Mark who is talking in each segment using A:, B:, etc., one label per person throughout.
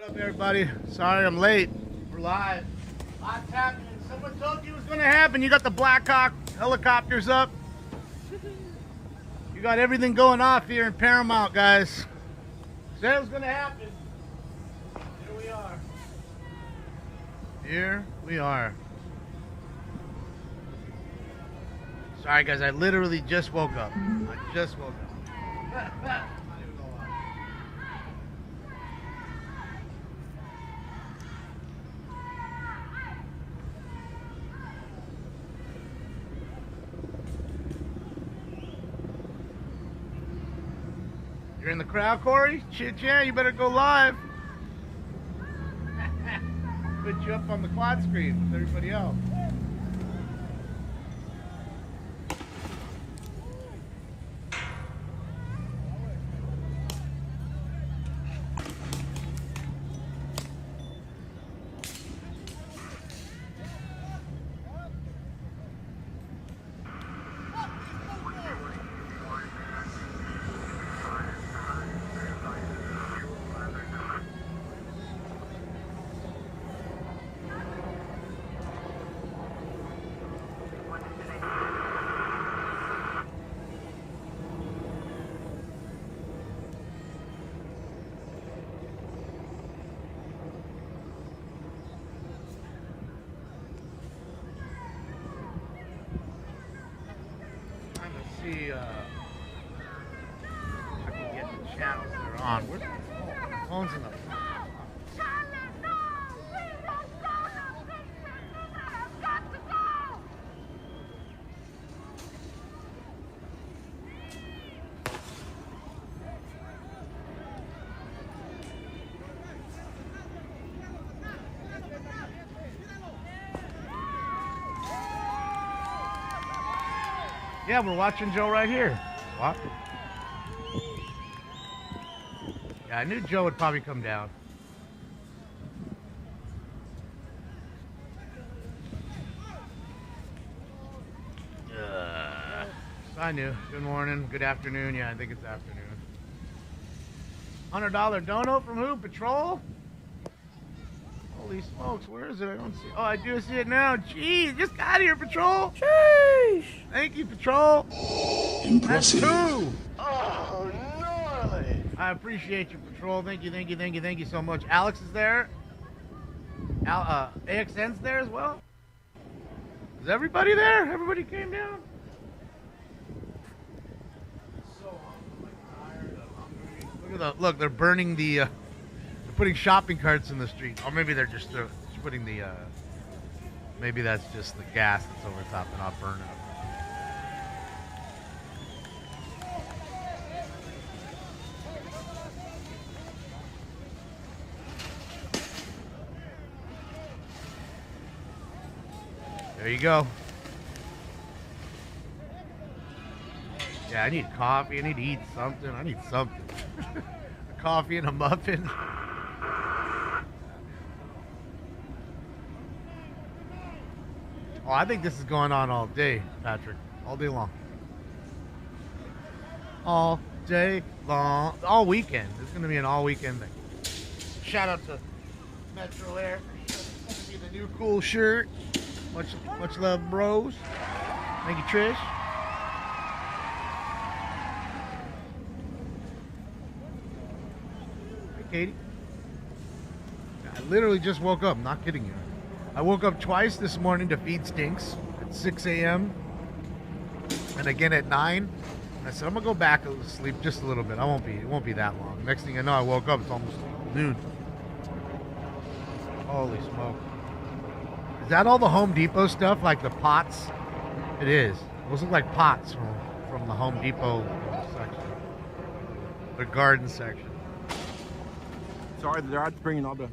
A: What up, everybody? Sorry I'm late. We're live. Lots happening. Someone told you it was going to happen. You got the Black Hawk helicopters up. You got everything going off here in Paramount, guys. Said it was going to happen. Here we are. Here we are. Sorry, guys. I literally just woke up. I just woke up. You're in the crowd, Corey? Shit, yeah, you better go live. Put you up on the quad screen with everybody else. See, I can get the channels that are on. Where's the phone's in the Yeah, we're watching Joe right here. What? Yeah, I knew Joe would probably come down. I knew. Good morning, good afternoon. Yeah, I think it's afternoon. $100 dono from who? Patrol? Holy smokes, where is it? I don't see it. Oh, I do see it now. Jeez, just got here, Patrol. Sheesh. Thank you, Patrol.
B: Impressive.
A: That's two. Oh, gnarly. I appreciate you, Patrol. Thank you, thank you, thank you, thank you so much. Alex is there. AXN's there as well. Is everybody there? Everybody came down? So tired. I'm hungry. Look, they're burning the... putting shopping carts in the street. Or maybe they're just putting the, maybe that's just the gas that's over top and not burn up. There you go. Yeah, I need coffee. I need to eat something. I need something. A coffee and a muffin. Oh, I think this is going on all day, Patrick. All day long. All day long. All weekend. It's going to be an all weekend thing. Shout out to Metro Air. See the new cool shirt. Much love, bros. Thank you, Trish. Hey, Katie. I literally just woke up. I'm not kidding you. I woke up twice this morning to feed Stinks at 6 a.m. and again at 9. And I said, I'm going to go back to sleep just a little bit. It won't be that long. Next thing I know, I woke up. It's almost noon. Holy smoke. Is that all the Home Depot stuff, like the pots? It is. Those look like pots from the Home Depot section. The garden section.
C: Sorry, they're bringing all the...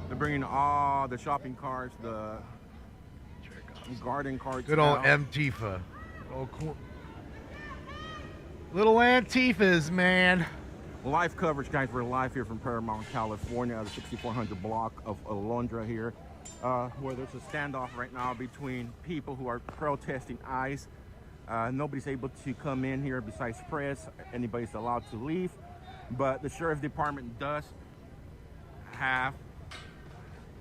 C: They're bringing all the shopping carts, the garden carts.
A: Good old Antifa. Little Antifas, man.
C: Live coverage, guys. We're live here from Paramount, California, the 6400 block of Alondra here, where there's a standoff right now between people who are protesting ICE. Nobody's able to come in here besides press. Anybody's allowed to leave. But the Sheriff Department does half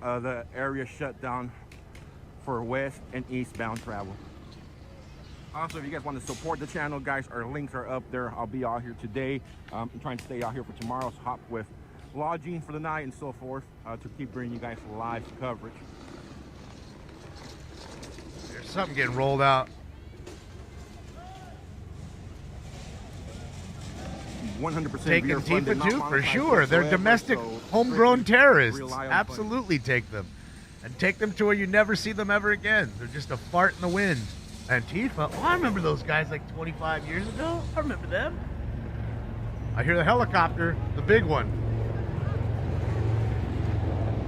C: of the area shut down for west and eastbound travel. Also, if you guys want to support the channel, guys, our links are up there. I'll be out here today. I'm trying to stay out here for tomorrow's hop with lodging for the night and so forth to keep bringing you guys live coverage.
A: There's something getting rolled out.
C: 100%
A: Take
C: viewer funded,
A: Antifa
C: not
A: too, for
C: monetized
A: sure. They're
C: whatsoever,
A: domestic,
C: so
A: homegrown
C: strictly
A: terrorists.
C: rely on
A: Absolutely take them. And take them to where you never see them ever again. They're just a fart in the wind. Antifa? Oh, I remember those guys like 25 years ago. I remember them. I hear the helicopter, the big one.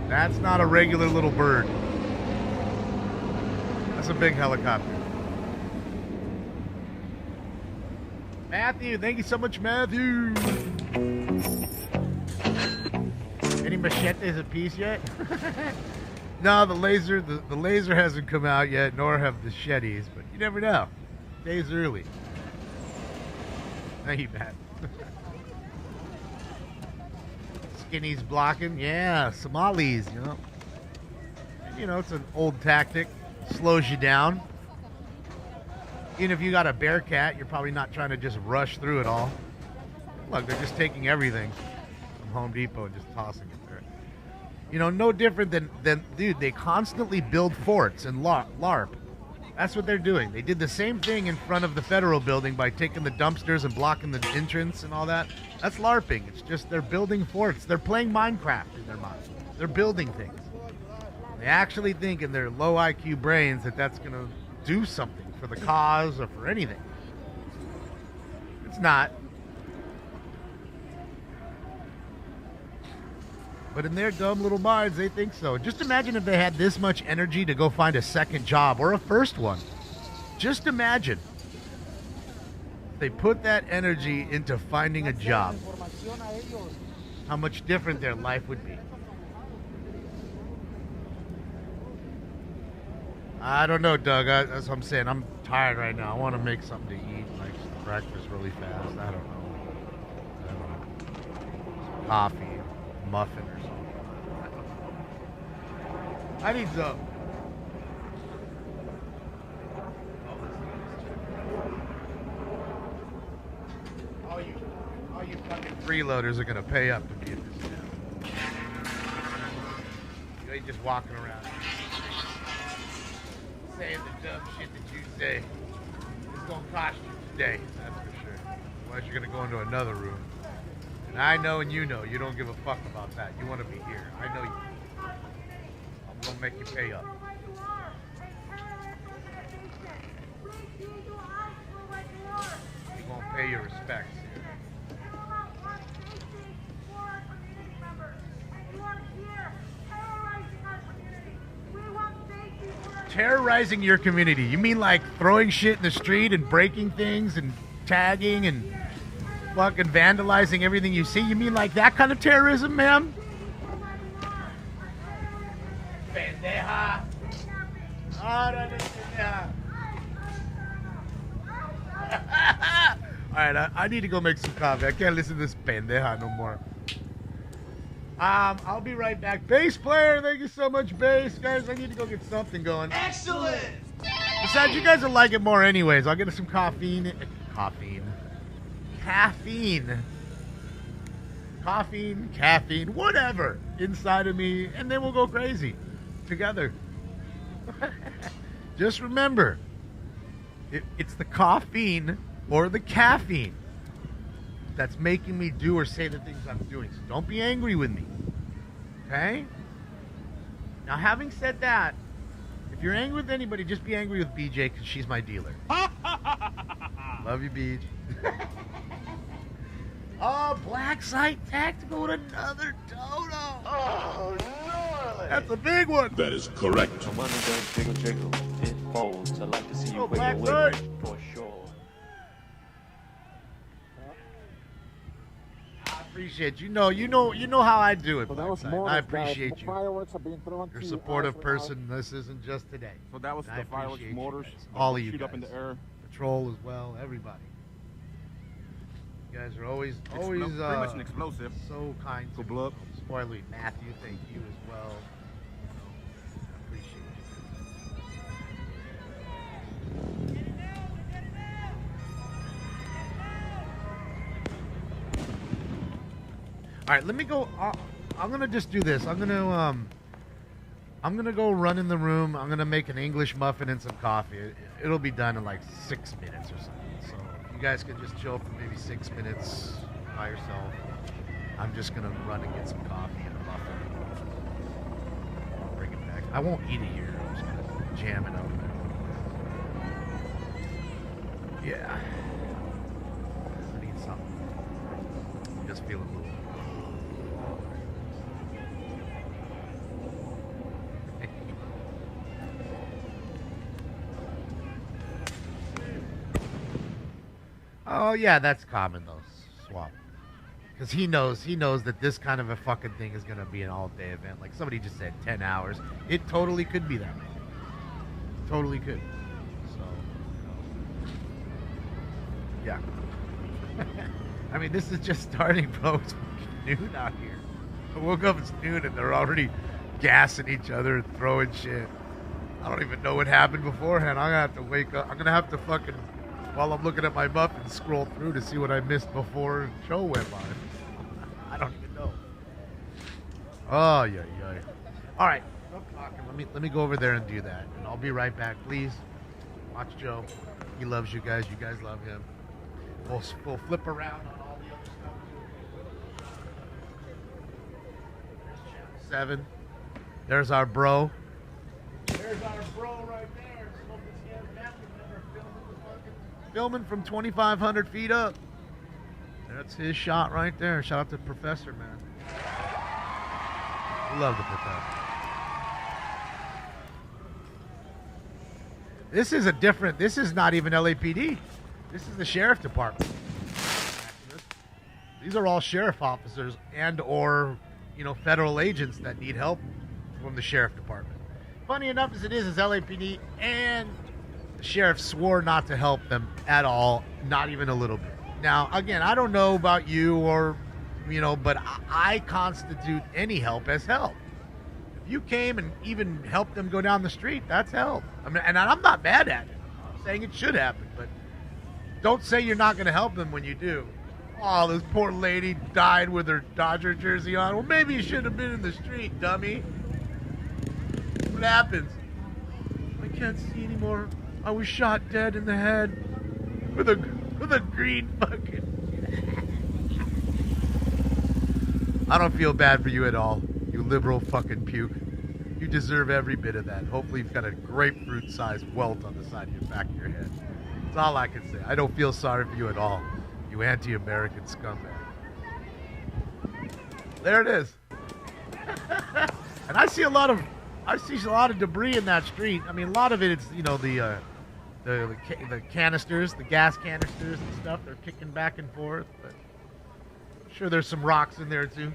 A: That's not a regular little bird. That's a big helicopter. Matthew, thank you so much, Matthew. Any machetes apiece yet? No, the laser hasn't come out yet, nor have the machetes, but you never know. Days early. Thank you, Matt. Skinny's blocking, yeah, Somalis, you know. You know, it's an old tactic. Slows you down. Even if you got a Bearcat, you're probably not trying to just rush through it all. Look, they're just taking everything from Home Depot and just tossing it there. You know, no different than dude, they constantly build forts and LARP. That's what they're doing. They did the same thing in front of the federal building by taking the dumpsters and blocking the entrance and all that. That's LARPing. It's just they're building forts. They're playing Minecraft in their mind. They're building things. They actually think in their low IQ brains that that's going to do something for the cause or for anything. It's not. But in their dumb little minds, they think so. Just imagine if they had this much energy to go find a second job or a first one. Just imagine. They put that energy into finding a job. How much different their life would be. I don't know, Doug. That's what I'm saying. I'm tired right now. I want to make something to eat, like some breakfast really fast. I don't know. Some coffee, muffin or something. I need some. All you fucking freeloaders are gonna pay up to be in this town. You ain't just walking around saying the dumb shit that you say. It's gonna cost you today, that's for sure. Unless you're gonna go into another room. And I know and you know you don't give a fuck about that. You want to be here. I know you. I'm gonna make you pay up. You're gonna pay your respects. Terrorizing your community. You mean like throwing shit in the street and breaking things and tagging and fucking vandalizing everything you see? You mean like that kind of terrorism, ma'am? Pendeja. Alright, I need to go make some coffee. I can't listen to this pendeja no more. I'll be right back. Bass player, thank you so much, bass. Guys, I need to go get something going.
B: Excellent!
A: Besides, you guys will like it more anyways. I'll get some caffeine, whatever, inside of me, and then we'll go crazy together. Just remember, it's the caffeine or the caffeine that's making me do or say the things I'm doing. So don't be angry with me. Okay? Now, having said that, if you're angry with anybody, just be angry with BJ because she's my dealer. Love you, BJ. Oh, Black Site Tactical with another dodo.
B: Oh, gnarly!
A: That's a big one.
D: That is correct.
E: I'm under the jiggle jiggle, it folds. I like to see you
A: Oh, Black
E: wiggle wiggle
A: Site.
E: for sure.
A: I appreciate you. You know how I do it.
F: So that
A: Black
F: was
A: Site.
F: more
A: I
F: of that.
A: appreciate
F: The
A: you.
F: fireworks are being thrown
A: You're a
F: to
A: supportive
F: us
A: person. This isn't just today.
C: So that was
A: I
C: the fireworks
A: appreciate you
C: mortars.
A: guys. All of you
C: shoot
A: guys.
C: up in the air.
A: Patrol as well. Everybody. You guys are always
C: Pretty much an explosive.
A: so kind.
C: Go
A: to
C: blow up.
A: me. spoilery. Matthew, thank you as well. I appreciate you. All right, let me go. I'm gonna just do this. I'm gonna go run in the room. I'm gonna make an English muffin and some coffee. It'll be done in like 6 minutes or something. So you guys can just chill for maybe 6 minutes by yourself. I'm just gonna run and get some coffee and a muffin. I'll bring it back. I won't eat it here. I'm just gonna jam it over there. Yeah. I need something. I'm just feeling a little. Oh yeah, that's common though, swap. Because he knows that this kind of a fucking thing is gonna be an all-day event. Like somebody just said, 10 hours. It totally could be that. Totally could. So, yeah. I mean, this is just starting, bro. It's noon out here. I woke up, it's noon, and they're already gassing each other and throwing shit. I don't even know what happened beforehand. I'm gonna have to wake up. I'm gonna have to fucking, while I'm looking at my muffin, scroll through to see what I missed before the show went live. I don't even know. Oh, yeah. All right, stop talking. Let me go over there and do that, and I'll be right back. Please watch Joe. He loves you guys. You guys love him. We'll flip around on all the other stuff too. There's channel 7. There's our bro. There's our bro right there. Smoking Scan family member filming from 2,500 feet up. That's his shot right there. Shout out to Professor, man. We love the Professor. This is a different. This is not even LAPD. This is the sheriff department. These are all sheriff officers and or, federal agents that need help from the sheriff department. Funny enough as it is LAPD and the sheriff swore not to help them at all, not even a little bit. Now, again, I don't know about you or, but I constitute any help as help. If you came and even helped them go down the street, that's help. I mean, and I'm not mad at it. I'm saying it should happen, but don't say you're not going to help them when you do. Oh, this poor lady died with her Dodger jersey on. Well, maybe you shouldn't have been in the street, dummy. What happens? I can't see anymore. I was shot dead in the head with a green fucking. I don't feel bad for you at all, you liberal fucking puke. You deserve every bit of that. Hopefully you've got a grapefruit-sized welt on the side of your back of your head. That's all I can say. I don't feel sorry for you at all, you anti-American scumbag. There it is. And I see a lot of debris in that street. I mean, a lot of it is, the canisters, the gas canisters and stuff. They're kicking back and forth, but I'm sure there's some rocks in there too.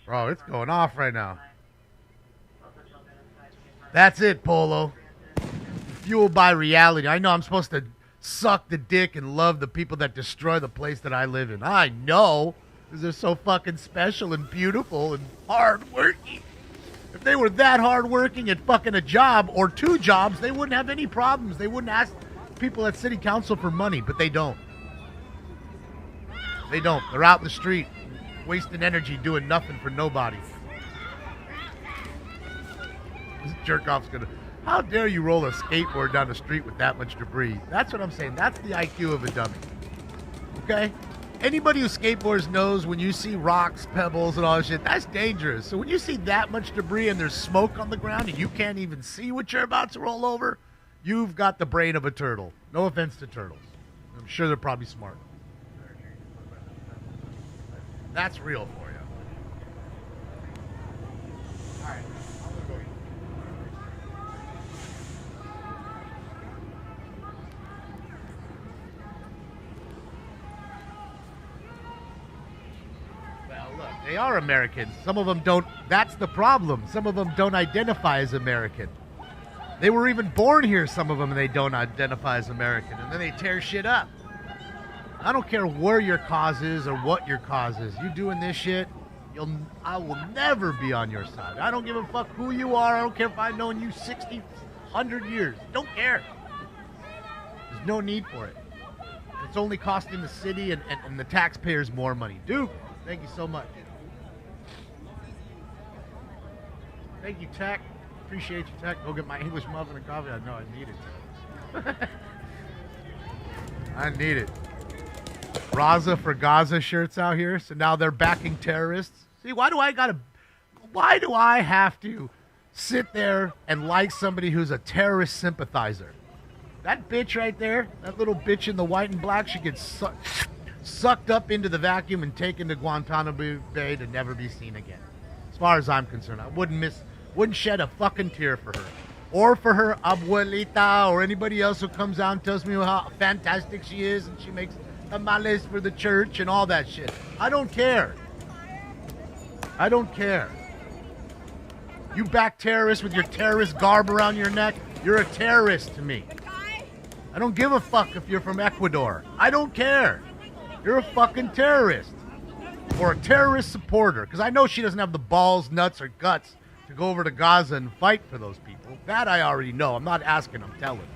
A: Bro, it's going off right now. That's it, Polo. Fueled by reality. I know I'm supposed to suck the dick and love the people that destroy the place that I live in. I know, because they're so fucking special and beautiful and hard-working. If they were that hard-working at fucking a job or 2 jobs, they wouldn't have any problems. They wouldn't ask people at city council for money, but they don't. They don't. They're out in the street, wasting energy doing nothing for nobody. This jerk-off's gonna... How dare you roll a skateboard down the street with that much debris? That's what I'm saying. That's the IQ of a dummy. Okay? Anybody who skateboards knows when you see rocks, pebbles, and all that shit, that's dangerous. So when you see that much debris and there's smoke on the ground and you can't even see what you're about to roll over, you've got the brain of a turtle. No offense to turtles. I'm sure they're probably smart. That's real for you. All right. They are Americans. Some of them don't. That's the problem. Some of them don't identify as American. They were even born here, some of them, and they don't identify as American. And then they tear shit up. I don't care where your cause is or what your cause is. You doing this shit, I will never be on your side. I don't give a fuck who you are. I don't care if I've known you 60, 100 years. Don't care. There's no need for it. It's only costing the city and the taxpayers more money. Duke, thank you so much. Thank you, Tech. Appreciate you, Tech. Go get my English muffin and coffee. I know I need it. I need it. Raza for Gaza shirts out here. So now they're backing terrorists. See, why do I have to sit there and like somebody who's a terrorist sympathizer? That bitch right there, that little bitch in the white and black, she gets sucked up into the vacuum and taken to Guantanamo Bay to never be seen again. As far as I'm concerned, I wouldn't shed a fucking tear for her. Or for her abuelita or anybody else who comes out and tells me how fantastic she is and she makes tamales for the church and all that shit. I don't care. I don't care. You back terrorists with your terrorist garb around your neck, you're a terrorist to me. I don't give a fuck if you're from Ecuador. I don't care. You're a fucking terrorist. Or a terrorist supporter. Because I know she doesn't have the balls, nuts, or guts to go over to Gaza and fight for those people. That I already know. I'm not asking, I'm telling.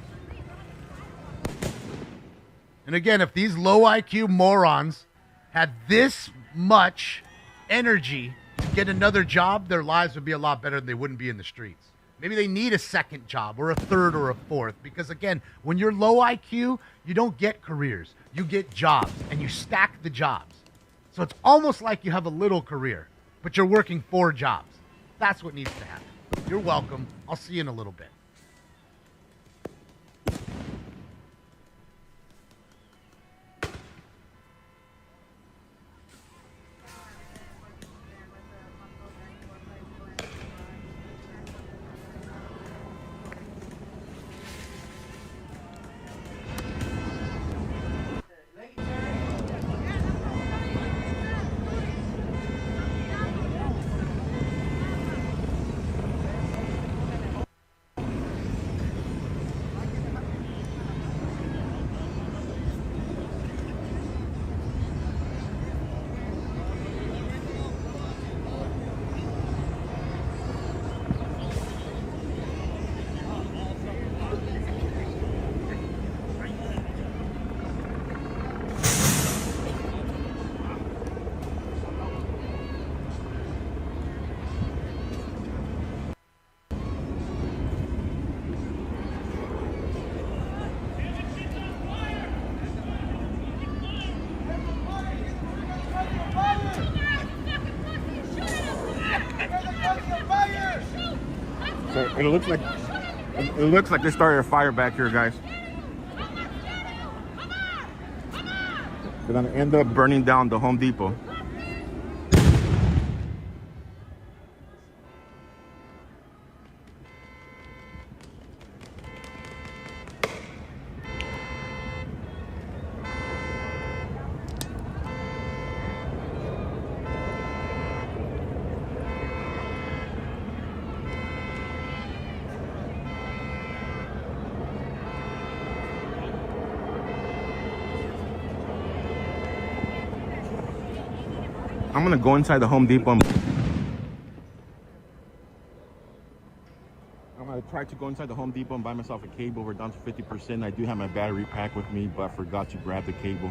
A: And again, if these low IQ morons had this much energy to get another job, their lives would be a lot better and they wouldn't be in the streets. Maybe they need a second job or a third or a fourth. Because again, when you're low IQ, you don't get careers. You get jobs and you stack the jobs. So it's almost like you have a little career, but you're working 4 jobs. That's what needs to happen. You're welcome. I'll see you in a little bit.
C: It looks like they started a fire back here, guys. They're gonna end up burning down the Home Depot. I'm gonna go inside the Home Depot. I'm gonna try to go inside the Home Depot and buy myself a cable. We're down to 50%. I do have my battery pack with me, but I forgot to grab the cable.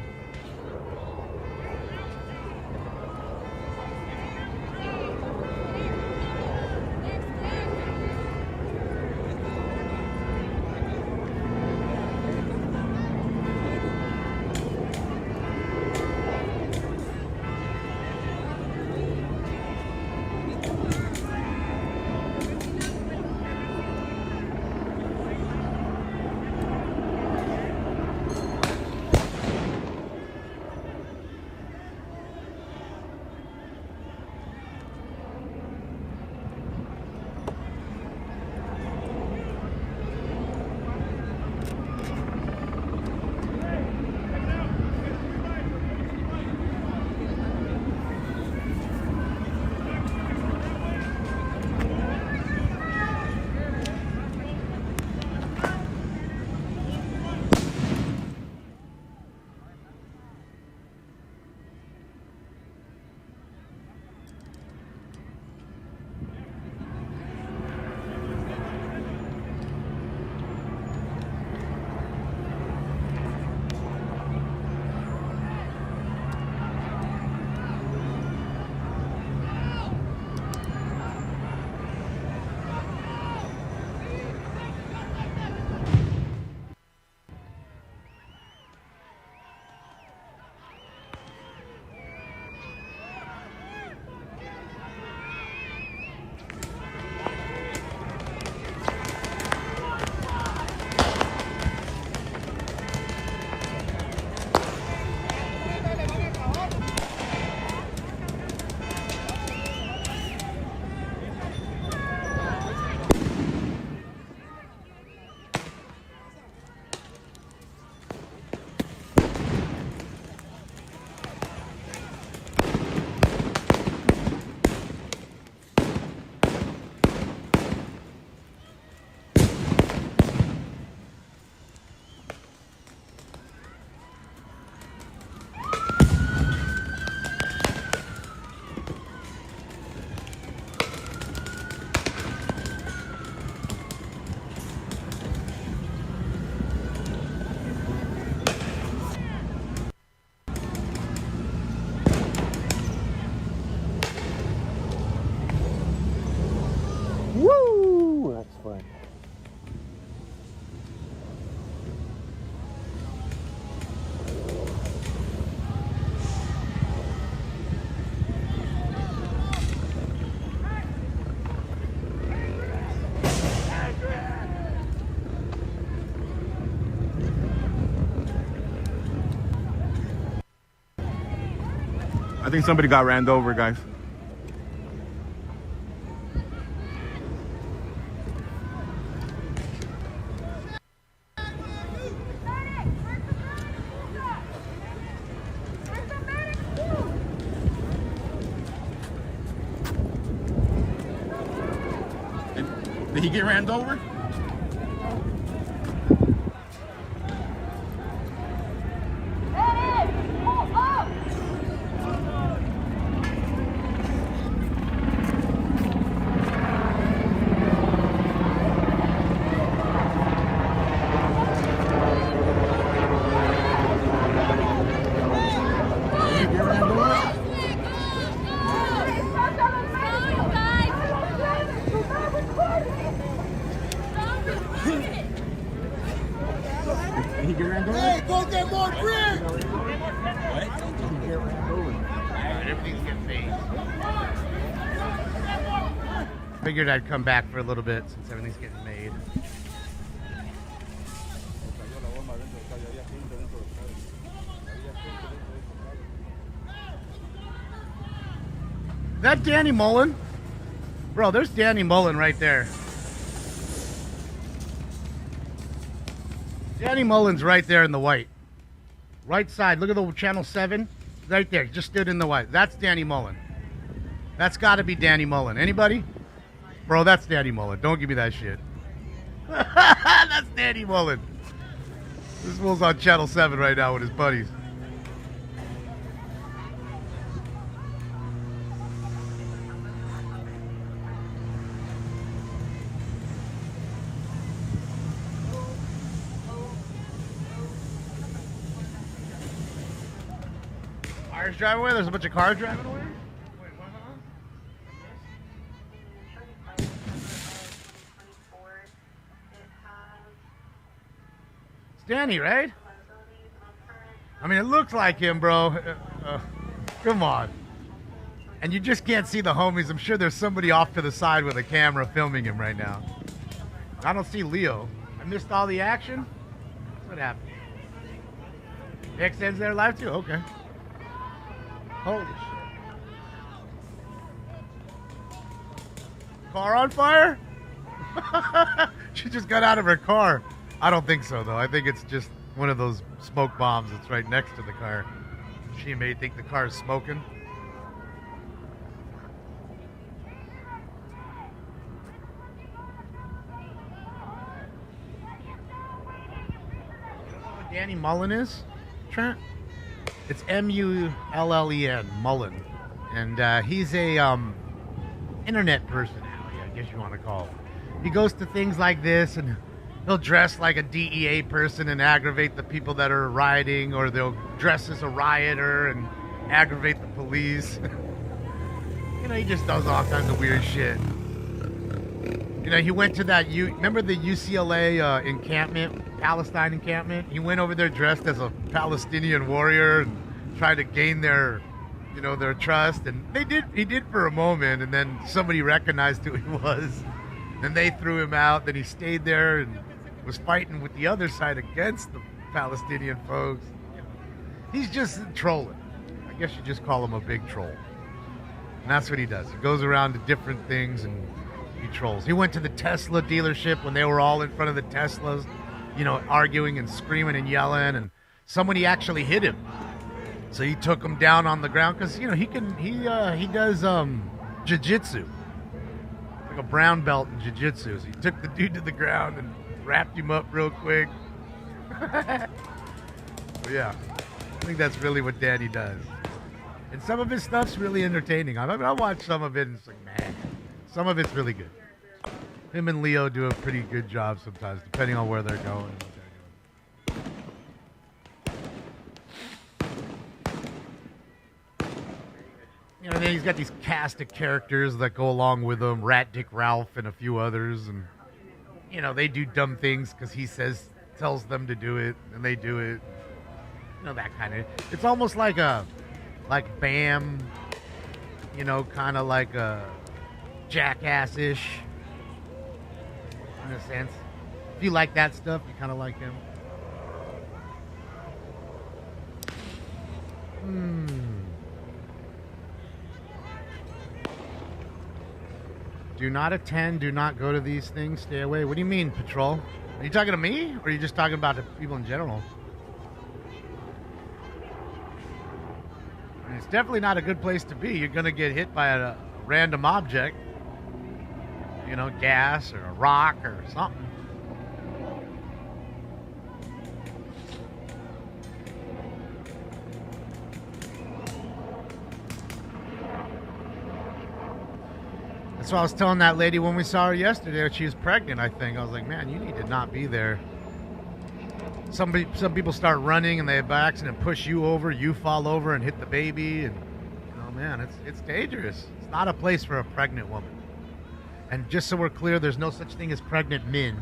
C: I think somebody got ran over, guys. Did he get ran over?
D: Hey, go get more drink!
A: Everything's getting phased. Figured I'd come back for a little bit since everything's getting made. Is that Danny Mullen? Bro, there's Danny Mullen right there. Danny Mullen's right there in the white. Right side. Look at the channel 7. Right there. Just stood in the white. That's Danny Mullen. That's got to be Danny Mullen. Anybody? Bro, that's Danny Mullen. Don't give me that shit. That's Danny Mullen. This fool's on channel 7 right now with his buddies. Cars driving away? There's a bunch of cars driving away? It's Danny, right? I mean, it looks like him, bro. Come on. And you just can't see the homies. I'm sure there's somebody off to the side with a camera filming him right now. I don't see Leo. I missed all the action? What happened? XN's there live too? Okay. Holy shit. Car on fire? She just got out of her car. I don't think so, though. I think it's just one of those smoke bombs that's right next to the car. She may think the car is smoking. You know what Danny Mullen is, Trent? It's M-U-L-L-E-N, Mullen. And he's a internet personality, I guess you want to call him. He goes to things like this, and he'll dress like a DEA person and aggravate the people that are rioting, or they'll dress as a rioter and aggravate the police. You know, he just does all kinds of weird shit. You know, he went to that, remember the UCLA encampment, Palestine encampment? He went over there dressed as a Palestinian warrior and tried to gain their, you know, their trust. And he did for a moment, and then somebody recognized who he was. And they threw him out. Then he stayed there and was fighting with the other side against the Palestinian folks. He's just trolling. I guess you just call him a big troll. And that's what he does. He goes around to different things and he trolls. He went to the Tesla dealership when they were all in front of the Teslas, you know, arguing and screaming and yelling, and somebody actually hit him. So he took him down on the ground because, you know, he does jiu-jitsu, like a brown belt in jiu-jitsu. So he took the dude to the ground and wrapped him up real quick. Yeah, I think that's really what Danny does. And some of his stuff's really entertaining. I mean, I watch some of it and it's like, man, some of it's really good. Him and Leo do a pretty good job sometimes, depending on where they're going and what they're doing. You know, then he's got these cast of characters that go along with him, Rat Dick Ralph and a few others, and you know, they do dumb things because he tells them to do it, and they do it. You know, that kind of. It's almost like Bam, you know, kind of like a Jackass-ish, in a sense. If you like that stuff, you kind of like him. Do not attend. Do not go to these things. Stay away. What do you mean, patrol? Are you talking to me, or are you just talking about the people in general? I mean, it's definitely not a good place to be. You're going to get hit by a random object. You know, gas or a rock or something. That's what I was telling that lady when we saw her yesterday. She was pregnant, I think. I was like, man, you need to not be there. Some people start running and they by accident push you over. You fall over and hit the baby. And, oh, man, it's dangerous. It's not a place for a pregnant woman. And just so we're clear, there's no such thing as pregnant men.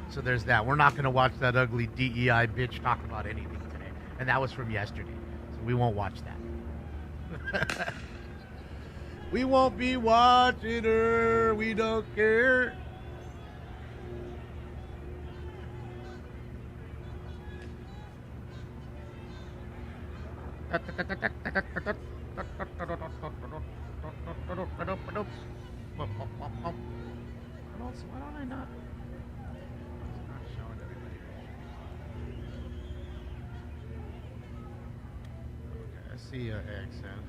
A: So there's that. We're not going to watch that ugly DEI bitch talk about anything today. And that was from yesterday. So we won't watch that. We won't be watching her. We don't care. What else? Why don't I not? It's not showing everybody. Okay, I see accent.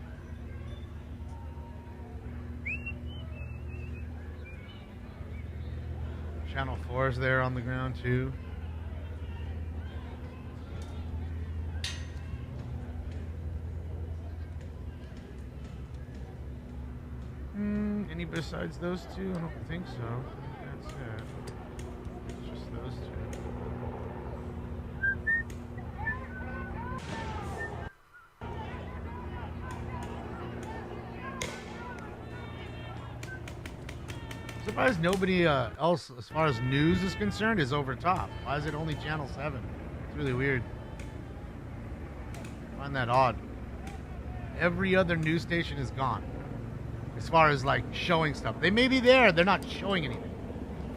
A: Channel 4 is there on the ground too. Any besides those two? I don't think so. I think that's it. It's just those two. Surprised nobody else, as far as news is concerned, is over top. Why is it only Channel 7? It's really weird. I find that odd. Every other news station is gone. As far as like showing stuff. They may be there, they're not showing anything.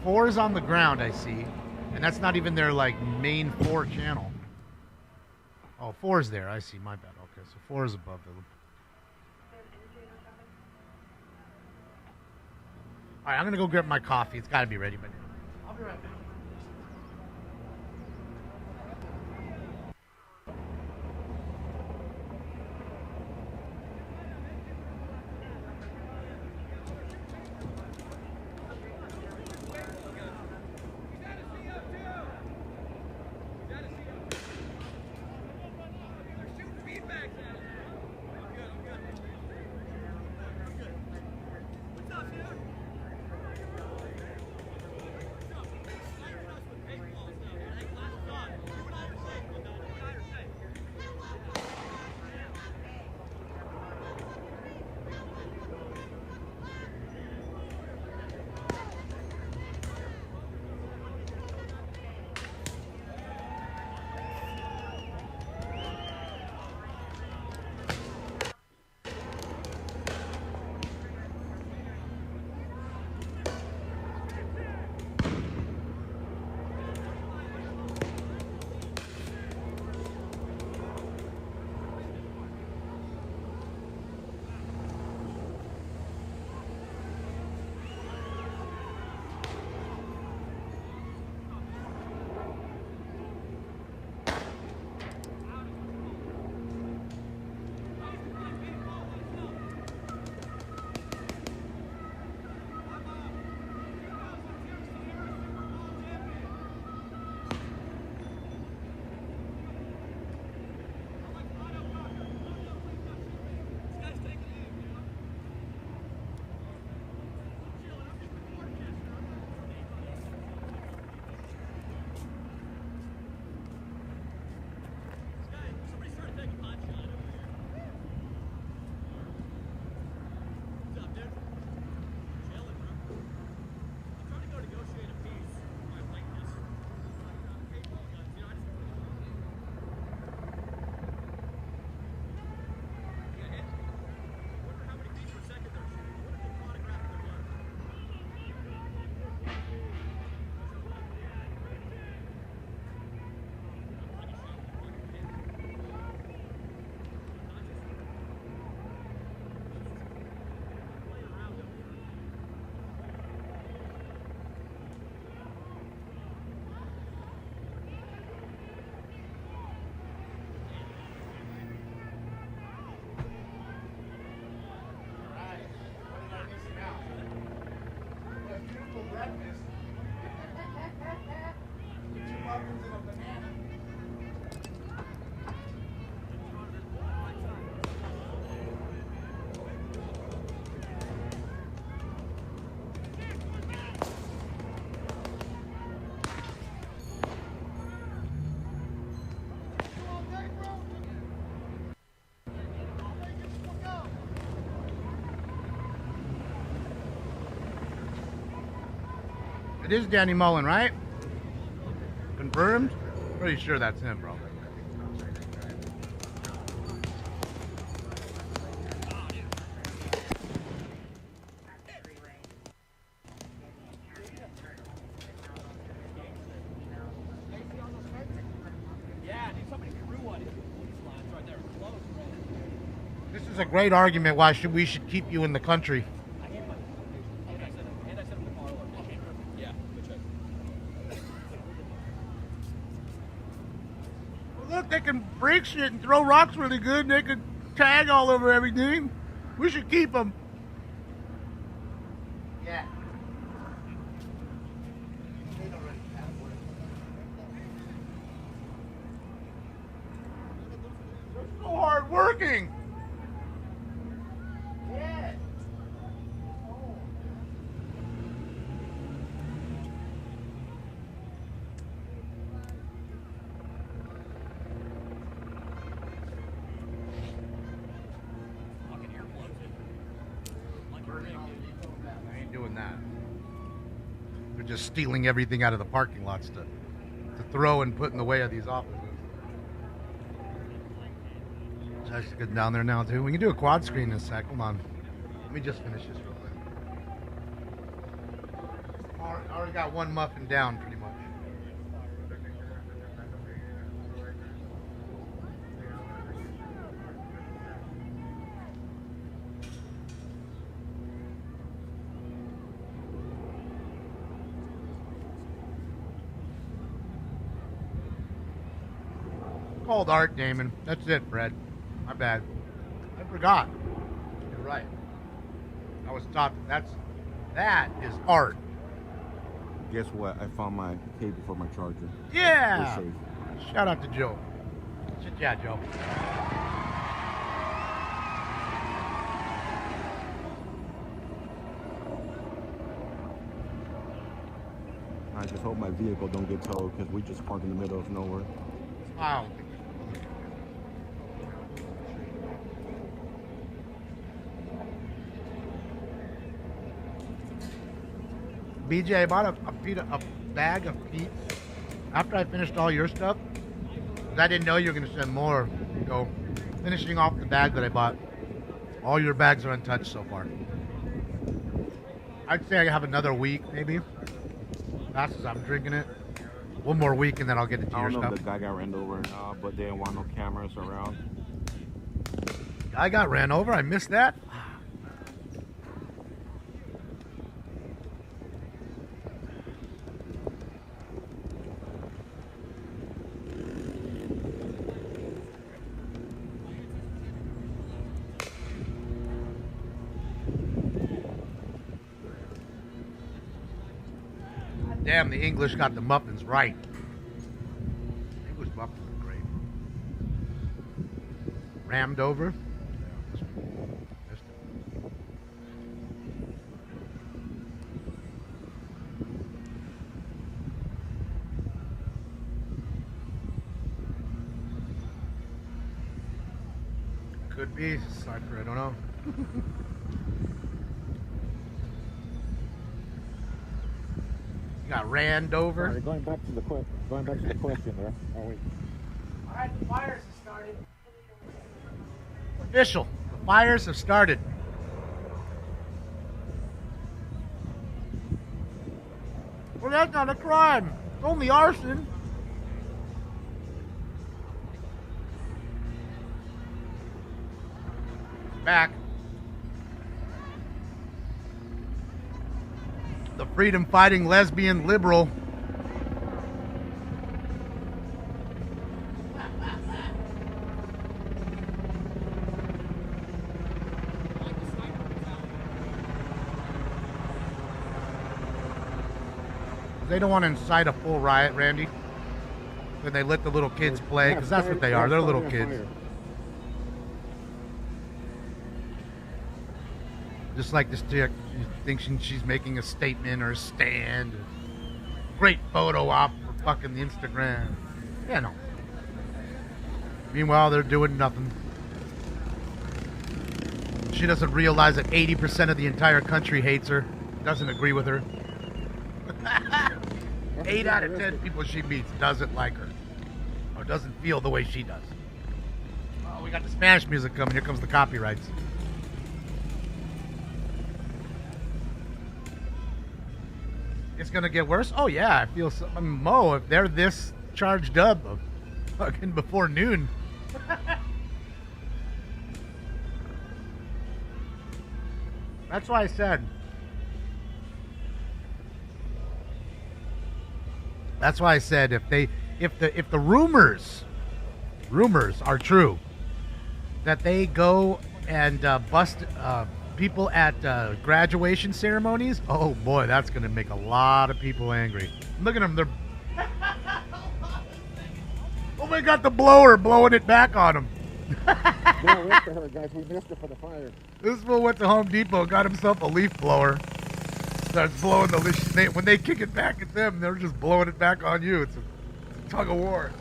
A: 4 is on the ground, I see. And that's not even their like main 4 channel. Oh, 4 is there, I see, my bad. Okay, so 4 is above them. Alright, I'm gonna go grab my coffee. It's gotta be ready by now. I'll be right back. It is Danny Mullen, right? Confirmed? Pretty sure that's him, bro. This is a great argument why we should keep you in the country. Look, they can break shit and throw rocks really good, and they can tag all over everything. We should keep them. Yeah. They're so hard working. Yeah. I ain't doing that. They're just stealing everything out of the parking lots to throw and put in the way of these offices. Josh is getting down there now too. We can do a quad screen in a sec. Hold on. Let me just finish this real quick. I already got one muffin down pretty much. Called art, Damon. That's it, Fred. My bad. I forgot. You're right. I was taught that is art.
C: Guess what? I found my cable for my charger.
A: Yeah.
C: We're safe.
A: Shout out to Joe. Yeah, Joe.
C: I just hope my vehicle don't get towed because we just parked in the middle of nowhere.
A: Wow. BJ, I bought a bag of Pete's after I finished all your stuff. 'Cause I didn't know you were going to send more. So, finishing off the bag that I bought. All your bags are untouched so far. I'd say I have another week, maybe. Fast as I'm drinking it. One more week and then I'll get into
C: I
A: your
C: don't know
A: stuff.
C: if the guy got ran over, but they didn't want no cameras around.
A: I got ran over. I missed that. Damn, the English got the muffins right. English muffins are great. Rammed over. Could be. Cypher, I don't know. Got ran over.
D: Sorry, going back to the question there. Are we?
A: All right, the fires have started. Official. The fires have started. Well, that's not a crime. It's only arson. Back. The freedom-fighting lesbian liberal. They don't want to incite a full riot, Randy. When they let the little kids play, because that's what they are. They're little kids. Just like this chick, thinks she's making a statement or a stand. Great photo op for fucking the Instagram. Yeah, no. Meanwhile, they're doing nothing. She doesn't realize that 80% of the entire country hates her, doesn't agree with her. 8 out of 10 people she meets doesn't like her. Or doesn't feel the way she does. Oh, we got the Spanish music coming. Here comes the copyrights. It's gonna get worse? Oh yeah, I feel so. I mean, Mo, if they're this charged up fucking before noon. That's why I said. That's why I said if the rumors are true that they go and bust people at graduation ceremonies, oh boy, that's gonna make a lot of people angry. Look at them, they're oh my god, the blower blowing it back on them.
D: No, wait for her, guys. We missed her for the fire.
A: This fool went to Home Depot, got himself a leaf blower, starts blowing the leaf. When they kick it back at them, they're just blowing it back on you. It's a tug of war.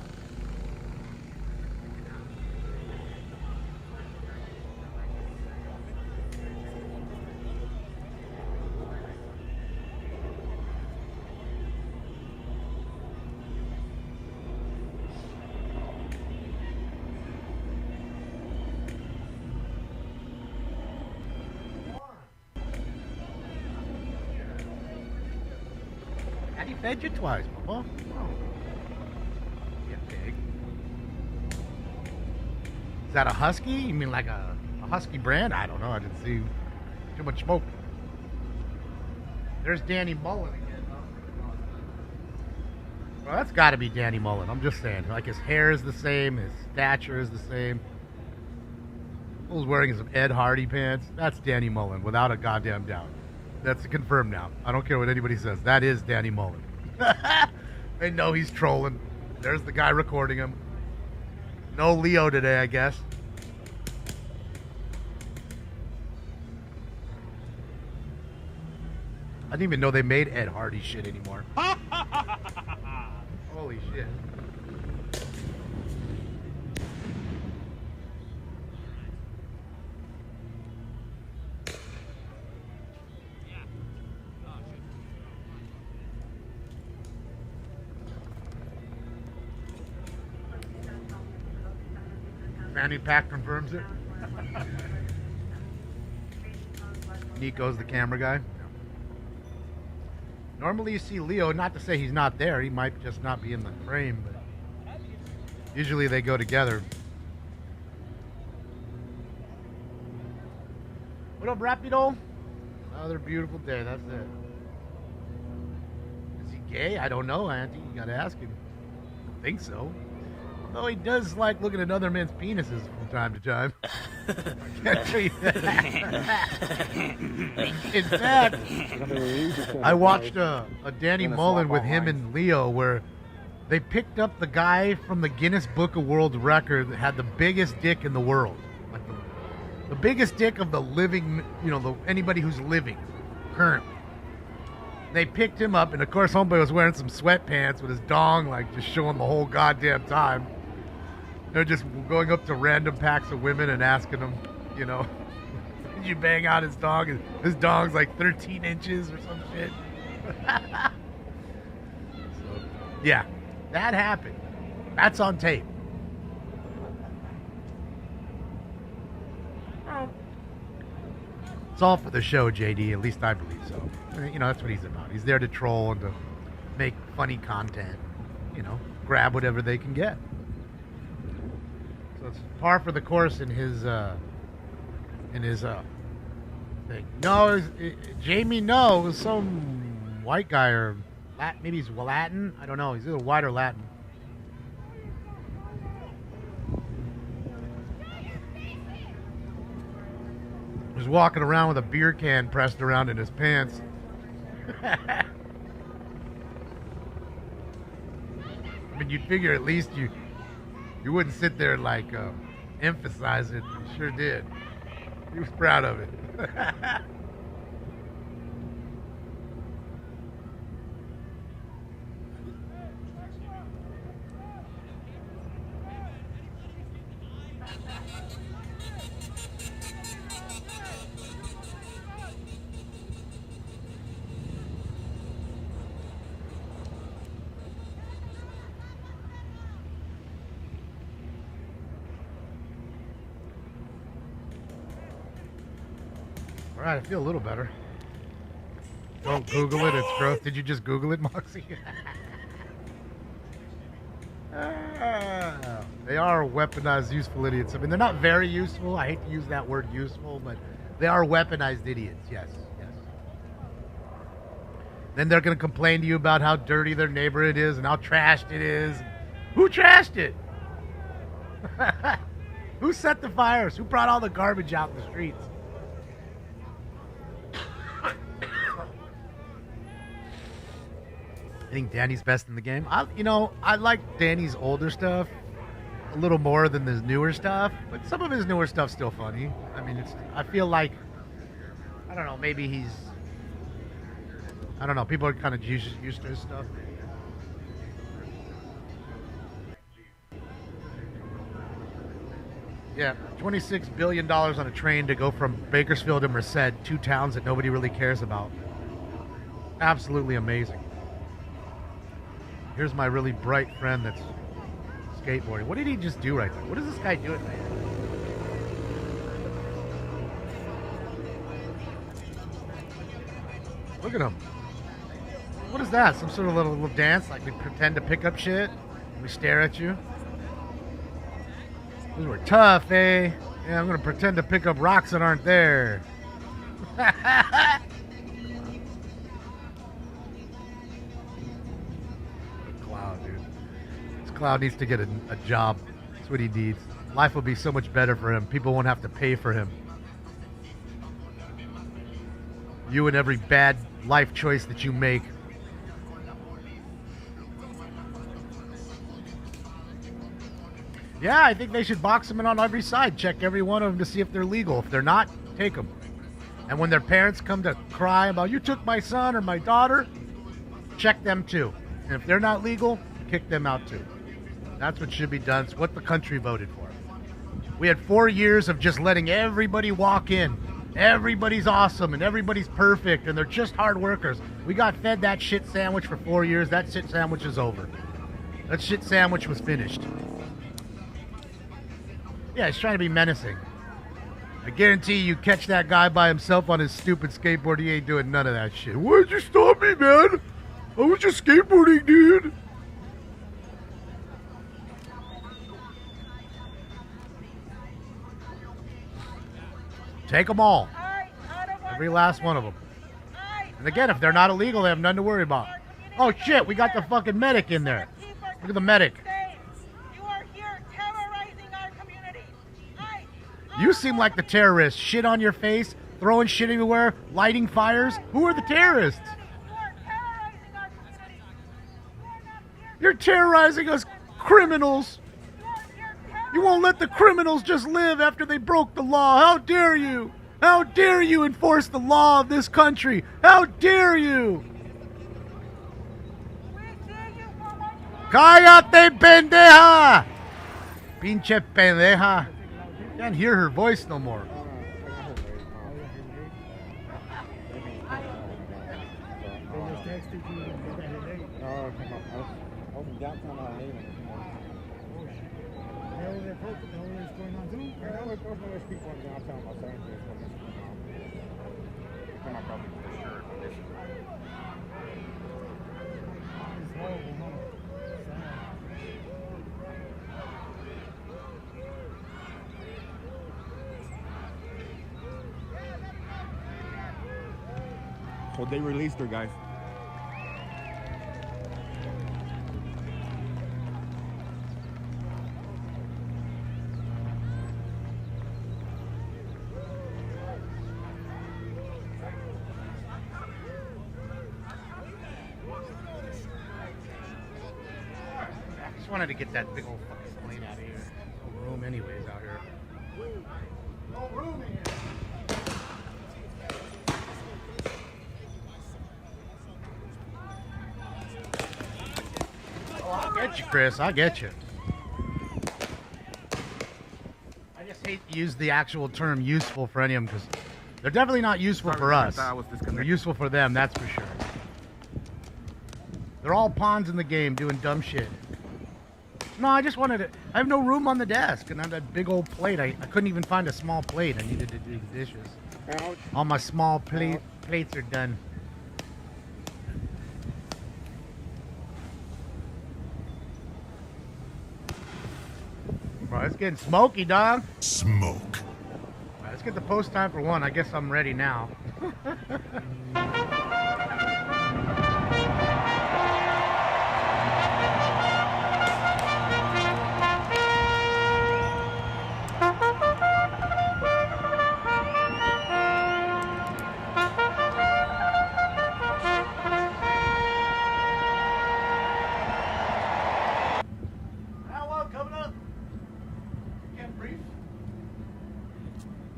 A: He fed you twice, Papa. Oh. You pig. Is that a husky? You mean like a husky brand? I don't know. I didn't see too much smoke. There's Danny Mullen again. Well, that's got to be Danny Mullen. I'm just saying. Like his hair is the same. His stature is the same. Who's wearing some Ed Hardy pants? That's Danny Mullen, without a goddamn doubt. That's confirmed now. I don't care what anybody says. That is Danny Mullen. They know he's trolling. There's the guy recording him. No Leo today, I guess. I didn't even know they made Ed Hardy shit anymore. Holy shit. Fanny Pack confirms it. Nico's the camera guy. Normally you see Leo, not to say he's not there, he might just not be in the frame, but usually they go together. What up, Rapido? Another beautiful day, that's it. Is he gay? I don't know, Auntie. You gotta ask him. I think so. Though he does like looking at other men's penises from time to time. I can't tell you that. In fact, I watched a Danny Mullen with him and Leo where they picked up the guy from the Guinness Book of World Record that had the biggest dick in the world. Like the biggest dick of the living, you know, anybody who's living currently. They picked him up, and of course, homeboy was wearing some sweatpants with his dong, like, just showing the whole goddamn time. They're just going up to random packs of women and asking them, you know, did you bang out his dong? His dong's like 13 inches or some shit. So, yeah, that happened. That's on tape. It's all for the show, JD. At least I believe so. You know, that's what he's about. He's there to troll and to make funny content. You know, grab whatever they can get. So it's par for the course in his thing. No, Jamie. No, it was some white guy or maybe he's Latin. I don't know. He's either white or Latin. He was walking around with a beer can pressed around in his pants. I mean, you'd figure at least you wouldn't sit there and like emphasize it. He sure did. He was proud of it. All right, I feel a little better. Don't Google it. It's gross. Did you just Google it, Moxie? They are weaponized, useful idiots. I mean, they're not very useful. I hate to use that word useful, but they are weaponized idiots. Yes, yes. Then they're going to complain to you about how dirty their neighborhood is and how trashed it is. Who trashed it? Who set the fires? Who brought all the garbage out in the streets? I think Danny's best in the game. I like Danny's older stuff a little more than his newer stuff, but some of his newer stuff's still funny. I mean, I feel like, I don't know, maybe I don't know, people are kind of used to his stuff. Yeah, $26 billion on a train to go from Bakersfield to Merced, 2 towns that nobody really cares about. Absolutely amazing. Here's my really bright friend that's skateboarding. What did he just do right there? What is this guy doing right here? Look at him. What is that? Some sort of little dance? Like we pretend to pick up shit? And we stare at you? These were tough, eh? Yeah, I'm going to pretend to pick up rocks that aren't there. Cloud, dude. This Cloud needs to get a job. That's what he needs. Life will be so much better for him. People won't have to pay for him. You and every bad life choice that you make. Yeah, I think they should box them in on every side. Check every one of them to see if they're legal. If they're not, take them. And when their parents come to cry about, you took my son or my daughter, check them too. And if they're not legal, kick them out too. That's what should be done. It's what the country voted for. We had 4 years of just letting everybody walk in. Everybody's awesome and everybody's perfect and they're just hard workers. We got fed that shit sandwich for 4 years. That shit sandwich is over. That shit sandwich was finished. Yeah, he's trying to be menacing. I guarantee you catch that guy by himself on his stupid skateboard, he ain't doing none of that shit. Why'd you stop me, man? I was just skateboarding, dude. Take them all. Every last one of them. And again, if they're not illegal, they have nothing to worry about. Oh shit, we got the fucking medic in there. Look at the medic. You seem like the terrorists. Shit on your face, throwing shit everywhere, lighting fires. Who are the terrorists? You're terrorizing us criminals. You won't let the criminals just live after they broke the law. How dare you? How dare you enforce the law of this country? How dare you? Cállate, pendeja! Pinche pendeja. Can't hear her voice no more.
C: So they released her, guys.
A: I just wanted to get that big old fucking plane out of here. No room anyways out here. No room in here. I get you, Chris. I get you. I just hate to use the actual term useful for any of them because they're definitely not useful for us. They're useful for them, that's for sure. They're all pawns in the game doing dumb shit. No, I just wanted to... I have no room on the desk and I have that big old plate. I couldn't even find a small plate. I needed to do the dishes.
D: Ouch.
A: All my small plates are done. Bro, it's getting smoky, dog.
F: Smoke.
A: All right, let's get the post time for 1. I guess I'm ready now. Coming up. Can't brief.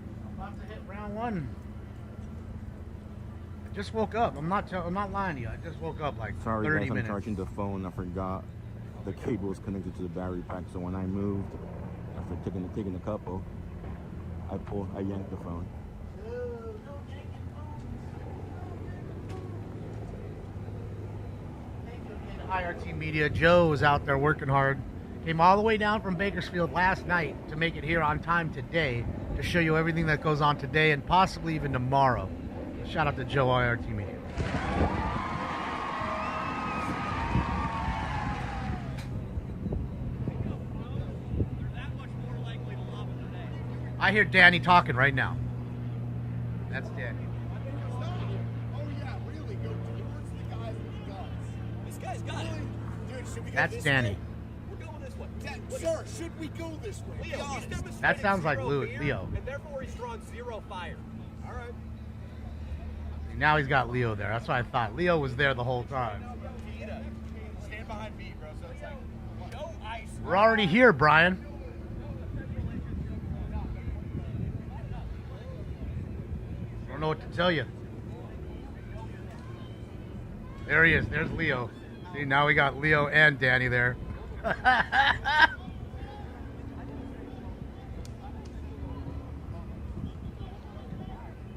A: I'm about to hit round 1. I just woke up. I'm not lying to you. I just woke up like
C: Sorry
A: 30
C: guys, I'm
A: minutes.
C: charging the phone. I forgot the cable was connected to the battery pack. So when I moved, after taking a couple, I yanked the phone.
A: IRT Media. Joe was out there working hard. Came all the way down from Bakersfield last night to make it here on time today to show you everything that goes on today and possibly even tomorrow. Shout out to Joe, IRT Media. I hear Danny talking right now. That's Danny. That's Danny.
F: Sir, should we go this way?
G: Leo, he's demonstrating
A: That sounds like
G: zero
A: Leo.
G: fear, and therefore he's drawn 0 fire. All right.
A: Now he's got Leo there. That's what I thought. Leo was there the whole time.
G: Stand behind me, bro. So it's like, no ice.
A: We're already here, Brian. I don't know what to tell you. There he is. There's Leo. See, now we got Leo and Danny there.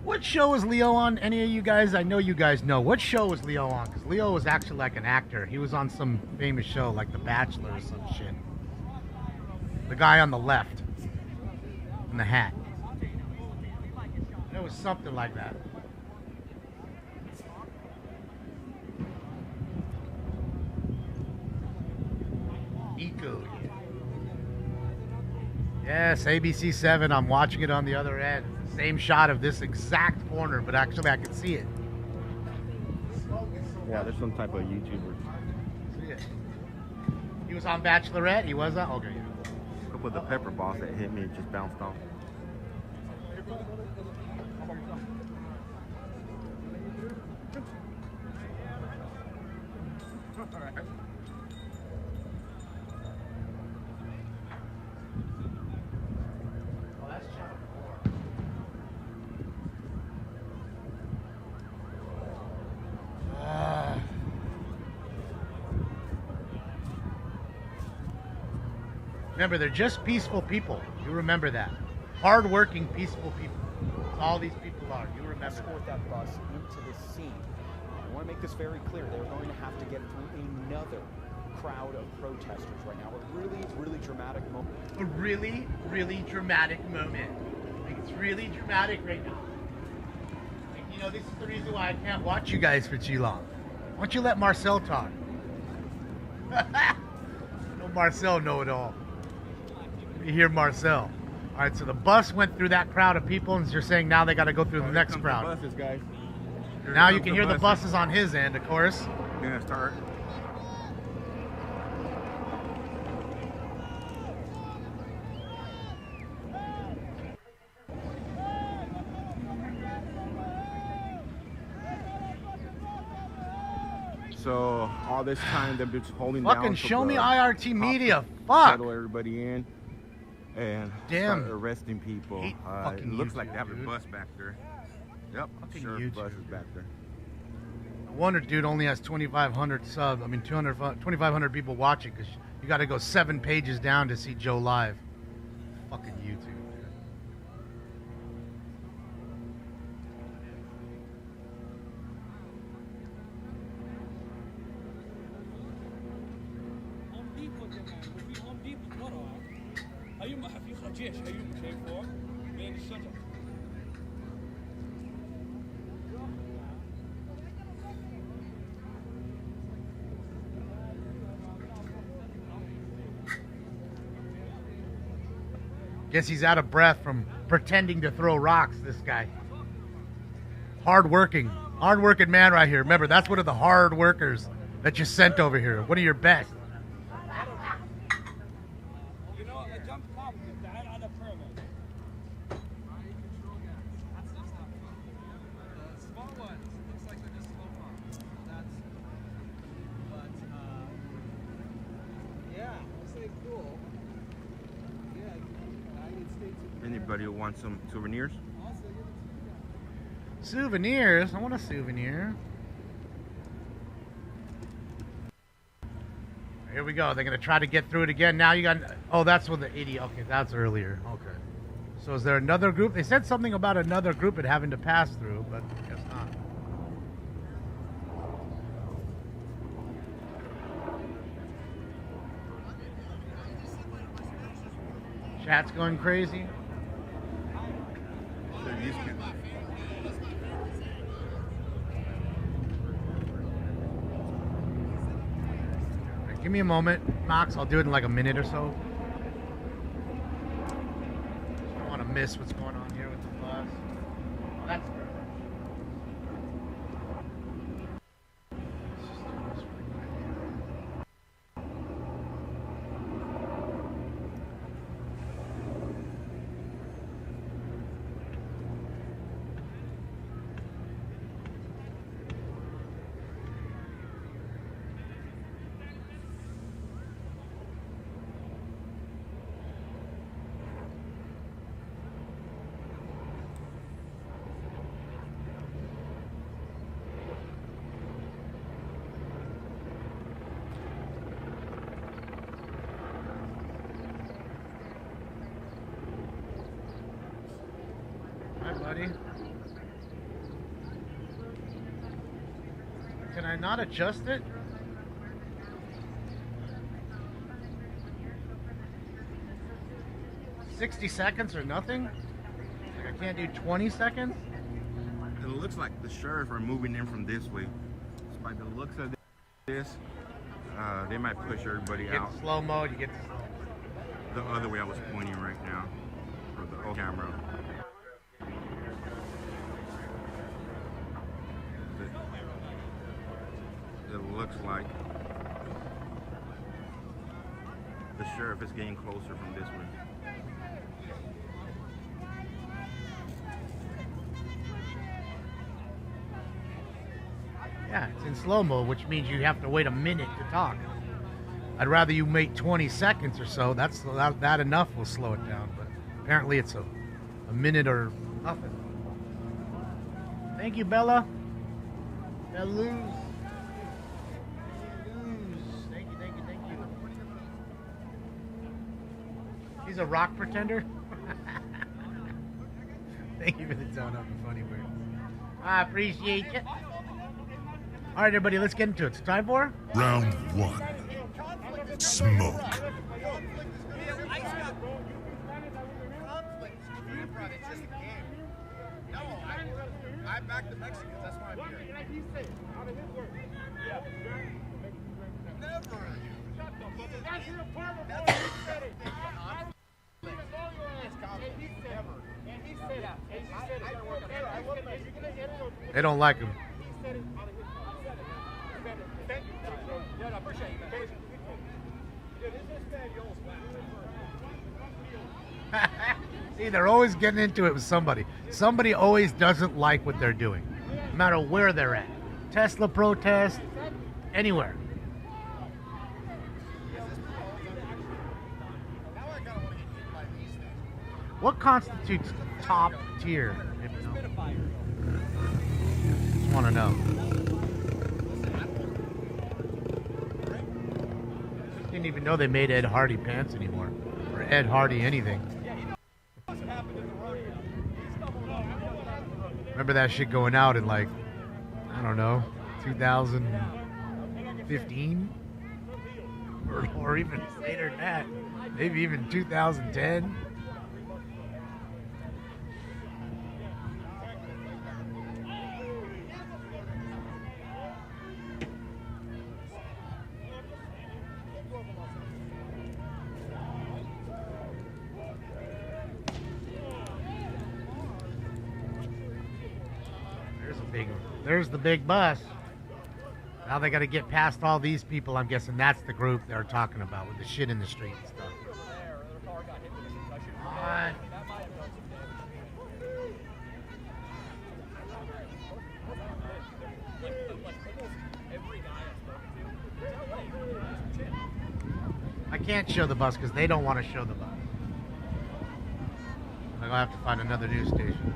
A: What show is Leo on? Any of you guys? I know you guys know. What show was Leo on? Because Leo was actually like an actor. He was on some famous show like The Bachelor or some shit. The guy on the left. In the hat. It was something like that. Eco. Yes, ABC 7. I'm watching it on the other end. Same shot of this exact corner, but actually I can see it.
C: Yeah, there's some type of YouTuber.
A: See it. He was on Bachelorette? He was on? Okay, yeah.
C: A couple of the pepper balls that hit me just bounced off.
A: Remember, they're just peaceful people. You remember that. Hard-working, peaceful people. That's all these people are. You remember that.
H: Escort that bus into the scene. I want to make this very clear. They're going to have to get through another crowd of protesters right now. A really, really dramatic moment.
A: A really, really dramatic moment. Like, it's really dramatic right now. Like, you know, this is the reason why I can't watch you guys for too long. Why don't you let Marcel talk? No, Marcel know it all. You hear Marcel. All right, so the bus went through that crowd of people, and you're saying now they got to go through the next crowd.
C: The buses, guys.
A: Now you can hear the buses on his end, of course.
C: Gonna start. So all this time they're just holding down.
A: Fucking
C: for
A: show
C: the
A: me IRT
C: cops
A: Media.
C: to
A: Fuck.
C: settle everybody in and
A: Damn.
C: start arresting people.
A: Hate
C: It
A: fucking
C: looks
A: YouTube,
C: like they have a
A: dude.
C: bus back there. Yep,
A: Fucking
C: sure,
A: YouTube,
C: bus is back there.
A: No wonder dude only has 2,500 subs. I mean, 2,500 people watching, because you got to go 7 pages down to see Joe live. Fucking YouTube. Guess he's out of breath from pretending to throw rocks, this guy. Hard-working man right here. Remember, that's one of the hard workers that you sent over here. One of your best.
G: You know, I jumped off with that on the permit. The small ones, looks like they're just slow pumps. Yeah, looks like cool. Yeah, United States.
C: Anybody who wants some souvenirs?
A: Souvenirs? I want a souvenir. Here we go. They're going to try to get through it again. Now you got... Oh, that's with the 80. Okay, that's earlier. Okay. So is there another group? They said something about another group and having to pass through, but I guess not. Chat's going crazy.
C: They're used to.
A: Give me a moment, Knox. I'll do it in like a minute or so. I don't want to miss what's going on here with the bus. Oh, that's good. Buddy. Can I not adjust it? $60 seconds or nothing? Like I can't do 20 seconds?
C: It looks like the sheriff are moving in from this way. So by the looks of this, they might push everybody out.
A: Get slow mode, you get
C: The other way I was pointing right now, for the old camera. It looks like the sheriff is getting closer from this way.
A: Yeah, it's in slow-mo, which means you have to wait a minute to talk. I'd rather you wait 20 seconds or so. That enough will slow it down, but apparently it's a minute or nothing. Thank you, Bella. Bellows. Thank you. He's a rock pretender? Thank you for the tone up, you funny bird. I appreciate you. All right, everybody, let's get into it. It's time for
I: Round 1. Smoke.
F: I back the Mexicans, that's why I'm here. Never.
A: They don't like him. See, they're always getting into it with somebody. Somebody always doesn't like what they're doing, no matter where they're at. Tesla protest, anywhere. What constitutes top tier? If you know? Just want to know. Didn't even know they made Ed Hardy pants anymore, or Ed Hardy anything. Remember that shit going out in like, I don't know, 2015? Or even later than that. Maybe even 2010. there's the big bus. Now they got to get past all these people. I'm guessing that's the group they're talking about with the shit in the street and stuff. What? I can't show the bus because they don't want to show the bus. I'm gonna have to find another news station.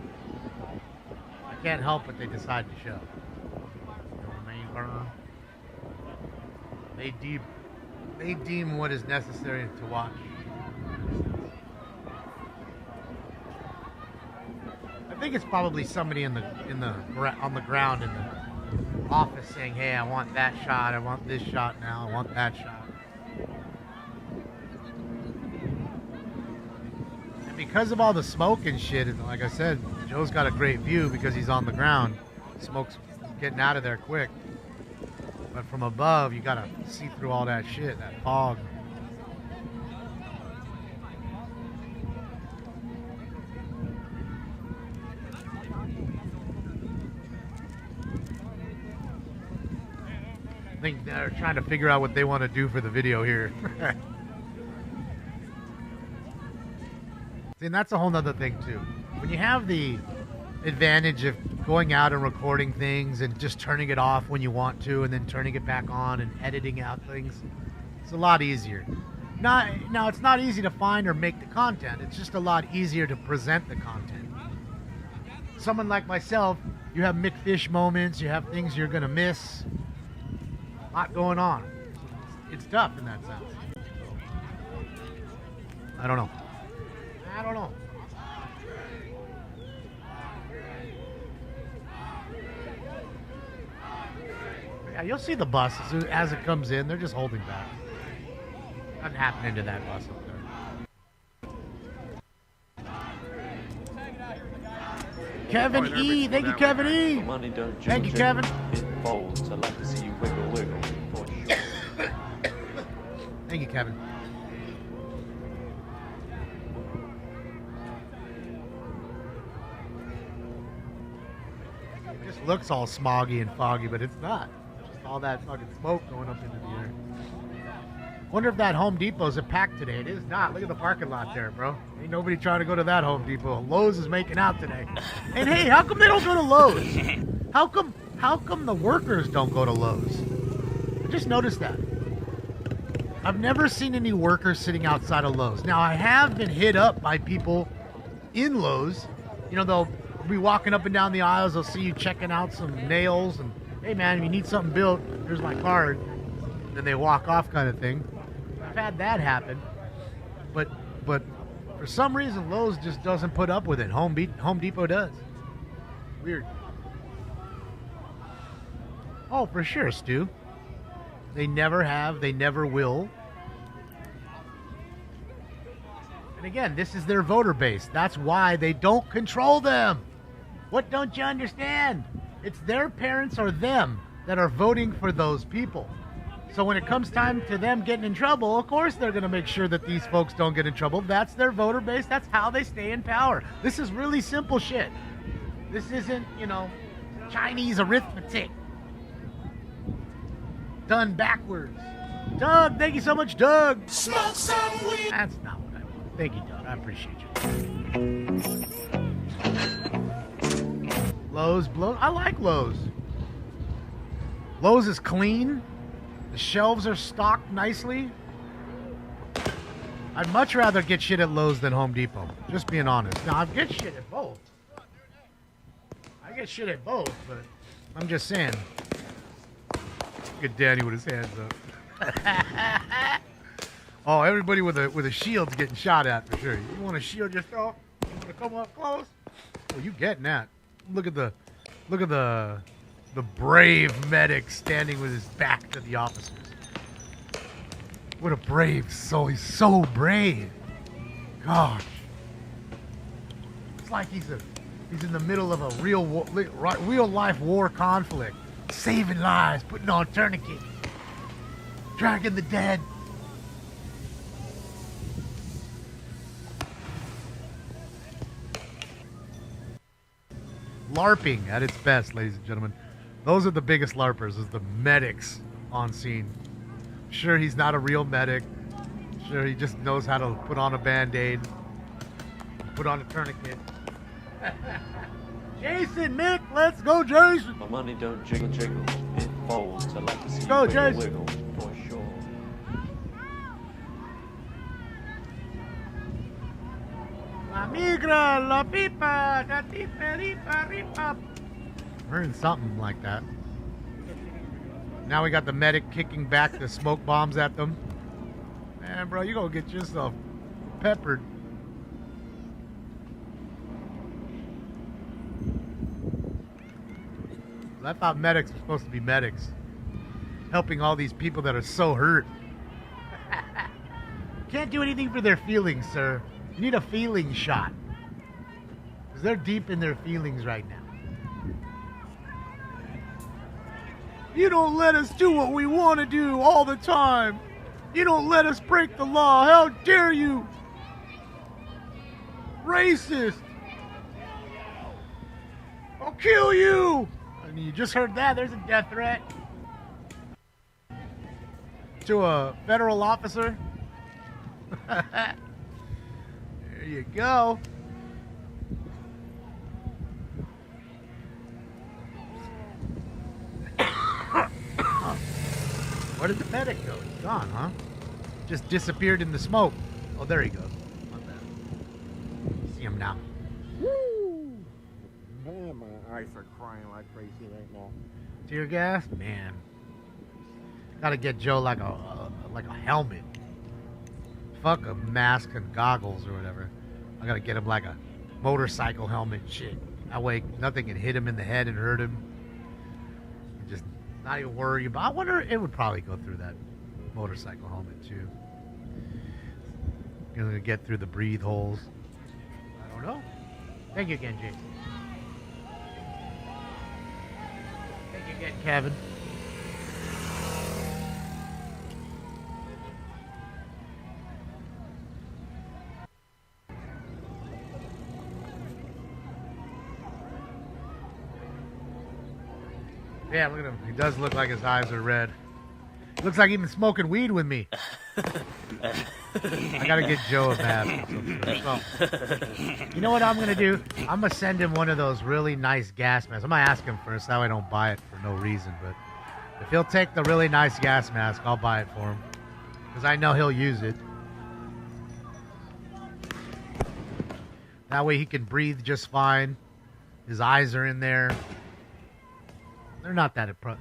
A: I can't help what they decide to show. They deem what is necessary to watch. I think it's probably somebody on the ground in the office saying, "Hey, I want that shot. I want this shot now. I want that shot." And because of all the smoke and shit, and like I said, Joe's got a great view because he's on the ground. Smoke's getting out of there quick. But from above, you gotta see through all that shit, that fog. I think they're trying to figure out what they want to do for the video here. See, and that's a whole nother thing too. When you have the advantage of going out and recording things and just turning it off when you want to and then turning it back on and editing out things, it's a lot easier. Now it's not easy to find or make the content. It's just a lot easier to present the content. Someone like myself, you have McFish moments, you have things you're gonna miss. A lot going on. It's tough in that sense. I don't know. Yeah, you'll see the bus as it comes in. They're just holding back. Nothing happening to that bus up there. Kevin E. Thank you, Kevin E.
E: Money don't
A: Thank you, Kevin.
E: It folds. I like to see you wiggle, wiggle. For sure.
A: Thank you, Kevin. It just looks all smoggy and foggy, but it's not. It's just all that fucking smoke going up into the air. Wonder if that Home Depot's packed today. It is not. Look at the parking lot there, bro. Ain't nobody trying to go to that Home Depot. Lowe's is making out today. And hey, how come they don't go to Lowe's? How come the workers don't go to Lowe's? I just noticed that. I've never seen any workers sitting outside of Lowe's. Now, I have been hit up by people in Lowe's. You know, they'll be walking up and down the aisles. They'll see you checking out some nails. And, hey, man, if you need something built, here's my card. Then they walk off kind of thing. I've had that happen. But for some reason, Lowe's just doesn't put up with it. Home Depot does. Weird. Oh, for sure, Stu. They never have. They never will. And again, this is their voter base. That's why they don't control them. What don't you understand? It's their parents or them that are voting for those people. So when it comes time to them getting in trouble, of course they're going to make sure that these folks don't get in trouble. That's their voter base. That's how they stay in power. This is really simple shit. This isn't, Chinese arithmetic done backwards. Doug, thank you so much, Doug.
F: Smoke some weed.
A: That's not what I want. Thank you, Doug. I appreciate you. Lowe's blow. I like Lowe's. Lowe's is clean. The shelves are stocked nicely. I'd much rather get shit at Lowe's than Home Depot. Just being honest. Now, I get shit at both. But I'm just saying. Look at Danny with his hands up. Oh, everybody with a shield's getting shot at for sure. You want to shield yourself? You want to come up close? Oh, you getting that? Look at the brave medic standing with his back to the officers. What a brave soul. He's so brave. Gosh. It's like he's in the middle of a real life war conflict. Saving lives, putting on tourniquets. Dragging the dead. LARPing at its best, ladies and gentlemen. Those are the biggest LARPers, is the medics on scene. Sure, he's not a real medic. Sure, he just knows how to put on a Band-Aid, put on a tourniquet. Jason, Mick, let's go, Jason.
E: My money don't jiggle jiggle, it folds. I like to see
A: Go,
E: you wiggle
A: Jason.
E: wiggle, for sure.
A: La migra, la pipa, da tipa, ripa, ripa. Hearing something like that. Now we got the medic kicking back the smoke bombs at them. Man, bro, you gonna get yourself peppered. I thought medics were supposed to be medics, helping all these people that are so hurt. Can't do anything for their feelings, sir. You need a feeling shot, because they're deep in their feelings right now. You don't let us do what we want to do all the time. You don't let us break the law. How dare you? Racist. I'll kill you. I mean, you just heard that. There's a death threat to a federal officer. There you go. Where did the medic go? He's gone, huh? Just disappeared in the smoke. Oh, there he goes. My bad. See him now.
D: Woo! Man, my eyes are crying like crazy right now.
A: Tear gas? Man. Gotta get Joe like a helmet. Fuck a mask and goggles or whatever. I gotta get him like a motorcycle helmet shit. That way nothing can hit him in the head and hurt him. Just not even worry about. I wonder, it would probably go through that motorcycle helmet too. Gonna get through the breathe holes. I don't know. Thank you again, Jason. Thank you again, Kevin. Yeah, look at him. He does look like his eyes are red. Looks like he's been smoking weed with me. I gotta get Joe a mask. So, you know what I'm gonna do? I'm gonna send him one of those really nice gas masks. I'm gonna ask him first, that way I don't buy it for no reason. But if he'll take the really nice gas mask, I'll buy it for him, because I know he'll use it. That way he can breathe just fine. His eyes are in there. They're not that much.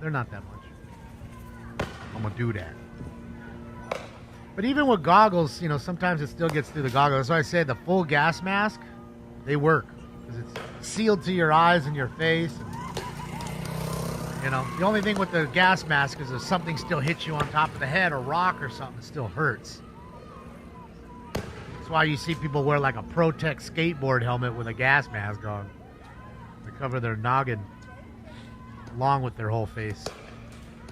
A: I'm gonna do that. But even with goggles, you know, sometimes it still gets through the goggles. That's why I say the full gas mask, they work, because it's sealed to your eyes and your face. And, you know, the only thing with the gas mask is if something still hits you on top of the head, a rock or something, it still hurts. That's why you see people wear like a Protest skateboard helmet with a gas mask on to cover their noggin along with their whole face.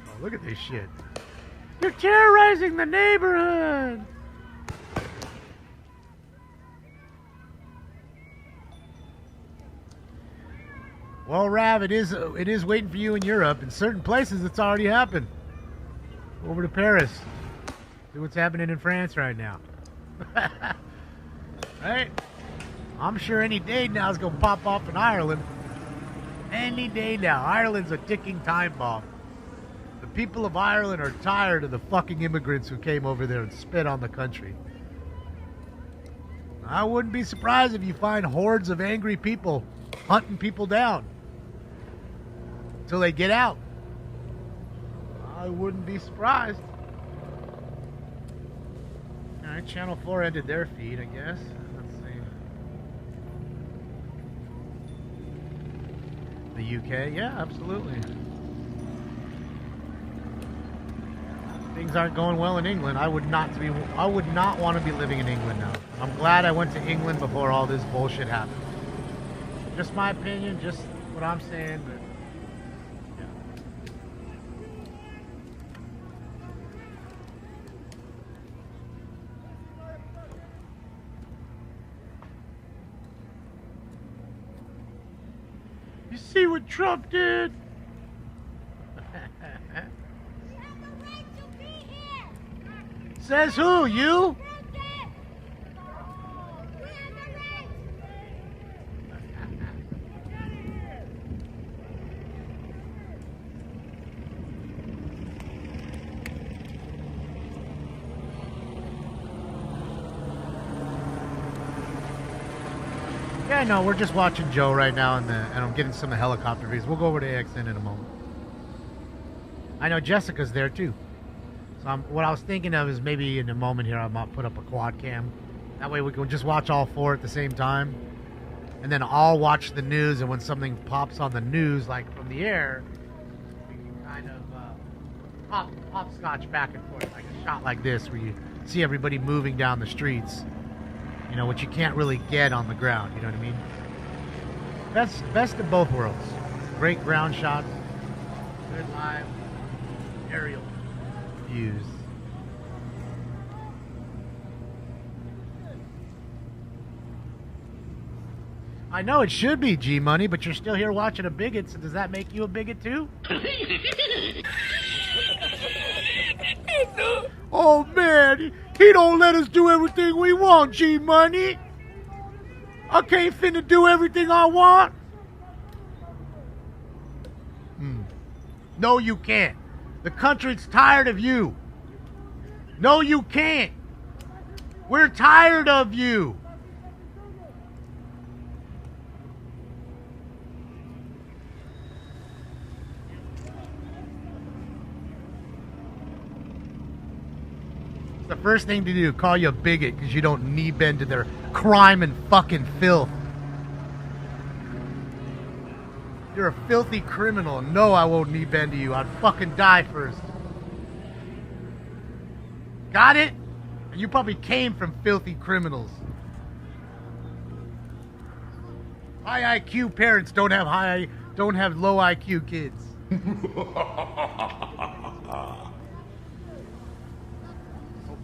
A: Oh, look at this shit. You're terrorizing the neighborhood. Well, Rav, it is waiting for you in Europe. In certain places, it's already happened. Over to Paris. See what's happening in France right now. Right? I'm sure any day now is going to pop off in Ireland. Any day now. Ireland's a ticking time bomb. The people of Ireland are tired of the fucking immigrants who came over there and spit on the country. I wouldn't be surprised if you find hordes of angry people hunting people down until they get out. I wouldn't be surprised. Alright, Channel 4 ended their feed, I guess. Let's see. The UK? Yeah, absolutely. Things aren't going well in England. I would not want to be living in England now. I'm glad I went to England before all this bullshit happened. Just my opinion, just what I'm saying, but yeah. You see what Trump did? Says who? You? Yeah, no, we're just watching Joe right now, and I'm getting some helicopter views. We'll go over to AXN in a moment. I know Jessica's there too. So what I was thinking of is maybe in a moment here I might put up a quad cam. That way we can just watch all four at the same time. And then I'll watch the news, and when something pops on the news, like from the air, we can kind of hopscotch back and forth, like a shot like this where you see everybody moving down the streets. You know, which you can't really get on the ground, you know what I mean? Best of both worlds. Great ground shots, good live aerial views. I know it should be G-Money, but you're still here watching a bigot, so does that make you a bigot too? Oh man, he don't let us do everything we want, G-Money. I can't finna do everything I want. No, you can't. The country's tired of you. No, you can't. We're tired of you. The first thing to do, call you a bigot because you don't knee bend to their crime and fucking filth. You're a filthy criminal. No, I won't knee bend to you. I'd fucking die first. Got it? And you probably came from filthy criminals. High IQ parents don't have low IQ kids.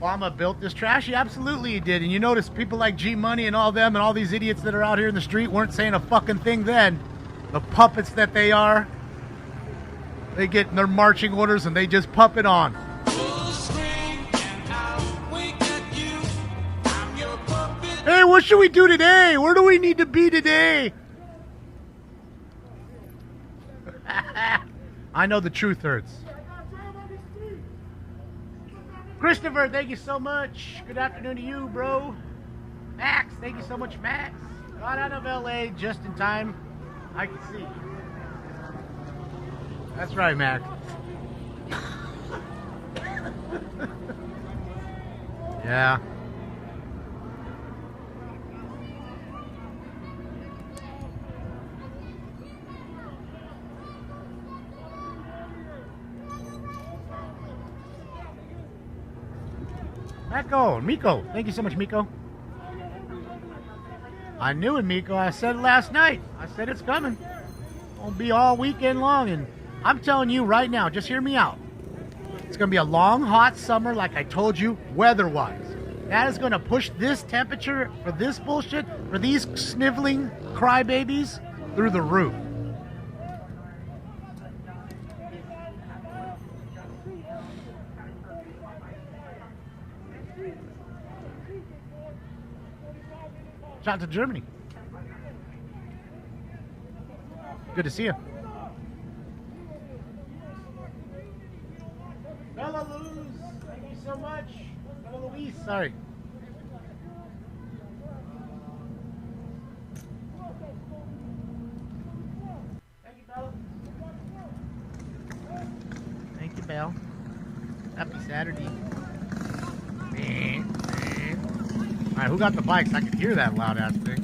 A: Obama built this trash? Yeah, absolutely he did. And you notice people like G-Money and all them and all these idiots that are out here in the street weren't saying a fucking thing then. The puppets that they are. They get their marching orders and they just puppet on. Hey, what should we do today? Where do we need to be today? I know the truth hurts. Christopher, thank you so much. Good afternoon to you, bro. Max, thank you so much, Max. Got out of LA just in time. I can see. That's right, Max. Yeah. Miko, thank you so much, Miko. I knew it, Miko. I said it last night. I said it's coming. It'll be all weekend long, and I'm telling you right now, just hear me out. It's going to be a long, hot summer, like I told you, weather-wise. That is going to push this temperature for this bullshit, for these sniveling crybabies, through the roof. Shout out to Germany. Good to see you. Bella Luz, thank you so much. Bella Louise, sorry. Thank you, Bella. Thank you, Belle. Happy Saturday. Alright, who got the bikes? I can hear that loud ass thing.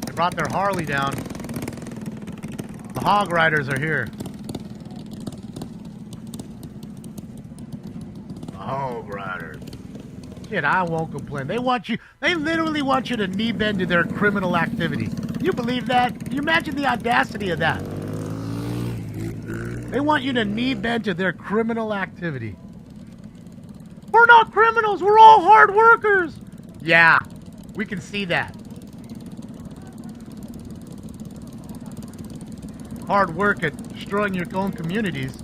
A: They brought their Harley down. The hog riders are here. The hog riders. Shit, I won't complain. They literally want you to knee bend to their criminal activity. You believe that? You imagine the audacity of that. They want you to knee bend to their criminal activity. We're not criminals. We're all hard workers. Yeah, We can see that. Hard work at destroying your own communities.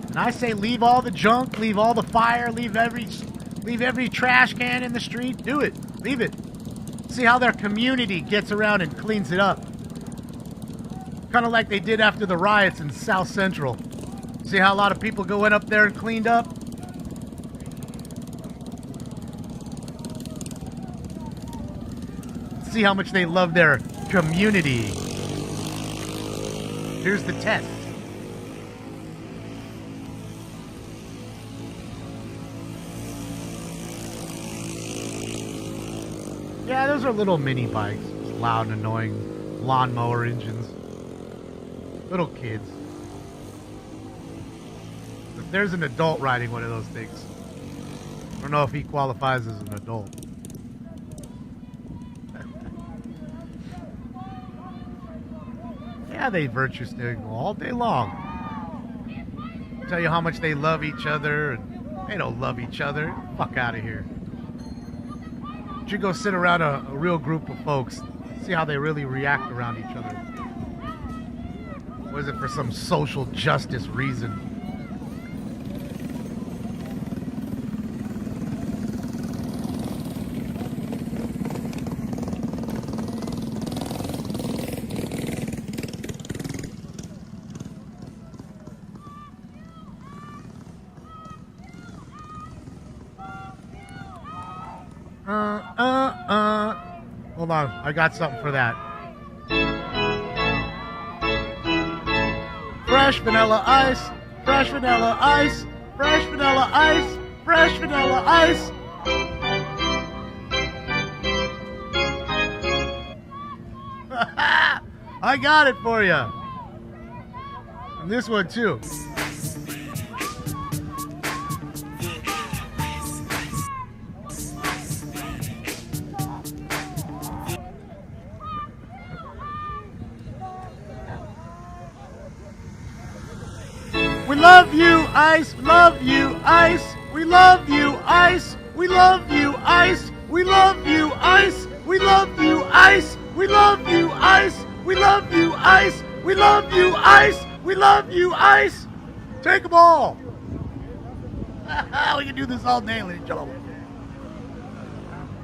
A: And I say leave all the junk, leave all the fire, leave every trash can in the street. Do it. Leave it. See how their community gets around and cleans it up. Kind of like they did after the riots in South Central. See how a lot of people went up there and cleaned up? See how much they love their community. Here's the test. Yeah, those are little mini bikes. Loud and annoying lawnmower engines. Little kids. If there's an adult riding one of those things, I don't know if he qualifies as an adult. Yeah, they virtue signal all day long. Tell you how much they love each other, and they don't love each other. Fuck out of here. You go sit around a real group of folks, see how they really react around each other. Was it for some social justice reason? Hold on, I got something for that. Fresh vanilla ice, fresh vanilla ice, fresh vanilla ice, fresh vanilla ice. I got it for you. And this one too. We love you, Ice. Love you, Ice. We love you, Ice. We love you, Ice. We love you, Ice. We love you, Ice. We love you, Ice. We love you, Ice. We love you, Ice. We love you, Ice. Take them all. We can do this all day, ladies and gentlemen.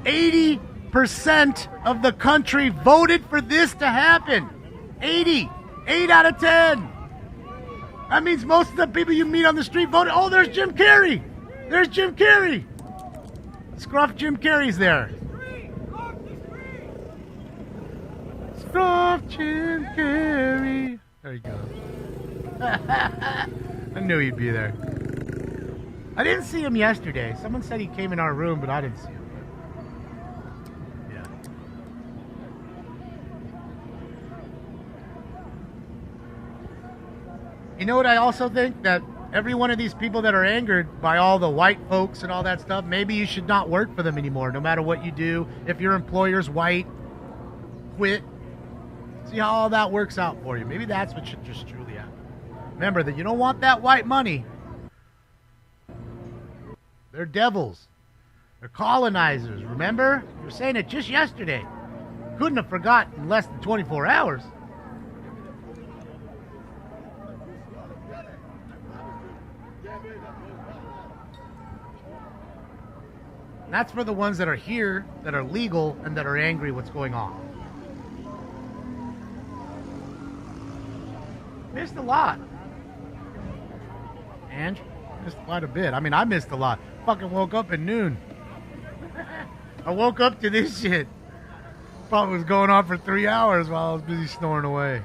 A: 80% of the country voted for this to happen. 80. 8 out of 10. That means most of the people you meet on the street voted. Oh, there's Jim Carrey. There's Jim Carrey. Scruff Jim Carrey's there. Scruff Jim Carrey. There you go. I knew he'd be there. I didn't see him yesterday. Someone said he came in our room, but I didn't see him. Yeah. You know what I also think? That every one of these people that are angered by all the white folks and all that stuff, maybe you should not work for them anymore, no matter what you do. If your employer's white, quit. See how all that works out for you. Maybe that's what should just truly happen. Remember that you don't want that white money. They're devils. They're colonizers. Remember? You were saying it just yesterday. Couldn't have forgotten in less than 24 hours. And that's for the ones that are here, that are legal, and that are angry what's going on. Missed a lot. And missed quite a bit. I mean, I missed a lot. Fucking woke up at noon. I woke up to this shit. Probably was going on for 3 hours while I was busy snoring away.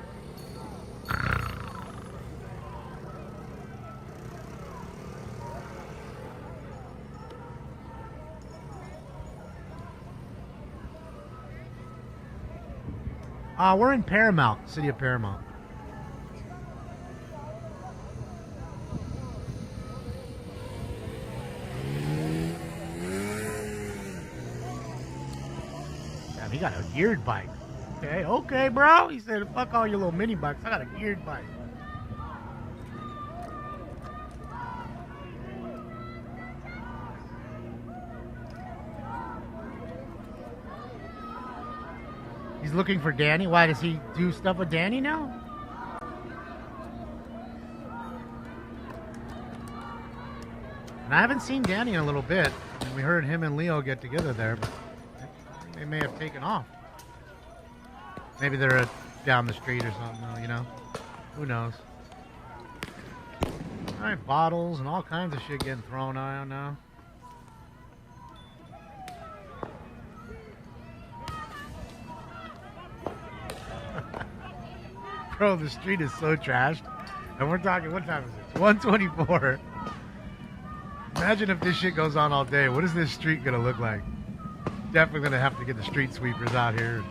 A: We're in Paramount, city of Paramount. Damn, he got a geared bike. Okay, bro. He said, fuck all your little mini bikes. I got a geared bike. He's looking for Danny. Why does he do stuff with Danny now? And I haven't seen Danny in a little bit. And we heard him and Leo get together there, but they may have taken off. Maybe they're down the street or something, though, you know? Who knows? All right, bottles and all kinds of shit getting thrown. I don't know. Bro, the street is so trashed. And we're talking, what time is it? 1:24. Imagine if this shit goes on all day. What is this street gonna look like? Definitely gonna have to get the street sweepers out here.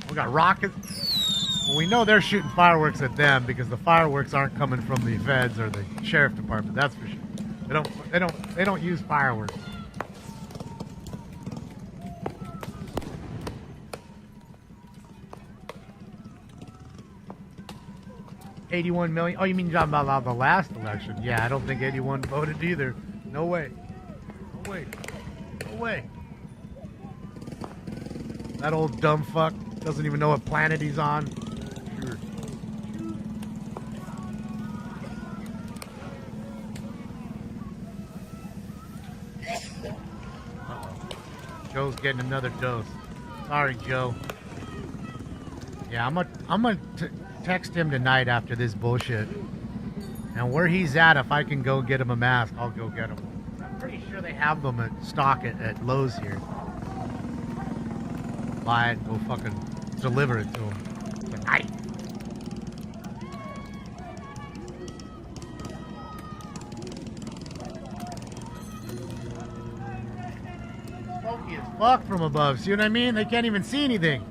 A: We got rockets. Well, we know they're shooting fireworks at them because the fireworks aren't coming from the feds or the sheriff department. That's for sure. They don't use fireworks. $81 million. Oh, you mean talking about the last election? Yeah, I don't think anyone voted either. No way. No way. No way. That old dumb fuck doesn't even know what planet he's on. Sure. Uh-oh. Joe's getting another dose. Sorry, Joe. Yeah, I'm gonna text him tonight after this bullshit. And where he's at, if I can go get him a mask, I'll go get him. I'm pretty sure they have them at stock at Lowe's here. Buy it, go fucking deliver it to him tonight. Smoky as fuck from above, see what I mean? They can't even see anything.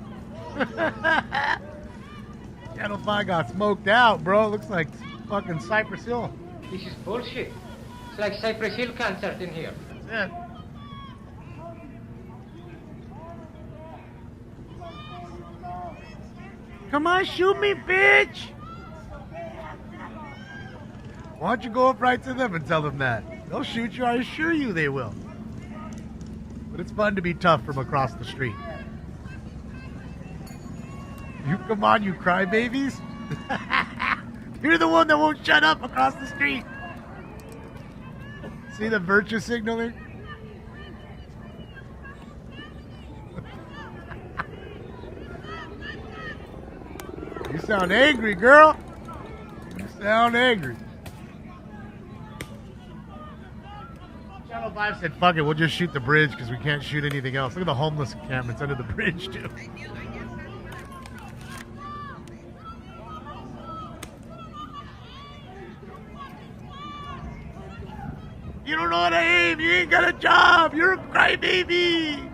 A: Channel 5 got smoked out, bro. It looks like fucking Cypress Hill.
J: This is bullshit. It's like Cypress Hill concert in here.
A: That's it. Come on, shoot me, bitch! Why don't you go up right to them and tell them that? They'll shoot you, I assure you they will. But it's fun to be tough from across the street. You come on, you crybabies. You're the one that won't shut up across the street. See the virtue signaler? You sound angry, girl. You sound angry. Channel 5 said, fuck it, we'll just shoot the bridge because we can't shoot anything else. Look at the homeless encampments under the bridge, too. You don't know how to aim. You ain't got a job. You're a crybaby.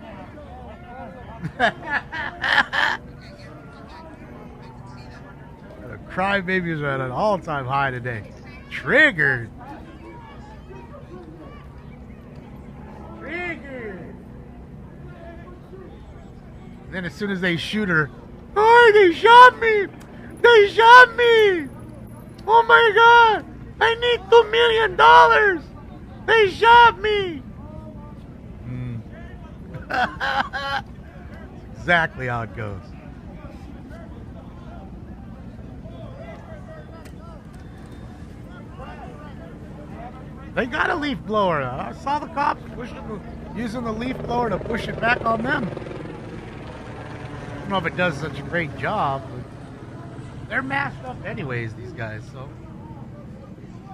A: The crybabies are at an all-time high today. Triggered. Triggered. And then as soon as they shoot her, oh, they shot me. They shot me. Oh my God. I need $2 million. They shot me! Exactly how it goes. They got a leaf blower. I saw the cops using the leaf blower to push it back on them. I don't know if it does such a great job, but they're masked up anyways, these guys, so.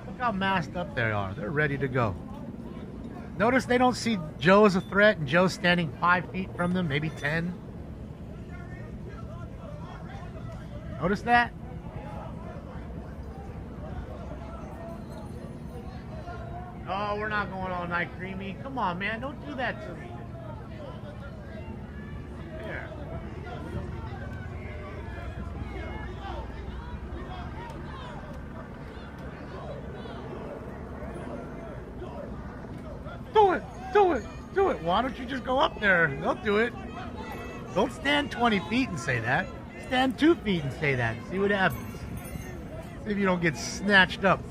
A: Look how masked up they are. They're ready to go. Notice they don't see Joe as a threat and Joe's standing 5 feet from them, maybe 10. Notice that? Oh, we're not going all night, Creamy. Come on, man. Don't do that to me. There. Do it! Do it! Do it! Why don't you just go up there? They'll do it. Don't stand 20 feet and say that. Stand 2 feet and say that. See what happens. See if you don't get snatched up.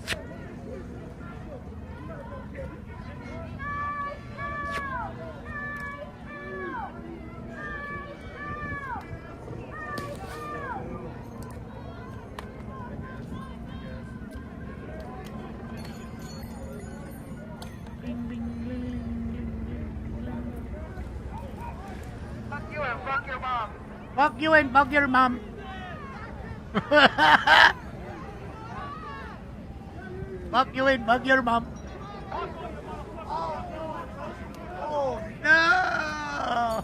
A: Fuck you and fuck your mom. Fuck you and fuck your mom. Oh no!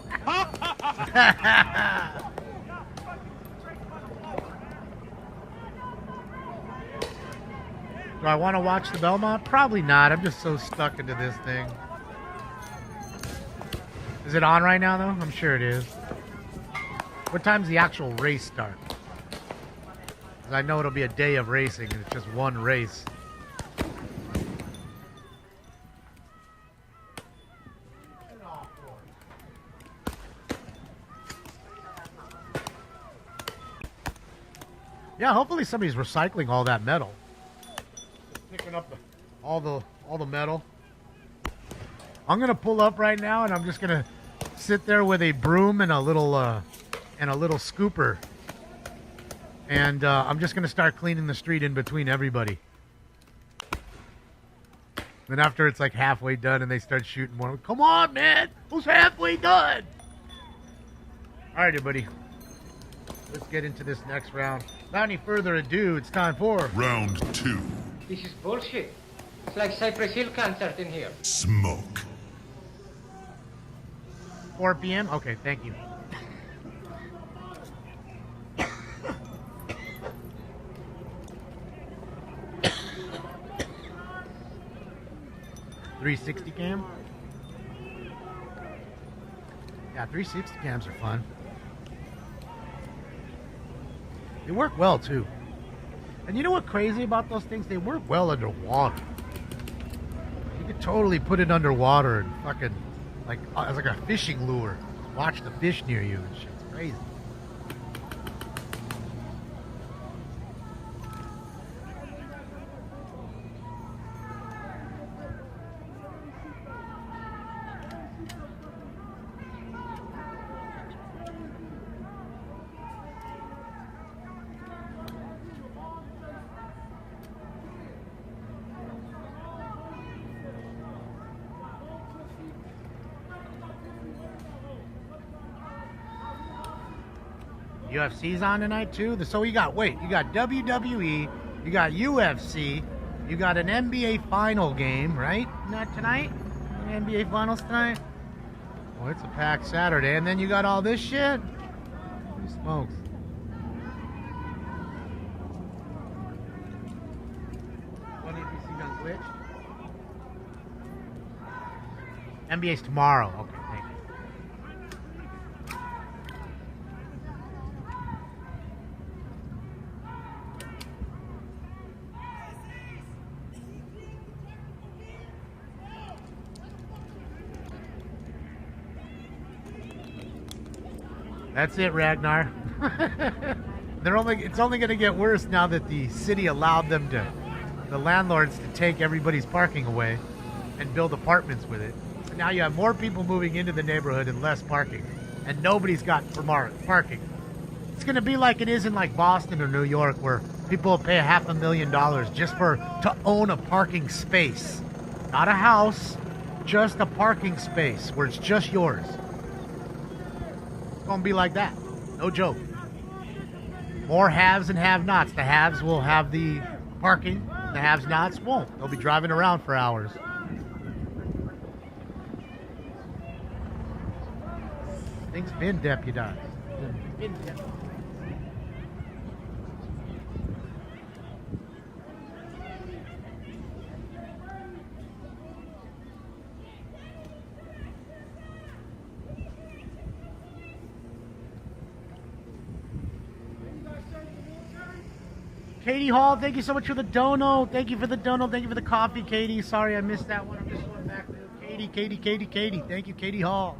A: Do I want to watch the Belmont? Probably not. I'm just so stuck into this thing. Is it on right now, though? I'm sure it is. What time's the actual race start? 'Cause I know it'll be a day of racing, and it's just one race. Yeah, hopefully somebody's recycling all that metal. Picking up all the metal. I'm gonna pull up right now, and I'm just gonna sit there with a broom and a little scooper, and I'm just gonna start cleaning the street in between everybody. Then after it's like halfway done, and they start shooting more. Come on, man! Who's halfway done? All right, everybody. Let's get into this next round. Without any further ado, it's time for
I: Round 2.
J: This is bullshit. It's like Cypress Hill concert in here.
I: Smoke.
A: 4 p.m. Okay, thank you. .360 cam. Yeah, 360 cams are fun. They work well too. And you know what's crazy about those things? They work well underwater. You could totally put it underwater and fucking like as like a fishing lure. Watch the fish near you and shit. It's crazy. UFC's on tonight too. So you got WWE, you got UFC, you got an NBA final game, right? Not tonight? NBA finals tonight? Oh, it's a packed Saturday, and then you got all this shit? Holy smokes. What did you see on Twitch? NBA's tomorrow. Okay, thank you. That's it, Ragnar. It's only going to get worse now that the city allowed the landlords to take everybody's parking away and build apartments with it. So now you have more people moving into the neighborhood and less parking, and nobody's got parking. It's going to be like it is in like Boston or New York, where people will pay $500,000 just to own a parking space, not a house, just a parking space where it's just yours. It's gonna be like that. No joke. More haves and have-nots. The haves will have the parking. The have-nots won't. They'll be driving around for hours. Things been deputized. Been deputized. Katie Hall, thank you so much for the dono. Thank you for the dono. Thank you for the coffee, Katie. Sorry I missed that one. I'm just going back to Katie. Thank you, Katie Hall.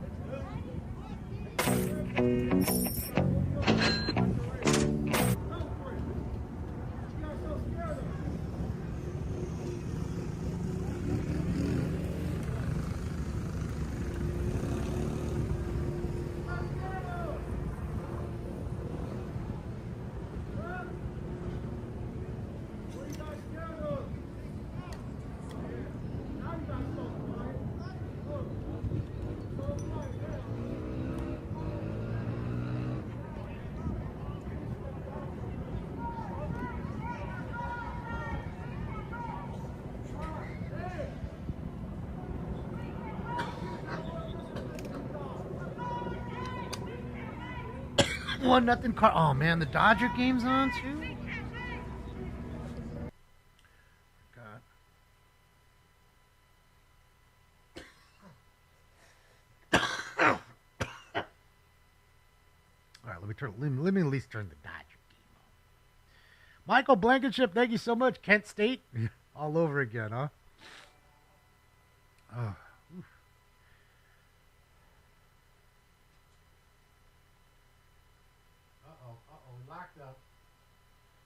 A: 1-0 car. Oh man, the Dodger game's on too. God. All right, let me at least turn the Dodger game on. Michael Blankenship, thank you so much. Kent State, all over again, huh? Oh. Locked up.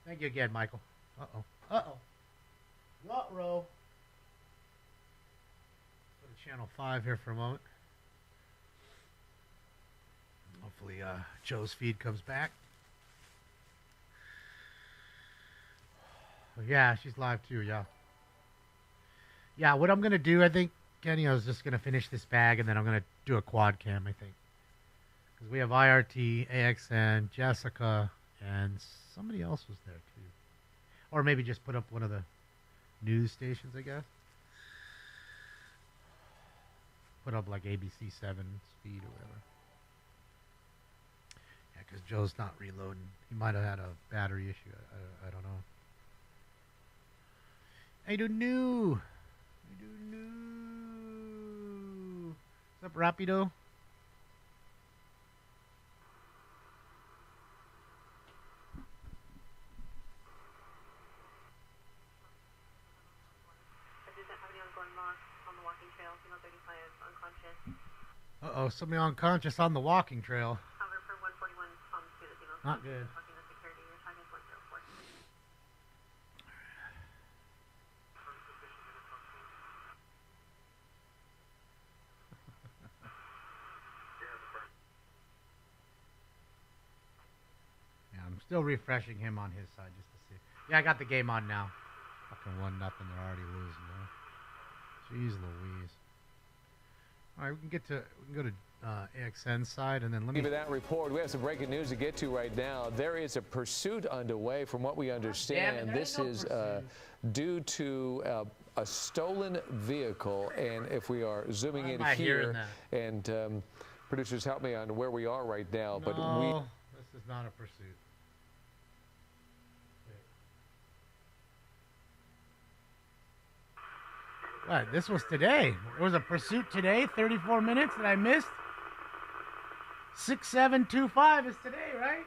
A: Thank you again, Michael. Uh-oh. What-row? Go to channel 5 here for a moment. Hopefully Joe's feed comes back. Oh, yeah, she's live too, yeah. Yeah, what I'm going to do, I think, Kenny, I was just going to finish this bag and then I'm going to do a quad cam, I think. Because we have IRT, AXN, Jessica, and somebody else was there too. Or maybe just put up one of the news stations, I guess. Put up like ABC 7 speed or whatever. Yeah, because Joe's not reloading. He might have had a battery issue. I don't know. I don't know. What's up, Rapido? Uh-oh, somebody unconscious on the walking trail. Not good. Yeah, I'm still refreshing him on his side just to see. Yeah, I got the game on now. Fucking 1-0, they're already losing, man. Jeez Louise. All right, we can go to AXN side, and then let me.
K: Give that report. We have some breaking news to get to right now. There is a pursuit underway, from what we understand. This is due to a stolen vehicle, and if we are zooming in here, and producers help me on where we are right now, but
A: this is not a pursuit. What? This was today. There was a pursuit today, 34 minutes that I missed. 6725 is today, right?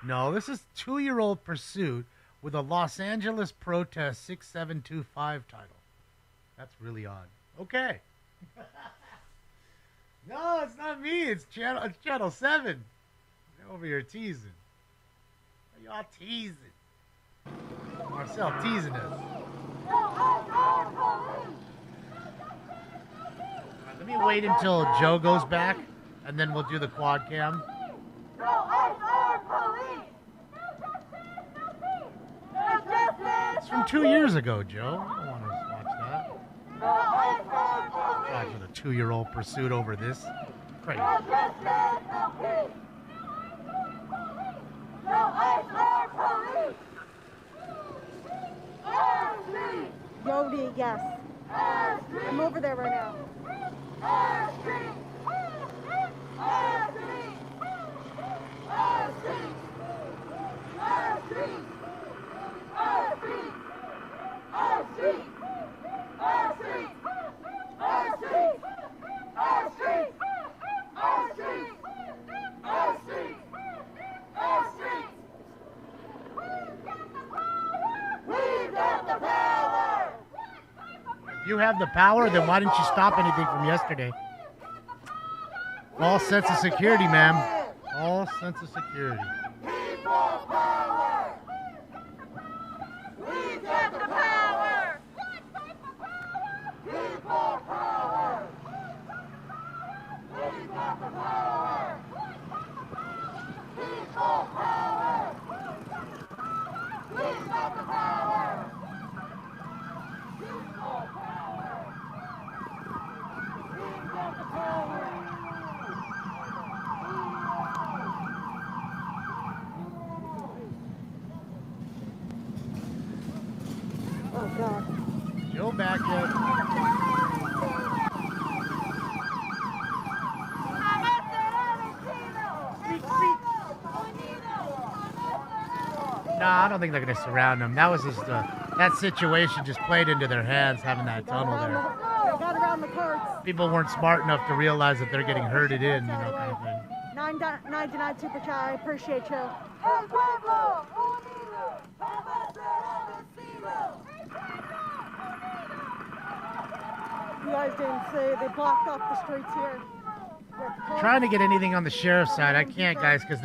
A: No, this is 2-year-old pursuit with a Los Angeles Protest 6725 title. That's really odd. Okay. No, it's not me. It's channel 7. You're over here teasing. Y'all teasing. Marcel teasing us. Right, let me wait until Joe goes back, and then we'll do the quad cam. It's from 2 years ago, Joe. I don't want to watch that. Watching a 2-year-old pursuit over this. Crazy.
L: Jody, yes. I'm over there right now.
A: If you have the power, then why didn't you stop anything from yesterday? False sense of security, ma'am. False sense of security.
L: People power! We got the power! People power! We got the power! People power! We got the power! People power! We got the power! Oh, God.
A: Joe back yet? No, I don't think they're going to surround them. That was just that situation just played into their hands, having that tunnel there.
L: They got around the carts.
A: People weren't smart enough to realize that they're getting herded in, you know, kind of thing.
L: 999 super chat. I appreciate you. You guys didn't see they blocked off the streets here.
A: Trying to get anything on the sheriff's side, I can't, guys, because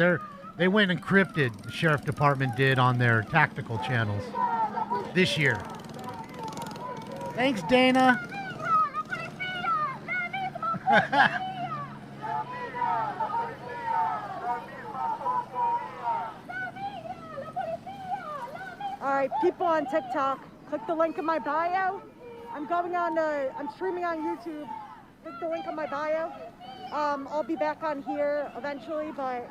A: they went encrypted. The sheriff department did on their tactical channels this year. Thanks, Dana.
L: All right, people on TikTok, click the link in my bio. I'm streaming on YouTube. Click the link in my bio. I'll be back on here eventually, but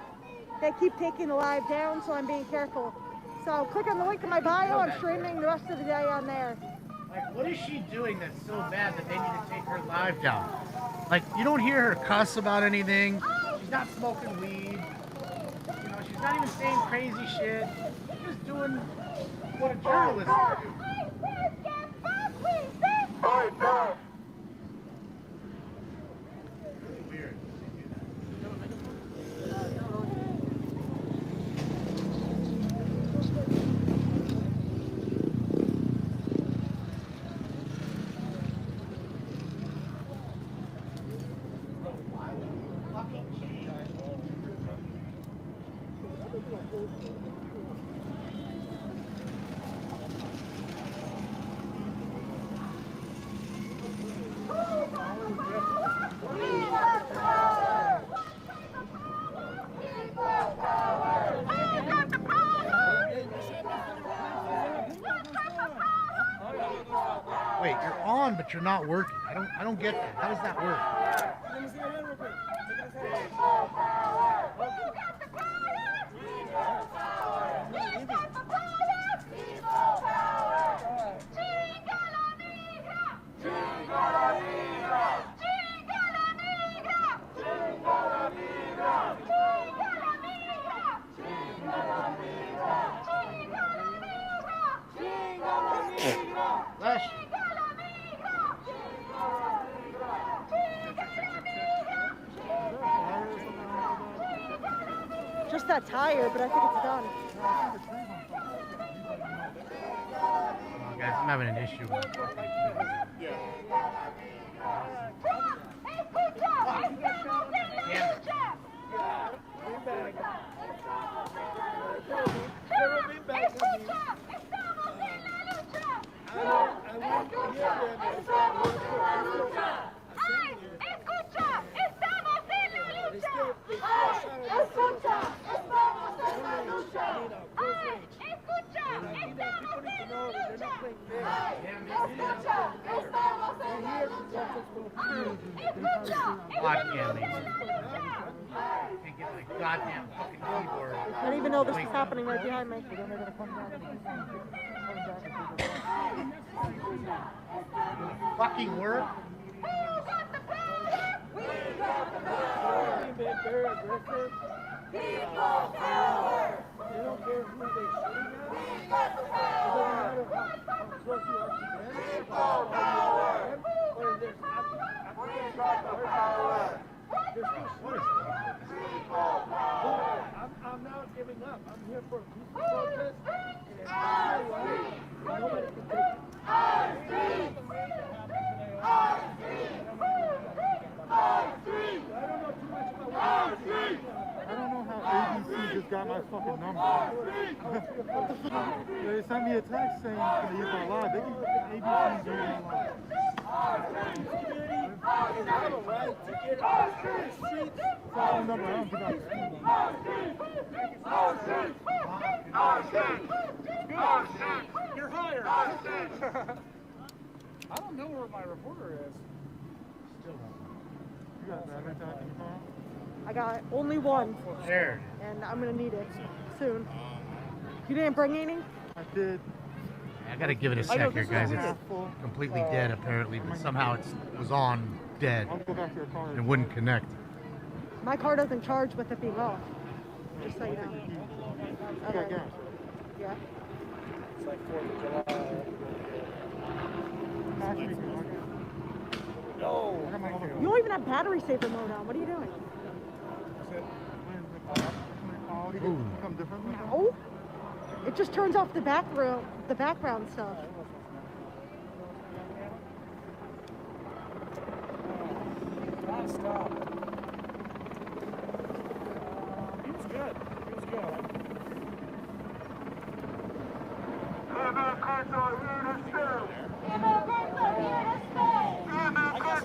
L: they keep taking the live down, so I'm being careful. So click on the link in my bio. I'm streaming the rest of the day on there.
A: Like, what is she doing that's so bad that they need to take her live down? Like, you don't hear her cuss about anything. She's not smoking weed. You know, she's not even saying crazy shit. She's just doing what a journalist would do. Weird. Wait, you're on, but you're not working. I don't get that. How does that work?
L: Just that tire, but I think it's done.
A: Oh, guys, I'm having an issue with it. Goddamn fucking keyboard.
L: I didn't even know this was happening right behind me.
A: Fucking work.
G: People power. They don't care who they shoot at. It doesn't matter how close you are to them. People power. Or there's I'm not giving up. I'm here for a peaceful protest. And nobody can take it.
D: I don't know how ABC just got my fucking number. They sent me a text saying can use my live. They can ABC do it live.
G: And I have a right to get off the streets.
D: Phone number, I don't give out
G: You're hired. I don't know where my reporter is.
D: You got battery pack in your car?
L: I got only one.
A: There.
L: And I'm gonna need it soon. You didn't bring any?
D: I did.
A: I gotta give it a sec here, guys. It's completely dead apparently, but somehow it was on dead.
D: I'll go back to your car.
A: It wouldn't connect.
L: My car doesn't charge with it being off. Just so you know.
D: You got gas.
L: Yeah.
G: It's like 4th of July. No!
L: You don't even have battery saver mode on. What are you doing? No. It just turns off the background stuff.
G: Non-stop. He was good. He was good.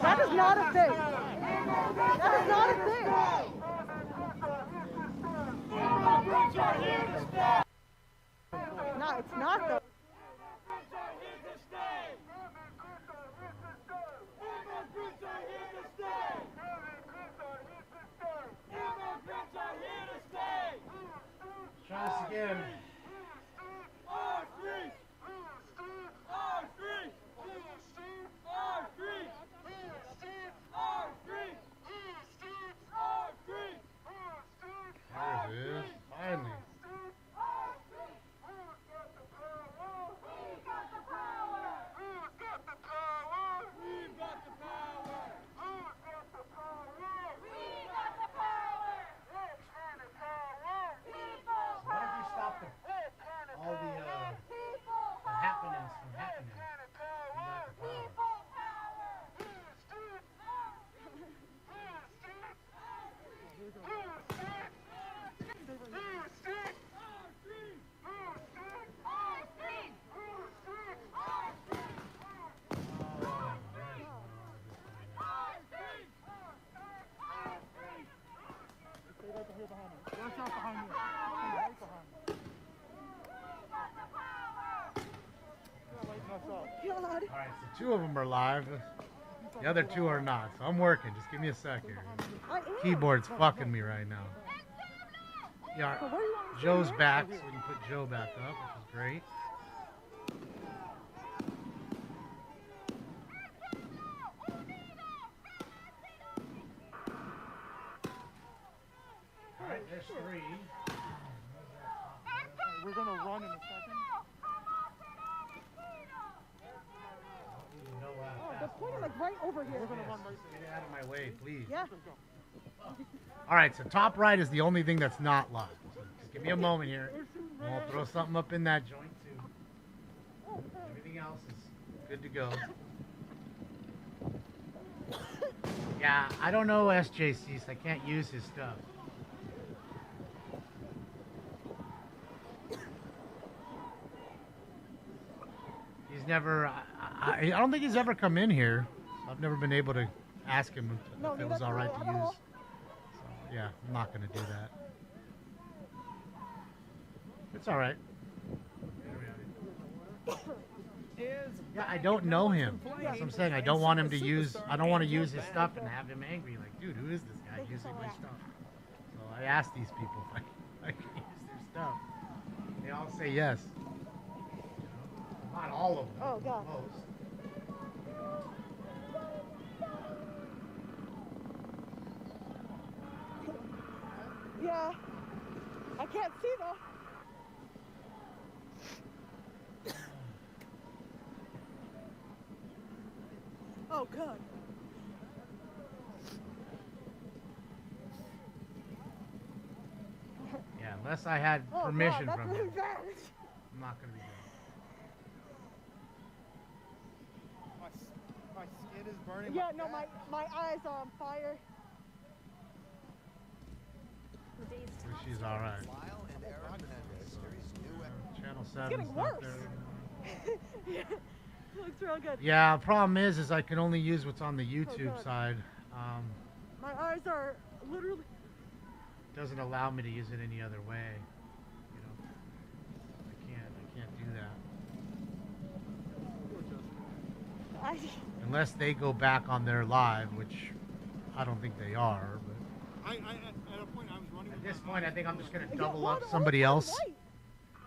L: That is not a thing. That is not a thing. No, it's not though.
A: Try this again. There it is. Finally. All the happenings from happening. Alright, so 2 of them are live. The other 2 are not. So I'm working. Just give me a sec here. Keyboard's fucking me right now. Yeah, Joe's back, so we can put Joe back up, which is great. Alright, there's 3.
G: We're going to run in a second.
L: They're pointing like right over here.
G: We're going to run right there.
A: Get out of my way, please.
L: Yeah.
A: Alright, so top right is the only thing that's not locked. So just give me a moment here. And we'll throw something up in that joint too. Everything else is good to go. Yeah, I don't know SJC, so I can't use his stuff. He's never, I don't think he's ever come in here. I've never been able to ask him if it was alright to use. So, yeah, I'm not going to do that. It's alright. Yeah, I don't know him. That's what I'm saying. I don't want him to use, I don't want to use his stuff and have him angry. Like, dude, who is this guy using my stuff? So I asked these people if I can use their stuff. They all say yes. Not all of them.
L: Oh, God.
A: Most.
L: Yeah. I can't see though. Oh, God.
A: Yeah, unless I had permission
L: God,
A: from
L: that's
A: him,
L: really bad.
A: I'm not going to be there.
G: My skin is burning.
L: Yeah, no, my eyes are on fire.
A: She's all right. Channel 7's
L: getting
A: not
L: worse.
A: there.
L: Yeah, looks real good.
A: Yeah, problem is I can only use what's on the YouTube
L: God.
A: side.
L: My eyes are literally.
A: Doesn't allow me to use it any other way. You know, I can't do that. Unless they go back on their live, which I don't think they are. But
G: At a point I was running.
A: at this point, I think I'm just going to double up somebody else.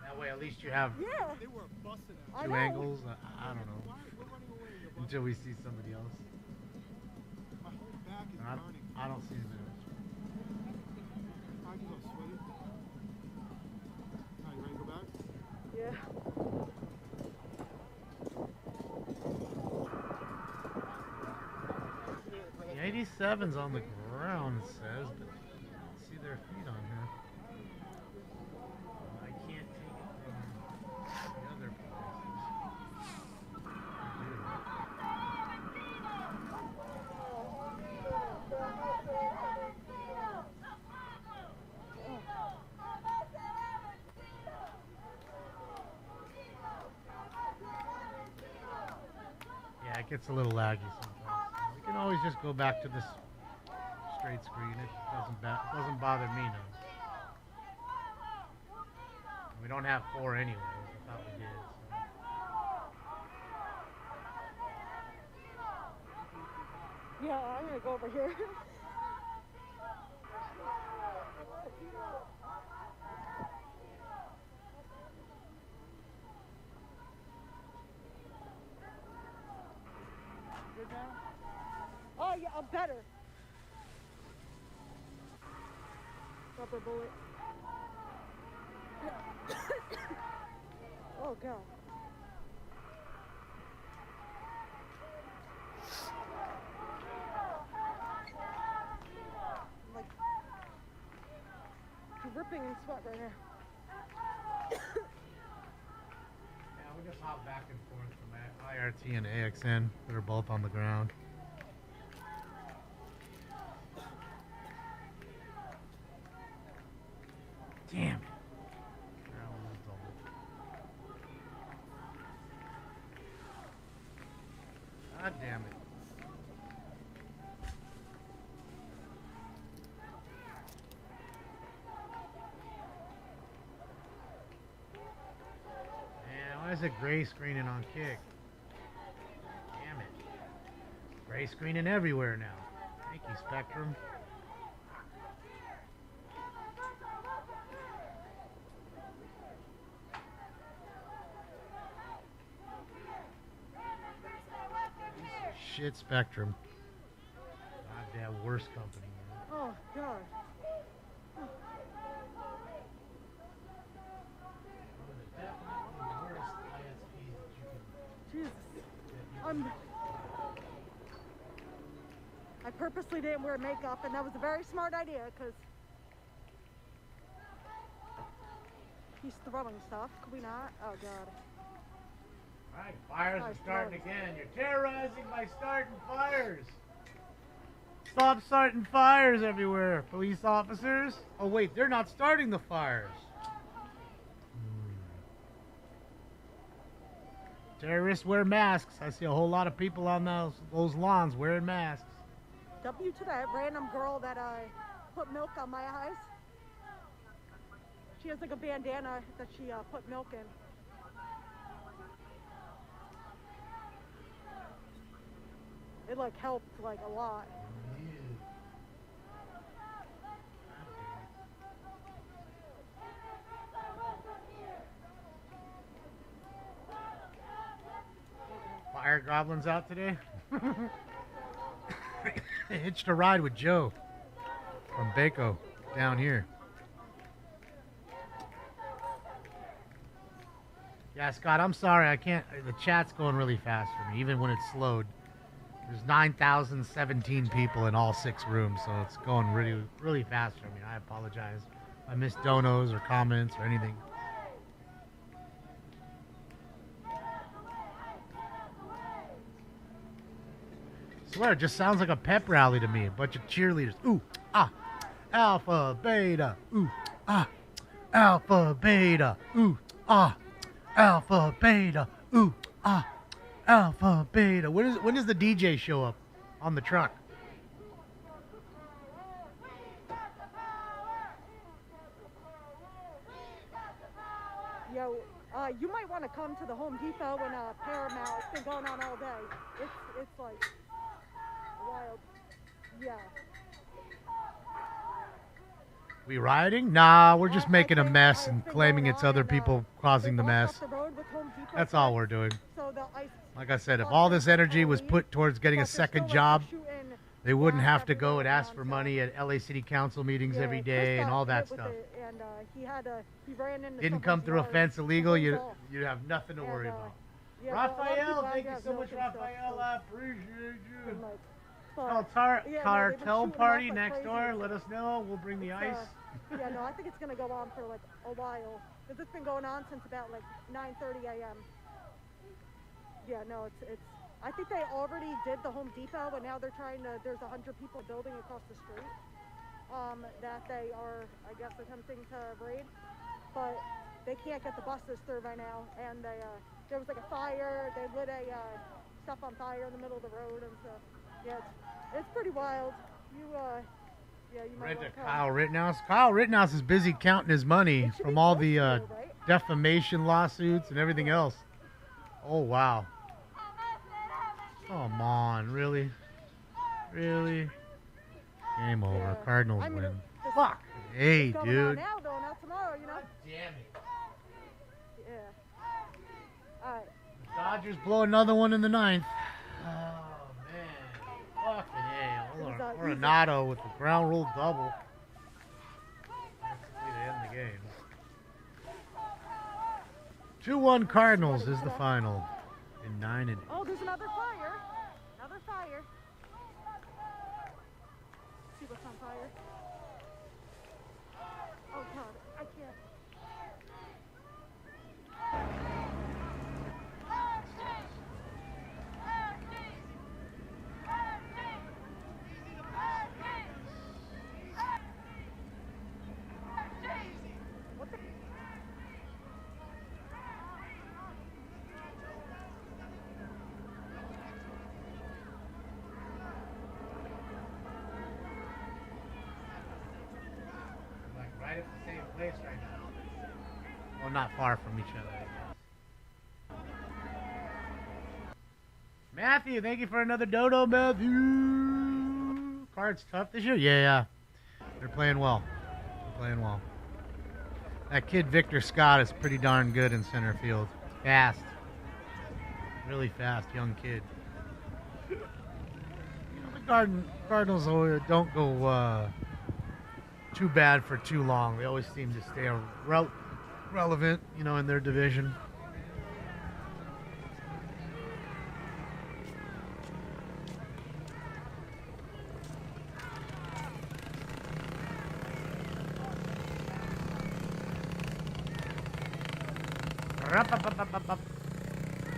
A: That way, at least you have
G: They were busting out.
A: two angles. I don't know. Until we see somebody else.
G: My whole back is burning.
A: I don't see them.
G: I just sweaty. Alright, you ready to go back?
A: 87's on the ground, it says, but I don't see their feet on here. I can't take it from the other places. Yeah, it gets a little laggy sometimes. We can always just go back to this straight screen. It doesn't bother me now. We don't have 4 anyway. I thought we did. So.
L: Yeah, I'm gonna go over here. Good now? Oh yeah, I'm better. Rubber bullet. Oh god. I'm like dripping in sweat right now.
A: Yeah, we just hop back and forth from IRT and AXN that are both on the ground. Damn it. God damn it. Man, why is it gray screening on Kick? Damn it. Gray screening everywhere now. Thank you, Spectrum. Shit, Spectrum. Goddamn worst company, man.
L: Oh god. Jesus. I purposely didn't wear makeup, and that was a very smart idea, because he's throwing stuff. Could we not? Oh god.
A: Alright, fires are starting again. You're terrorizing by starting fires. Stop starting fires everywhere, police officers. Oh wait, they're not starting the fires. Terrorists wear masks. I see a whole lot of people on those lawns wearing masks.
L: W to that random girl that put milk on my eyes. She has like a bandana that she put milk in. It like helped like a lot.
A: Fire goblins out today? I hitched a ride with Joe from Baco down here. Yeah, Scott, I'm sorry. I can't. The chat's going really fast for me, even when it's slowed. There's 9,017 people in all 6 rooms, so it's going really, really fast for me. I apologize. I missed donos or comments or anything. I swear, it just sounds like a pep rally to me. A bunch of cheerleaders. Ooh, ah, alpha, beta. Ooh, ah, alpha, beta. Ooh, ah, alpha, beta. Ooh, ah. Alpha, beta. When does the DJ show up on the truck?
L: Yo, you might want to come to the Home Depot and Paramount. It's been going on all day. It's like wild. Yeah.
A: We rioting? Nah, we're just making a mess and claiming it's other people causing the mess. That's all we're doing. Like I said, if all this energy was put towards getting a second job, they wouldn't have to go and ask for money at LA City Council meetings every day and all that stuff. Didn't come through a fence illegal, you'd have nothing to worry about. Raphael, thank you so much, Raphael. I appreciate you. Oh,
L: yeah, no, they've been
A: cartel
L: shooting 'em up
A: party
L: like
A: next
L: crazy.
A: door. Let us know. We'll bring the ice.
L: Yeah, no, I think it's gonna go on for like a while because it's been going on since about like 9:30 a.m. Yeah, no, it's. I think they already did the Home Depot, and now they're trying to. There's 100 people building across the street. That they are, I guess, attempting to raid, but they can't get the buses through right now. And they, there was like a fire. They lit a stuff on fire in the middle of the road, and so yeah, it's pretty wild. Yeah, you might
A: Right to
L: want to come.
A: Kyle Rittenhouse. Kyle Rittenhouse is busy counting his money from all the defamation lawsuits and everything else. Oh, wow. Come on, really? Really? Game over.
L: Yeah.
A: Cardinals
L: I mean,
A: win.
L: this-
A: Fuck. Hey,
L: it's going
A: dude.
L: on now, though, not tomorrow, you know?
A: Damn it.
L: Yeah. All right.
A: Dodgers blow another one in the ninth. Oh, man. Fucking hey. Coronado with the ground rule double. That's the way to end the game. 2-1 Cardinals is the final in 9 innings.
L: Oh, there's another fire. Another fire. See what's on fire. Oh, God. I can't.
A: Like right at the same place right now. Well, not far from each other, I guess. Matthew, thank you for another dodo, Matthew. Cards tough this year? Yeah. They're playing well. That kid Victor Scott is pretty darn good in center field. Fast. Really fast, young kid. You know, the Cardinals don't go too bad for too long. They always seem to stay relevant, you know, in their division.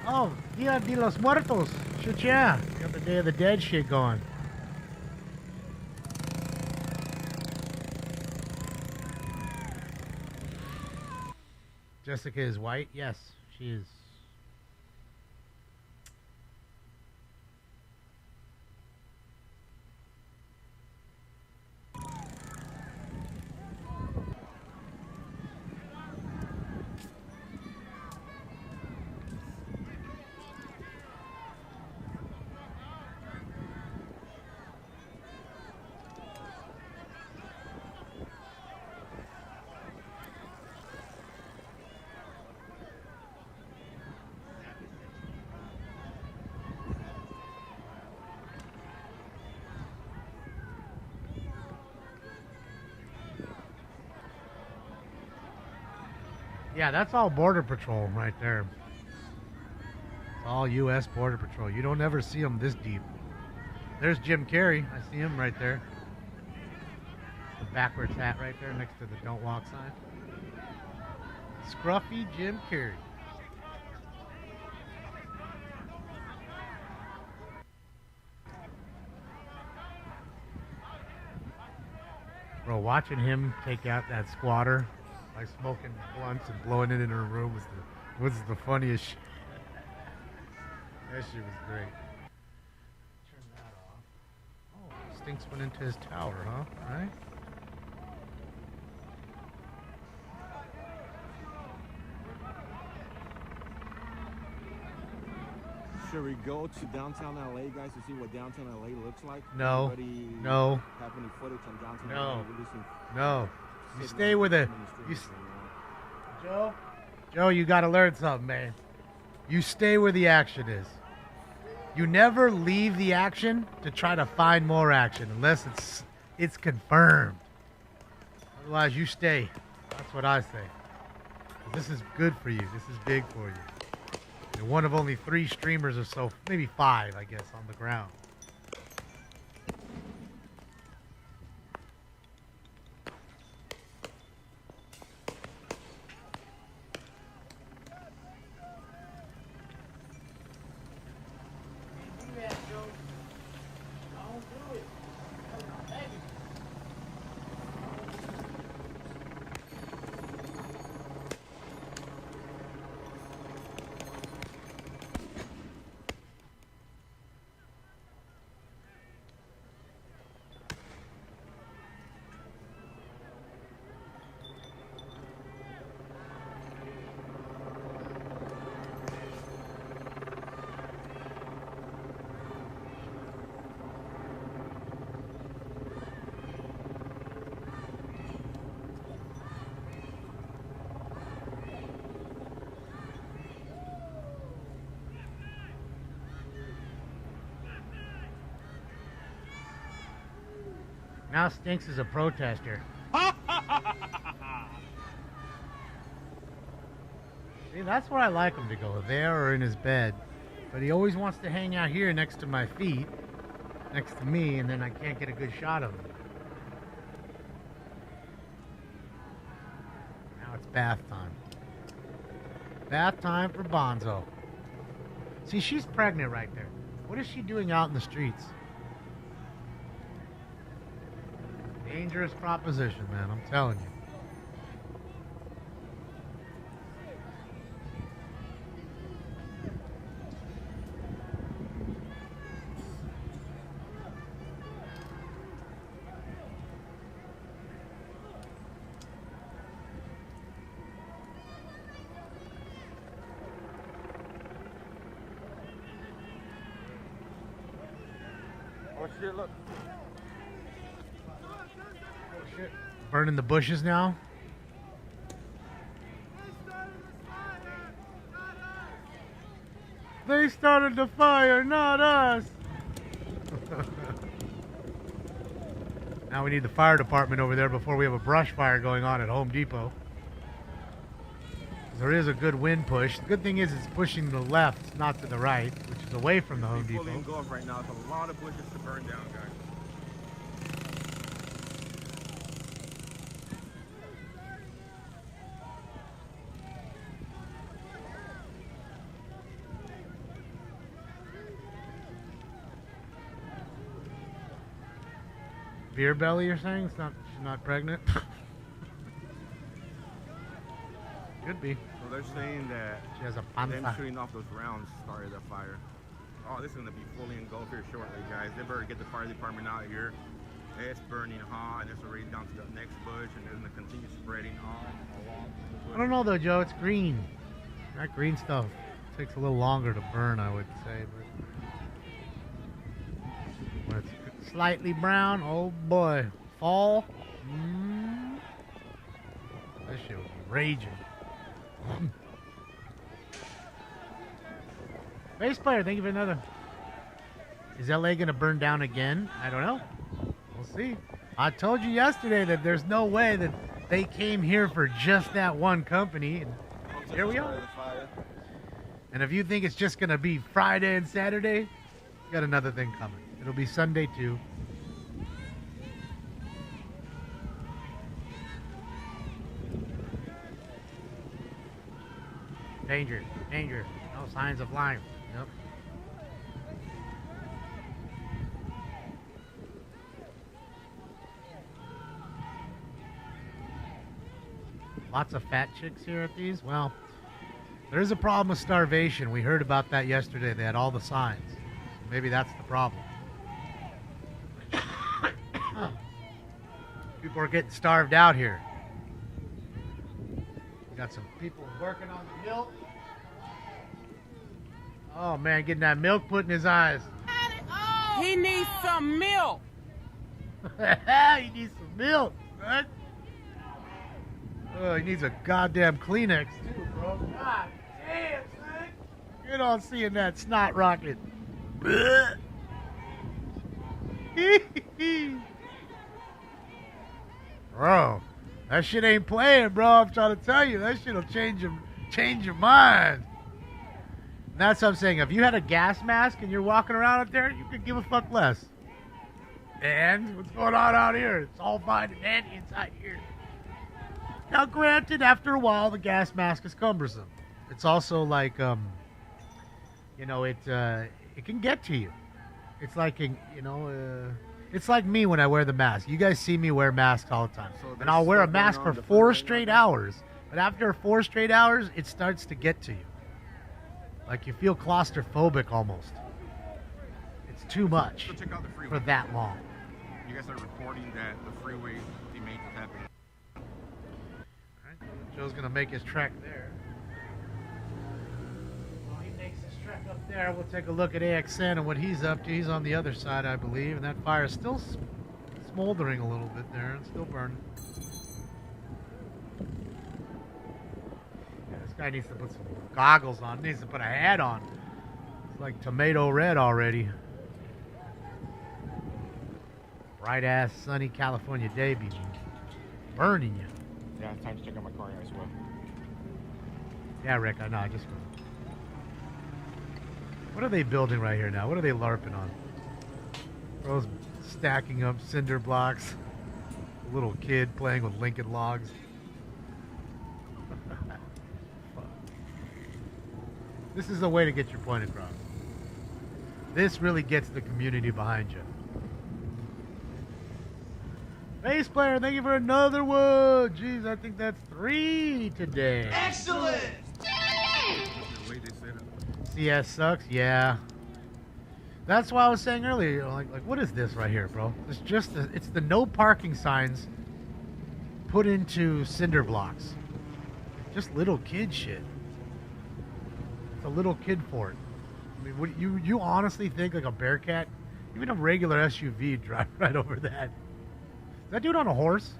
A: Oh, Dia de los Muertos. Shit, yeah. Got the Day of the Dead shit going. Jessica is white? Yes, she is. Yeah, that's all Border Patrol right there. It's all U.S. Border Patrol. You don't ever see them this deep. There's Jim Carrey. I see him right there. The backwards hat right there next to the Don't Walk sign. Scruffy Jim Carrey. Bro, watching him take out that squatter by smoking blunts and blowing it in her room was the funniest shit. That shit was great. Turn that off. Oh, Stinks went into his tower, huh? Right?
D: Should we go to downtown LA, guys, to see what downtown LA looks like?
A: No.
D: Anybody
A: No.
D: have any footage on downtown
A: No.
D: LA releasing?
A: No. You stay with it. Joe, you got to learn something, man. You stay where the action is. You never leave the action to try to find more action unless it's confirmed. Otherwise, you stay. That's what I say. This is good for you. This is big for you. You're one of only 3 streamers or so, maybe 5, I guess, on the ground. Now Stinks is a protester. See, that's where I like him to go, there or in his bed. But he always wants to hang out here next to my feet, next to me, and then I can't get a good shot of him. Now it's bath time. Bath time for Bonzo. See, she's pregnant right there. What is she doing out in the streets? Dangerous proposition, man, I'm telling you.
C: Oh shit, look.
A: Oh shit. Burning the bushes now? They started the fire, not us. Now we need the fire department over there before we have a brush fire going on at Home Depot. There is a good wind push. The good thing is it's pushing to the left, not to the right, which is away from the Home Depot.
C: Fully engulfed right now. It's a lot of bushes to burn down, guys.
A: Beer belly, you're saying? She's not pregnant? Could be.
C: So they're saying that
A: she has a
C: them
A: panza.
C: shooting off those rounds started that fire. Oh, this is going to be fully engulfed here shortly, guys. They better get the fire department out here. It's burning hot, and it's already down to the next bush, and it's going to continue spreading all along the bush.
A: I don't know though, Joe. It's green. That green stuff takes a little longer to burn, I would say. But when it's slightly brown, oh boy, fall. That shit would be raging. Bass player, thank you for another. Is LA gonna burn down again? I don't know. We'll see. I told you yesterday that there's no way that they came here for just that one company, and here we are. And if you think it's just gonna be Friday and Saturday, you got another thing coming. It'll be Sunday too. Danger, danger. No signs of life. Yep. Lots of fat chicks here at these. Well, there is a problem with starvation. We heard about that yesterday. They had all the signs. Maybe that's the problem. People are getting starved out here. We got some people working on the milk. Oh man, getting that milk put in his eyes.
M: He needs some milk.
A: He needs some milk, right? Oh, he needs a goddamn Kleenex too, bro. God damn, son. You're not seeing that snot rocket. Bro, that shit ain't playing, bro. I'm trying to tell you, that shit'll change your mind. And that's what I'm saying. If you had a gas mask and you're walking around out there, you could give a fuck less. And what's going on out here? It's all fine and dandy inside here. Now, granted, after a while, the gas mask is cumbersome. It's also like, you know, it can get to you. It's like, it's like me when I wear the mask. You guys see me wear masks all the time. And I'll wear a mask for 4 straight hours. But after 4 straight hours, it starts to get to you. Like you feel claustrophobic almost. It's too much
C: So check out the freeway.
A: for that long.
C: You guys are reporting that the freeway demate is happening.
A: Joe's going to make his trek there. While he makes his trek up there, we'll take a look at AXN and what he's up to. He's on the other side, I believe, and that fire is still smoldering a little bit there and still burning. Yeah, this guy needs to put some goggles on. Needs to put a hat on. It's like tomato red already. Bright ass sunny California day be burning you.
C: Yeah, it's time to check out my car, I swear.
A: Yeah, Rick, I know. I just. What are they building right here now? What are they LARPing on? Bro's stacking up cinder blocks. A little kid playing with Lincoln logs. This is the way to get your point across. This really gets the community behind you. Bass player, thank you for another one. Jeez, I think that's 3 today.
F: Excellent!
A: CS sucks, yeah. That's why I was saying earlier, you know, like what is this right here, bro? It's just it's the no parking signs put into cinder blocks. Just little kid shit. It's a little kid fort. I mean, what you honestly think like a Bearcat, even a regular SUV drive right over that? Is that dude on a horse?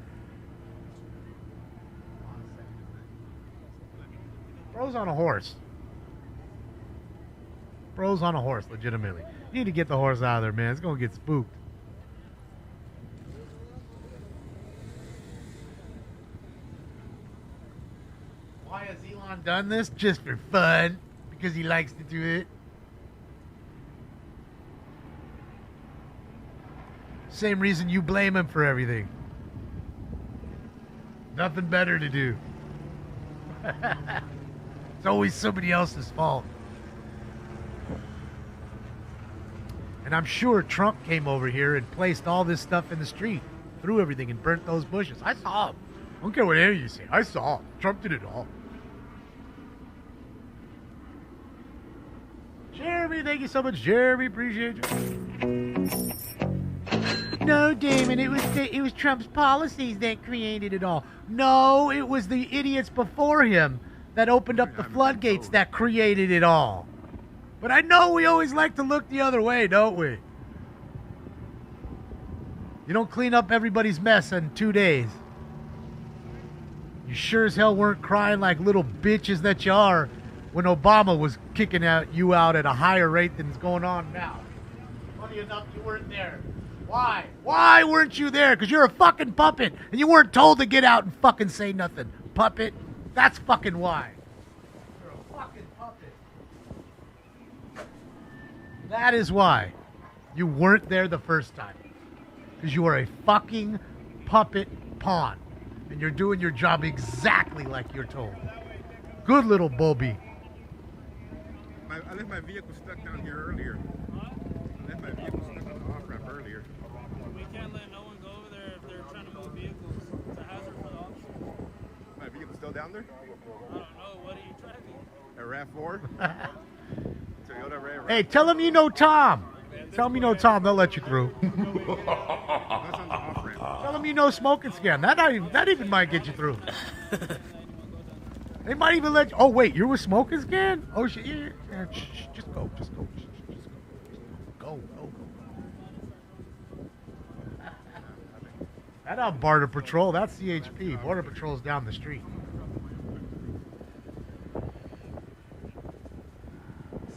A: Bro's on a horse. Bro's on a horse, legitimately. You need to get the horse out of there, man. It's gonna get spooked. Why has Elon done this? Just for fun. Because he likes to do it. Same reason you blame him for everything. Nothing better to do. It's always somebody else's fault. And I'm sure Trump came over here and placed all this stuff in the street, threw everything and burnt those bushes. I saw him. I don't care what any of you say. I saw him. Trump did it all. Jeremy, thank you so much, Jeremy. Appreciate you. No, Damon, it was Trump's policies that created it all. No, it was the idiots before him that opened up the floodgates that created it all. But I know we always like to look the other way, don't we? You don't clean up everybody's mess in 2 days. You sure as hell weren't crying like little bitches that you are when Obama was kicking you out at a higher rate than is going on now. Funny enough, you weren't there. Why? Why weren't you there? Because you're a fucking puppet and you weren't told to get out and fucking say nothing. Puppet. That's fucking why. You're a fucking puppet. That is why you weren't there the first time. Because you are a fucking puppet pawn. And you're doing your job exactly like you're told. Good little Bobby.
C: I left my vehicle stuck down here earlier. I left my vehicle stuck on the off-ramp earlier.
N: We can't let no one go over there if they're trying to move vehicles. It's a hazard for the officers.
C: My vehicle's still down there?
N: I don't know. What are you driving?
C: A RAV4? Toyota RAV4.
A: Hey, tell them you know Tom. Tell them you know Tom. They'll let you through. Tell them you know Smoking Scan. That even might get you through. They might even let you. Oh, wait. You're with Smoking Scan? Oh, shit. Yeah, just go. Just go. Go. That not Border Patrol. That's CHP. Border Patrol's down the street.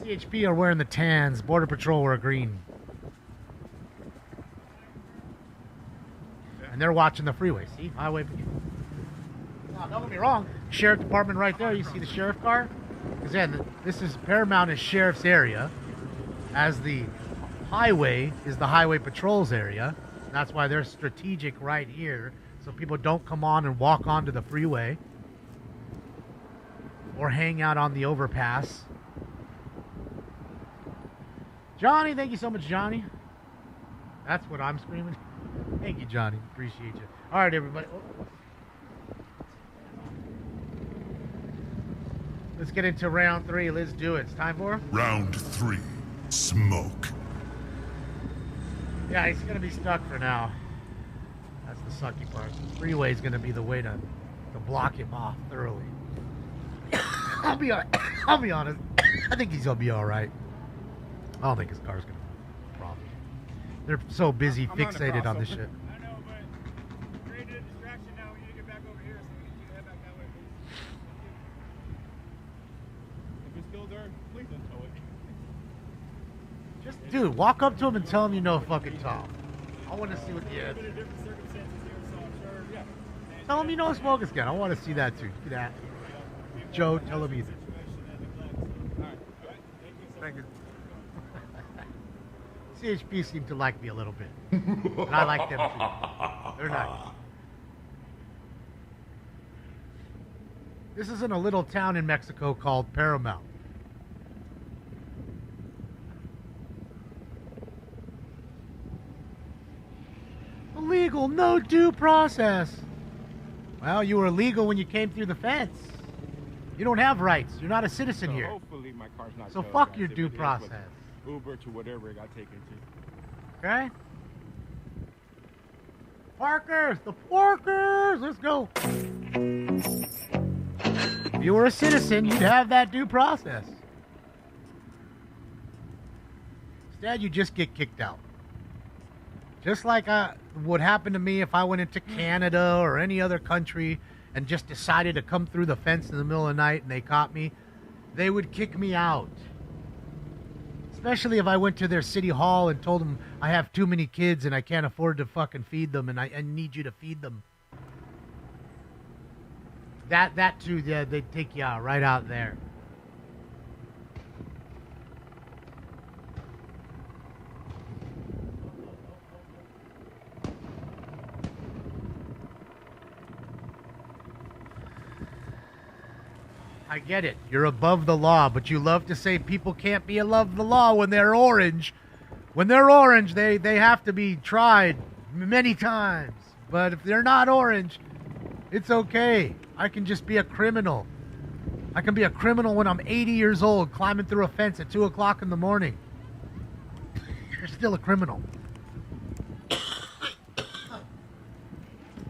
A: CHP are wearing the tans. Border Patrol wear green. And they're watching the freeway. See? Highway Patrol. Now, don't get me wrong. Sheriff Department right there. You see the sheriff car? Because then this is Paramount is sheriff's area. As the highway is the highway patrol's area. That's why they're strategic right here. So people don't come on and walk onto the freeway. Or hang out on the overpass. Johnny, thank you so much, Johnny. That's what I'm screaming. Thank you, Johnny. Appreciate you. All right, everybody. Let's get into round 3. Let's do it. It's time for
I: Round 3. Smoke.
A: Yeah, he's gonna be stuck for now. That's the sucky part. The freeway is gonna be the way to block him off thoroughly. I'll be honest. I think he's gonna be all right. I don't think his car's gonna have a problem. They're so busy fixated on this shit.
N: I know, but created a distraction now. We need to get back over here, so we need to head back that way, please. If it's still there, please don't tow it.
A: Just, dude, walk up to him and tell him you know fucking Tom. I want to see what the
N: A
A: answer
N: bit of different circumstances here, so I'm sure, yeah.
A: Tell him you don't smoke a scan. I want to see that too. Get that. Joe, tell him either. Thank you. CHP seem to like me a little bit. And I like them too. They're nice. This is in a little town in Mexico called Paramount. Illegal, no due process. Well, you were illegal when you came through the fence. You don't have rights. You're not a citizen here.
D: Hopefully my car's not
A: So
D: towed,
A: fuck
D: guys.
A: your
D: If
A: due
D: it is,
A: process.
D: but Uber to whatever it got taken to.
A: Okay? Parkers! The Parkers! Let's go. If you were a citizen, you'd have that due process. Instead, you just get kicked out. Just like would happen to me if I went into Canada or any other country and just decided to come through the fence in the middle of the night and they caught me, they would kick me out. Especially if I went to their city hall and told them I have too many kids and I can't afford to fucking feed them and I need you to feed them. That too, yeah, they'd take you out right out there. I get it. You're above the law, but you love to say people can't be above the law when they're orange. When they're orange, they have to be tried many times. But if they're not orange, it's okay. I can just be a criminal. I can be a criminal when I'm 80 years old, climbing through a fence at 2 o'clock in the morning. You're still a criminal.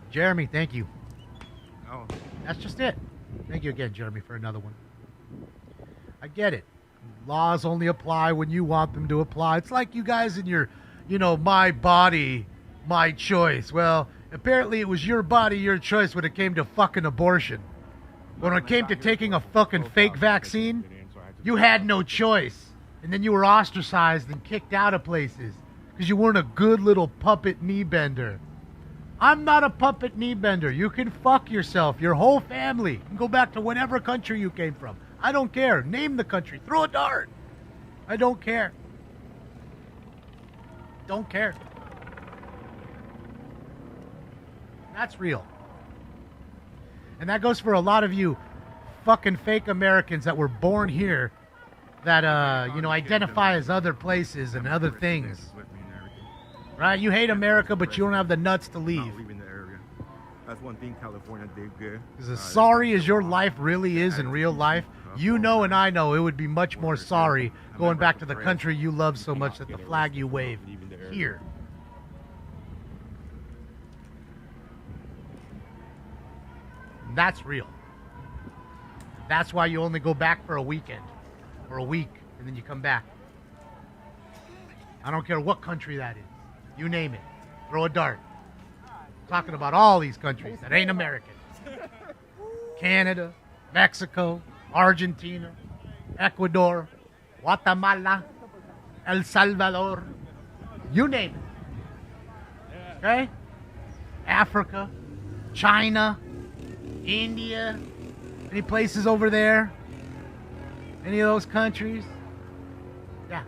A: Jeremy, thank you. Oh, that's just it. Thank you again, Jeremy, for another one. I get it. Laws only apply when you want them to apply. It's like you guys in your, my body, my choice. Well, apparently it was your body, your choice when it came to fucking abortion. When it came to taking a fucking fake vaccine, you had no choice. And then you were ostracized and kicked out of places because you weren't a good little puppet knee bender. I'm not a puppet knee bender. You can fuck yourself, your whole family. You can go back to whatever country you came from. I don't care. Name the country. Throw a dart. I don't care. Don't care. That's real. And that goes for a lot of you fucking fake Americans that were born here that, identify as other places and other things. Right? You hate America, but you don't have the nuts to leave.
D: Not leaving the area. That's one thing California did good.
A: Because as sorry as your life really is in real life, you know and I know it would be much more sorry going back to the country you love so much that the flag you wave here. That's real. That's why you only go back for a weekend or a week and then you come back. I don't care what country that is. You name it. Throw a dart. I'm talking about all these countries that ain't American. Canada, Mexico, Argentina, Ecuador, Guatemala, El Salvador. You name it. Okay? Africa, China, India. Any places over there? Any of those countries? Yeah,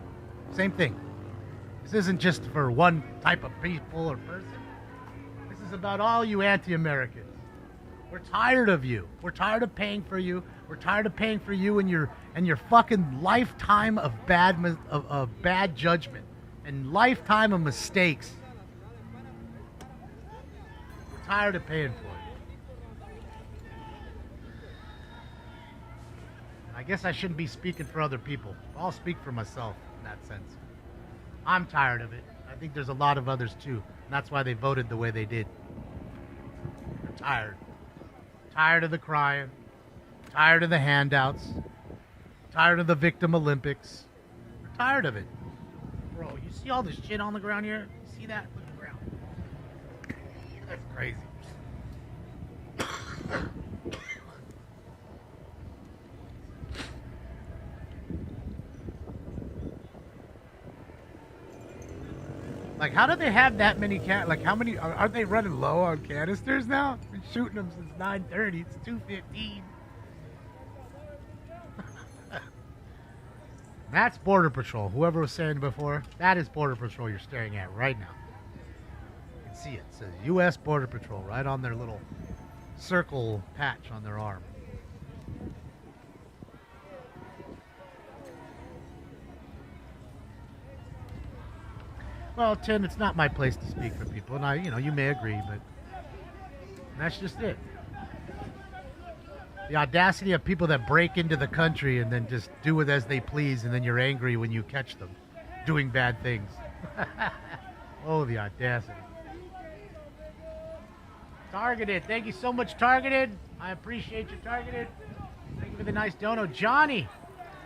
A: same thing. This isn't just for one type of people or person. This is about all you anti-Americans. We're tired of you. We're tired of paying for you. We're tired of paying for you and your fucking lifetime of bad judgment and lifetime of mistakes. We're tired of paying for it. I guess I shouldn't be speaking for other people. I'll speak for myself in that sense. I'm tired of it. I think there's a lot of others too. And that's why they voted the way they did. They're tired. Tired of the crying. Tired of the handouts. Tired of the victim Olympics. We're tired of it. Bro, you see all this shit on the ground here? You see that? Look at the ground. That's crazy. Like, how do they have that many like, how many aren't they running low on canisters now? Been shooting them since 9:30. It's 2:15. That's Border Patrol. Whoever was saying before, that is Border Patrol you're staring at right now. You can see it. It says U.S. Border Patrol right on their little circle patch on their arm. Well, Tim, it's not my place to speak for people, and you may agree, but that's just it. The audacity of people that break into the country and then just do it as they please, and then you're angry when you catch them doing bad things. Oh, the audacity. Targeted. Thank you so much, Targeted. I appreciate you, Targeted. Thank you for the nice dono. Johnny.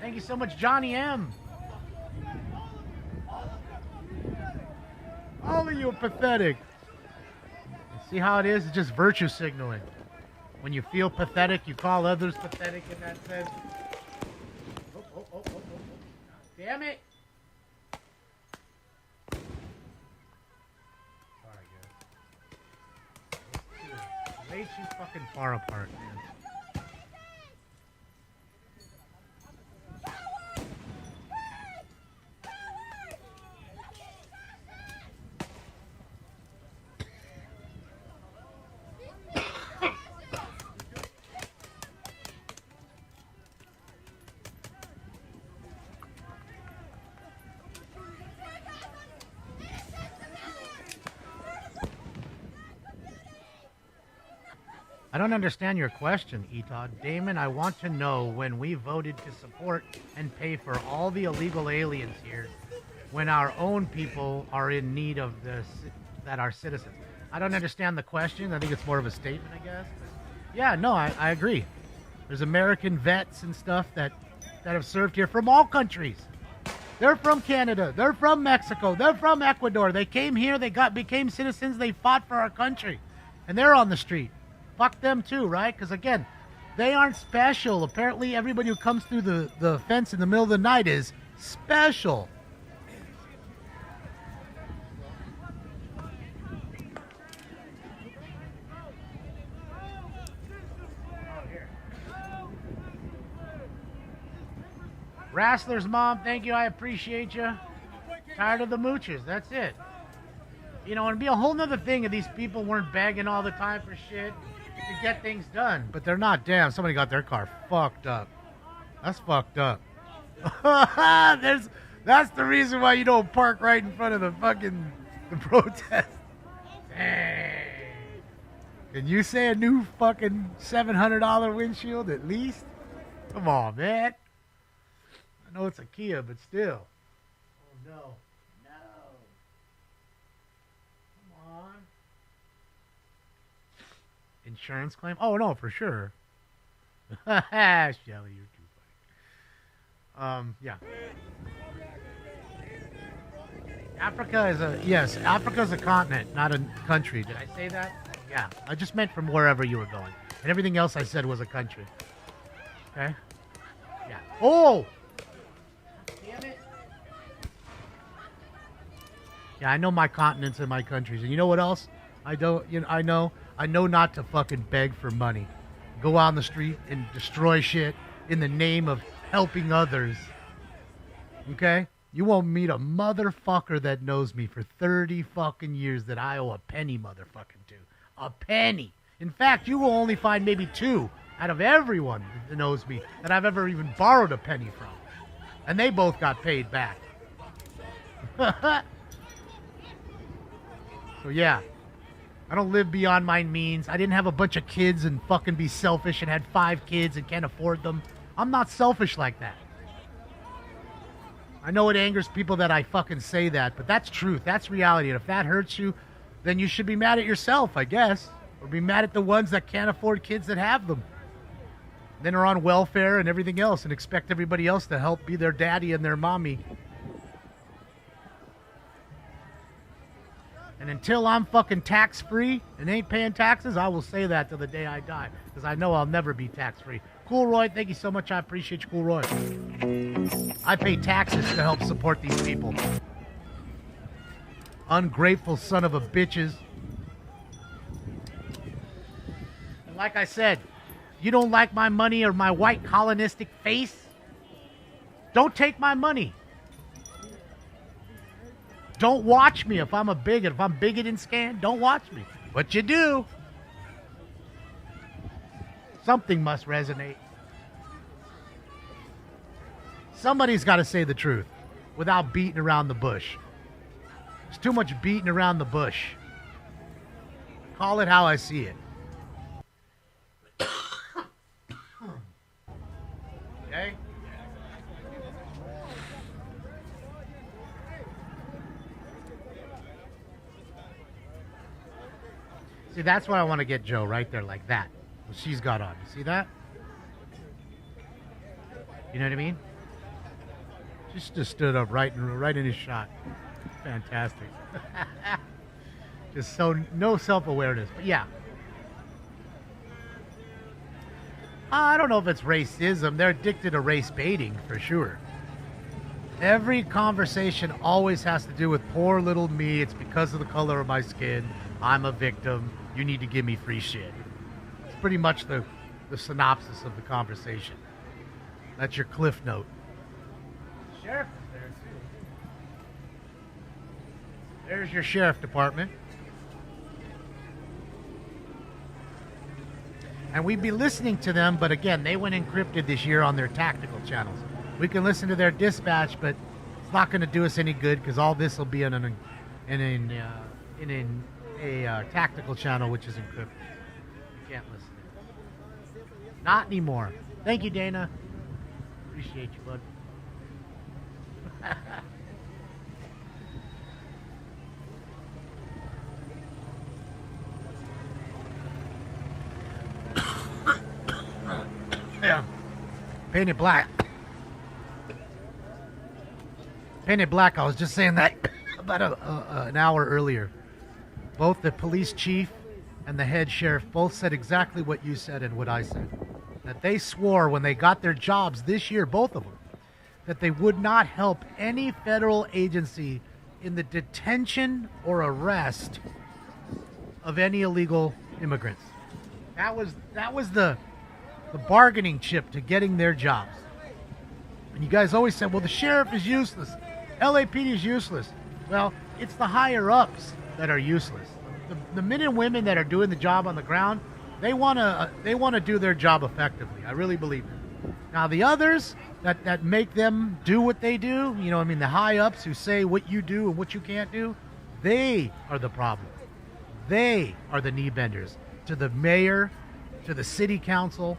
A: Thank you so much, Johnny M. All of you are pathetic. See how it is? It's just virtue signaling. When you feel pathetic, you call others pathetic in that sense. Oh. Damn it! Sorry, guys. Way too fucking far apart, man. I don't understand your question, Etod. Damon, I want to know when we voted to support and pay for all the illegal aliens here, when our own people are in need of this, that are citizens. I don't understand the question. I think it's more of a statement, I guess. Yeah, no, I agree. There's American vets and stuff that have served here from all countries. They're from Canada. They're from Mexico. They're from Ecuador. They came here. They became citizens. They fought for our country. And they're on the street. Fuck them too, right? Because again, they aren't special. Apparently everybody who comes through the fence in the middle of the night is special. Wrestler's mom, thank you. I appreciate you. Tired of the mooches. That's it. You know, it'd be a whole nother thing if these people weren't begging all the time for shit to get things done. But they're not. Damn, somebody got their car fucked up. That's fucked up. That's the reason why you don't park right in front of the protest. Dang. Can you say a new fucking $700 windshield at least? Come on, man. I know it's a Kia, but still. Oh, no. Insurance claim? Oh, no, for sure. Shelly, you're too funny. Yeah. Africa is a continent, not a country. Did I say that? Yeah, I just meant from wherever you were going. And everything else I said was a country. Okay? Yeah. Oh! Damn it. Yeah, I know my continents and my countries. And you know what else? I know not to fucking beg for money. Go out on the street and destroy shit in the name of helping others. Okay? You won't meet a motherfucker that knows me for 30 fucking years that I owe a penny motherfucking to. A penny. In fact, you will only find maybe 2 out of everyone that knows me that I've ever even borrowed a penny from. And they both got paid back. So yeah. I don't live beyond my means. I didn't have a bunch of kids and fucking be selfish and had 5 kids and can't afford them. I'm not selfish like that. I know it angers people that I fucking say that, but that's truth. That's reality. And if that hurts you, then you should be mad at yourself, I guess. Or be mad at the ones that can't afford kids that have them. Then are on welfare and everything else and expect everybody else to help be their daddy and their mommy. And until I'm fucking tax-free and ain't paying taxes, I will say that till the day I die. Because I know I'll never be tax-free. Cool Roy, thank you so much. I appreciate you, Cool Roy. I pay taxes to help support these people. Ungrateful son of a bitches. And like I said, you don't like my money or my white colonistic face, don't take my money. Don't watch me if I'm a bigot. If I'm bigot and scan, don't watch me. But you do. Something must resonate. Somebody's got to say the truth without beating around the bush. There's too much beating around the bush. Call it how I see it. Okay? See, that's what I want to get Joe right there, like that. What she's got on. You see that? You know what I mean? She just stood up right in his shot. Fantastic. Just so no self-awareness. But yeah. I don't know if it's racism. They're addicted to race baiting for sure. Every conversation always has to do with poor little me. It's because of the color of my skin. I'm a victim. You need to give me free shit. It's pretty much the synopsis of the conversation. That's your cliff note. Sheriff is there too. There's your sheriff department. And we'd be listening to them, but again, they went encrypted this year on their tactical channels. We can listen to their dispatch, but it's not going to do us any good because all this will be in a tactical channel, which is encrypted. You can't listen. Not anymore. Thank you, Dana. Appreciate you, bud. Yeah. Painted Black. Painted Black, I was just saying that about an hour earlier. Both the police chief and the head sheriff both said exactly what you said and what I said. That they swore when they got their jobs this year, both of them, that they would not help any federal agency in the detention or arrest of any illegal immigrants. That was the bargaining chip to getting their jobs. And you guys always said, well, the sheriff is useless. LAPD is useless. Well, it's the higher-ups that are useless. The men and women that are doing the job on the ground, they want to do their job effectively. I really believe it. Now, the others that make them do what they do, you know, I mean, the high-ups who say what you do and what you can't do, they are the problem. They are the knee benders to the mayor, to the city council.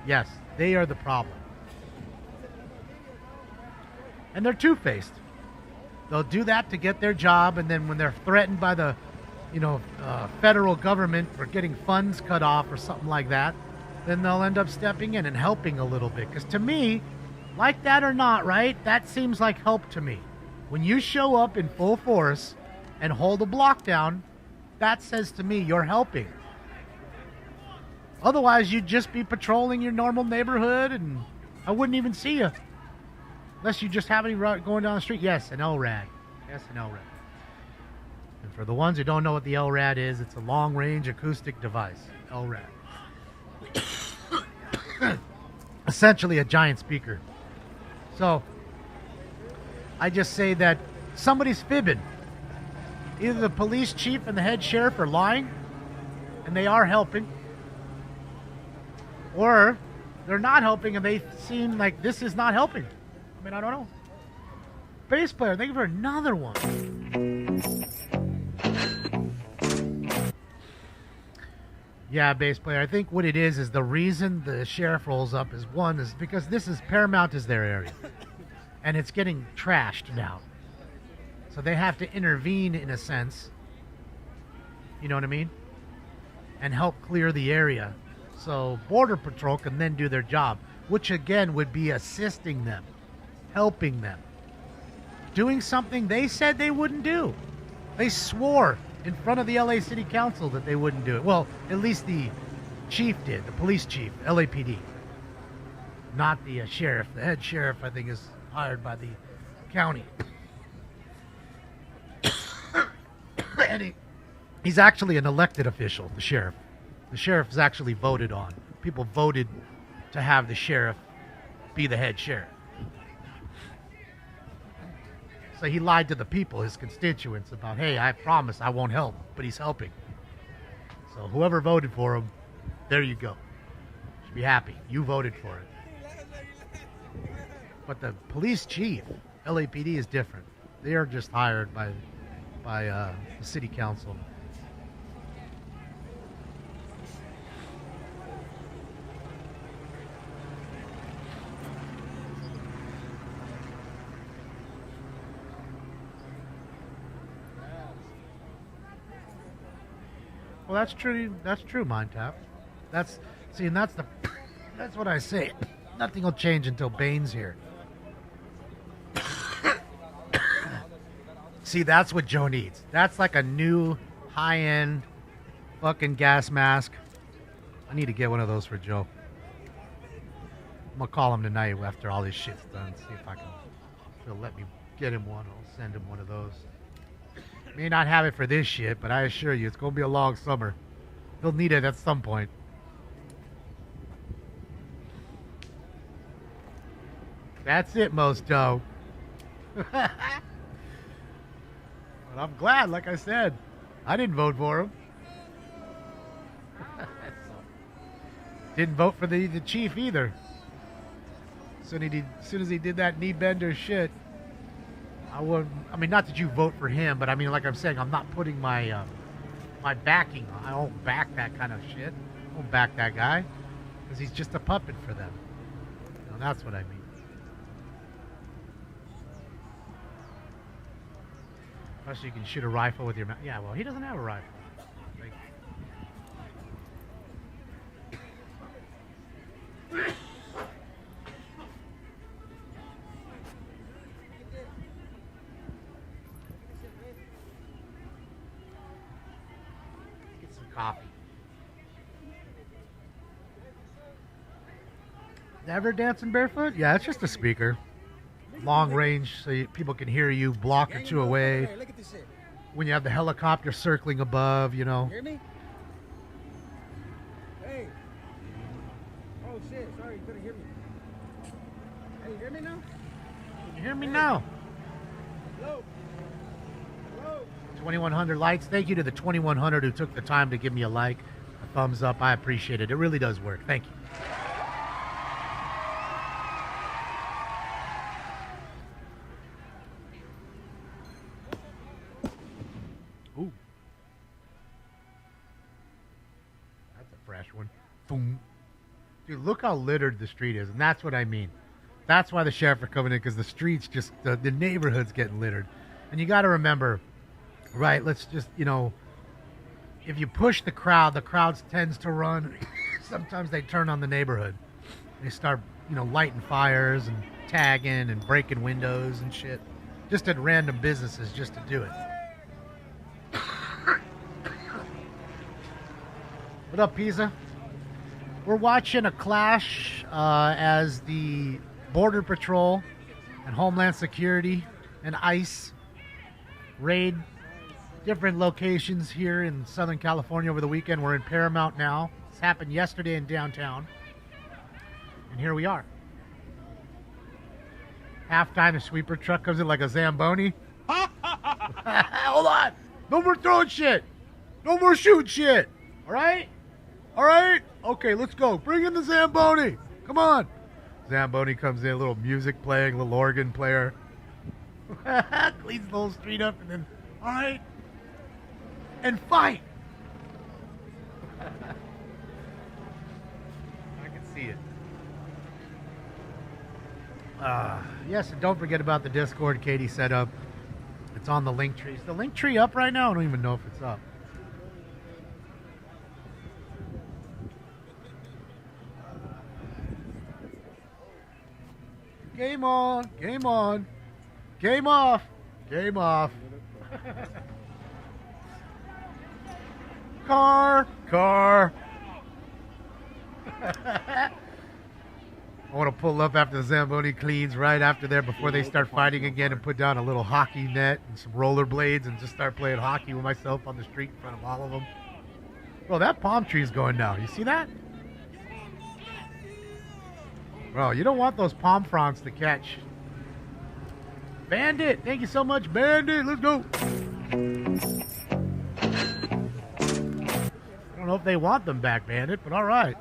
A: Yes, they are the problem. And they're two-faced. They'll do that to get their job, and then when they're threatened by the, federal government for getting funds cut off or something like that, then they'll end up stepping in and helping a little bit. Because to me, like that or not, right, that seems like help to me. When you show up in full force and hold a block down, that says to me you're helping. Otherwise, you'd just be patrolling your normal neighborhood, and I wouldn't even see you. Unless you just have any going down the street. Yes, an LRAD. Yes, an LRAD. And for the ones who don't know what the LRAD is, it's a long-range acoustic device. LRAD. Essentially a giant speaker. So, I just say that somebody's fibbing. Either the police chief and the head sheriff are lying, and they are helping, or they're not helping and they seem like this is not helping. I mean, I don't know. Bass player, thank you for another one. Yeah, bass player. I think what it is the reason the sheriff rolls up is because Paramount is their area. And it's getting trashed now. So they have to intervene in a sense. You know what I mean? And help clear the area. So Border Patrol can then do their job, which again would be assisting them, helping them, doing something they said they wouldn't do. They swore in front of the LA City Council that they wouldn't do it. Well, at least the chief did, the police chief, LAPD. Not the sheriff. The head sheriff, I think, is hired by the county. And he's actually an elected official, the sheriff. The sheriff is actually voted on. People voted to have the sheriff be the head sheriff. So he lied to the people, his constituents, about, hey, I promise I won't help, but he's helping. So whoever voted for him, there you go. Should be happy. You voted for it. But the police chief, LAPD, is different. They are just hired by the city council. Well, that's true. That's true, Mind Tap. That's that's what I say. Nothing will change until Bane's here. See, that's what Joe needs. That's like a new high-end fucking gas mask. I need to get one of those for Joe. I'm gonna call him tonight after all this shit's done. See if he'll let me get him one. I'll send him one of those. May not have it for this shit, but I assure you, it's going to be a long summer. He'll need it at some point. That's it, Mosto. But I'm glad, like I said. I didn't vote for him. Didn't vote for the chief either. As soon as he did that knee bender shit, I mean, not that you vote for him, but I mean, like I'm saying, I'm not putting my my backing on. I don't back that kind of shit. I don't back that guy because he's just a puppet for them. You know, that's what I mean. Plus, you can shoot a rifle with your mouth. Yeah, well, he doesn't have a rifle. Like, coffee. Ever dancing barefoot? Yeah, it's just a speaker. Long range, so people can hear you block or two away. When you have the helicopter circling above, you know.
F: Hear me? Hey. Oh shit, sorry, you couldn't hear me. Hey, you hear me now?
A: Can you hear me now?
F: Hello? Hello?
A: 2100 likes. Thank you to the 2100 who took the time to give me a like, a thumbs up. I appreciate it. It really does work. Thank you. Ooh. That's a fresh one. Boom. Dude, look how littered the street is, and that's what I mean. That's why the sheriff are coming in, because the streets just, the neighborhood's getting littered. And you got to remember, right, let's just, you know, if you push the crowd tends to run. Sometimes they turn on the neighborhood. They start, you know, lighting fires and tagging and breaking windows and shit. Just at random businesses just to do it. What up, Pisa? We're watching a clash as the Border Patrol and Homeland Security and ICE raid different locations here in Southern California over the weekend. We're in Paramount now. This happened yesterday in downtown. And here we are. Halftime, a sweeper truck comes in like a Zamboni. Hold on. No more throwing shit. No more shooting shit. All right? All right? Okay, let's go. Bring in the Zamboni. Come on. Zamboni comes in, a little music playing, a little organ player. Cleans the whole street up and then, all right, and fight. I can see it. Yes, and don't forget about the Discord Katie set up. It's on the link tree. Is the link tree up right now? I don't even know if it's up. Game on, game on, game off, game off. Car. I want to pull up after the Zamboni cleans right after there before they start fighting again and put down a little hockey net and some rollerblades and just start playing hockey with myself on the street in front of all of them. Bro, that palm tree's going down. You see that? Bro, you don't want those palm fronds to catch. Bandit, thank you so much, Bandit. Let's go. I don't know if they want them back, Bandit, but all right.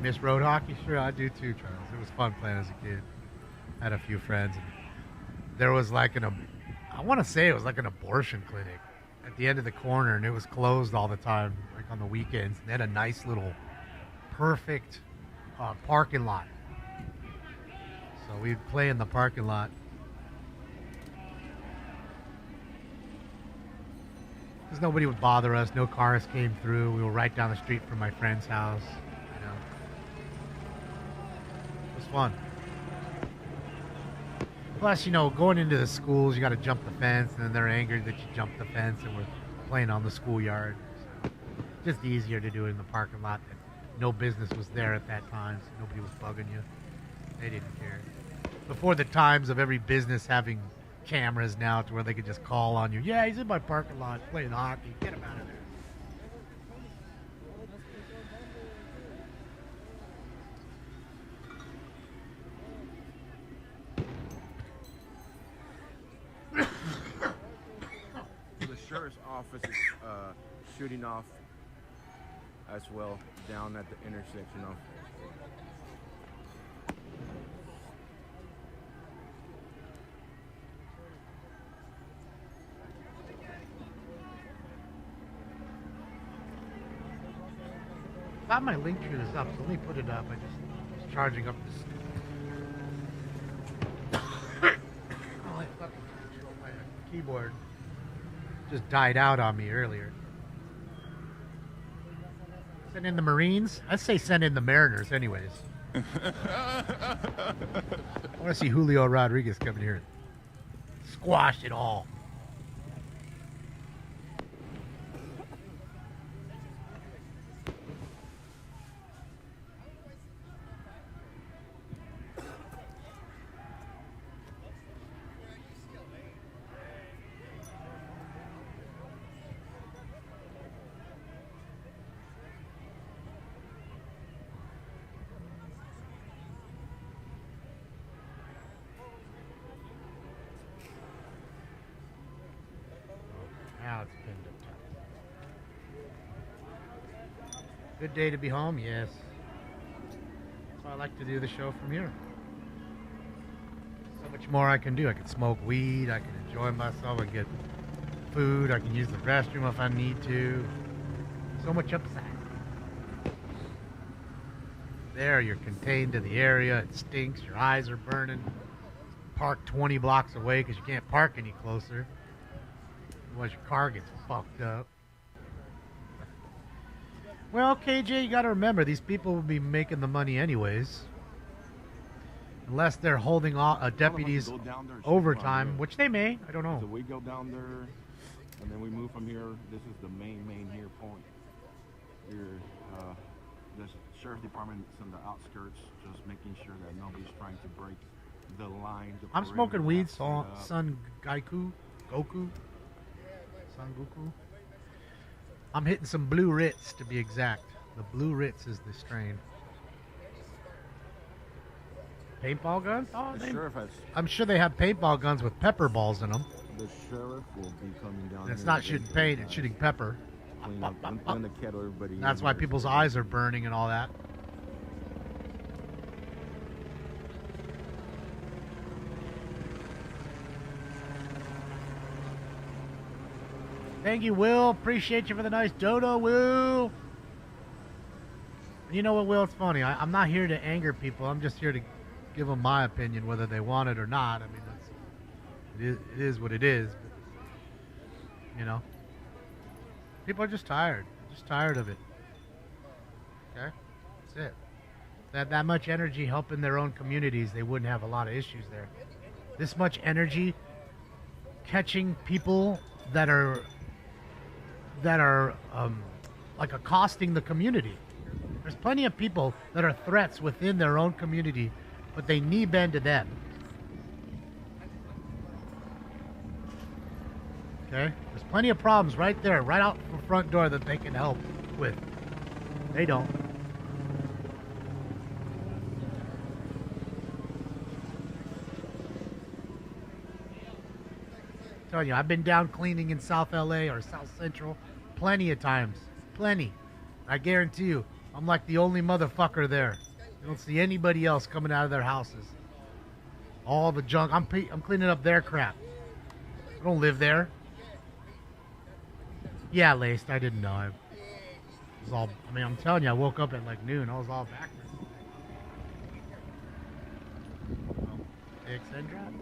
A: Miss road hockey? Sure, I do too, Charles. It was fun playing as a kid. I had a few friends. And there was like I want to say it was like an abortion clinic at the end of the corner, and it was closed all the time, like on the weekends. And they had a nice little, perfect parking lot. So we'd play in the parking lot. Because nobody would bother us. No cars came through. We were right down the street from my friend's house. Fun. Plus, going into the schools, you got to jump the fence, and then they're angry that you jumped the fence, and we're playing on the schoolyard. So just easier to do it in the parking lot. That no business was there at that time, so nobody was bugging you. They didn't care. Before the times of every business having cameras now to where they could just call on you. Yeah, he's in my parking lot playing hockey. Get him out of there.
C: Sheriff's office is shooting off as well down at the intersection of
A: I thought my link tree is up, so let me put it up. I just was charging up this. Oh, I fucking control my keyboard. Just died out on me earlier. Send in the Marines? I'd say send in the Mariners anyways. I want to see Julio Rodriguez coming here and squash it all. Now it's pinned up top. Good day to be home, yes. That's why I like to do the show from here. So much more I can do. I can smoke weed, I can enjoy myself, I can get food, I can use the restroom if I need to. So much upside. There, you're contained to the area, it stinks, your eyes are burning. Park 20 blocks away because you can't park any closer. Otherwise your car gets fucked up. Well, KJ, you got to remember, these people will be making the money anyways. Unless they're holding deputies overtime, which they may. I don't know.
C: So we go down there, and then we move from here. This is the main here point. Here, the sheriff department is in the outskirts, just making sure that nobody's trying to break the line.
A: I'm smoking weed, Son Goku. Son Goku. I'm hitting some blue Ritz to be exact. The blue Ritz is the strain. Paintball guns? Oh,
C: the sheriff has.
A: I'm sure they have paintball guns with pepper balls in them.
C: The sheriff will be coming down.
A: And it's not shooting paint; it's shooting pepper.
C: Clean the kettle, everybody.
A: That's why people's eyes are burning and all that. Thank you, Will. Appreciate you for the nice dodo, Will. You know what, Will? It's funny. I'm not here to anger people. I'm just here to give them my opinion, whether they want it or not. I mean, it is what it is. But, you know, people are just tired. Just tired of it. Okay? That's it. That much energy helping their own communities, they wouldn't have a lot of issues there. This much energy catching people that are like accosting the community. There's plenty of people that are threats within their own community, but they knee bend to them. Okay? There's plenty of problems right there, right out the front door that they can help with. They don't. I'm telling you, I've been down cleaning in South LA or South Central plenty of times. Plenty. I guarantee you, I'm like the only motherfucker there. You don't see anybody else coming out of their houses. All the junk. I'm cleaning up their crap. I don't live there. Yeah, laced. I didn't know. I mean, I'm telling you, I woke up at like noon. I was all backwards. AXN drop?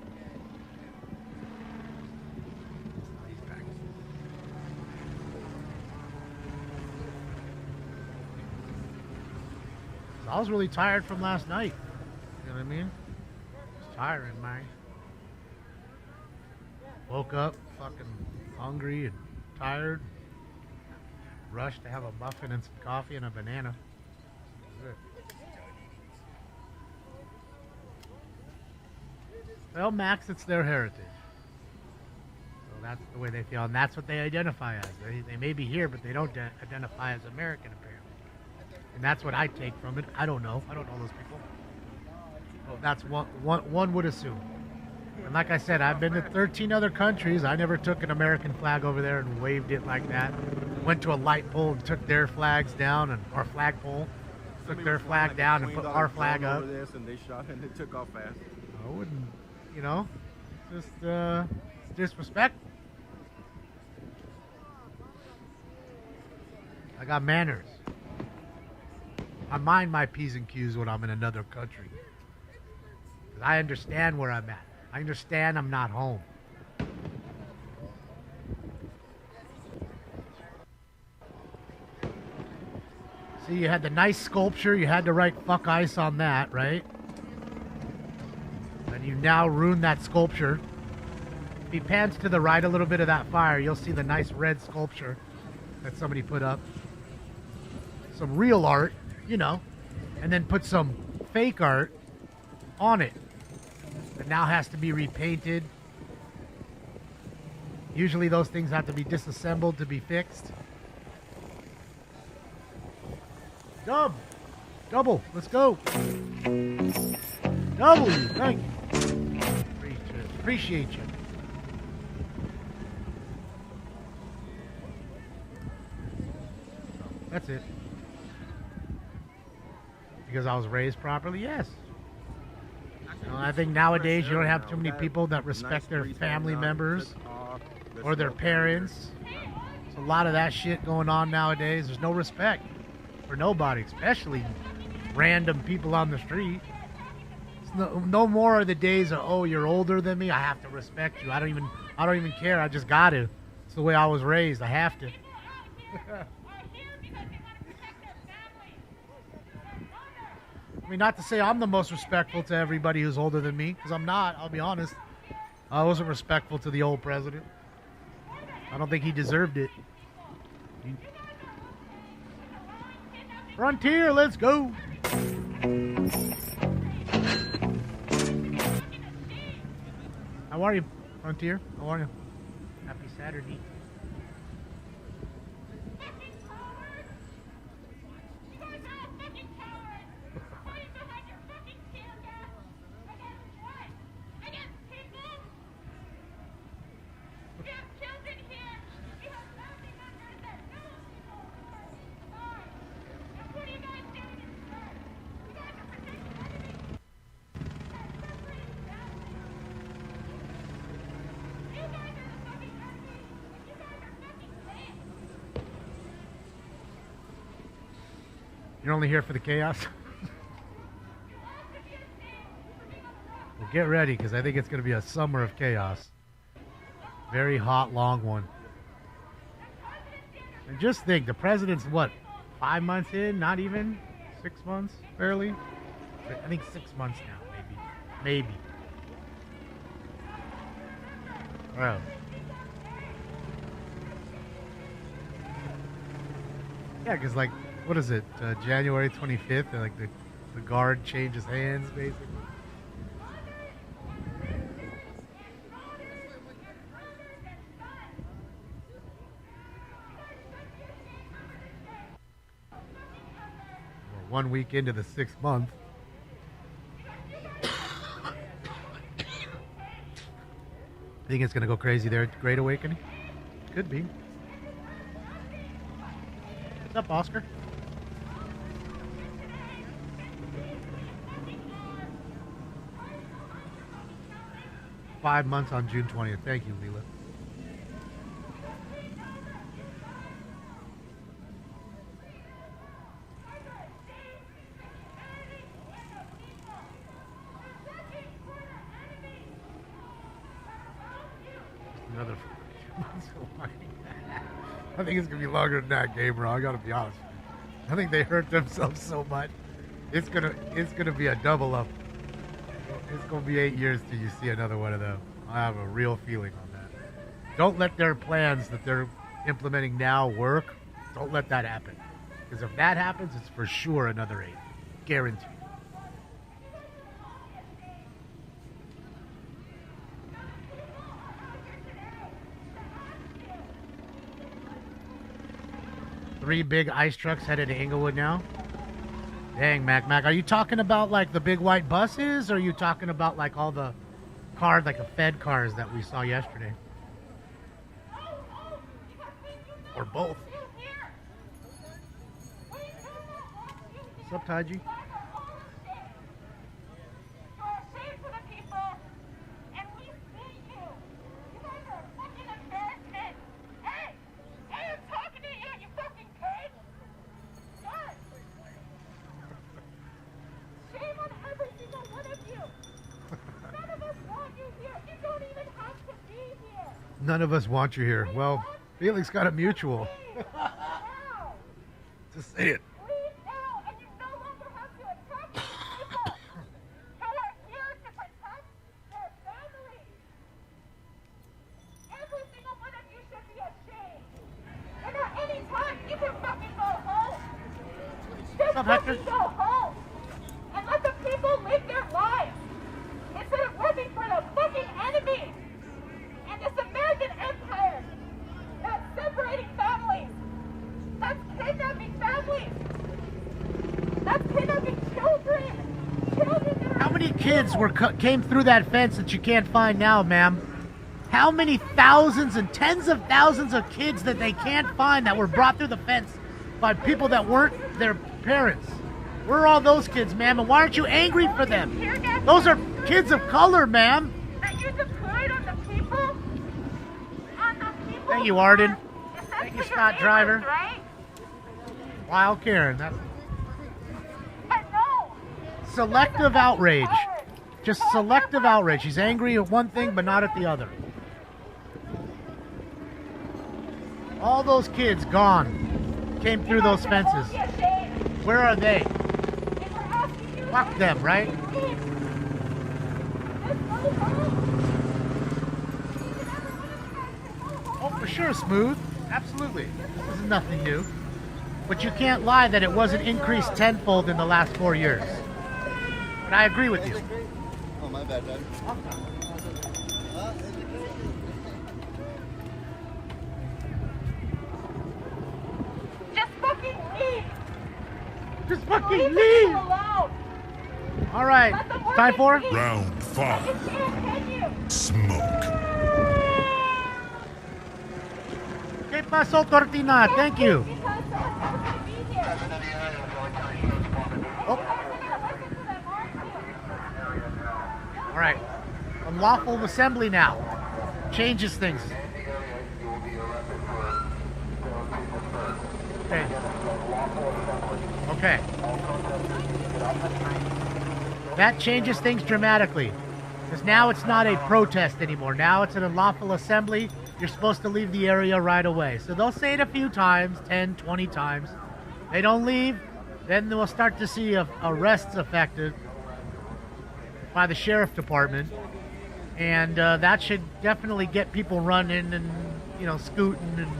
A: I was really tired from last night. You know what I mean? It's tiring, man. Woke up fucking hungry and tired. Rushed to have a muffin and some coffee and a banana. Well, Max, it's their heritage. So that's the way they feel, and that's what they identify as. They may be here, but they don't identify as American, apparently. And that's what I take from it. I don't know. I don't know those people. Well, that's one would assume. And like I said, I've been to 13 other countries. I never took an American flag over there and waved it like that. Went to a light pole and took their flags down, and our flagpole took their flag down and put our flag up.
C: And they shot and it took off fast.
A: I wouldn't, you know, just it's disrespect. I got manners. I mind my P's and Q's when I'm in another country. 'Cause I understand where I'm at. I understand I'm not home. See, you had the nice sculpture. You had to write "fuck ICE" on that, right? And you now ruined that sculpture. If he pans to the right a little bit of that fire, you'll see the nice red sculpture that somebody put up. Some real art, you know, and then put some fake art on it that now has to be repainted. Usually those things have to be disassembled to be fixed. Double, let's go. W, thank you. Appreciate you. That's it. Because I was raised properly, yes. You know, I think nowadays you don't have too many people that respect their family members or their parents. There's a lot of that shit going on nowadays. There's no respect for nobody, especially random people on the street. No more are the days of, oh, you're older than me, I have to respect you. I don't even care. I just got to. It's the way I was raised. I have to. I mean, not to say I'm the most respectful to everybody who's older than me, because I'm not. I'll be honest. I wasn't respectful to the old president. I don't think he deserved it. Frontier, let's go. How are you, Frontier? How are you? Happy Saturday. You're only here for the chaos? Well, get ready, because I think it's going to be a summer of chaos. Very hot, long one. And just think, the president's, what, 5 months in, not even 6 months, barely. I think 6 months now, maybe. Bro. Yeah, because like, what is it? January 25th, and like the guard changes hands, basically. We're 1 week into the 6th month. Think it's gonna go crazy there at Great Awakening? Could be. What's up, Oscar? Five months on June 20th. Thank you, Leela. Another 2 months away. I think it's gonna be longer than that, Gamer. I gotta be honest. I think they hurt themselves so much. It's gonna be a double up. It's gonna be 8 years till you see another one of them. I have a real feeling on that. Don't let their plans that they're implementing now work. Don't let that happen. Because if that happens, it's for sure another 8. Guaranteed. Three big ice trucks headed to Inglewood now. Dang, Mac. Are you talking about like the big white buses, or are you talking about like all the cars, like the Fed cars that we saw yesterday? Or both? What's up, Taiji? None of us want you here. Well, Felix got a mutual. Just say it. What's up, Hector?
G: Go home and let the people live their lives instead of working for the fucking enemy and this American empire that's separating families, that's kidnapping families, that's kidnapping children.
A: How many kids came through that fence that you can't find now, ma'am? How many thousands and tens of thousands of kids that they can't find that were brought through the fence by people that weren't their parents? Where are all those kids, ma'am? And why aren't you angry for them? Those are kids of color, ma'am.
G: That you deployed on the people?
A: Thank you, Arden. Thank you, Scott Driver.
G: Right?
A: Wild Karen. That's
G: no.
A: Selective outrage. Just selective outrage. She's angry at one thing, but not at the other. All those kids gone. Came through those fences. Where are they? Fuck them, right? Oh, for sure, Smooth. Absolutely. This is nothing new. But you can't lie that it wasn't increased tenfold in the last 4 years. But I agree with you.
O: Oh, my bad, Dad.
G: Just fucking leave.
A: Just fucking leave. All right. Time for
I: Round 5. Smoke.
A: ¿Qué pasó, Cortina? Thank you. Oh. All right. Unlawful assembly now. Changes things. Okay. Okay. That changes things dramatically. Because now it's not a protest anymore. Now it's an unlawful assembly. You're supposed to leave the area right away. So they'll say it a few times, 10, 20 times. They don't leave, then we'll start to see arrests affected by the sheriff department, and that should definitely get people running and, you know, scooting and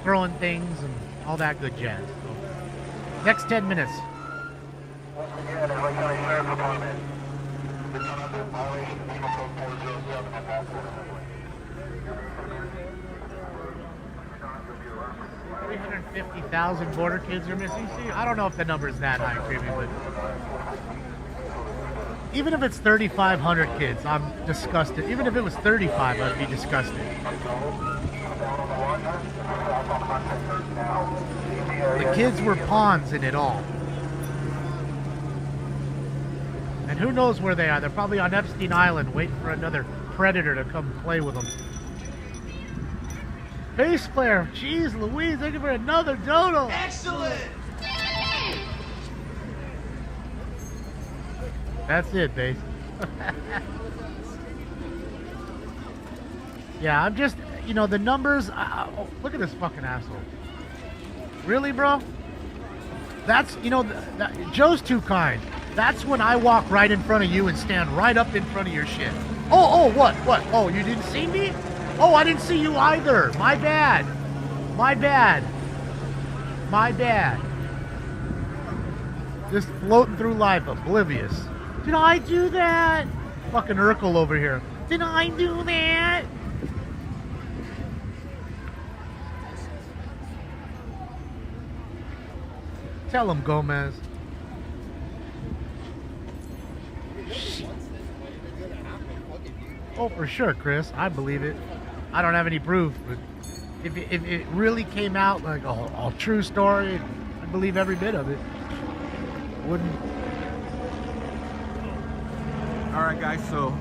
A: throwing things and all that good jazz. So, next 10 minutes. $350,000 border kids are missing. See, I don't know if the number is that high, Creepy, but even if it's 3,500 kids, I'm disgusted. Even if it was 35, I'd be disgusted. The kids were pawns in it all. And who knows where they are? They're probably on Epstein Island waiting for another predator to come play with them. Bass player, jeez Louise, looking for another dodo.
B: Excellent!
A: That's it, bass. Yeah, I'm just, you know, the numbers. Oh, look at this fucking asshole. Really, bro? That's, you know, Joe's too kind. That's when I walk right in front of you and stand right up in front of your shit. Oh, what? Oh, you didn't see me? Oh, I didn't see you either. My bad. Just floating through life, oblivious. Did I do that? Fucking Urkel over here. Did I do that? Tell him, Gomez. Oh, for sure, Chris. I believe it. I don't have any proof, but if it really came out like a true story, I'd believe every bit of it. Wouldn't.
C: All right, guys. So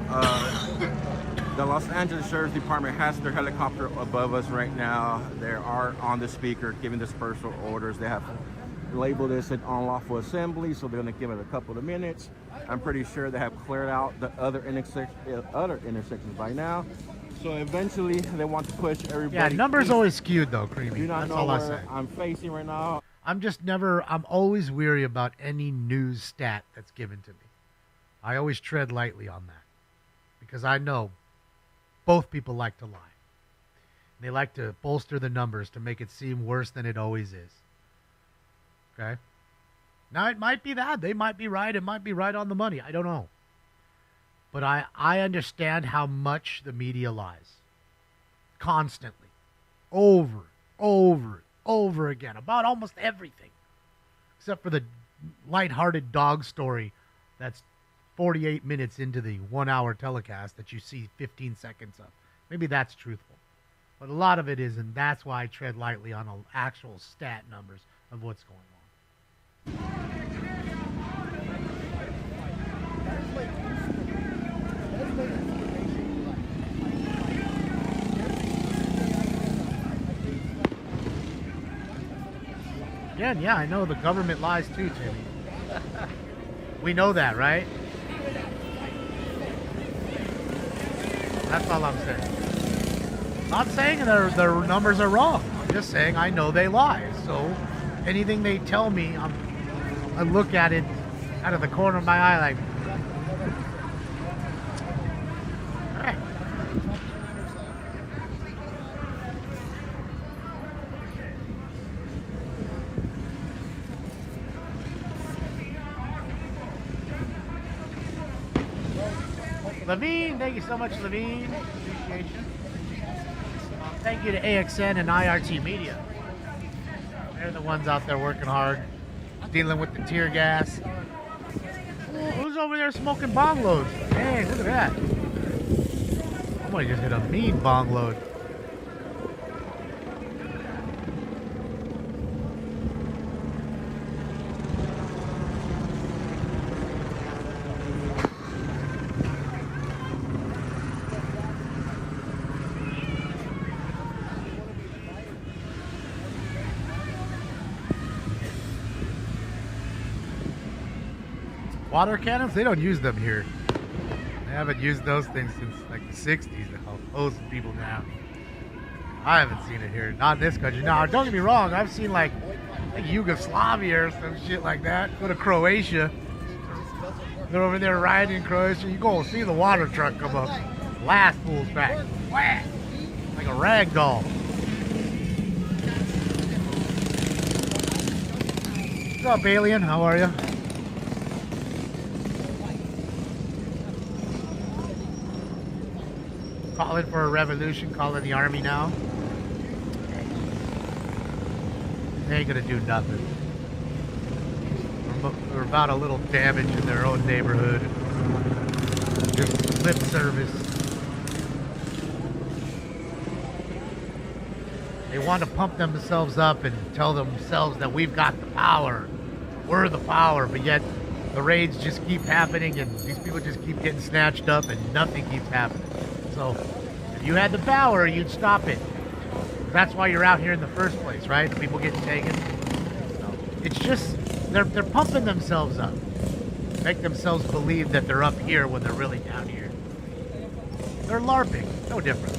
C: the Los Angeles Sheriff's Department has their helicopter above us right now. They are on the speaker giving dispersal orders. They have labeled this an unlawful assembly, so they're going to give it a couple of minutes. I'm pretty sure they have cleared out the other intersections by now. So eventually they want to push everybody.
A: Yeah, numbers always skewed though, Creamy.
C: Do not
A: That's
C: know
A: all I
C: where
A: say.
C: I'm facing right now.
A: I'm always weary about any news stat that's given to me. I always tread lightly on that because I know both people like to lie. They like to bolster the numbers to make it seem worse than it always is. Okay? Now, it might be that. They might be right. It might be right on the money. I don't know. But I understand how much the media lies. Constantly. Over again. About almost everything. Except for the lighthearted dog story that's 48 minutes into the 1 hour telecast that you see 15 seconds of. Maybe that's truthful. But a lot of it isn't. That's why I tread lightly on actual stat numbers of what's going on. Again, yeah, I know the government lies too, Timmy. We know that, right? That's all I'm saying. Not saying their numbers are wrong. I'm just saying I know they lie. So anything they tell me, I look at it out of the corner of my eye like, all right. Levine, thank you so much, Levine. Appreciate you. Thank you to AXN and IRT Media. They're the ones out there working hard, dealing with the tear gas. Oh, who's over there smoking bong loads? Hey, look at that. Somebody just hit a mean bong load. Water cannons? They don't use them here. They haven't used those things since like the 60s. They're hosing people down. I haven't seen it here. Not in this country. No, don't get me wrong. I've seen like like Yugoslavia or some shit like that. Go to Croatia. They're over there riding in Croatia. You go see the water truck come up. Last fool's back. Whack! Like a rag doll. What's up, alien? How are you? Calling for a revolution, calling the army now. They ain't gonna do nothing. They're about a little damage in their own neighborhood. Just lip service. They want to pump themselves up and tell themselves that we've got the power. We're the power, but yet the raids just keep happening and these people just keep getting snatched up and nothing keeps happening. So if you had the power, you'd stop it. That's why you're out here in the first place, right? The people getting taken. So it's just, they're pumping themselves up. Make themselves believe that they're up here when they're really down here. They're LARPing, no different.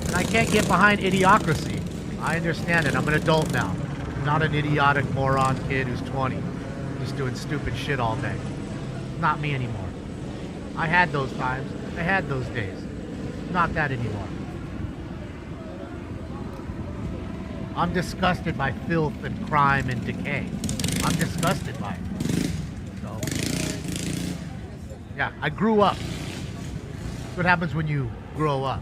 A: And I can't get behind idiocracy. I understand it, I'm an adult now. I'm not an idiotic moron kid who's 20. Just doing stupid shit all day. Not me anymore. I had those times. I had those days. Not that anymore. I'm disgusted by filth and crime and decay. I'm disgusted by it. So, yeah, I grew up. That's what happens when you grow up.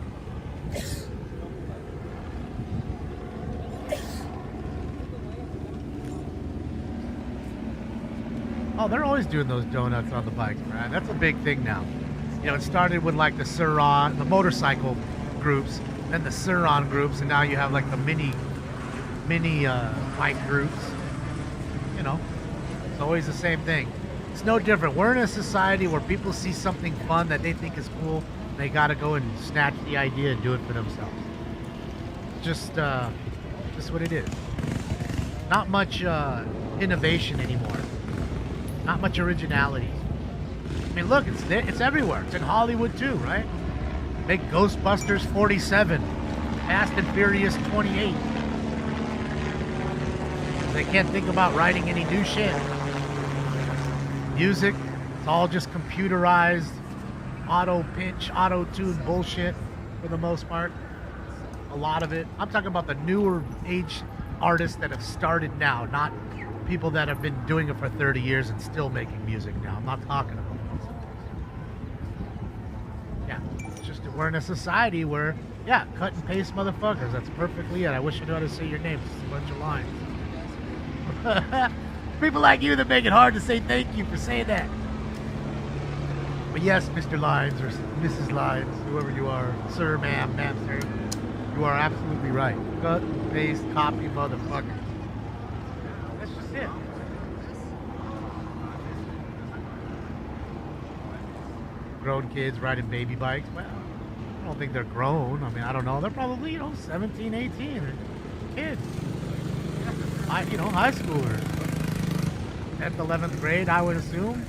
A: Oh, they're always doing those donuts on the bikes, man. That's a big thing now. You know, it started with like the Suron, the motorcycle groups, then the Suron groups, and now you have like the mini bike groups. You know, it's always the same thing. It's no different. We're in a society where people see something fun that they think is cool, and they got to go and snatch the idea and do it for themselves. Just what it is. Not much innovation anymore. Not much originality. I mean, look, it's everywhere. It's in Hollywood too, right? Make Ghostbusters 47, Fast and Furious 28. They can't think about writing any new shit. Music, it's all just computerized, auto-pitch, auto-tune bullshit for the most part. A lot of it. I'm talking about the newer age artists that have started now, not people that have been doing it for 30 years and still making music now. I'm not talking about those. Yeah, it's just we're in a society where, yeah, cut and paste motherfuckers. That's perfectly it. I wish I knew how to say your name. It's a bunch of lines. People like you that make it hard to say thank you for saying that. But yes, Mr. Lines or Mrs. Lines, whoever you are, sir, ma'am, sir, you are absolutely right. Cut, paste, copy, motherfucker. That's just it. Grown kids riding baby bikes. Well, I don't think they're grown. I mean, I don't know. They're probably, 17, 18. They're kids. High schoolers. 10th, 11th grade, I would assume.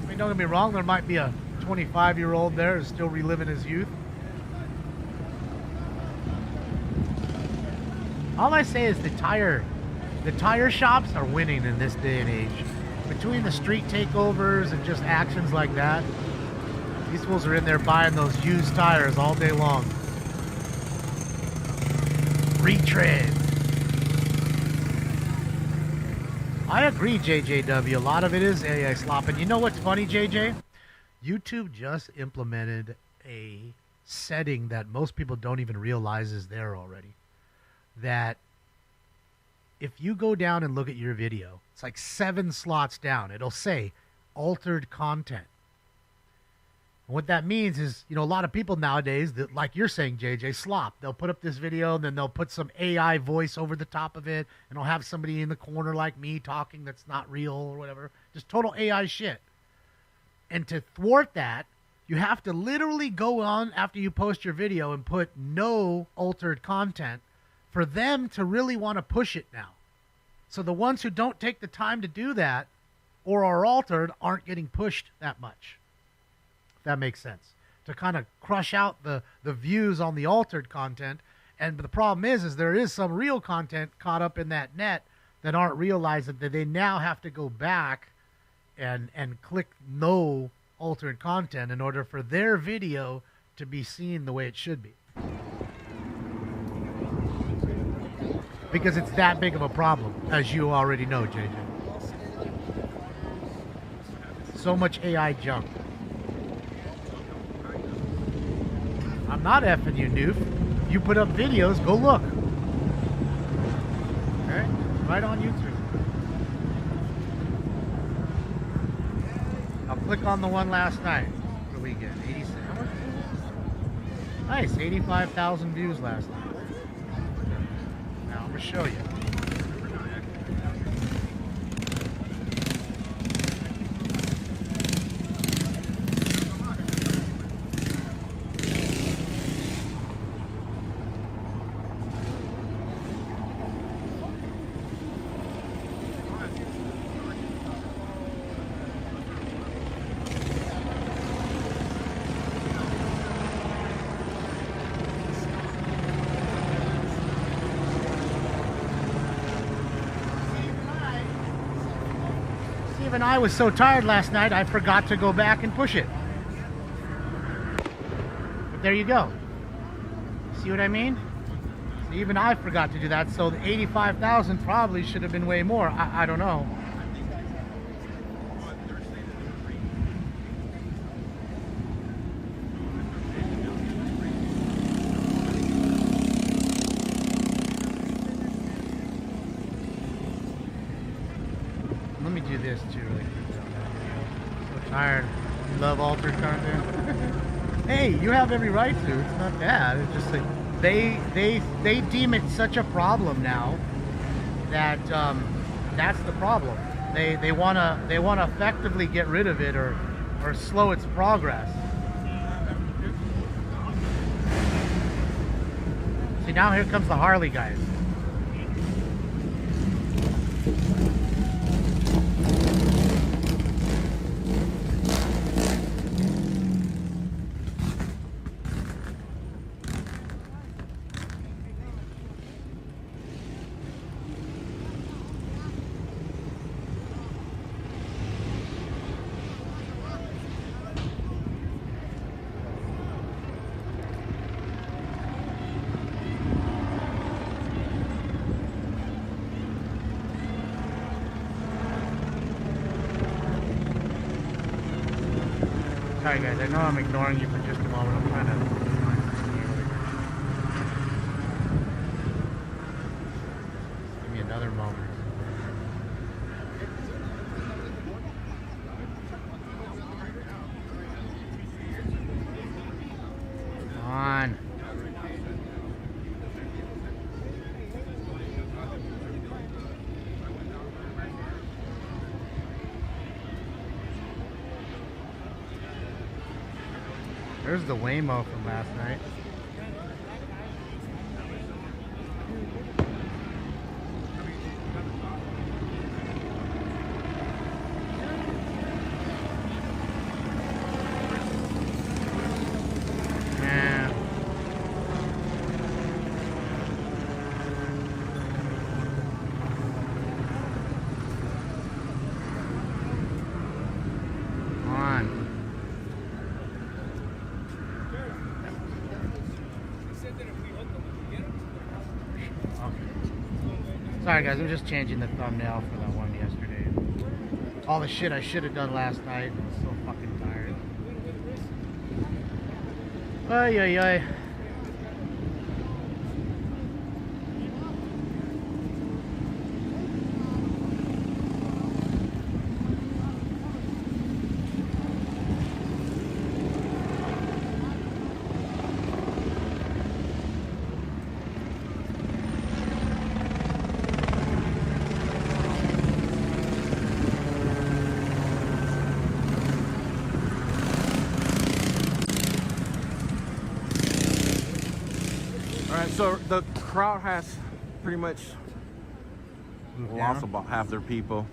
A: I mean, don't get me wrong, there might be a 25-year-old there who's still reliving his youth. All I say is the tire shops are winning in this day and age. Between the street takeovers and just actions like that, these fools are in there buying those used tires all day long. Retread. I agree, JJW. A lot of it is AI slop. And you know what's funny, JJ? YouTube just implemented a setting that most people don't even realize is there already. That if you go down and look at your video, it's like 7 slots down. It'll say altered content. And what that means is, a lot of people nowadays, that, like you're saying, JJ, slop. They'll put up this video, and then they'll put some AI voice over the top of it, and they'll have somebody in the corner like me talking that's not real or whatever. Just total AI shit. And to thwart that, you have to literally go on after you post your video and put no altered content for them to really want to push it now. So the ones who don't take the time to do that or are altered aren't getting pushed that much. That makes sense. to kind of crush out the views on the altered content. And the problem is there is some real content caught up in that net that aren't realizing that they now have to go back and click no altered content in order for their video to be seen the way it should be. Because it's that big of a problem, as you already know, JJ. So much AI junk. I'm not effing you, Noof. You put up videos, go look. Okay? Right on YouTube. I'll click on the one last night. What do we get? 86. Nice, 85,000 views last night. Now I'm gonna show you. Even I was so tired last night, I forgot to go back and push it. But there you go. See what I mean? So even I forgot to do that, so the 85,000 probably should have been way more. I don't know. Let me do this too really quick. So tired. Love altered content. Hey, you have every right to. It's not bad. It's just like they deem it such a problem now that that's the problem. They wanna effectively get rid of it or slow its progress. See, now here comes the Harley guys. Sorry guys, I know I'm ignoring you for just a moment. I'm trying to find something here. Give me another moment. Come on. There's the Waymo from last night. Yeah. Come on. Sorry guys, I'm just changing the thumbnail for that one yesterday. All the shit I should have done last night. I was so fucking tired. Ay, ay, ay.
C: So the crowd has pretty much lost about half their people.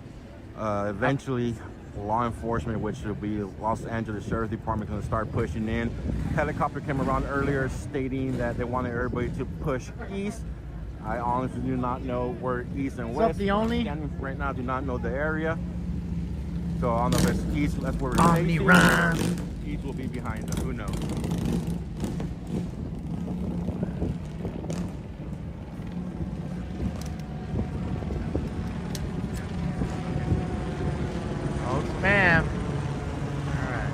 C: Eventually, law enforcement, which will be Los Angeles Sheriff Department, going to start pushing in. helicopter came around earlier stating that they wanted everybody to push east. I honestly do not know where east and west.
A: the only?
C: Right now, I do not know the area. So I don't know if it's east, that's where we're
A: Omni
C: facing.
A: run.
C: East will be behind us, who knows?
A: Oh, spam. Alright.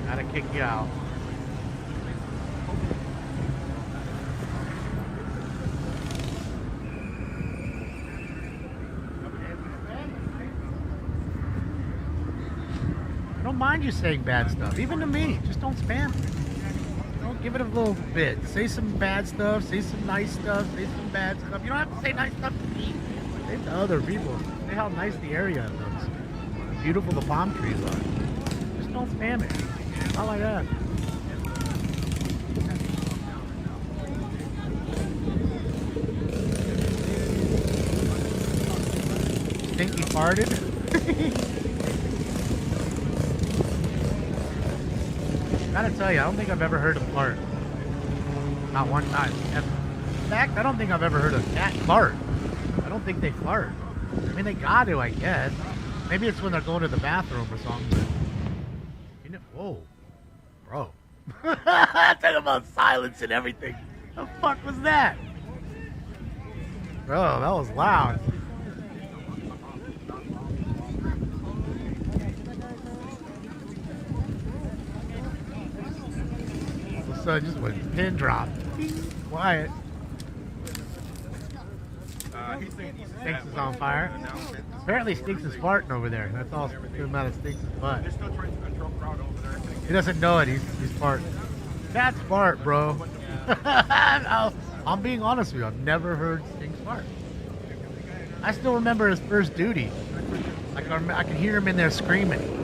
A: Gotta kick you out. I don't mind you saying bad stuff, even to me. Just don't spam. Don't give it a little bit. Say some bad stuff, say some nice stuff, say some bad stuff. You don't have to say nice stuff to me. Say it to other people. Say how nice the area looks. How beautiful the palm trees are. Just don't spam it. Not like that. Stinky farted? Gotta tell you, I don't think I've ever heard a fart. Not one time. In fact, I don't think I've ever heard a cat fart. I don't think they fart. I mean, they got to, I guess. Maybe it's when they're going to the bathroom or something. But, you know, whoa, bro. Talk about silence and everything. The fuck was that? Bro, that was loud. So just went pin drop. Quiet. Stinks is on fire. Apparently Stinks is farting over there. That's all good amount of Stinks' butt. He doesn't know it. He's farting. That's fart, bro. I'm being honest with you. I've never heard Stinks fart. I still remember his first duty. I can hear him in there screaming.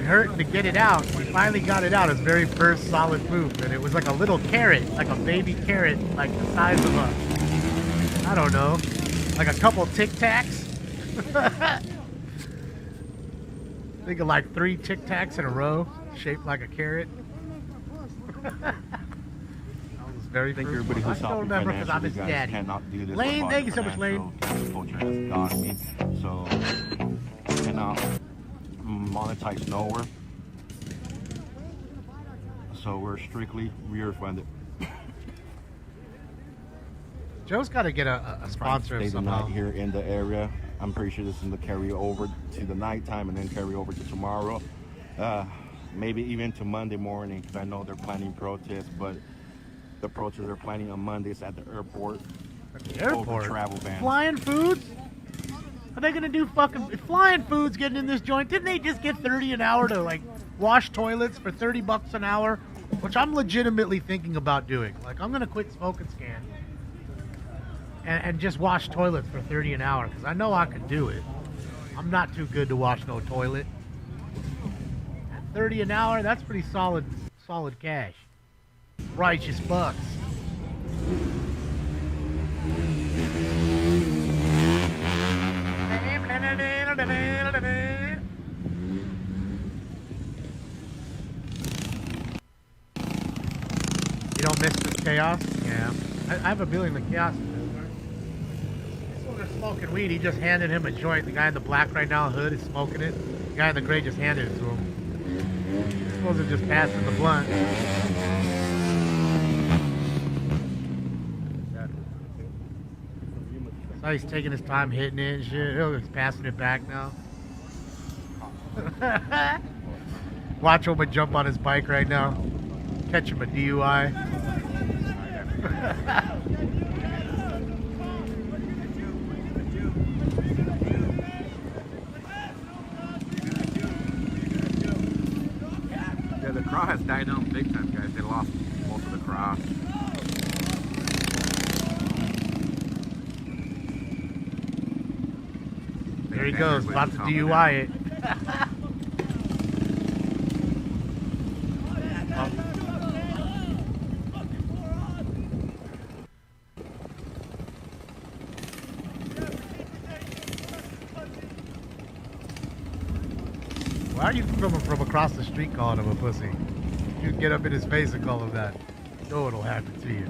A: Hurting to get it out. He finally got it out, his very first solid move, and it was like a little carrot, like a baby carrot, like the size of a, I don't know, like a couple Tic Tacs. Think of like 3 Tic Tacs in a row, shaped like a carrot. That was very.
C: Thank you, everybody who's
A: I still remember because I'm his daddy. Lane, thank you so much, Lane.
C: So cannot monetize nowhere, so we're strictly rear funded.
A: Joe's got to get a sponsor
C: Stay the
A: somehow.
C: night here in the area. I'm pretty sure this is going to carry over to the nighttime and then carry over to tomorrow, maybe even to Monday morning, because I know they're planning protests, but the protests they're planning on Mondays at the airport.
A: Airport?
C: Travel ban.
A: Flying foods? Are they gonna do fucking flying foods getting in this joint? Didn't they just get $30 an hour to like wash toilets for $30 an hour? Which I'm legitimately thinking about doing. Like I'm gonna quit smoke and scan and just wash toilets for $30 an hour because I know I can do it. I'm not too good to wash no toilet. At $30 an hour, that's pretty solid cash. Righteous bucks. You don't miss this chaos? Yeah. I have a feeling the chaos is over. This one is smoking weed. He just handed him a joint. The guy in the black right now, hood, is smoking it. The guy in the gray just handed it to him. This wasn't just passing the blunt. So he's taking his time hitting it and shit. Oh, he's passing it back now. Watch him jump on his bike right now. Catch him a DUI.
C: Yeah, the crowd has died down big time, guys. They lost most of the crowd.
A: There he goes, about to DUI it. Why are you coming from across the street calling him a pussy? You get up in his face and call him that. You know what'll happen to you.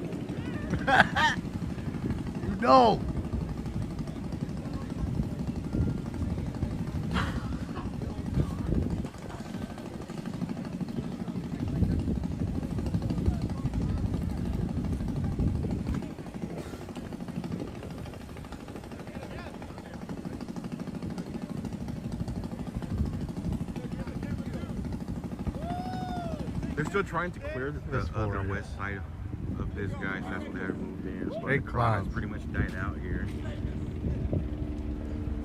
A: You know.
C: They're still trying to clear the other west side of this, guys. That's what have moved in. So the crowd has pretty much died out here.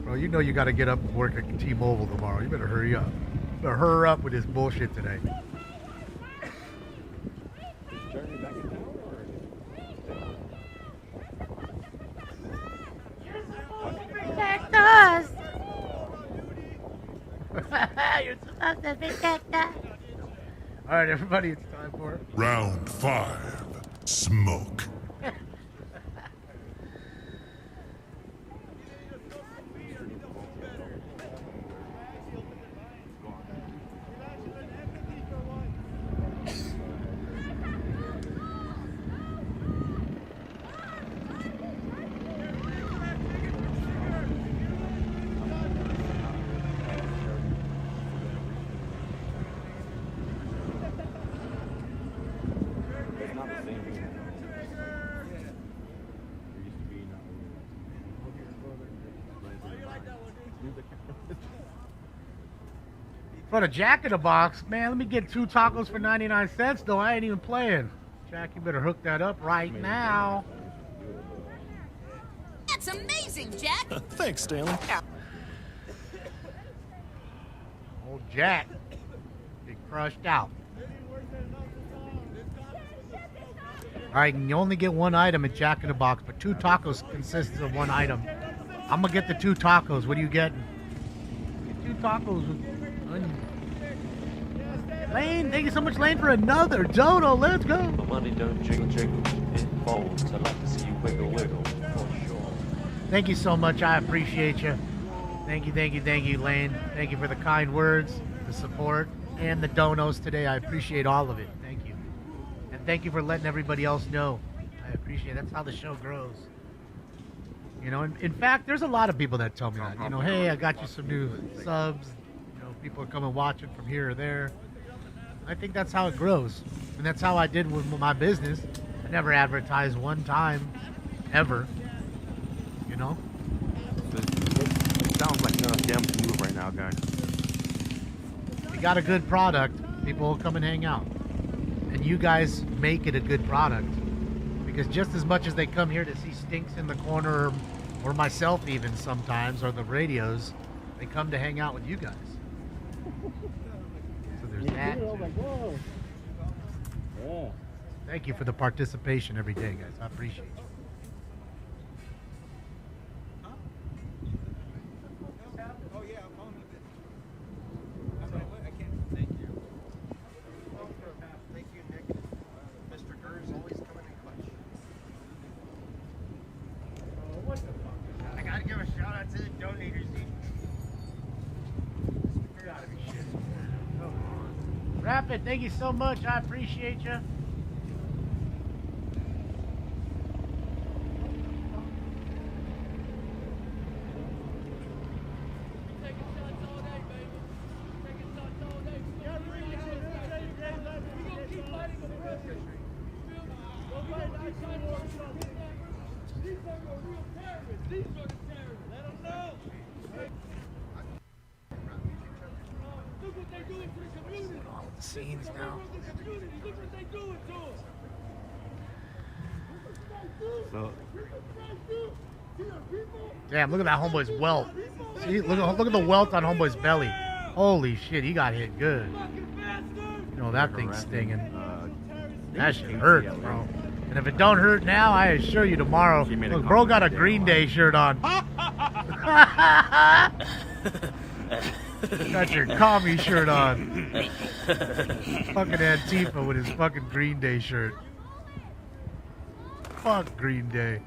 A: Bro, you know you got to get up and work at T-Mobile tomorrow. You better hurry up. You better hurry up with this bullshit today.
O: Protect us! You're supposed to protect us!
A: All right, everybody, it's time for
I: Round 5. Smoke.
A: For the Jack in the Box, man, let me get 2 tacos for 99 cents, though. I ain't even playing. Jack, you better hook that up right now.
O: That's amazing, Jack!
P: Thanks, Stanley.
A: Old Jack. Get crushed out. All right, and you only get 1 item at Jack in the Box, but 2 tacos consists of 1 item. I'm going to get the 2 tacos. What are you getting? Get 2 tacos with onion. Lane, thank you so much, Lane, for another dono. Let's go.
E: The money don't jiggle jiggle, it folds. I'd like to see you wiggle wiggle, for sure.
A: Thank you so much. I appreciate you. Thank you, Lane. Thank you for the kind words, the support, and the donos today. I appreciate all of it. Thank you. And thank you for letting everybody else know. I appreciate it. That's how the show grows. You know, in fact, there's a lot of people that tell me that. You know, hey, I got you some new subs. You know, people are coming watching from here or there. I think that's how it grows. And that's how I did with my business. I never advertised 1 time, ever. You know?
C: It sounds like none of them can move right now, guys.
A: If you got a good product, people will come and hang out. And you guys make it a good product. Because just as much as they come here to see Stinks in the Corner, or myself even sometimes, or the radios, they come to hang out with you guys. So there's that.
D: Yeah.
A: Thank you for the participation every day, guys. I appreciate you. Rapid, thank you so much. I appreciate you. Scenes now.
C: So,
A: damn, look at that homeboy's welt. See, look at the welt on homeboy's belly. Holy shit, he got hit good. You know that thing's stinging. That shit hurts, bro. And if it don't hurt now, I assure you tomorrow. Look, bro got a Green Day shirt on. Got your commie shirt on. Fucking Antifa with his fucking Green Day shirt. Fuck Green Day.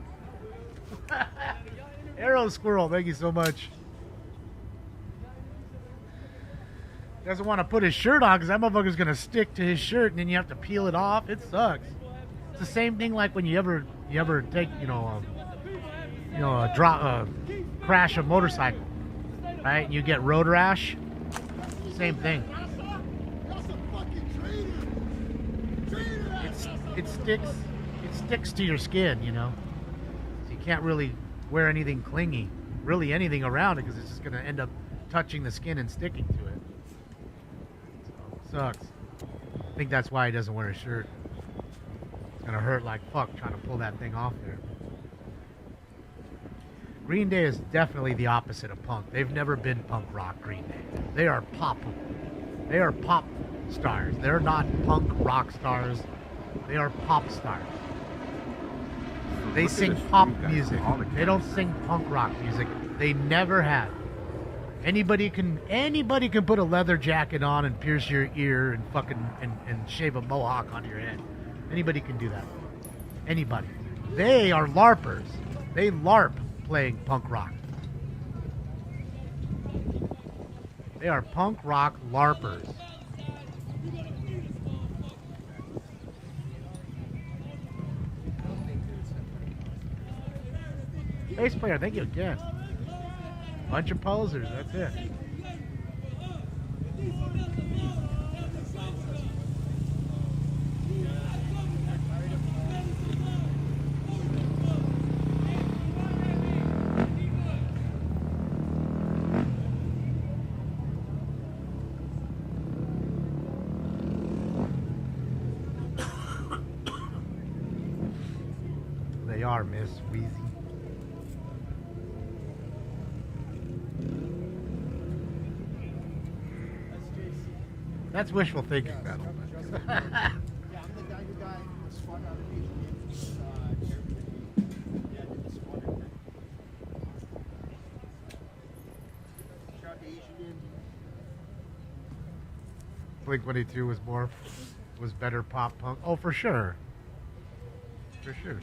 A: Arrow Squirrel, thank you so much. Doesn't want to put his shirt on because that motherfucker's gonna stick to his shirt, and then you have to peel it off. It sucks. It's the same thing like when you ever take crash a motorcycle, right? And you get road rash. Same thing. It sticks to your skin, you know. So you can't really wear anything clingy, really anything around it, because it's just gonna end up touching the skin and sticking to it. So, sucks. I think that's why he doesn't wear a shirt. It's gonna hurt like fuck trying to pull that thing off there. Green Day is definitely the opposite of punk. They've never been punk rock, Green Day. They are pop. They are pop stars. They're not punk rock stars. They are pop stars. They sing pop music. They don't sing punk rock music. They never have. Anybody can put a leather jacket on and pierce your ear and fucking and shave a mohawk on your head. Anybody can do that. Anybody. They are LARPers. They LARP playing punk rock. They are punk rock LARPers. Bass player, thank you again. Bunch of posers, that's it. They are, Miss Wheezy. That's wishful thinking, Battle.
F: Yeah, I'm the guy who got swat out of
A: Blink-182 was better pop punk. Oh, for sure. For sure.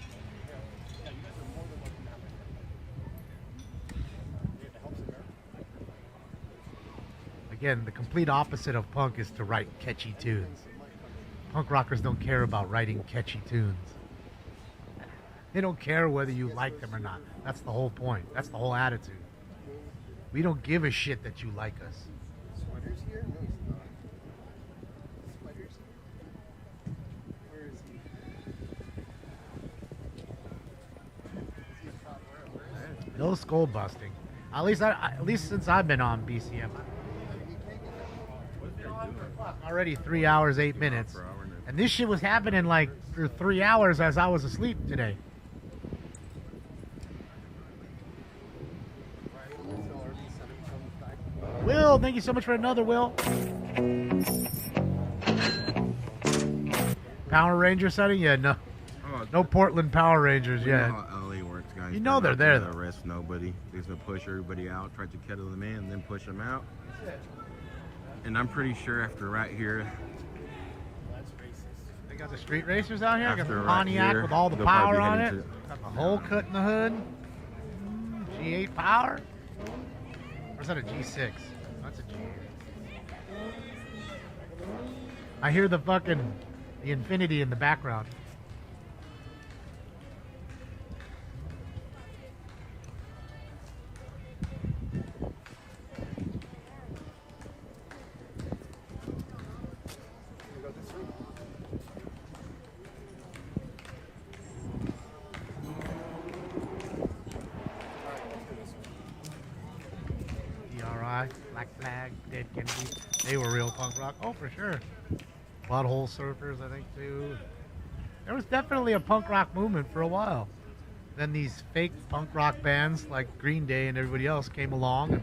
A: Again, the complete opposite of punk is to write catchy tunes. Punk rockers don't care about writing catchy tunes. They don't care whether you like them or not. That's the whole point. That's the whole attitude. We don't give a shit that you like us.
F: Sweaters here? No, he's not. Sweaters? Where is he?
A: No skull busting. At least since I've been on BCM. Already 3 hours, 8 minutes. And this shit was happening like for 3 hours as I was asleep today. Will, thank you so much for another, Will. Power Ranger setting? Yeah, no. No Portland Power Rangers yet.
D: You know how LA works, guys.
A: You know they're there, though.
D: Arrest nobody. They're going to push everybody out, try to kettle them in, then push them out. And I'm pretty sure after right here,
A: they got the street racers out here. I got the
D: After right
A: Pontiac
D: here,
A: with all the
D: they'll
A: power
D: probably
A: on
D: head
A: it. Got the hole cut in the hood. G8 power. Or is that a G6? That's a G8. I hear the Infinity in the background. Black Flag, Dead Kennedy. They were real punk rock. Oh, for sure. Butthole Surfers, I think, too. There was definitely a punk rock movement for a while. Then these fake punk rock bands like Green Day and everybody else came along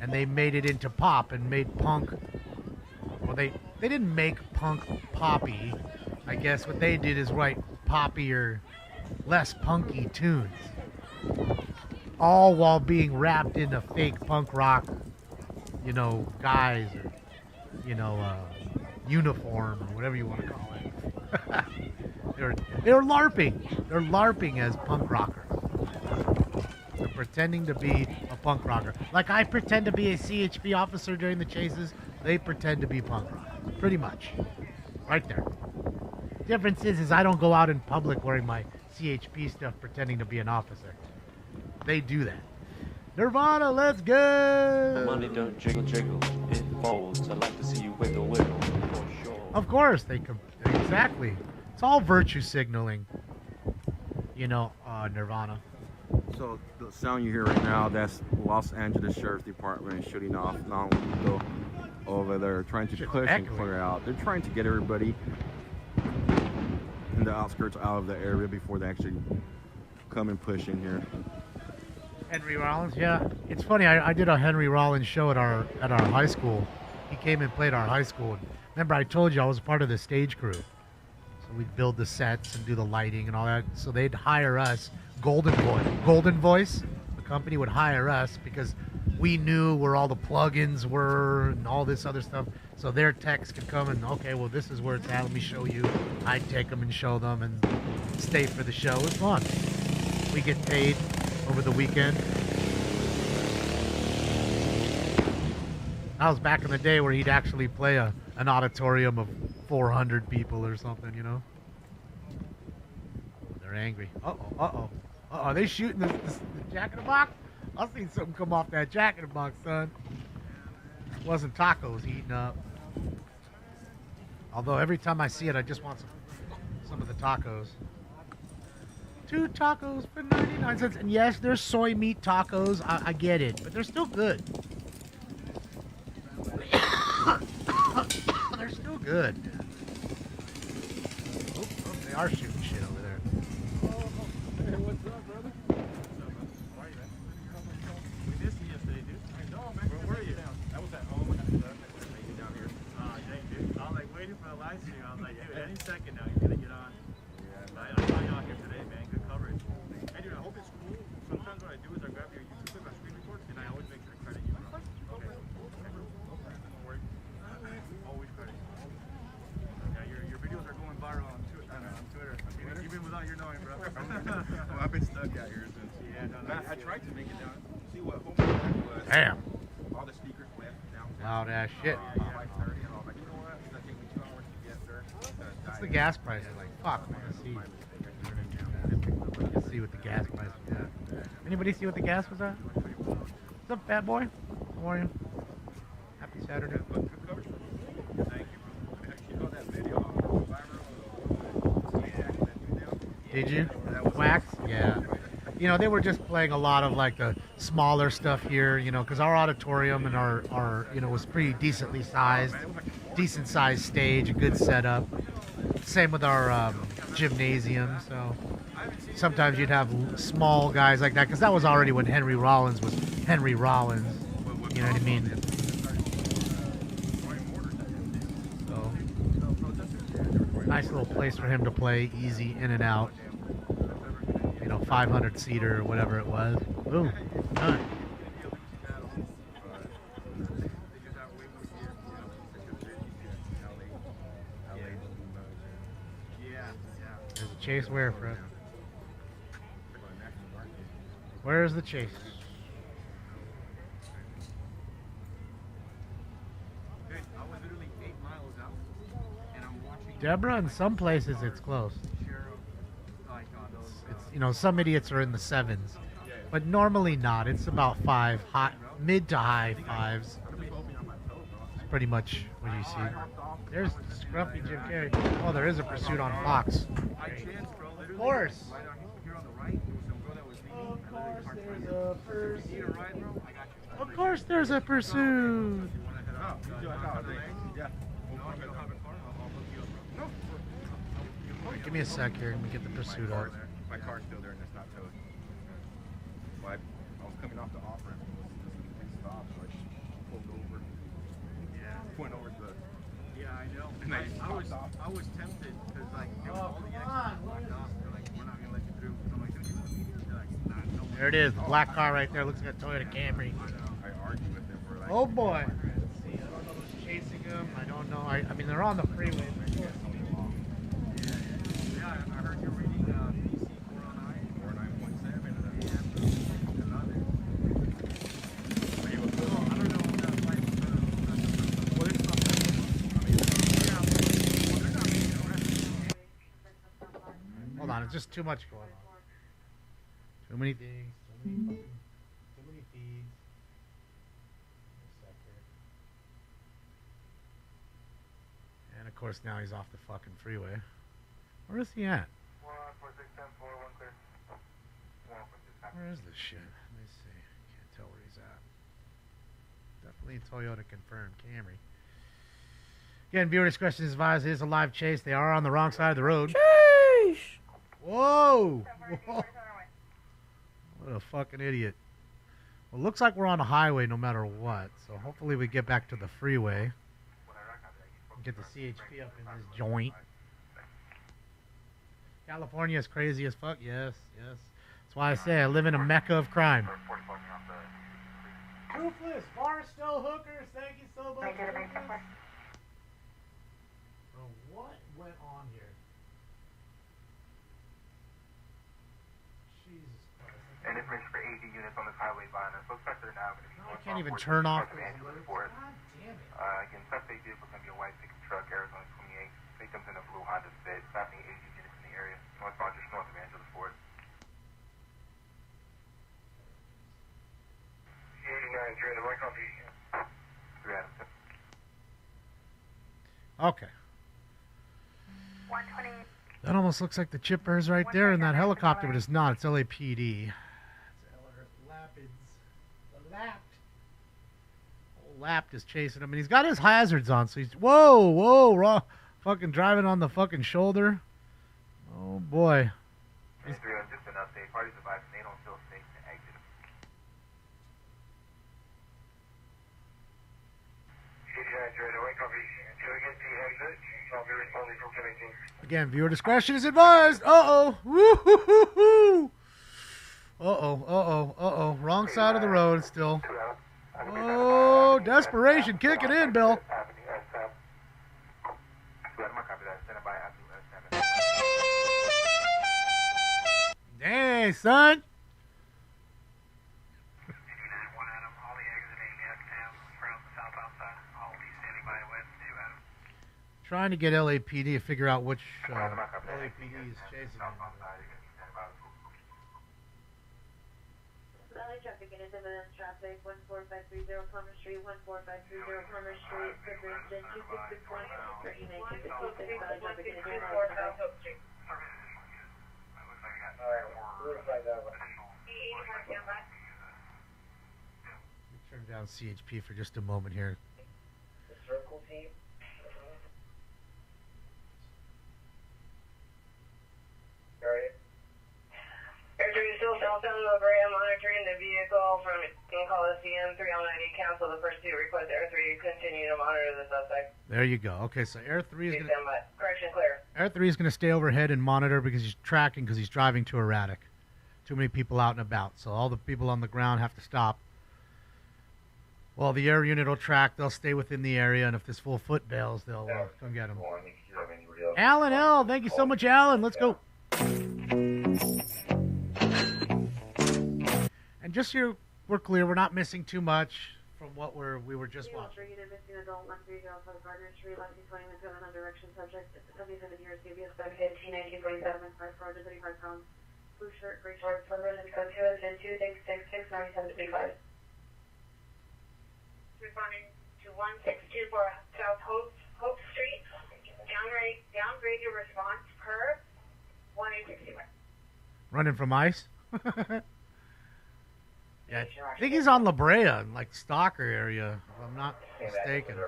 A: and they made it into pop and made punk. Well, they didn't make punk poppy. I guess what they did is write poppier, less punky tunes. All while being wrapped in a fake punk rock, guise or, uniform or whatever you want to call it. They're LARPing. They're LARPing as punk rockers. They're pretending to be a punk rocker. Like I pretend to be a CHP officer during the chases They pretend to be punk rock. Pretty much. Right there. Difference is I don't go out in public wearing my CHP stuff pretending to be an officer. They do that. Nirvana, let's go!
E: Money don't jiggle jiggle, it folds. I'd like to see you wiggle wiggle, for sure.
A: Of course, exactly. It's all virtue signaling. You know, Nirvana.
C: So the sound you hear right now, that's Los Angeles Sheriff's Department shooting off non-lethal over there, trying to push and clear out. They're trying to get everybody in the outskirts out of the area before they actually come and push in here.
A: Henry Rollins, yeah. It's funny, I did a Henry Rollins show at our high school. He came and played our high school. Remember, I told you I was part of the stage crew. So we'd build the sets and do the lighting and all that. So they'd hire us, Golden Voice, the company would hire us because we knew where all the plugins were and all this other stuff. So their techs could come and, okay, well, this is where it's at. Let me show you. I'd take them and show them and stay for the show. It was fun. We get paid over the weekend. That was back in the day where he'd actually play an auditorium of 400 people or something, you know? They're angry. Uh-oh. Are they shooting the Jack in the Box? I've seen something come off that Jack in the Box, son. It wasn't tacos heating up. Although every time I see it, I just want some of the tacos. 2 tacos for 99 cents. And yes, there's soy meat tacos. I get it. But they're still good. They're still good. Oh, they are shooting shit over there.
N: Hey, what's up, brother? We missed you yesterday, dude. I know, man. Where were you? I was at home. I had to make it down here. Dang, dude. I was like waiting for the live stream. I was like, dude, any second now, you're gonna get on. I saw you out here today, man. Good coverage. Hey, dude, I hope it's cool. Sometimes what I do is I grab your YouTube clip, I screen record, and I always make sure to credit you. Okay. Don't worry. Always credit you. Yeah, your videos are going viral on Twitter. Even without your knowing, bro.
D: Well, I've been stuck out here since.
N: Yeah, no,
D: I tried to make it down. See what home was.
A: Damn.
D: All the speakers went down.
A: Loud ass shit.
D: 5:30, and I was like, you know what? It's gonna take me 2 hours to get there.
A: What's the gas price? Like, fuck, man. Let's see what the gas price was at. Anybody see what the gas was at? What's up, fat boy? How are you? Happy Saturday. Did you? Wax? Yeah. You know, they were just playing a lot of like the smaller stuff here, you know, because our auditorium and our, you know, was pretty decent sized stage, a good setup. Same with our gymnasium, so sometimes you'd have small guys like that, because that was already when Henry Rollins was Henry Rollins, you know what I mean? So, nice little place for him to play, easy in and out. You know, 500 seater or whatever it was. Boom, done. There's a Chase where, Fred? Where's the Chase? Deborah, in some places it's close. It's, you know, some idiots are in the 7s, but normally not. It's about 5, mid to high 5s. It's pretty much what you see. There's Scruffy Jim Carrey. Oh, there is a pursuit on Fox. Of course. Of course there's a pursuit. Give me a sec here. Let me get the pursuit up.
D: My car's still there and it's not towed. Well, I was coming off the off ramp and it stopped, so I just pulled over. Yeah. Went over to the.
N: Yeah, I know.
D: And
N: I was tempted because like all the exits blocked off. They're like, we're not gonna let you through. And I'm like, dude, they're like, nah, no.
A: There it is, the black car right there. Looks like a Toyota Camry.
D: I argued with them for like.
A: Oh boy. Let's see, I don't know who's chasing them. I don't know. I mean, they're on the freeway. Hold on, it's just too much going on. Too many things, too many feeds. And of course now he's off the fucking freeway. Where is he at? Where is this shit? Let me see. Can't tell where he's at. Definitely Toyota confirmed Camry. Again, viewer discretion is advised. It is a live chase. They are on the wrong side of the road.
M: Sheesh!
A: Whoa! Whoa. What a fucking idiot. Well, looks like we're on a highway no matter what. So hopefully we get back to the freeway. And get the CHP up in this joint. California is crazy as fuck. Yes, yes. That's why I say I live in a mecca of crime. Toothless, Barstow hookers, thank you so much. Oh, what went on here? Jesus Christ.
P: And information for AD units on this highway behind us. Looks like they're now going to be
A: I can't even turn off those
P: alerts.
A: God damn it.
P: Again, suspect vehicle is going to be a white pickup truck, Arizona 28. Victims in a blue Honda Fit. Stopping AD units in the area. Northbound just north of Angeles Ford. 89, the right copy. 3 Adams.
A: Okay.
O: 120.
A: That almost looks like the chipper's right there in that helicopter, but it's not. It's LAPD. It's Lapids. The Lapt. Old Lapt is chasing him, and he's got his hazards on, so he's... Whoa, raw. Fucking driving on the fucking shoulder. Oh, boy.
P: Just an update. Parties advised they don't feel safe to exit.
A: Again, viewer discretion is advised. Uh-oh. Woo-hoo-hoo-hoo. Uh-oh. Wrong side of the road still. Oh, desperation. Kick it in, Bill. Dang, son. Trying to get LAPD to figure out which LAPD is chasing him.
Q: Valley traffic and evidence traffic 14530 Commerce Street, 14530 Commerce Street, Disturbance 2661, 3926, Valley traffic and evidence.
A: Turn down CHP for just a moment here.
P: The circle team. Air still southbound over and monitoring the vehicle from Coliseum 390. Cancel the pursuit. Request Air 3 continue to monitor the suspect.
A: There you go. Okay, so Air 3 is going to...
P: Correction clear.
A: Air 3 is going to stay overhead and monitor because he's tracking because he's driving too erratic. Too many people out and about. So all the people on the ground have to stop. Well, the air unit will track. They'll stay within the area, and if this full foot bails, they'll come get him. Alan L., thank you so much, Alan. Let's go. And just so we're clear, we're not missing too much from what we were just watching.
Q: Missing adult 130 outside Gardner Street, line 20 with an direction subject, 77 years, CBS 515, 1947, 535 pounds, blue shirt, gray shorts, number, zip code 210-266-9735.
P: Responding to 1624 South Hope Street. Downgrade your response per 1861.
A: Running from ICE? Yeah, I think he's on La Brea, in like Stalker area, if I'm not mistaken.
P: 3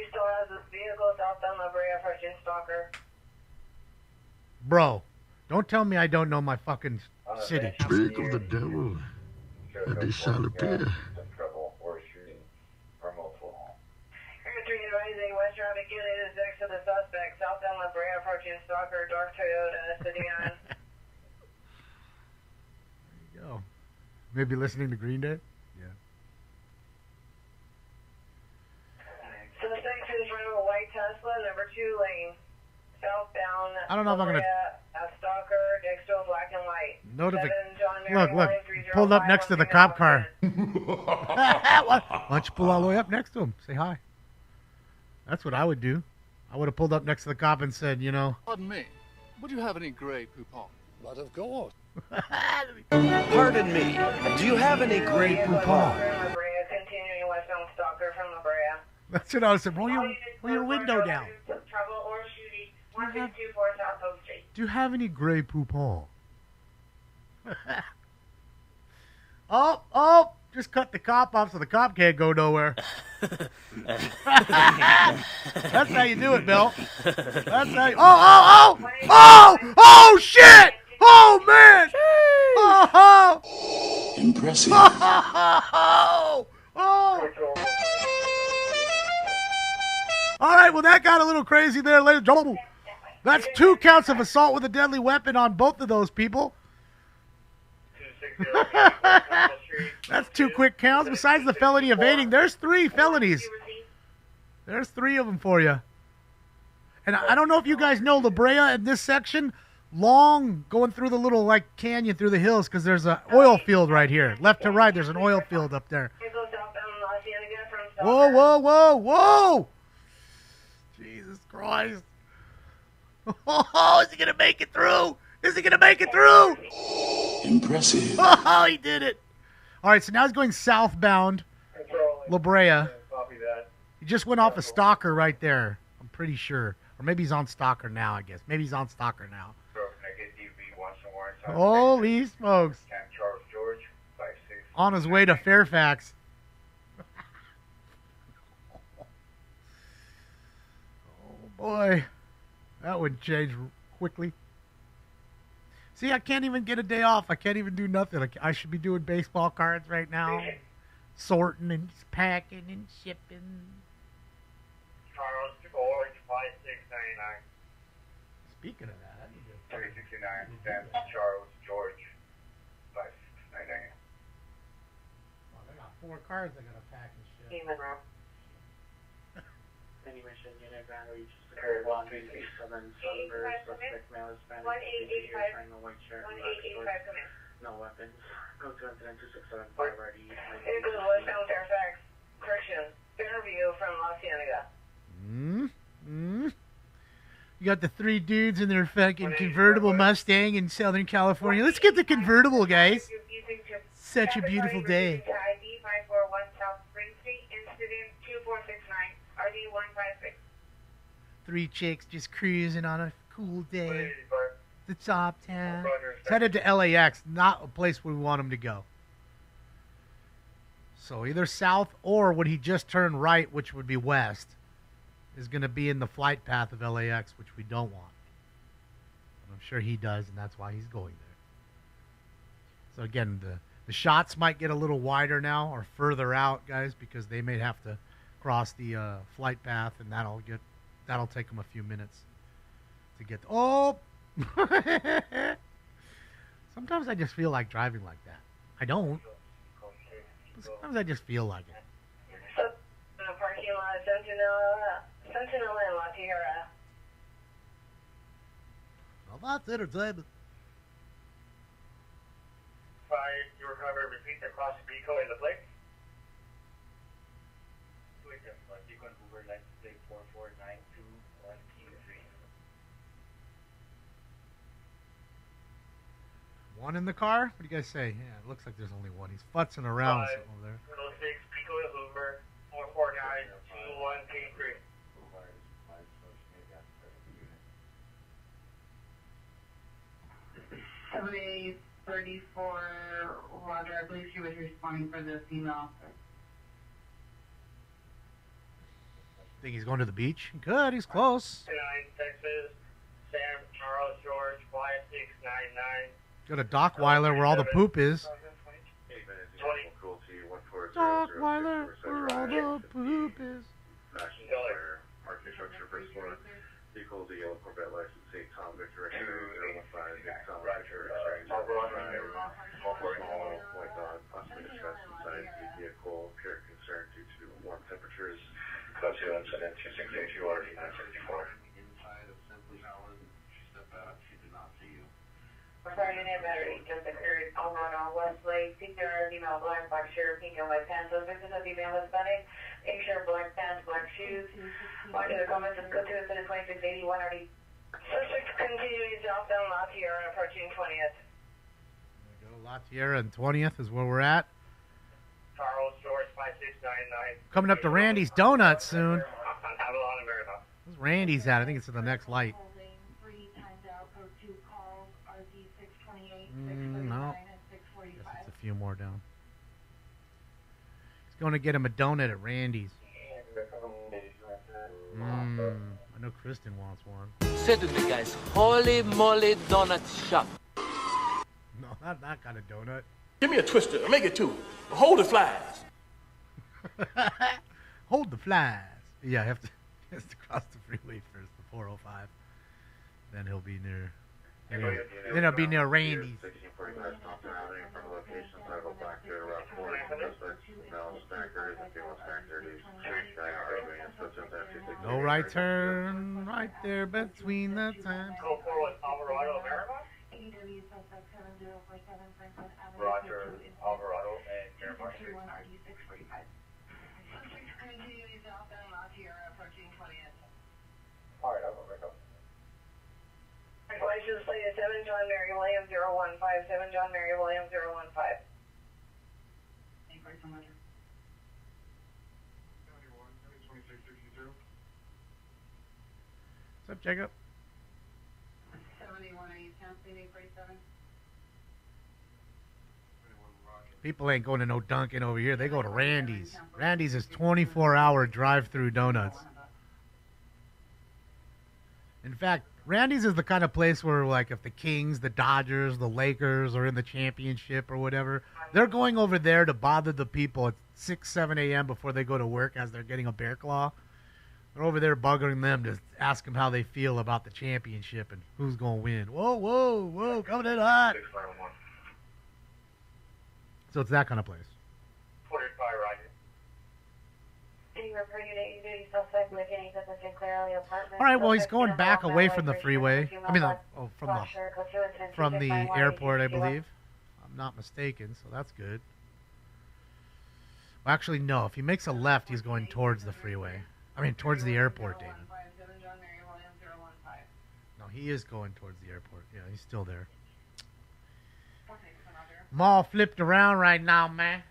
P: still has this vehicle southbound La Brea approaching Stalker.
A: Bro, don't tell me I don't know my fucking city.
I: Speak of the devil, and they shall appear.
P: West traffic unit is next to the suspect. Southbound La Brea approaching Stalker, dark Toyota, sedan.
A: There you go. Maybe listening to Green Day? Yeah.
P: Suspect is in front of a white Tesla, number 2 lane. Southbound.
A: I don't know if I'm gonna.
P: Stalker, next to a black and white.
A: Look, pulled up next to the cop car. Why don't you pull all the way up next to him? Say hi. That's what I would do. I would have pulled up next to the cop and said, you know.
R: Pardon me. Would you have any Grey Poupon?
S: But of course.
T: Pardon me. Do you have any Grey Poupon?
P: Continuing westbound Stalker from La Brea.
A: That's what I was saying. Roll your window down.
P: Trouble or shooting. 1624 South Oak Street.
A: Do you have any Grey Poupon? Oh! Just cut the cop off so the cop can't go nowhere. That's how you do it, Bill. That's how you... Oh, shit! Oh, man! Oh!
I: Impressive.
A: Oh! All right, well, that got a little crazy there, ladies and gentlemen. That's 2 counts of assault with a deadly weapon on both of those people. That's 2 quick counts. Besides the felony evading, there's 3 felonies. There's 3 of them for you. And I don't know if you guys know La Brea in this section, long going through the little like canyon through the hills because there's an oil field right here. Left to right, there's an oil field up there. Whoa! Jesus Christ. Oh, is he going to make it through?
I: Impressive.
A: Oh, he did it. All right, so now he's going southbound La Brea. He just went off a Stalker right there. I'm pretty sure. Or maybe he's on Stalker now, I guess. Maybe he's on Stalker now. Holy smokes. On his way to Fairfax. Oh, boy. That would change quickly. See, I can't even get a day off. I can't even do nothing. I should be doing baseball cards right now. Sorting and packing and shipping.
B: Charles, George, 5699.
A: Speaking of that, I need to...
B: 369, Charles, George, 5699.
A: Oh, they got 4 cards I gotta pack and ship.
P: Human row.
U: Any mission unit ground reach secure 1337 Sunburst, suspect male Hispanic, wearing a white shirt, no weapons. Go to incident 2675 ready.
P: It goes westbound Fairfax. Correction. Interview from La Cienega.
A: You got the 3 dudes in their fucking convertible Mustang in Southern California. Let's get the convertible, guys. Such a beautiful day.
P: ID 541 South Spring Street. Incident 2469. RD 156.
A: 3 chicks just cruising on a cool day. The top town. It's headed to LAX, not a place we want him to go. So either south or would he just turn right, which would be west, is going to be in the flight path of LAX, which we don't want. And I'm sure he does, and that's why he's going there. So again, the shots might get a little wider now or further out, guys, because they may have to cross the flight path, and that'll take them a few minutes to get. Sometimes I just feel like driving like that. I don't. But sometimes I just feel like it.
P: Parking lot, Sentinel and La Tierra.
A: Well, that's entertainment.
B: Fire, you recover, repeat the cross Rico in the plate. Uber license plate 44921Q3.
A: 1 in the car? What do you guys say? Yeah, it looks like there's only 1. He's futzing around over there.
B: 6 Pico Uber 44921K3.
Q: 7834 Roger, I believe she was responding for the female officer.
A: Think he's going to the beach? Good, he's close.
B: 9 Texas, Sam, Charles, George, 5699.
A: Go to Dockweiler where all the poop is. Dockweiler where all the poop is.
D: Architecture first floor. Equal the yellow Corvette license, St. Tom Victor, 015, St. Tom Victor, white dog, possibly discussed inside the vehicle, apparent concern due to warm temperatures.
B: Code 2 incident 2682 RD 964.
D: Inside of Simply Helen, she stepped out, she did not see you.
P: Regarding a battery just occurred on Westlake. Senior female black shirt, pink and white pants. Those victims of female Hispanic. Pink shirt, black pants, black shoes. Watching the comments of code 2 incident 2681 RD Suspect continuing southbound La Tierra approaching 20th.
A: There we go. La Tierra and 20th is where we're at.
B: Carl Stores 5699.
A: Coming up to Randy's Donuts soon.
B: On Avalon and Marymount.
A: Where's Randy's at? I think it's in the next light. No. Guess it's a few more down. He's going to get him a donut at Randy's. I know Kristen wants one.
R: Said to the guys, holy moly donut shop.
A: No, not that kind of donut.
S: Give me a twister. Make it two. Hold the flies.
A: Hold the flies. Yeah, he has to cross the freeway first, the 405. Then he'll be near. Then he'll be near Randy's. No right turn, right there between the times.
B: Go forward, Alvarado, Marymount. Roger, Alvarado and Marymount. All right, I'll go back up.
P: License plate is 7 John Mary William 015. 7 John Mary William 015.
A: What's up, Jacob?
Q: 71, are you canceling 847?
A: People ain't going to no Dunkin' over here. They go to Randy's. Randy's is 24-hour drive-through donuts. In fact, Randy's is the kind of place where, like, if the Kings, the Dodgers, the Lakers are in the championship or whatever, they're going over there to bother the people at 6, 7 a.m. before they go to work as they're getting a bear claw. They're over there bugging them to ask them how they feel about the championship and who's going to win. Whoa, whoa, whoa, coming in hot. So it's that kind of place.
B: 45, Roger.
A: All right, well, he's going back away from the freeway. I mean, from the airport, I believe. I'm not mistaken, so that's good. Well, actually, no. If he makes a left, he's going towards the freeway. I mean, towards the airport, David. No, he is going towards the airport. Yeah, he's still there. I'm all flipped around right now, man.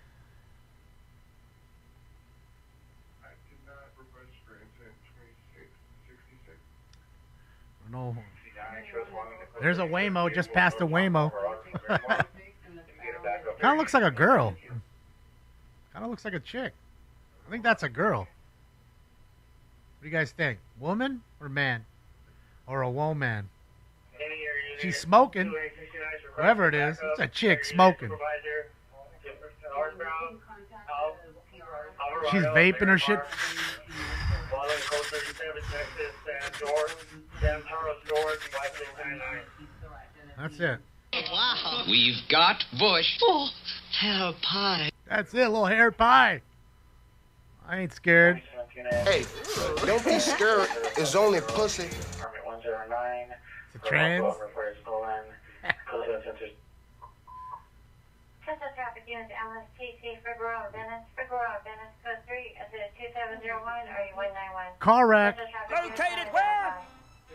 A: No. There's a Waymo just past a Waymo. Kind of looks like a girl. Kind of looks like a chick. I think that's a girl. What do you guys think? Woman or man? Or a woman? She's smoking. Whoever it is, it's a chick smoking. She's vaping her shit. That's it.
V: Wow. We've got Bush. Oh, hair pie.
A: That's it, little hair pie. I ain't scared.
W: Hey, don't be scared. It's only pussy.
A: It's a trans.
Q: Central traffic unit LSTC, Figueroa, Venice, code 3, is it 2701 or 191?
A: Car wreck.
Q: Located where?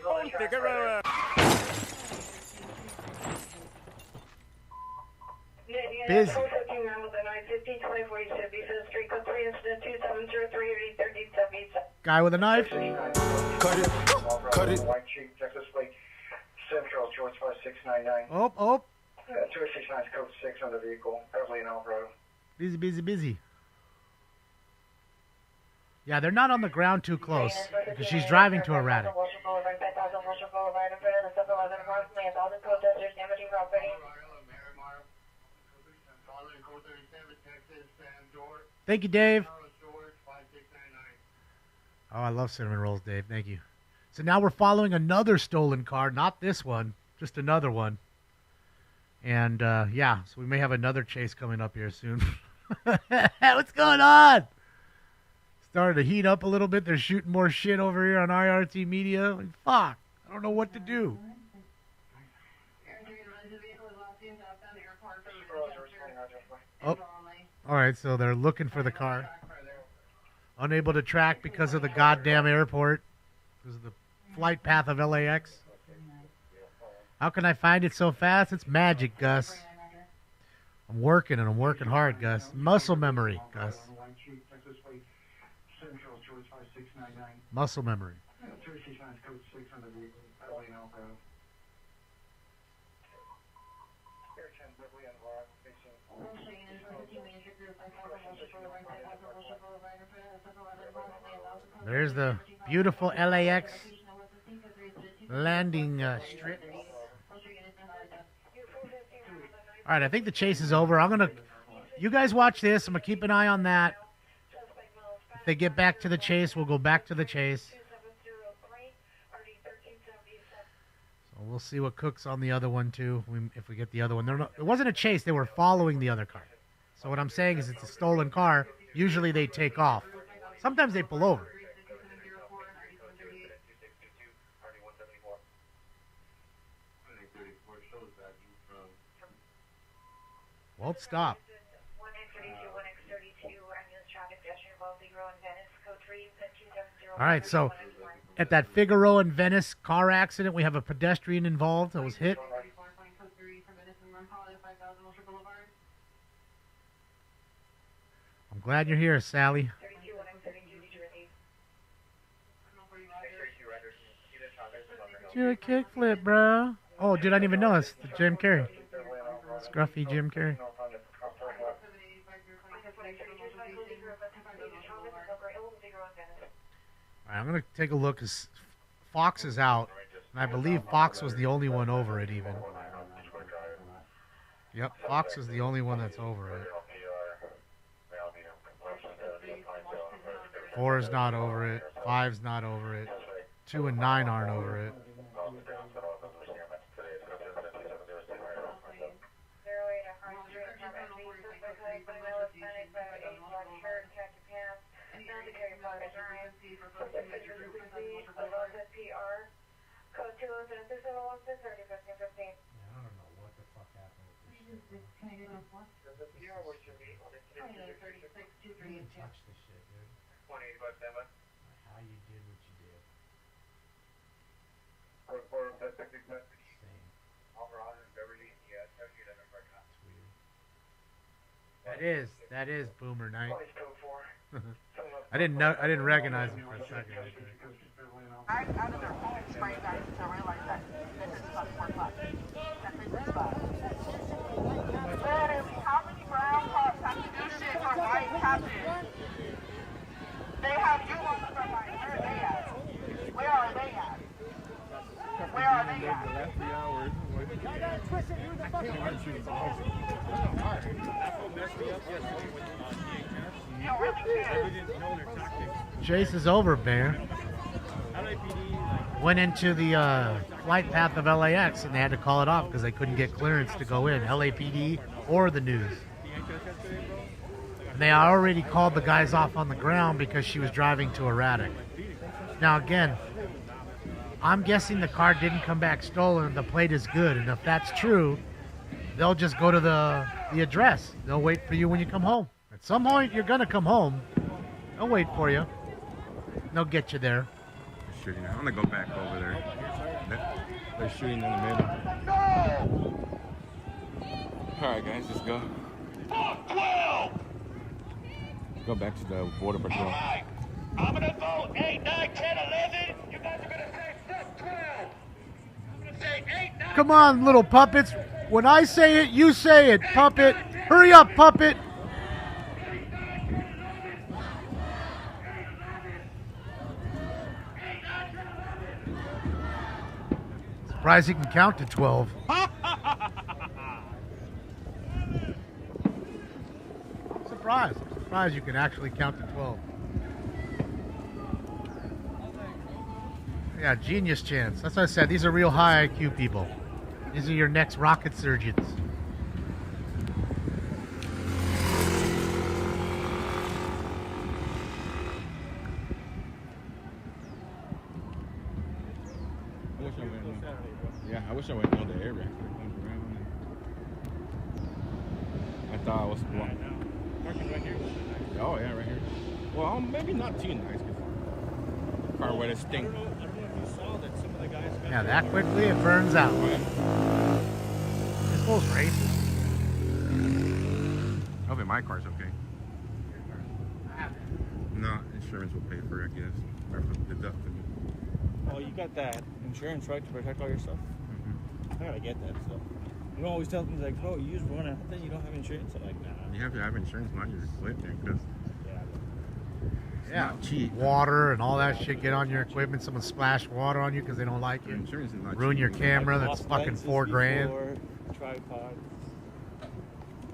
S: On Figueroa.
A: Busy. Guy with a knife.
W: Cut it. Cut it.
U: White Chief, Texas Plate, Central, George 5699.
A: Oh, oh.
U: 269 code 6 on the vehicle, Beverly and Alvarado.
A: Busy, busy, busy. Yeah, they're not on the ground too close because she's driving too erratic. Thank you, Dave. Oh, I love cinnamon rolls, Dave. Thank you. So now we're following another stolen car, not this one, just another one. And, yeah, so we may have another chase coming up here soon. What's going on? Started to heat up a little bit. They're shooting more shit over here on IRT Media. Like, fuck. I don't know what to do. Oh. All right, so they're looking for the car. Unable to track because of the goddamn airport. Because of the flight path of LAX. How can I find it so fast? It's magic, Gus. I'm working and I'm working hard, Gus. Muscle memory, Gus. Muscle memory. There's the beautiful LAX landing strip. All right, I think the chase is over. You guys watch this. I'm going to keep an eye on that. If they get back to the chase, we'll go back to the chase. So we'll see what cooks on the other one, too, if we get the other one. It wasn't a chase. They were following the other car. So what I'm saying is it's a stolen car. Usually they take off. Sometimes they pull over. Won't stop. All right, so at that Figaro and Venice car accident, we have a pedestrian involved that was hit. I'm glad you're here, Sally. Do a kickflip, bro. Oh, dude, I didn't even know it's the Jim Carrey. Scruffy Jim Carrey. All right, I'm going to take a look because Fox is out. And I believe Fox was the only one over it even. Yep, Fox is the only one that's over it. 4 is not over it. 5's not over it. 2 and 9 aren't over it. How you did what you did. That is Boomer Knight. I didn't recognize him for a second.
G: Out of their homes right now to realize that this is much more fun. That this is fun. Literally, how many brown cops have to do shit for white captains? They have you on the front line. Where are they at? Where are they at? Where are they at? I gotta twist it. Who the fuck
A: Chase is over, Bear. Went into the flight path of LAX and they had to call it off because they couldn't get clearance to go in, LAPD or the news. And they already called the guys off on the ground because she was driving too erratic. Now again, I'm guessing the car didn't come back stolen. The plate is good, and if that's true, they'll just go to the address. They'll wait for you when you come home. At some point, you're gonna come home. They'll wait for you. They'll get you there.
D: Shooting. I'm gonna go back over there. They're shooting in the middle. All right, guys, let's go.
S: 12.
D: Go back to the border patrol.
S: All right. I'm gonna vote 8, 9, 10, 11. You guys are gonna say fuck 12. I'm gonna say 8, 9.
A: Come on, little puppets. When I say it, you say it, puppet. Hurry up, puppet. Surprised you can count to 12. Surprised you can actually count to 12. Yeah, genius chance. That's what I said. These are real high IQ people. These are your next rocket surgeons.
D: I wish I went on the air reactor. I thought I was
N: Parking right here.
D: Oh yeah, right here. Well, maybe not too nice because car weather stink.
N: I don't know if you saw that some of the guys got
A: Yeah, that quickly it burns out. This goes racist.
D: Okay, my car's okay. No, insurance will pay for it, I guess. Or for the deductible.
F: Oh, you got that insurance, right, to protect all your stuff?
D: Mm-hmm.
F: I gotta get that stuff. You don't always tell me, like, bro, you use one, and then you don't have insurance. I'm like, nah.
D: You have to have insurance on your equipment because
A: Yeah,
D: not cheap.
A: Water and all that shit get on your equipment. Someone splash water on you because they don't like it.
D: Insurance is not
A: Ruin
D: cheap.
A: your camera.
F: I've
A: That's
F: lost
A: fucking
F: lenses
A: $4,000.
F: before, Tripod.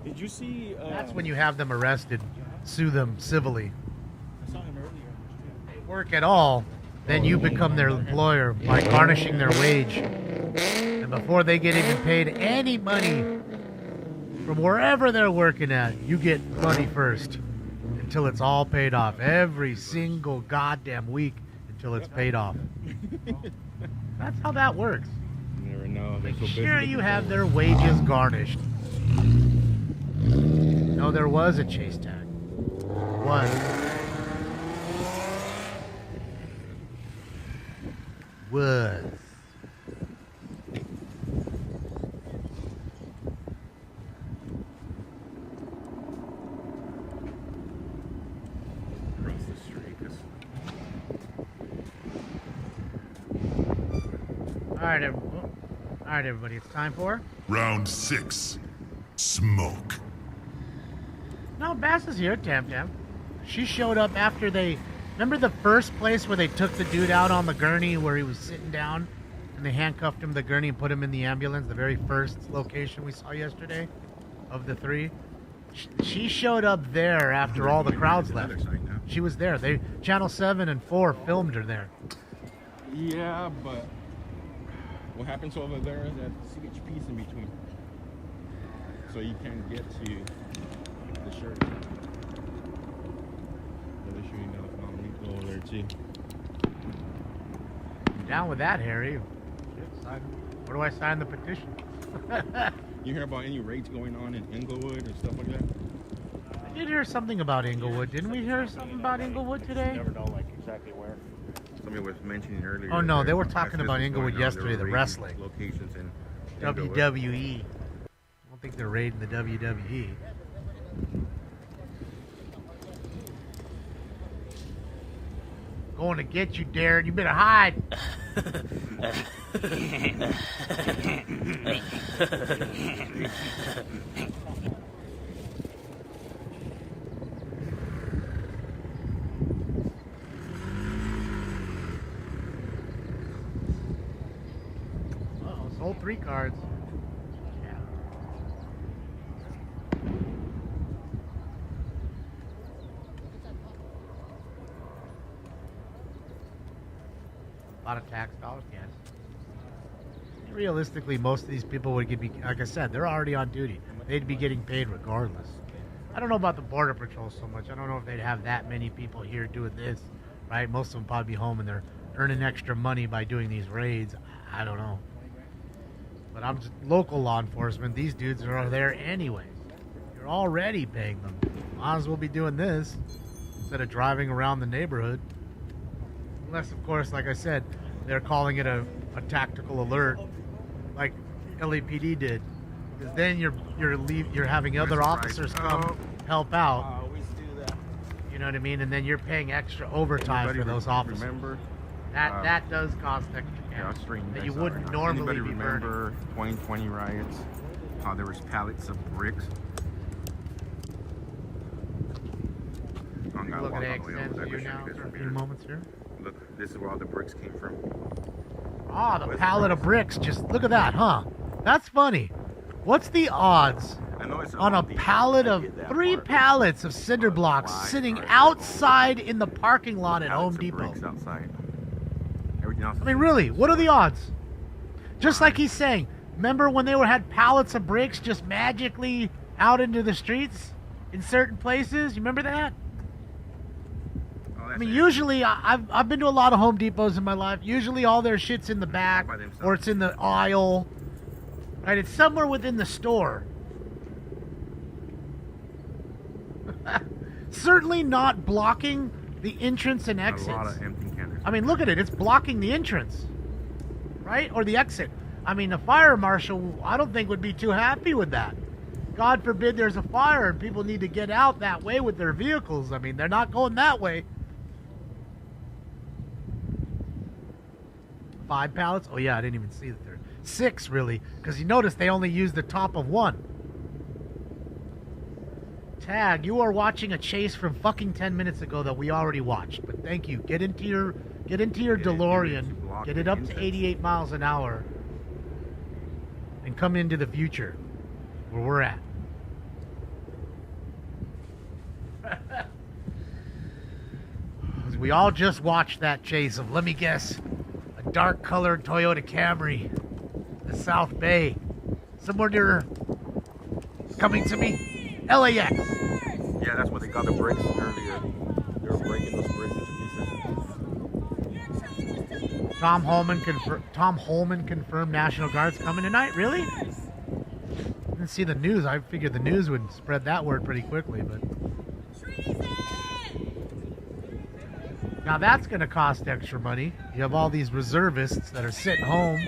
F: Did you see?
A: That's when you have them arrested. Sue them civilly.
F: I saw him earlier.
A: They work at all, then you become their employer by garnishing their wage. And before they get even paid any money from wherever they're working at, you get money first until it's all paid off. Every single goddamn week until it's paid off. That's how that works.
D: You never know. They're so busy
A: Sure,
D: looking
A: you
D: for
A: have
D: work.
A: their wages garnished. No, there was a chase tag. Was. Was.
D: Across the street.
A: All right, everybody. It's time for
I: Round 6. Smoke.
A: No, Bass is here. Tam Tam. She showed up after they. Remember the first place where they took the dude out on the gurney where he was sitting down, and they handcuffed him to the gurney and put him in the ambulance. The very first location we saw yesterday, of the 3. She showed up there after all the crowds left. She was there. They Channel 7 and 4 filmed her there.
D: Yeah, but what happens over there is that CHP's in between. So you can't get to the shirt. They're shooting down the mountain. Go over there too.
A: Down with that, Harry. Where do I sign the petition?
D: You hear about any raids going on in Inglewood and stuff like that?
A: I did hear something about Inglewood. Didn't we hear something about Inglewood today?
F: Never know, like, exactly where.
D: Somebody was mentioning earlier.
A: Oh no,
D: that
A: they were
D: as
A: talking
D: this
A: about
D: was
A: Inglewood
D: going on,
A: yesterday,
D: they
A: the
D: were raiding
A: wrestling.
D: locations in Inglewood.
A: WWE. I don't think they're raiding the WWE. Going to get you, Darren. You better hide. Uh-oh, sold 3 cards. Yeah. A lot of tax dollars, yes. Realistically, most of these people would be, like I said, they're already on duty. They'd be getting paid regardless. I don't know about the Border Patrol so much. I don't know if they'd have that many people here doing this, right? Most of them probably be home and they're earning extra money by doing these raids. I don't know. But I'm just local law enforcement. These dudes are there anyways. You're already paying them. Might as well be doing this instead of driving around the neighborhood. Unless, of course, like I said, they're calling it a tactical alert, like LAPD did. Because then you're having other officers come help out.
F: Always do that.
A: You know what I mean? And then you're paying extra overtime for those officers.
D: Remember?
A: That does cost extra
D: Yeah,
A: cash
D: I'll straighten
A: that
D: you
A: you
D: guys out
A: wouldn't
D: right now.
A: normally
D: Anybody
A: be burning.
D: remember 2020 riots? How there was pallets of bricks? I'm gonna
A: Look
D: walk
A: at
D: all the way over
A: accents
D: there.
A: you
D: Wish
A: now
D: you guys
A: for a
D: were
A: few
D: here.
A: moments here.
D: Look, this is where all the bricks came from.
A: Ah, the pallet of bricks. Just look at that, huh? That's funny. What's the odds
D: I know it's
A: on a pallet of 3 pallets of cinder blocks sitting outside in the parking lot at Home Depot?
D: Bricks outside. Everything else.
A: I mean, really, what are the odds? Just like he's saying, remember when they had pallets of bricks just magically out into the streets in certain places? You remember that? I mean, usually I've been to a lot of Home Depots in my life. Usually all their shit's in the back or it's in the aisle. Right? It's somewhere within the store. Certainly not blocking the entrance and exits.
D: A lot of empty cannons.
A: I mean, look at it. It's blocking the entrance. right? Or the exit. I mean, the fire marshal, I don't think would be too happy with that. God forbid there's a fire and people need to get out that way with their vehicles. I mean, they're not going that way. 5 pallets? Oh yeah, I didn't even see the third. 6 really, because you notice they only used the top of 1. Tag, you are watching a chase from fucking 10 minutes ago that we already watched. But thank you. Get into your DeLorean, get it up to 88 miles an hour, and come into the future where we're at. We all just watched that chase of, let me guess, a dark colored Toyota Camry, the South Bay, somewhere near, coming to me, LAX.
D: Yeah, that's what they got the brakes earlier. They were breaking those brakes into pieces.
A: Tom Holman confirmed National Guard's coming tonight. Really? Didn't see the news. I figured the news would spread that word pretty quickly, but now that's going to cost extra money. You have all these reservists that are sitting home.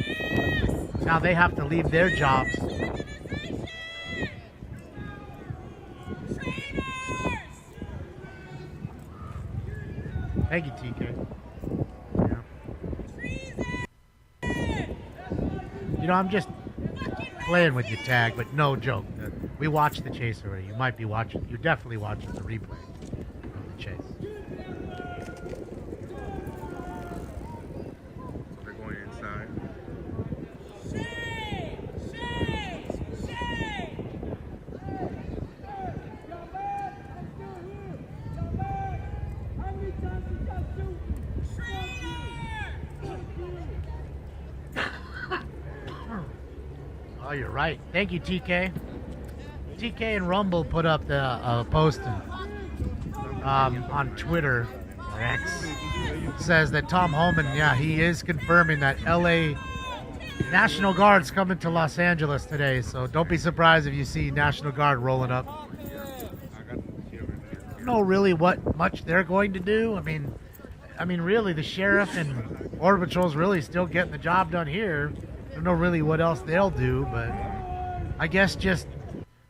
A: Now they have to leave their jobs. Thank you, TK. Yeah. You know, I'm just playing with you, Tag, but no joke. We watched the chase already. You might be watching. You're definitely watching the replay of the chase.
D: They're going inside.
A: Oh, you're right. Thank you, TK. TK and Rumble put up the post on Twitter, or X, says that Tom Holman, yeah, he is confirming that LA National Guard's coming to Los Angeles today, so don't be surprised if you see National Guard rolling up. I don't know really what much they're going to do. I mean, really, the sheriff and Border Patrol's really still getting the job done here. I don't know really what else they'll do, but I guess just,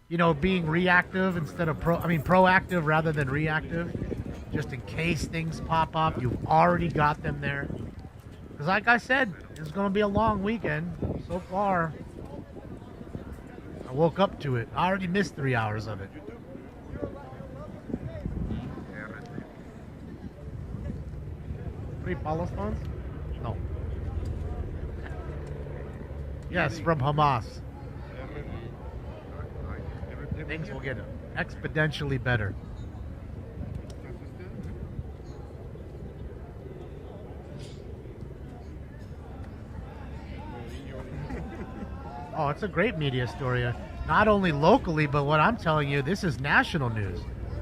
A: you know, being reactive instead of proactive rather than reactive, just in case things pop up. You've already got them there. Because like I said, it's going to be a long weekend. So far, I woke up to it. I already missed 3 hours of it. Free Palestinians? No. Yes, from Hamas. Things will get exponentially better. Oh, it's a great media story. Not only locally, but what I'm telling you, this is national news.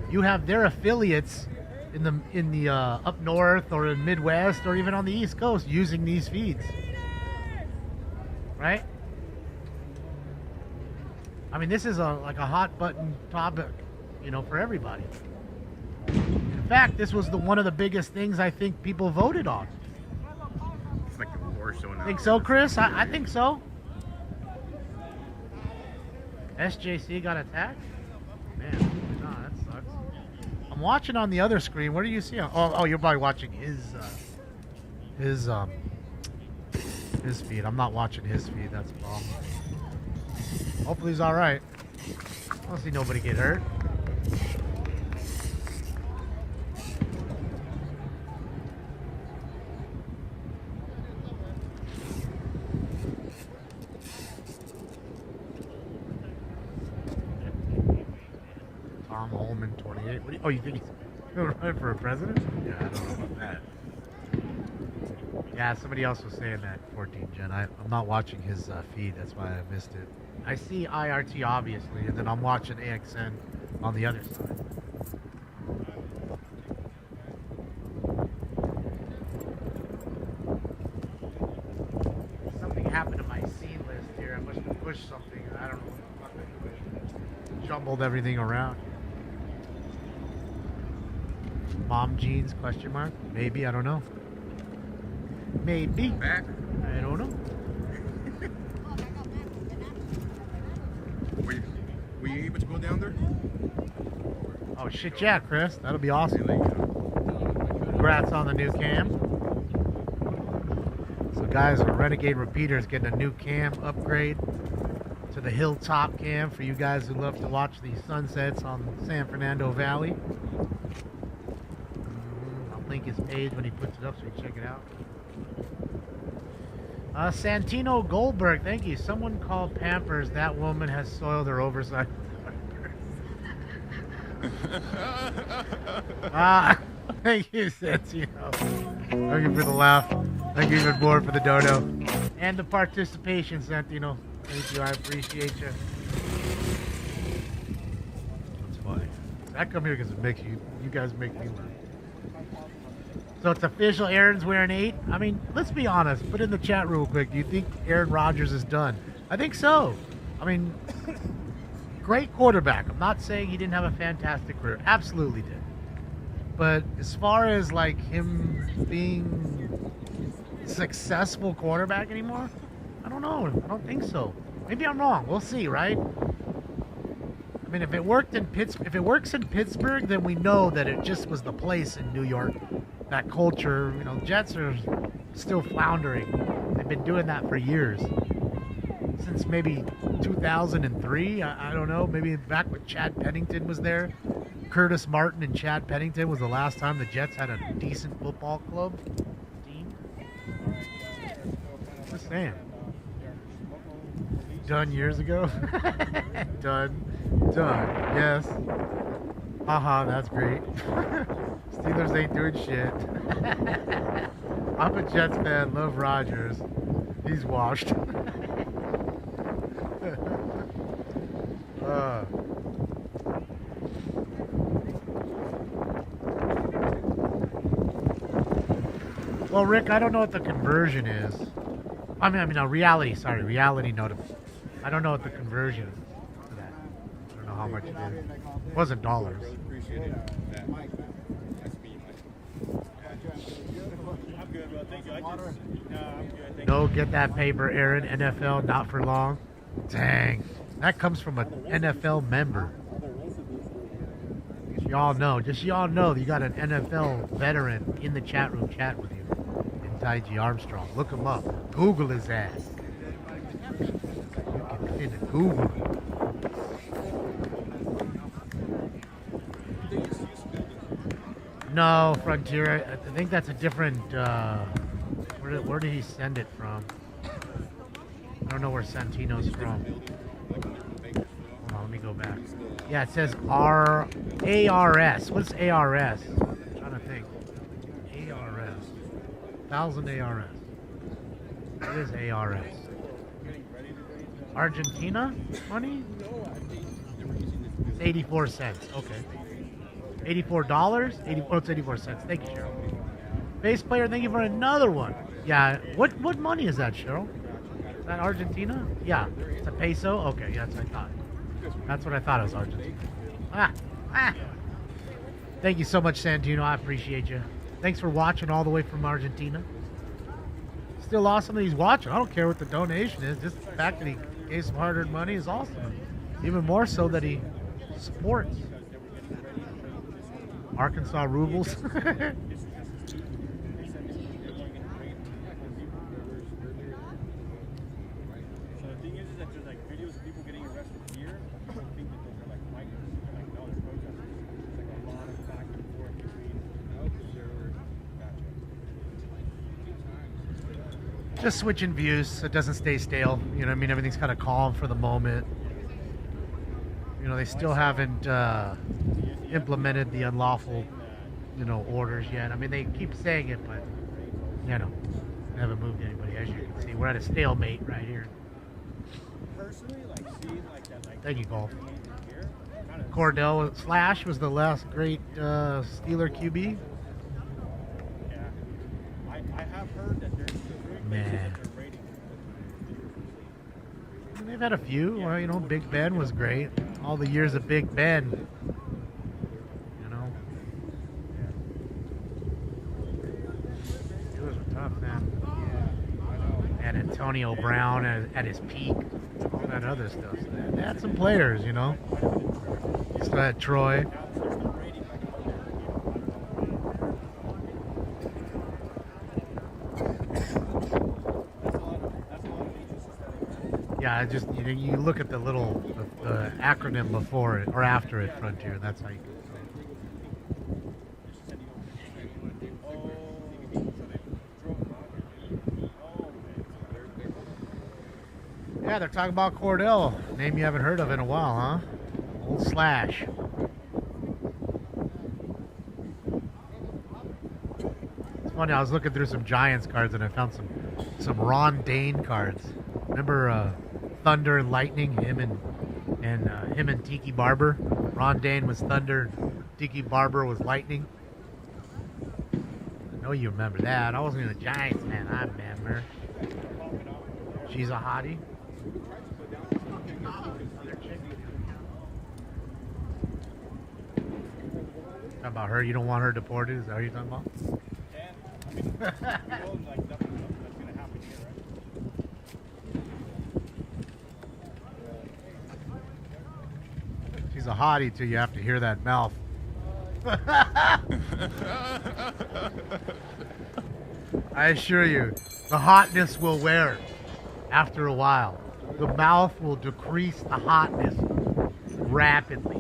A: You have their affiliates in the up north or in Midwest or even on the East Coast using these feeds. Right? I mean, this is like a hot button topic, you know, for everybody. In fact, this was one of the biggest things I think people voted on.
D: It's like a war show now.
A: Think so, Chris? I think so. SJC got attacked? Man, no, that sucks. I'm watching on the other screen. What do you see? Oh, you're probably watching his feed. I'm not watching his feed. That's a problem. Hopefully he's all right. I don't see nobody get hurt. Tom Holman, 28. Oh, you think he's going to run for a president? Yeah, I don't know about that. Yeah, somebody else was saying that, 14 Gen. I'm not watching his feed, that's why I missed it. I see IRT, obviously, and then I'm watching AXN on the other side. Something happened to my scene list here. I must have pushed something. I don't know what the fuck I pushed. Jumbled everything around. Mom jeans, question mark? Maybe, I don't know. Maybe.
D: Back.
A: I don't know.
D: one down there?
A: Oh shit, yeah, Chris. That'll be awesome. Congrats on the new cam. So guys, a Renegade Repeater's getting a new cam upgrade to the Hilltop cam for you guys who love to watch the sunsets on San Fernando Valley. I'll link his page when he puts it up so you can check it out. Santino Goldberg, thank you. Someone called Pampers. That woman has soiled her oversized. Thank you, Santino. Thank you for the laugh. Thank you even more for the dodo. And the participation, Santino. Thank you, I appreciate you. That's funny. I come here because it makes you guys make me laugh. So it's official, Aaron's wearing 8. I mean, let's be honest. Put in the chat real quick. Do you think Aaron Rodgers is done? I think so. I mean, great quarterback. I'm not saying he didn't have a fantastic career. Absolutely did. But as far as like him being a successful quarterback anymore, I don't know. I don't think so. Maybe I'm wrong. We'll see, right? I mean, if it works in Pittsburgh, then we know that it just was the place in New York. That culture, you know, Jets are still floundering. They've been doing that for years. Since maybe 2003, I don't know. Maybe back when Chad Pennington was there. Curtis Martin and Chad Pennington was the last time the Jets had a decent football club team. Just saying. Done years ago? Done. Yes. Haha, that's great. Steelers ain't doing shit. I'm a Jets fan, love Rodgers. He's washed. Well, Rick, I don't know what the conversion is. I mean, reality. Sorry, reality note. I don't know what the conversion is to that. I don't know how much it is. It wasn't dollars. No, get that paper, Aaron. NFL, not for long. Dang. That comes from an NFL member. Y'all know. Just y'all know you got an NFL veteran in the chat room chat with you. And Taiji Armstrong. Look him up. Google his ass. You can fit a Google. No, Frontier. I think that's a different. Where did he send it from? I don't know where Santino's from. Hold on, let me go back. Yeah, it says ARS. What's ARS? I'm trying to think. ARS. 1,000 ARS. What is ARS? Argentina money? It's 84 cents. Okay. $84? It's 84 cents. Thank you, Cheryl. Bass player, thank you for another one. Yeah, what money is that, Cheryl? Is that Argentina? Yeah, it's a peso? Okay, yeah, that's what I thought. That's what I thought it was, Argentina. Thank you so much, Santino. I appreciate you. Thanks for watching all the way from Argentina. Still awesome that he's watching. I don't care what the donation is. Just the fact that he gave some hard-earned money is awesome. Even more so that he supports. Arkansas rubles. Just switching views so it doesn't stay stale. You know what I mean? Everything's kind of calm for the moment. You know, they still haven't implemented the unlawful, you know, orders yet. I mean, they keep saying it, but, you know, they haven't moved anybody. As you can see, we're at a stalemate right here. Thank you, Golf. Cordell Slash was the last great Steeler QB.
N: I have heard that there's
A: Man. They've had a few. Well, you know, Big Ben was great. All the years of Big Ben. You know. It was tough, man. And it's Antonio Brown at his peak, all that other stuff. So they had some players, you know. Still had Troy. Yeah, just you look at the little the acronym before it or after it, Frontier. That's how you can say. Yeah, they're talking about Cordell, name you haven't heard of in a while, huh? Old Slash. It's funny. I was looking through some Giants cards and I found some Ron Dane cards. Remember Thunder and Lightning, him and Tiki Barber. Ron Dane was Thunder, Tiki Barber was Lightning. I know you remember that. I wasn't even a Giants fan. I remember. She's a hottie. Talking about her? You don't want her deported? Is that what you're talking about? She's a hottie till you have to hear that mouth. I assure you, the hotness will wear after a while. The mouth will decrease the hotness rapidly.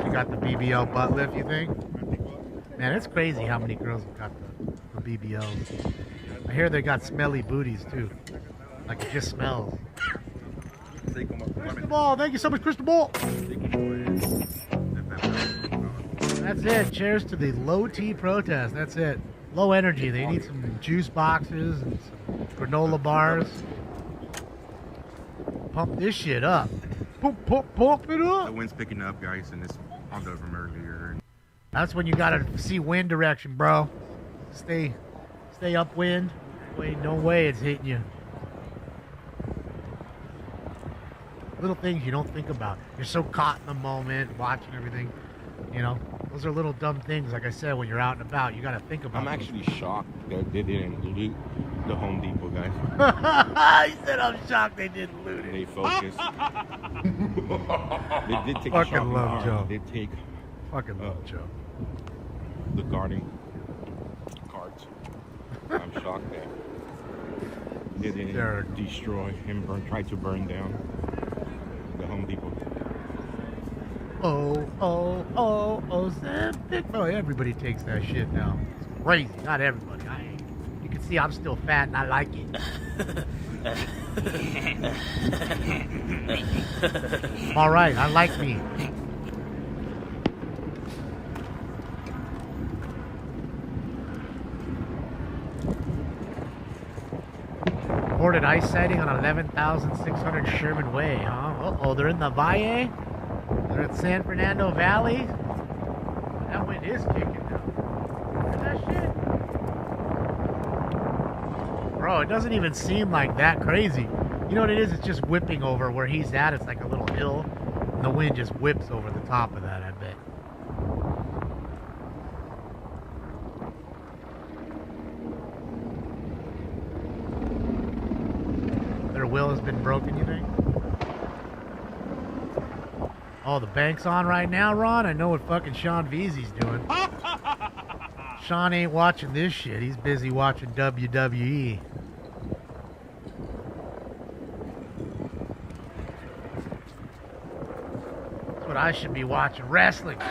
A: She got the BBL butt lift, you think? Man, it's crazy how many girls have got the BBLs. I hear they got smelly booties too. Like it just smells. Crystal Ball, thank you so much, Crystal Ball. That's it. Cheers to the low T protest. That's it. Low energy. They need some juice boxes and some granola bars. Pump this shit up. Pump it up.
D: The wind's picking up, guys, and it's I'll go from earlier.
A: That's when you gotta see wind direction, bro. Stay upwind. Wait, no way it's hitting you. Little things you don't think about. You're so caught in the moment, watching everything. You know, those are little dumb things. Like I said, when you're out and about, you gotta think about.
D: I'm actually shocked that they didn't loot the Home Depot, guys.
A: He said, "I'm shocked they didn't loot it."
D: They focused. They did take
A: Fucking
D: a shot.
A: love Joe.
D: They take.
A: Fucking love Joe.
D: The guarding cards. I'm shocked that they didn't destroy him, try to burn down the Home Depot.
A: Oh, Sam. Bro, everybody takes that shit now. It's crazy. Not everybody. You can see I'm still fat and I like it. All right, I like me. Reported ice sighting on 11,600 Sherman Way, huh? Uh-oh, they're in the Valle? They're at San Fernando Valley? That wind is kicking now. Look at that shit. Bro, it doesn't even seem like that crazy. You know what it is? It's just whipping over where he's at. It's like a little hill, and the wind just whips over the top of that, I bet. Their will has been broken, you think? Oh, the bank's on right now, Ron? I know what fucking Sean Veazey's doing. Sean ain't watching this shit. He's busy watching WWE. That's what I should be watching. Wrestling. Oh,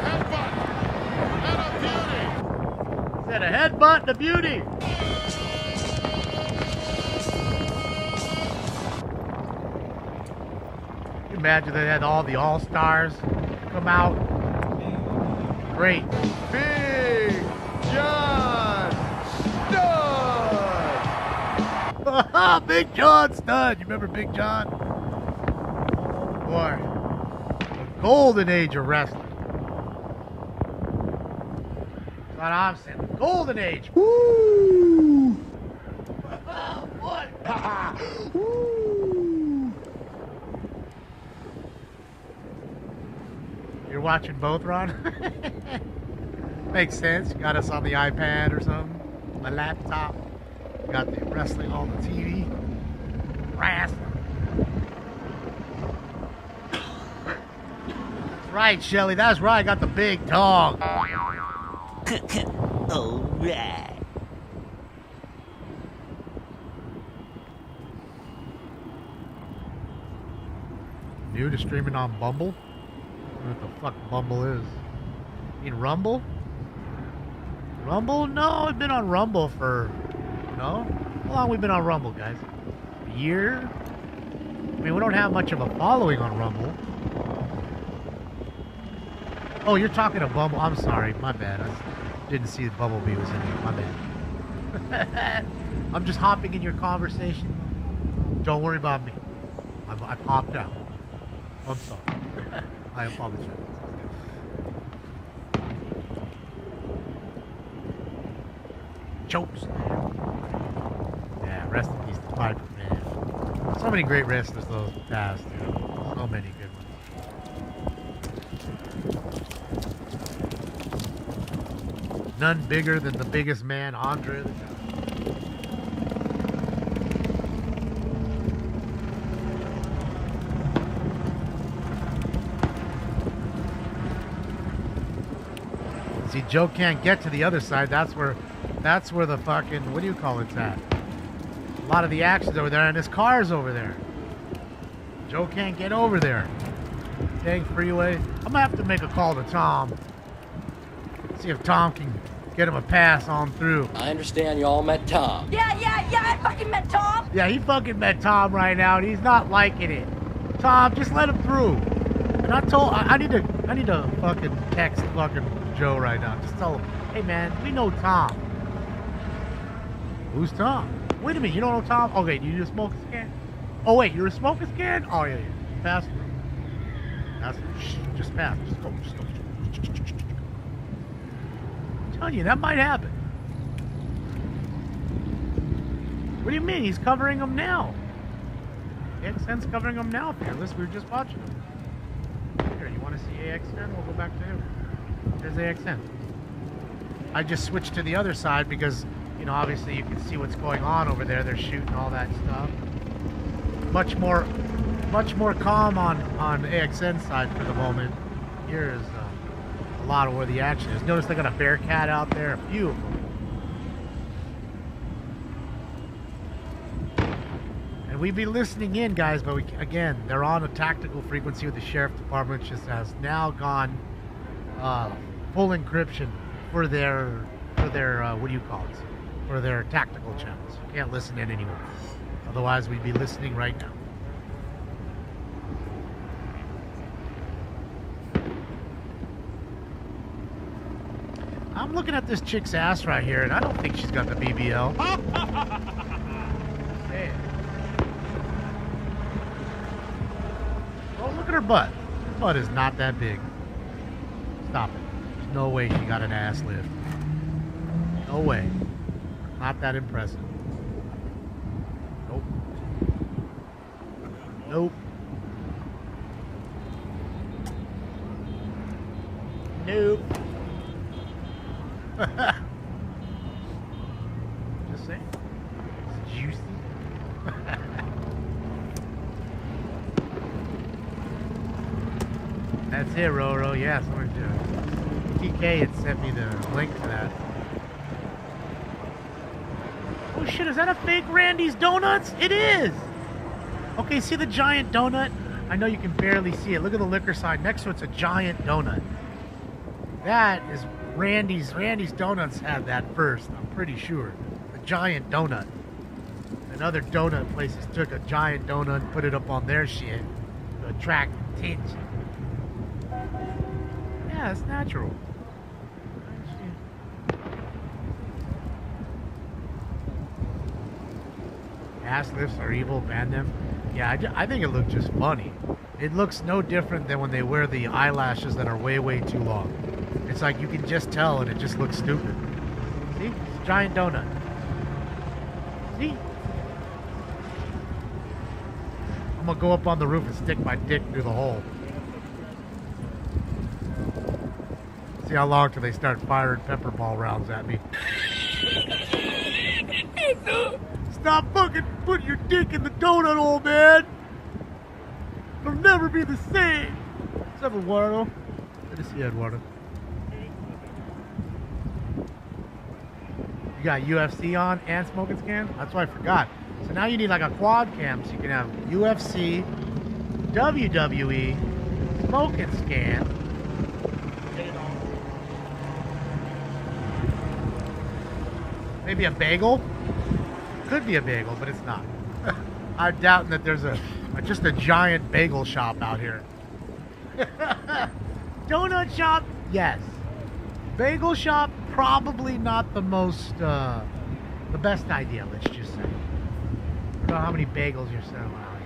A: headbutt. And a beauty. Is that a headbutt and a beauty? Imagine they had all the all-stars come out. Great. Big John Stud! Big John Stud! You remember Big John? Boy, the golden age of wrestling. That's what I'm saying. The golden age. Woo! Boy. Woo! watching both, Ron? Makes sense. You got us on the iPad or something. My laptop. You got the wrestling on the TV. Wrestling. That's right, Shelly. That's right. I got the big dog.
H: Alright.
A: New to streaming on Bumble? I don't know what the fuck Bumble is. You mean Rumble? Rumble? No, I've been on Rumble for, no? How long have we been on Rumble, guys? A year? I mean, we don't have much of a following on Rumble. Oh, you're talking to Bumble. I'm sorry. My bad. I didn't see that Bumblebee was in here. My bad. I'm just hopping in your conversation. Don't worry about me. I popped out. I'm sorry. I apologize. Chokes. Yeah, rest in peace to Piper, man. So many great wrestlers those past, you know. So many good ones. None bigger than the biggest man, Andre the Giant. See, Joe can't get to the other side. That's where the fucking, what do you call it's at? A lot of the action's over there, and his car's over there. Joe can't get over there. Dang freeway. I'm gonna have to make a call to Tom. See if Tom can get him a pass on through.
R: I understand you all met Tom.
O: Yeah, I fucking met Tom.
A: Yeah, he fucking met Tom right now, and he's not liking it. Tom, just let him through. And I need to fucking text fucking Joe right now. Just tell him, hey man, we know Tom. Who's Tom? Wait a minute, you don't know Tom? Okay, do you just smoke a scan? Oh wait, you're a smoke a scan? Oh yeah. Pass through. Pass through. Just pass. Just go. I'm telling you, that might happen. What do you mean? He's covering him now. AXN's covering him now, Fearless. We were just watching him. Here, you want to see AXN? We'll go back to him. There's AXN. I just switched to the other side because, you know, obviously you can see what's going on over there. They're shooting all that stuff. Much more calm on AXN side for the moment. Here is a lot of where the action is. Notice they got a Bearcat out there. A few of them. And we'd be listening in, guys, but again, they're on a tactical frequency with the sheriff department, which just has now gone full encryption for their what do you call it? For their tactical channels. You can't listen in anymore. Otherwise, we'd be listening right now. I'm looking at this chick's ass right here, and I don't think she's got the BBL. Hey. Oh, look at her butt. Her butt is not that big. Stop it. There's no way she got an ass lift. No way. Not that impressive. Nope. Nope. Nope. Just saying. It's juicy. That's it, Roro. Yeah, someone did. TK had sent me the link to that. Oh shit, is that a fake Randy's Donuts? It is! Okay, see the giant donut? I know you can barely see it. Look at the liquor sign. Next to it's a giant donut. That is Randy's. Randy's Donuts had that first, I'm pretty sure. The giant donut. And other donut places took a giant donut and put it up on their shit to attract attention. Yeah, it's natural. Ass lifts are evil, ban them. Yeah, I think it looked just funny. It looks no different than when they wear the eyelashes that are way, way too long. It's like you can just tell and it just looks stupid. See? It's a giant donut. See? I'm gonna go up on the roof and stick my dick through the hole. See how long till they start firing pepper ball rounds at me. Stop fucking putting your dick in the donut, old man. It'll never be the same. What's up, Eduardo? Good to see you, Eduardo. You got UFC on and smoking scan? That's why I forgot. So now you need like a quad cam so you can have UFC, WWE, smoking scan. Maybe a bagel? Could be a bagel, but it's not. I'm doubting that there's just a giant bagel shop out here. Donut shop? Yes. Bagel shop? Probably not the most, the best idea, let's just say. I don't know how many bagels you're selling out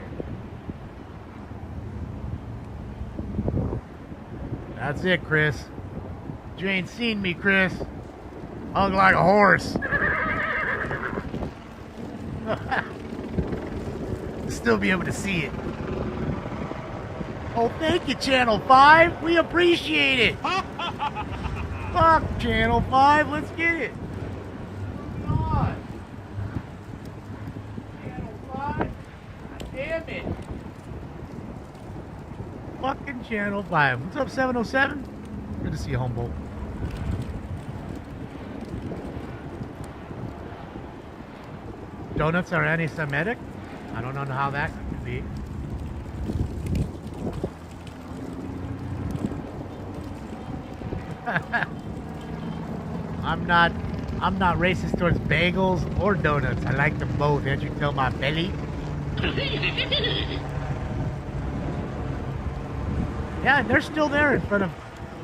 A: here. That's it, Chris. You ain't seen me, Chris. Hung like a horse. Still be able to see it. Oh, thank you, Channel 5. We appreciate it. Fuck Channel 5. Let's get it. Come on. Channel 5. God damn it. Fucking Channel 5. What's up, 707? Good to see you, Humboldt. Donuts are anti-Semitic? I don't know how that could be. I'm not racist towards bagels or donuts. I like them both. Can't you tell my belly? Yeah, they're still there in front of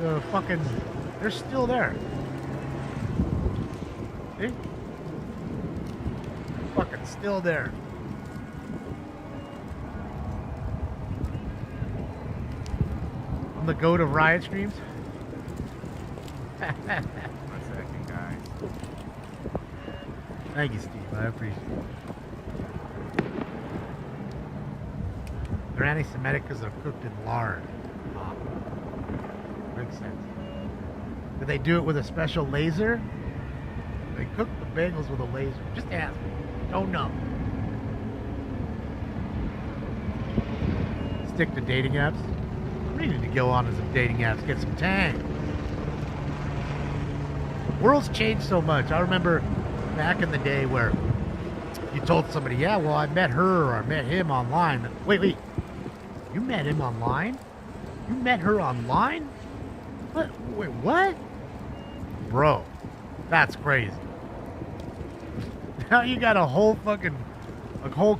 A: the fucking... They're still there. See? Fucking still there. I'm the goat of riot streams.
C: 1 second, guys.
A: Thank you, Steve. I appreciate it. They're anti-Semitic because they're cooked in lard. Makes sense. Do they do it with a special laser? They cook the bagels with a laser. Just ask me. Don't know. Stick to dating apps. We need to go on to some dating apps, get some tang. The world's changed so much. I remember back in the day where you told somebody, yeah, well, I met her or I met him online. Wait. You met him online? You met her online? What? Wait, what? Bro, that's crazy. Now you got a whole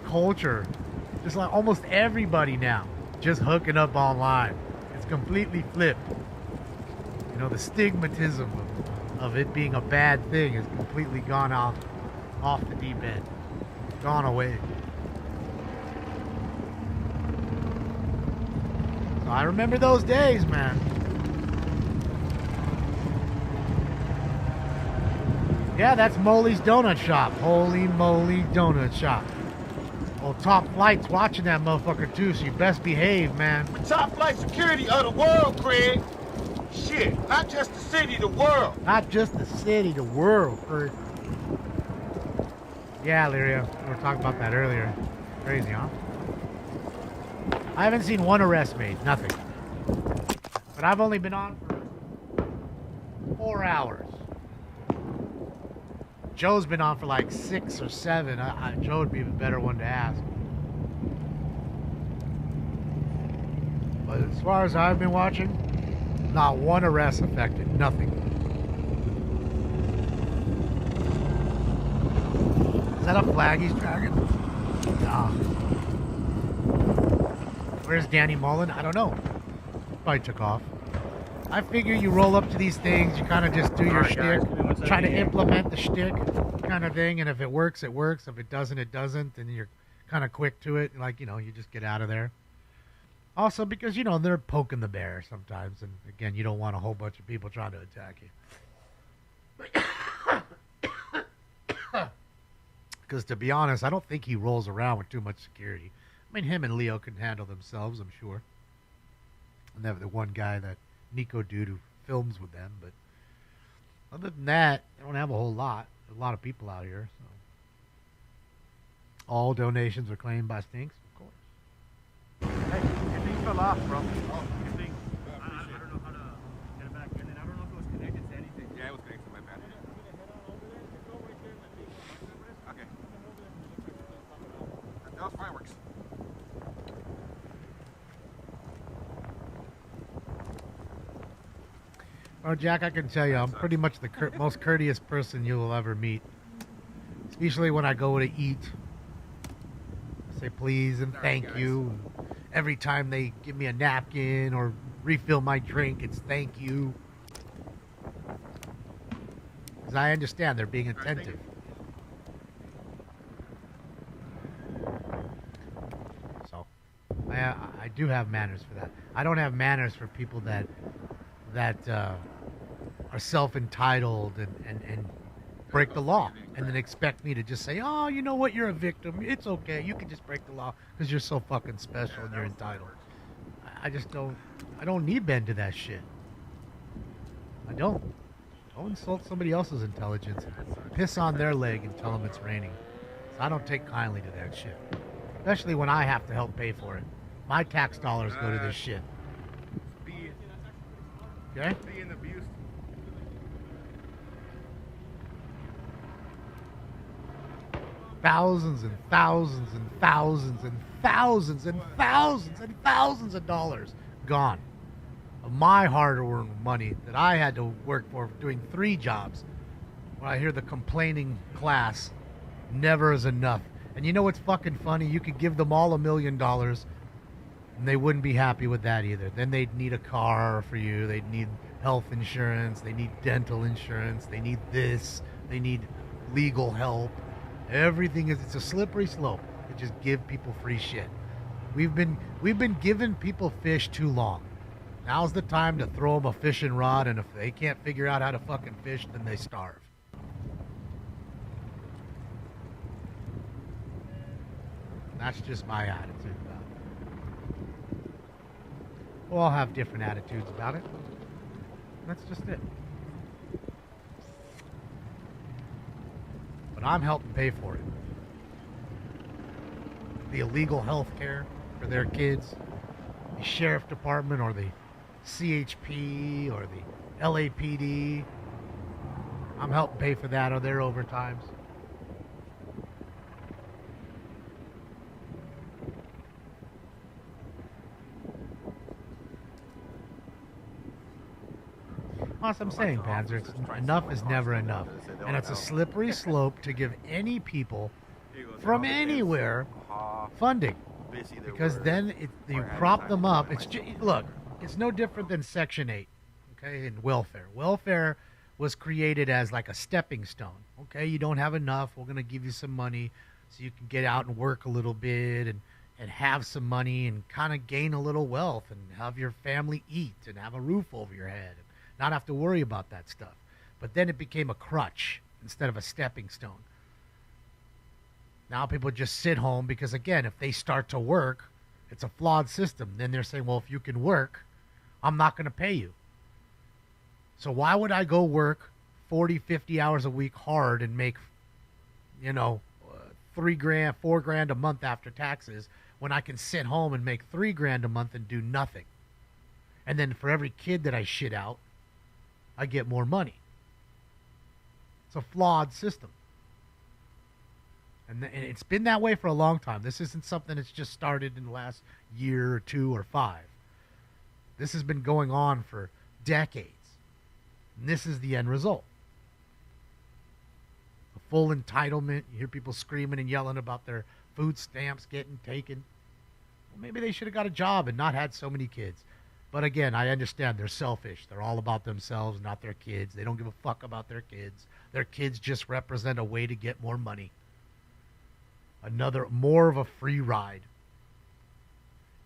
A: culture, just like almost everybody now, just hooking up online. It's completely flipped. You know, the stigmatism of it being a bad thing has completely gone off the deep end, gone away. So I remember those days, man. Yeah, that's Molly's Donut Shop. Holy moly donut shop. Oh, Top Flight's watching that motherfucker too, so you best behave, man.
S: Top flight security of the world, Craig. Shit, not just the city, the world.
A: Not just the city, the world, Craig. Yeah, Lyria, we were talking about that earlier. Crazy, huh? I haven't seen one arrest made, nothing. But I've only been on for 4 hours. Joe's been on for like 6 or 7. Joe would be the better one to ask. But as far as I've been watching, not one arrest affected. Nothing. Is that a flag he's dragging? Nah. Where's Danny Mullen? I don't know. Probably took off. I figure you roll up to these things, you kind of just do your shtick, try to implement the shtick kind of thing, and if it works, it works. If it doesn't, it doesn't, and you're kind of quick to it. Like, you know, you just get out of there. Also, because, you know, they're poking the bear sometimes, and again, you don't want a whole bunch of people trying to attack you. Because to be honest, I don't think he rolls around with too much security. I mean, him and Leo can handle themselves, I'm sure. And they have the one guy, that Nico dude who films with them, but other than that, I don't have a whole lot. There's a lot of people out here. So. All donations are claimed by Stinks, of course.
N: Hey, your thing fell off, bro. Your thing. I don't know how to get it back. And then I don't know if it was connected to anything.
C: Yeah, it was connected to my bad. Okay. That was fireworks.
A: Oh, Jack, I can tell you, I'm pretty much the most courteous person you will ever meet. Especially when I go to eat. I say please and thank you. And every time they give me a napkin or refill my drink, it's thank you. Because I understand they're being attentive. So, I do have manners for that. I don't have manners for people that are self-entitled and break the law and then expect me to just say, oh, you know what, you're a victim. It's okay. You can just break the law because you're so fucking special and you're entitled. I don't need Ben to that shit. I don't. Don't insult somebody else's intelligence. Piss on their leg and tell them it's raining. So I don't take kindly to that shit. Especially when I have to help pay for it. My tax dollars go to this shit. Okay?
C: Being abused.
A: Thousands and thousands and thousands and thousands and thousands and thousands of dollars gone of my hard-earned money that I had to work for doing 3 jobs. When I hear the complaining class, never is enough. And you know what's fucking funny? You could give them all $1 million and they wouldn't be happy with that either. Then they'd need a car for you. They'd need health insurance. They need dental insurance. They need this. They need legal help. Everything it's a slippery slope to just give people free shit. We've been giving people fish too long. Now's the time to throw them a fishing rod, and if they can't figure out how to fucking fish, then they starve. That's just my attitude about it. We'll all have different attitudes about it. That's just it. But I'm helping pay for it. The illegal health care for their kids, the sheriff department or the CHP or the LAPD. I'm helping pay for that or their overtimes. That's what I'm saying, Panzer. Enough is never enough. And it's a slippery slope to give any people from anywhere funding. Because then you prop them up. Look, it's no different than Section 8, okay, in welfare. Welfare was created as like a stepping stone. Okay, you don't have enough. We're going to give you some money so you can get out and work a little bit and have some money and kind of gain a little wealth and have your family eat and have a roof over your head. Not have to worry about that stuff. But then it became a crutch instead of a stepping stone. Now people just sit home because, again, if they start to work, it's a flawed system. Then they're saying, well, if you can work, I'm not going to pay you. So why would I go work 40, 50 hours a week hard and make, $3 grand, $4 grand a month after taxes when I can sit home and make $3 grand a month and do nothing? And then for every kid that I shit out, I get more money. It's a flawed system. And it's been that way for a long time. This isn't something that's just started in the last year or 2 or 5. This has been going on for decades. And this is the end result. A full entitlement. You hear people screaming and yelling about their food stamps getting taken. Well, maybe they should have got a job and not had so many kids. But again, I understand they're selfish. They're all about themselves, not their kids. They don't give a fuck about their kids. Their kids just represent a way to get more money. More of a free ride.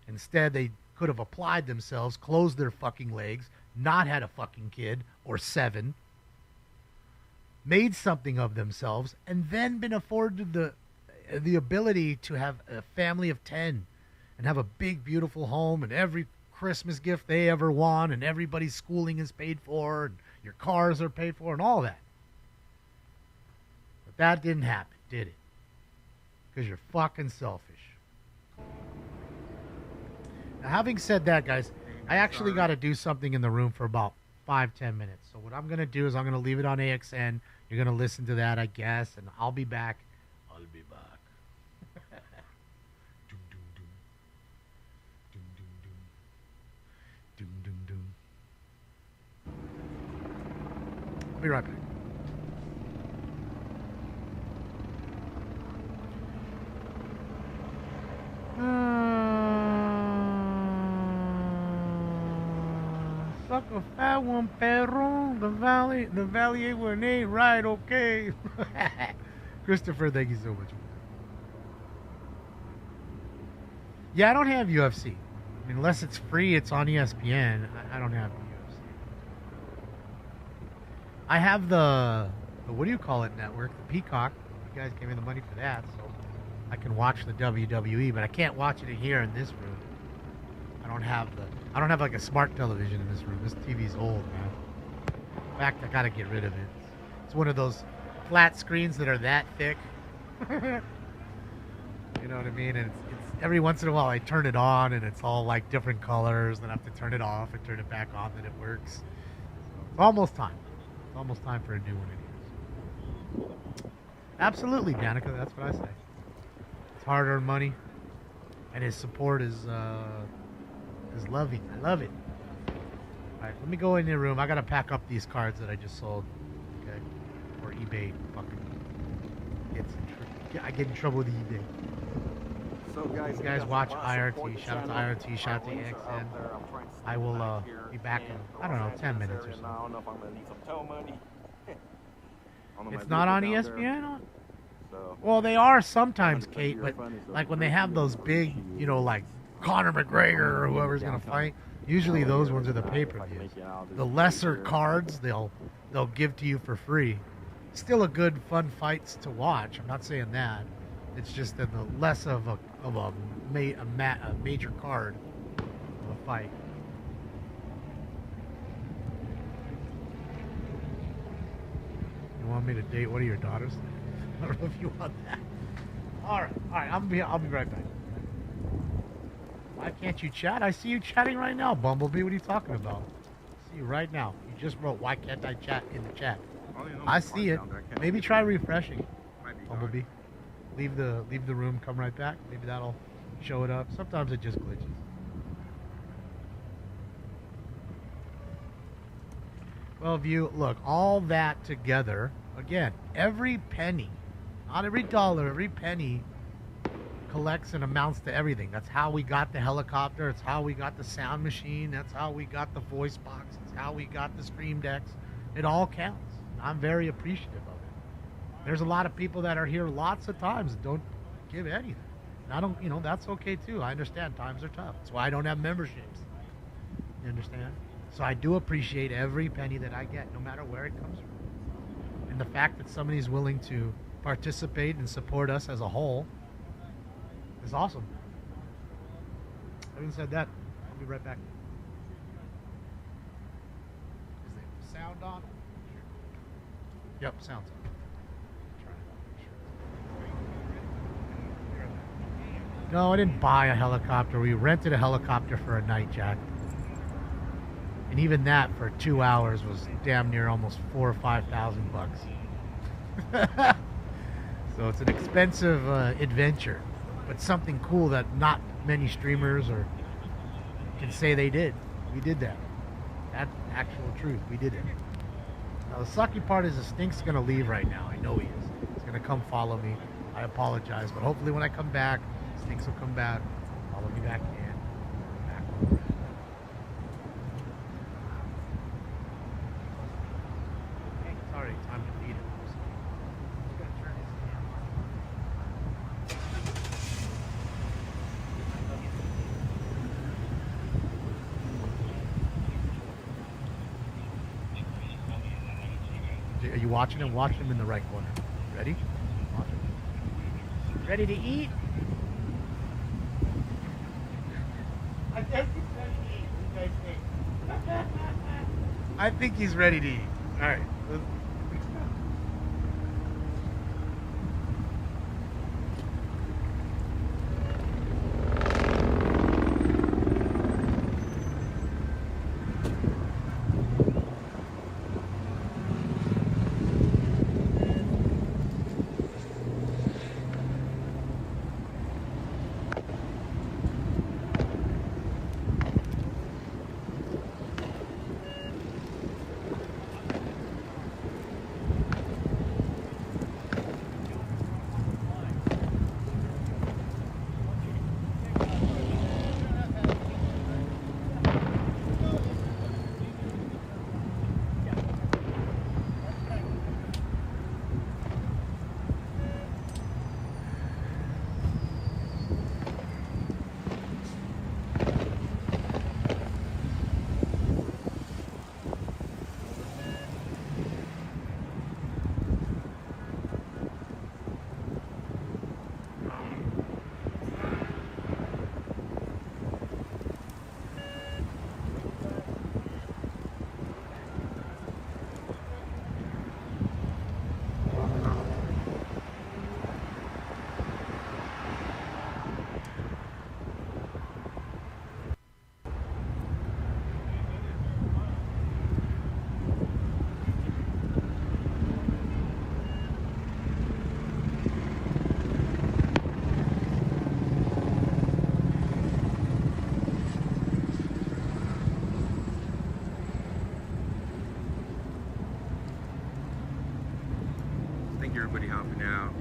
A: Instead, they could have applied themselves, closed their fucking legs, not had a fucking kid, or 7, made something of themselves, and then been afforded the ability to have a family of 10 and have a big, beautiful home and every Christmas gift they ever want, and everybody's schooling is paid for, and your cars are paid for, and all that. But that didn't happen, did it? Because you're fucking selfish. Now, having said that, guys, I actually got to do something in the room for about 5-10 minutes. So what I'm going to do is I'm going to leave it on AXN. You're going to listen to that, I guess, and I'll be back. I'll be back. Doom, doom, doom. Doom, doom, doom. Doom, doom, doom. I'll be right back. Suck a fat one, perro. The valley one ain't right, okay. Christopher, thank you so much. Yeah, I don't have UFC. I mean, unless it's free, it's on ESPN. I don't have UFC. I have the what do you call it network? The Peacock. You guys gave me the money for that, so I can watch the WWE, but I can't watch it here in this room. I don't have like a smart television in this room. This TV's old, man. In fact, I gotta get rid of it. It's one of those flat screens that are that thick. You know what I mean? And it's every once in a while I turn it on and it's all like different colors, then I have to turn it off and turn it back on, then it works. So it's almost time. It's almost time for a new one anyways. Absolutely, Danica, that's what I say. It's hard-earned money, and his support is loving. I love it. All right, let me go in your room. I gotta pack up these cards that I just sold. Okay, or eBay fucking I get in trouble with eBay.
C: So guys,
A: you guys watch IRT. Shout out to IRT. Shout out to AXN. I will be back in, I don't know, 10 minutes or so.
C: I don't know if I'm gonna need some tow money.
A: It's not on ESPN? Well, they are sometimes, Kate, but like when they have those big, you know, like Conor McGregor or whoever's going to fight, usually those ones are the pay-per-views. The lesser cards, they'll give to you for free. Still a good, fun fights to watch. I'm not saying that. It's just that the less of a major card of a fight. You want me to date one of your daughters? I don't know if you want that. All right. I'll be right back. Why can't you chat? I see you chatting right now, Bumblebee. What are you talking about? I see you right now. You just wrote, "Why can't I chat?" in the chat. I see it. Maybe try refreshing, Bumblebee. Leave the room. Come right back. Maybe that'll show it up. Sometimes it just glitches. Well, look, all that together, again, every penny, not every dollar, every penny collects and amounts to everything. That's how we got the helicopter. It's how we got the sound machine. That's how we got the voice box. It's how we got the stream decks. It all counts. I'm very appreciative of it. There's a lot of people that are here lots of times that don't give anything. And I don't, that's okay too. I understand times are tough. That's why I don't have memberships. You understand? So I do appreciate every penny that I get, no matter where it comes from. And the fact that somebody's willing to participate and support us as a whole is awesome. Having said that, I'll be right back. Is the sound on? Yep, sound's on. No, I didn't buy a helicopter. We rented a helicopter for a night, Jack. And even that for 2 hours was damn near almost $4,000 or $5,000. So it's an expensive adventure, but something cool that not many streamers can say they did. We did that. That's actual truth. We did it. Now the sucky part is the Stink's gonna leave right now. I know he is. He's gonna come follow me. I apologize, but hopefully when I come back, Stinks will come back, follow me back in. Back where we're at. Hey, it's already time to feed him. He's gonna turn his camera. Are you watching him? Watch him in the right corner. Ready? Watch him. Ready to eat? I guess he's ready to eat. I think he's ready to eat. All right.
C: Thank you, everybody, helping out.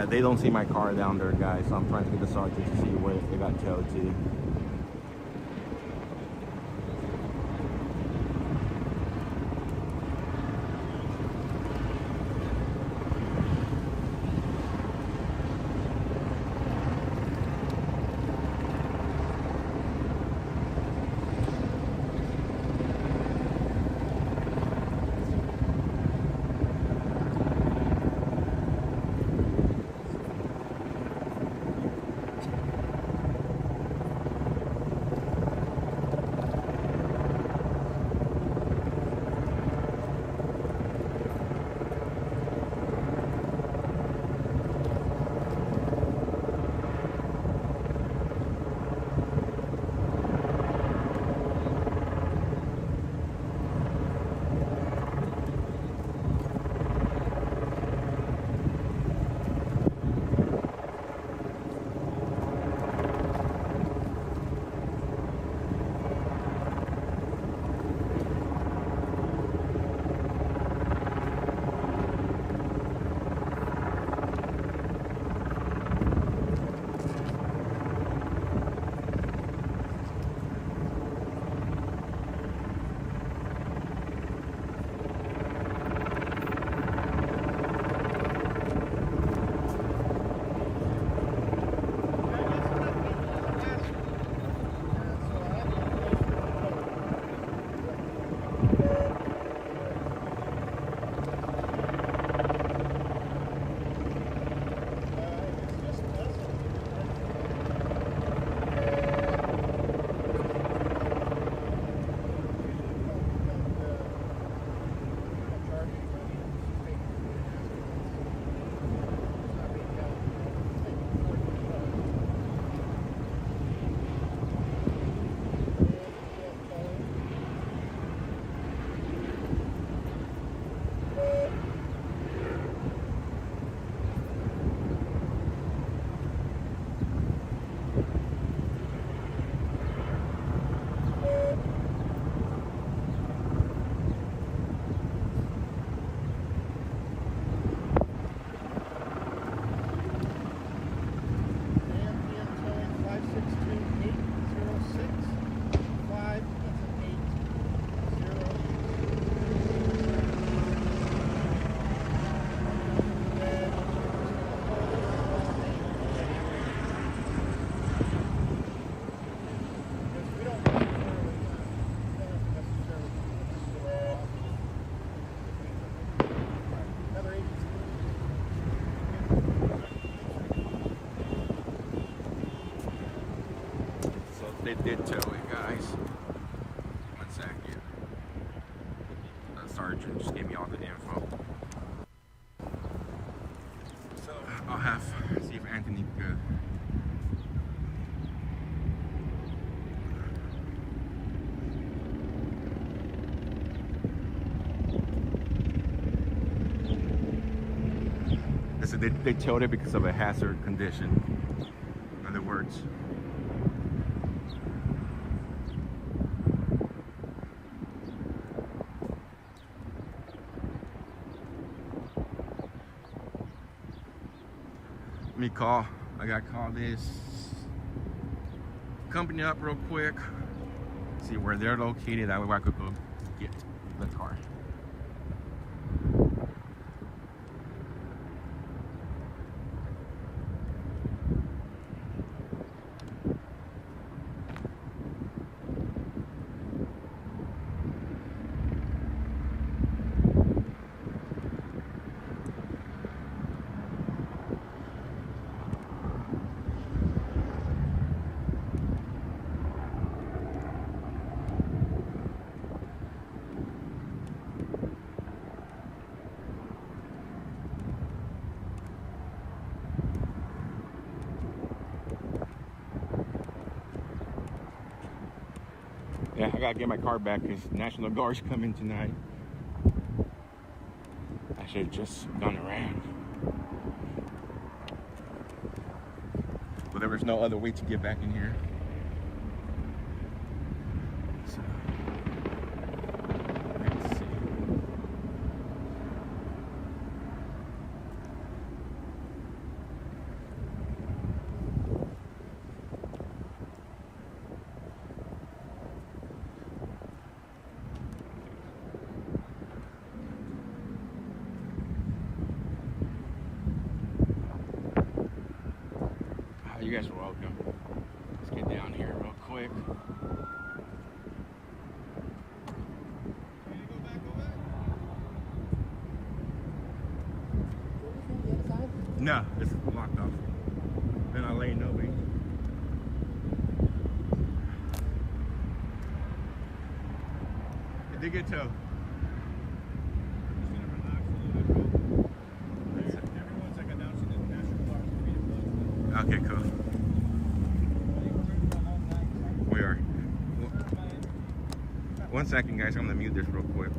C: They don't see my car down there, guys, so I'm trying to get the sergeant to see where they got towed to. They did tow it, guys. One second. The sergeant just gave me all the info. So I'll see if Anthony could. They towed it because of a hazard condition. In other words. Let me call. I gotta call this company up real quick. See where they're located. That way I could go get the car. Yeah, I gotta get my car back because National Guard's coming tonight. I should have just gone around. But there was no other way to get back in here. So, let's see. You guys are welcome. Let's get down here real quick. No, it's locked off. Then I'll let you know, babe. It did get towed.
N: Everyone's like announcing that National Park will be closed.
C: Okay, cool. We are. One second, guys. I'm gonna mute this real quick.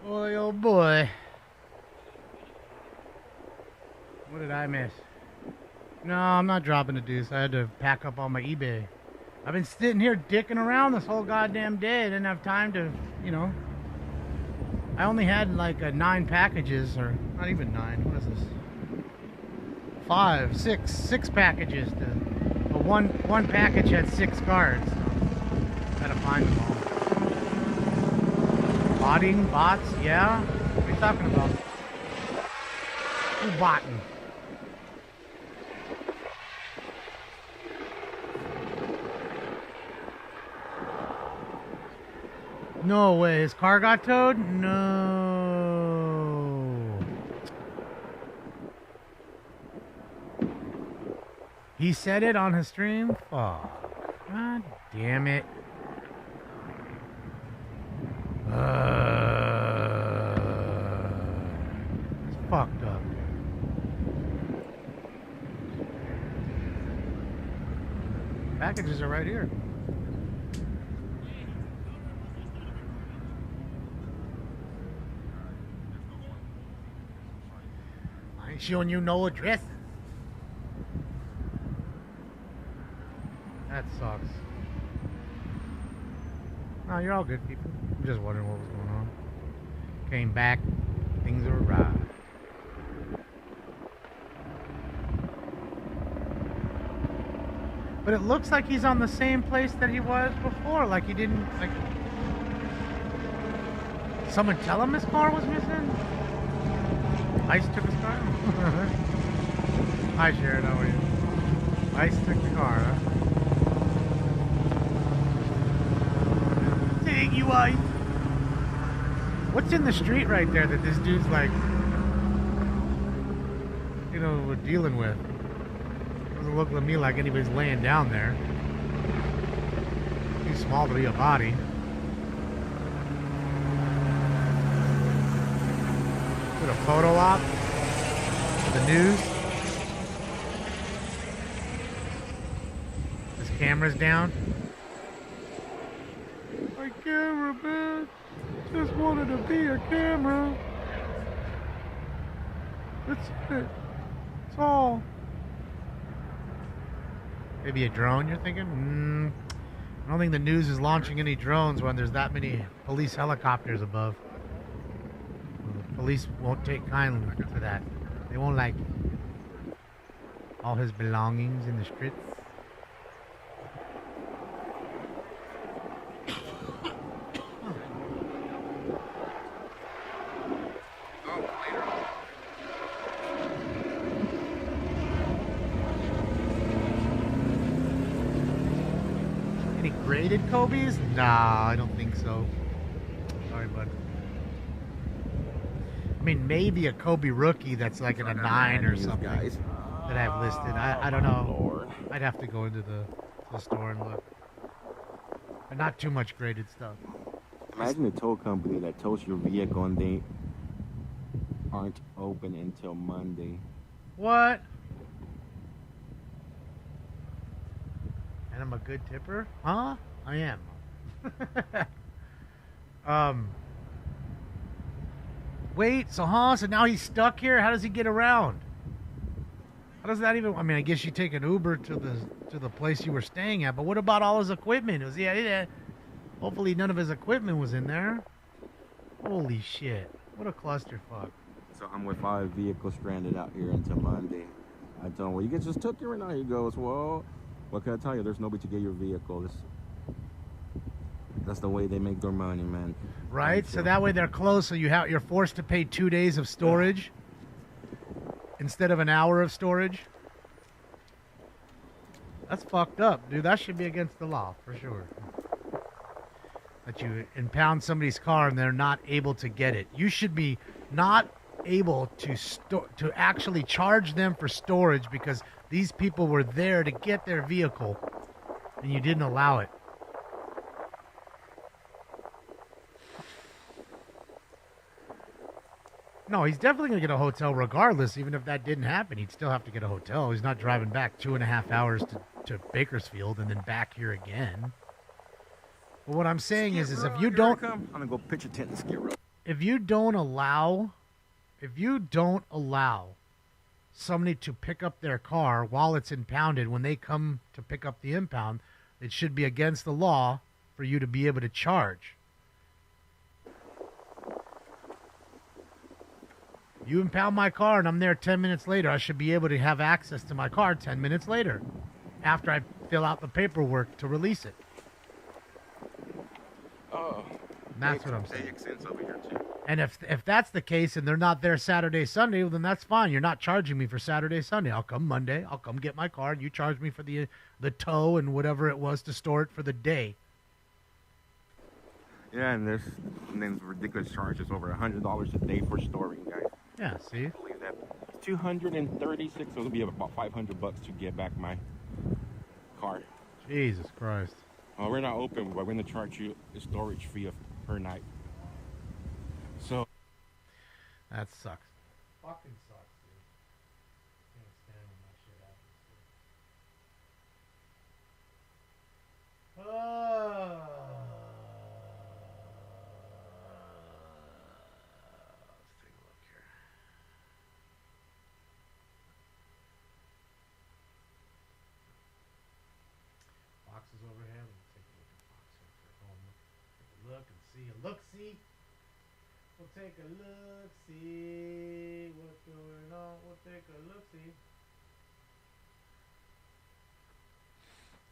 A: Boy, oh boy. What did I miss? No, I'm not dropping a deuce. I had to pack up all my eBay. I've been sitting here dicking around this whole goddamn day. I didn't have time to, you know. I only had like 9 packages, or not even 9. What is this? 5, 6 packages. But one package had 6 cards. So gotta find them all. Botting? Bots? Yeah? What are you talking about? Who's botting? No way. His car got towed? No. He said it on his stream? Oh, God damn it. It's fucked up. Packages are right here. I ain't showing you no addresses. That sucks. No, you're all good, people. I'm just wondering what was going on. Came back. Things are right. But it looks like he's on the same place that he was before. Like he didn't, like... Someone tell him his car was missing? ICE took his car? Hi, Sharon, how are you? ICE took the car, huh? Take you, ICE! What's in the street right there that this dude's like... You know, we're dealing with? Doesn't look to me like anybody's laying down there. Too small to be a body. Put a photo op for the news. His camera's down. My camera, man. Just wanted to be a camera. That's it. That's all. Maybe a drone, you're thinking? I don't think the news is launching any drones when there's that many police helicopters above. The police won't take kindly to that. They won't like all his belongings in the streets. Graded Kobe's? Nah, I don't think so. Sorry, bud. I mean, maybe a Kobe rookie that's like in a 9 or something that I've listed. I don't know. I'd have to go into the store and look. But not too much graded stuff.
C: Imagine a tow company that tows your vehicle and they aren't open until Monday.
A: What? And I'm a good tipper? Huh? I am. Wait, so now he's stuck here? How does he get around? How does that even... I mean, I guess you take an Uber to the place you were staying at, but what about all his equipment? Hopefully none of his equipment was in there. Holy shit. What a clusterfuck.
C: So I'm with 5 vehicles stranded out here until Monday. I told him, well, you guys just took it right now. He goes, well... What can I tell you? There's nobody to get your vehicle. That's the way they make their money, man.
A: Right? So that way they're close, so you're forced to pay 2 days of storage instead of an hour of storage. That's fucked up, dude. That should be against the law, for sure. That you impound somebody's car and they're not able to get it. You should be not able to actually charge them for storage because these people were there to get their vehicle and you didn't allow it. No, he's definitely going to get a hotel regardless. Even if that didn't happen, he'd still have to get a hotel. He's not driving back 2.5 hours to Bakersfield and then back here again. But what I'm saying is if you don't...
C: I'm going to go pitch a tent in Skid Row.
A: If you don't allow somebody to pick up their car while it's impounded, when they come to pick up the impound, it should be against the law for you to be able to charge. You impound my car and I'm there 10 minutes later, I should be able to have access to my car 10 minutes later after I fill out the paperwork to release it.
C: Oh.
A: And that's what I'm saying.
C: Over here too.
A: And if that's the case and they're not there Saturday, Sunday, well, then that's fine. You're not charging me for Saturday, Sunday. I'll come Monday. I'll come get my car, and you charge me for the tow and whatever it was to store it for the day.
C: Yeah, and there's ridiculous charges over $100 a day for storing, guys.
A: Yeah, see?
C: I believe that. It's $236, so it'll be about $500 to get back my car.
A: Jesus Christ.
C: Well, we're not open, but we're going to charge you a storage fee per night. So
A: that sucks. Fucking sucks, dude. Can't stand when that shit happens. Let's take a look here. see. A look-see. We'll take a look-see. What's going on? We'll take a look-see.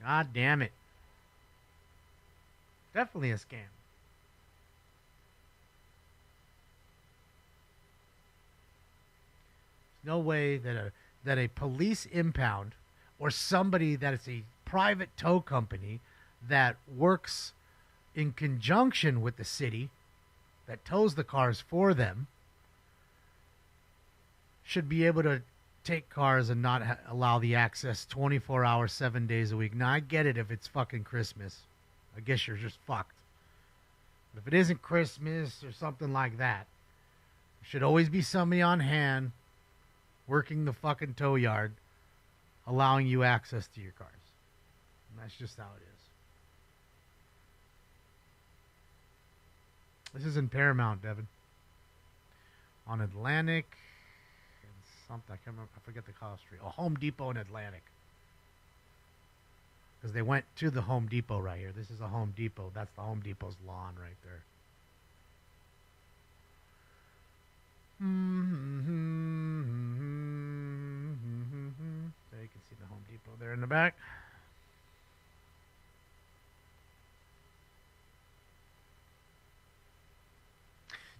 A: God damn it. Definitely a scam. There's no way that a police impound or somebody that is a private tow company that works in conjunction with the city that tows the cars for them should be able to take cars and not allow the access 24 hours, 7 days a week. Now, I get it if it's fucking Christmas. I guess you're just fucked. But if it isn't Christmas or something like that, there should always be somebody on hand working the fucking tow yard allowing you access to your cars. And that's just how it is. This is in Paramount, Devin. On Atlantic and something. I can't remember. I forget the cross street. Oh, Home Depot in Atlantic. Because they went to the Home Depot right here. This is a Home Depot. That's the Home Depot's lawn right there. There you can see the Home Depot there in the back.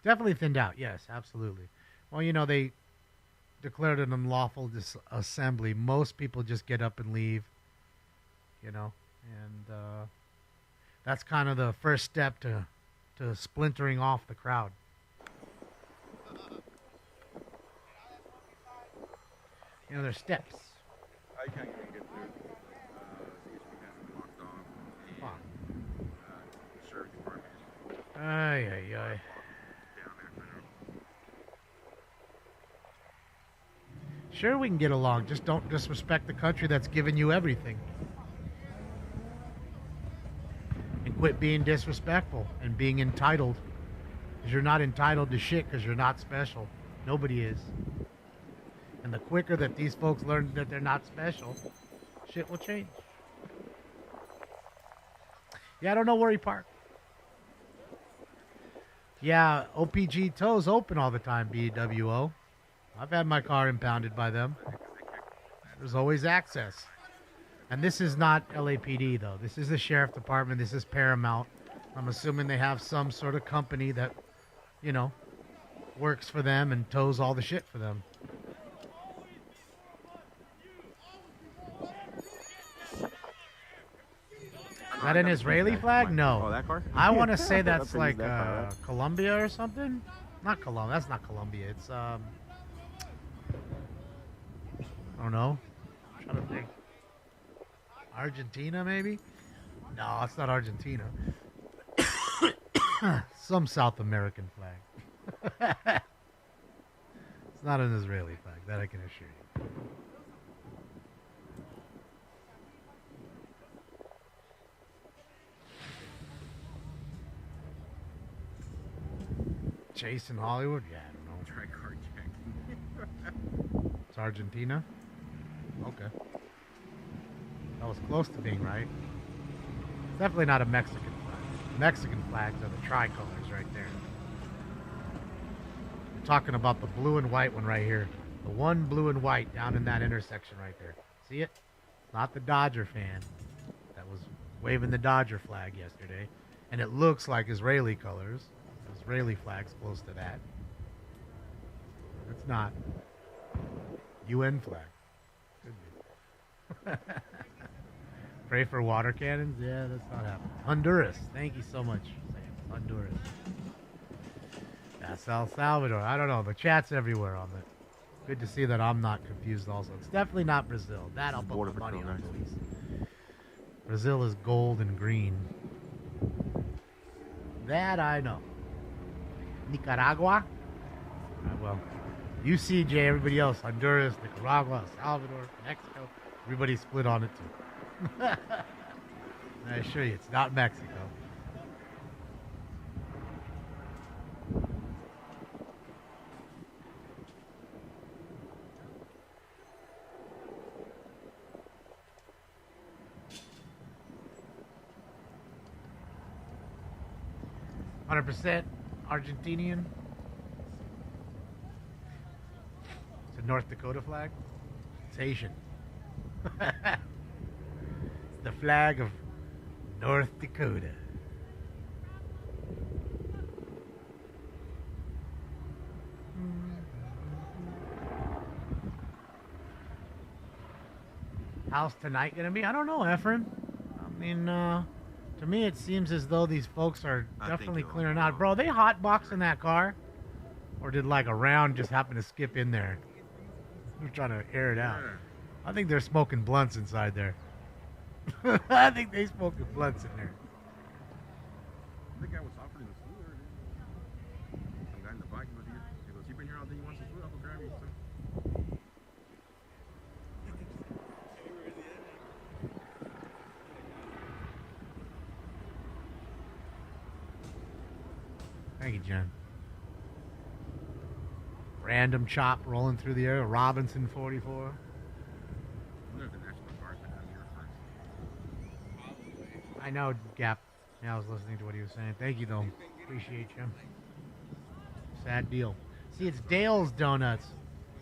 A: Definitely thinned out. Yes, absolutely. Well, you know, they declared an unlawful assembly. Most people just get up and leave, you know, and that's kind of the first step to splintering off the crowd. You know, there's steps.
C: I can't even get through. These have blocked off.
A: Fuck.
C: Sheriff department.
A: Ay, ay, ay. Sure, we can get along. Just don't disrespect the country that's given you everything. And quit being disrespectful and being entitled. Because you're not entitled to shit because you're not special. Nobody is. And the quicker that these folks learn that they're not special, shit will change. Yeah, I don't know where he parked. Yeah, OPG Tow's open all the time, BWO. I've had my car impounded by them. There's always access. And this is not LAPD, though. This is the Sheriff Department. This is Paramount. I'm assuming they have some sort of company that, you know, works for them and tows all the shit for them. Is that an Israeli flag? No.
C: Oh, that car?
A: I want to say that's
C: That's
A: like
C: that car, right?
A: Colombia or something. Not Colombia. That's not Colombia. It's I don't know. I'm trying to think. Argentina, maybe? No, it's not Argentina. Some South American flag. It's not an Israeli flag. That I can assure you. Chase in Hollywood? Yeah, I don't know.
C: Try carjacking.
A: It's Argentina? Okay. That was close to being right. It's definitely not a Mexican flag. Mexican flags are the tricolors right there. We're talking about the blue and white one right here. The one blue and white down in that intersection right there. See it? It's not the Dodger fan that was waving the Dodger flag yesterday. And it looks like Israeli colors. Israeli flags close to that. It's not. UN flag. Could be. Pray for water cannons? Yeah, that's not happening. Honduras. Thank you so much, Sam. Honduras. That's El Salvador. I don't know. The chat's everywhere on it. Good to see that I'm not confused also. It's definitely not Brazil. That I'll put my money on, at least. Brazil is gold and green. That I know. Nicaragua? Well, UCJ, everybody else. Honduras, Nicaragua, El Salvador, Mexico. Everybody's split on it too. I assure you, it's not Mexico. 100% Argentinian. It's a North Dakota flag. It's Haitian. It's the flag of North Dakota. How's tonight gonna be? I don't know, Efren. I mean, to me it seems as though these folks are definitely clearing out. Bro, they hotboxing that car? Or did like a round just happen to skip in there? They're trying to air it out. I think they're smoking blunts inside there. I think they smoking blunts in there.
C: I think I was offering the food earlier. Some guy in the bike was here. He goes, "You been here all day? You want some food? I'll go grab you some."
A: Thank you, Jen. Random chop rolling through the air. Robinson 44.
C: There's the National Guard been out here first.
A: I know, Gap. Yeah, I was listening to what he was saying. Thank you, though. Appreciate you. Sad deal. See, it's Dale's Donuts.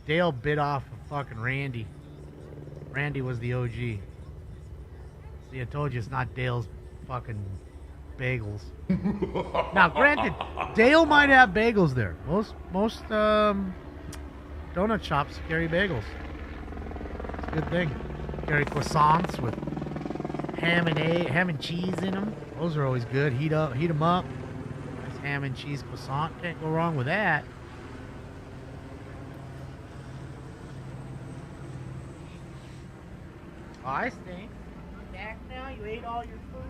A: Dale bit off of fucking Randy. Randy was the OG. See, I told you it's not Dale's fucking bagels. Now, granted, Dale might have bagels there. Most donut shops carry bagels. It's a good thing. Carry croissants with ham and cheese in them. Those are always good. Heat them up. Nice ham and cheese croissant. Can't go wrong with that. Oh, I stink. You back now? You ate all your food?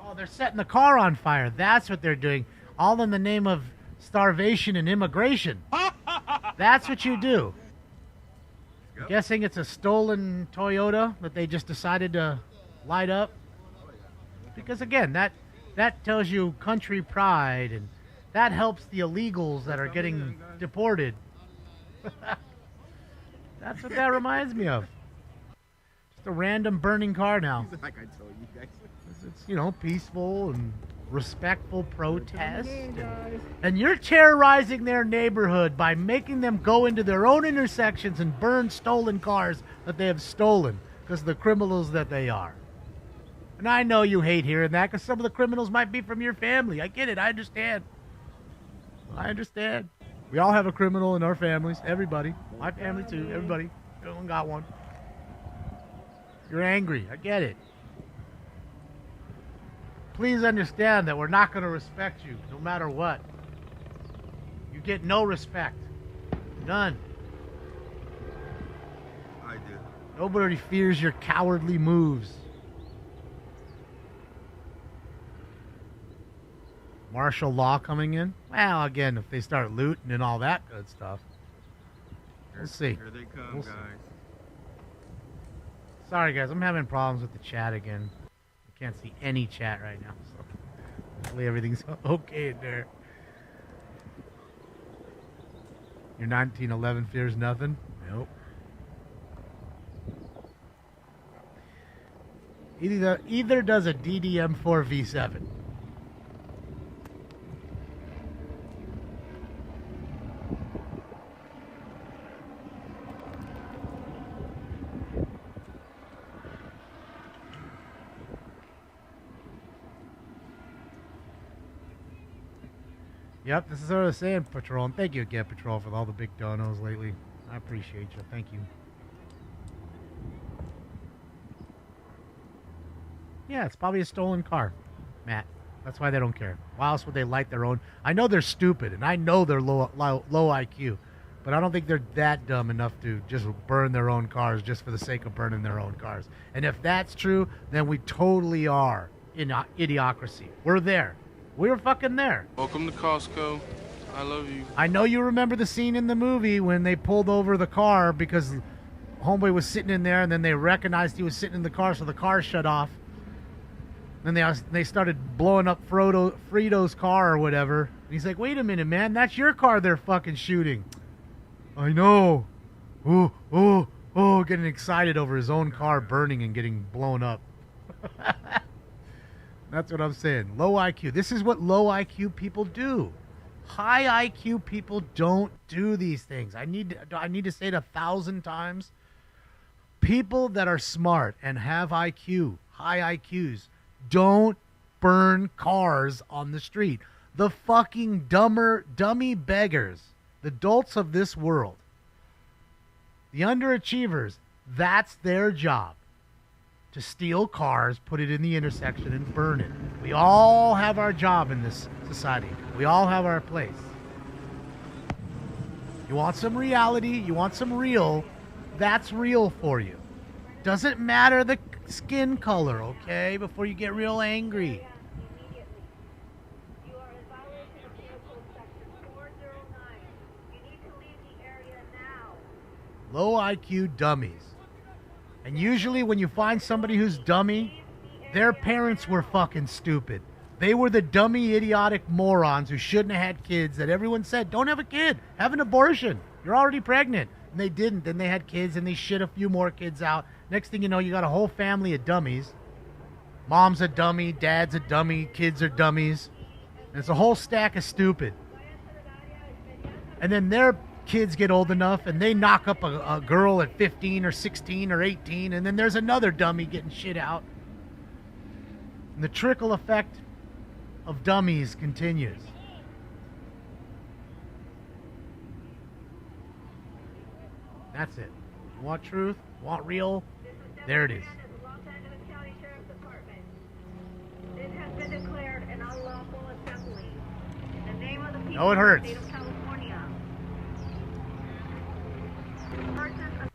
A: Oh, they're setting the car on fire. That's what they're doing. All in the name of starvation and immigration. That's what you do. I'm guessing it's a stolen Toyota that they just decided to light up. Because again, that tells you country pride, and that helps the illegals that are getting deported. That's what that reminds me of. Just a random burning car now.
C: Like I told you guys.
A: It's, you know, peaceful and respectful protest. And you're terrorizing their neighborhood by making them go into their own intersections and burn stolen cars that they have stolen because of the criminals that they are. And I know you hate hearing that because some of the criminals might be from your family. I get it. I understand. I understand. We all have a criminal in our families. Everybody. My family too. Everybody. Everyone got one. You're angry. I get it. Please understand that we're not going to respect you no matter what. You get no respect. None.
C: I do.
A: Nobody fears your cowardly moves. Martial law coming in? Well, again, if they start looting and all that good stuff. We'll see.
C: Here they come,
A: We'll
C: guys.
A: see. Sorry, guys. I'm having problems with the chat again. I can't see any chat right now, so hopefully everything's okay in there. Your 1911 fears nothing? Nope. Either does a DDM4 V7. Yep, this is what I was saying, Patrol. And thank you again, Patrol, for all the big donos lately. I appreciate you. Thank you. Yeah, it's probably a stolen car, Matt. That's why they don't care. Why else would they light their own? I know they're stupid, and I know they're low IQ, but I don't think they're that dumb enough to just burn their own cars just for the sake of burning their own cars. And if that's true, then we totally are in idiocracy. We're there. We were fucking there.
H: Welcome to Costco. I love you.
A: I know you remember the scene in the movie when they pulled over the car because homeboy was sitting in there, and then they recognized he was sitting in the car, so the car shut off. Then they started blowing up Frito's car or whatever. And he's like, wait a minute, man, that's your car they're fucking shooting. I know. Oh, getting excited over his own car burning and getting blown up. That's what I'm saying. Low IQ. This is what low IQ people do. High IQ people don't do these things. I need to say it 1,000 times. People that are smart and have IQ, high IQs, don't burn cars on the street. The fucking dummy beggars, the dolts of this world, the underachievers, that's their job. To steal cars, put it in the intersection, and burn it. We all have our job in this society. We all have our place. You want some reality? You want some real? That's real for you. Doesn't matter the skin color, okay? Before you get real angry. Low IQ dummies. And usually when you find somebody who's dummy, their parents were fucking stupid. They were the dummy, idiotic morons who shouldn't have had kids that everyone said, don't have a kid, have an abortion. You're already pregnant. And they didn't. Then they had kids and they shit a few more kids out. Next thing you know, you got a whole family of dummies. Mom's a dummy, dad's a dummy, kids are dummies. And it's a whole stack of stupid. And then their kids get old enough and they knock up a girl at 15 or 16 or 18, and then there's another dummy getting shit out. And the trickle effect of dummies continues. That's it. You want truth? Want real? There it is.
Q: This has been declared an unlawful assembly. In the name of the people
A: No, it hurts.
Q: of the state of California. Persons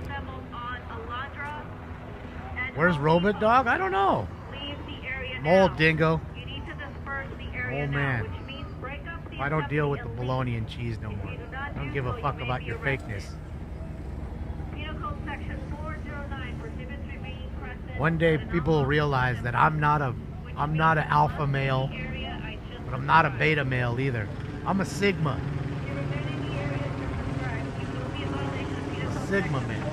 Q: assembled on Alondra and
A: Where's Robot Dog? I don't know.
Q: leave the area
A: I'm
Q: now.
A: old dingo.
Q: You need to disperse the area
A: Old
Q: now,
A: man.
Q: which means break up the
A: I don't deal with the
Q: assembly
A: bologna and cheese no more. I don't give a fuck about your fakeness.
Q: Penal Code Section 409 prohibits remaining present.
A: One day people will realize that I'm not an alpha male, but I'm not a beta male either. I'm a sigma. A sigma man.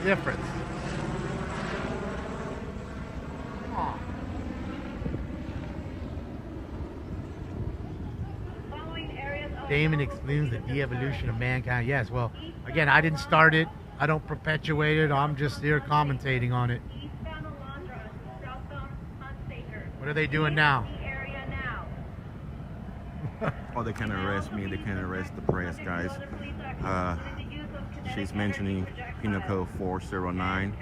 A: Difference. Aw. Damon explains the de-evolution of mankind. Yes, well, again, I didn't start it. I don't perpetuate it. I'm just here commentating on it. What are they doing now?
C: Oh, they can't arrest me. They can't arrest the press, guys. She's mentioning Penal Code 409.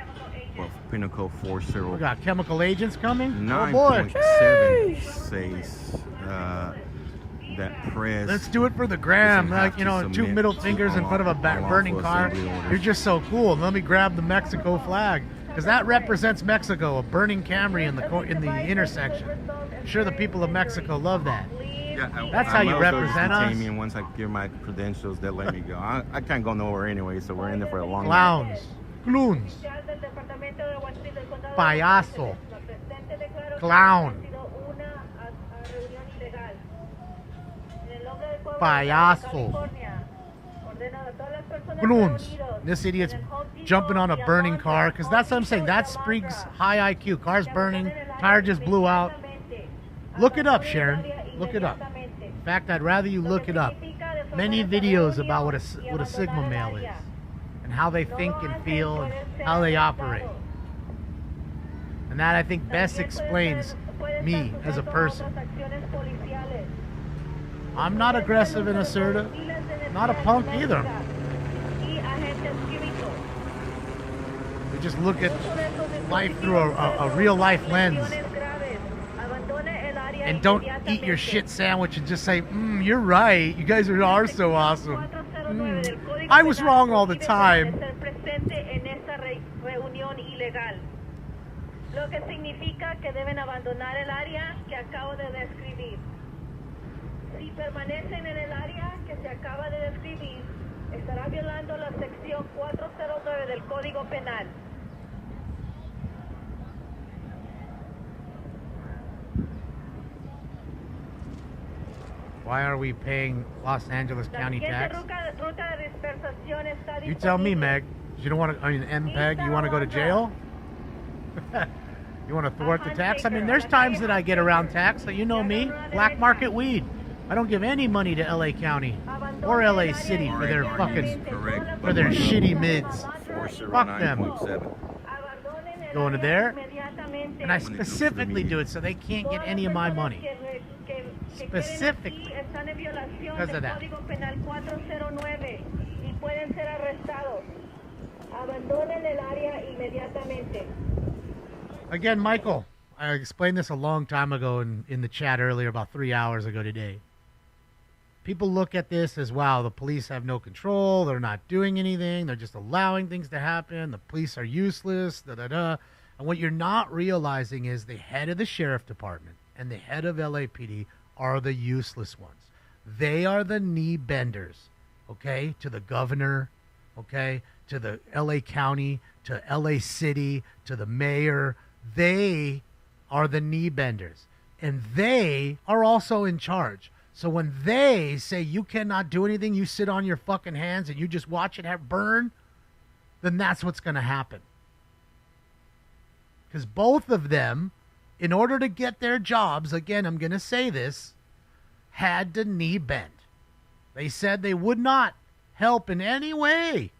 C: Well, Penal Code 40.
A: We got chemical agents coming?
C: 9.7 says that press.
A: Let's do it for the gram. Like, you know, two middle fingers in front of a burning car. You're just so cool. Let me grab the Mexico flag. Because that represents Mexico, a burning Camry in the intersection. I'm sure the people of Mexico love that.
C: Yeah,
A: that's how you represent us.
C: Me, and once I give my credentials, they'll let me go. I can't go nowhere anyway, so we're in there for a long
A: time. Clowns. Payaso. Clown. Payaso. Clowns. This idiot's jumping on a burning car, because that's what I'm saying. That Spriggs high IQ. Car's burning. Tire just blew out. Look it up, Sharon. Look it up. In fact, I'd rather you look it up. Many videos about what a Sigma male is, and how they think and feel, and how they operate. And that, I think, best explains me as a person. I'm not aggressive and assertive. Not a punk either. We just look at life through a real life lens. And don't eat your shit sandwich and just say, you're right. You guys are so awesome. I was wrong all the time.
Q: Lo que significa que deben abandonar el área que acabo de describir. Si permanecen en el área que se acaba de describir,
G: estará violando la sección 409 del Código Penal.
A: Why are we paying Los Angeles
G: La
A: County
G: siguiente
A: tax?
G: ruta de dispersación está
A: You tell me,
G: disponible.
A: Meg. You don't want to, I mean, MPEG, you want to go to jail? You want to thwart the tax? I mean, there's times that I get around tax, so you know me. Black market weed. I don't give any money to LA County or LA City for their fucking, for their shitty mids. Fuck them. Going to there, and I specifically do it so they can't get any of my money. Specifically because of that. Again, Michael, I explained this a long time ago in the chat earlier, about 3 hours ago today. People look at this as, wow, the police have no control, they're not doing anything, they're just allowing things to happen, the police are useless, da-da-da. And what you're not realizing is the head of the sheriff department and the head of LAPD are the useless ones. They are the knee benders, okay, to the governor, okay, to the LA County, to LA City, to the mayor. They are the knee benders, and they are also in charge. So when they say you cannot do anything, you sit on your fucking hands and you just watch it burn, then that's what's going to happen. Because both of them, in order to get their jobs, again, I'm going to say this, had to knee bend. They said they would not help in any way.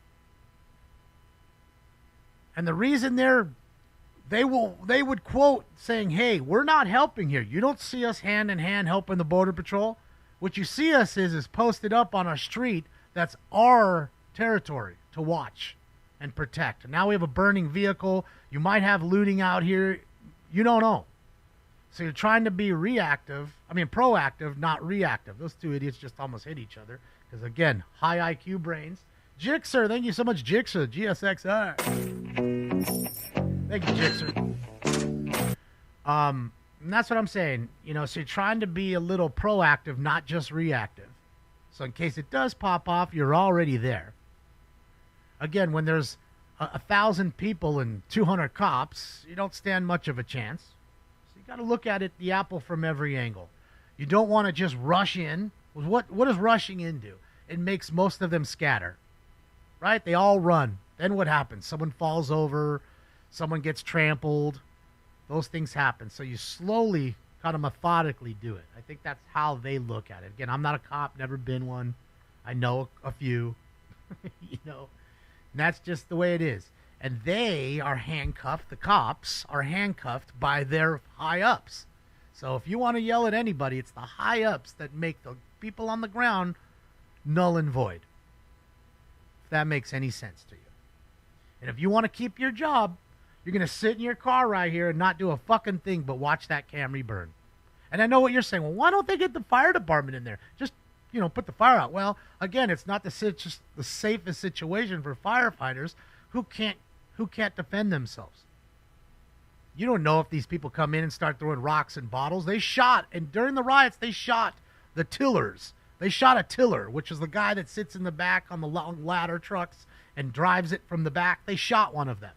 A: And the reason they would quote saying, hey, we're not helping here. You don't see us hand in hand helping the Border Patrol. What you see us is posted up on a street that's our territory to watch and protect. Now we have a burning vehicle. You might have looting out here. You don't know. So you're trying to be proactive, not reactive. Those two idiots just almost hit each other. Because, again, high IQ brains. Jixer, thank you so much, Jixer, GSXR. Thank you, Jixer. And that's what I'm saying. You know, so you're trying to be a little proactive, not just reactive. So in case it does pop off, you're already there. Again, when there's 1,000 people and 200 cops, you don't stand much of a chance. So you got to look at it, the apple from every angle. You don't want to just rush in. What does rushing in do? It makes most of them scatter, right? They all run. Then what happens? Someone falls over. Someone gets trampled. Those things happen. So you slowly, kind of methodically do it. I think that's how they look at it. Again, I'm not a cop, never been one. I know a few, you know. And that's just the way it is. And they are handcuffed, the cops are handcuffed by their high-ups. So if you want to yell at anybody, it's the high-ups that make the people on the ground null and void. If that makes any sense to you. And if you want to keep your job, you're going to sit in your car right here and not do a fucking thing but watch that Camry burn. And I know what you're saying. Well, why don't they get the fire department in there? Just, you know, put the fire out. Well, again, it's not the safest situation for firefighters who can't defend themselves. You don't know if these people come in and start throwing rocks and bottles. They shot, and during the riots, they shot the tillers. They shot a tiller, which is the guy that sits in the back on the long ladder trucks and drives it from the back. They shot one of them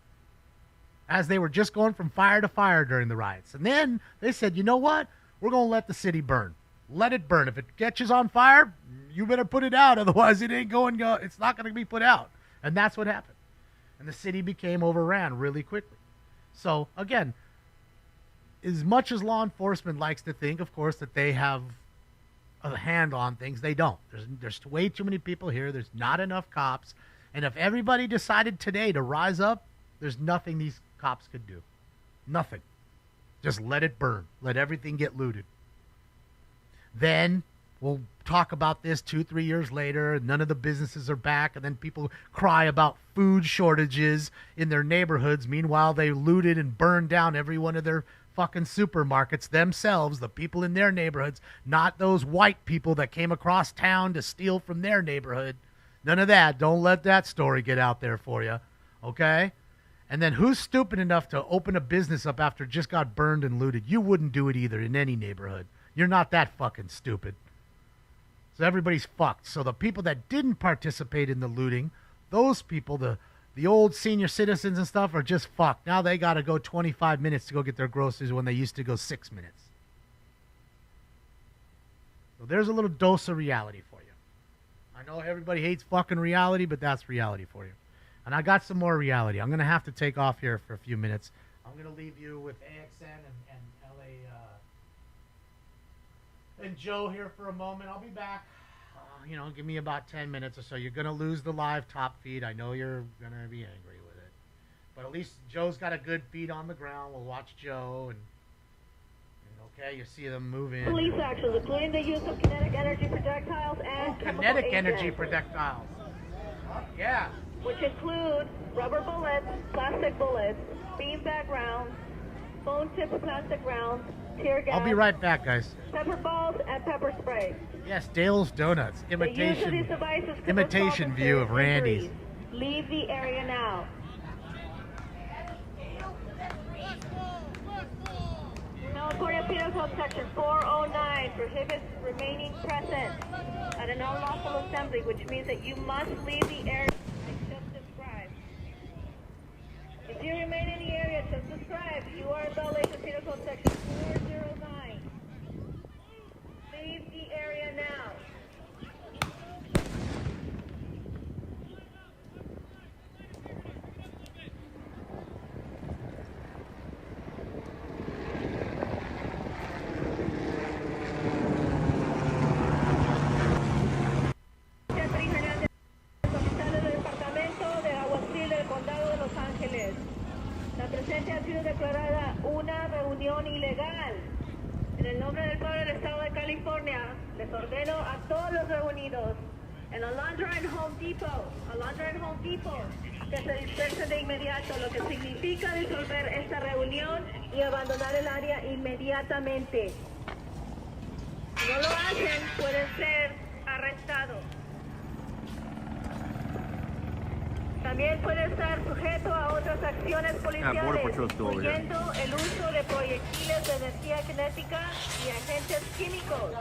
A: as they were just going from fire to fire during the riots. And then they said, you know what? We're going to let the city burn. Let it burn. If it catches on fire, you better put it out. Otherwise, it's not going to be put out. And that's what happened. And the city became overran really quickly. So, again, as much as law enforcement likes to think, of course, that they have a hand on things, they don't. There's way too many people here. There's not enough cops. And if everybody decided today to rise up, there's nothing these cops could do. Nothing. Just let it burn. Let everything get looted. Then we'll talk about this 2-3 years later. None of the businesses are back. And then people cry about food shortages in their neighborhoods. Meanwhile, they looted and burned down every one of their fucking supermarkets themselves, the people in their neighborhoods, not those white people that came across town to steal from their neighborhood. None of that. Don't let that story get out there for you. Okay? And then who's stupid enough to open a business up after it just got burned and looted? You wouldn't do it either in any neighborhood. You're not that fucking stupid. So everybody's fucked. So the people that didn't participate in the looting, those people, the old senior citizens and stuff, are just fucked. Now they got to go 25 minutes to go get their groceries when they used to go 6 minutes. So there's a little dose of reality for you. I know everybody hates fucking reality, but that's reality for you. And I got some more reality. I'm going to have to take off here for a few minutes. I'm going to leave you with AXN and LA and Joe here for a moment. I'll be back. Give me about 10 minutes or so. You're going to lose the live top feed. I know you're going to be angry with it. But at least Joe's got a good feed on the ground. We'll watch Joe and okay, you see them move in.
H: Police actions, including the use of kinetic energy projectiles and
A: kinetic energy projectiles. Yeah.
H: Which include rubber bullets, plastic bullets, beanbag rounds, bone-tipped plastic rounds, tear gas.
A: I'll be right back, guys.
H: Pepper balls and pepper spray.
A: Yes, Dale's Donuts. Imitation view of Randy's.
H: Leave the area now. California Penal Code Section 409 prohibits remaining present at an unlawful assembly, which means that you must leave the area just described. If you remain in the area just described, you are in violation of Penal Code Section 409. Leave the area now. La presencia ha sido declarada una reunión ilegal. En el nombre del pueblo del Estado de California, les ordeno a todos los reunidos en Alondra and Home Depot, que se dispersen de inmediato, lo que significa disolver esta reunión y abandonar el área inmediatamente. Si no lo hacen, pueden ser arrestados. También puede estar sujeto a otras acciones policiales, incluyendo el uso de proyectiles de energía cinética y agentes químicos.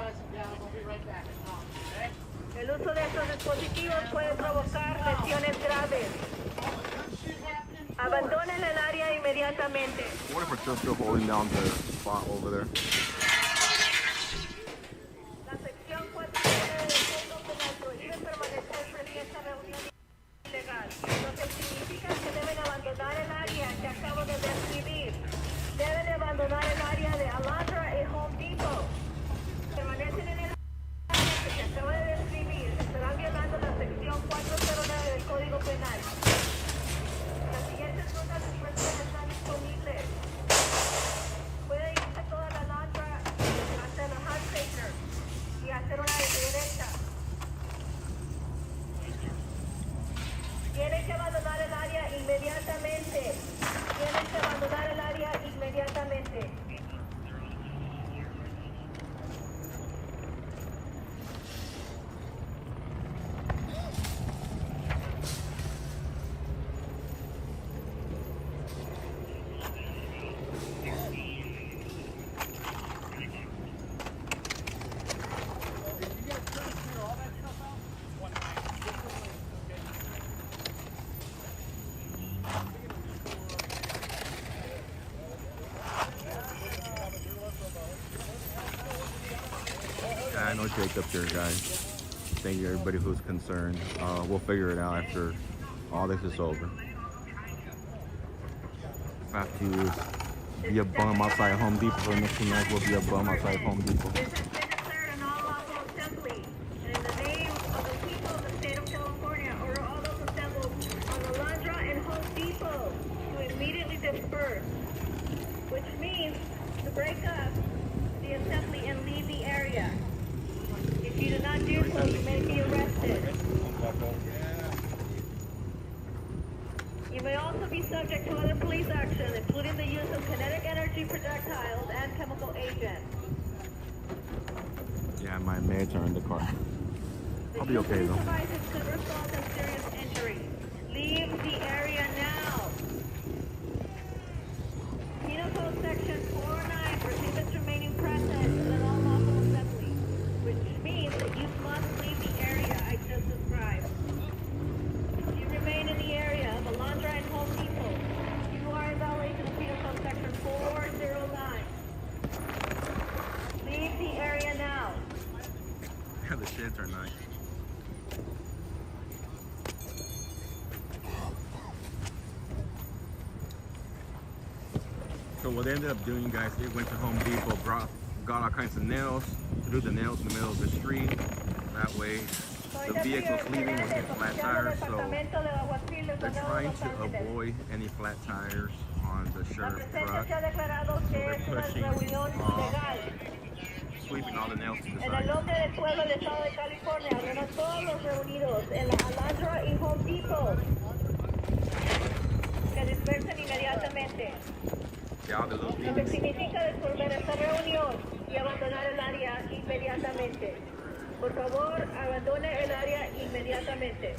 H: El uso de estos dispositivos puede provocar lesiones graves. Abandonen el área inmediatamente.
C: What if we're still holding down the spot over there?
H: La sección 4 del Código Penal prohíbe permanecer en esta reunión ilegal, lo que significa que deben abandonar el área que acabo de describir. Deben abandonar el área de Alondra y Home Depot. Permanecen en el área que se acaba de describir. Estarán violando la sección 409 del Código Penal. Las siguientes rutas de expresión están disponibles. Puede irse toda la Alondra hasta el Hot Center y hacer una derecha. Tienen que abandonar el área inmediatamente. Tienen que abandonar el área inmediatamente.
C: I know Jacob's here, guys. Thank you, everybody who's concerned. We'll figure it out after all this is over. I have to be a bum outside Home Depot for the next 2 nights. We'll be a bum outside Home Depot.
H: This has been declared an unlawful assembly, and in the name of the people of the state of California, order all those assembled on Alondra and Home Depot to immediately disperse, which means to break up the assembly and leave the area. If you do not do so, you may be arrested. You may also be subject to other police action, including the use of kinetic energy projectiles and chemical agents.
C: Yeah, my meds are in the car. I'll be okay though.
H: Devices could result in serious injury. Leave the area now. Penal Code Section 409 prohibits remaining present in an unlawful assembly, which means that you must
C: Yeah, the sheds are nice. So what they ended up doing, guys, they went to Home Depot, got all kinds of nails, threw the nails in the middle of the street. That way, the vehicles leaving will get flat tires. So they're trying to avoid any flat tires on the sheriff's truck. So they're pushing sweeping all the nails to the
H: En el
C: side.
H: nombre del pueblo del Estado de California, ordeno a todos los reunidos en la Alhambra y Home Depot que dispersen inmediatamente. Lo que significa disolver esta reunión y abandonar el área inmediatamente. Por favor, abandone el área inmediatamente.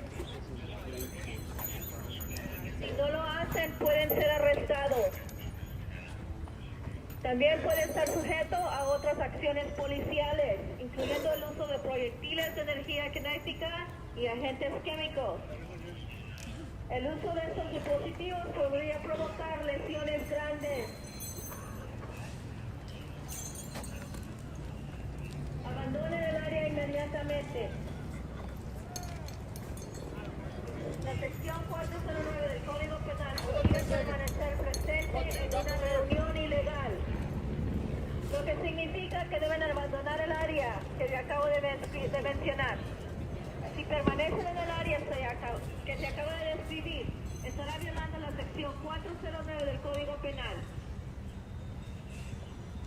H: Si no lo hacen, pueden ser arrestados. También puede estar sujeto a otras acciones policiales, incluyendo el uso de proyectiles de energía cinética y agentes químicos. El uso de estos dispositivos podría provocar lesiones grandes. Abandone el área inmediatamente. La sección 409 del Código Penal prohíbe permanecer presente en una reunión ilegal, lo que significa que deben abandonar el área que le acabo de mencionar. Si permanecen en el área que se acaba de describir, estará violando la sección 409 del Código Penal.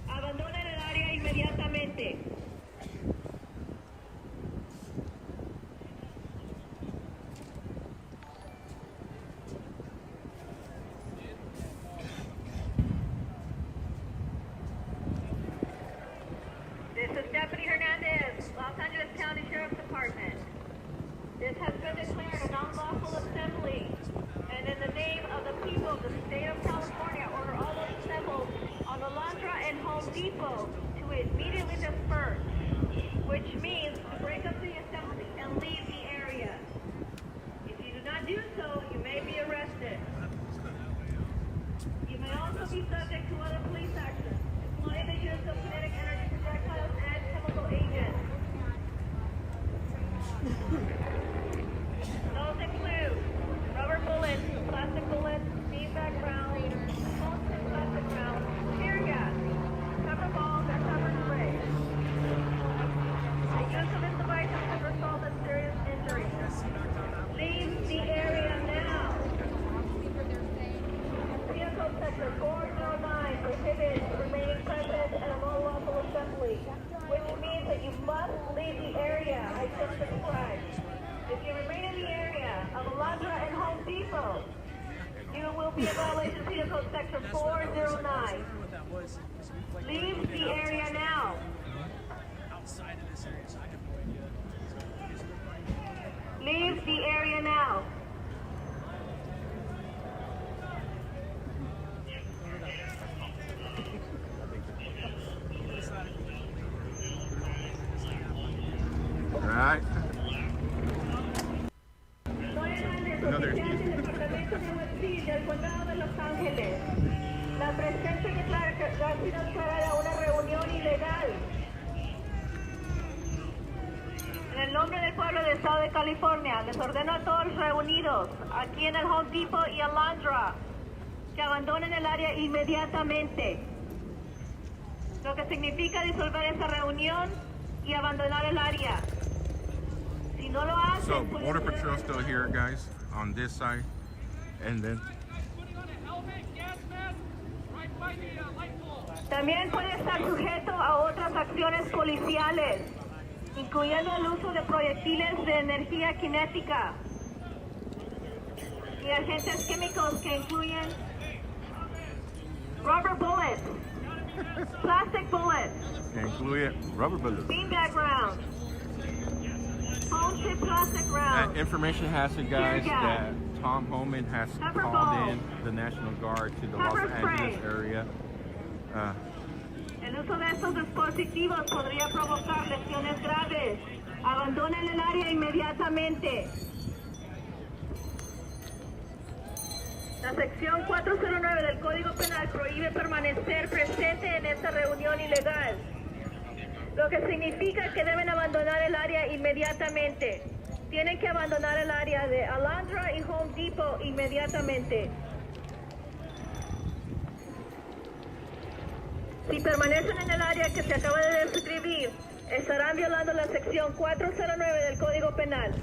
H: Abandonen el área inmediatamente. This is Deputy Hernandez, Los Angeles County Sheriff's Department. This has been declared a non-lawful assembly, and in the name of the people of the state of California, order all those assembled on Alhambra and Home Depot to immediately disperse, which means to break up the assembly and leave the area. If you do not do so, you may be arrested. You may also be subject to other police actions, including the use of kinetic energy projectiles and chemical agents. Those include rubber bullets, plastic bullets, feedback rounds, explosive plastic rounds, tear gas, pepper balls, and pepper spray. The use of this device could result in serious injury. Leave the area now. Vehicle Sector 409 prohibits remaining present at a non-lawful assembly, which means that you must leave the area I just described. If you remain in the area of Alhambra and Home Depot, you will be in violation of Vehicle Sector 409. Leave the area now. Leave the area now.
C: All right. Another
H: del condado de Los Ángeles. La presencia declara que ha sido declarada una reunión ilegal. En el nombre del pueblo del Estado de California, les ordeno a todos los reunidos aquí en el Home Depot y Alhambra que abandonen el área inmediatamente, lo que significa disolver esta reunión y abandonar el área. Si no lo hacen,
C: So Border Patrol still here, guys, on this side, and then
H: también puede estar sujeto a otras acciones policiales, incluyendo el uso de proyectiles de energía cinética y agentes químicos que incluyen rubber bullets, plastic bullets,
C: que incluye rubber bullets.
H: beanbag rounds, foam-tipped plastic rounds.
C: Information has it, guys, that Tom Homan has called in the National Guard to the Los Angeles area.
H: El uso de estos dispositivos podría provocar lesiones graves. Abandonen el área inmediatamente. La sección 409 del Código Penal prohíbe permanecer presente en esta reunión ilegal, lo que significa que deben abandonar el área inmediatamente. Tienen que abandonar el área de Alondra y Home Depot inmediatamente. Si permanecen en el área que se acaba de describir, estarán violando la sección 409 del Código Penal.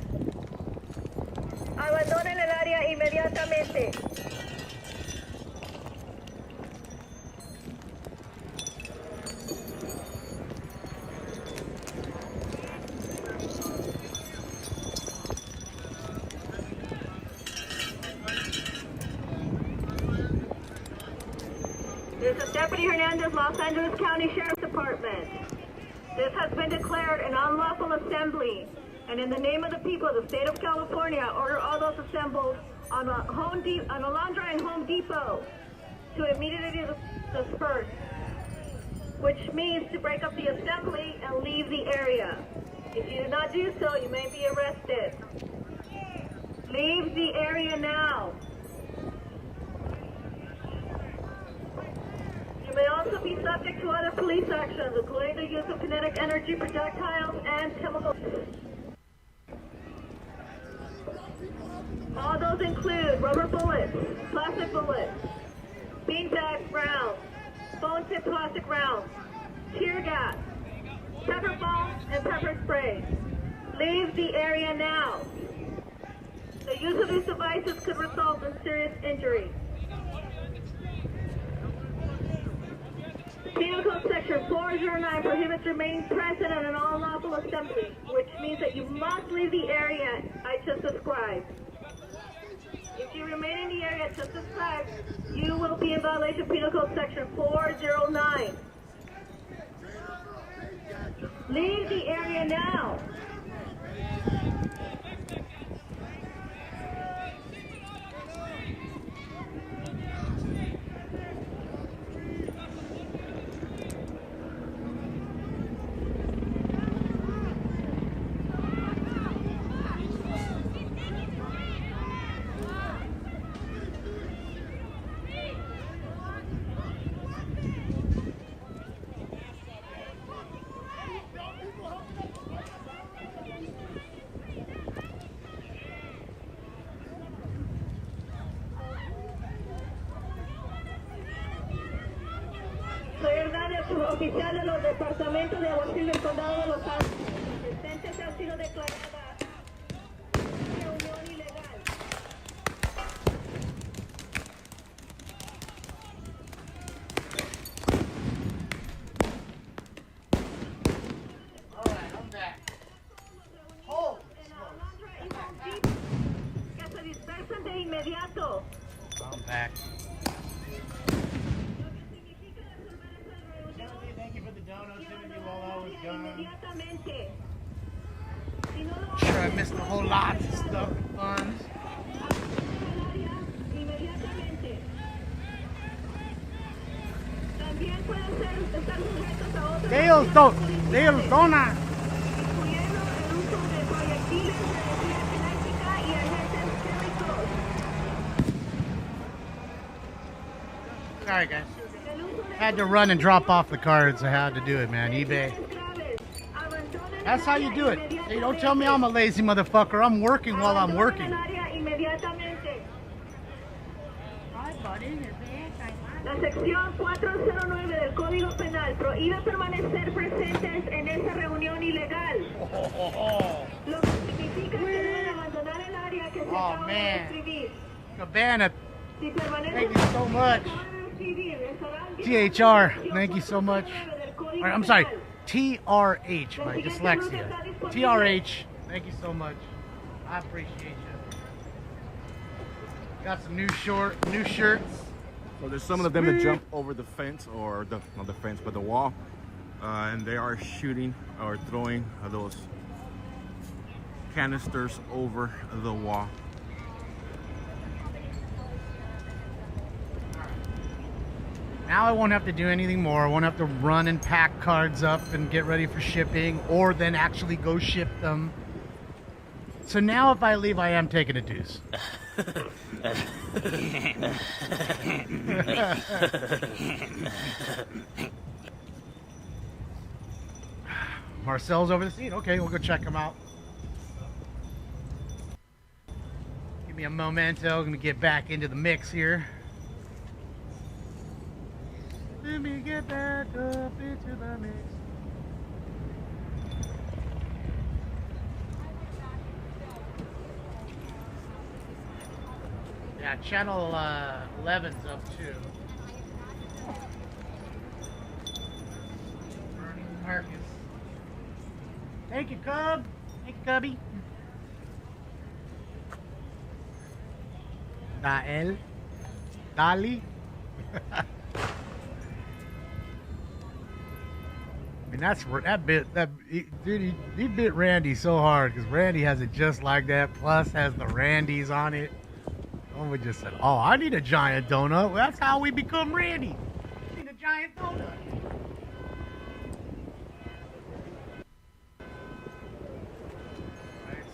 H: Abandonen el área inmediatamente. This is Deputy Hernandez, Los Angeles County Sheriff's Department. This has been declared an unlawful assembly, and in the name of the people of the state of California, order all those assembled on Alondra and Home Depot to immediately disperse, which means to break up the assembly and leave the area. If you do not do so, you may be arrested. Leave the area now. You may also be subject to other police actions, including the use of kinetic energy projectiles and chemicals. All those include rubber bullets, plastic bullets, beanbag rounds, bone-tipped plastic rounds, tear gas, pepper balls, and pepper spray. Leave the area now. The use of these devices could result in serious injury. Penal Code Section 409 prohibits remaining present at an unlawful assembly, which means that you must leave the area I just described. If you remain in the area just described, you will be in violation of Penal Code Section 409. Leave the area now. Oficial de los departamentos de aguacil del condado de Los Ángeles. La sentencia ha sido declarada reunión ilegal.
A: Alright, I'm back. Holy smoke.
H: Que se dispersen de inmediato.
A: I'm back. Sure, I missed a whole lot of stuff and fun. They los dona. Sorry, guys. Had to run and drop off the cards. I had to do it, man. eBay. That's how you do it. Hey, don't tell me I'm a lazy motherfucker. I'm working while I'm working.
H: La sección 409 del Código Penal prohíbe permanecer presentes en esta reunión ilegal. Lo que significa que deben abandonar el área que se acaba de describir.
A: Cabana, thank you so much. THR, thank you so much. Right, I'm sorry, TRH, my dyslexia. TRH, thank you so much. I appreciate you. Got some new shirts.
C: So there's some of them that jump over the fence, or not the fence, but the wall, and they are shooting or throwing those canisters over the wall.
A: Now I won't have to do anything more. I won't have to run and pack cards up and get ready for shipping, or then actually go ship them. So now if I leave, I am taking a deuce. Marcel's over the scene. Okay, we'll go check him out. Give me a momento. I'm gonna get back into the mix here. Let me get back up into the mix. Yeah, channel 11's up too. Burning Marcus. Thank you, Cub. Thank you, Cubby. Dael. Dali. I mean, dude, he bit Randy so hard because Randy has it just like that. Plus, has the Randys on it. Someone just said, "Oh, I need a giant donut." Well, that's how we become Randy. I need a giant donut.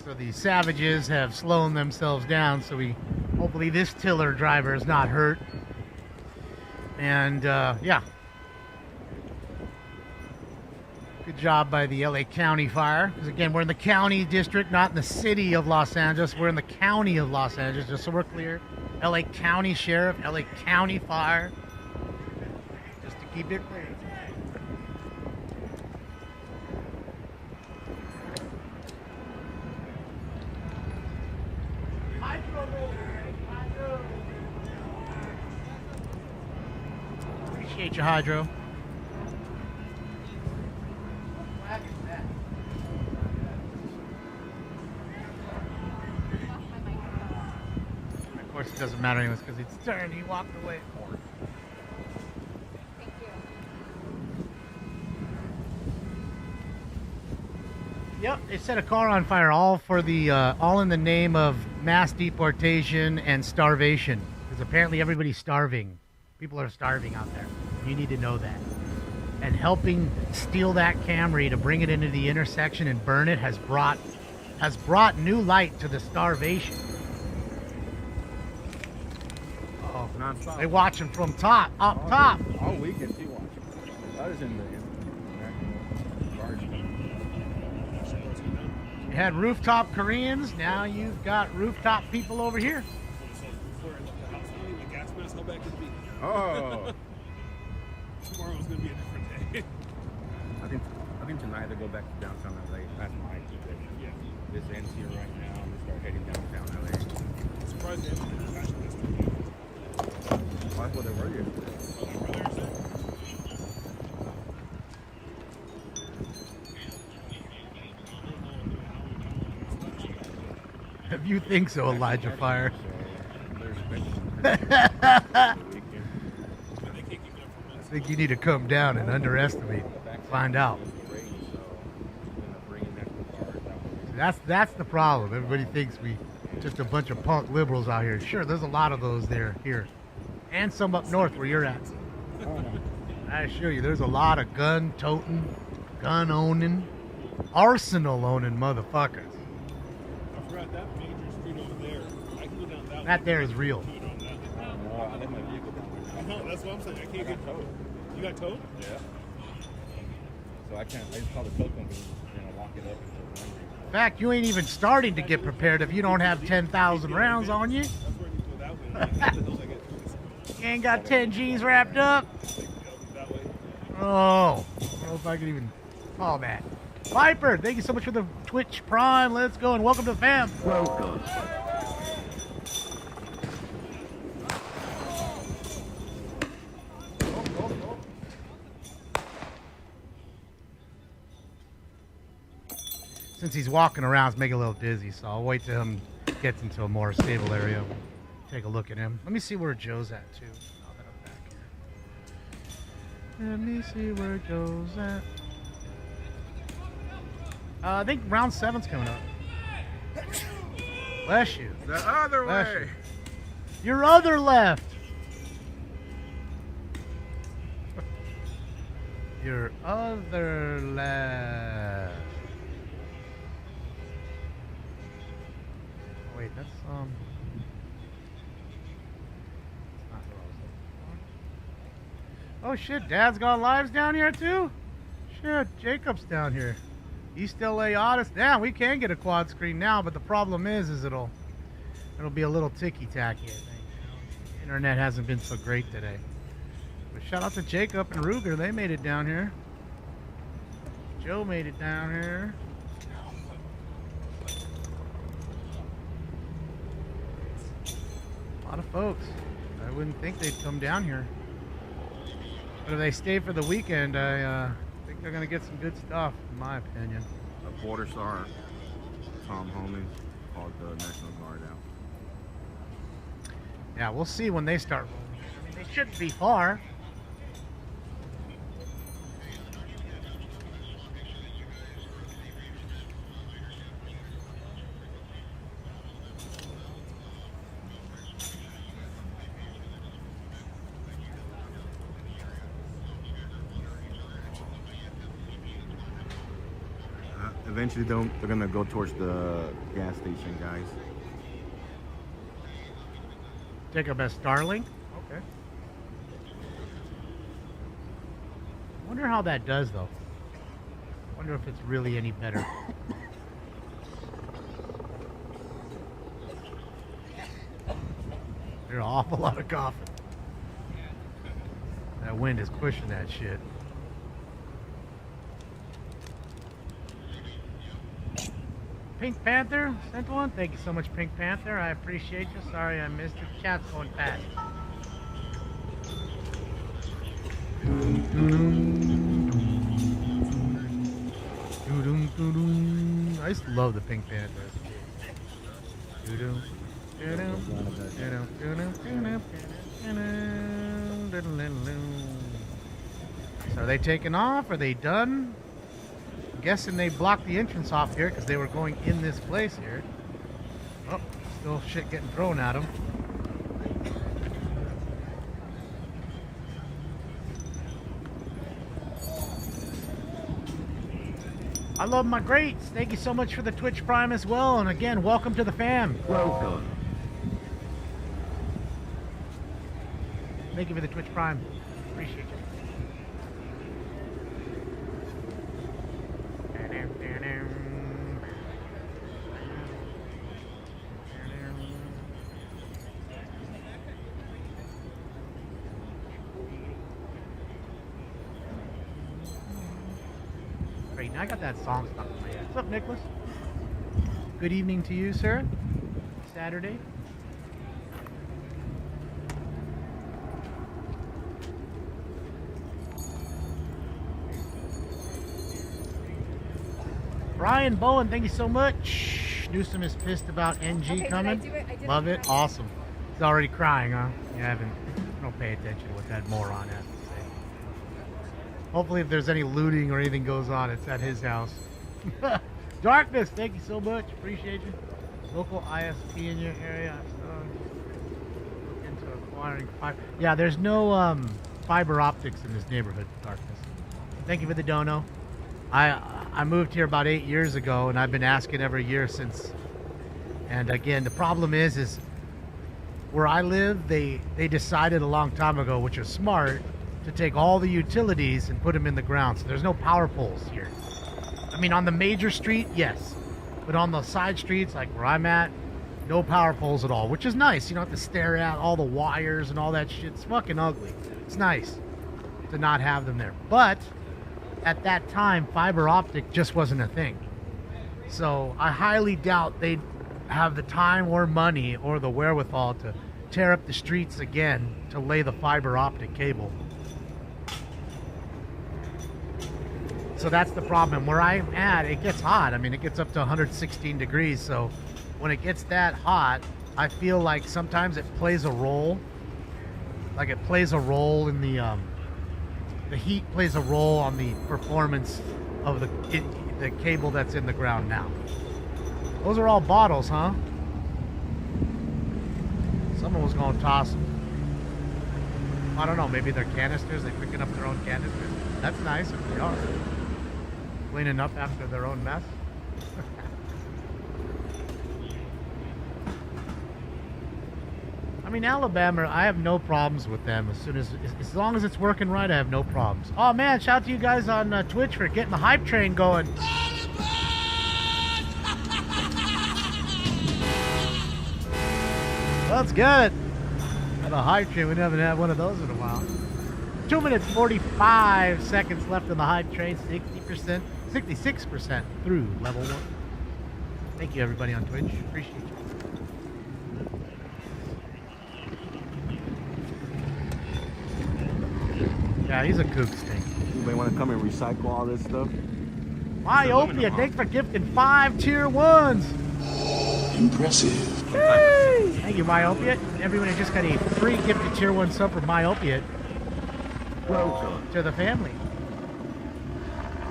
A: So the savages have slowed themselves down, so hopefully this tiller driver is not hurt. And yeah, good job by the LA County Fire. Because again, we're in the county district, not in the city of Los Angeles. We're in the county of Los Angeles, just so we're clear. LA County Sheriff, LA County Fire, just to keep it clear. Appreciate you, Hydro. Of course, it doesn't matter anyways because it's turned. He walked away.
G: Thank you.
A: Yep, they set a car on fire, all for the all in the name of mass deportation and starvation. Because apparently everybody's starving. People are starving out there. You need to know that. And helping steal that Camry to bring it into the intersection and burn it has brought new light to the starvation. Oh,
C: non-stop.
A: They watching from top, up top.
C: All weekend, he watching. That is in the garden.
A: You had rooftop Koreans, now you've got rooftop people over here.
C: Oh.
N: Tomorrow's gonna be a different day.
C: I think tonight they go back to downtown LA. That's my prediction. Yeah. This ends here right now, and they start heading downtown LA.
N: I'm surprised they haven't been fashion this week.
C: Why would they were yesterday?
A: If you think so, Elijah Fire. I think you need to come down and underestimate. Find out. That's the problem. Everybody thinks we just a bunch of punk liberals out here. Sure, there's a lot of those here, and some up north where you're at. I assure you, there's a lot of gun-toting, gun-owning, arsenal-owning motherfuckers.
N: I forgot that major street over there. I can go down that.
A: That there is real.
C: I left my vehicle down there.
N: No, that's what I'm saying. I can't get towed. You got towed?
C: Yeah. So I just call the tow company and lock it up.
A: In fact, you ain't even starting to get prepared if you don't have 10,000 rounds on you. You ain't got 10 G's wrapped up. Oh, I don't know if I can even call that. Viper, thank you so much for the Twitch Prime. Let's go and welcome to the fam.
I: Welcome.
A: Since he's walking around, it's making a little dizzy, so I'll wait till him gets into a more stable area. Take a look at him. Let me see where Joe's at, too. Now that I'm back here. Let me see where Joe's at. I think round 7's coming up. Bless you.
C: The other
A: Bless
C: way.
A: you. Your other left. Your other left. Wait, that's not what I was looking for. Oh shit, Dad's got lives down here too? Shit, Jacob's down here. East LA Odyssey. Damn, we can get a quad screen now, but the problem is it'll It'll be a little ticky-tacky, I think. The internet hasn't been so great today. But shout out to Jacob and Ruger. They made it down here. Joe made it down here. A lot of folks. I wouldn't think they'd come down here. But if they stay for the weekend, I think they're going to get some good stuff, in my opinion.
C: A quarter star, Tom Homey, called the National Guard out.
A: Yeah, we'll see when they start rolling. I mean, they shouldn't be far.
C: Eventually, they're gonna go towards the gas station, guys.
A: Take up as Starlink? Okay. Wonder how that does, though. Wonder if it's really any better. There's an awful lot of coughing. That wind is pushing that shit. Pink Panther sent one. Thank you so much, Pink Panther. I appreciate you. Sorry I missed it. The chat's going fast. I used to love the Pink Panther. So are they taking off? Are they done? I'm guessing they blocked the entrance off here because they were going in this place here. Oh, still shit getting thrown at them. I love my greats. Thank you so much for the Twitch Prime as well. And again, welcome to the fam. Welcome. Thank you for the Twitch Prime. Appreciate you. Great, now I got that song stuck in my head. What's up, Nicholas? Good evening to you, sir. Saturday. Brian Bowen, thank you so much. Newsom is pissed about NG coming. Love it. Awesome. He's already crying, huh? You don't pay attention to what that moron has to say. Hopefully if there's any looting or anything goes on, it's at his house. Darkness, thank you so much. Appreciate you. Local ISP in your area. Look into acquiring fiber. Yeah, there's no fiber optics in this neighborhood, Darkness. Thank you for the dono. I moved here about 8 years ago, and I've been asking every year since. And again, the problem is where I live, they decided a long time ago, which is smart, to take all the utilities and put them in the ground. So there's no power poles here. I mean, on the major street, yes. But on the side streets, like where I'm at, no power poles at all, which is nice. You don't have to stare at all the wires and all that shit. It's fucking ugly. It's nice to not have them there. But at that time, fiber optic just wasn't a thing. So I highly doubt they'd have the time or money or the wherewithal to tear up the streets again to lay the fiber optic cable. So that's the problem. Where I'm at, it gets hot. I mean, it gets up to 116 degrees. So when it gets that hot, I feel like sometimes it plays a role. Like it plays a role in the heat plays a role on the performance of the cable that's in the ground now. Those are all bottles, huh? Someone was going to toss them. I don't know, maybe they're canisters. They're picking up their own canisters. That's nice if they are. Cleaning up after their own mess. I mean, Alabama, I have no problems with them. As long as it's working right, I have no problems. Oh man, shout out to you guys on Twitch for getting the hype train going. Let's get it. Got a hype train. We haven't had one of those in a while. 2 minutes 45 seconds left on the hype train. 60%, 66% through level 1. Thank you, everybody on Twitch. Appreciate you. Yeah, he's a kook stink.
C: Anybody want to come and recycle all this stuff?
A: Myopia, thanks for gifting 5 tier 1s.
I: Impressive.
A: Yay! Thank you, Myopia. Everyone just got a free gifted tier 1 sub for Myopia. Welcome to the family.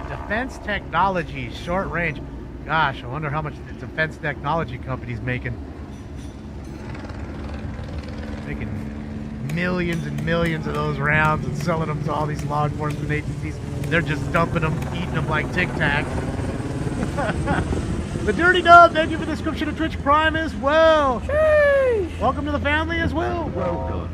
A: Defense Technology, short range. Gosh, I wonder how much the defense technology company's making. Making millions and millions of those rounds and selling them to all these law enforcement agencies. They're just dumping them, eating them like Tic Tac. The Dirty Dub, thank you for the subscription to Twitch Prime as well. Sheesh. Welcome to the family as well. Welcome.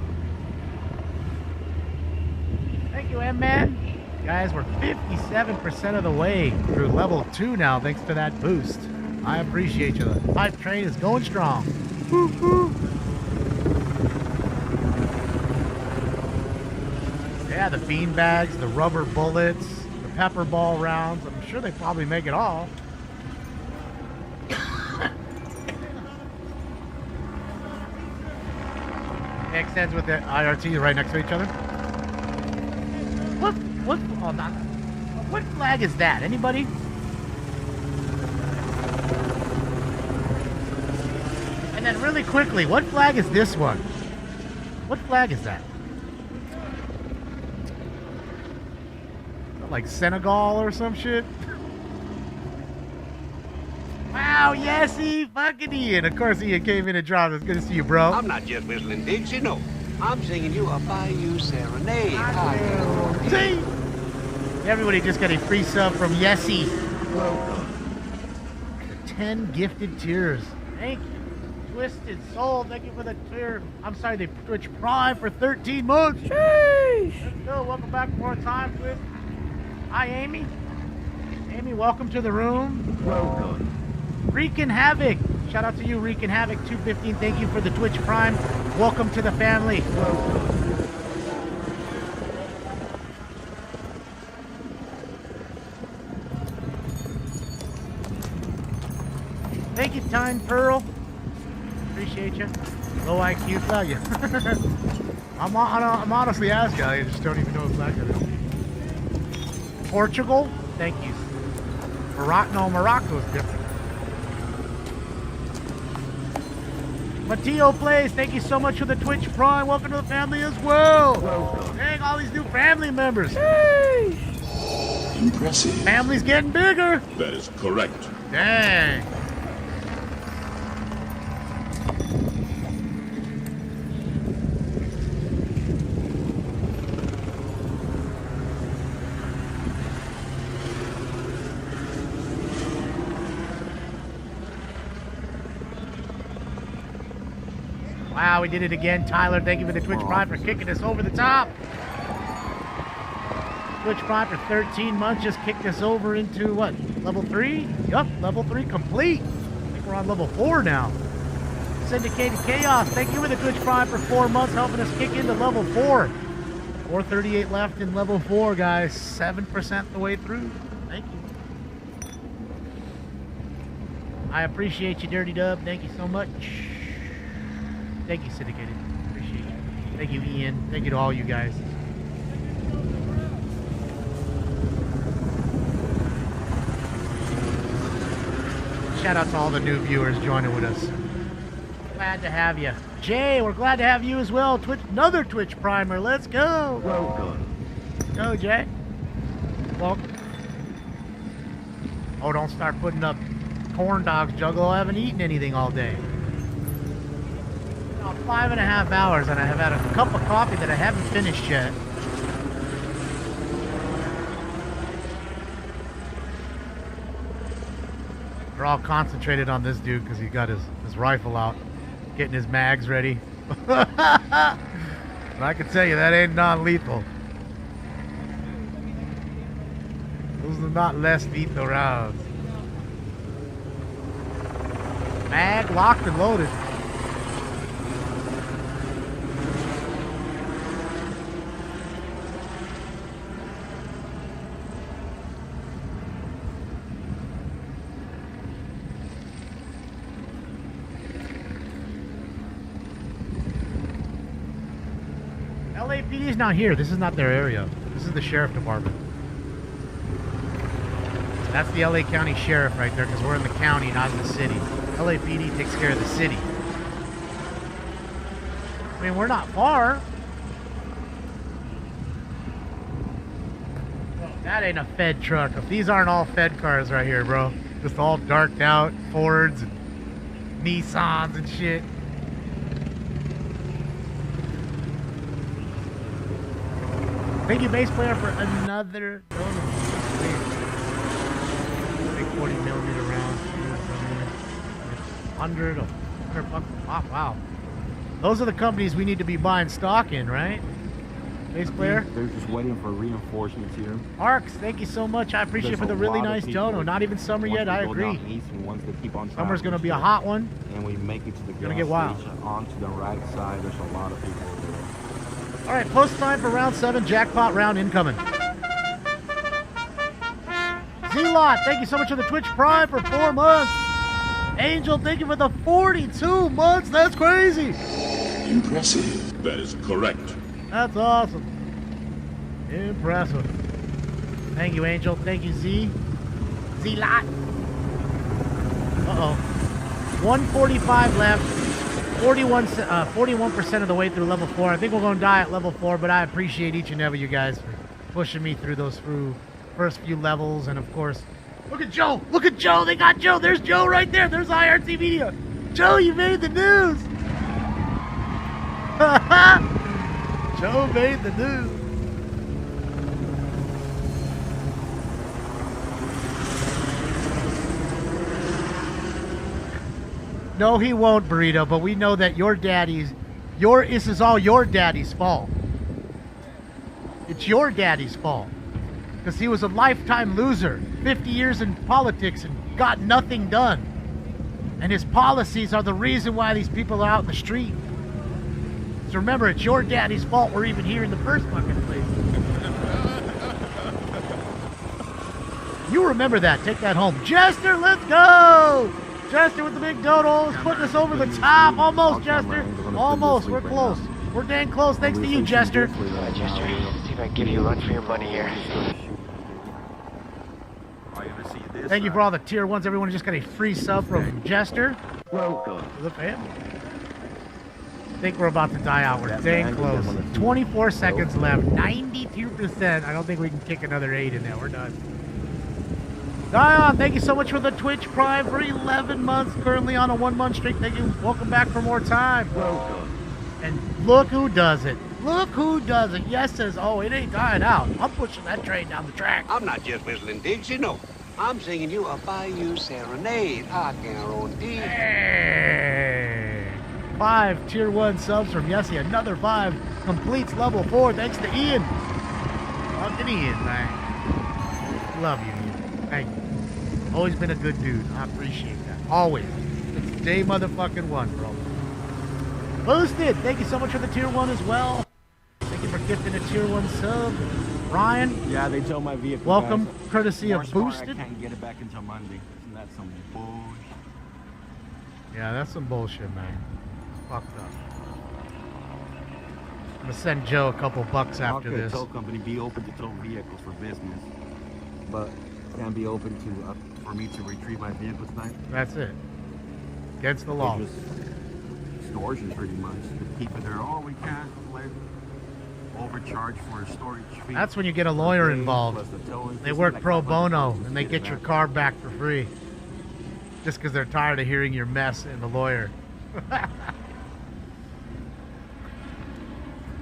A: Thank you, M-Man. Guys, we're 57% of the way through level 2 now, thanks to that boost. I appreciate you. The hype train is going strong. Woo, woo. Yeah, the bean bags, the rubber bullets, the pepper ball rounds. I'm sure they probably make it all. Makes sense with the IRT right next to each other. What flag is that? Anybody? And then really quickly, what flag is this one? What flag is that? Like Senegal or some shit? Wow, yes, fucking Ian. Of course, Ian came in and dropped. It's good to see you, bro.
J: I'm not just whistling Dixie, no. I'm singing you a Bayou Serenade.
A: See? Everybody just got a free sub from Yessie. Welcome. 10 gifted tiers. Thank you. Twisted Soul, thank you for the tier. I'm sorry, the Twitch Prime for 13 months. Sheesh. Let's go. Welcome back one more time, Twitch. Hi, Amy. Amy, welcome to the room. Welcome. Wreaking Havoc. Shout out to you, Wreaking Havoc 215. Thank you for the Twitch Prime. Welcome to the family. Welcome. Thank you, Time Pearl. Appreciate you. Low IQ value. I'm honestly asking. I just don't even know if that is. Portugal, thank you. Morocco is different. Mateo Plays, thank you so much for the Twitch Prime. Welcome to the family as well. Welcome. Dang, all these new family members. Sheesh.
I: Impressive.
A: Family's getting bigger.
I: That is correct.
A: Dang. Wow, we did it again. Tyler, thank you for the Twitch Prime for kicking us over the top. Twitch Prime for 13 months just kicked us over into what? Level 3? Yup, level 3 complete. I think we're on level 4 now. Syndicated Chaos, thank you for the Twitch Prime for 4 months helping us kick into level 4. 438 left in level 4, guys. 7% the way through. Thank you. I appreciate you, Dirty Dub. Thank you so much. Thank you, Syndicated. Appreciate you. Thank you, Ian. Thank you to all you guys. Shout out to all the new viewers joining with us. Glad to have you. Jay, we're glad to have you as well. Another Twitch Primer. Let's go. Welcome. Go, Jay. Welcome. Oh, don't start putting up corn dogs, Juggalo. I haven't eaten anything all day. 5.5 hours and I have had a cup of coffee that I haven't finished yet. We're all concentrated on this dude because he got his rifle out, getting his mags ready. But I can tell you that ain't non-lethal. Those are not less lethal rounds. Mag locked and loaded. LAPD is not here. This is not their area. This is the sheriff department. That's the LA County Sheriff right there, because we're in the county, not in the city. LAPD takes care of the city. I mean, we're not far. That ain't a Fed truck. If these aren't all Fed cars right here, bro. Just all darked out Fords and Nissans and shit. Thank you, bass player, for another donation. Big 40 millimeter round. 100 bucks a pop. Wow. Those are the companies we need to be buying stock in, right? Bass player?
C: They're just waiting for reinforcements here.
A: Arcs, thank you so much. I appreciate it for the really nice dono. Not even summer yet, I agree. Summer's going to be a hot one.
C: And we make it to the
A: gonna get wild.
C: Onto the right side, there's a lot of people over there.
A: All right, post time for round 7, jackpot round incoming. Z-Lot, thank you so much for the Twitch Prime for 4 months. Angel, thank you for the 42 months. That's crazy.
E: Impressive. That is correct.
A: That's awesome. Impressive. Thank you, Angel. Thank you, Z. Z-Lot. Uh-oh. 145 left. 41% of the way through level 4. I think we're going to die at level 4, but I appreciate each and every you guys for pushing me through those first few levels. And, of course, look at Joe. Look at Joe. They got Joe. There's Joe right there. There's IRC Media. Joe, you made the news. Joe made the news. No, he won't, Burrito, but we know that this is all your daddy's fault. It's your daddy's fault. Because he was a lifetime loser, 50 years in politics and got nothing done. And his policies are the reason why these people are out in the street. So remember, it's your daddy's fault we're even here in the first fucking place. You remember that. Take that home. Jester, let's go! Jester with the big dodo. Let's put this over the top. Almost, Jester. Almost. We're close. We're dang close. Thanks to you, Jester.
K: Jester, see if I can give you a run for your money here.
A: Thank you for all the tier 1s. Everyone just got a free sub from Jester. Welcome to the family. I think we're about to die out. We're dang close. 24 seconds left. 92%. I don't think we can kick another 8 in there. We're done. Dion, thank you so much for the Twitch Prime for 11 months. Currently on a 1-month streak. Thank you. Welcome back for more time. Welcome. And look who does it. Look who does it. Yes says, oh, it ain't dying out. I'm pushing that train down the track.
J: I'm not just whistling digs, you know. I'm singing you a Bayou Serenade. I guarantee.
A: Hey. 5 tier 1 subs from Yessie. Another 5 completes level 4. Thanks to Ian. Fucking Ian, man. Love you, Ian. Thank you. Always been a good dude. I appreciate that. Always. It's day motherfucking 1, bro. Boosted. Thank you so much for the tier 1 as well. Thank you for gifting a tier 1 sub. Ryan.
C: Yeah, they tow my vehicle.
A: Welcome,
C: guys.
A: courtesy of Boosted.
C: I can't get it back until Monday. Isn't that some bullshit?
A: Yeah, that's some bullshit, man. Fucked up. I'm gonna send Joe a couple bucks after this.
C: Tow company be open to tow vehicles for business, but can't be open to for me to retrieve my vehicle tonight.
A: That's it. Against the law.
C: Just extortion, pretty much. To keep it there. Oh, we can't overcharge for a storage fee.
A: That's when you get a lawyer involved. They work pro bono and they get your car back for free. Just because they're tired of hearing your mess and the lawyer.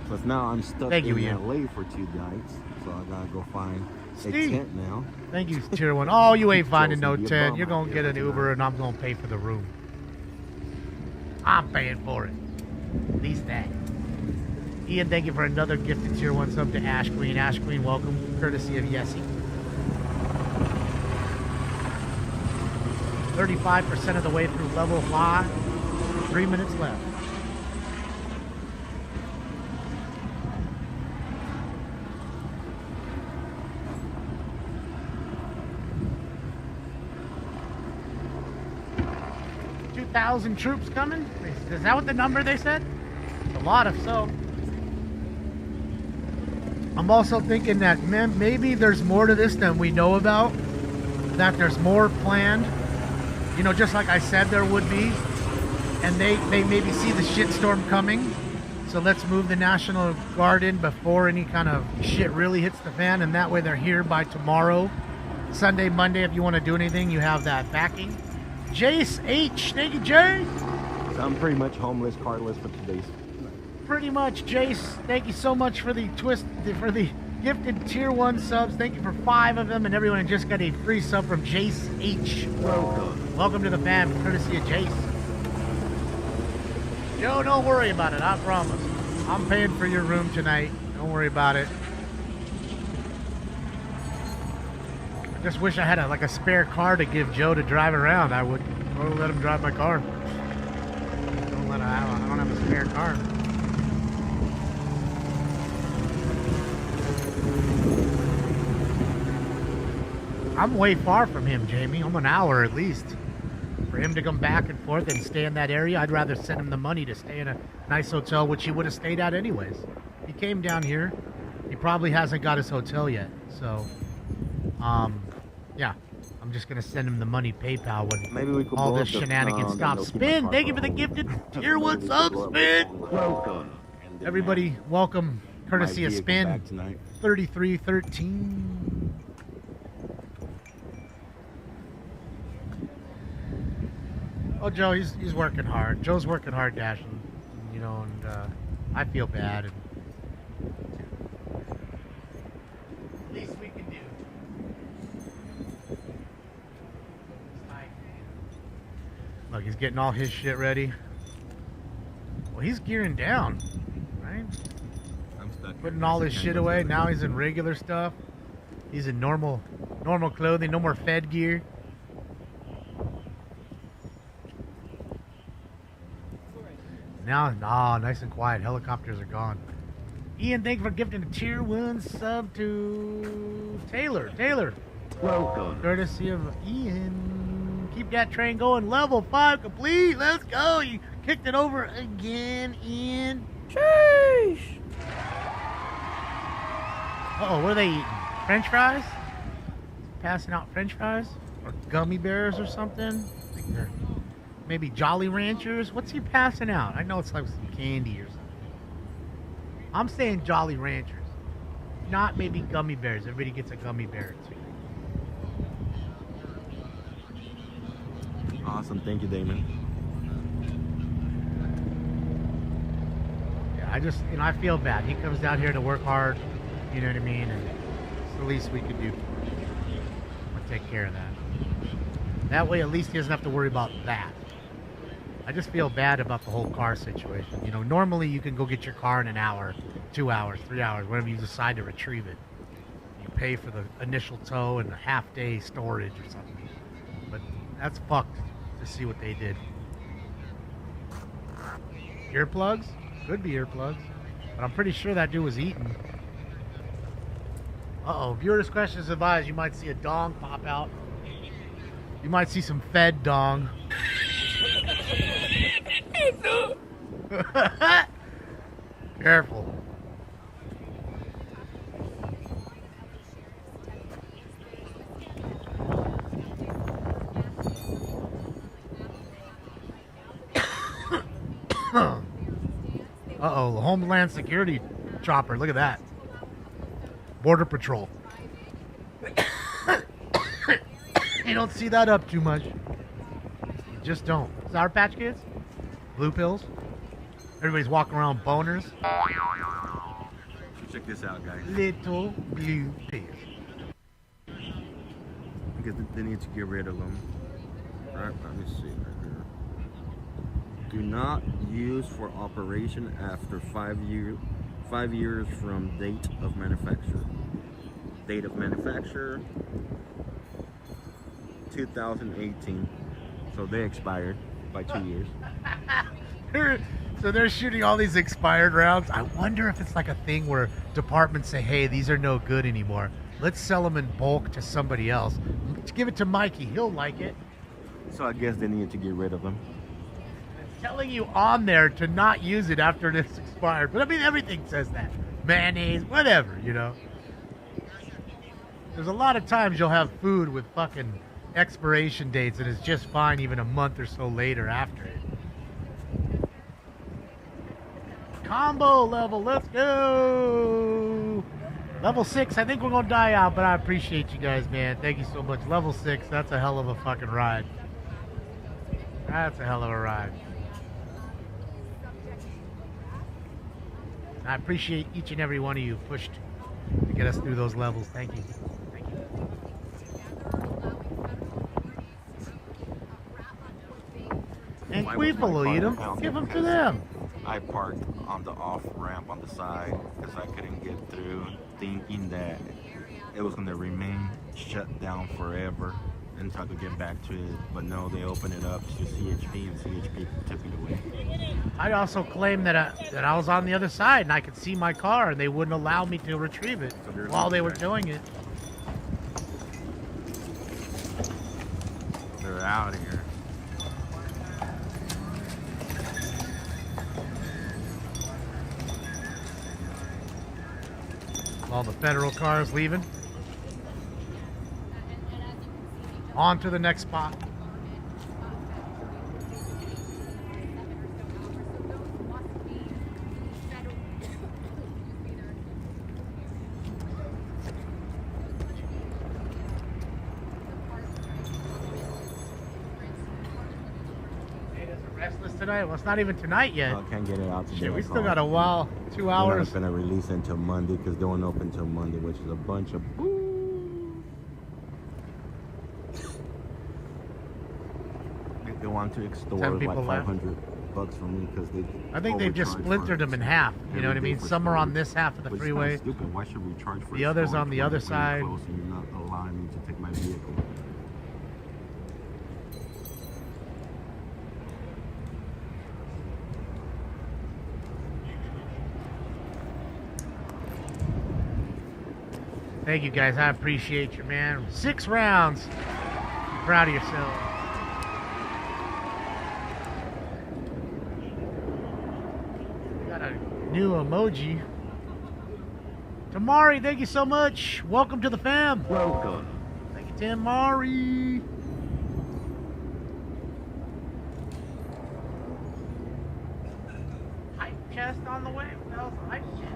C: But now I'm stuck in LA for 2 nights, so I gotta go find a tent now.
A: Thank you, tier 1. Oh, you ain't finding no tent. You're gonna get an Uber and I'm gonna pay for the room. I'm paying for it. At least that. Ian, thank you for another gifted tier 1 sub to Ash Queen. Ash Queen, welcome, courtesy of Yessie. 35% of the way through level 5. 3 minutes left. $2,000 troops coming? Is that what the number they said? It's a lot of so. I'm also thinking that maybe there's more to this than we know about. That there's more planned. You know, just like I said there would be. And they maybe see the shitstorm coming. So let's move the National Guard in before any kind of shit really hits the fan. And that way they're here by tomorrow. Sunday, Monday, if you want to do anything, you have that backing. Jace H. Thank you, Jay.
C: So I'm pretty much homeless, carless for today's.
A: Pretty much, Jace. Thank you so much for the gifted tier 1 subs. Thank you for 5 of them, and everyone just got a free sub from Jace H. Welcome to the fam, courtesy of Jace. Joe, don't worry about it, I promise. I'm paying for your room tonight. Don't worry about it. I just wish I had a spare car to give Joe to drive around. I would let him drive my car. I don't have a spare car. I'm way far from him, Jamie. I'm an hour at least. For him to come back and forth and stay in that area, I'd rather send him the money to stay in a nice hotel, which he would have stayed at anyways. He came down here. He probably hasn't got his hotel yet. So, yeah. I'm just going to send him the money PayPal when
C: maybe we could
A: all this shenanigans stop. Spin, thank you for the gifted tier 1 sub, Spin. Everybody, welcome, courtesy of Spin. 3313. Oh, Joe, he's working hard. Joe's working hard, dashing, you know, and I feel bad. And least we can do. Look, he's getting all his shit ready. Well, he's gearing down, right?
C: I'm stuck.
A: Putting all his shit away. Now he's in regular stuff. He's in normal clothing. No more Fed gear. Now, nice and quiet. Helicopters are gone. Ian, thank you for gifting a tier 1 sub to Taylor. Welcome. Courtesy of Ian. Keep that train going. Level 5 complete. Let's go. You kicked it over again, Ian. Sheesh. Uh-oh, what are they eating? French fries? Passing out French fries? Or gummy bears or something? I think they're maybe Jolly Ranchers. What's he passing out? I know it's like some candy or something. I'm saying Jolly Ranchers. Not maybe gummy bears. Everybody gets a gummy bear too.
C: Awesome. Thank you, Damon.
A: Yeah, I feel bad. He comes down here to work hard. You know what I mean? And it's the least we could do. I'll take care of that. That way, at least he doesn't have to worry about that. I just feel bad about the whole car situation. You know, normally you can go get your car in an hour, 2 hours, 3 hours, whenever you decide to retrieve it. You pay for the initial tow and a half-day storage or something. But that's fucked to see what they did. Earplugs? Could be earplugs. But I'm pretty sure that dude was eating. Uh-oh. Viewer discretion is advised. You might see a dong pop out. You might see some Fed dong. Careful. Uh-oh, the Homeland Security chopper. Look at that. Border Patrol. You don't see that up too much. You just don't. Sour Patch Kids? Blue pills? Everybody's walking around boners.
C: Check this out, guys.
A: Little blue pills.
C: Because they need to get rid of them. Alright, let me see right here. Do not use for operation after 5 years from date of manufacture. Date of manufacture 2018. So they expired by 2 years.
A: So they're shooting all these expired rounds. I wonder if it's like a thing where departments say, hey, these are no good anymore. Let's sell them in bulk to somebody else. Let's give it to Mikey. He'll like it.
C: So I guess they need to get rid of them.
A: It's telling you on there to not use it after it's expired. But I mean, everything says that. mayonnaise, whatever, you know. There's a lot of times you'll have food with fucking expiration dates and it's just fine even a month or so later after it. Combo level, let's go! Level 6, I think we're gonna die out, but I appreciate you guys, man. Thank you so much. Level 6, that's a hell of a fucking ride. That's a hell of a ride. I appreciate each and every one of you pushed to get us through those levels. Thank you. Thank you. And Queeple will eat them. Give them to them.
D: I parked on the off ramp on the side because I couldn't get through, thinking that it was going to remain shut down forever until I could get back to it. But no, they opened it up to CHP and CHP took it away.
A: I also claimed that I was on the other side and I could see my car and they wouldn't allow me to retrieve it while they were doing it.
D: They're out here.
A: All the federal cars leaving. On to the next spot. Restless tonight? Well, it's not even tonight yet.
D: I can't get it out today.
A: Shit, we still got a while. 2 hours.
D: They're not gonna release it until Monday because they won't open until Monday, which is a bunch of They want to extort like $500 from me because they.
A: I think they've just splintered them in half. You know what I mean? Some are on this half of the freeway.
D: Stupid. Why should we charge for
A: the others on the other side?
D: Close and you're not allowing me to take my vehicle.
A: Thank you guys. I appreciate you, man. 6 rounds. Be proud of yourself. Got a new emoji. Tamari, thank you so much. Welcome to the fam.
D: Welcome.
A: Thank you, Tamari. Hype chest on the way. What the hell's a hype chest?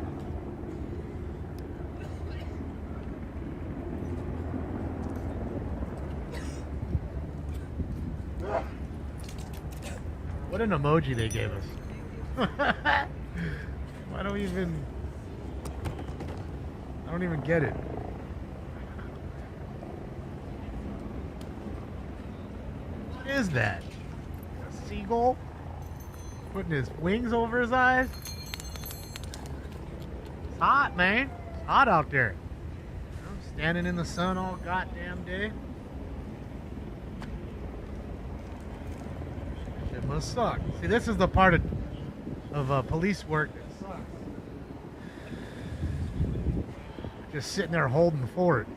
A: What an emoji they gave us. I don't even get it. What is that? A seagull? Putting his wings over his eyes? It's hot, man. It's hot out there. I'm standing in the sun all goddamn day. It must suck. See, this is the part of police work that sucks. Just sitting there holding the fort.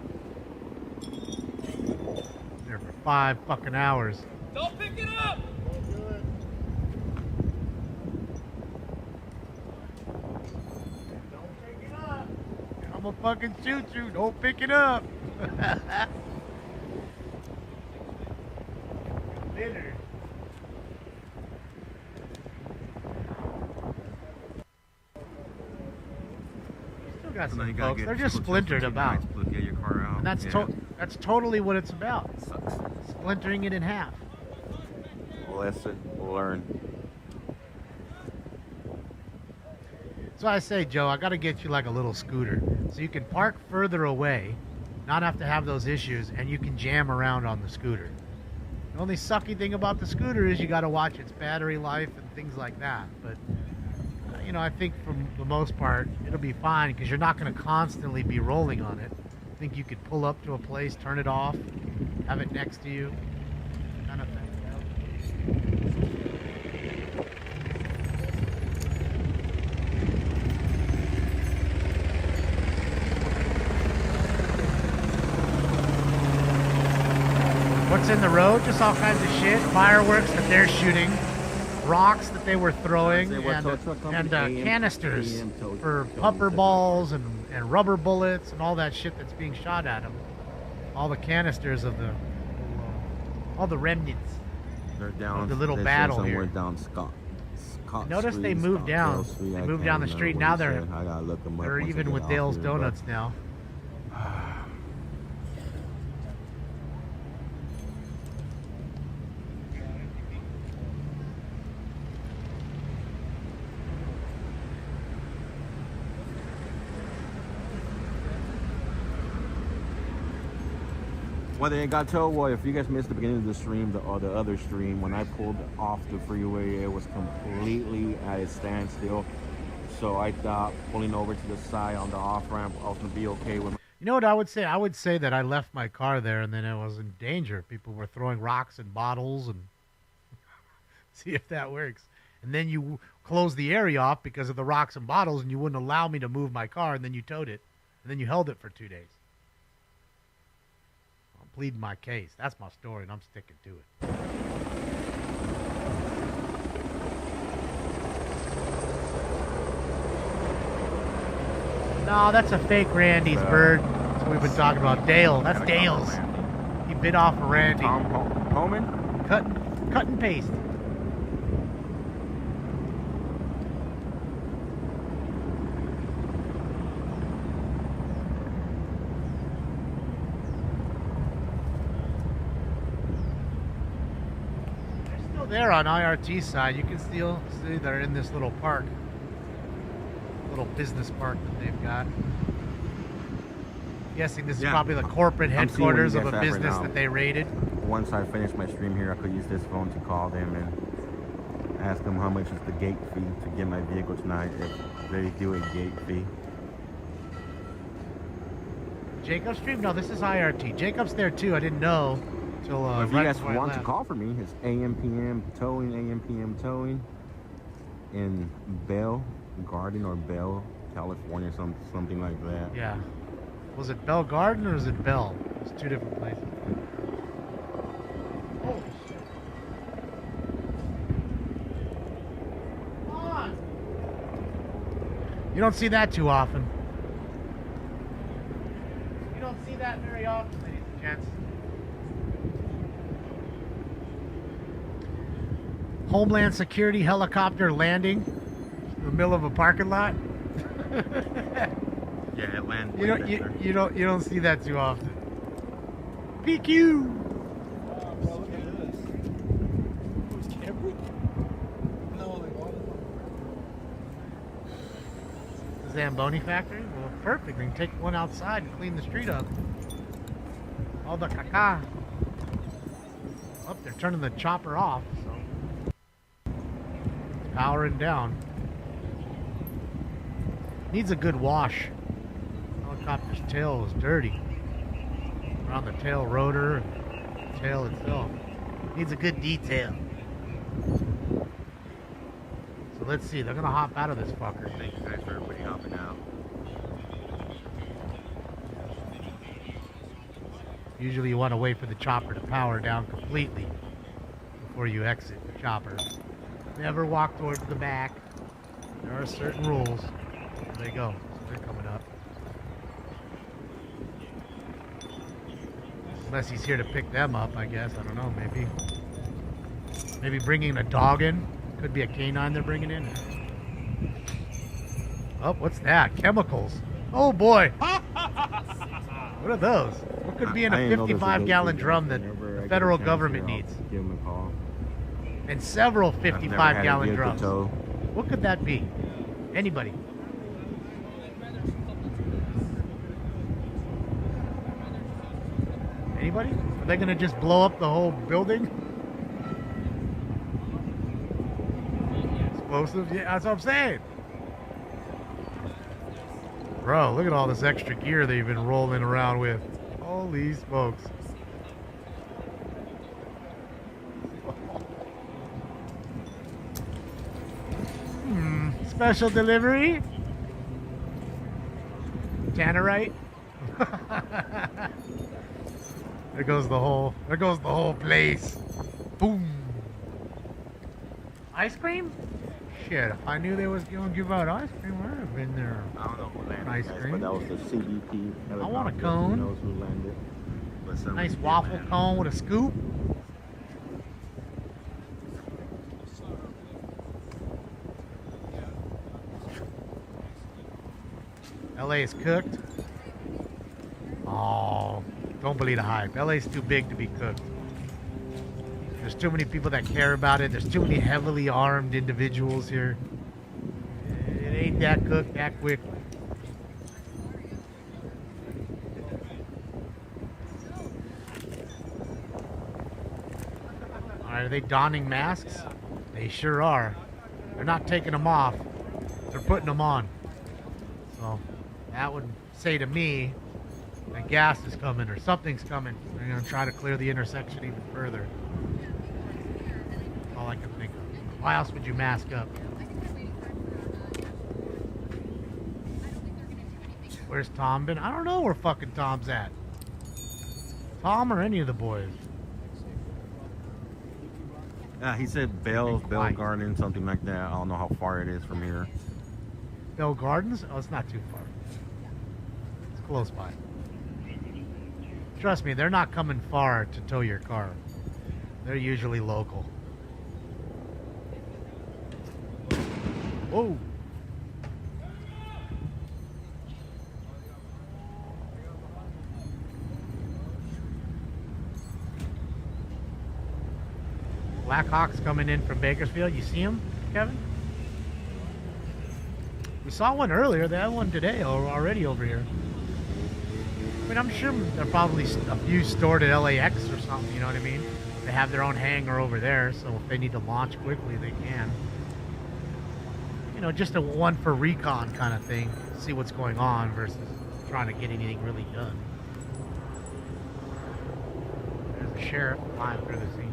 A: There for 5 fucking hours.
S: Don't pick it up!
A: Don't pick it up. I'm gonna fucking shoot you. Don't pick it up. Bitter. Got some folks. They're just splintered about.
D: Get your car out.
A: And that's that's totally what it's about. Splintering it in half.
D: Lesson learned.
A: So I say, Joe, I got to get you like a little scooter so you can park further away, not have to have those issues, and you can jam around on the scooter. The only sucky thing about the scooter is you got to watch its battery life and things like that. But you know, I think for the most part, it'll be fine because you're not going to constantly be rolling on it. I think you could pull up to a place, turn it off, have it next to you, kind of thing. What's in the road? Just all kinds of shit. Fireworks that they're shooting. rocks that they were throwing
C: Say what tow
A: and,
C: truck company? AM,
A: canisters for
C: towing
A: puffer
C: system.
A: balls and rubber bullets and all that shit that's being shot at them. All the canisters of all the remnants.
C: They're down.
A: Of the little
C: they said
A: battle
C: somewhere
A: here.
C: down Scott.
A: Notice they moved down. They moved down the street. Now they're even with Dale's Donuts now.
C: Well, they got told, well, if you guys missed the beginning of the stream or the other stream, when I pulled off the freeway, it was completely at a standstill. So I thought pulling over to the side on the off-ramp I was going to be okay with.
A: You know what I would say? I would say that I left my car there and then I was in danger. People were throwing rocks and bottles and see if that works. And then you closed the area off because of the rocks and bottles and you wouldn't allow me to move my car and then you towed it. And then you held it for 2 days. I'm pleading my case. That's my story and I'm sticking to it. No, that's a fake Randy's bird. That's what we've been talking about. Dale. That's Dale's. He bit off a Randy.
C: Tom Homan?
A: Cut and paste. They're still there on IRT side. You can still see they're in this little park. Little business park that they've got. Guessing this is probably the corporate headquarters of a business that they raided.
C: Once I finish my stream here, I could use this phone to call them and ask them how much is the gate fee to get my vehicle tonight if they do a gate fee.
A: Jacob stream? No, this is IRT. Jacob's there too. I didn't know until
C: if
A: right
C: you guys
A: before I
C: want to
A: left.
C: call for me, it's AM PM towing, AM PM towing in Bell Garden or Bell, California, something like that.
A: Yeah. Was it Bell Garden or is it Bell? It's two different places. Holy shit. Come on. You don't see that too often. You don't see that very often, ladies and gents. Homeland Security helicopter landing in the middle of a parking lot.
C: Yeah, it landed.
A: You don't see that too often. PQ. The Zamboni factory? Well, perfect. We can take one outside and clean the street up. All the caca. Oh, they're turning the chopper off, so it's powering down. Needs a good wash. Helicopter's tail is dirty. Around the tail rotor and the tail itself. Needs a good detail. So let's see. They're gonna hop out of this fucker.
C: Thank you guys for everybody hopping out.
A: Usually you want to wait for the chopper to power down completely before you exit the chopper. Never walk towards the back. There are certain rules. There they go. So they're coming up. Unless he's here to pick them up, I guess. I don't know, maybe. Maybe bringing a dog in. Could be a canine they're bringing in. Oh, what's that? Chemicals. Oh, boy. What are those? What could be in a 55-gallon drum that the federal government needs?
C: Give them a call.
A: And several 55-gallon drums.
C: Tow.
A: What could that be? Anybody? Anybody? Are they gonna just blow up the whole building? Explosives? Yeah, that's what I'm saying. Bro, look at all this extra gear they've been rolling around with. Holy smokes. Special delivery? Tannerite? There goes the whole place. Boom. Ice cream? Shit, if I knew they was going to give out ice cream, I'd have been there.
C: I don't know who landed,
A: Ice
C: guys,
A: cream.
C: but that was the CBP.
A: I want a
C: helicopter.
A: cone.
C: Who knows who landed? But somebody
A: Nice
C: did
A: waffle
C: land.
A: cone with a scoop. LA is cooked. Oh, don't believe the hype. LA's too big to be cooked. There's too many people that care about it. There's too many heavily armed individuals here. It ain't that cooked that quick. Are they donning masks? They sure are. They're not taking them off. They're putting them on. So that would say to me that gas is coming or something's coming. They're going to try to clear the intersection even further. That's all I can think of. Why else would you mask up? Where's Tom been? I don't know where fucking Tom's at. Tom or any of the boys.
C: Yeah, he said Bell Garden, something like that. I don't know how far it is from here.
A: Bell Gardens? Oh, it's not too far. It's close by. Trust me, they're not coming far to tow your car. They're usually local. Whoa. Blackhawks coming in from Bakersfield. You see them, Kevin? We saw one earlier. They had one today already over here. I mean, I'm sure there are probably a few stored at LAX or something, you know what I mean? They have their own hangar over there, so if they need to launch quickly, they can. You know, just a one for recon kind of thing. See what's going on versus trying to get anything really done. There's the sheriff flying through the scene.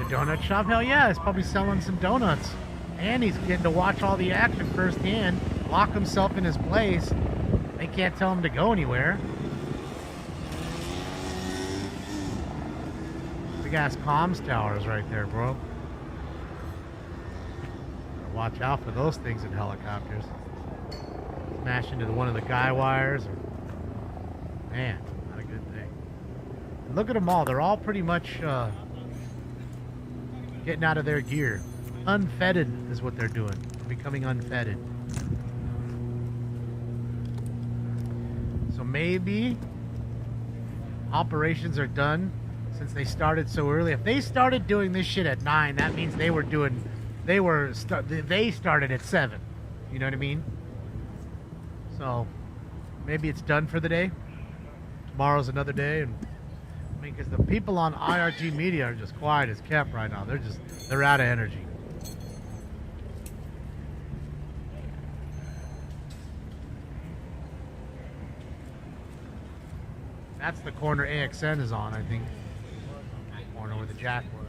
A: Donut shop? Hell yeah, he's probably selling some donuts. And he's getting to watch all the action firsthand, lock himself in his place. They can't tell him to go anywhere. Big ass comms towers right there, bro. Gotta watch out for those things in helicopters. Smash into one of the guy wires. Man, not a good thing. And look at them all. They're all pretty much getting out of their gear. Unfettered is what they're doing. They're becoming unfettered. So maybe operations are done since they started so early. If they started doing this shit at 9, that means they started at 7. You know what I mean? So maybe it's done for the day. Tomorrow's another day, and I mean, because the people on IRT media are just quiet as kept right now. They're out of energy. That's the corner AXN is on, I think. Corner where the jack was.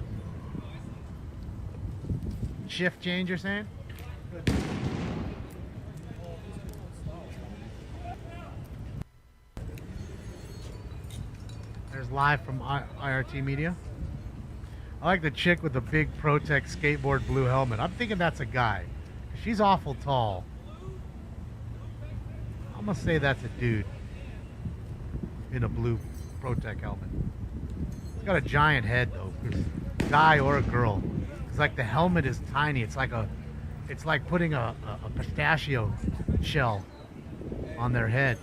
A: Shift change, you're saying? There's live from IRT Media. I like the chick with the big Protect skateboard blue helmet. I'm thinking that's a guy. She's awful tall. I'm gonna say that's a dude in a blue Protect helmet. He's got a giant head though. Guy or a girl. It's like the helmet is tiny. It's like putting a pistachio shell on their head.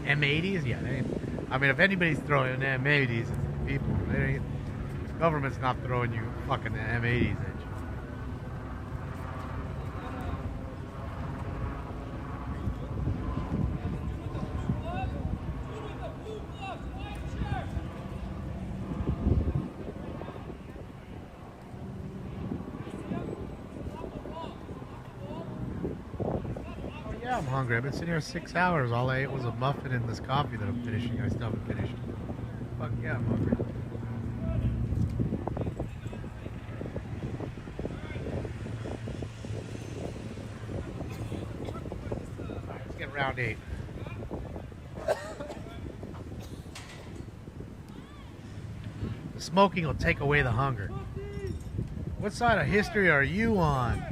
A: M80s? Yeah, I mean, if anybody's throwing M80s, it's the people. The government's not throwing you fucking M80s at you. yeah, I'm hungry. I've been sitting here 6 hours. All I ate was a muffin and this coffee that I'm finishing. I still haven't finished. Fuck yeah, I'm hungry. Alright, let's get round 8. The smoking will take away the hunger. What side of history are you on?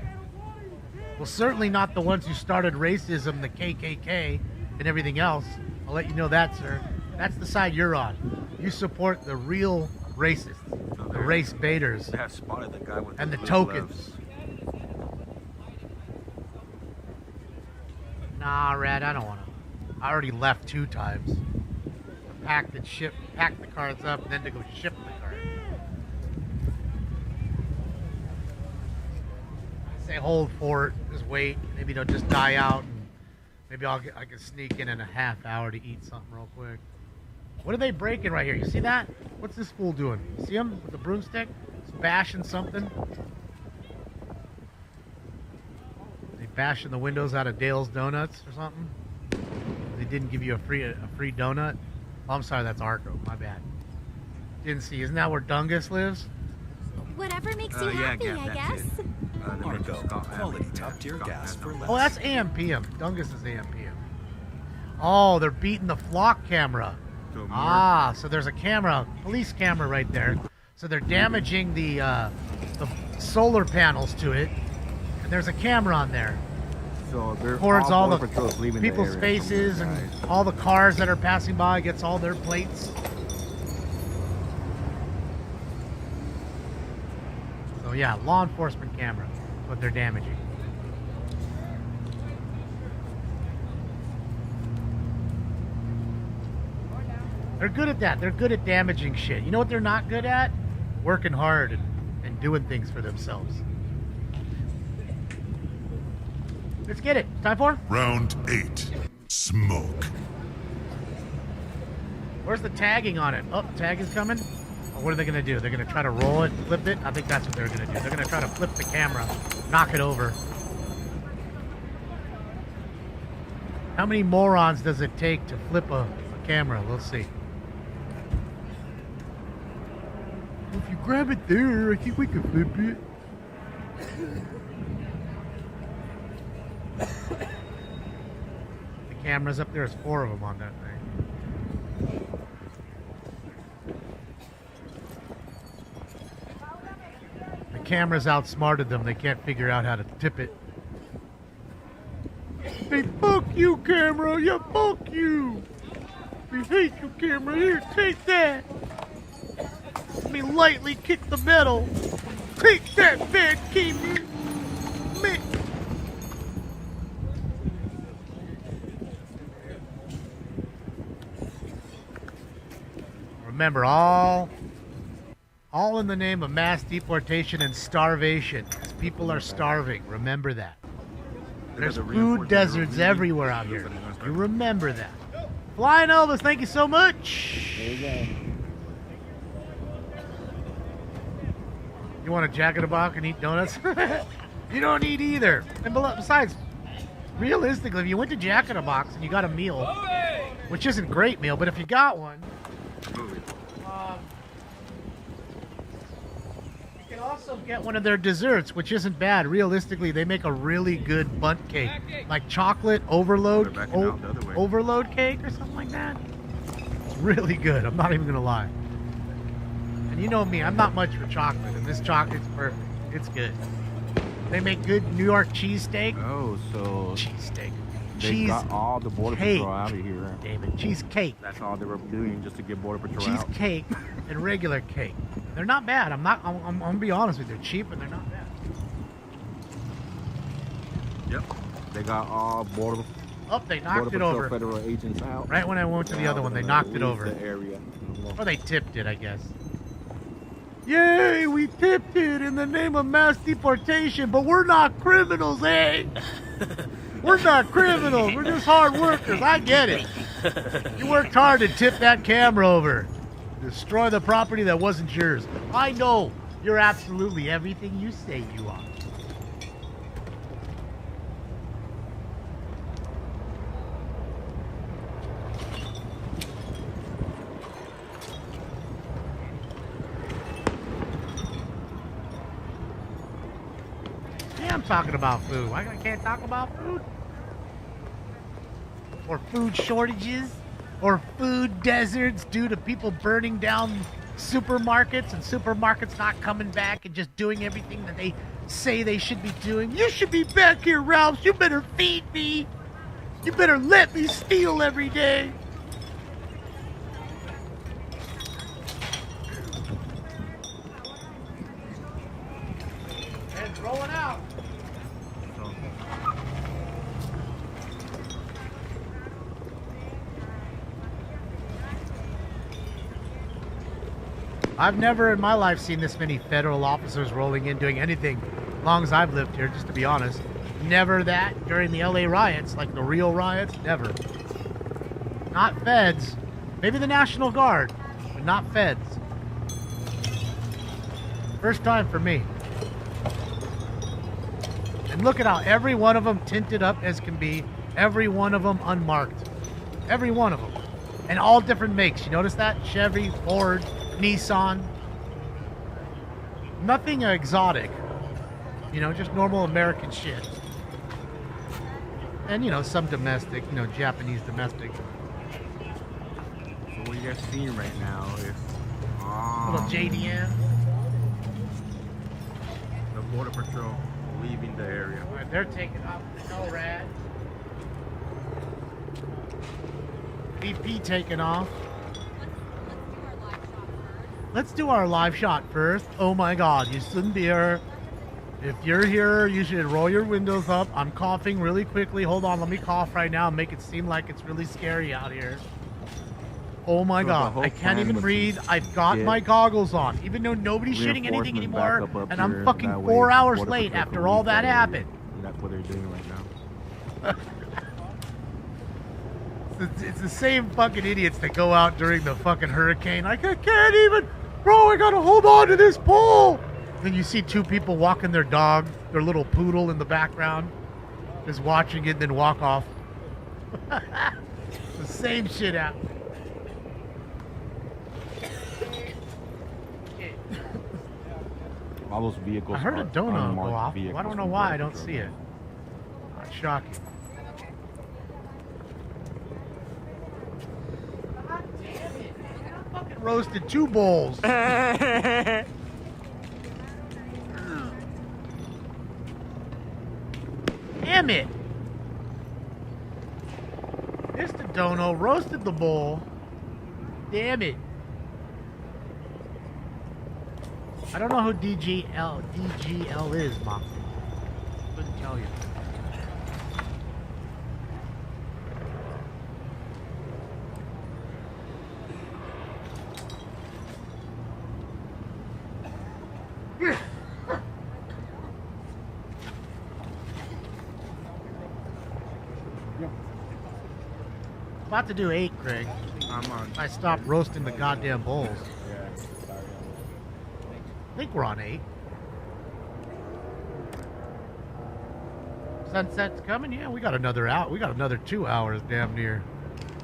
A: Well, certainly not the ones who started racism, the KKK, and everything else. I'll let you know that, sir. That's the side you're on. You support the real racists, the race baiters,
C: They have spotted the guy with
A: and the
C: blue
A: tokens.
C: gloves.
A: Nah, Red, I don't want to. I already left 2 times. Pack the cards up, and then to go ship the cards. Say hold fort, just wait. Maybe they'll just die out, and maybe I can sneak in a half hour to eat something real quick. What are they breaking right here? You see that? What's this fool doing? You see him with the broomstick? He's bashing something. They bashing the windows out of Dale's Donuts or something? They didn't give you a free donut? Oh, I'm sorry, that's Arco. My bad. Didn't see. Isn't that where Dungus lives?
L: Whatever makes you happy, I guess.
M: Arco, quality top-tier gas for less.
A: Oh, that's AM PM. Dungus is AM PM. Oh, they're beating the flock camera. Ah, so there's a camera, police camera right there. So they're damaging the solar panels to it, and there's a camera on there.
C: So they're
A: records all the
C: patrols leaving the
A: people's
C: area.
A: faces and all the cars that are passing by, gets all their plates. So yeah, law enforcement camera is what they're damaging. They're good at that. They're good at damaging shit. You know what they're not good at? Working hard and doing things for themselves. Let's get it. Time for?
E: Round 8. Smoke.
A: Where's the tagging on it? Oh, tag is coming. Oh, what are they going to do? They're going to try to roll it, flip it? I think that's what they're going to do. They're going to try to flip the camera, knock it over. How many morons does it take to flip a camera? Let's see. If you grab it there, I think we can flip it. The cameras up there, there's 4 of them on that thing. The cameras outsmarted them. They can't figure out how to tip it. Hey, fuck you, camera. Yeah, fuck you. We hate you, camera. Here, take that. Let me lightly kick the metal. Take that, bad camera. Man. Remember, all in the name of mass deportation and starvation. Because people are starving. Remember that. There's food deserts everywhere out here. You remember that. Flying Elvis, thank you so much.
C: There you go.
A: You want a Jack in the Box and eat donuts? You don't eat either. And besides, realistically, if you went to Jack in the Box and you got a meal, which isn't a great meal, but if you got one, you can also get one of their desserts, which isn't bad. Realistically, they make a really good bundt cake, like chocolate overload cake or something like that. It's really good. I'm not even gonna lie. And you know me, I'm not much for chocolate, and this chocolate's perfect. It's good. They make good New York cheesesteak.
C: Oh, so
A: cheesesteak.
C: They got all the border patrol out of here.
A: David, cheesecake.
C: That's all they were doing just to get border patrol out.
A: Cheesecake and regular cake. They're not bad. I'm gonna be honest with you. They're cheap and they're not bad.
C: Yep. They got all border.
A: Oh, they knocked it over.
C: Federal agents out.
A: Right when I went to the other one, they knocked it over.
C: The area.
A: Or they tipped it, I guess. Yay, we tipped it in the name of mass deportation, but we're not criminals, eh? We're not criminals. We're just hard workers. I get it. You worked hard to tip that camera over. Destroy the property that wasn't yours. I know you're absolutely everything you say you are. am talking about food. Why I can't talk about food? Or food shortages? Or food deserts due to people burning down supermarkets and supermarkets not coming back and just doing everything that they say they should be doing. You should be back here, Ralph. You better feed me. You better let me steal every day. And rolling out. I've never in my life seen this many federal officers rolling in doing anything as long as I've lived here, just to be honest. Never that during the LA riots, like the real riots, never. Not feds. Maybe the National Guard, but not feds. First time for me. And look at how every one of them tinted up as can be. Every one of them unmarked. Every one of them. And all different makes. You notice that? Chevy, Ford, Nissan. Nothing exotic. You know, just normal American shit. And, you know, some domestic, you know, Japanese domestic.
C: So what you guys seeing right now is
A: little JDM.
C: The Border Patrol leaving the area.
A: All right, they're taking off the NORAD. BP taking off. Let's do our live shot first. Oh my God, you shouldn't be here. If you're here, you should roll your windows up. I'm coughing really quickly. Hold on, let me cough right now and make it seem like it's really scary out here. Oh my God, I can't even breathe. I've got my goggles on, even though nobody's shooting anything anymore, and I'm fucking 4 hours late after all that happened.
C: That's what they're doing right now.
A: It's the same fucking idiots that go out during the fucking hurricane. Like, I can't even, bro, I gotta hold on to this pole. Then you see two people walking their dog, their little poodle in the background, just watching it and then walk off. The same shit happened.
C: All those vehicles.
A: I heard a donut go off. I don't know why I don't see it. That's shocking. God damn it, man. I fucking roasted 2 bowls. Damn it! Mr. Dono roasted the bowl. Damn it. I don't know who DGL is, Mom. Couldn't tell you. About to do 8, Craig. I stopped roasting the goddamn bowls. I think we're on 8. Sunset's coming? Yeah, we got another out. We got another 2 hours damn near.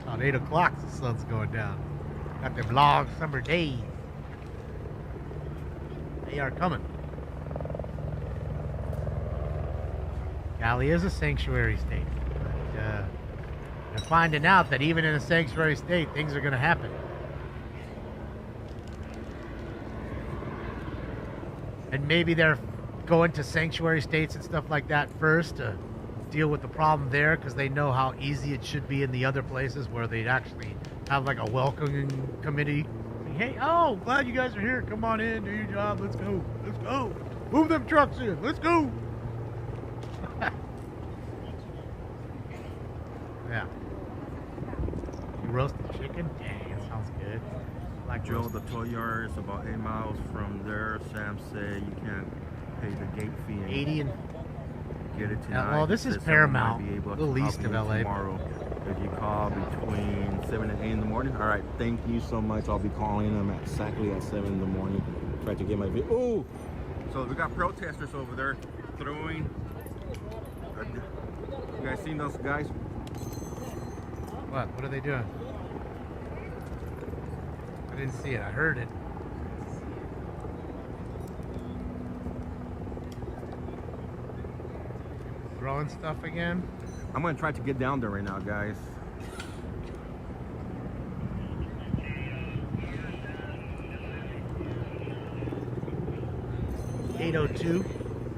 A: About 8 o'clock the sun's going down. Got them long summer days. They are coming. Cali is a sanctuary state. But, they're finding out that even in a sanctuary state, things are going to happen. And maybe they're going to sanctuary states and stuff like that first to deal with the problem there because they know how easy it should be in the other places where they'd actually have like a welcoming committee. Hey, oh, glad you guys are here. Come on in, do your job. Let's go. Let's go. Move them trucks in. Let's go. Yeah. You roasted chicken? Dang, that sounds good. Like
C: Joe, the toy yard is about 8 miles from there. Sam said you can't pay the gate fee.
A: 80 and
C: get it tonight.
A: Yeah, well, this is Paramount, a little east of LA.
C: Tomorrow, if you call between 7 and 8 in the morning. All right, thank you so much. I'll be calling them exactly at 7 in the morning. Try to get my video. Oh, so we got protesters over there throwing. You guys seen those guys?
A: What? What are they doing? I didn't see it. I heard it. throwing stuff again.
C: I'm gonna try to get down there right now, guys.
A: $8:02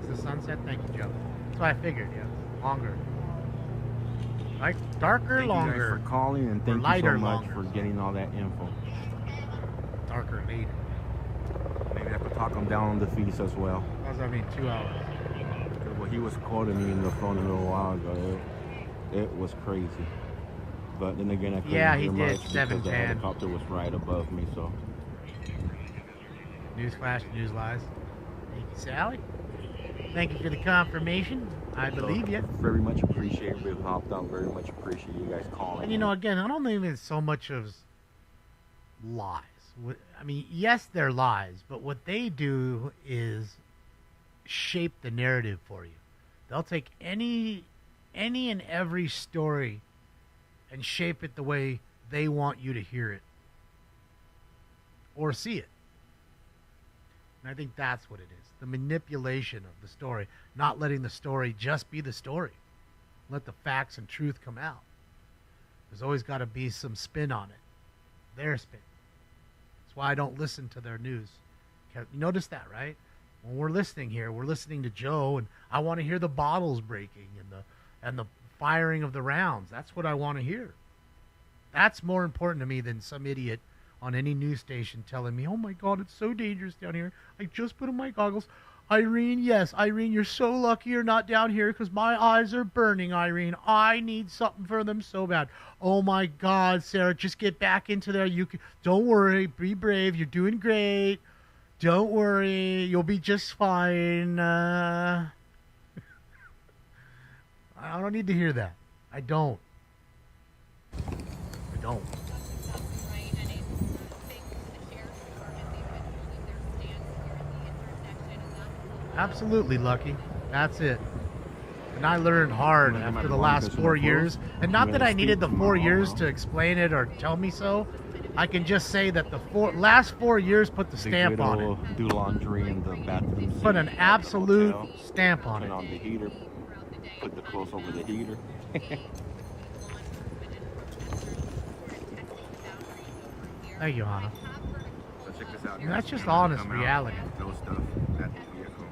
A: is the sunset. Thank you, Joe. That's what I figured. Yeah, longer. Like darker,
C: Thank
A: longer.
C: you guys for calling, and thank you
A: lighter,
C: so much
A: longer.
C: for getting all that info.
A: Darker, later.
C: Maybe I could talk them down on the fees as well.
A: What does that mean? 2 hours.
C: Well, he was quoting me in the phone a little while ago. It was crazy. But then again, I couldn't
A: Yeah, he
C: hear
A: did.
C: much because the
A: 7:10.
C: helicopter was right above me. So
A: Newsflash, news lies. Thank you, Sally. Thank you for the confirmation. I believe you.
C: Very much appreciate it. We've hopped on. Very much appreciate you guys calling.
A: And you know, again, I don't think it's so much of lies. I mean, yes, they're lies, but what they do is shape the narrative for you. They'll take any and every story and shape it the way they want you to hear it or see it. And I think that's what it is. The manipulation of the story, not letting the story just be the story. Let the facts and truth come out. There's always got to be some spin on it. Their spin. That's why I don't listen to their news. You notice that, right? When we're listening here, we're listening to Joe, and I want to hear the bottles breaking and the firing of the rounds. That's what I want to hear. That's more important to me than some idiot on any news station telling me, oh my God, it's so dangerous down here. I just put on my goggles. Irene, yes, Irene, you're so lucky you're not down here because my eyes are burning, Irene. I need something for them so bad. Oh my God, Sarah, just get back into there. Don't worry, be brave. You're doing great. Don't worry, you'll be just fine. I don't need to hear that. I don't. Absolutely, Lucky. That's it. And I learned hard after the last 4 years. And not that I needed the 4 years to explain it or tell me so. I can just say that the last 4 years put the stamp on it.
C: Do laundry in the bathroom.
A: Put an absolute stamp on it.
C: Turn on the heater. Put the clothes over the heater.
A: Thank you, Hannah.
C: So check this out, guys.
A: That's just honest reality.
C: No stuff at the vehicle.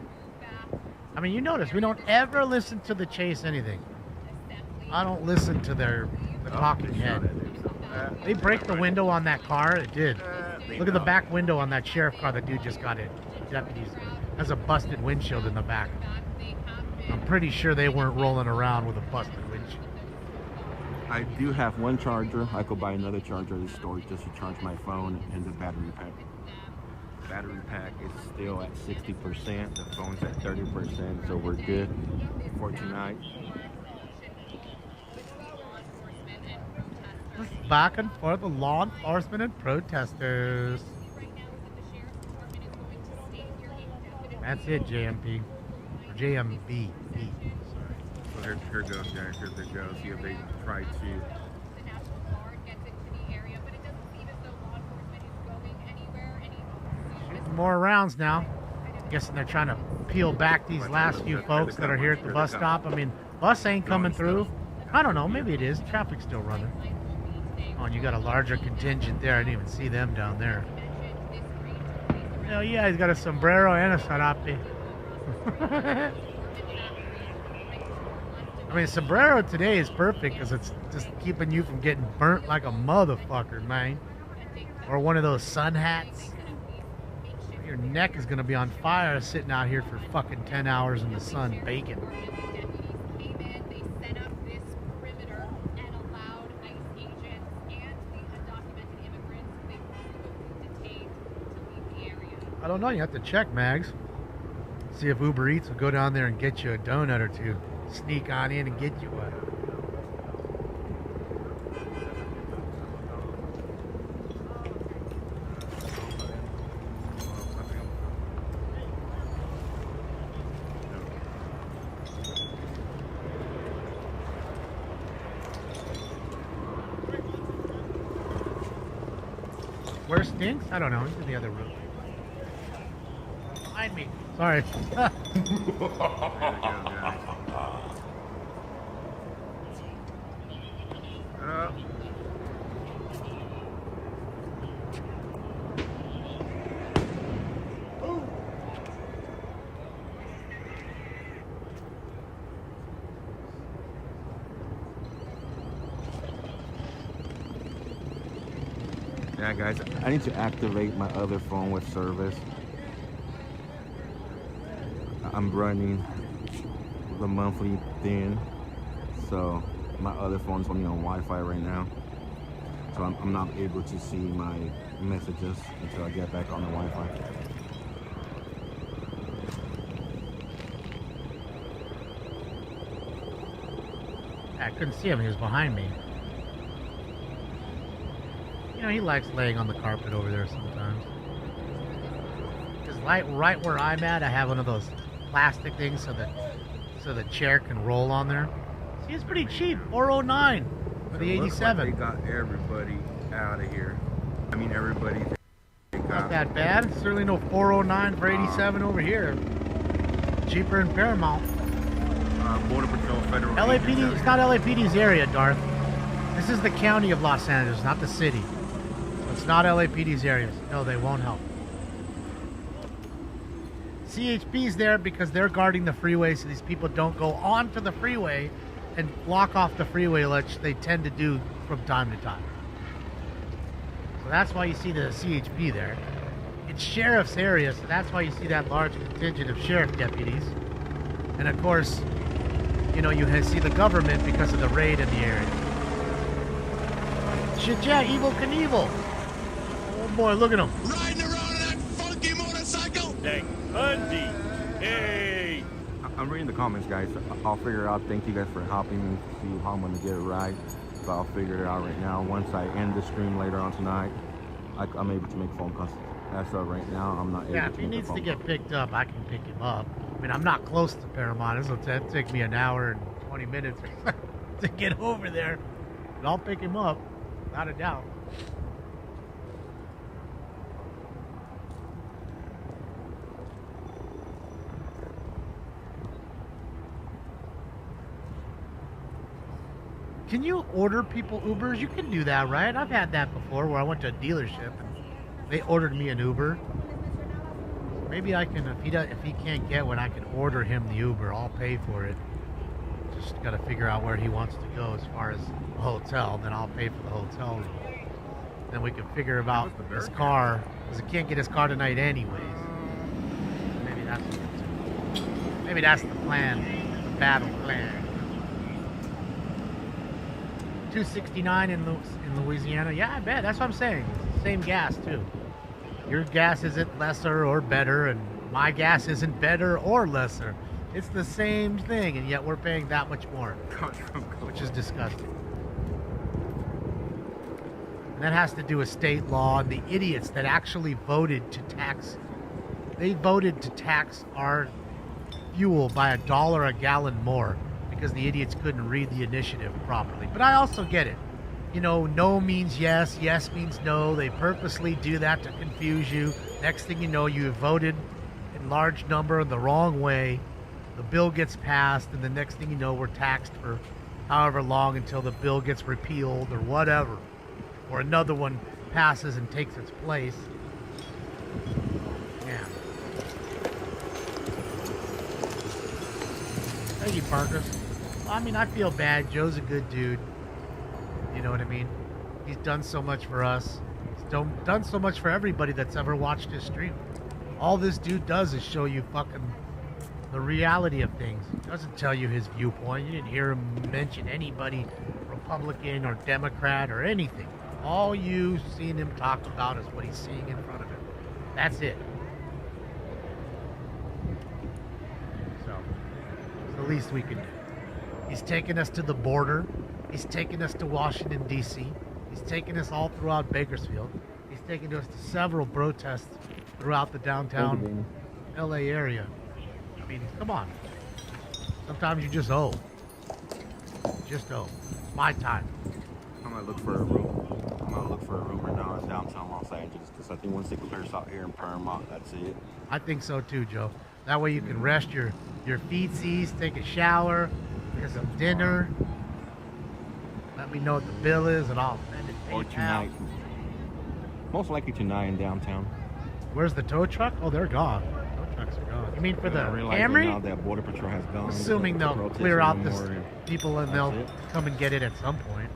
A: I mean, you notice we don't ever listen to the chase anything. I don't listen to the talking head. They break the window on that car. It did. Look at the back window on that sheriff car the dude just got in. Deputies has a busted windshield in the back. I'm pretty sure they weren't rolling around with a busted windshield.
C: I do have one charger. I could buy another charger at the store just to charge my phone and the battery pack. The battery pack is still at 60%. The phone's at 30%, so we're good for tonight.
A: Back and forth with law enforcement and protesters. That's it, JMP. Or JMB.
C: So here goes, guys. Here they go. See if they try to.
A: More rounds now. Guessing they're trying to peel back these last few folks that are here at the bus stop. I mean, bus ain't coming through. I don't know. Maybe it is. Traffic's still running. Oh, and you got a larger contingent there. I didn't even see them down there. Hell yeah, he's got a sombrero and a sarape. I mean, sombrero today is perfect because it's just keeping you from getting burnt like a motherfucker, man. Or one of those sun hats. Your neck is going to be on fire sitting out here for fucking 10 hours in the sun baking. I don't know. You have to check, Mags. See if Uber Eats will go down there and get you a donut or two. Sneak on in and get you one. Where Stinks? I don't know. He's in the other room. Behind me. Sorry.
C: Yeah, guys, I need to activate my other phone with service. I'm running the monthly thing, so my other phone's only on Wi-Fi right now. So I'm not able to see my messages until I get back on the Wi-Fi.
A: I couldn't see him, he was behind me. You know, he likes laying on the carpet over there sometimes. Because right where I'm at, I have one of those plastic things so the chair can roll on there. See, it's pretty cheap, $409 for the 87.
C: Like they got everybody out of here. I mean, everybody.
A: Not that bad. Certainly no $409 for 87 over here. Cheaper in Paramount.
C: Border Patrol, Federal.
A: LAPD, it's not LAPD's area, Darth. This is the county of Los Angeles, not the city. So it's not LAPD's areas. No, they won't help. CHP's there because they're guarding the freeway so these people don't go onto the freeway and block off the freeway, which they tend to do from time to time. So that's why you see the CHP there. It's sheriff's area, so that's why you see that large contingent of sheriff deputies. And of course, you know, you see the government because of the raid in the area. Shit, yeah, Evel Knievel. Oh boy, look at him.
S: Riding around in that funky motorcycle. Dang, Bundy. Hey.
C: I'm reading the comments, guys. I'll figure it out. Thank you guys for helping me see how I'm going to get it right. So I'll figure it out right now. Once I end the stream later on tonight, I'm able to make phone calls. As of right now, I'm not able to make a phone call.
A: Yeah, if he needs to get picked up, I can pick him up. I mean, I'm not close to Paramount. It'll take me an hour and 20 minutes to get over there. But I'll pick him up, without a doubt. Can you order people Ubers? You can do that, right? I've had that before where I went to a dealership and they ordered me an Uber. Maybe I can, if he can't get one, I can order him the Uber. I'll pay for it. Just got to figure out where he wants to go as far as the hotel. Then I'll pay for the hotel room. Then we can figure about his car, because he can't get his car tonight anyways. Maybe that's the plan, the battle plan. 269 in Louisiana. Yeah, I bet. That's what I'm saying. It's the same gas too. Your gas isn't lesser or better, and my gas isn't better or lesser. It's the same thing, and yet we're paying that much more, which is disgusting. And that has to do with state law and the idiots that actually voted to tax. They voted to tax our fuel by $1 a gallon more because the idiots couldn't read the initiative properly. But I also get it. You know, no means yes, yes means no. They purposely do that to confuse you. Next thing you know, you have voted in large number the wrong way. The bill gets passed, and the next thing you know, we're taxed for however long until the bill gets repealed or whatever. Or another one passes and takes its place. Yeah. Thank you, Parker. I mean, I feel bad. Joe's a good dude. You know what I mean? He's done so much for us. He's done so much for everybody that's ever watched his stream. All this dude does is show you fucking the reality of things. He doesn't tell you his viewpoint. You didn't hear him mention anybody Republican or Democrat or anything. All you've seen him talk about is what he's seeing in front of him. That's it. So, it's the least we can do. He's taken us to the border. He's taken us to Washington, D.C. He's taken us all throughout Bakersfield. He's taken us to several protests throughout the downtown L.A. area. I mean, come on. Sometimes you just owe. Just owe. It's my time.
C: I'm gonna look for a room. I'm gonna look for a room right now in downtown Los Angeles because I think once it clears out here in Paramount, that's it.
A: I think so too, Joe. That way you can rest your feetsies, take a shower, get some dinner. Let me know what the bill is, and I'll send it
C: Or tonight. Most likely tonight in downtown.
A: Where's the tow truck? Oh, they're gone. Tow trucks are gone. You mean for the Camry?
C: Now that Border Patrol has gone.
A: Assuming they'll clear out this people and they'll come and get it at some point.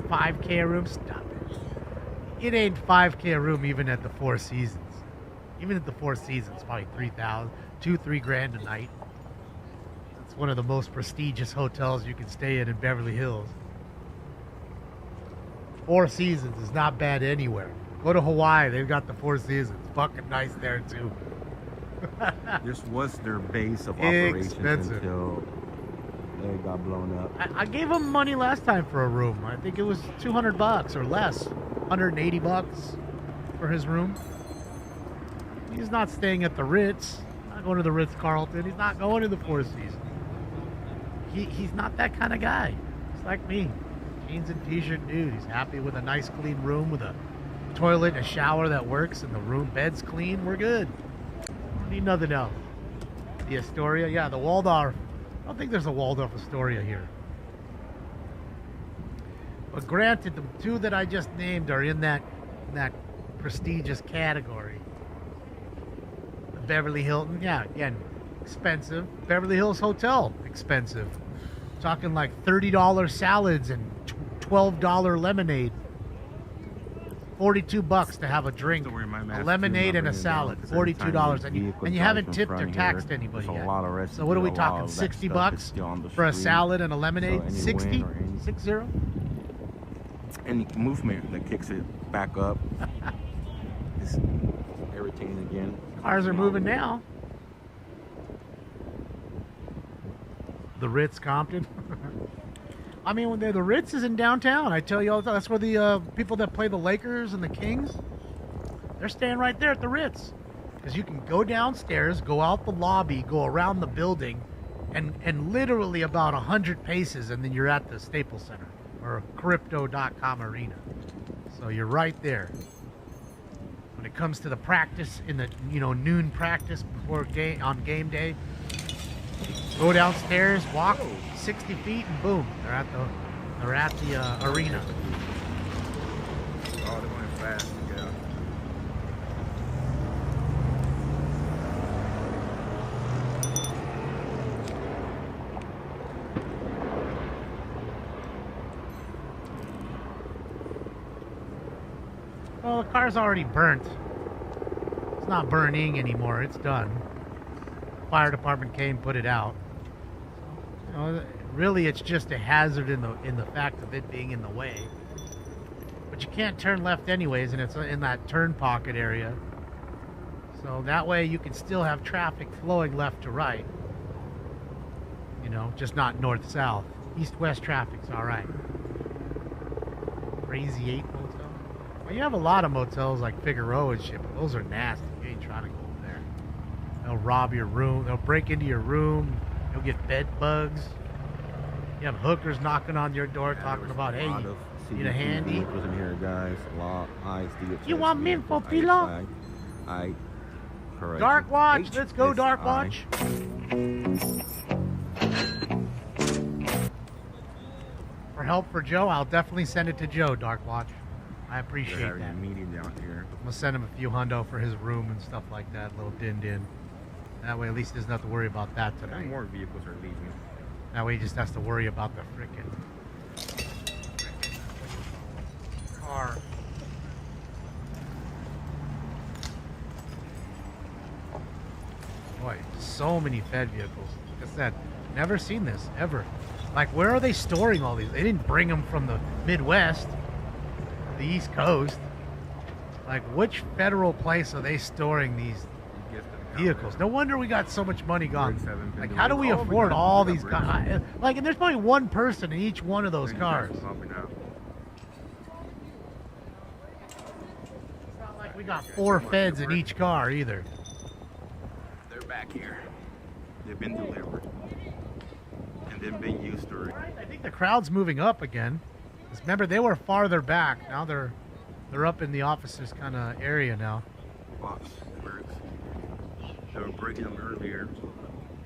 A: 5K a room? Stop it. It ain't 5K a room even at the Four Seasons. Even at the Four Seasons, probably 3,000, $2-3 grand a night. It's one of the most prestigious hotels you can stay in Beverly Hills. Four Seasons is not bad anywhere. Go to Hawaii, they've got the Four Seasons. Fucking nice there too.
C: This was their base of operations
A: Expensive.
C: until they got blown up.
A: I gave him money last time for a room. I think it was $200 or less. $180 for his room. He's not staying at the Ritz. Not going to the Ritz-Carlton. He's not going to the Four Seasons. He's not that kind of guy. He's like me. Jeans and t-shirt dude. He's happy with a nice clean room with a toilet and a shower that works and the room bed's clean. We're good. Don't need nothing else. The Astoria, yeah, the Waldorf. I don't think there's a Waldorf Astoria here. But granted, the two that I just named are in that prestigious category. The Beverly Hilton, yeah, again, expensive. Beverly Hills Hotel, expensive. Talking like $30 salads and $12 lemonade. $42 to have a drink, a lemonade and a salad. $42, and you haven't tipped or taxed anybody yet. So what are we talking? $60 for a salad and a lemonade? 60? 60?
C: Any movement that kicks it back up is irritating again.
A: Cars are moving now. The Ritz Compton. I mean, when the Ritz is in downtown, I tell you all the time, that's where the people that play the Lakers and the Kings, they're staying right there at the Ritz. Because you can go downstairs, go out the lobby, go around the building, and literally about 100 paces, and then you're at the Staples Center or Crypto.com Arena. So you're right there. When it comes to the practice, in the noon practice before on game day, go downstairs, walk 60 feet, and boom, they're at the arena.
C: Oh, they're going fast. Yeah.
A: Well, the car's already burnt. It's not burning anymore. It's done. Fire department came, put it out. Really, it's just a hazard in the fact of it being in the way. But you can't turn left anyways, and it's in that turn pocket area. So that way you can still have traffic flowing left to right. Just not north-south. East-west traffic's all right. Crazy 8 motel. Well, you have a lot of motels like Figueroa and shit, but those are nasty. You ain't trying to go over there. They'll rob your room. They'll break into your room. You'll get bed bugs. You have hookers knocking on your door talking about, hey, you need a handy?
C: Was in here, guys. Law, eyes,
A: you want me for pillow?
C: Correct.
A: Dark Watch. Let's go, Dark Watch. For help for Joe, I'll definitely send it to Joe, Dark Watch. I appreciate that.
C: A meeting down here.
A: I'm going to send him a few hundo for his room and stuff like that. A little din-din. That way, at least he doesn't have to worry about that tonight.
C: More vehicles are leaving.
A: That way, he just has to worry about the frickin' car. Boy, so many Fed vehicles. Like I said, never seen this, ever. Like, where are they storing all these? They didn't bring them from the Midwest, the East Coast. Like, which federal place are they storing these vehicles? No wonder we got so much money gone. Like, how do we afford all these cars? Like, and there's probably one person in each one of those cars. It's not like we got 4 feds in each car either.
C: They're back here. They've been delivered. And they've been used to it.
A: I think the crowd's moving up again. Because remember, they were farther back. Now they're up in the officers kind of area now.
C: Box works. They were breaking them earlier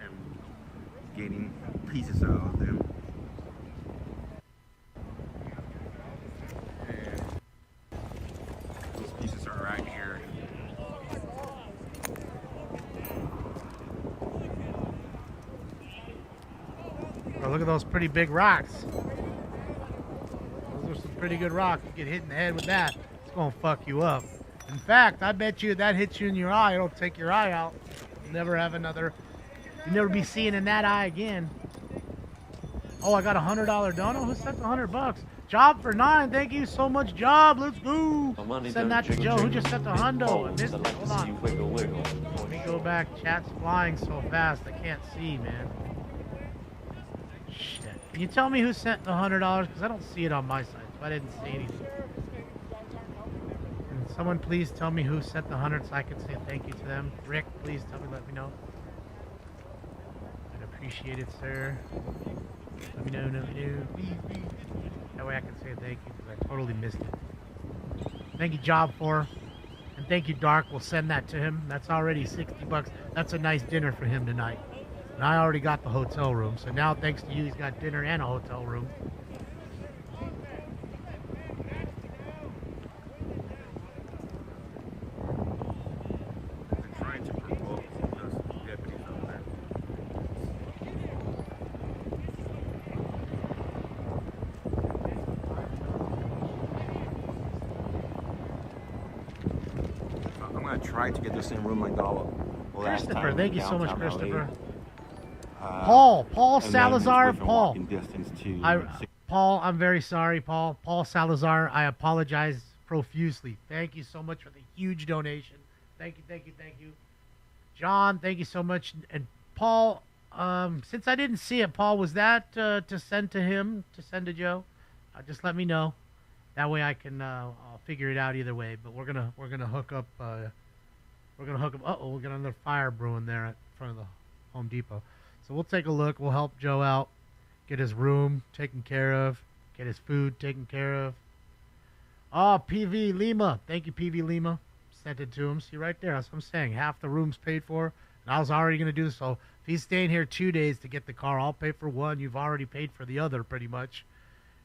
C: and getting pieces out of them. And those pieces are right here.
A: Oh, look at those pretty big rocks. Those are some pretty good rock. You get hit in the head with that, it's gonna fuck you up. In fact, I bet you if that hits you in your eye, it'll take your eye out. You'll never have another. You'll never be seeing in that eye again. Oh, I got a $100 dono. Who sent the $100? Job for 9. Thank you so much, Job. Let's go. Send that to Joe. Who just sent the hundo? I missed it. Hold on. Let me go back. Chat's flying so fast I can't see, man. Shit. Can you tell me who sent the $100? Because I don't see it on my side, so I didn't see anything. Can someone please tell me who sent the 100 so I can say thank you to them? Rick, please tell me. Let me know. I'd appreciate it, sir. Let me know, That way I can say thank you because I totally missed it. Thank you, Job, for. And thank you, Dark. We'll send that to him. That's already $60. That's a nice dinner for him tonight. And I already got the hotel room. So now, thanks to you, he's got dinner and a hotel room.
C: Try to get the same room I got last
A: Christopher,
C: time.
A: Thank you so much, Christopher. Paul
C: and
A: Salazar,
C: then
A: Paul.
C: walking distance to
A: Paul, I'm very sorry, Paul. Paul Salazar, I apologize profusely. Thank you so much for the huge donation. Thank you, thank you, thank you. John, thank you so much. And Paul, since I didn't see it, Paul, was that to send to him, to send to Joe? Just let me know. That way I can I'll figure it out either way. But we're gonna hook up. We're gonna hook up. Uh-oh, we got another fire brewing there in front of the Home Depot. So we'll take a look. We'll help Joe out, get his room taken care of, get his food taken care of. Oh, PV Lima. Thank you, PV Lima. Sent it to him. See right there. That's what I'm saying. Half the room's paid for. And I was already going to do so. If he's staying here 2 days to get the car, I'll pay for one. You've already paid for the other pretty much.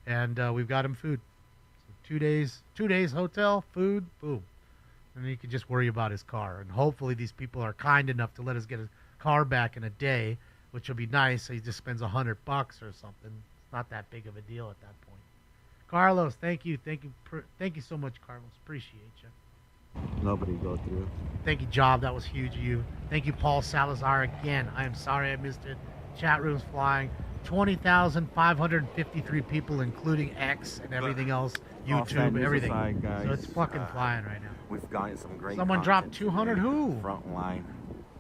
A: And we've got him food. So 2 days hotel, food, boom. And then he can just worry about his car. And hopefully these people are kind enough to let us get his car back in a day, which will be nice. So he just spends $100 or something. It's not that big of a deal at that point. Carlos, thank you. Thank you so much, Carlos. Appreciate you.
C: Nobody go through.
A: Thank you, Job. That was huge of you. Thank you, Paul Salazar, again. I am sorry I missed it. Chat room's flying. 20,553 people, including X and everything else. YouTube, everything.
C: Aside, guys,
A: so it's fucking flying right now.
C: We've gotten some great
A: Someone dropped 200. Who?
C: Frontline.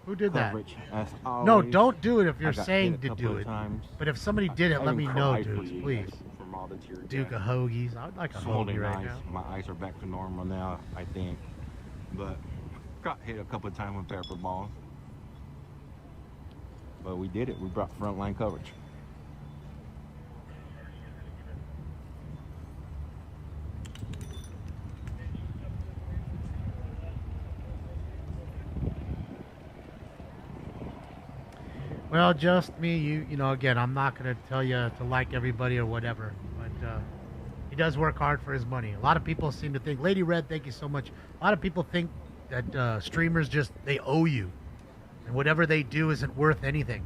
A: Who did that?
C: As always.
A: No, don't do it if you're
C: I got
A: saying
C: hit
A: to
C: a couple
A: do
C: of
A: it.
C: times.
A: But if somebody did it,
C: I
A: let me
C: even
A: know,
C: cried for
A: dudes,
C: you
A: please.
C: guys from all the tear
A: Duke
C: gas.
A: of hoagies. I would like a
C: Swollen
A: hoagie right
C: eyes.
A: now.
C: My eyes are back to normal now, I think. But got hit a couple of times with pepper balls. But we did it. We brought frontline coverage.
A: Well, just me, you know, again, I'm not going to tell you to like everybody or whatever, but he does work hard for his money. A lot of people seem to think, Lady Red, thank you so much. A lot of people think that streamers they owe you, and whatever they do isn't worth anything.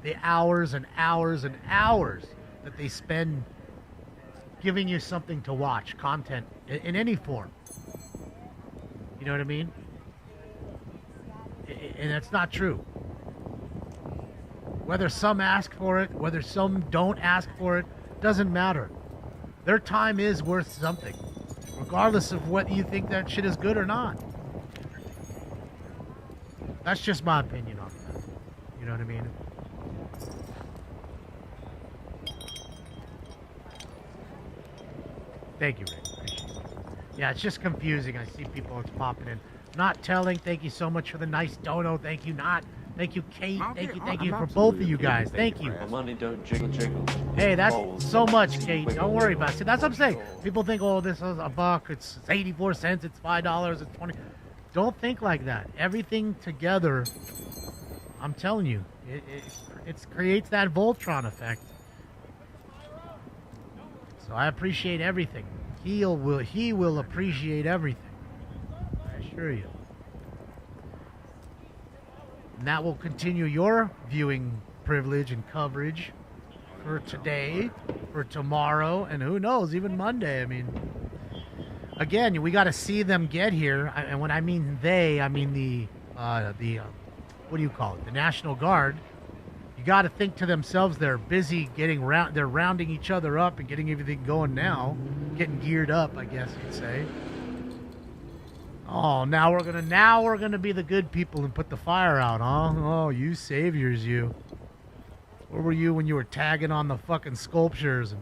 A: The hours and hours and hours that they spend giving you something to watch, content, in any form. You know what I mean? And that's not true. Whether some ask for it, whether some don't ask for it, doesn't matter. Their time is worth something, regardless of whether you think that shit is good or not. That's just my opinion on that. You know what I mean? Thank you, Rick. Appreciate it. Yeah, it's just confusing. I see people popping in. Not telling. Thank you so much for the nice dono. Thank you, not. Thank you, Kate. Thank you for both of you guys. Thank you.
R: Money don't jiggle jiggle.
A: Hey, that's so much, Kate. Don't worry about it. See, that's what I'm saying. People think, oh, this is $1. It's 84 cents. It's $5. It's 20. Don't think like that. Everything together, I'm telling you, it creates that Voltron effect. So I appreciate everything. He will appreciate everything. I assure you. And that will continue your viewing privilege and coverage for today, for tomorrow, and who knows, even Monday. I mean, again, we got to see them get here. And when I mean they, I mean the what do you call it? The National Guard. You got to think to themselves, they're busy getting they're rounding each other up and getting everything going now, getting geared up, I guess you'd say. Oh, now we're gonna be the good people and put the fire out, huh? Oh, you saviors, you. Where were you when you were tagging on the fucking sculptures and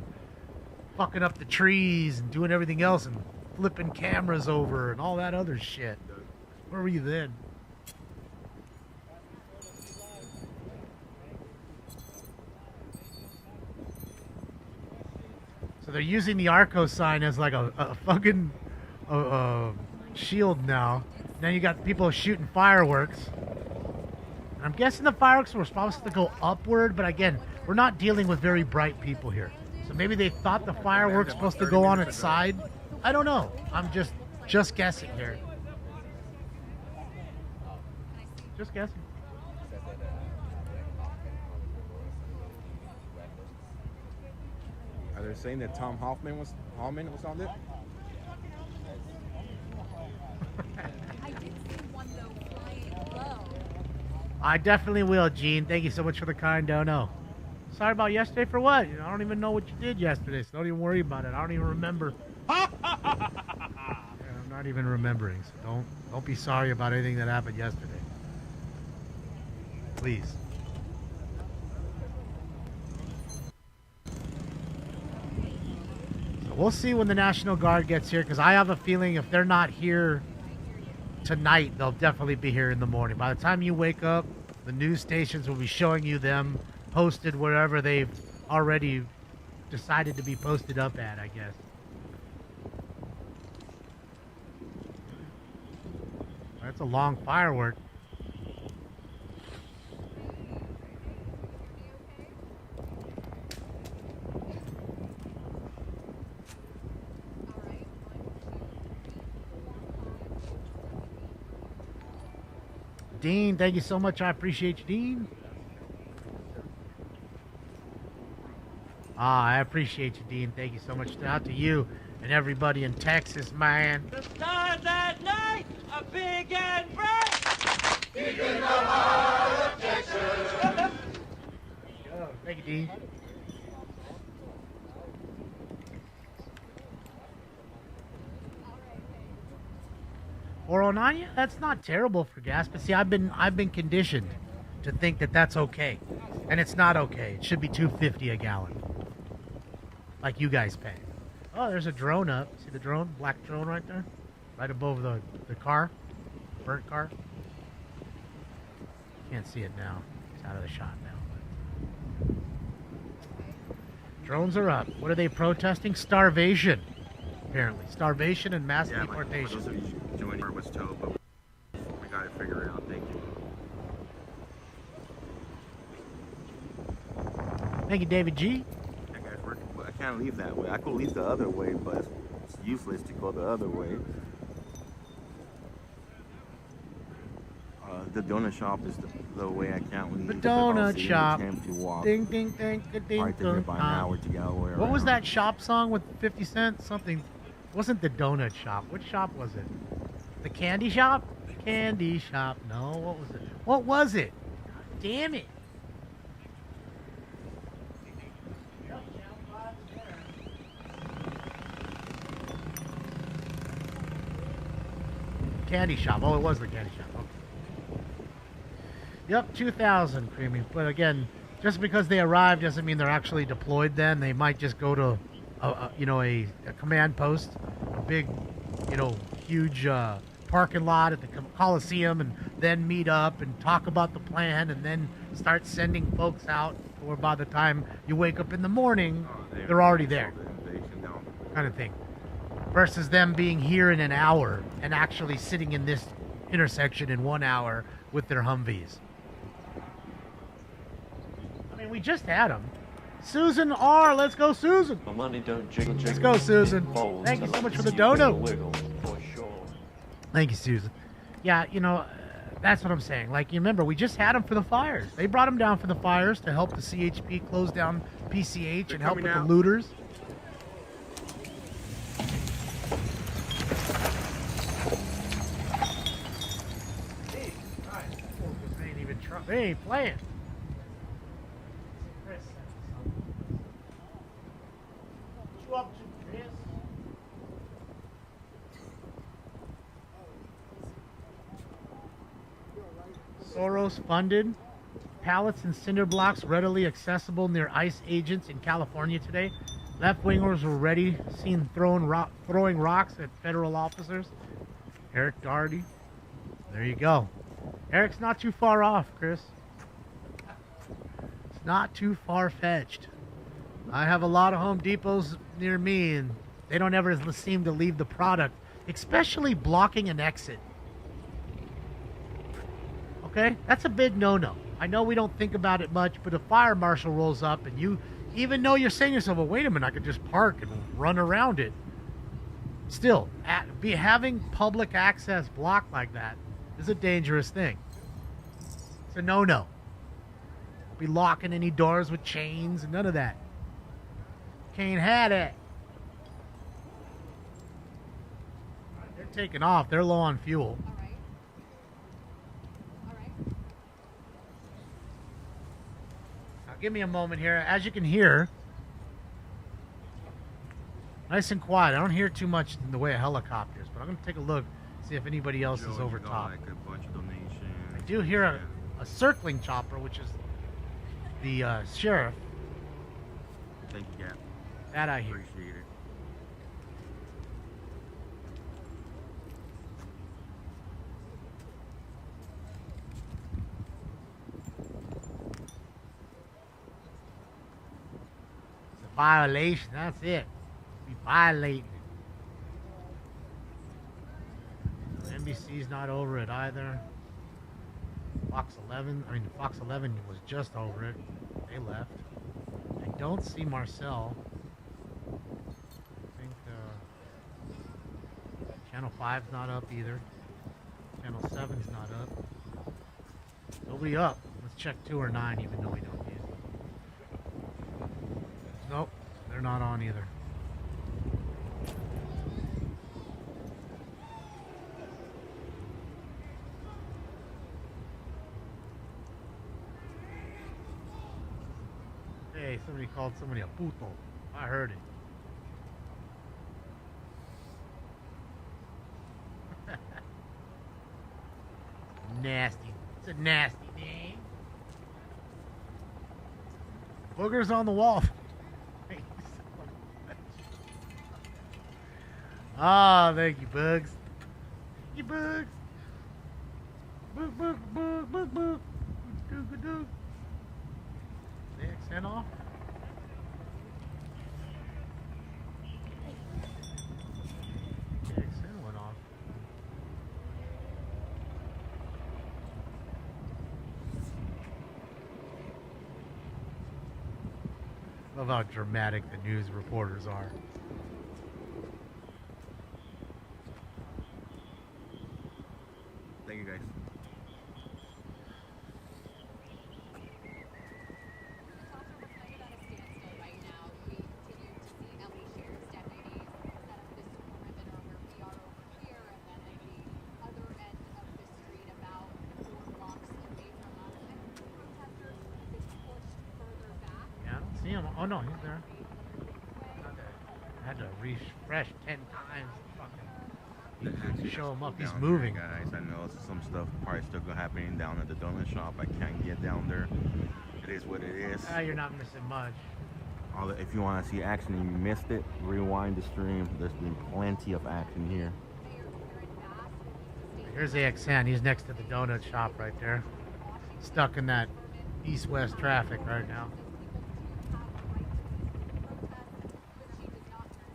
A: fucking up the trees and doing everything else and flipping cameras over and all that other shit? Where were you then? So they're using the Arco sign as like a fucking shield now. Then you got people shooting fireworks. And I'm guessing the fireworks were supposed to go upward, but again, we're not dealing with very bright people here. So maybe they thought the fireworks supposed to go on its side. I don't know. I'm just guessing here. Just guessing.
C: Are they saying that Tom Hoffman was on it?
L: I did see one though flying low.
A: I definitely will, Gene. Thank you so much for the kind dono. Sorry about yesterday for what? I don't even know what you did yesterday, so don't even worry about it. I don't even remember. Yeah, I'm not even remembering, so don't be sorry about anything that happened yesterday. Please. So we'll see when the National Guard gets here, because I have a feeling if they're not here tonight, they'll definitely be here in the morning. By the time you wake up, the news stations will be showing you them posted wherever they've already decided to be posted up at, I guess. That's a long firework. Dean, thank you so much. I appreciate you, Dean. I appreciate you, Dean. Thank you so much. Out to you and everybody in Texas, man.
S: The stars at night are big and bright. Deep in the heart of Texas.
A: Oh, thank you, Dean. $4.09, yeah, that's not terrible for gas, but see, I've been conditioned to think that that's okay, and it's not okay. It should be $2.50 a gallon, like you guys pay. Oh, there's a drone up. See the drone? Black drone right there, right above the car, burnt car. Can't see it now. It's out of the shot now. Drones are up. What are they protesting? Starvation, apparently. Starvation and mass deportation.
C: Joining her was told, but we got to figure it out. Thank you.
A: Thank you, David G.
C: Yeah, guys, I can't leave that way. I could leave the other way, but it's useless to go the other way. The donut shop is the way I can't leave.
A: The donut shop.
C: To walk
A: ding, ding, ding, ding,
C: right there by an hour to get all the way around.
A: What was that shop song with 50 Cent? Something. Wasn't the donut shop. What shop was it? The candy shop? Candy shop. No, what was it? What was it? God damn it. Candy shop. Oh, it was the candy shop. Okay. Yep, 2,000 creamy. But again, just because they arrived doesn't mean they're actually deployed then. They might just go to a command post, a big, huge parking lot at the Coliseum, and then meet up and talk about the plan, and then start sending folks out, or by the time you wake up in the morning, they're already there, kind of thing. Versus them being here in an hour and actually sitting in this intersection in 1 hour with their Humvees. I mean, we just had them. Susan R, let's go, Susan.
K: My money don't jiggle, jiggle.
A: Let's go, Susan. Thank you so much for the dono.
K: Wiggle, for sure.
A: Thank you, Susan. Yeah, That's what I'm saying. Like, you remember, we just had them for the fires. They brought them down for the fires to help the CHP close down PCH and help with the looters. Hey, guys, they ain't even trying. They ain't playing. Chris, what you up to, Chris? Soros funded pallets and cinder blocks readily accessible near ICE agents in California today. Left-wingers were already seen throwing rocks at federal officers. Eric Doherty. There you go. Eric's not too far off, Chris. It's not too far-fetched. I have a lot of Home Depots near me, and they don't ever seem to leave the product, especially blocking an exit. Okay? That's a big no-no. I know we don't think about it much, but a fire marshal rolls up and you, even though you're saying to yourself, well, wait a minute, I could just park and run around it. Still, having public access blocked like that is a dangerous thing. It's a no-no. Be locking any doors with chains and none of that. Can't have it. They're taking off. They're low on fuel. Give me a moment here. As you can hear, nice and quiet. I don't hear too much in the way of helicopters, but I'm going to take a look, see if anybody else is over top.
D: Like a bunch of donations.
A: I do hear a circling chopper, which is the sheriff.
D: Thank you, Gap.
A: That I hear.
D: Appreciate it.
A: Violation, that's it. We violating it. NBC's not over it either. Fox 11 was just over it. They left. I don't see Marcel. I think Channel 5's not up either. Channel 7's not up. Nobody up. Let's check 2 or 9 even though we don't use it. Nope, they're not on either. Hey, somebody called somebody a puto. I heard it. Nasty. It's a nasty name. Boogers on the wall. Ah, thank you, Bugs. Thank you, Bugs. Bug. Doog. The XN off? The XN went off. Love how dramatic the news reporters are.
D: Thank you, guys.
A: Yeah, I don't see him. Oh no, he's there. I had to refresh 10 times. Fucking show him up. He's moving.
D: Here, guys, I know some stuff probably still happening down at the donut shop. I can't get down there. It is what it is.
A: You're not missing much.
D: If you want to see action and you missed it, rewind the stream. There's been plenty of action here.
A: Here's AXN. He's next to the donut shop right there. Stuck in that east-west traffic right now.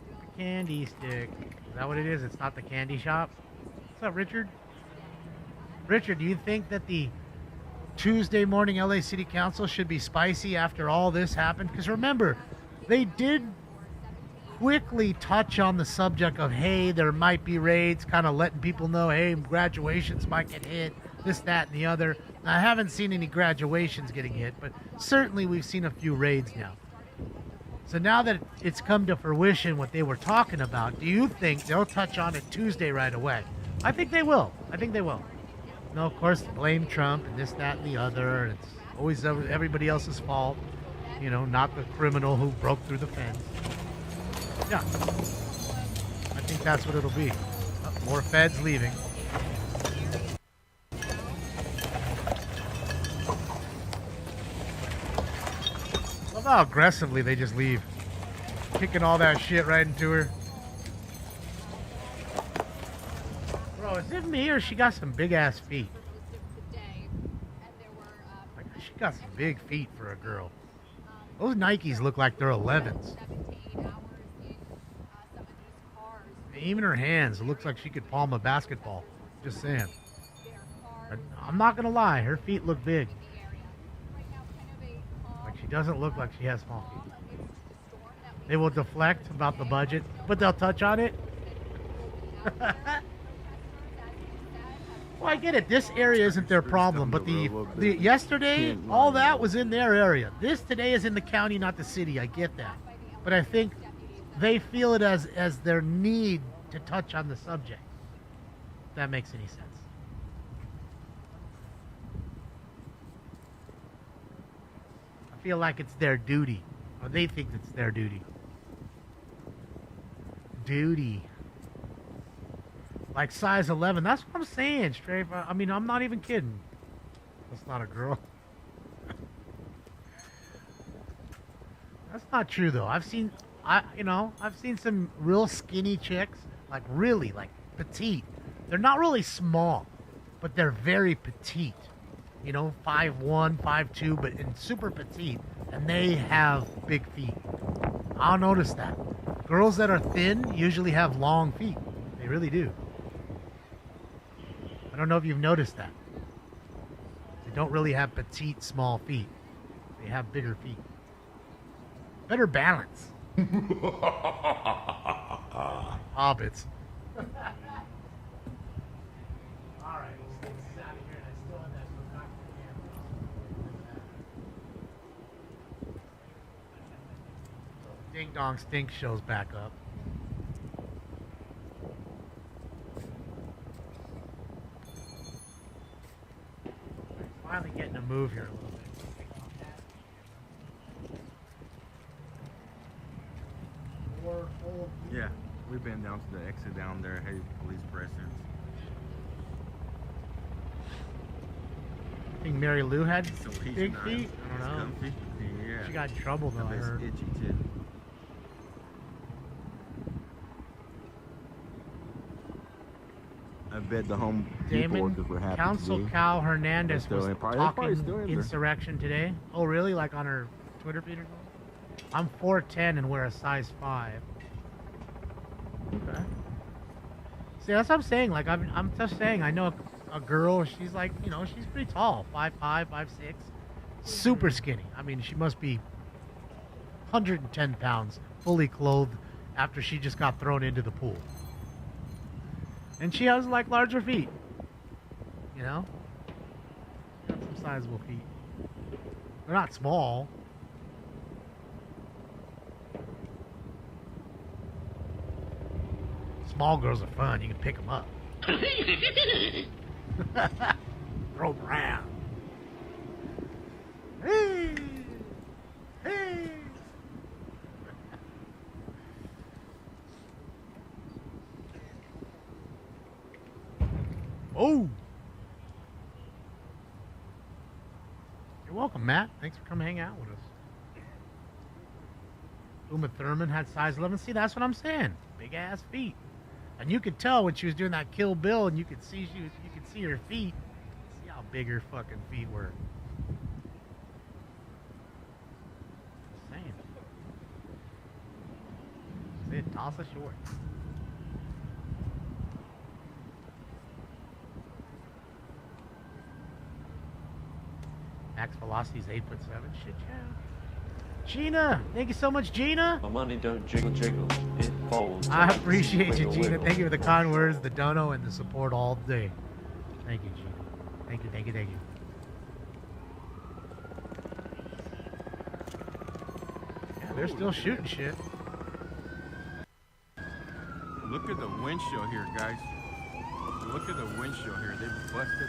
A: The candy stick. Is that what it is? It's not the candy shop? What's up, Richard? Richard, do you think that the Tuesday morning LA City Council should be spicy after all this happened? Because remember, they did quickly touch on the subject of, hey, there might be raids, kind of letting people know, hey, graduations might get hit, this, that, and the other. I haven't seen any graduations getting hit, but certainly we've seen a few raids now. So now that it's come to fruition what they were talking about, do you think they'll touch on it Tuesday right away? I think they will. I think they will. No, of course, blame Trump and this, that, and the other. And it's always everybody else's fault. You know, not the criminal who broke through the fence. Yeah. I think that's what it'll be. More feds leaving. Love how aggressively they just leave. Kicking all that shit right into her. Bro, is it me or she got some big ass feet? Like, she got some big feet for a girl. Those Nikes look like they're 11s. Even her hands, it looks like she could palm a basketball. Just saying. I'm not gonna lie, her feet look big. Like, she doesn't look like she has small feet. They will deflect about the budget, but they'll touch on it. Well, I get it. This area isn't their problem, but the yesterday, all that was in their area. This today is in the county, not the city. I get that, but I think they feel it as their need to touch on the subject. If that makes any sense. I feel like it's their duty, or they think it's their duty. Like size 11. That's what I'm saying, Strafe. I mean, I'm not even kidding. That's not a girl. That's not true though. I've seen some real skinny chicks, like really, like petite. They're not really small, but they're very petite. You know, 5'1", 5'2", but in super petite, and they have big feet. I'll notice that. Girls that are thin usually have long feet. They really do. I don't know if you've noticed that. They don't really have petite, small feet. They have bigger feet. Better balance. Hobbits. Alright, let's get this out of here, and I still have that Ding Dong Stink shows back up. Finally getting a move here a little bit.
C: Yeah, we've been down to the exit down there. Hey, police presence.
A: I think Mary Lou had big
C: nice.
A: feet. I don't know.
C: Yeah.
A: She got in trouble though. I heard.
C: Itchy too. I bet the home people workers were happy.
A: Council Cal Hernandez was talking
C: doing
A: insurrection today. Oh, really? Like on her Twitter feed or something? I'm 4'10" and wear a size 5. Okay. See, that's what I'm saying. Like, I'm just saying, I know a girl, she's like, you know, she's pretty tall. 5'5", 5'6". Super skinny. I mean, she must be 110 pounds, fully clothed, after she just got thrown into the pool. And she has, like, larger feet. You know? Got some sizable feet. They're not small. Small girls are fun. You can pick them up. Throw them around. Hey! Hey! Oh! You're welcome, Matt. Thanks for coming hang out with us. Uma Thurman had size 11. See, that's what I'm saying. Big ass feet. And you could tell when she was doing that Kill Bill, and you could see you could see her feet. See how big her fucking feet were. Just saying. See it, toss a short. Max velocity is 8'7". Shit, yeah. Gina, thank you so much, Gina.
B: My money don't jiggle jiggle, it folds.
A: I appreciate you,
B: Wiggle,
A: Gina.
B: wiggle.
A: Thank you for the kind words, the dono, and the support all day. Thank you, Gina. Thank you, thank you, thank you. Yeah, they're still shooting shit.
C: Look at the windshield here, guys. Look at the windshield here. They busted.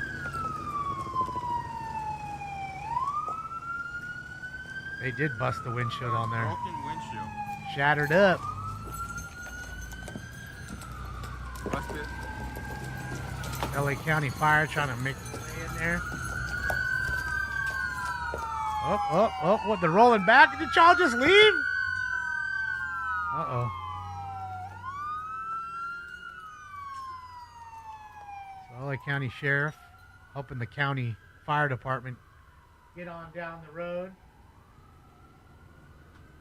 A: They did bust the windshield on there.
C: Broken windshield.
A: Shattered up.
C: Busted.
A: LA County Fire trying to make their way in there. Oh, what? They're rolling back? Did y'all just leave? Uh-oh. So LA County Sheriff helping the county fire department get on down the road.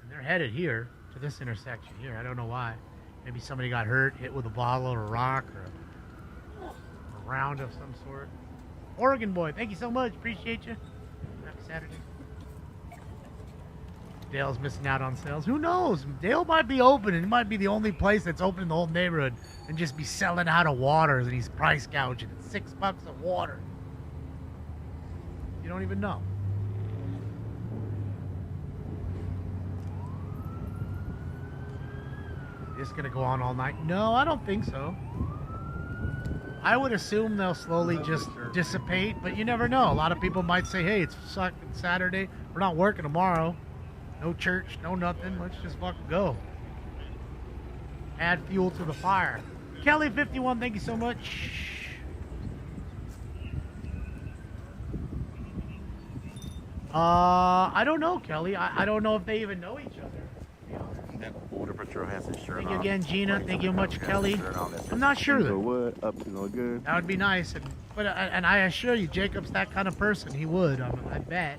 A: And they're headed here to this intersection here. I don't know why. Maybe somebody got hurt, hit with a bottle or a rock or a round of some sort. Oregon boy, thank you so much. Appreciate you. Happy Saturday. Dale's missing out on sales. Who knows? Dale might be open, and it might be the only place that's open in the whole neighborhood and just be selling out of waters, and he's price gouging. $6 a water. You don't even know. It's gonna go on all night? No, I don't think so. I would assume they'll slowly just dissipate, but you never know. A lot of people might say, hey, it's fucking Saturday. We're not working tomorrow. No church, no nothing. Let's just fucking go. Add fuel to the fire. Kelly51, thank you so much. I don't know, Kelly. I don't know if they even know each other.
C: That border patrol has his shirt
A: Thank you
C: off.
A: again, Gina. Thank you much, Kelly. I'm not sure though.
C: Wood up to no good.
A: That would be nice, and I assure you, Jacob's that kind of person. He would. I bet.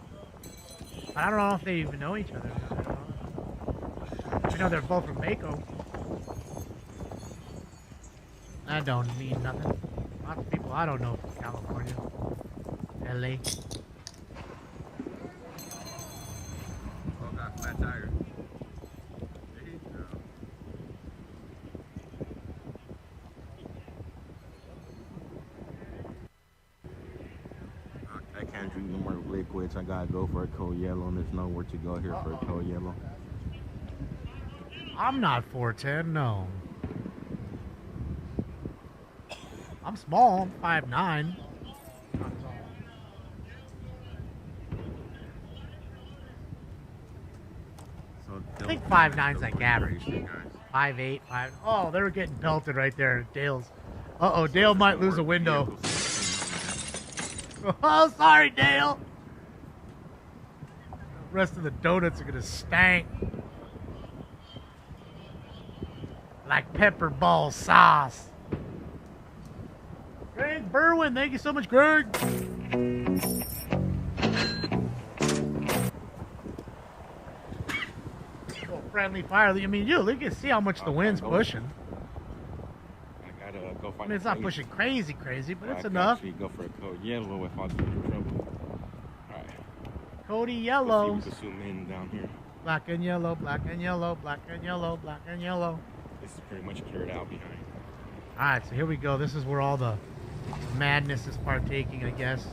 A: But I don't know if they even know each other. I know they're both from Mako. That don't mean nothing. Lots of people I don't know from California, LA.
C: Oh, got flat tire. I can't drink no more liquids. I gotta go for a cold yellow, and there's nowhere to go here for a cold yellow.
A: I'm not 4'10", no. I'm small, I'm 5'9". I think 5'9's like average. 5'8", 5. Oh, they were getting pelted right there. Dale's. Uh-oh, Dale might lose a window. Oh, sorry, Dale. The rest of the donuts are gonna stank. Like pepper ball sauce. Greg Berwin, thank you so much, Greg. Oh, friendly fire. I mean, you look and see how much the wind's pushing.
D: I gotta go find.
A: I mean, it's not pushing crazy, but it's
D: I
A: enough.
D: can go for a code yellow if I get in trouble. Alright.
A: Cody yellow.
D: Let's see if we can zoom in down here.
A: Black and yellow, black and yellow, black and yellow, black and yellow.
D: This is pretty much cleared out behind.
A: Alright, so here we go. This is where all the madness is partaking, I guess.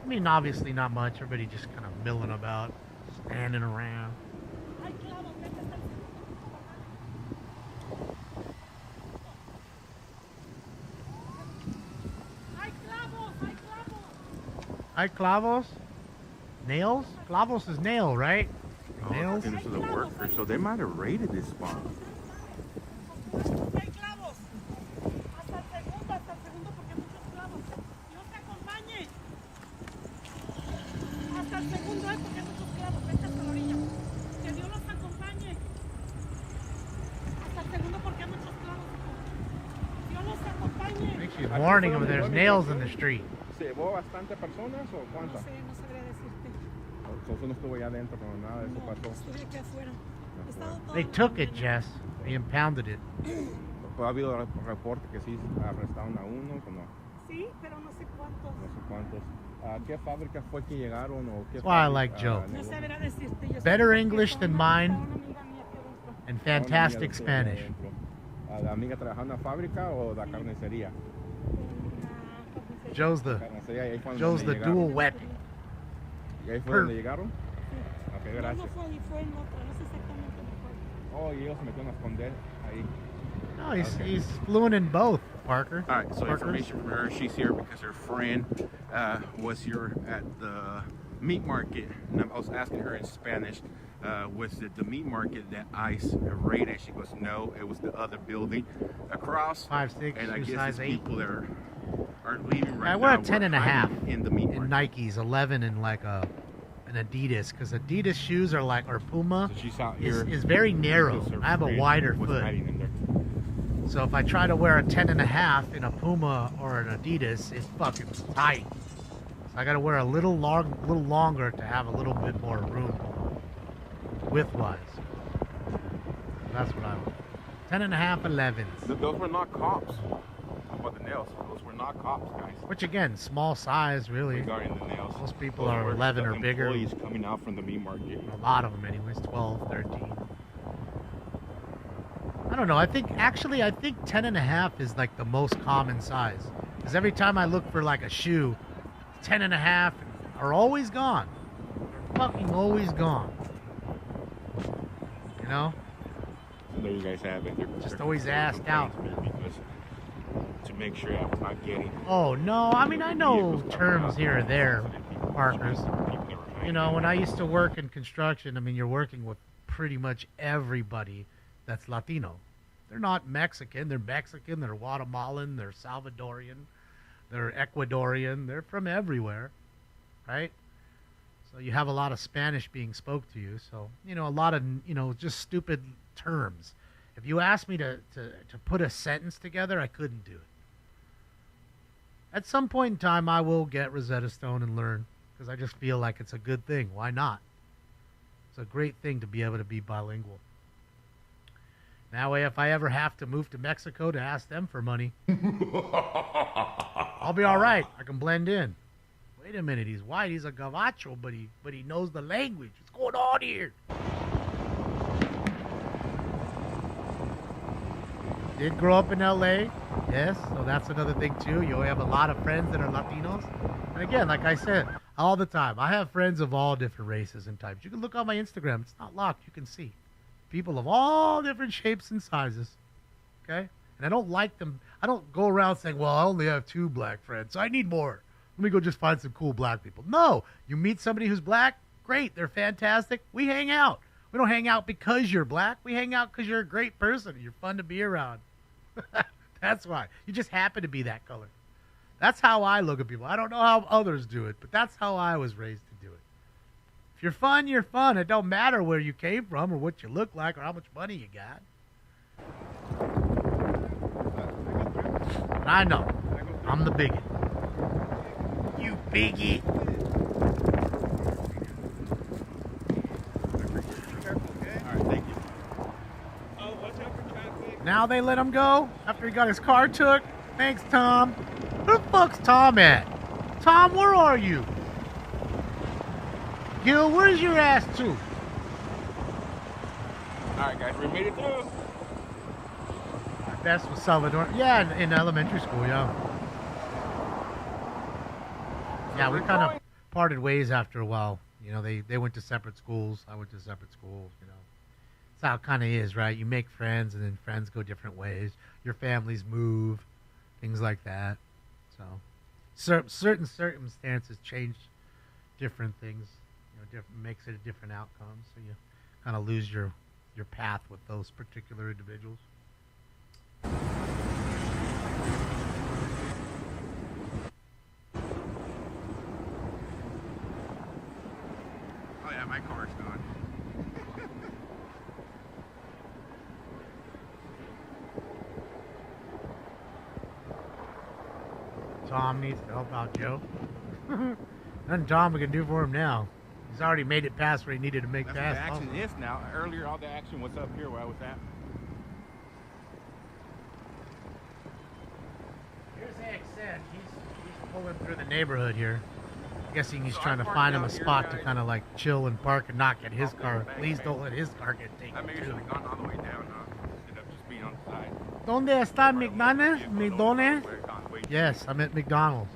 A: I mean, obviously not much. Everybody just kind of milling about, standing around. Hay clavos? Nails? Clavos is nail, right? Nails?
C: Into the workers, so they might have raided this spot.
A: I think she's warning them there's nails in the street.
C: ¿Llevó bastante personas o cuántas?
L: No sé, no sabría decirte.
C: Entonces no estuvo allá adentro, pero nada de eso
L: No,
C: pasó.
L: estuve aquí afuera. He estado todo
A: They took it, Jess. They impounded it.
C: Ha habido reporte que sí arrestaron a uno, o no.
L: Sí, pero no sé cuántos.
C: No sé cuántos. ¿A qué fábrica fue que llegaron o qué?
A: That's why I like Joe.
L: No sabría decirte. Yo sé
A: Better
L: que
A: English than mine
L: una amiga mía aquí adentro.
A: and fantastic Spanish.
C: ¿A la amiga trabajando en la fábrica o la carnicería?
A: Joe's the
D: Sí, ahí fue
A: Joe's
D: donde
A: the
D: llegaron.
A: dual weapon.
D: ¿Y ahí fue donde llegaron? Ok, gracias.
L: No fue ahí, fue en otra, no sé exactamente dónde fue.
D: Oh, y ellos se metieron a esconder ahí.
A: No, he's
D: Okay.
A: he's fluent in both, Parker.
C: All right, so
A: Parker's.
C: information from her. She's here because her friend was here at the meat market. And I was asking her in Spanish, was it the meat market that ICE raided? She goes, no, it was the other building across.
A: 5'6",
C: and I
A: shoe
C: guess
A: size
C: these
A: 8.
C: people that are leaving right
A: I
C: now.
A: wear a
C: were
A: 10 and a half
C: hiding in the meat
A: in
C: market.
A: Nikes, 11 in like an Adidas, because Adidas shoes are like, or Puma
D: So she's out
A: is,
D: here
A: is very narrow.
D: because her
A: I have a
D: friend
A: wider
D: was
A: foot.
D: hiding in there.
A: So if I try to wear a 10 and a half in a Puma or an Adidas, it's fucking tight. So I got to wear a little longer to have a little bit more room width-wise. That's what I want. 10 and a half 11s.
D: Those were not cops. About the nails. Those were not cops, guys.
A: Which again, small size really.
D: Regarding the nails.
A: Most people
D: Those
A: are
D: were
A: 11 or
D: the
A: bigger.
D: employees coming out from the meat market.
A: A lot of them anyways, 12, 13. I don't know, I think 10 and a half is like the most common size. Because every time I look for like a shoe, 10 and a half are always gone. They're fucking always gone. You know?
D: There you guys have it.
A: Just always asked out.
D: Because to make sure I was not getting.
A: Oh, no, I mean, I know terms here or there, Parkers. You know, when I used to work in construction, I mean, you're working with pretty much everybody that's Latino. They're not Mexican. They're Mexican. They're Guatemalan. They're Salvadorian. They're Ecuadorian. They're from everywhere, right? So you have a lot of Spanish being spoke to you. So, you know, a lot of, you know, just stupid terms. If you asked me to put a sentence together, I couldn't do it. At some point in time, I will get Rosetta Stone and learn, because I just feel like it's a good thing. Why not? It's a great thing to be able to be bilingual. That way, if I ever have to move to Mexico to ask them for money, I'll be all right. I can blend in. Wait a minute, he's white. He's a gabacho, but he knows the language. What's going on here? Did grow up in LA, yes, so that's another thing too. You have a lot of friends that are Latinos. And again, like I said, all the time, I have friends of all different races and types. You can look on my Instagram. It's not locked. You can see. People of all different shapes and sizes, okay? And I don't like them. I don't go around saying, well, I only have 2 black friends, so I need more. Let me go just find some cool black people. No, you meet somebody who's black, great, they're fantastic. We hang out. We don't hang out because you're black. We hang out because you're a great person. You're fun to be around. That's why. You just happen to be that color. That's how I look at people. I don't know how others do it, but that's how I was raised to do it. If you're fun, you're fun. It don't matter where you came from or what you look like or how much money you got. I know. I'm the bigot. You bigot. Now they let him go after he got his car took. Thanks, Tom. Where the fuck's Tom at? Tom, where are you? Gil, where's your ass to?
D: Alright, guys, we made it through.
A: That's with Salvador. Yeah, in elementary school, yeah. Yeah, we kind of parted ways after a while. You know, they went to separate schools. I went to separate schools, you know. That's how it kind of is, right? You make friends, and then friends go different ways. Your families move, things like that. So, certain circumstances change different things. You know, makes it a different outcome. So you kind of lose your path with those particular individuals.
C: Oh yeah, my car's gone.
A: Tom needs to help out Joe. Nothing Tom can do for him now. He's already made it past where he needed to make
D: That's
A: past.
D: what the action is now. Earlier, all the action was up here where I was at.
A: Here's Accent. He's pulling through the neighborhood here. Guessing he's trying to find him a spot to kind of like chill and park and not get his car. Please don't let his car get taken.
D: I maybe should have gone all the way down, huh? Instead of just being on the side.
A: ¿Dónde está McDonald's? McDonald's? Yes, I'm at McDonald's.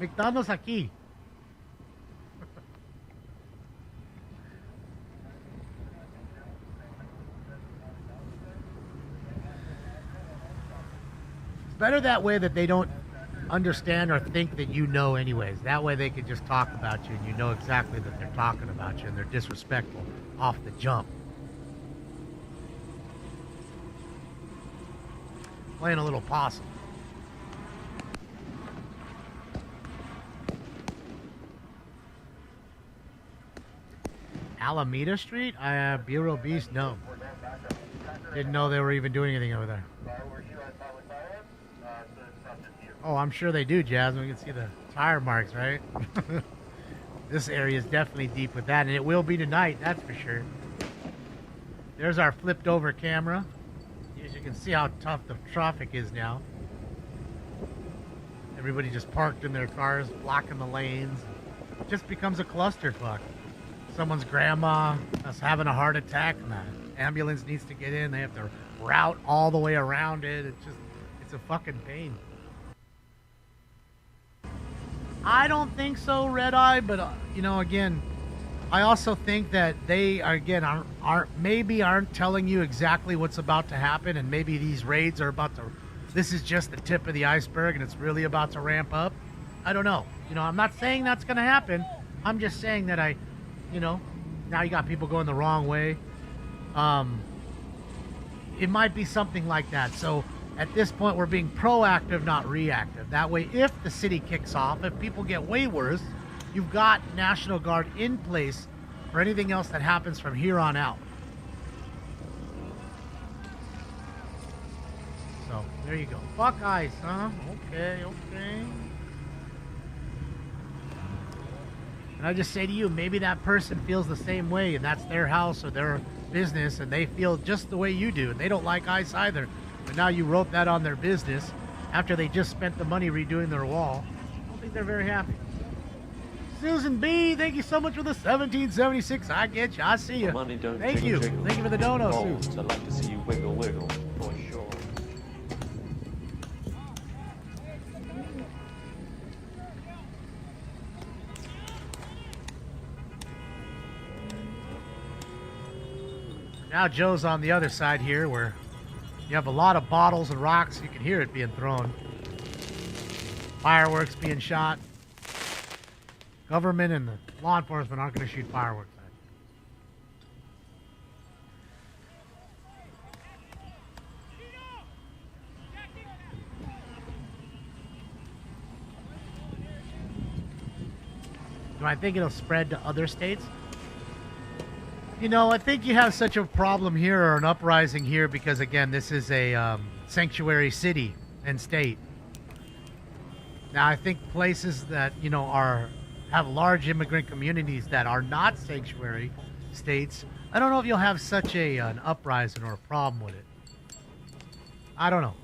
A: McDonald's aquí. It's better that way that they don't understand or think that you know anyways. That way they can just talk about you and you know exactly that they're talking about you and they're disrespectful off the jump. Playing a little possum. Alameda Street? Bureau Beast? No. Didn't know they were even doing anything over there. Oh, I'm sure they do, Jasmine. We can see the tire marks, right? This area is definitely deep with that, and it will be tonight, that's for sure. There's our flipped over camera. As you can see how tough the traffic is now. Everybody just parked in their cars, blocking the lanes. It just becomes a clusterfuck. Someone's grandma is having a heart attack and the ambulance needs to get in. They have to route all the way around it. It's a fucking pain. I don't think so, Red Eye, but you know, again, I also think that they aren't telling you exactly what's about to happen, and maybe these raids are about to. This is just the tip of the iceberg, and it's really about to ramp up. I don't know. You know, I'm not saying that's going to happen. I'm just saying that now you got people going the wrong way. It might be something like that. So at this point, we're being proactive, not reactive. That way, if the city kicks off, if people get way worse, you've got National Guard in place for anything else that happens from here on out. So, there you go. Fuck ice, huh? Okay. And I just say to you, maybe that person feels the same way, and that's their house or their business, and they feel just the way you do, and they don't like ice either. But now you wrote that on their business after they just spent the money redoing their wall. I don't think they're very happy. Susan B, thank you so much for the 1776. I get you. I see you.
B: Money don't
A: thank
B: jiggle,
A: you.
B: jiggle.
A: Thank you for the dono,
B: Oh,
A: Susan.
B: I'd like to see you wiggle, wiggle, for sure.
A: Now Joe's on the other side here where you have a lot of bottles and rocks. You can hear it being thrown. Fireworks being shot. Government and the law enforcement aren't going to shoot fireworks. Do I think it'll spread to other states? You know, I think you have such a problem here or an uprising here because, again, this is a sanctuary city and state. Now, I think places that, you know, have large immigrant communities that are not sanctuary states, I don't know if you'll have such an uprising or a problem with it. I don't know.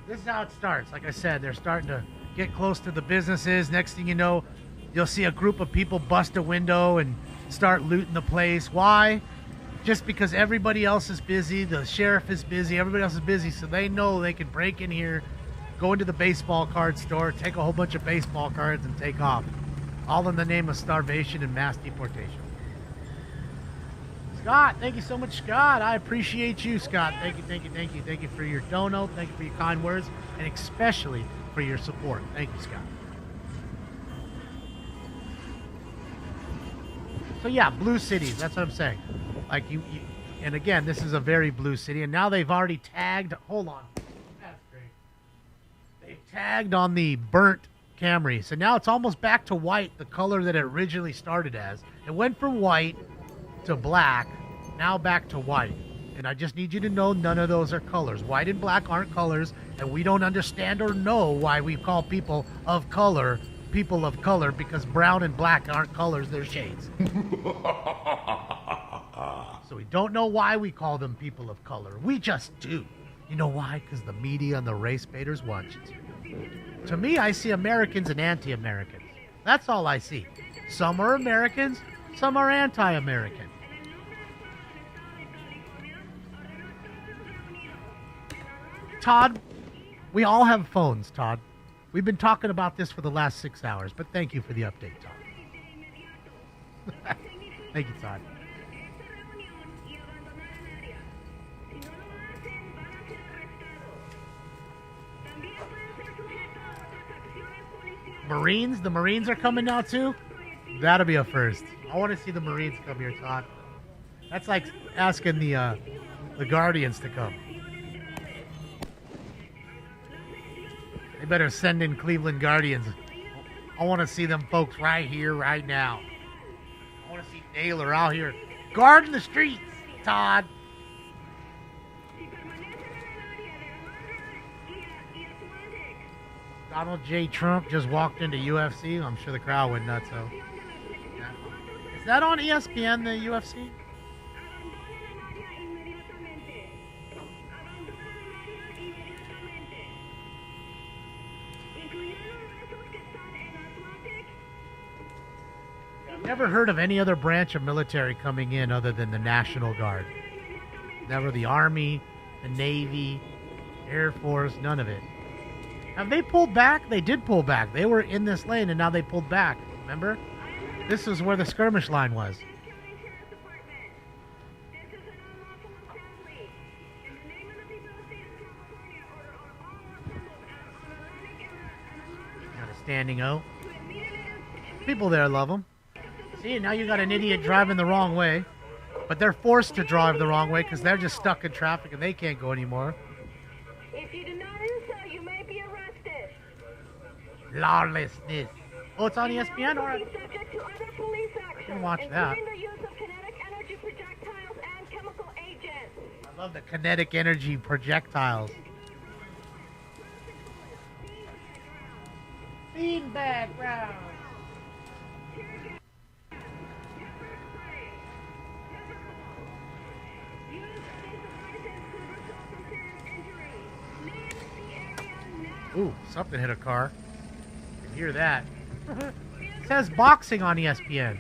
A: This is how it starts. Like I said, they're starting to get close to the businesses. Next thing you know, you'll see a group of people bust a window and start looting the place. Why? Just because everybody else is busy, the sheriff is busy, everybody else is busy, so they know they can break in here, go into the baseball card store, take a whole bunch of baseball cards and take off. All in the name of starvation and mass deportation. Scott, thank you so much, Scott. I appreciate you, Scott. Thank you for your dono. Thank you for your kind words, and especially for your support. Thank you, Scott. So yeah, blue cities, that's what I'm saying. Like you, and again, this is a very blue city, and now they've already tagged, hold on. That's great. They've tagged on the burnt Camry. So now it's almost back to white, the color that it originally started as. It went from white to black, now back to white. And I just need you to know none of those are colors. White and black aren't colors, and we don't understand or know why we call people of color because brown and black aren't colors, they're shades. So we don't know why we call them people of color. We just do. You know why? Because the media and the race baiters watch it. To me, I see Americans and anti-Americans. That's all I see. Some are Americans, some are anti-American. Todd, we all have phones, Todd. We've been talking about this for the last 6 hours, but thank you for the update, Todd. Thank you, Todd. Marines? The Marines are coming now too? That'll be a first. I want to see the Marines come here, Todd. That's like asking the Guardians to come. They better send in Cleveland Guardians. I want to see them folks right here, right now. I want to see Naylor out here guarding the streets, Todd. Donald J. Trump just walked into UFC. I'm sure the crowd went nuts, though. Yeah. Is that on ESPN, the UFC? I've never heard of any other branch of military coming in other than the National Guard. Never the Army, the Navy, Air Force, none of it. Have they pulled back? They did pull back. They were in this lane and now they pulled back. Remember? This is where the skirmish line was. Got a standing O. People there love them. See, now you got an idiot driving the wrong way. But they're forced to drive the wrong way because they're just stuck in traffic and they can't go anymore.
H: If you do not do so, you may be arrested.
A: Lawlessness. Oh, it's on ESPN? All right.
H: Subject to other police action,
A: I can watch that.
H: including the use of kinetic energy projectiles and chemical agents.
A: I love the kinetic energy projectiles. Feedback round. Ooh, something hit a car. You can hear that. It says boxing on ESPN.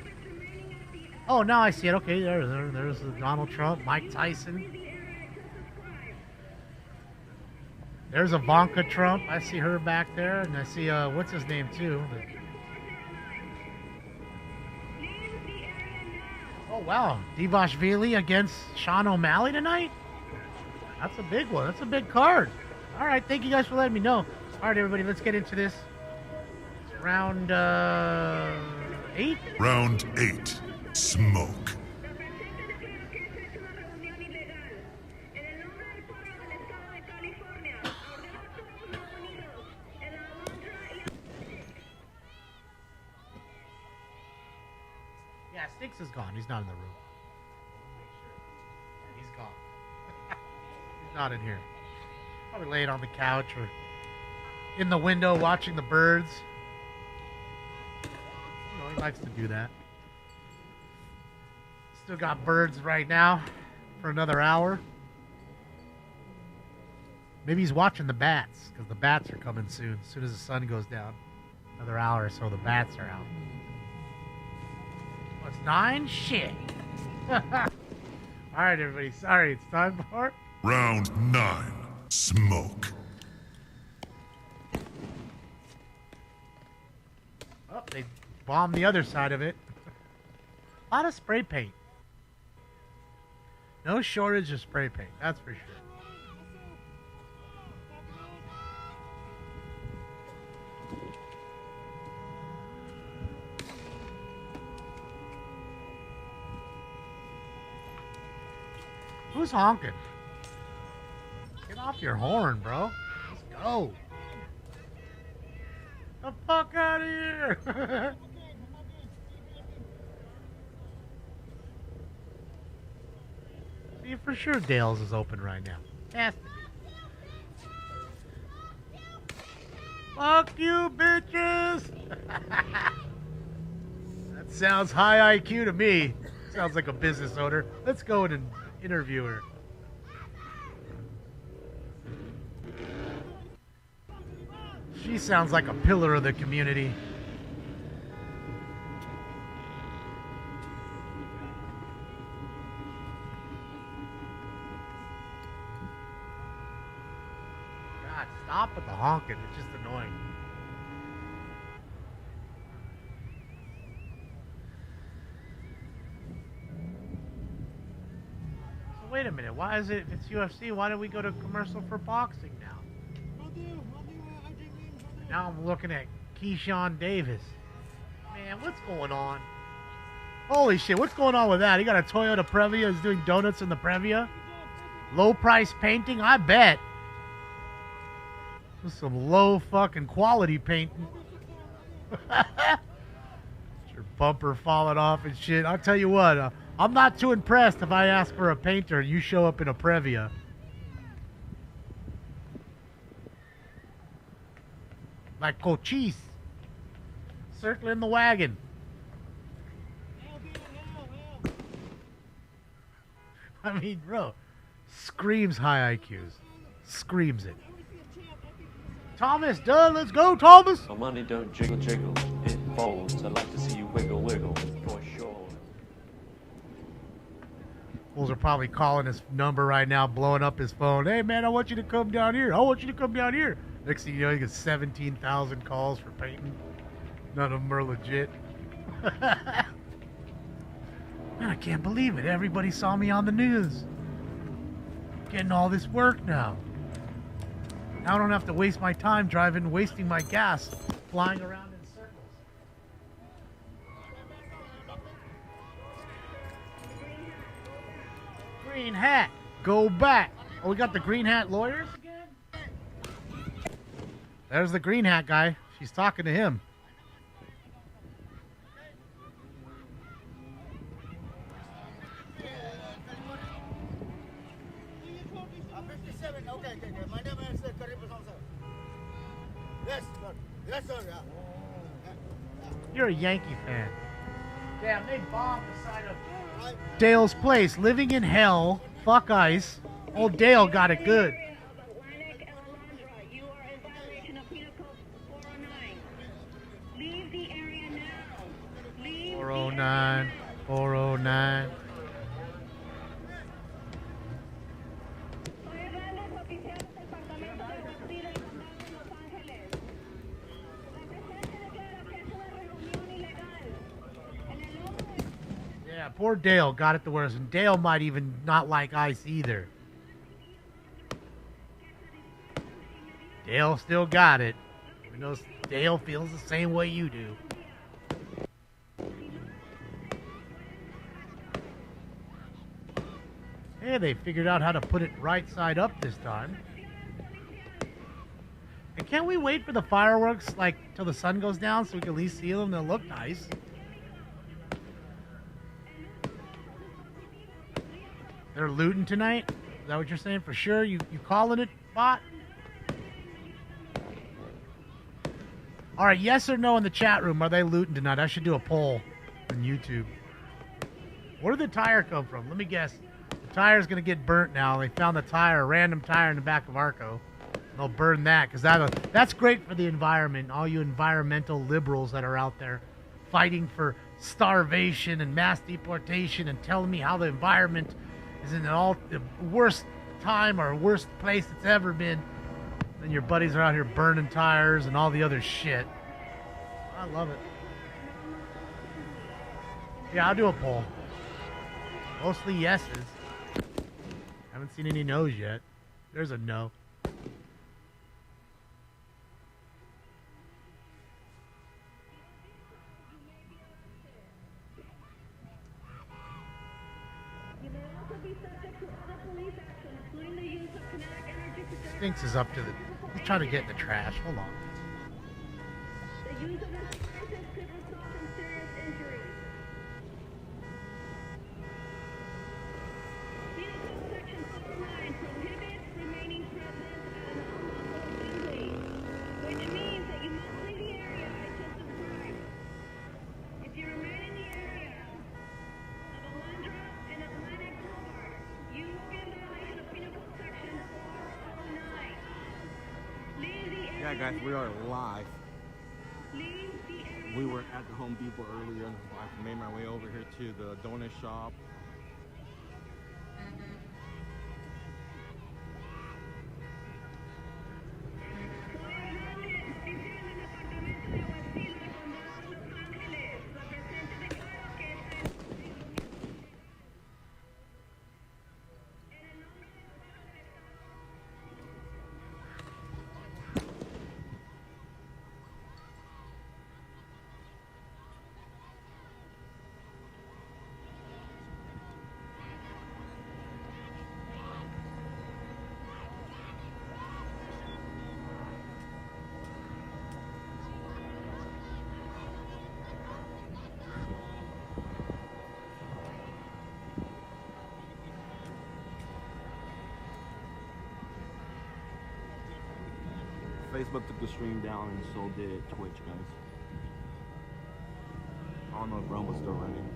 A: Oh, now I see it. Okay, there's Donald Trump, Mike Tyson. There's Ivanka Trump. I see her back there. And I see, what's his name, too? Oh, wow. Divashvili against Sean O'Malley tonight? That's a big one. That's a big card. All right, thank you guys for letting me know. All right, everybody, let's get into this. Round 8?
E: Round 8. Smoke.
A: Yeah, Sticks is gone. He's not in the room. He's gone. He's not in here. Probably laying on the couch or in the window watching the birds. You know, he likes to do that. Still got birds right now for another hour. Maybe he's watching the bats because the bats are coming soon. As soon as the sun goes down. Another hour or so, the bats are out. What's 9? Shit. All right, everybody. Sorry, it's time for
E: Round 9. Smoke.
A: Oh, they bombed the other side of it. A lot of spray paint. No shortage of spray paint, that's for sure. Who's honking? Get off your horn, bro. Let's go. The fuck out of here. See, for sure Dale's is open right now. Has to be. Fuck you, bitches. That sounds high IQ to me. Sounds like a business owner. Let's go in and interview her. She sounds like a pillar of the community. God, stop with the honking. It's just annoying. minute. Why is it, if it's UFC, why did we go to commercial for boxing now? Now I'm looking at Keyshawn Davis. Man, what's going on? Holy shit, what's going on with that? He got a Toyota Previa. He's doing donuts in the Previa. Low price painting, I bet. Just some low fucking quality painting. Your bumper falling off and shit. I'll tell you what, I'm not too impressed if I ask for a painter and you show up in a Previa. Like Cochise. Circling the wagon. I mean, bro, screams high IQs. Screams it. Thomas, done. Let's go, Thomas.
B: My money don't jiggle jiggle, it folds. I'd like to see you wiggle wiggle, for sure.
A: Fools are probably calling his number right now, blowing up his phone. Hey, man, I want you to come down here. I want you to come down here. Next thing you know, he gets 17,000 calls for painting. None of them are legit. Man, I can't believe it. Everybody saw me on the news. Getting all this work now. Now I don't have to waste my time driving, wasting my gas, flying around in circles. Green hat, go back. Oh, we got the green hat lawyers again? There's the green hat guy. She's talking to him.
F: Yes, sir.
A: You're a Yankee fan. Damn, they bombed the side of Dale's place. Living in hell. Fuck ice. Old Dale got it good. 409. 409. Yeah, poor Dale got it the worst, and Dale might even not like ice either. Dale still got it, even though Dale feels the same way you do. Hey, they figured out how to put it right side up this time. And can't we wait for the fireworks, like, till the sun goes down so we can at least see them? They'll look nice. They're looting tonight? Is that what you're saying? For sure? You calling it, bot? Alright, yes or no in the chat room. Are they looting tonight? I should do a poll on YouTube. Where did the tire come from? Let me guess. The tire's going to get burnt now. They found the tire, a random tire in the back of Arco. They'll burn that because that's great for the environment. All you environmental liberals that are out there fighting for starvation and mass deportation and telling me how the environment is in the worst time or worst place it's ever been. And your buddies are out here burning tires and all the other shit. I love it. Yeah, I'll do a poll. Mostly yeses. Haven't seen any no's yet. There's a no. Stinks is up to the... He's trying to get in the trash. Hold on.
C: Yeah, guys, we are live. We were at the Home Depot earlier. I made my way over here to the donut shop. Facebook took the stream down and so did Twitch, guys. I don't know if Rome was still running.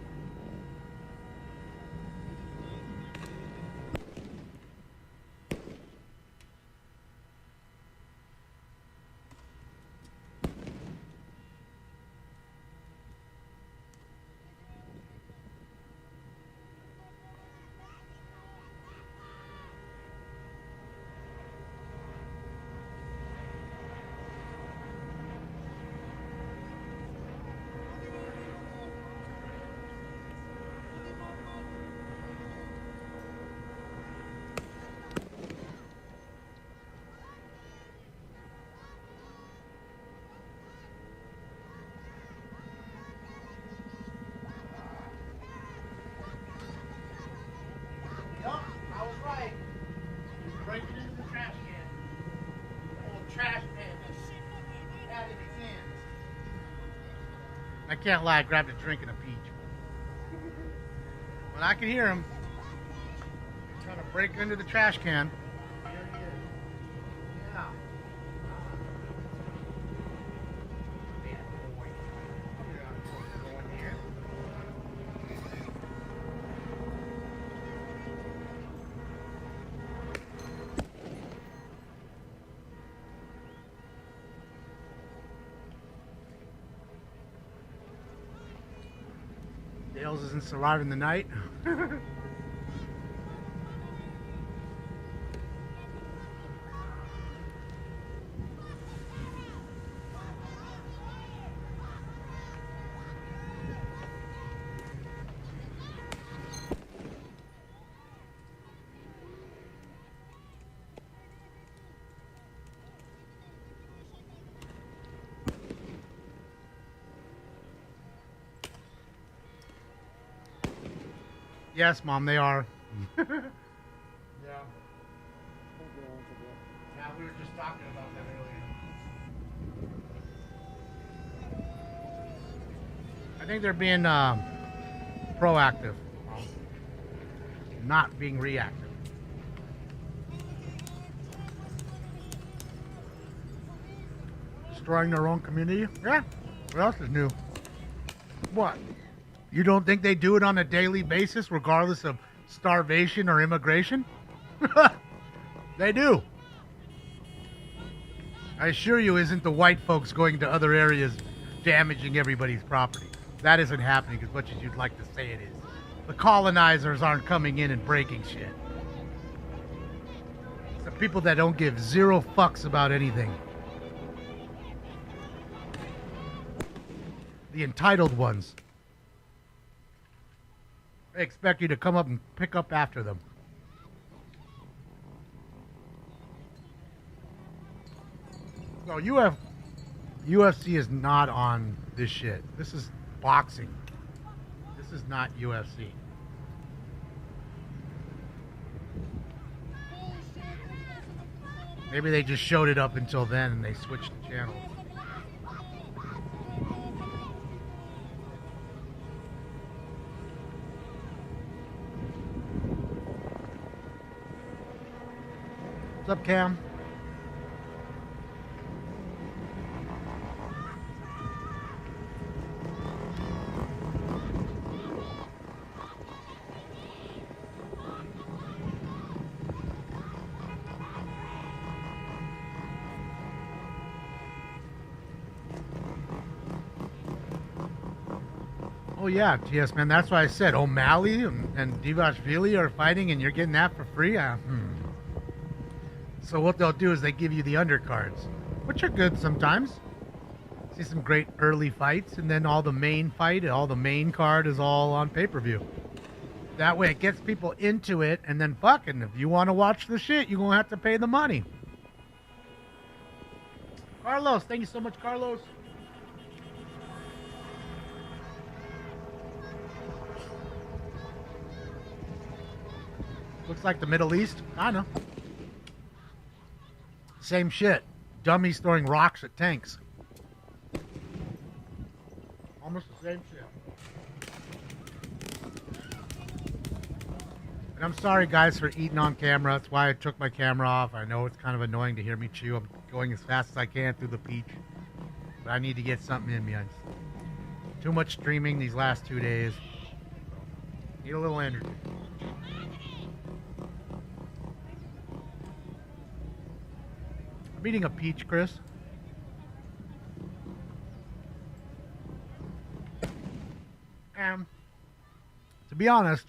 A: I can't lie, I grabbed a drink and a peach. But I can hear him trying to break into the trash can. There he is. Yeah. Bad boy. Go in here. Dales isn't surviving the night. Yes, Mom, they are. Yeah. Yeah, we were just talking about that earlier. I think they're being proactive, not being reactive. Destroying their own community? Yeah. What else is new? What? You don't think they do it on a daily basis regardless of starvation or immigration? They do. I assure you isn't the white folks going to other areas damaging everybody's property. That isn't happening as much as you'd like to say it is. The colonizers aren't coming in and breaking shit. It's the people that don't give zero fucks about anything. The entitled ones. They expect you to come up and pick up after them. So UFC is not on this shit. This is boxing. This is not UFC. Maybe they just showed it up until then and they switched the channel. What's up, Cam? Oh yeah, TS man, that's why I said O'Malley and Divashvili are fighting and you're getting that for free? So what they'll do is they give you the undercards, which are good sometimes. See some great early fights, and then all the main fight, all the main card is all on pay-per-view. That way it gets people into it, and then fucking, if you want to watch the shit, you're going to have to pay the money. Carlos, thank you so much, Carlos. Looks like the Middle East. I know. Same shit. Dummies throwing rocks at tanks. Almost the same shit. And I'm sorry, guys, for eating on camera. That's why I took my camera off. I know it's kind of annoying to hear me chew. I'm going as fast as I can through the peach. But I need to get something in me. Too much streaming these last 2 days. Need a little energy. I'm eating a peach, Chris. And to be honest,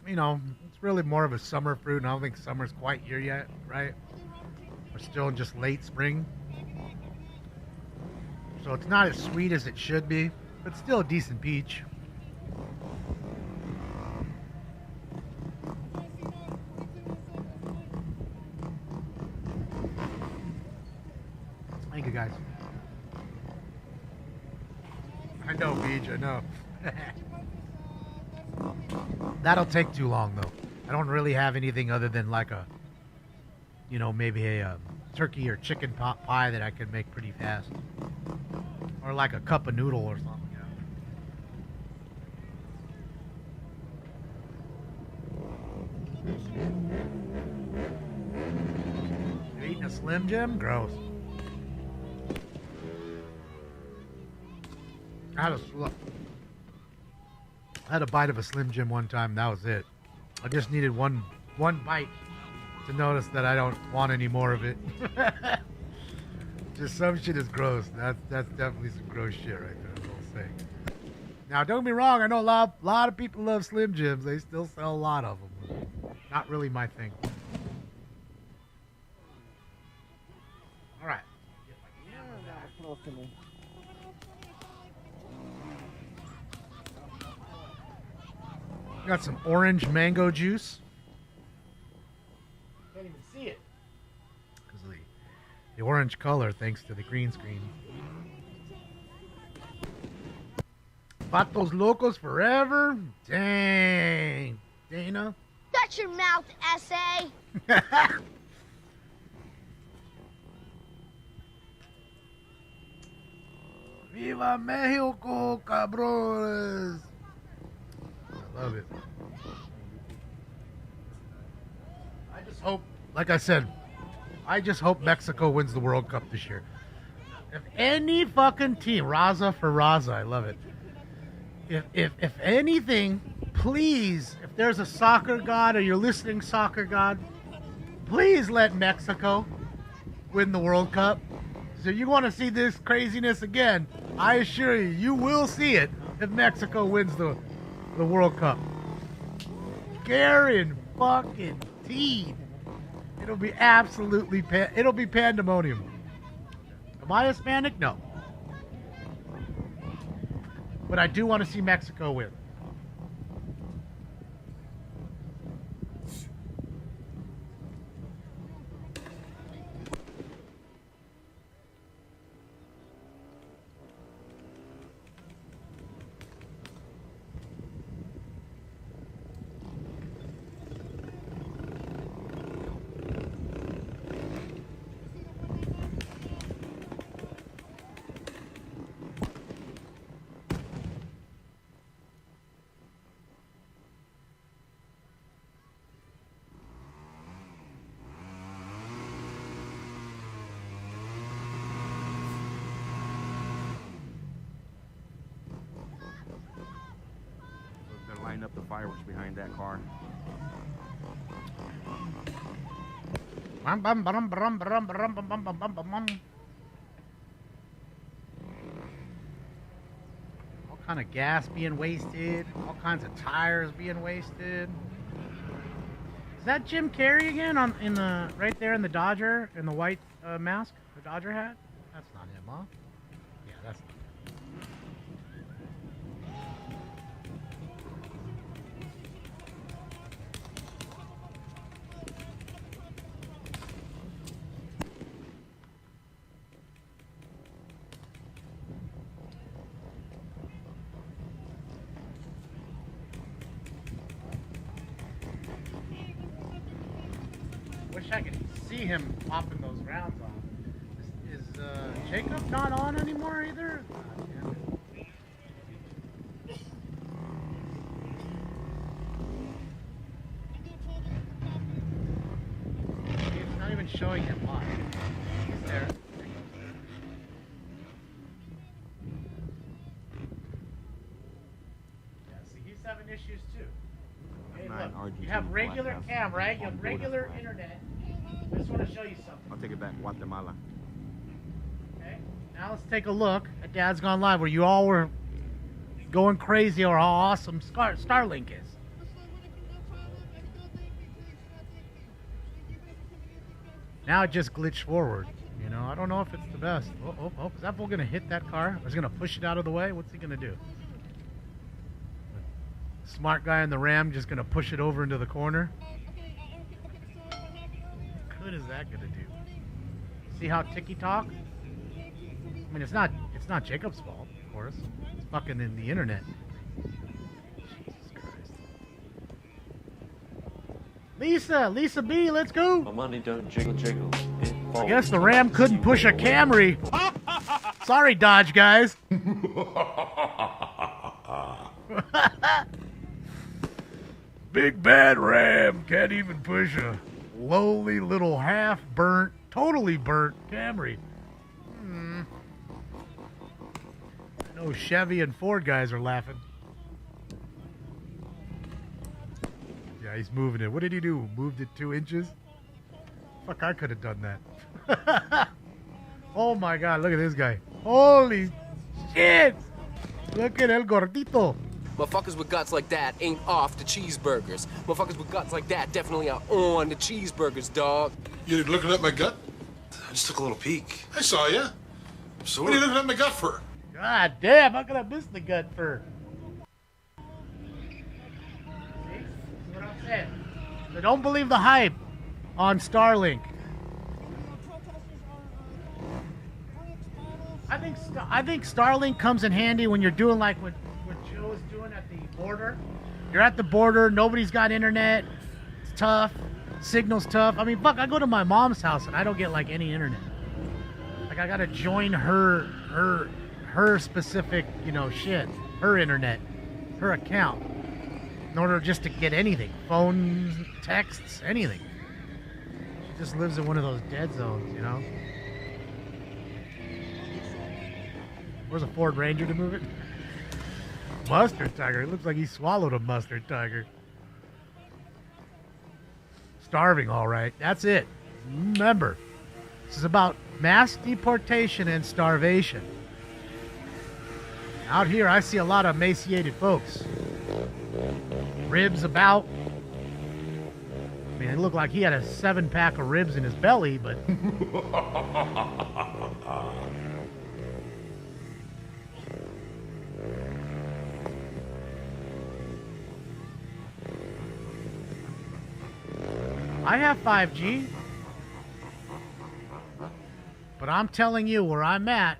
A: you know, it's really more of a summer fruit, and I don't think summer's quite here yet, right? We're still in just late spring. So it's not as sweet as it should be, but still a decent peach. Thank you, guys. I know, Beach, I know. That'll take too long, though. I don't really have anything other than like a, you know, maybe a turkey or chicken pot pie that I could make pretty fast. Or like a cup of noodle or something. You eating a Slim Jim? Gross. I had a bite of a Slim Jim one time. That was it. I just needed one bite to notice that I don't want any more of it. Just some shit is gross. That's definitely some gross shit right there. I'll say. Now, don't get me wrong. I know a lot of people love Slim Jims. They still sell a lot of them. Not really my thing. All right. Got some orange mango juice. Can't even see it because of the orange color, thanks to the green screen. Vatos Locos forever? Dang. Dana?
O: Shut your mouth, essay.
A: Viva Mexico, cabrones. I love it. I just hope, like I said, I just hope Mexico wins the World Cup this year. If any fucking team, Raza for Raza, I love it. If anything, please, if there's a soccer god or you're listening soccer god, please let Mexico win the World Cup. So you want to see this craziness again, I assure you, you will see it if Mexico wins the World Cup. Guaranteed fucking teed. It'll be absolutely it'll be pandemonium. Am I Hispanic? No. But I do want to see Mexico win.
C: Up the fireworks behind that car.
A: All kind of gas being wasted, all kinds of tires being wasted. Is that Jim Carrey again in the right there in the Dodger in the white mask, the Dodger hat? That's not him, huh? Yeah, that's. Wish I could see him popping those rounds off. Is Jacob not on anymore either? It's not even showing him live. He's there. 7 issues too. Okay,
C: Nine
A: look,
C: RG2
A: you have regular
C: Black House.
A: cam, right? You
C: On
A: have
C: board
A: regular
C: flag.
A: internet. I just want to show you something.
C: I'll take it back. Guatemala.
A: Okay. Now let's take a look at Dad's Gone Live, where you all were going crazy over how awesome Starlink is. Now it just glitched forward. You know, I don't know if it's the best. Oh, is that fool gonna hit that car? Is he gonna push it out of the way? What's he gonna do? Smart guy in the Ram just gonna push it over into the corner. What good is that gonna do? See how ticky talk? I mean, it's not Jacob's fault, of course. It's fucking in the internet. Jesus Christ. Lisa B, let's go.
B: My money don't jiggle jiggle. It
A: I guess the Ram couldn't push a Camry. Sorry, Dodge guys. Big bad Ram can't even push a lowly little half-burnt, totally burnt Camry. I know Chevy and Ford guys are laughing. Yeah, he's moving it. What did he do? Moved it 2 inches? Fuck, I could have done that. Oh my God, look at this guy. Holy shit! Look at El Gordito.
P: Motherfuckers with guts like that ain't off the cheeseburgers. Motherfuckers with guts like that definitely are on the cheeseburgers, dog.
T: You looking at my gut?
M: I just took a little peek.
T: I saw you.
M: So
T: What are you looking at my gut for?
A: God damn, how could I miss the gut for? See? That's what I'm saying. So don't believe the hype on Starlink. I think Starlink comes in handy when you're doing like what Joe is doing at the border. You're at the border, nobody's got internet, it's tough, signal's tough. I mean, fuck, I go to my mom's house and I don't get like any internet. Like I gotta join her specific, you know, shit, her internet, her account, in order just to get anything, phones, texts, anything. She just lives in one of those dead zones, you know. Where's a Ford Ranger to move it? Mustard tiger. It looks like he swallowed a mustard tiger. Starving, all right. That's it. Remember, this is about mass deportation and starvation. Out here, I see a lot of emaciated folks. Ribs about. I mean, it looked like he had a 7-pack of ribs in his belly, but... I have 5G, but I'm telling you where I'm at.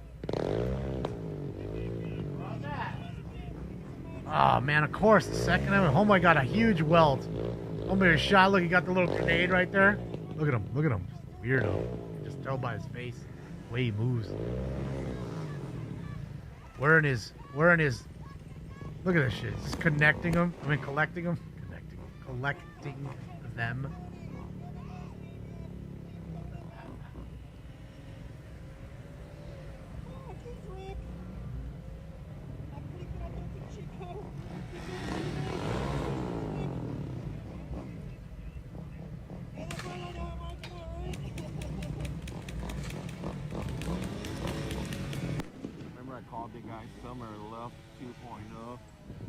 A: Oh man, of course, the second I'm at home, I got a huge welt. Homie was shot. Look, he got the little grenade right there. Look at him. Look at him. Weirdo. You just tell by his face, the way he moves. Wearing his. Look at this shit. Just connecting them. I mean, collecting them. Collecting them.
C: Summer Love 2.0.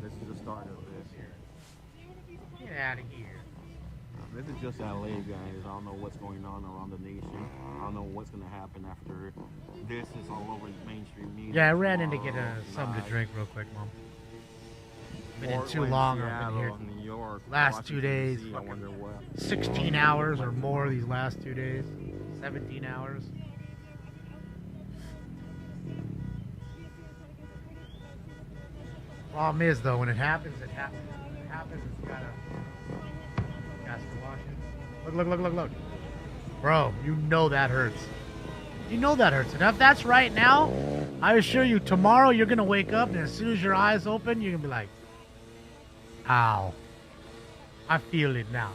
C: This is the start of this here.
A: Get out of here.
C: This is just LA, guys. I don't know what's going on around the nation. I don't know what's going to happen after this is all over mainstream media.
A: Yeah, I ran in to get something to drink real quick, Mom. Been in too long. I've been here.
C: New York,
A: last 2 days. 16 hours or more these last 2 days. 17 hours. Problem is, though, when it happens, it happens. When it happens, it's gotta watch it. Look. Bro, you know that hurts. You know that hurts. And if that's right now, I assure you, tomorrow you're gonna wake up, and as soon as your eyes open, you're gonna be like, ow. I feel it now.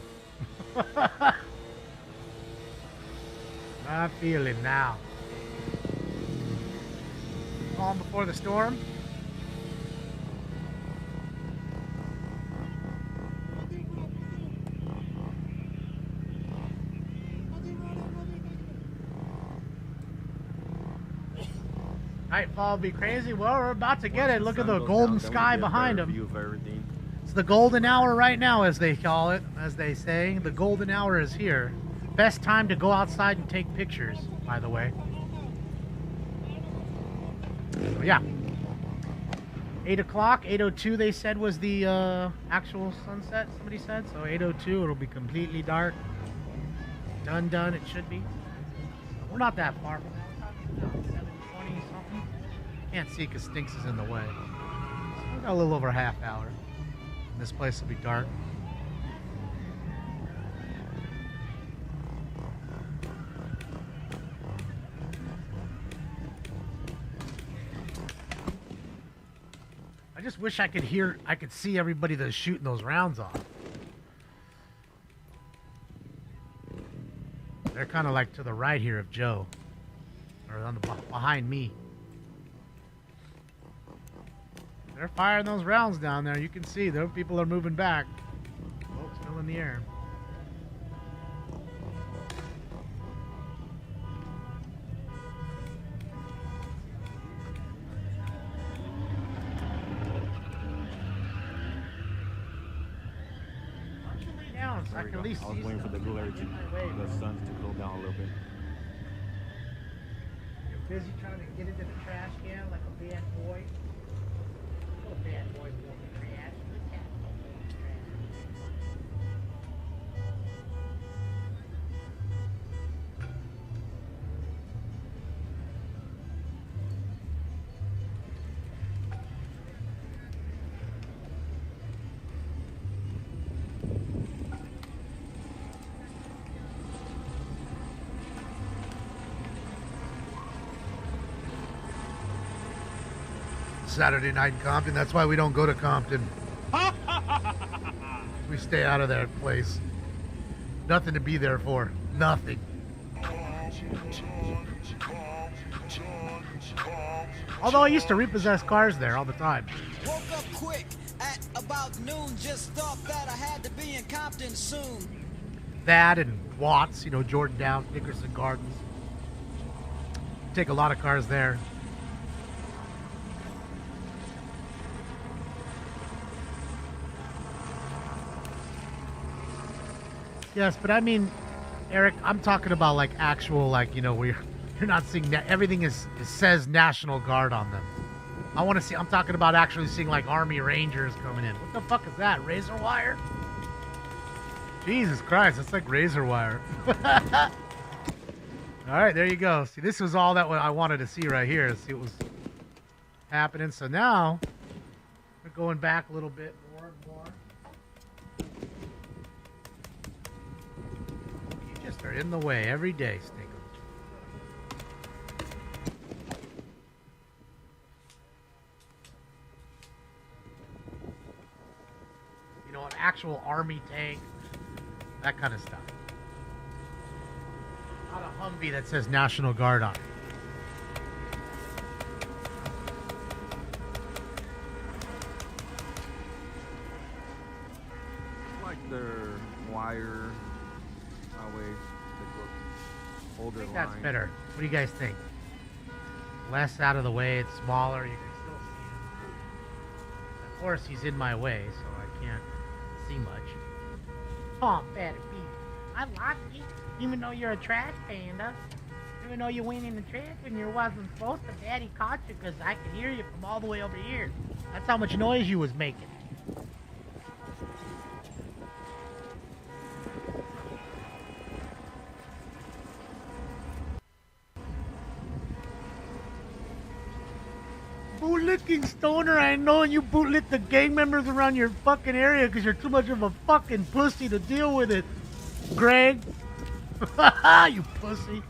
A: I feel it now. Calm before the storm. Nightfall will be crazy. Well, we're about to get it. Look at the golden sky behind them.
C: View of everything.
A: It's the golden hour right now, as they call it, as they say. The golden hour is here. Best time to go outside and take pictures, by the way. So, yeah. 8 o'clock, 8:02 they said was the actual sunset, somebody said. So 8:02, it'll be completely dark. Done, it should be. So we're not that far from that. We're talking about 7:20 something. Can't see because Stinks is in the way. So we got a little over a half hour. This place will be dark. I just wish I could see everybody that's shooting those rounds off. They're kind of like to the right here of Joe. Or on the behind me. They're firing those rounds down there. You can see those people are moving back. Oh, it's still in the air. Down, so I can at least
C: I was waiting for the glare to the sun to cool down a little bit.
A: You're busy trying to get into the trash can like a bad boy. A bad boy going to trash. Saturday night in Compton. That's why we don't go to Compton. We stay out of that place. Nothing to be there for. Nothing. Although I used to repossess cars there all the time.
U: Woke up quick at about noon. Just thought that I had to be in Compton soon.
A: That and Watts, you know, Jordan Down, Nickerson Gardens. Take a lot of cars there. Yes, but I mean, Eric, I'm talking about like actual, like, you know, where you're not seeing that everything it says National Guard on them. I want to see. I'm talking about actually seeing like Army Rangers coming in. What the fuck is that? Razor wire? Jesus Christ, that's like razor wire. All right, there you go. See, this was all that I wanted to see right here. See what was happening. So now we're going back a little bit more and more. They're in the way every day, Stinkles. You know, an actual army tank, that kind of stuff. Not a Humvee that says National Guard on it.
C: Like their wire highways.
A: I think that's better. What do you guys think? Less out of the way, it's smaller, you can still see him. Of course, he's in my way, so I can't see much. Oh, better be. I like you, even though you're a trash panda. Even though you went in the trash when you wasn't supposed to. Daddy caught you because I could hear you from all the way over here. That's how much noise you was making. Bootlicking stoner, I know you bootlick the gang members around your fucking area because you're too much of a fucking pussy to deal with it, Greg. You pussy.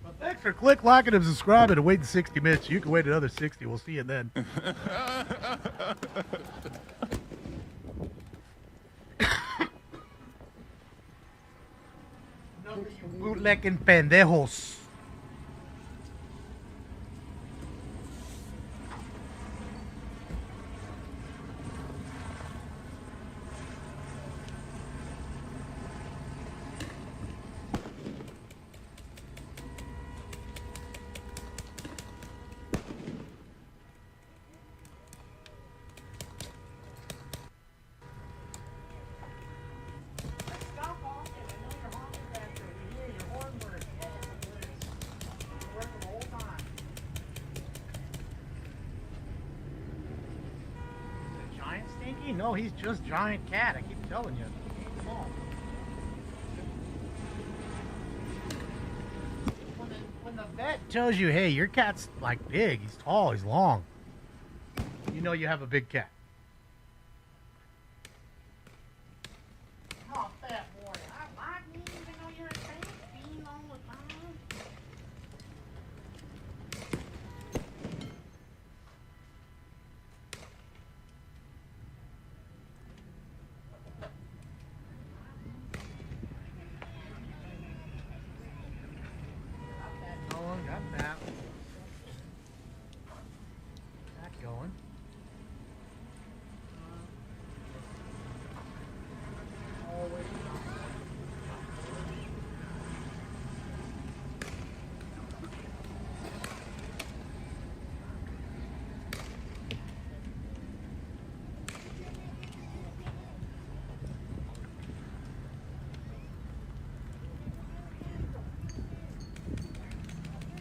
A: Well, thanks for liking, and subscribing and waiting 60 minutes. You can wait another 60. We'll see you then. Bootlicking pendejos. No, he's just giant cat. I keep telling you. Small. When the vet tells you, hey, your cat's like big, he's tall, he's long, you know you have a big cat. Oh, fat boy. I didn't even know you're a cat. Being all the time. Got that. That going.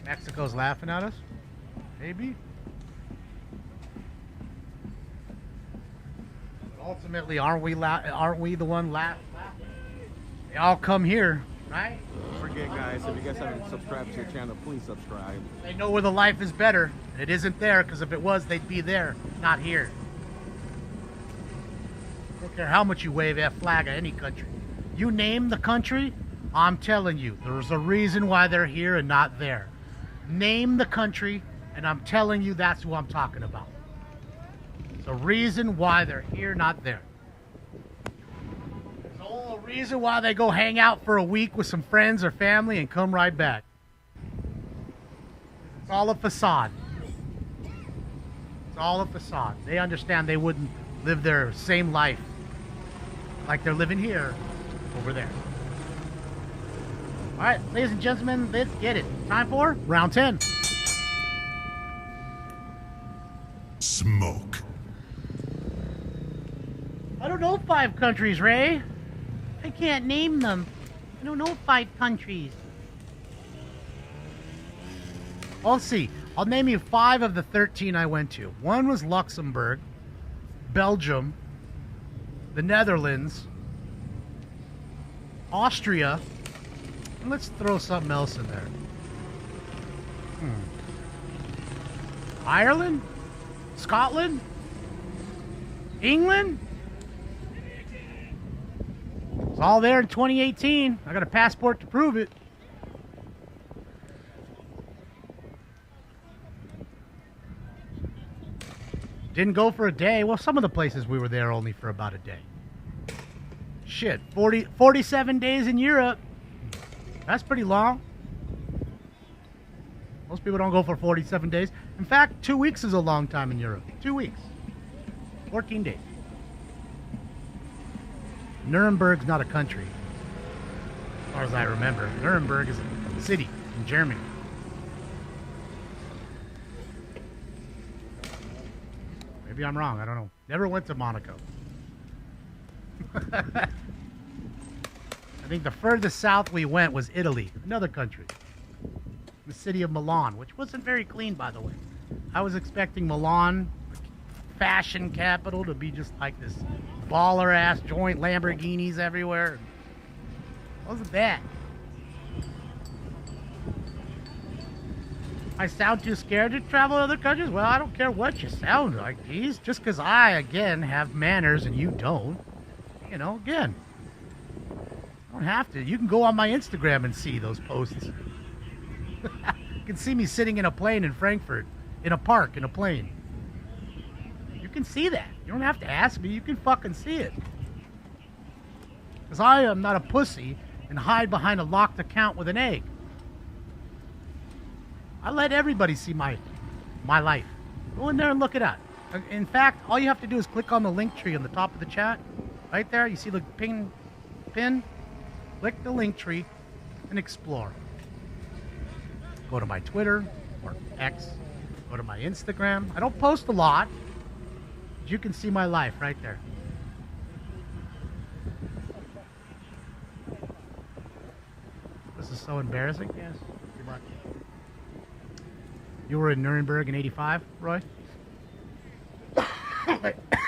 A: Mexico's laughing at us? Maybe? But ultimately, aren't we the one laughing? They all come here, right?
C: Don't forget, guys, if you guys haven't subscribed to your channel, please subscribe.
A: They know where the life is better. It isn't there, because if it was, they'd be there, not here. I don't care how much you wave that flag at any country. You name the country, I'm telling you, there's a reason why they're here and not there. Name the country, and I'm telling you that's who I'm talking about. There's a reason why they're here, not there. There's a reason why they go hang out for a week with some friends or family and come right back. It's all a facade. It's all a facade. They understand they wouldn't live their same life like they're living here over there. All right, ladies and gentlemen, let's get it. Time for round 10.
E: Smoke.
A: I don't know 5 countries, Ray. I can't name them. I don't know 5 countries. I'll see. I'll name you 5 of the 13 I went to. One was Luxembourg, Belgium, the Netherlands, Austria. Let's throw something else in there. Ireland? Scotland? England? It's all there in 2018. I got a passport to prove it. Didn't go for a day. Well, some of the places we were there only for about a day. Shit, 47 days in Europe. That's pretty long. Most people don't go for 47 days. In fact, 2 weeks is a long time in Europe. 2 weeks. 14 days. Nuremberg's not a country, as far as I remember. Nuremberg is a city in Germany. Maybe I'm wrong. I don't know. Never went to Monaco. I think the furthest south we went was Italy, another country. The city of Milan, which wasn't very clean, by the way. I was expecting Milan, fashion capital, to be just like this baller-ass joint, Lamborghinis everywhere. It wasn't bad. I sound too scared to travel to other countries? Well, I don't care what you sound like, geez. Just because I, again, have manners and you don't. You know, again. You don't have to. You can go on my Instagram and see those posts. You can see me sitting in a plane in Frankfurt, in a park, in a plane. You can see that. You don't have to ask me. You can fucking see it. Because I am not a pussy and hide behind a locked account with an egg. I let everybody see my life. Go in there and look it up. In fact, all you have to do is click on the link tree on the top of the chat. Right there, you see the pin? Click the link tree and explore. Go to my Twitter or X. Go to my Instagram. I don't post a lot, but you can see my life right there. This is so embarrassing. Yes. Good luck. You were in Nuremberg in '85, Roy?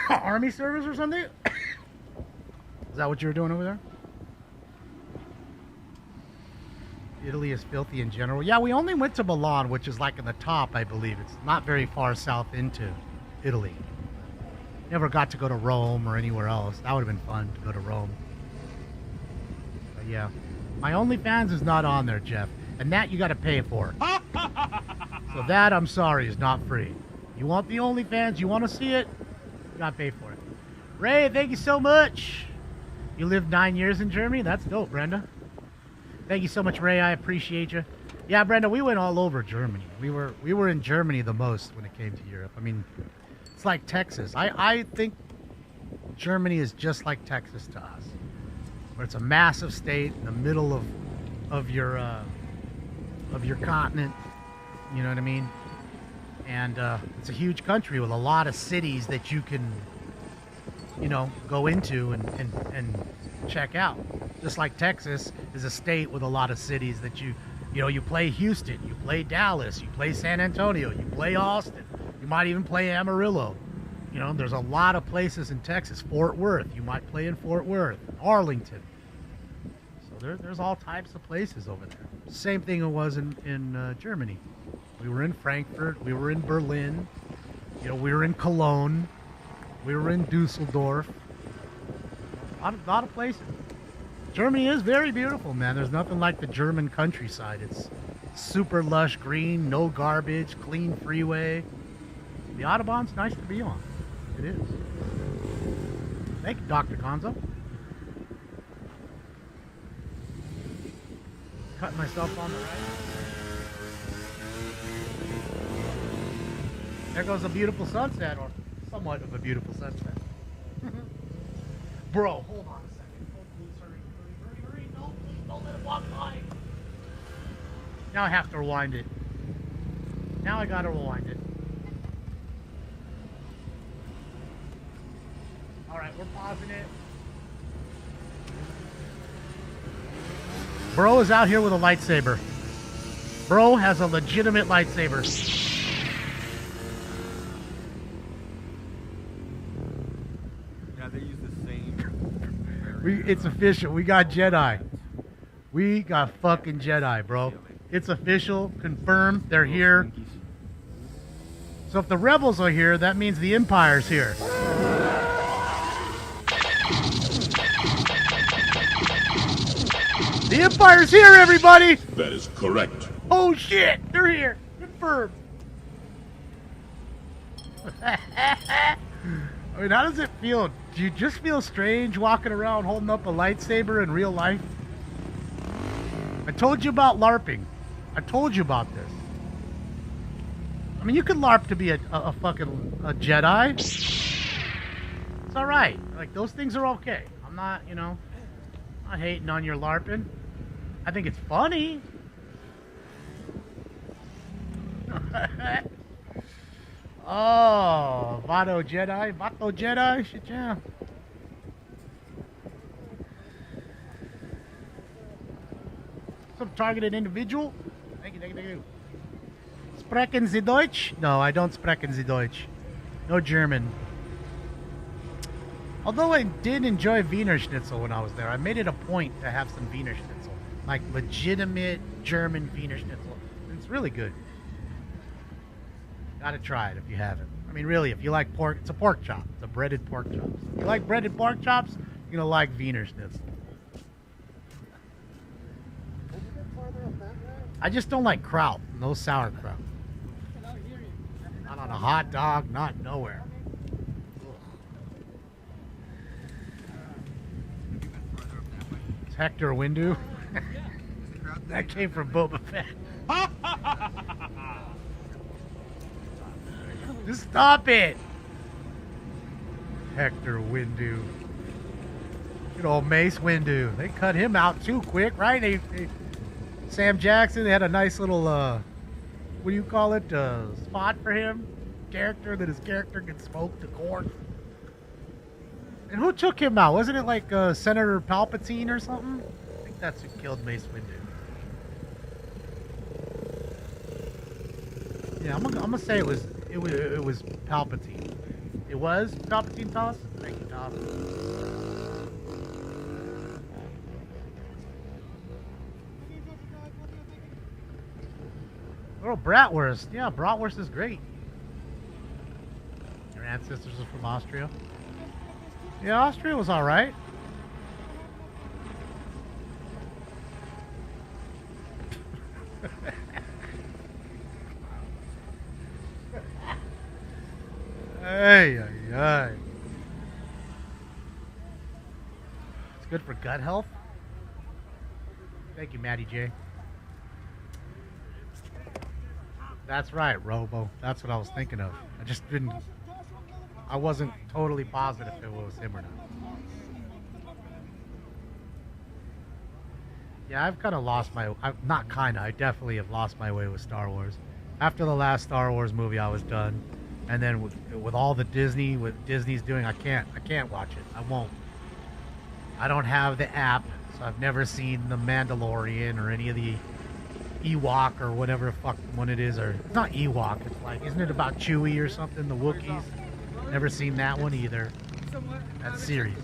A: Army service or something? Is that what you were doing over there? Italy is filthy in general. Yeah, we only went to Milan, which is like in the top, I believe. It's not very far south into Italy. Never got to go to Rome or anywhere else. That would have been fun to go to Rome. But yeah. My OnlyFans is not on there, Jeff. And that you got to pay for. So that, I'm sorry, is not free. You want the OnlyFans, you want to see it, you got to pay for it. Ray, thank you so much. You lived 9 years in Germany? That's dope, Brenda. Thank you so much, Ray. I appreciate you. Yeah, Brenda, we went all over Germany. We were in Germany the most when it came to Europe. I mean, it's like Texas. I think Germany is just like Texas to us, where it's a massive state in the middle of your continent. You know what I mean? And it's a huge country with a lot of cities that you can, you know, go into and check out. Just like Texas is a state with a lot of cities that you play Houston, you play Dallas, you play San Antonio, you play Austin, you might even play Amarillo. You know, there's a lot of places in Texas. Fort Worth, you might play in Fort Worth, Arlington. So there's all types of places over there. Same thing it was in Germany. We were in Frankfurt, we were in Berlin, you know, we were in Cologne, we were in Dusseldorf. A lot of places. Germany is very beautiful, man. There's nothing like the German countryside. It's super lush green, no garbage, clean freeway. The Autobahn's nice to be on. It is. Thank you, Dr. Gonzo. Cutting myself on the right. There goes a beautiful sunset, or somewhat of a beautiful sunset. Bro, hold on a second. Oh, please, hurry. No, please don't let it walk by. Now I have to rewind it. Now I gotta rewind it. Alright, we're pausing it. Bro is out here with a lightsaber. Bro has a legitimate lightsaber.
C: Yeah, they use the same.
A: It's official. We got Jedi. We got fucking Jedi, bro. It's official. Confirmed. They're here. So if the rebels are here, that means the Empire's here. The Empire's here, everybody!
E: That is correct.
A: Oh shit! They're here! Confirmed! I mean, how does it feel? Do you just feel strange walking around holding up a lightsaber in real life? I told you about LARPing. I told you about this. I mean, you can LARP to be a fucking Jedi. It's alright. Like, those things are okay. I'm not, you know, not hating on your LARPing. I think it's funny. Oh, Vato Jedi, shit, yeah. Some targeted individual. Thank you. Sprechen Sie Deutsch? No, I don't sprechen Sie Deutsch. No German. Although I did enjoy Wiener Schnitzel when I was there. I made it a point to have some Wiener Schnitzel. Like legitimate German Wiener Schnitzel. It's really good. Gotta try it if you haven't. I mean, really, if you like pork, it's a pork chop. It's a breaded pork chop. If you like breaded pork chops, you're gonna like Wiener Schnitzel. I just don't like kraut. No sauerkraut. Not on a hot dog, not nowhere. It's Hector Windu. That came from Boba Fett. Just stop it. Hector Windu. Good old Mace Windu. They cut him out too quick, right? Sam Jackson, they had a nice little, what do you call it, spot for him? Character, that his character could smoke the corn. And who took him out? Wasn't it like Senator Palpatine or something? I think that's who killed Mace Windu. Yeah, I'm gonna say it was Palpatine. It was Palpatine toss? Thank you, Tom. Oh, bratwurst. Yeah, bratwurst is great. Your ancestors are from Austria? Yeah, Austria was alright. Hey, ay, ay. It's good for gut health. Thank you, Matty J. That's right, Robo. That's what I was thinking of. I just didn't. I wasn't totally positive if it was him or not. Yeah, I've kind of lost my. Not kind of. I definitely have lost my way with Star Wars. After the last Star Wars movie, I was done. And then with all the what Disney's doing, I can't watch it. I won't. I don't have the app, so I've never seen The Mandalorian or any of the Ewok or whatever the fuck one it is. Or it's not Ewok. It's like, isn't it about Chewie or something? The Wookiees. Never seen that one either. That series.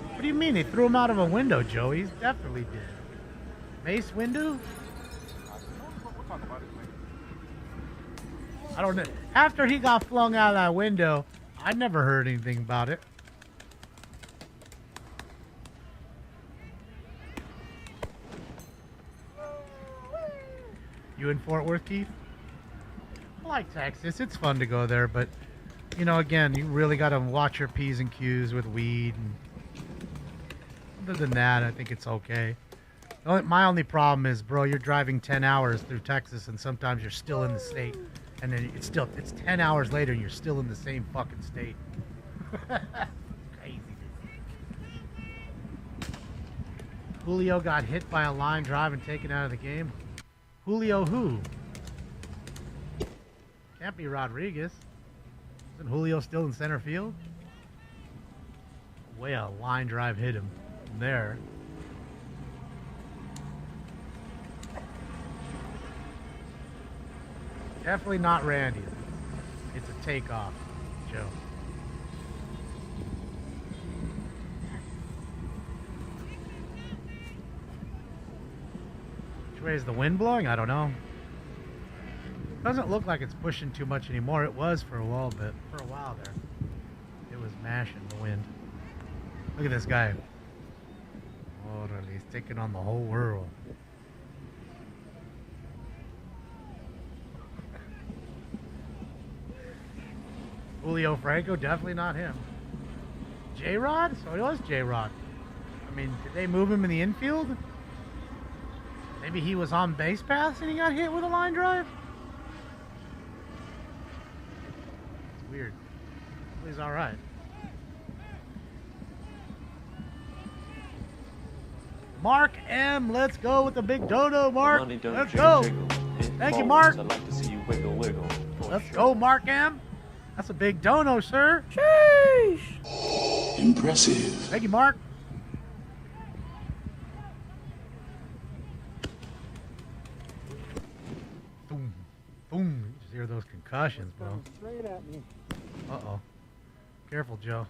A: What do you mean? They threw him out of a window, Joey. He's definitely did. Mace Windu? I don't know. After he got flung out of that window, I never heard anything about it. You in Fort Worth, Keith? I like Texas. It's fun to go there, but, you know, again, you really got to watch your P's and Q's with weed. And other than that, I think it's okay. My only problem is, bro, you're driving 10 hours through Texas, and sometimes you're still in the state. And then it's 10 hours later, and you're still in the same fucking state. Crazy. Julio got hit by a line drive and taken out of the game. Julio who? Can't be Rodriguez. Isn't Julio still in center field? Way a line drive hit him from there. Definitely not Randy. It's a takeoff, Joe. Which way is the wind blowing? I don't know. Doesn't look like it's pushing too much anymore. It was for a while there. It was mashing the wind. Look at this guy. Oh, he's taking on the whole world. Julio Franco, definitely not him. J-Rod? So it was J-Rod. I mean, did they move him in the infield? Maybe he was on base paths and he got hit with a line drive? It's weird. He's alright. Mark M, let's go with the big dodo, Mark. Let's go. Thank you, Mark.
B: I'd like to see you wiggle, wiggle.
A: Let's go, Mark M. That's a big dono, sir. Sheesh.
E: Impressive.
A: Thank you, Mark. Boom. Boom. You just hear those concussions, bro.
F: Straight at me.
A: Uh-oh. Careful, Joe.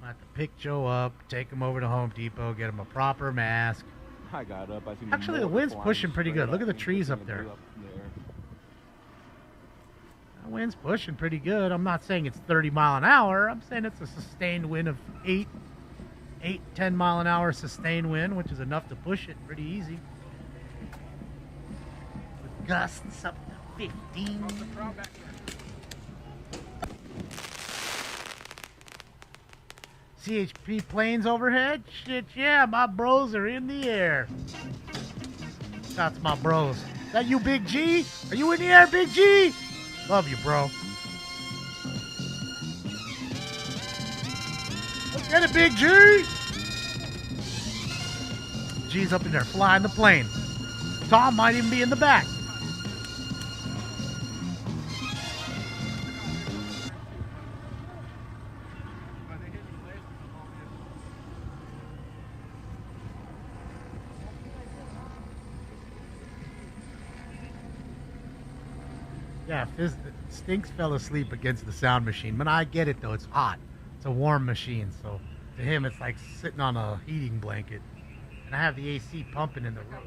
A: I have to pick Joe up, take him over to Home Depot, get him a proper mask.
C: I got up. I seen
A: Actually, the wind's pushing pretty good. Look at the trees up there. The wind's pushing pretty good. I'm not saying it's 30 mile an hour. I'm saying it's a sustained wind of 10 mile an hour sustained wind, which is enough to push it pretty easy. With gusts up to 15. CHP planes overhead? Shit, yeah, my bros are in the air. That's my bros. Is that you, Big G? Are you in the air, Big G? Love you, bro. Let's get it, Big G. G's up in there flying the plane. Tom might even be in the back. Yeah, Stinks fell asleep against the sound machine. But I get it, though. It's hot. It's a warm machine. So to him, it's like sitting on a heating blanket. And I have the AC pumping in the room.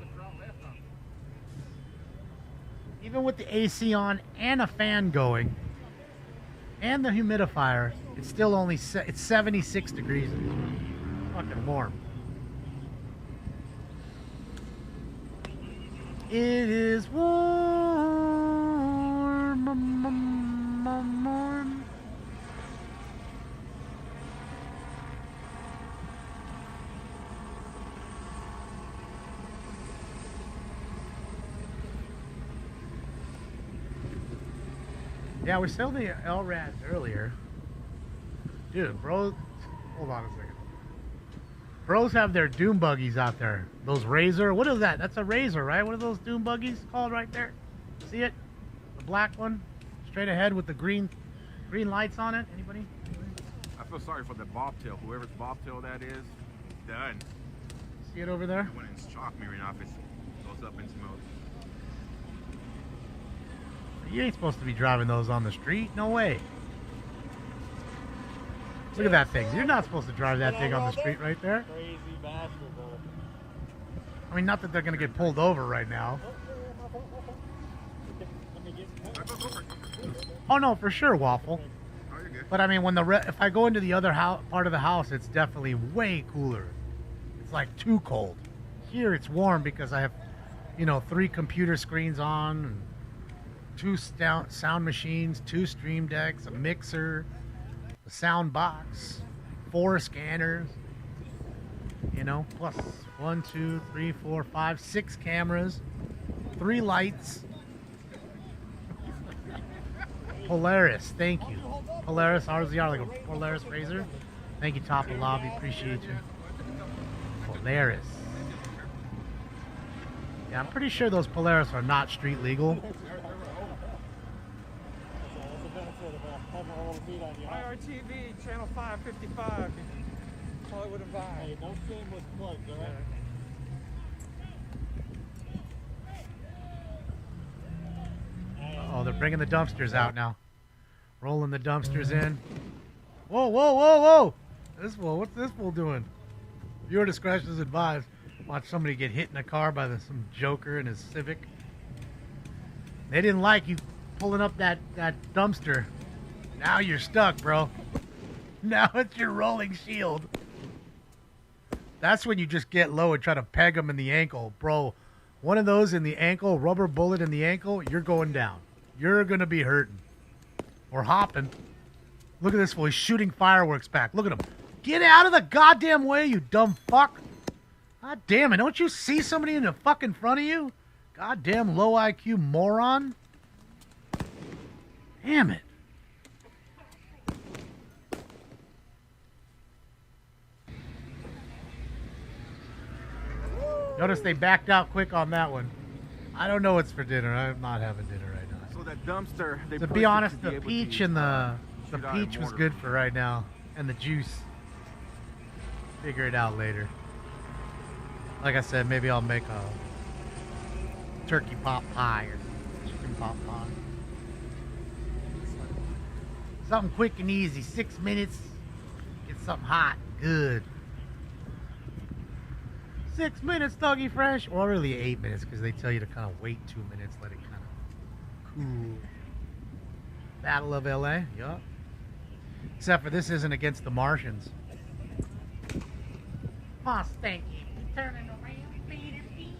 A: Even with the AC on and a fan going and the humidifier, it's still only it's 76 degrees. Fucking warm. It is warm, warm. Yeah, we sold the LRADs earlier. Dude, bro, hold on a second. Bros have their doom buggies out there. Those Razor, what is that? That's a Razor, right? What are those doom buggies called right there? See it? The black one, straight ahead with the green lights on it. Anybody?
C: I feel sorry for the bobtail. Whoever's bobtail that is, done.
A: See it over there?
C: When it's chalk mirroring off, it goes up in smoke.
A: You ain't supposed to be driving those on the street. No way. Look at that thing. You're not supposed to drive that thing on the street right there.
N: Crazy bastard, bro.
A: I mean, not that they're going to get pulled over right now. Oh, no, for sure, Waffle. But I mean, when if I go into the other part of the house, it's definitely way cooler. It's like too cold. Here, it's warm because I have, 3 computer screens on, and 2 sound machines, 2 stream decks, a mixer, a sound box, 4 scanners, plus 1, 2, 3, 4, 5, 6 cameras, 3 lights. Polaris, thank you. Polaris RZR, like a Polaris Razor. Thank you, Top of Lobby, appreciate you. Polaris. Yeah, I'm pretty sure those Polaris are not street legal.
N: IRTV, channel 555, Hollywood and Vine. Hey, no shameless plugs, all right?
A: Oh, they're bringing the dumpsters out now. Rolling the dumpsters in. Whoa, whoa, whoa, whoa! What's this fool doing? Viewer discretion is advised. Watch somebody get hit in a car by some joker in his Civic. They didn't like you pulling up that dumpster. Now you're stuck, bro. Now it's your rolling shield. That's when you just get low and try to peg them in the ankle. Bro, one of those in the ankle, rubber bullet in the ankle, you're going down. You're going to be hurting. Or hopping. Look at this fool. He's shooting fireworks back. Look at him. Get out of the goddamn way, you dumb fuck. God damn it. Don't you see somebody in the fucking front of you? Goddamn low IQ moron. Damn it. Notice they backed out quick on that one. I don't know what's for dinner. I'm not having dinner right now.
C: So that dumpster,
A: to be honest, the peach and the peach was good for right now, and the juice. Figure it out later. Like I said, maybe I'll make a turkey pot pie or chicken pot pie. Something quick and easy. 6 minutes. Get something hot, good. 6 minutes, Doggy Fresh. Or really 8 minutes, because they tell you to kind of wait 2 minutes, let it kind of cool. Battle of LA, yup. Except for this isn't against the Martians. Come on, Stanky. Turning around, Peter P.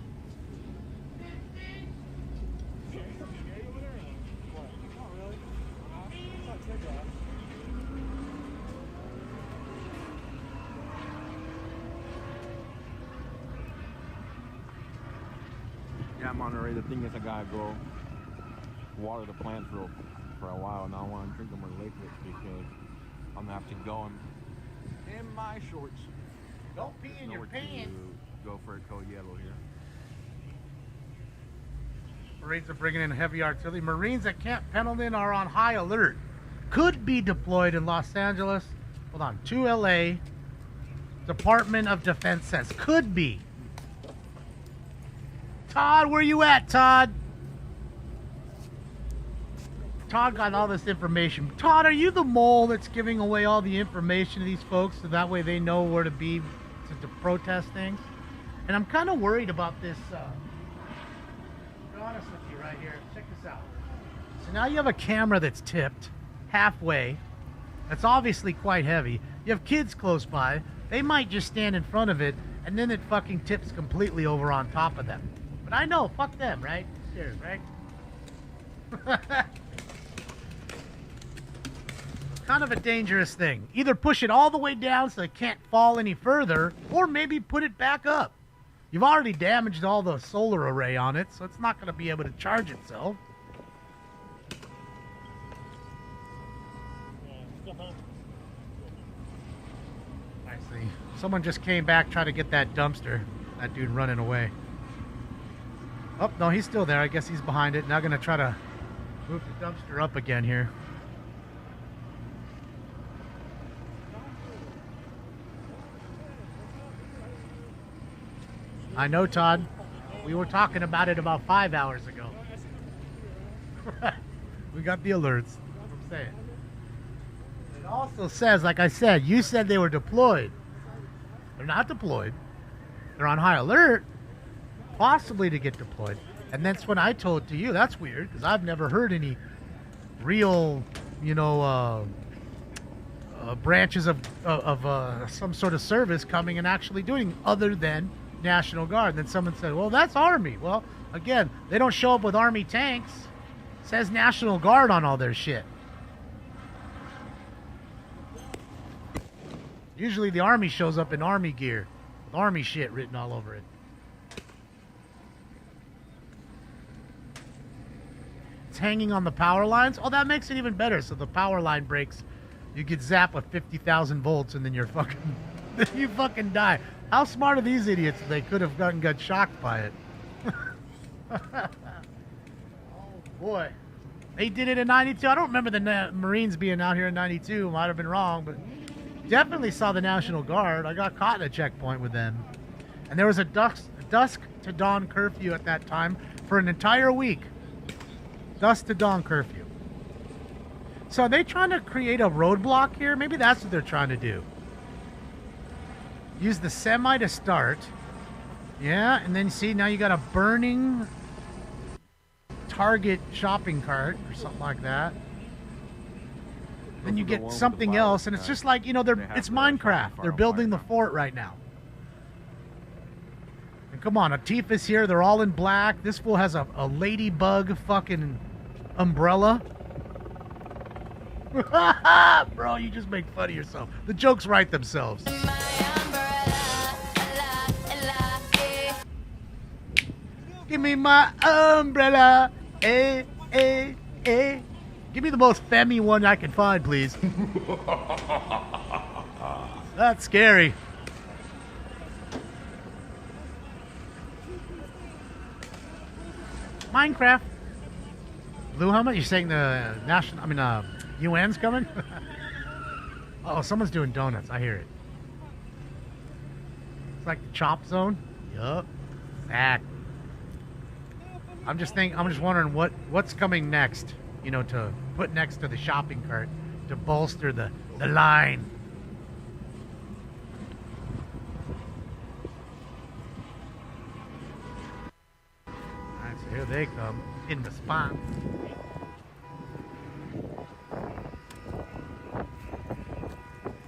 C: Yeah, Monterey, the thing is I gotta go water the plants for a while, and I want to drink them with liquids because I'm gonna have to go in my shorts.
A: Don't pee in your pants.
C: Go for a cold yellow here.
A: Marines are bringing in heavy artillery. Marines at Camp Pendleton are on high alert. Could be deployed in Los Angeles. Hold on, to LA. Department of Defense says could be. Todd, where you at, Todd? Todd got all this information. Todd, are you the mole that's giving away all the information to these folks so that way they know where to be to protest things? And I'm kind of worried about this. To be honest with you right here, check this out. So now you have a camera that's tipped halfway. That's obviously quite heavy. You have kids close by. They might just stand in front of it, and then it fucking tips completely over on top of them. But I know, fuck them, right? Serious, right? Kind of a dangerous thing. Either push it all the way down so it can't fall any further, or maybe put it back up. You've already damaged all the solar array on it, so it's not going to be able to charge itself. I see. Someone just came back trying to get that dumpster. That dude running away. Oh, no, he's still there. I guess he's behind it. Now going to try to move the dumpster up again here. I know, Todd. We were talking about it about 5 hours ago. We got the alerts. That's what I'm saying. It also says, like I said, you said they were deployed. They're not deployed. They're on high alert, possibly to get deployed. And that's when I told to you, that's weird, because I've never heard any real, branches of some sort of service coming and actually doing other than National Guard. And then someone said, well, that's Army. Well, again, they don't show up with Army tanks. It says National Guard on all their shit. Usually the Army shows up in Army gear with Army shit written all over it. It's hanging on the power lines. Oh, that makes it even better. So the power line breaks, you get zapped with 50,000 volts, and then you're fucking, you fucking die. How smart are these idiots? They could have got shocked by it. Oh boy, they did it in '92. I don't remember the Marines being out here in '92. Might have been wrong, but definitely saw the National Guard. I got caught in a checkpoint with them, and there was a dusk to dawn curfew at that time for an entire week. Dusk to dawn curfew. So are they trying to create a roadblock here? Maybe that's what they're trying to do. Use the semi to start. Yeah, and then see, now you got a burning Target shopping cart or something like that. Then you get something else, and it's just like, it's Minecraft. They're building the fort right now. And come on, Atifa's here. They're all in black. This fool has a ladybug fucking umbrella. Bro, you just make fun of yourself. The jokes write themselves. Give me my umbrella. Eh, eh, eh. Give me the most femmy one I can find, please. That's scary. Minecraft. Blue helmet? You're saying the UN's coming? Oh, someone's doing donuts. I hear it. It's like the chop zone. Yup. Exactly. I'm just wondering what's coming next, to put next to the shopping cart to bolster the line. Alright, so here they come in response.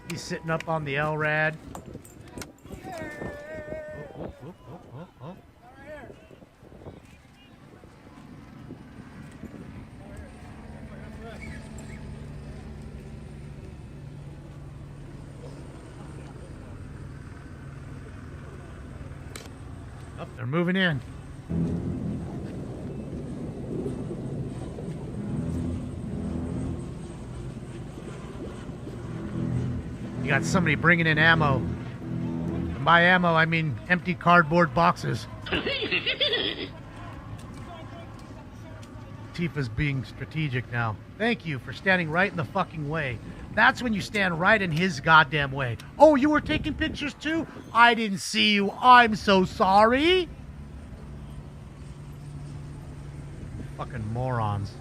A: He's sitting up on the LRAD. Oh. Oh, they're moving in. You got somebody bringing in ammo. And by ammo, I mean empty cardboard boxes. Tifa's being strategic now. Thank you for standing right in the fucking way. That's when you stand right in his goddamn way. Oh, you were taking pictures too? I didn't see you. I'm so sorry. Fucking morons.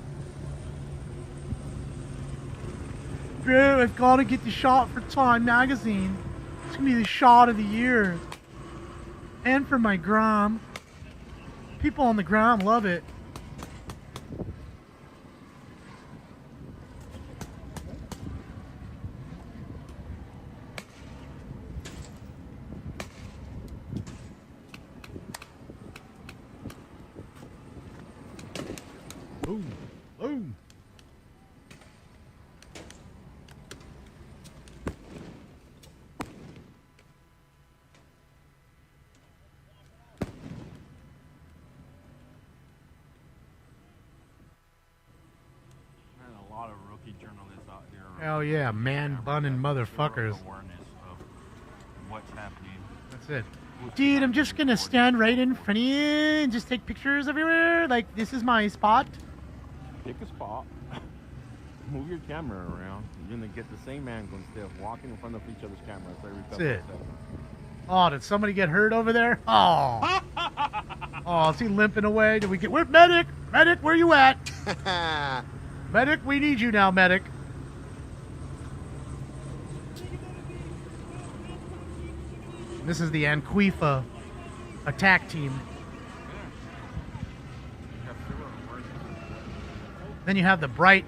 A: bro, I've got to get the shot for Time magazine. It's gonna be the shot of the year. And for my gram. People on the gram love it. Boom. Boom.
C: A lot of rookie journalists out here.
A: Hell yeah, man bunning motherfuckers.
C: Awareness of what's happening.
A: That's it. Dude, I'm just gonna stand right in front of you and just take pictures everywhere. Like, this is my spot.
C: Pick a spot. Move your camera around. You're gonna get the same angle instead of walking in front of each other's cameras every couple
A: That's it.
C: of seconds.
A: Oh, did somebody get hurt over there? Oh. Oh, is he limping away? Did we get... Where, medic? Medic, where you at? Medic, we need you now, medic. This is the Anquifa attack team. Then you have the bright,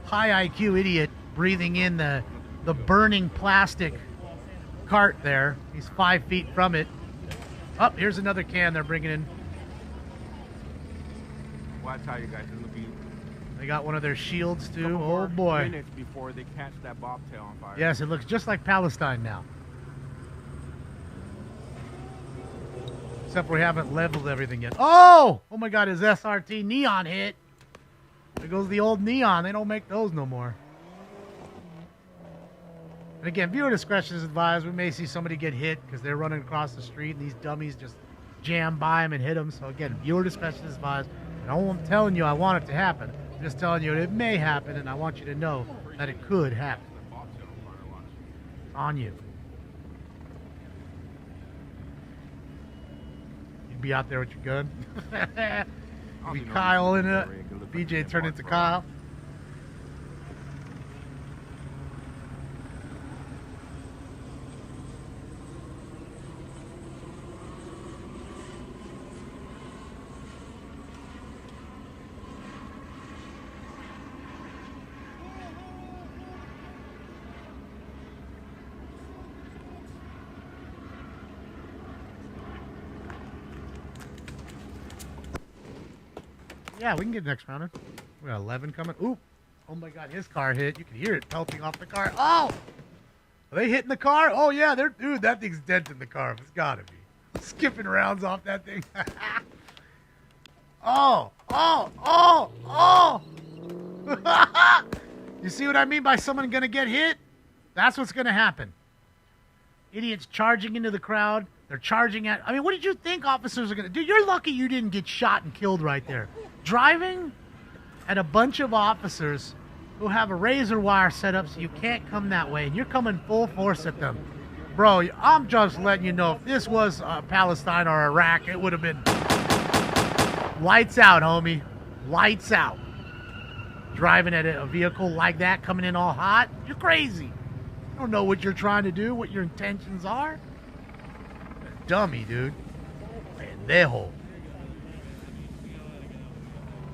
A: high IQ idiot breathing in the burning plastic cart there. He's 5 feet from it. Oh, here's another can they're bringing in.
C: Well, I tell you guys, it's gonna be
A: They got one of their shields too.
C: couple
A: Oh
C: more
A: boy.
C: minutes before they catch that bobtail on fire.
A: Yes, it looks just like Palestine now. Except we haven't leveled everything yet. Oh! Oh my god, his SRT neon hit. There goes the old neon. They don't make those no more. And again, viewer discretion is advised. We may see somebody get hit because they're running across the street and these dummies just jam by them and hit them. So again, viewer discretion is advised. And I'm telling you I want it to happen. I'm just telling you it may happen, and I want you to know that it could happen. It's on you. You'd be out there with your gun. You'd be Kyle in it. BJ turned into Kyle. Yeah, we can get next round. We got 11 coming. Ooh. Oh my god, his car hit. You can hear it pelting off the car. Oh! Are they hitting the car? Oh yeah, they're... Dude, that thing's denting the car. It's gotta be. Skipping rounds off that thing. Oh! Oh! Oh! Oh! You see what I mean by someone gonna get hit? That's what's gonna happen. Idiots charging into the crowd. They're charging at... I mean, what did you think officers are gonna do? You're lucky you didn't get shot and killed right there. Driving at a bunch of officers who have a razor wire set up so you can't come that way, and you're coming full force at them. Bro, I'm just letting you know, if this was Palestine or Iraq, it would have been lights out, homie. Lights out. Driving at a vehicle like that, coming in all hot, you're crazy. You don't know what you're trying to do, what your intentions are. Dummy, dude. Pendejo.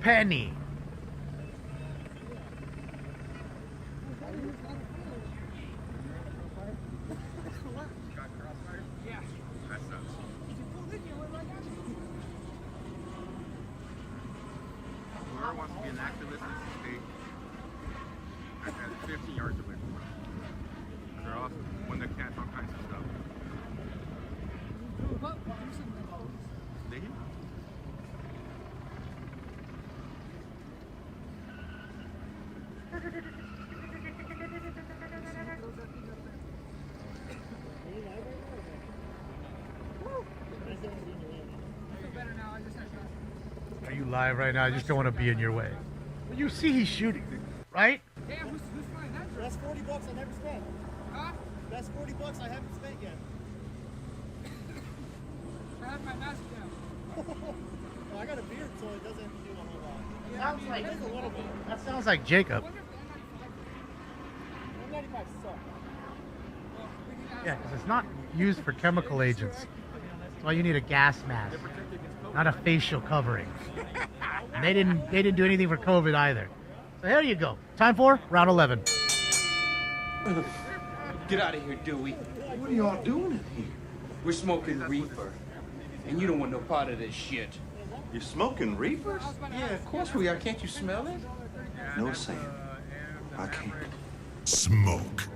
A: Penny.
C: Whoever wants to be an activist in this state, that's 15 yards away from us. They're also one that catch all kinds of stuff. They hit.
A: Are you live right now? I just don't want to be in your way. Well, you see he's shooting, right?
F: Yeah, who's flying that? That's $40 I never spent. Huh? That's $40 I haven't spent yet. I have my mask down. Well, I got a beard, so it doesn't do a whole lot.
A: Sounds like
F: a little bit.
A: That sounds like Jacob.
F: I'm
A: Yeah, because it's not used for chemical agents. That's why you need a gas mask, not a facial covering. And they didn't do anything for COVID either. So here you go. Time for round 11.
Q: Get out of here, Dewey.
T: What are y'all doing in here?
Q: We're smoking reefer, and you don't want no part of this shit.
T: You're smoking reefers?
Q: Yeah, of course we are. Can't you smell it?
T: No, Sam. I can't.
E: Smoke.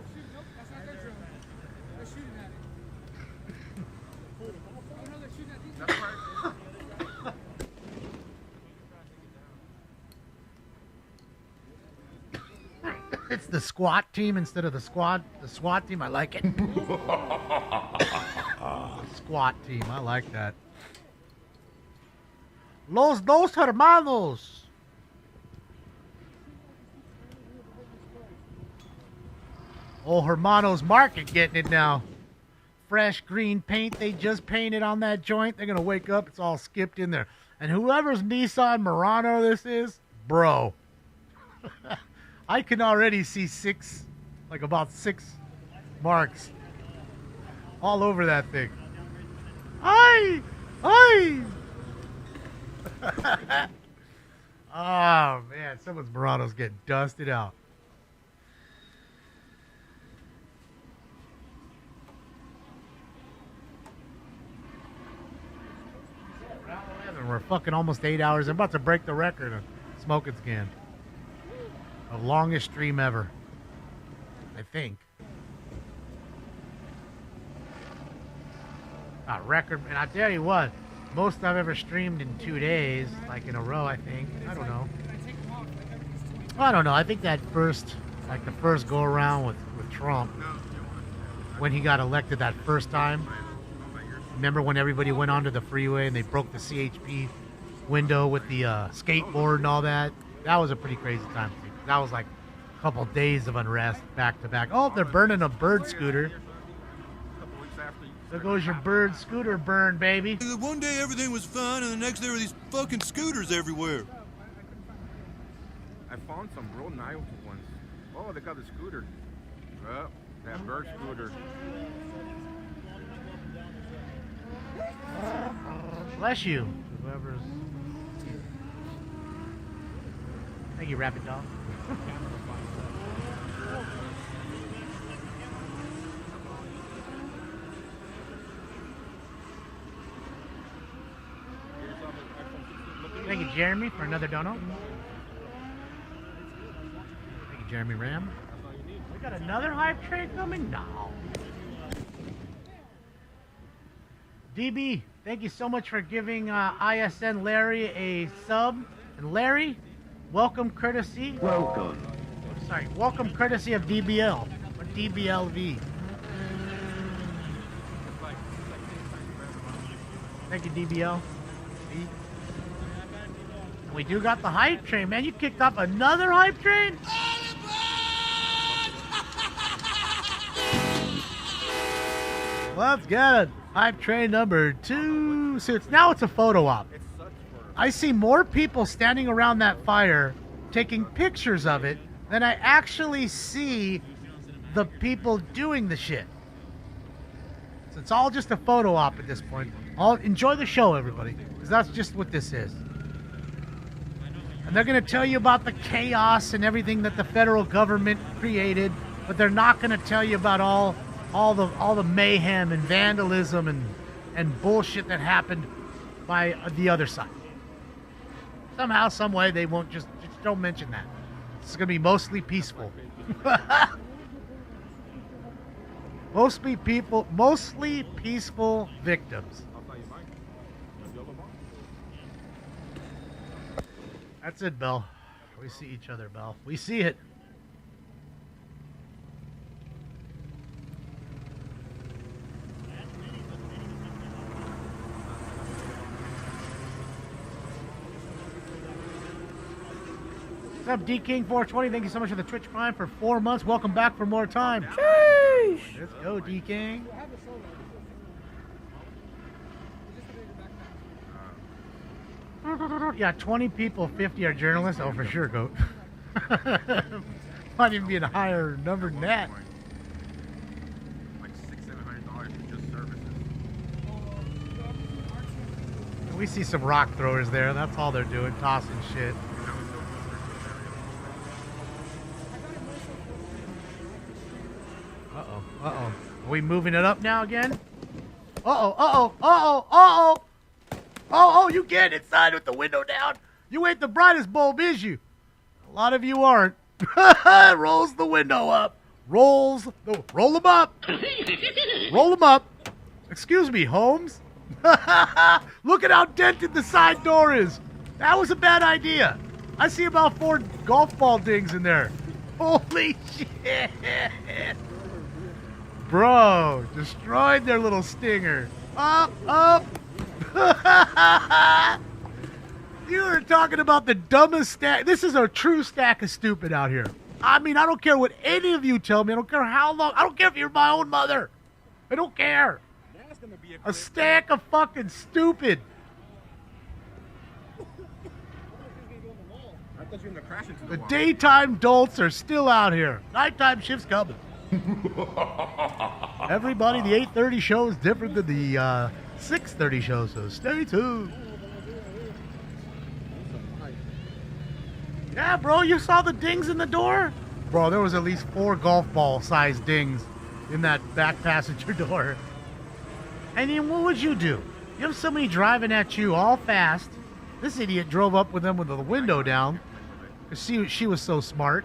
A: It's the squat team instead of the squad. The SWAT team, I like it. Squat team, I like that. Los dos hermanos. Oh, Hermanos Market getting it now. Fresh green paint they just painted on that joint. They're going to wake up. It's all skipped in there. And whoever's Nissan Murano this is, bro. I can already see about six marks all over that thing. Aye! Aye! Oh, man. Someone's Murano's getting dusted out. We're fucking almost 8 hours. I'm about to break the record of smoking scan. The longest stream ever, I think. Record, and I tell you what, most I've ever streamed in 2 days, like in a row, I think. I don't know. I don't know. I think that first go around with Trump, when he got elected that first time. Remember when everybody went onto the freeway and they broke the CHP window with the skateboard and all that? That was a pretty crazy time. That was like a couple days of unrest back to back. Oh, they're burning a bird scooter. There goes your bird scooter burn, baby.
V: One day everything was fine, and the next there were these fucking scooters everywhere.
C: I found some real nice ones. Oh, they got the scooter. Oh, that bird scooter.
A: Bless you, whoever's. Thank you, Rapid Dog. Thank you, Jeremy, for another dono. Thank you, Jeremy Ram. We got another hype train coming? No. DB, thank you so much for giving ISN Larry a sub. And Larry, welcome courtesy.
W: Welcome.
A: Sorry, welcome courtesy of DBL or DBLV. Thank you, DBL. And we do got the hype train, man. You kicked off another hype train? Let's get it. Hype train number 2. So now it's a photo op. I see more people standing around that fire taking pictures of it than I actually see the people doing the shit. So it's all just a photo op at this point. Enjoy the show, everybody, because that's just what this is. And they're going to tell you about the chaos and everything that the federal government created, but they're not going to tell you about all the mayhem and vandalism and bullshit that happened by the other side. Somehow, some way, they won't just don't mention that. It's going to be mostly peaceful. mostly peaceful victims. That's it, Belle. We see each other, Belle. We see it. What's up, D-King420? Thank you so much for the Twitch Prime for 4 months. Welcome back for more time. Sheesh! Let's go, D-King. Yeah, 20 people, 50 are journalists. Oh, for sure, Goat. Might even be a higher number than that. We see some rock throwers there. That's all they're doing, tossing shit. Uh-oh, uh-oh. Are we moving it up now again? Uh-oh, uh-oh, uh-oh, uh-oh! Oh, you get inside with the window down. You ain't the brightest bulb, is you? A lot of you aren't. Rolls the window up. Roll them up. Roll them up. Excuse me, Holmes. Look at how dented the side door is. That was a bad idea. I see about 4 golf ball dings in there. Holy shit. Bro, destroyed their little stinger. Up, up. You were talking about the dumbest stack. This is a true stack of stupid out here. I mean, I don't care what any of you tell me. I don't care how long. I don't care if you're my own mother. I don't care. A stack of fucking stupid. The daytime dolts are still out here. Nighttime shift's coming. Everybody, the 8:30 show is different than the 6:30 show, so stay tuned. Yeah, bro, you saw the dings in the door? Bro, there was at least 4 golf ball sized dings in that back passenger door. And then what would you do? You have somebody driving at you all fast. This idiot drove up with them with the window down. She was so smart.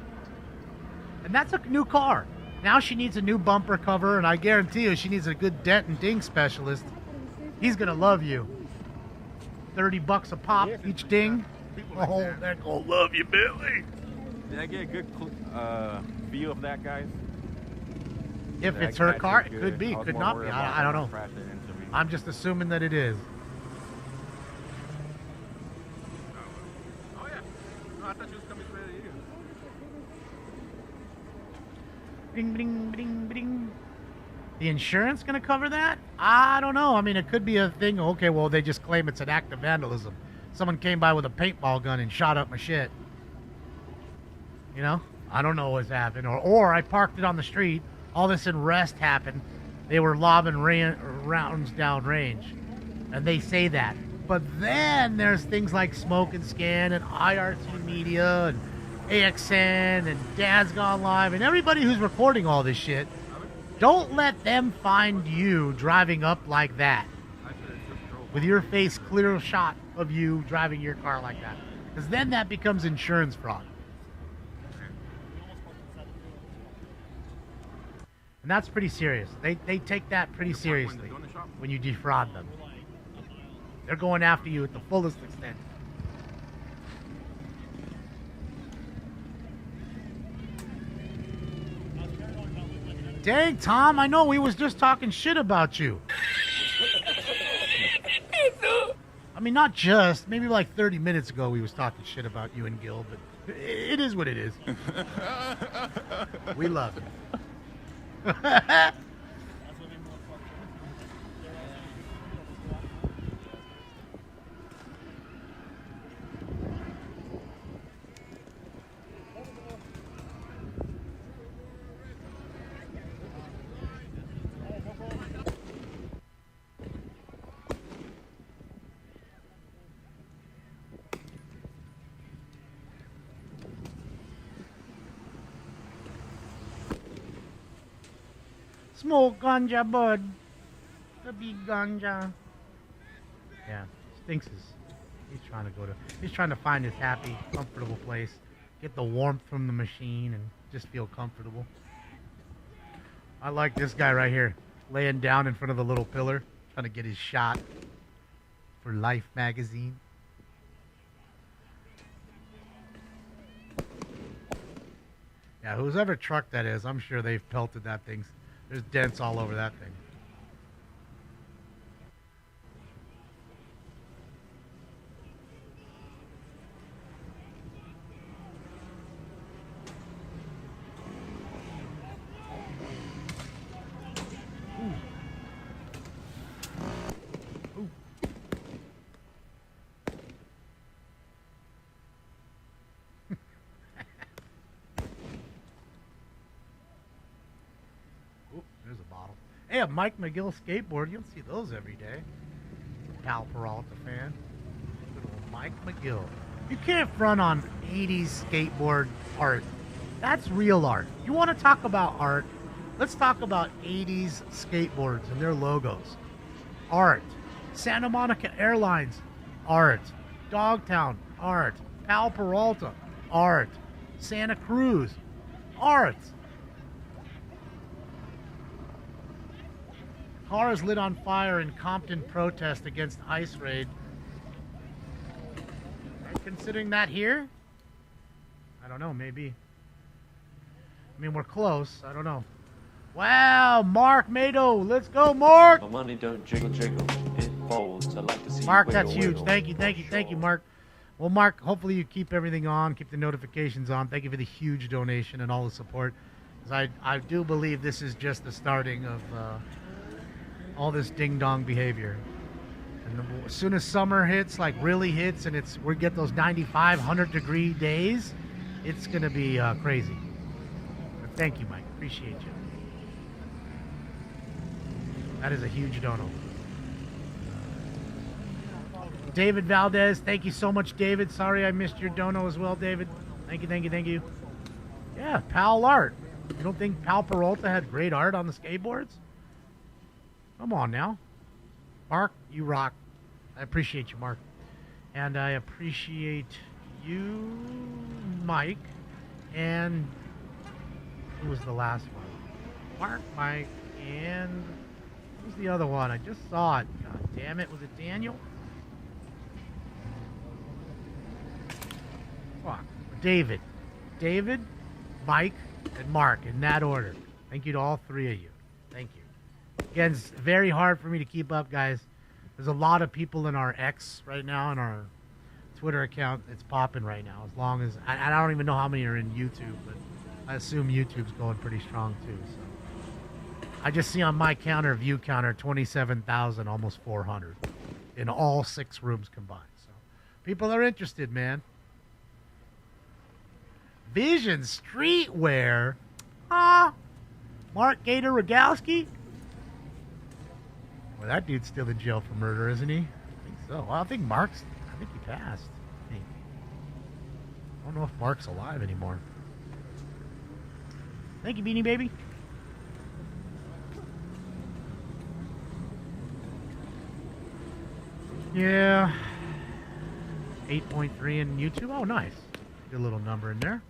A: And that's a new car. Now she needs a new bumper cover, and I guarantee you she needs a good dent and ding specialist. He's going to love you. $30 a pop each ding. Oh, they're going to love you, Billy.
C: Did I get a good view of that, guys?
A: If it's her car, it could be, could not be. I don't know. I'm just assuming that it is.
C: Oh, yeah. No, I thought you was coming straight at you.
A: Bing, bing, bing, bing. The insurance going to cover that? I don't know. I mean, it could be a thing. Okay, well, they just claim it's an act of vandalism. Someone came by with a paintball gun and shot up my shit. You know? I don't know what's happened. Or I parked it on the street. All this unrest happened. They were lobbing rounds down range. And they say that. But then there's things like Smoke and Scan and IRT Media and AXN and Dad's Gone Live and everybody who's recording all this shit. Don't let them find you driving up like that. With your face clear shot of you driving your car like that. Because then that becomes insurance fraud. And that's pretty serious. They take that pretty seriously when you defraud them. They're going after you at the fullest extent. Dang, Tom, I know we was just talking shit about you. I mean, not just. Maybe like 30 minutes ago we was talking shit about you and Gil, but it is what it is. We love it. Smoke ganja, bud. The big ganja. Yeah, Stinks he's trying to find his happy, comfortable place. Get the warmth from the machine and just feel comfortable. I like this guy right here, laying down in front of the little pillar, trying to get his shot for Life magazine. Yeah, whoever truck that is, I'm sure they've pelted that thing. There's dents all over that thing. Hey, a Mike McGill skateboard. You don't see those every day. Pal Peralta fan. Good old Mike McGill. You can't front on 80s skateboard art. That's real art. You want to talk about art? Let's talk about 80s skateboards and their logos. Art. Santa Monica Airlines. Art. Dogtown. Art. Pal Peralta. Art. Santa Cruz. Art. Cars lit on fire in Compton protest against ICE raid. Considering that here? I don't know, maybe. I mean, we're close. I don't know. Wow, Mark Mado. Let's go, Mark.
B: My money don't jiggle jiggle. It folds. I like to see
A: Mark,
B: you
A: that's
B: wiggle,
A: huge.
B: wiggle.
A: Thank you, thank you, thank you, Mark. Well, Mark, hopefully you keep everything on, keep the notifications on. Thank you for the huge donation and all the support. 'Cause I do believe this is just the starting of all this ding-dong behavior. And as soon as summer hits, like really hits, and we get those 95, 100-degree days, it's going to be crazy. But thank you, Mike. Appreciate you. That is a huge dono. David Valdez, thank you so much, David. Sorry I missed your dono as well, David. Thank you, thank you, thank you. Yeah, Pal art. You don't think Pal Peralta had great art on the skateboards? Come on now. Mark, you rock. I appreciate you, Mark. And I appreciate you, Mike. And who was the last one? Mark, Mike, and who's the other one? I just saw it. God damn it. Was it Daniel? Fuck. David. David, Mike, and Mark in that order. Thank you to all three of you. Thank you. Again, it's very hard for me to keep up, guys. There's a lot of people in our X right now, in our Twitter account. It's popping right now. As long as I don't even know how many are in YouTube, but I assume YouTube's going pretty strong too. So I just see on my view counter, 27,000, almost 400 in all 6 rooms combined. So people are interested, man. Vision Streetwear. Mark Gator Rogalski. Well, that dude's still in jail for murder, isn't he? I think so. Well, I think he passed. I don't know if Mark's alive anymore. Thank you, Beanie Baby. Yeah. 8.3 in YouTube. Oh, nice. Good little number in there.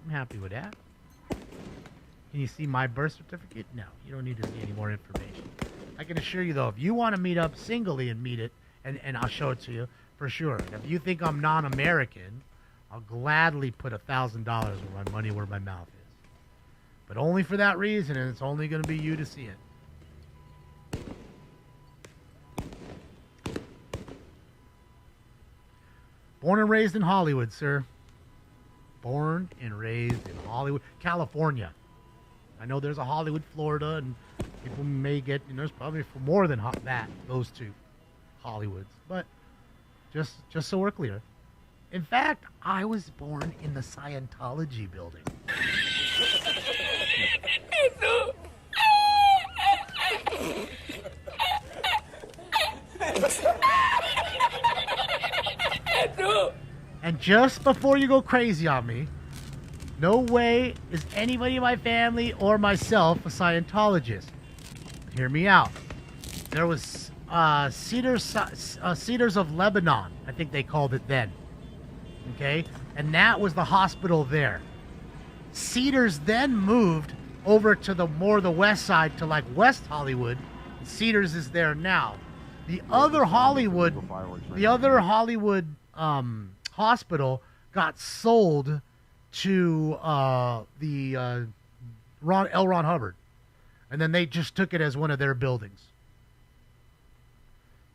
A: I'm happy with that. Can you see my birth certificate? No, you don't need to see any more information. I can assure you, though, if you want to meet up singly and meet it, and I'll show it to you for sure. If you think I'm non-American, I'll gladly put $1,000 of my money where my mouth is. But only for that reason, and it's only going to be you to see it. Born and raised in Hollywood, sir. Born and raised in Hollywood, California. I know there's a Hollywood, Florida, and people may get, there's probably more than those two Hollywoods. But just so we're clear. In fact, I was born in the Scientology building. And just before you go crazy on me, no way is anybody in my family or myself a Scientologist. Hear me out. There was Cedars of Lebanon, I think they called it then. Okay? And that was the hospital there. Cedars then moved over to the west side to like West Hollywood. Cedars is there now. The other Hollywood hospital got sold to the L. Ron Hubbard, and then they just took it as one of their buildings.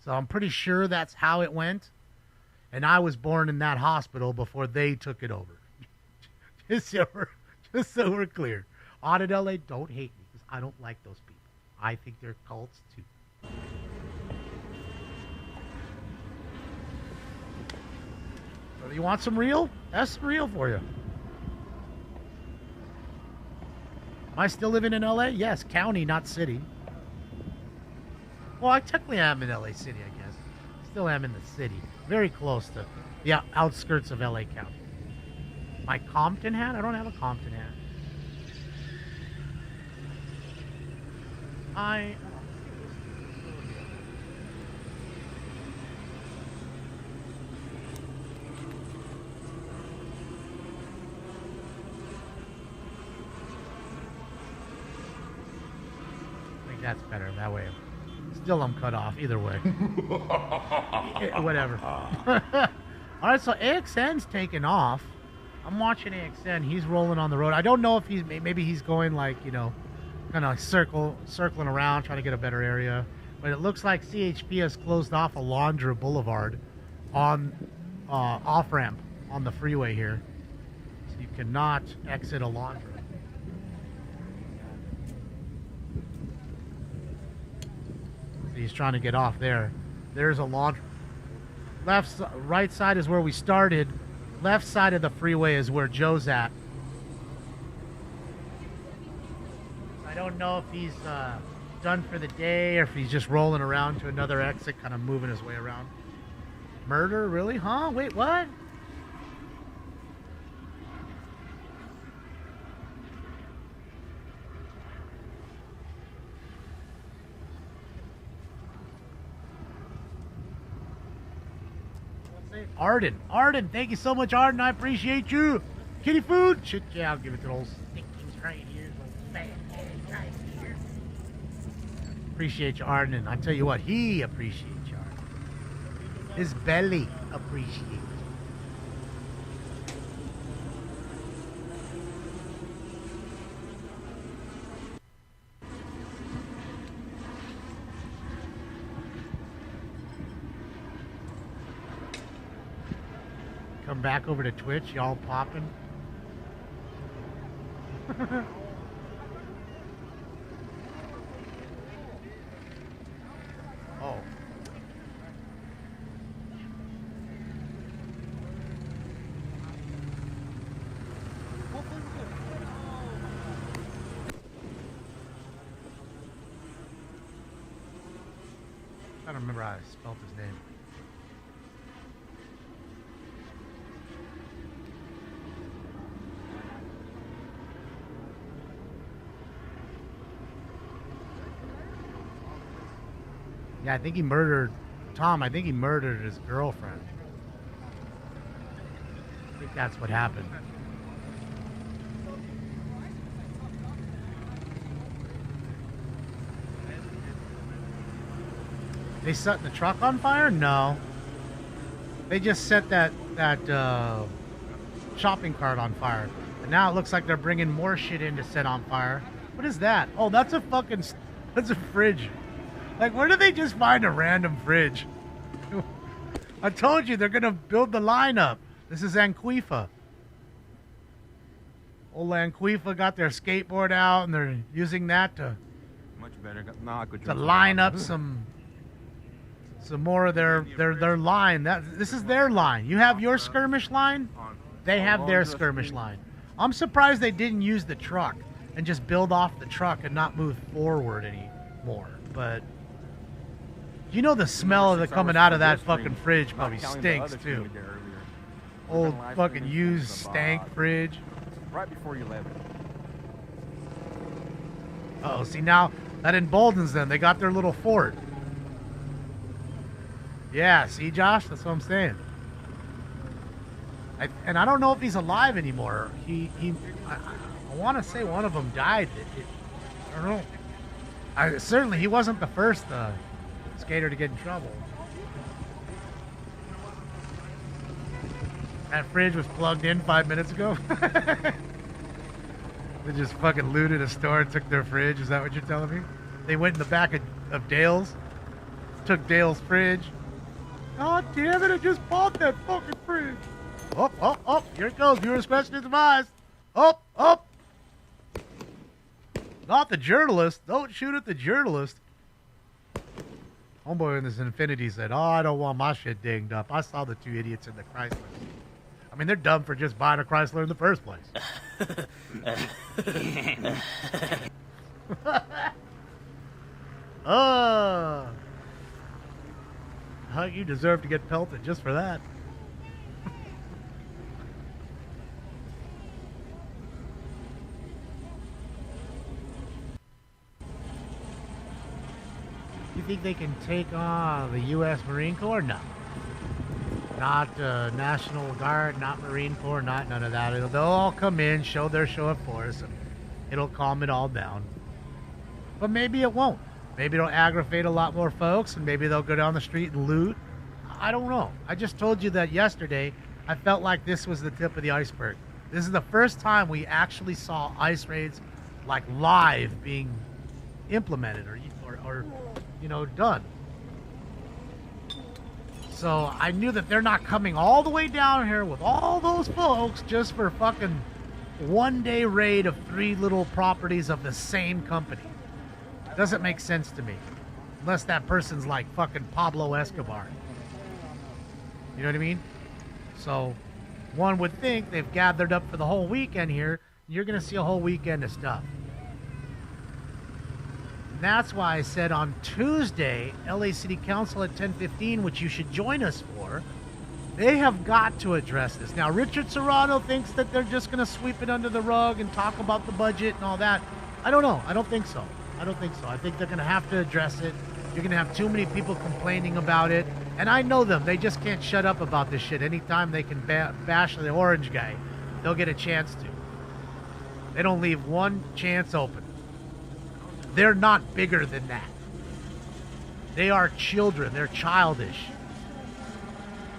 A: So I'm pretty sure that's how it went, and I was born in that hospital before they took it over. just so we're clear. Audit LA, don't hate me because I don't like those people. I think they're cults too. So you want some real? That's real for you. Am I still living in LA? Yes, county, not city. Well, I technically am in LA City, I guess. still am in the city. Very close to the outskirts of LA County. My Compton hat? I don't have a Compton hat. I think that's better that way. Still, I'm cut off either way. Whatever. All right, so AXN's taking off. I'm watching AXN. He's rolling on the road. I don't know if maybe he's going like, you know, kind of circling around, trying to get a better area. But it looks like CHP has closed off Alondra Boulevard on off ramp on the freeway here, so you cannot exit Alondra. He's trying to get off there. There's a laundry. Right side is where we started. Left side of the freeway is where Joe's at. I don't know if he's done for the day or if he's just rolling around to another exit, kind of moving his way around. Murder? Really? Huh? Wait, what? Arden, thank you so much, Arden. I appreciate you. Kitty food? Shit, yeah, I'll give it to those stinkings right here. Right here. Appreciate you, Arden. And I tell you what, he appreciates you, Arden. His belly appreciates you. Come back over to Twitch, y'all popping. Oh. I don't remember how I spelled his name. Yeah, I think he murdered Tom. I think he murdered his girlfriend. I think that's what happened. They set the truck on fire? No. They just set that shopping cart on fire. And now it looks like they're bringing more shit in to set on fire. What is that? Oh, that's a fridge. Like, where do they just find a random fridge? I told you, they're going to build the line up. This is Anquifa. Old Anquifa got their skateboard out, and they're using that to
C: much better.
A: To line up some more of their line. This is their line. You have your skirmish line. They have their skirmish line. I'm surprised they didn't use the truck and just build off the truck and not move forward anymore. But you know the smell of it coming out of that fucking fridge probably stinks too. Old fucking used stank fridge.
C: Right before you left.
A: Oh, see now that emboldens them. They got their little fort. Yeah, see, Josh, that's what I'm saying. And I don't know if he's alive anymore. I want to say one of them died. I don't know. Certainly he wasn't the first skater to get in trouble. That fridge was plugged in 5 minutes ago. They just fucking looted a store and took their fridge. Is that what you're telling me? They went in the back of Dale's, took Dale's fridge. Oh, damn it, I just bought that fucking fridge. Oh, here it goes. Viewer's question is devised. Oh. Not the journalist. Don't shoot at the journalist. Homeboy in this Infinity said, oh, I don't want my shit dinged up. I saw the two idiots in the Chrysler. I mean, they're dumb for just buying a Chrysler in the first place. You deserve to get pelted just for that. You think they can take on the U.S. Marine Corps? No. Not National Guard, not Marine Corps, not none of that. They'll all come in, show their show of force, and it'll calm it all down. But maybe it won't. Maybe it'll aggravate a lot more folks, and maybe they'll go down the street and loot. I don't know. I just told you that yesterday. I felt like this was the tip of the iceberg. This is the first time we actually saw ice raids like live being implemented or you know, done. So I knew that they're not coming all the way down here with all those folks just for fucking one-day raid of 3 little properties of the same company. Doesn't make sense to me. Unless that person's like fucking Pablo Escobar. You know what I mean? So one would think they've gathered up for the whole weekend here. You're going to see a whole weekend of stuff. And that's why I said on Tuesday, LA City Council at 10:15, which you should join us for, they have got to address this. Now, Richard Serrano thinks that they're just going to sweep it under the rug and talk about the budget and all that. I don't know. I don't think so. I think they're going to have to address it. You're going to have too many people complaining about it. And I know them. They just can't shut up about this shit. Anytime they can bash the orange guy, they'll get a chance to. They don't leave one chance open. They're not bigger than that. They are children. They're childish.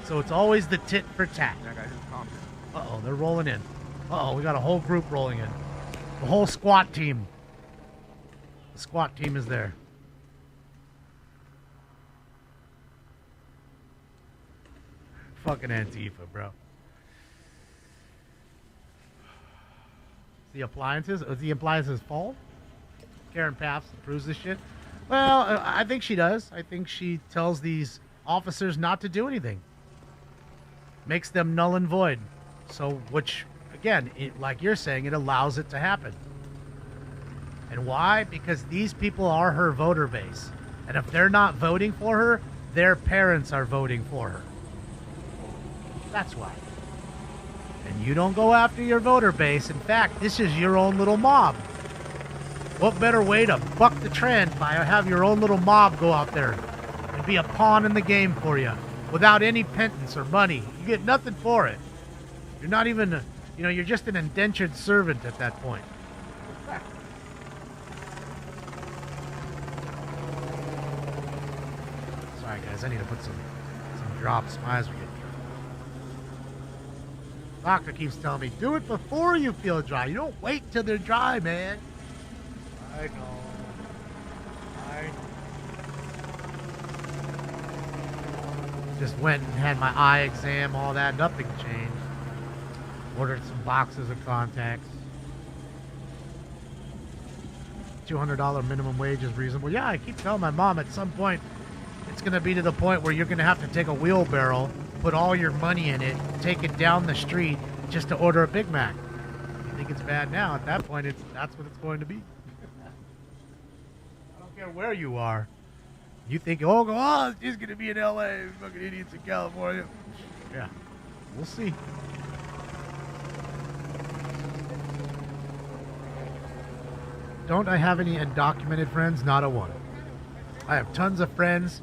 A: So it's always the tit for tat. Uh-oh, they're rolling in. Uh-oh, we got a whole group rolling in. The whole SWAT team. The SWAT team is there. Fucking Antifa, bro. The appliances? Is the appliances fault? Karen Paffs approves this shit? Well, I think she does. I think she tells these officers not to do anything. Makes them null and void. So, which, again, like you're saying, it allows it to happen. And why? Because these people are her voter base. And if they're not voting for her, their parents are voting for her. That's why. And you don't go after your voter base. In fact, this is your own little mob. What better way to buck the trend by have your own little mob go out there and be a pawn in the game for you without any penance or money. You get nothing for it. You're not even, you're just an indentured servant at that point. Sorry, guys. I need to put some drops. My eyes are getting dry. Doctor keeps telling me, do it before you feel dry. You don't wait till they're dry, man. I know. Just went and had my eye exam, all that. Nothing changed. Ordered some boxes of contacts. $200 minimum wage is reasonable. Yeah, I keep telling my mom at some point it's going to be to the point where you're going to have to take a wheelbarrow, put all your money in it, take it down the street just to order a Big Mac. You think it's bad now? At that point, that's what it's going to be. I don't care where you are. You think, oh, it's just going to be in L.A., fucking idiots in California. Yeah, we'll see. Don't I have any undocumented friends? Not a one. I have tons of friends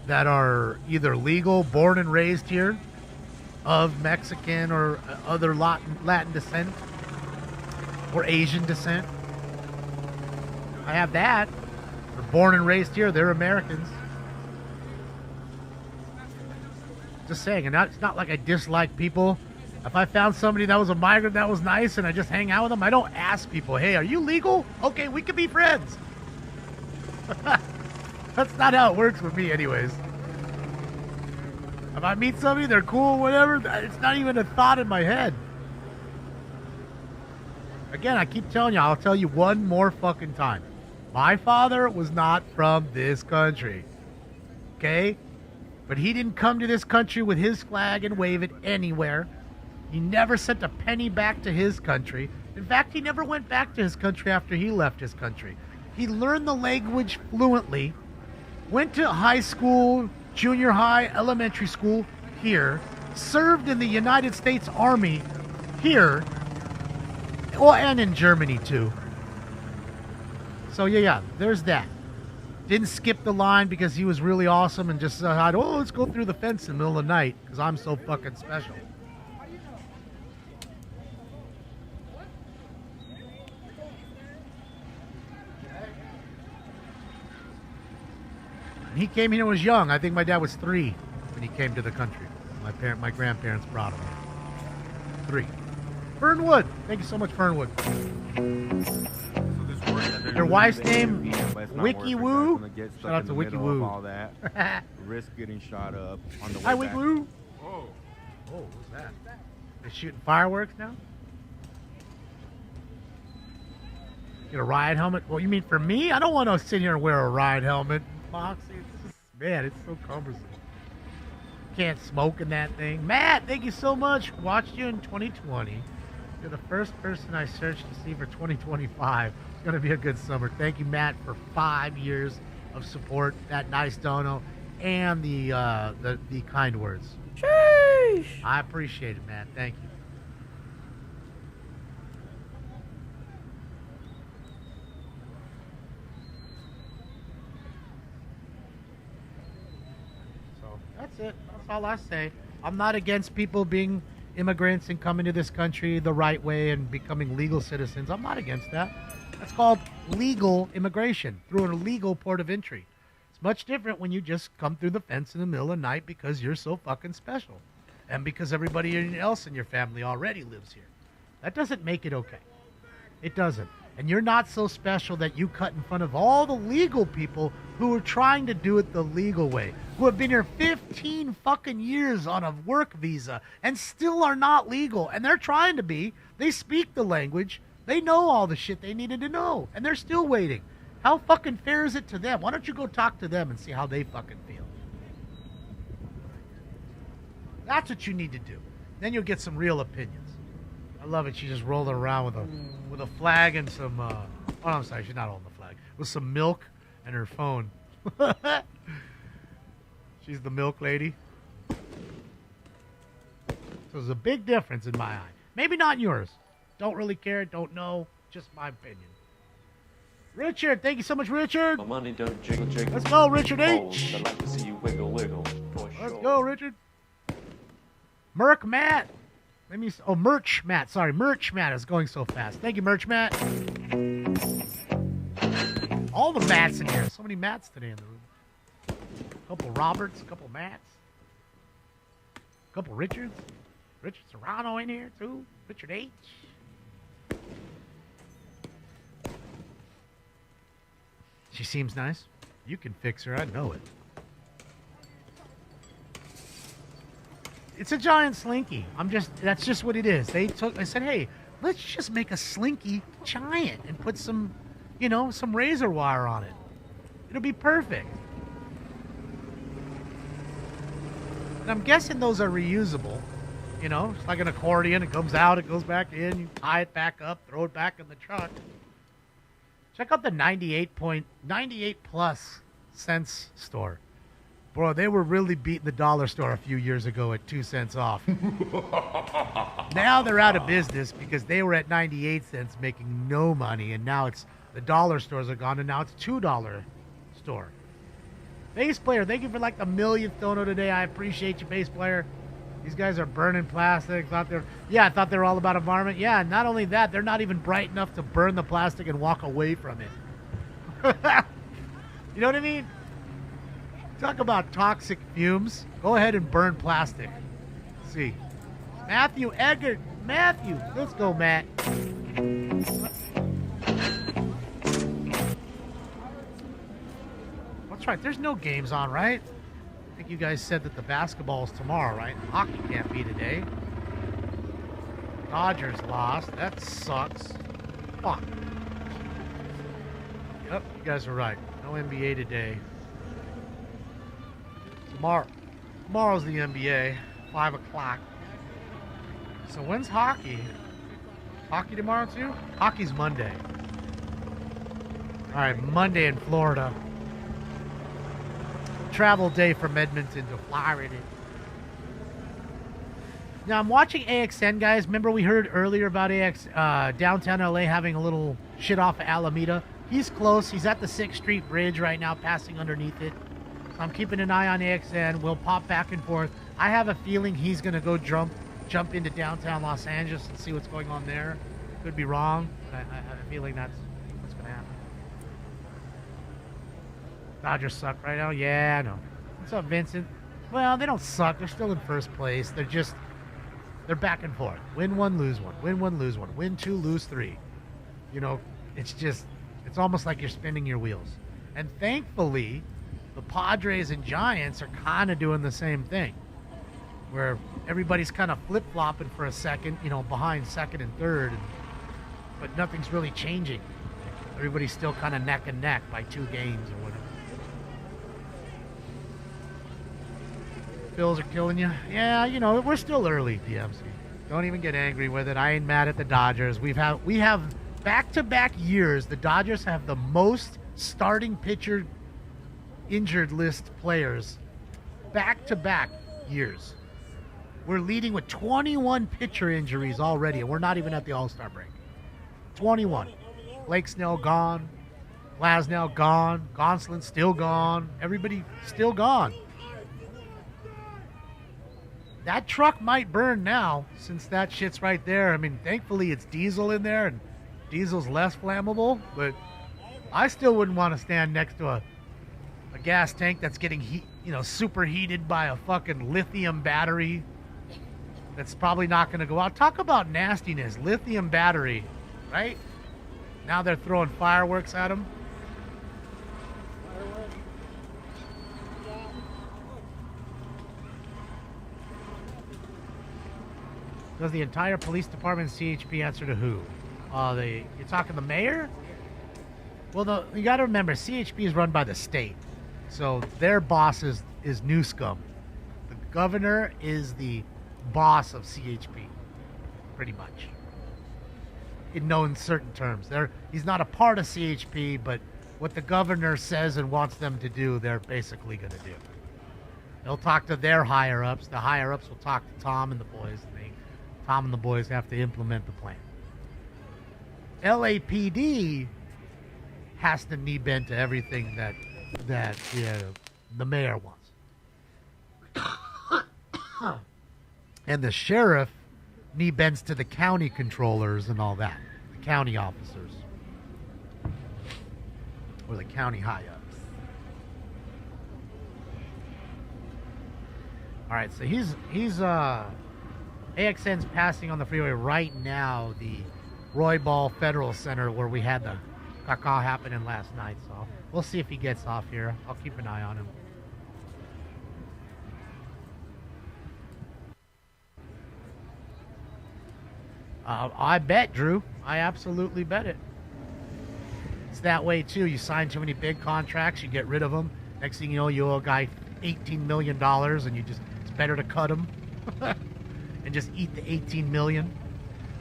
A: that are either legal, born and raised here, of Mexican or other Latin descent, or Asian descent. I have that. They're born and raised here. They're Americans. Just saying. And it's not like I dislike people. If I found somebody that was a migrant that was nice and I just hang out with them, I don't ask people, hey, are you legal? Okay, we could be friends. That's not how it works with me anyways. If I meet somebody, they're cool, whatever, it's not even a thought in my head. Again, I keep telling you, I'll tell you one more fucking time. My father was not from this country. Okay? But he didn't come to this country with his flag and wave it anywhere. He never sent a penny back to his country. In fact, he never went back to his country after he left his country. He learned the language fluently, went to high school, junior high, elementary school here, served in the United States Army here, well, and in Germany too. So yeah, there's that. Didn't skip the line because he was really awesome and just said, oh, let's go through the fence in the middle of the night because I'm so fucking special. And he came here when he was young. I think my dad was 3 when he came to the country. My grandparents brought him here. 3. Fernwood. Thank you so much, Fernwood. Your wife's name, Wiki Woo. Shout out to Wiki Woo.
C: All that. Risk getting shot up on the way
A: Hi,
C: back.
A: Wiki Woo. Whoa. Oh, what's that? They're shooting fireworks now? Get a riot helmet? Well, you mean for me? I don't want to sit here and wear a riot helmet. Moxie, man, it's so cumbersome. Can't smoke in that thing. Matt, thank you so much. Watched you in 2020. You're the first person I searched to see for 2025. It's going to be a good summer. Thank you, Matt, for 5 years of support. That nice dono and the kind words. Sheesh. I appreciate it, Matt. Thank you. That's it. That's all I say. I'm not against people being immigrants and coming to this country the right way and becoming legal citizens. I'm not against that. That's called legal immigration through a legal port of entry. It's much different when you just come through the fence in the middle of the night because you're so fucking special and because everybody else in your family already lives here. That doesn't make it okay. It doesn't. And you're not so special that you cut in front of all the legal people who are trying to do it the legal way, who have been here 15 fucking years on a work visa and still are not legal. And they're trying to be. They speak the language. They know all the shit they needed to know. And they're still waiting. How fucking fair is it to them? Why don't you go talk to them and see how they fucking feel? That's what you need to do. Then you'll get some real opinions. I love it. She's just rolling around with a flag and some. Oh, I'm sorry. She's not holding the flag. With some milk and her phone. She's the milk lady. So there's a big difference in my eye. Maybe not yours. Don't really care. Don't know. Just my opinion. Richard, thank you so much, Richard.
B: My money don't jiggle jiggle.
A: Let's go, Richard
B: Balls,
A: H.
B: I'd like to see you wiggle wiggle.
A: Let's go, Richard. Merc Matt. Let me. Oh, Merch Matt. Sorry, Merch Matt is going so fast. Thank you, Merch Matt. All the Matts in here. So many Matts today in the room. A couple Roberts, a couple Matts, a couple Richards. Richard Serrano in here too. Richard H. She seems nice. You can fix her. I know it. It's a giant slinky. That's just what it is. I said, hey, let's just make a slinky giant and put some, some razor wire on it. It'll be perfect. And I'm guessing those are reusable. It's like an accordion. It comes out, it goes back in. You tie it back up, throw it back in the truck. Check out the 98 plus cents store. Bro, they were really beating the dollar store a few years ago at 2 cents off. Now they're out of business because they were at 98 cents making no money, and now the dollar stores are gone, and now it's $2 store. Bass player, thank you for like the millionth dono today. I appreciate you, bass player. These guys are burning plastic. I thought they were all about environment. Yeah, not only that, they're not even bright enough to burn the plastic and walk away from it. You know what I mean? Talk about toxic fumes. Go ahead and burn plastic. Let's see. Matthew Eggert. Matthew. Let's go, Matt. That's right. There's no games on, right? I think you guys said that the basketball's tomorrow, right? Hockey can't be today. Dodgers lost. That sucks. Fuck. Yep, you guys are right. No NBA today. Tomorrow's the NBA, 5 o'clock. So when's hockey? Hockey tomorrow too? Hockey's Monday. All right, Monday in Florida. travel day from Edmonton to Florida. Now, I'm watching AXN, guys. Remember we heard earlier about downtown LA having a little shit off of Alameda? He's close. He's at the 6th Street Bridge right now, passing underneath it. So I'm keeping an eye on AXN. We'll pop back and forth. I have a feeling he's going to go jump into downtown Los Angeles and see what's going on there. Could be wrong. I have a feeling that's what's going to happen. Dodgers suck right now? Yeah, I know. What's up, Vincent? Well, they don't suck. They're still in first place. They're back and forth. Win one, lose one. Win one, lose one. Win two, lose three. You know, it's almost like you're spinning your wheels. And thankfully, the Padres and Giants are kind of doing the same thing, where everybody's kind of flip-flopping for a second, behind second and third, but nothing's really changing. Everybody's still kind of neck and neck by 2 games or whatever. Bills are killing you. Yeah, we're still early, DMC. Don't even get angry with it. I ain't mad at the Dodgers. We have back-to-back years. The Dodgers have the most starting pitcher injured list players back-to-back years. We're leading with 21 pitcher injuries already, and we're not even at the All-Star break. 21. Blake Snell gone. Glasnow gone. Gonsolin still gone. Everybody still gone. That truck might burn now, since that shit's right there. I mean, thankfully it's diesel in there, and diesel's less flammable, but I still wouldn't want to stand next to a gas tank that's getting superheated by a fucking lithium battery that's probably not going to go out. Talk about nastiness. Lithium battery, right? Now they're throwing fireworks at them. Does the entire police department CHP answer to who? You're talking the mayor? Well, you got to remember, CHP is run by the state. So their boss is Newscomb. The governor is the boss of CHP, pretty much. In known certain terms. He's not a part of CHP, but what the governor says and wants them to do, they're basically going to do. They'll talk to their higher-ups. The higher-ups will talk to Tom and the boys. Tom and the boys have to implement the plan. LAPD has to knee bend to everything that the mayor wants. And the sheriff knee bends to the county controllers and all that. The county officers. Or the county high-ups. All right, so he's AXN's passing on the freeway right now, the Roy Ball Federal Center, where we had the caca happening last night. So we'll see if he gets off here. I'll keep an eye on him. I bet, Drew. I absolutely bet it. It's that way, too. You sign too many big contracts, you get rid of them. Next thing you know, you owe a guy $18 million, and it's better to cut him. And just eat the $18 million.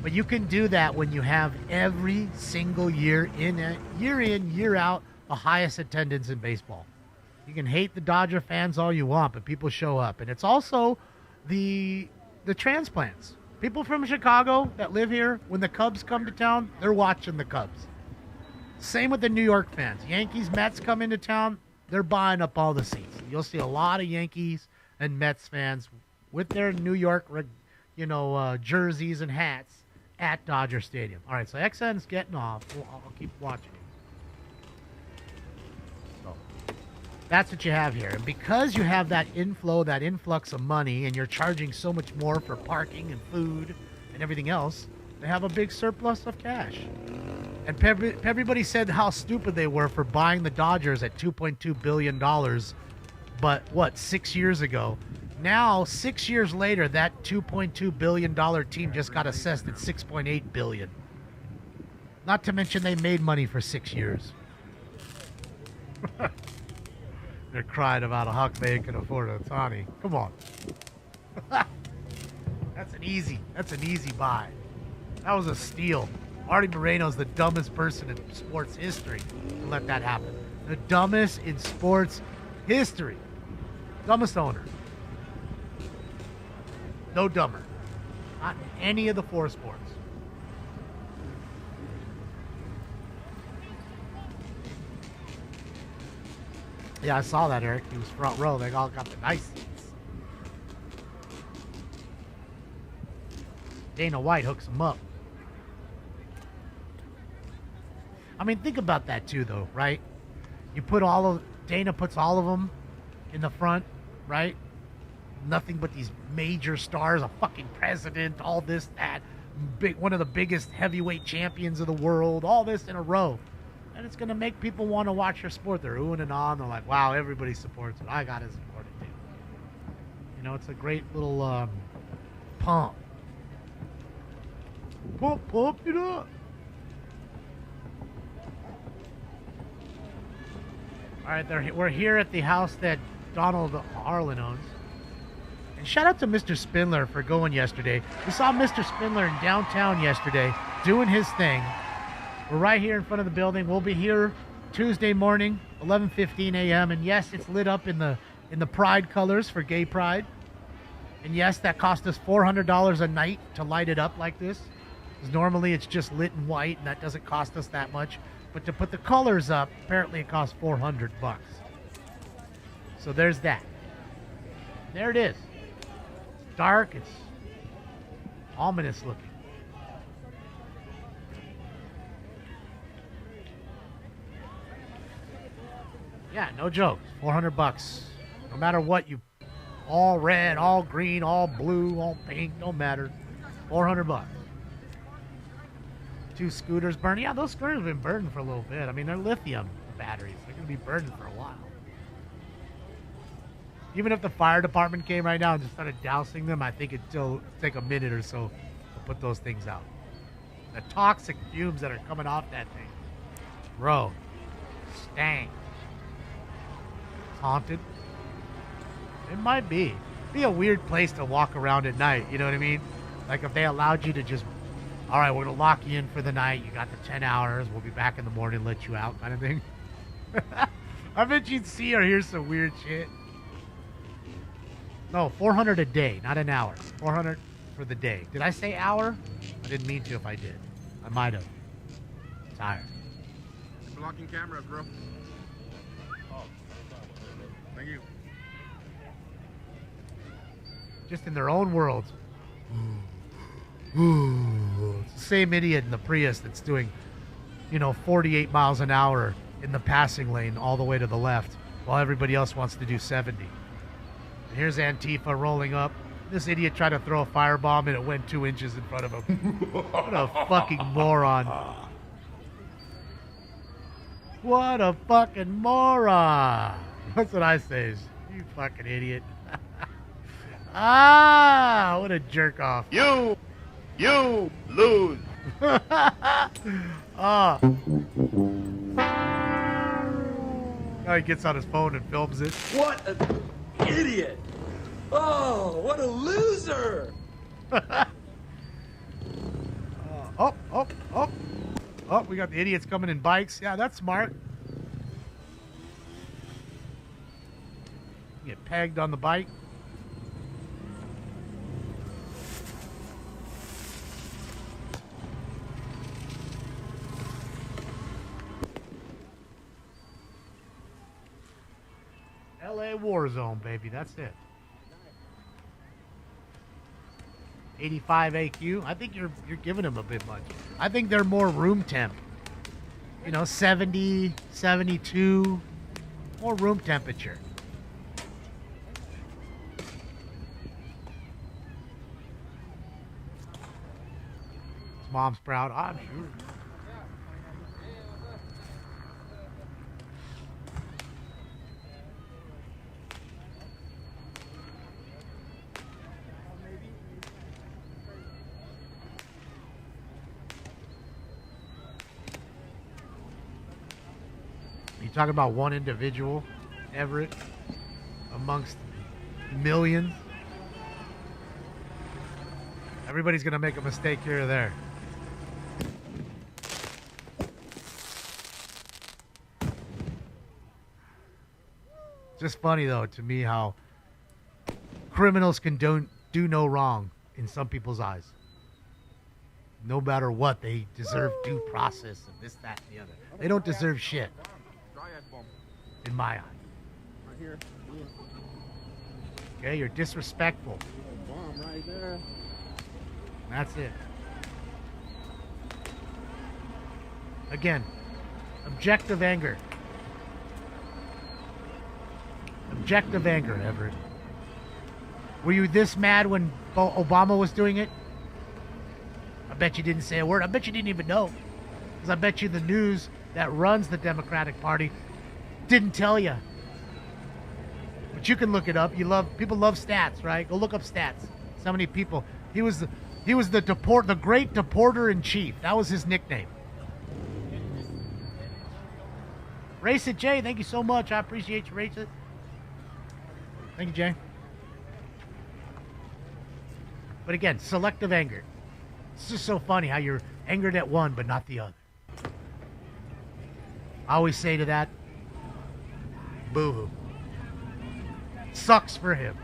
A: But you can do that when you have every single year in, year out, the highest attendance in baseball. You can hate the Dodger fans all you want, but people show up. And it's also the transplants. People from Chicago that live here, when the Cubs come to town, they're watching the Cubs. Same with the New York fans. Yankees, Mets come into town, they're buying up all the seats. You'll see a lot of Yankees and Mets fans with their New York jerseys and hats at Dodger Stadium. All right, so XN's getting off. I'll keep watching it. So that's what you have here. And because you have that inflow, that influx of money, and you're charging so much more for parking and food and everything else, they have a big surplus of cash. And everybody said how stupid they were for buying the Dodgers at $2.2 billion, but 6 years ago? Now, 6 years later, that $2.2 billion team just got assessed at $6.8 billion. Not to mention they made money for 6 years. They're crying about how they can afford Ohtani. Come on. That's an easy buy. That was a steal. Artie Moreno's the dumbest person in sports history to let that happen. The dumbest in sports history. Dumbest owner. No dumber. Not in any of the 4 sports. Yeah, I saw that, Eric. He was front row. They all got the nice seats. Dana White hooks him up. I mean, think about that too, though, right? You put Dana puts all of them in the front, right? Nothing but these major stars, a fucking president, all this, that, one of the biggest heavyweight champions of the world, all this in a row. And it's going to make people want to watch your sport. They're oohing and ahhing. They're like, wow, everybody supports it. I got to support it, too. You know, it's a great little pump. Pump it up. All right, we're here at the house that Donald Harlan owns. And shout out to Mr. Spindler for going yesterday. We saw Mr. Spindler in downtown yesterday doing his thing. We're right here in front of the building. We'll be here Tuesday morning, 11:15 a.m. And yes, it's lit up in the Pride colors for Gay Pride. And yes, that cost us $400 a night to light it up like this. Because normally it's just lit in white, and that doesn't cost us that much. But to put the colors up, apparently it costs $400. So there's that. There it is. It's dark. It's ominous looking. Yeah, no joke. $400. No matter what, you all red, all green, all blue, all pink, no matter. $400. 2 scooters burning. Yeah, those scooters have been burning for a little bit. I mean, they're lithium batteries. They're going to be burning for a while. Even if the fire department came right now and just started dousing them, I think it'd still take a minute or so to put those things out. The toxic fumes that are coming off that thing. Bro. Stank. It's haunted. It might be. It'd be a weird place to walk around at night. You know what I mean? Like if they allowed you to just, all right, we're going to lock you in for the night. You got the 10 hours. We'll be back in the morning, let you out kind of thing. I bet you'd see or hear some weird shit. No, $400 a day, not an hour. $400 for the day. Did I say hour? I didn't mean to if I did. I might have. Tired.
C: Blocking cameras, bro. Oh, thank you.
A: Just in their own worlds. It's the same idiot in the Prius that's doing, 48 miles an hour in the passing lane all the way to the left while everybody else wants to do 70. And here's Antifa rolling up. This idiot tried to throw a firebomb and it went 2 inches in front of him. What a fucking moron. What a fucking moron. That's what I say. You fucking idiot. What a jerk off.
S: You lose.
A: Now he gets on his phone and films it.
R: What an idiot! Oh, what a loser!
A: Oh, we got the idiots coming in bikes. Yeah, that's smart. Get pegged on the bike. LA war zone, baby. That's it. 85 AQ. I think you're giving them a bit much. I think they're more room temp. 70, 72. More room temperature. His mom's proud. I'm sure. You talking about one individual, Everett, amongst millions? Everybody's going to make a mistake here or there. Just funny, though, to me how criminals can do no wrong in some people's eyes. No matter what, they deserve due process and this, that, and the other. They don't deserve shit. In my eye.
C: Right here.
A: Okay, you're disrespectful.
C: Bomb right there.
A: That's it. Again, objective anger. Objective anger, Everett. Were you this mad when Obama was doing it? I bet you didn't say a word. I bet you didn't even know. Because I bet you the news that runs the Democratic Party didn't tell you. But you can look it up. People love stats, right? Go look up stats. So many people. He was the great deporter in chief. That was his nickname. Race it, Jay. Thank you so much. I appreciate you, Race it. Thank you, Jay. But again, selective anger. It's just so funny how you're angered at one but not the other. I always say to that, boo-hoo. Sucks for him.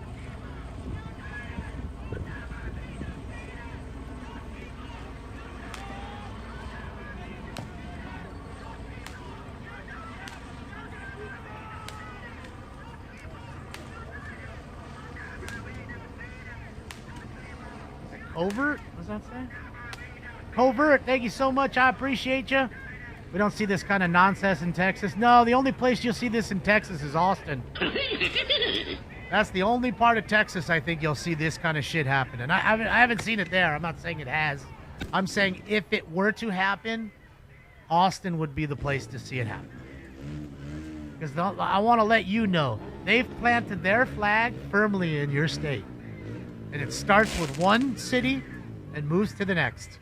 A: Covert? What does that say? Covert, thank you so much. I appreciate you. We don't see this kind of nonsense in Texas. No, the only place you'll see this in Texas is Austin. That's the only part of Texas I think you'll see this kind of shit happen. And I haven't seen it there. I'm not saying it has. I'm saying if it were to happen, Austin would be the place to see it happen. Because I want to let you know, they've planted their flag firmly in your state. And it starts with one city and moves to the next.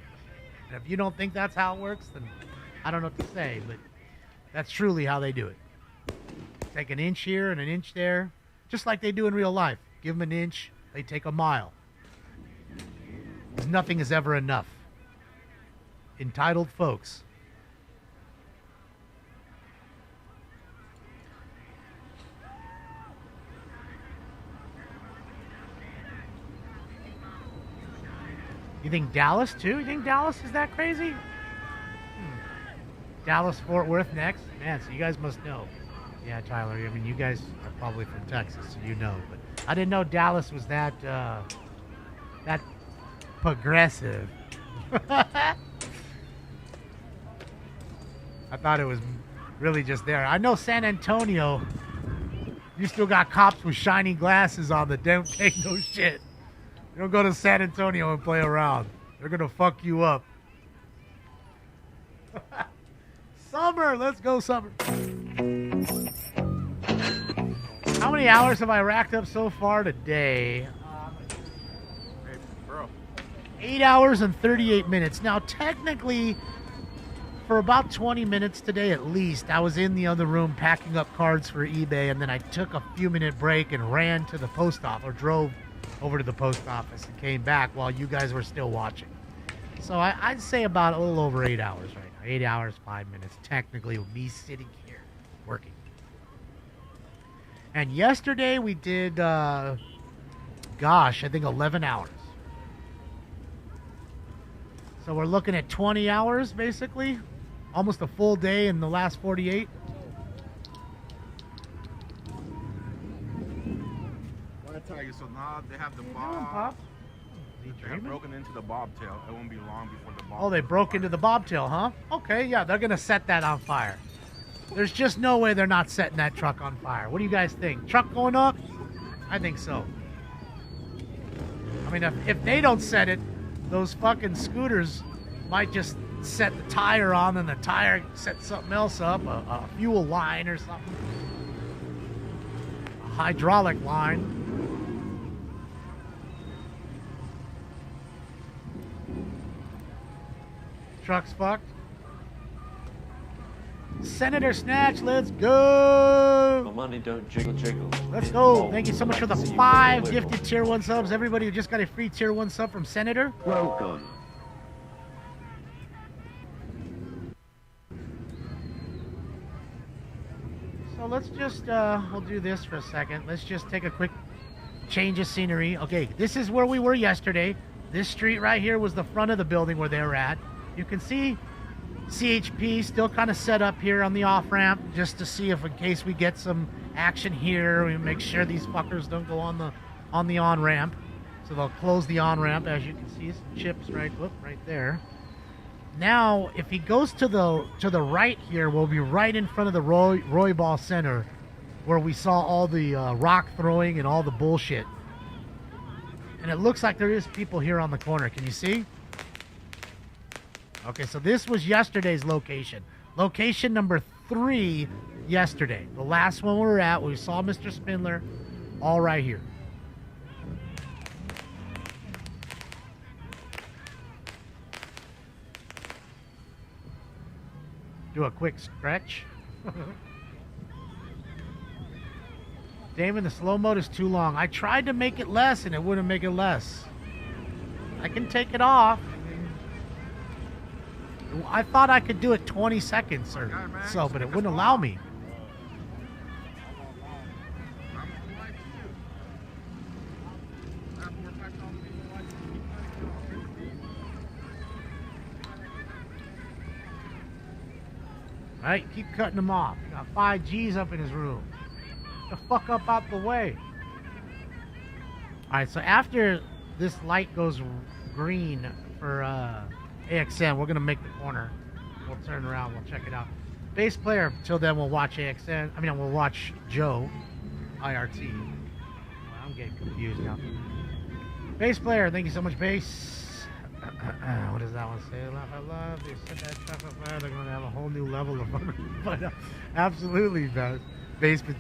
A: And if you don't think that's how it works, then I don't know what to say, but that's truly how they do it. Take an inch here and an inch there, just like they do in real life. Give them an inch, they take a mile. Because nothing is ever enough. Entitled folks. You think Dallas, too? You think Dallas is that crazy? Dallas, Fort Worth next? Man, so you guys must know. Yeah, Tyler, I mean, you guys are probably from Texas, so you know. But I didn't know Dallas was that progressive. I thought it was really just there. I know San Antonio, you still got cops with shiny glasses on that don't take no shit. You don't go to San Antonio and play around. They're going to fuck you up. Summer, let's go, Summer. How many hours have I racked up so far today? 8 hours and 38 minutes. Now, technically, for about 20 minutes today at least, I was in the other room packing up cards for eBay, and then I took a few-minute break and ran to the post office, or drove over to the post office and came back while you guys were still watching. So I'd say about a little over 8 hours right now. 8 hours, 5 minutes, technically, with me sitting here working. And yesterday we did, I think 11 hours. So we're looking at 20 hours, basically. Almost a full day in the last 48.
C: Tell you, so now they have the bob. They have broken into the bobtail. It won't be long before the bobtail.
A: Oh, they broke into the bobtail, huh? Okay, yeah, they're gonna set that on fire. There's just no way they're not setting that truck on fire. What do you guys think? Truck going up? I think so. I mean, if they don't set it, those fucking scooters might just set the tire on, and the tire set something else up, a fuel line or something, a hydraulic line. Truck's fucked. Senator Snatch, let's go.
B: My money don't jiggle.
A: Let's go. Thank you so much for the 5 gifted tier 1 subs. Everybody who just got a free tier 1 sub from Senator.
B: Welcome.
A: So let's just, we'll do this for a second. Let's just take a quick change of scenery. Okay, this is where we were yesterday. This street right here was the front of the building where they were at. You can see CHP still kind of set up here on the off-ramp just to see if in case we get some action here, we make sure these fuckers don't go on the on-ramp. So they'll close the on-ramp, as you can see, some chips right there. Now, if he goes to the right here, we'll be right in front of the Roy Ball Center, where we saw all the rock throwing and all the bullshit. And it looks like there is people here on the corner. Can you see? Okay, so this was yesterday's location. Location number 3 yesterday. The last one we were at, we saw Mr. Spindler, all right here. Do a quick stretch. Damon, the slow mode is too long. I tried to make it less and it wouldn't make it less. I can take it off. I thought I could do it 20 seconds or so, but it wouldn't allow me. All right, keep cutting him off. Got 5 G's up in his room. Get the fuck up out the way. All right, so after this light goes green for AXN, we're gonna make the corner. We'll turn around, we'll check it out. Bass player, till then we'll watch AXN. I mean, we'll watch Joe, IRT. I'm getting confused now. Bass player, thank you so much, Bass. What does that one say? Laugh out loud. They said that chocolate fire. They're going to have a whole new level of but absolutely, Bass. But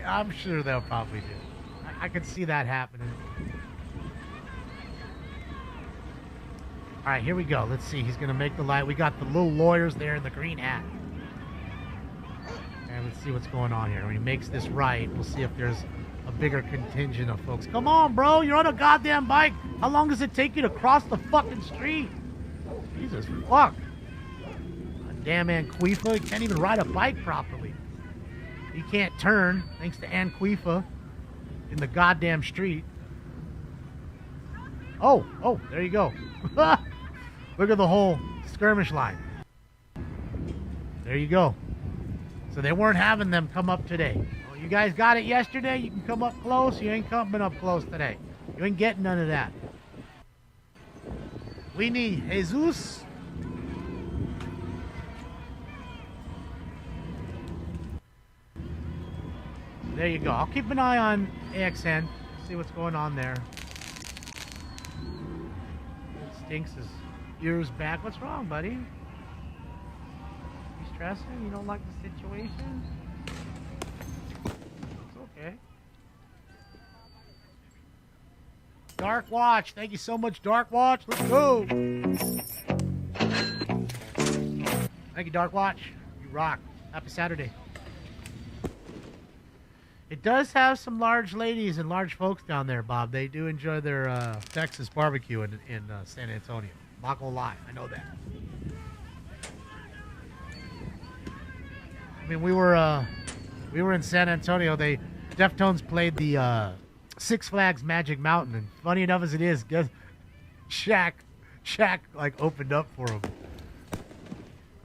A: I'm sure they'll probably do. I could see that happening. All right, here we go. Let's see. He's going to make the light. We got the little lawyers there in the green hat. And let's see what's going on here. When he makes this right, we'll see if there's a bigger contingent of folks. Come on, bro. You're on a goddamn bike. How long does it take you to cross the fucking street? Jesus fuck. A damn Anquifa. He can't even ride a bike properly. He can't turn, thanks to Anquifa in the goddamn street. Oh, there you go. Look at the whole skirmish line. There you go. So they weren't having them come up today. Well, you guys got it yesterday. You can come up close. You ain't coming up close today. You ain't getting none of that. We need Jesus. There you go. I'll keep an eye on AXN. See what's going on there. Stinks his ears back. What's wrong, buddy? You stressing? You don't like the situation? It's okay. Dark Watch. Thank you so much, Dark Watch. Let's go. Thank you, Dark Watch. You rock. Happy Saturday. It does have some large ladies and large folks down there, Bob. They do enjoy their Texas barbecue in San Antonio. Not gonna lie, I know that. I mean, we were in San Antonio. Deftones played the Six Flags Magic Mountain, and funny enough as it is, guess Shaq like opened up for them.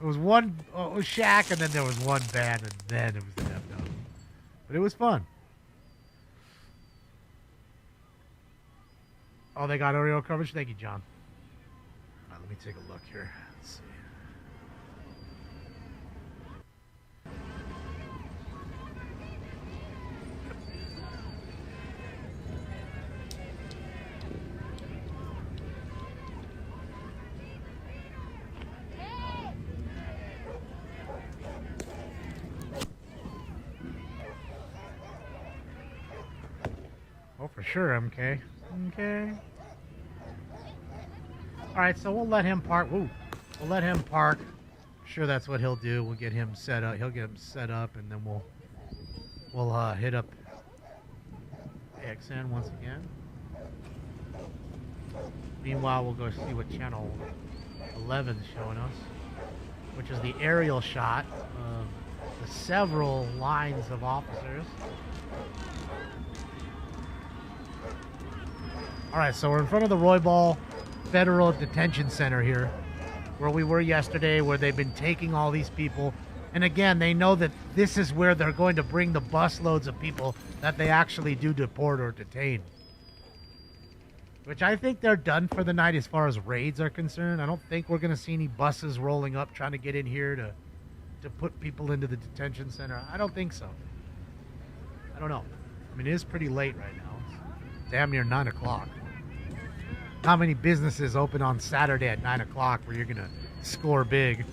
A: It was Shaq, and then there was one band, and then it was the Deftones. But it was fun. Oh, they got Oreo coverage? Thank you, John. All right, let me take a look here. Let's see. Oh, for sure, MK. Okay. All right, so we'll let him park. Ooh, we'll let him park. Sure, that's what he'll do. We'll get him set up. He'll get him set up, and then we'll hit up AXN once again. Meanwhile, we'll go see what channel 11 is showing us, which is the aerial shot of the several lines of officers. All right, so we're in front of the Roybal Federal Detention Center here, where we were yesterday, where they've been taking all these people. And again, they know that this is where they're going to bring the busloads of people that they actually do deport or detain. Which I think they're done for the night as far as raids are concerned. I don't think we're going to see any buses rolling up trying to get in here to put people into the detention center. I don't think so. I don't know. I mean, it is pretty late right now. It's damn near 9 o'clock. Not many businesses open on Saturday at 9 o'clock where you're going to score big.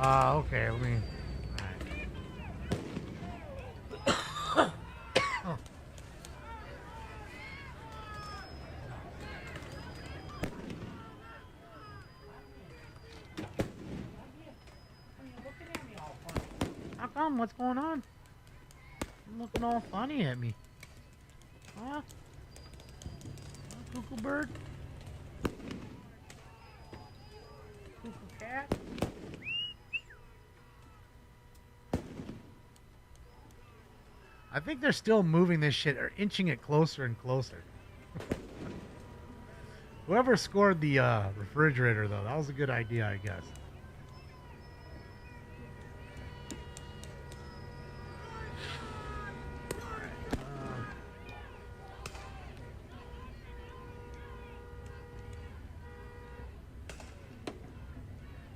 A: Okay, let me... Alright. Oh. How come? What's going on? You're looking all funny at me. Huh? Cuckoo bird? Cuckoo cat? I think they're still moving this shit or inching it closer and closer. Whoever scored the refrigerator, though, that was a good idea, I guess.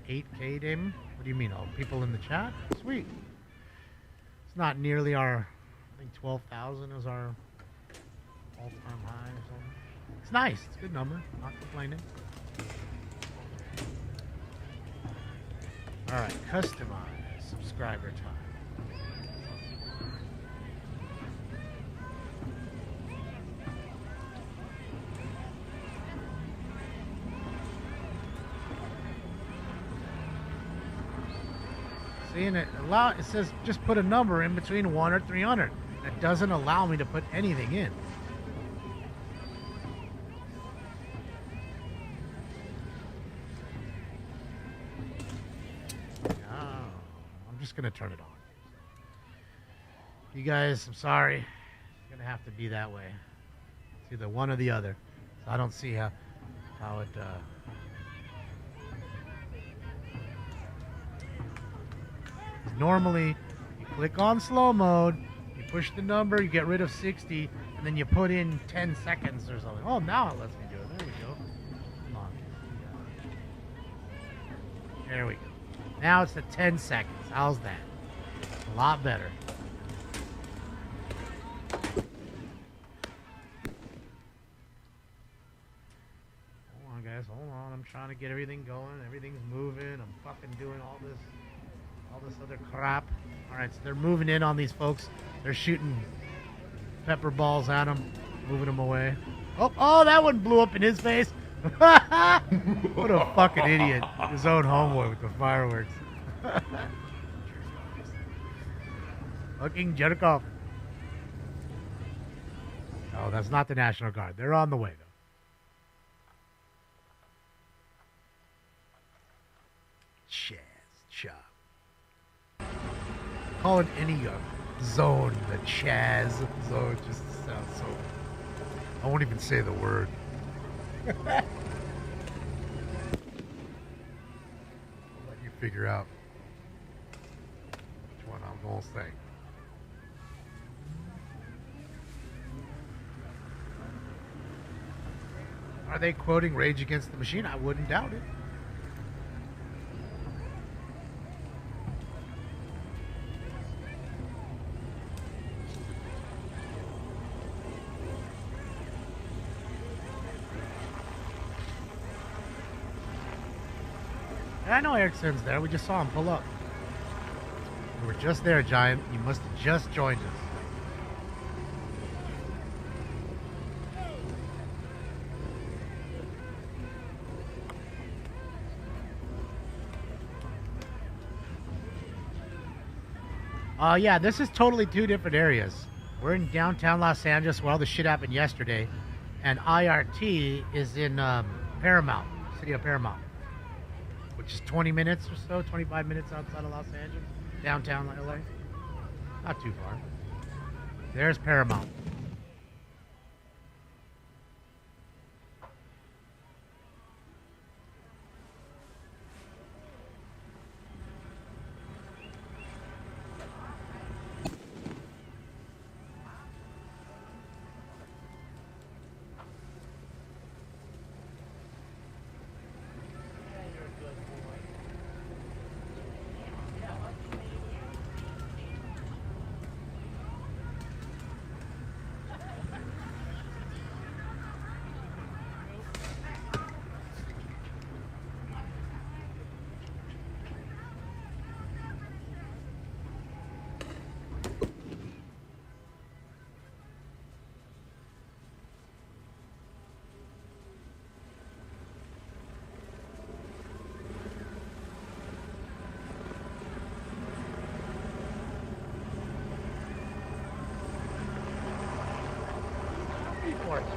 A: Alright. 8K, Damon? What do you mean? Oh, people in the chat? Sweet. It's not nearly our... I think 12,000 is our all-time high or something. It's nice. It's a good number. Not complaining. All right. Customize subscriber time. See, and it says just put a number in between 1 or 300. It doesn't allow me to put anything in. I'm just gonna turn it on. You guys, I'm sorry. It's gonna have to be that way. It's either one or the other. So I don't see how it normally you click on slow mode, you push the number, you get rid of 60, and then you put in 10 seconds or something. Oh, now it lets me do it. There we go. Come on. There we go. Now it's the 10 seconds. How's that? A lot better. Hold on, guys. Hold on. I'm trying to get everything going. Everything's moving. I'm fucking doing all this other crap. Alright, so they're moving in on these folks. They're shooting pepper balls at them, moving them away. Oh, that one blew up in his face. What a fucking idiot. His own homeboy with the fireworks. Fucking jerk off. Oh, that's not the National Guard. They're on the way, though. Chaz, chop. Call it any zone, the Chaz zone. Just sounds so... I won't even say the word. I'll let you figure out which one I'm going to say. Are they quoting Rage Against the Machine? I wouldn't doubt it. I know Erickson's there. We just saw him pull up. We were just there, Giant. You must have just joined us. Yeah, this is totally two different areas. We're in downtown Los Angeles where all the shit happened yesterday, and IRT is in Paramount, city of Paramount, which is 20 minutes or so, 25 minutes outside of Los Angeles, downtown LA. Not too far. There's Paramount.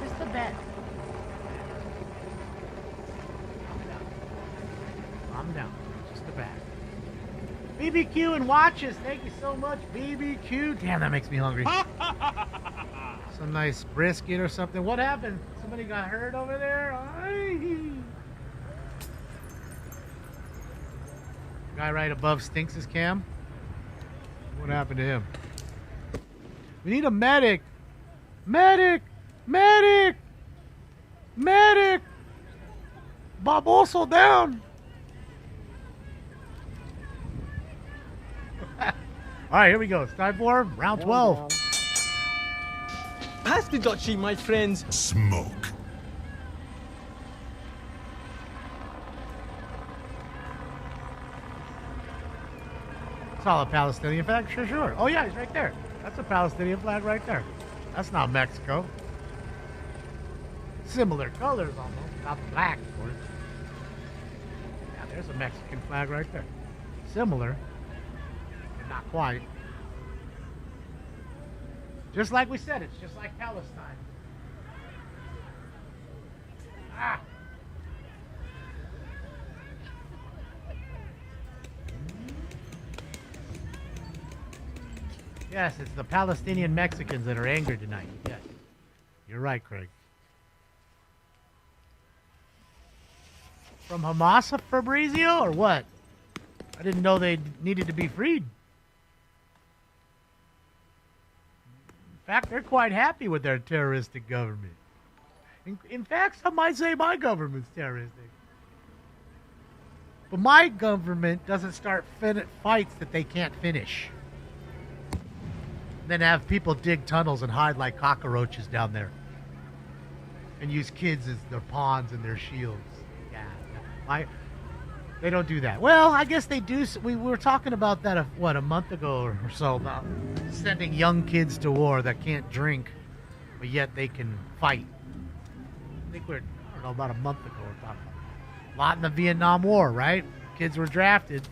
G: Just a bit.
A: Calm down. Just a bit. BBQ and watches. Thank you so much, BBQ. Damn, that makes me hungry. Some nice brisket or something. What happened? Somebody got hurt over there? Guy right above Stinks' cam. What happened to him? We need a medic. Medic! Medic! Medic! Baboso down! Alright, here we go. It's time for round 12.
I: Pass the dutchie, my friends.
E: Smoke.
A: Solid Palestinian flag? Sure. Oh yeah, he's right there. That's a Palestinian flag right there. That's not Mexico. Similar colors almost. Not black, of course. Yeah, there's a Mexican flag right there. Similar. But not quite. Just like we said, it's just like Palestine. Ah! Yes, it's the Palestinian Mexicans that are angry tonight. Yes. You're right, Craig. From Hamas, Fabrizio, or what? I didn't know they needed to be freed. In fact, they're quite happy with their terroristic government. In fact, some might say my government's terroristic. But my government doesn't start fights that they can't finish. Then have people dig tunnels and hide like cockroaches down there. And use kids as their pawns and their shields. Yeah. They don't do that. Well, I guess they do. We were talking about that, a month ago or so, about sending young kids to war that can't drink, but yet they can fight. I think I don't know, about a month ago we're talking about. A lot in the Vietnam War, right? Kids were drafted.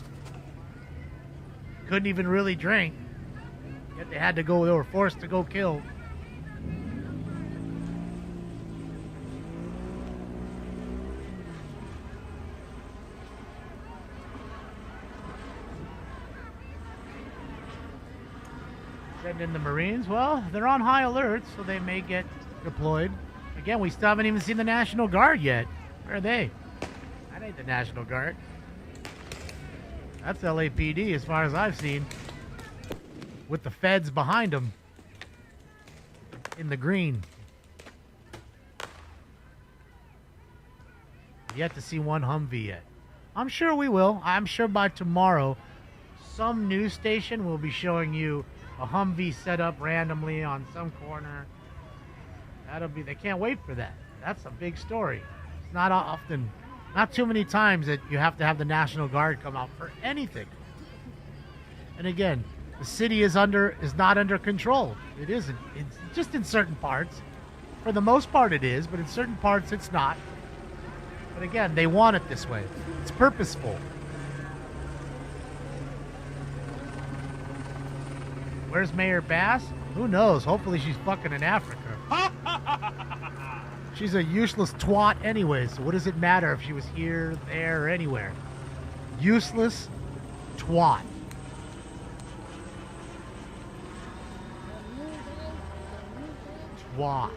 A: Couldn't even really drink. Yet they were forced to go kill. Send in the Marines. Well, they're on high alert, so they may get deployed. Again, we still haven't even seen the National Guard yet. Where are they? That ain't the National Guard. That's LAPD as far as I've seen. With the feds behind them. In the green. Yet to see one Humvee yet. I'm sure we will. I'm sure by tomorrow, some news station will be showing you a Humvee set up randomly on some corner. They can't wait for that. That's a big story. It's not often, not too many times that you have to have the National Guard come out for anything. And again, the city is not under control. It isn't. It's just in certain parts. For the most part it is, but in certain parts it's not. But again, they want it this way. It's purposeful. Where's Mayor Bass? Who knows? Hopefully she's fucking in Africa. She's a useless twat anyway, so what does it matter if she was here, there, or anywhere? Useless twat. Twat.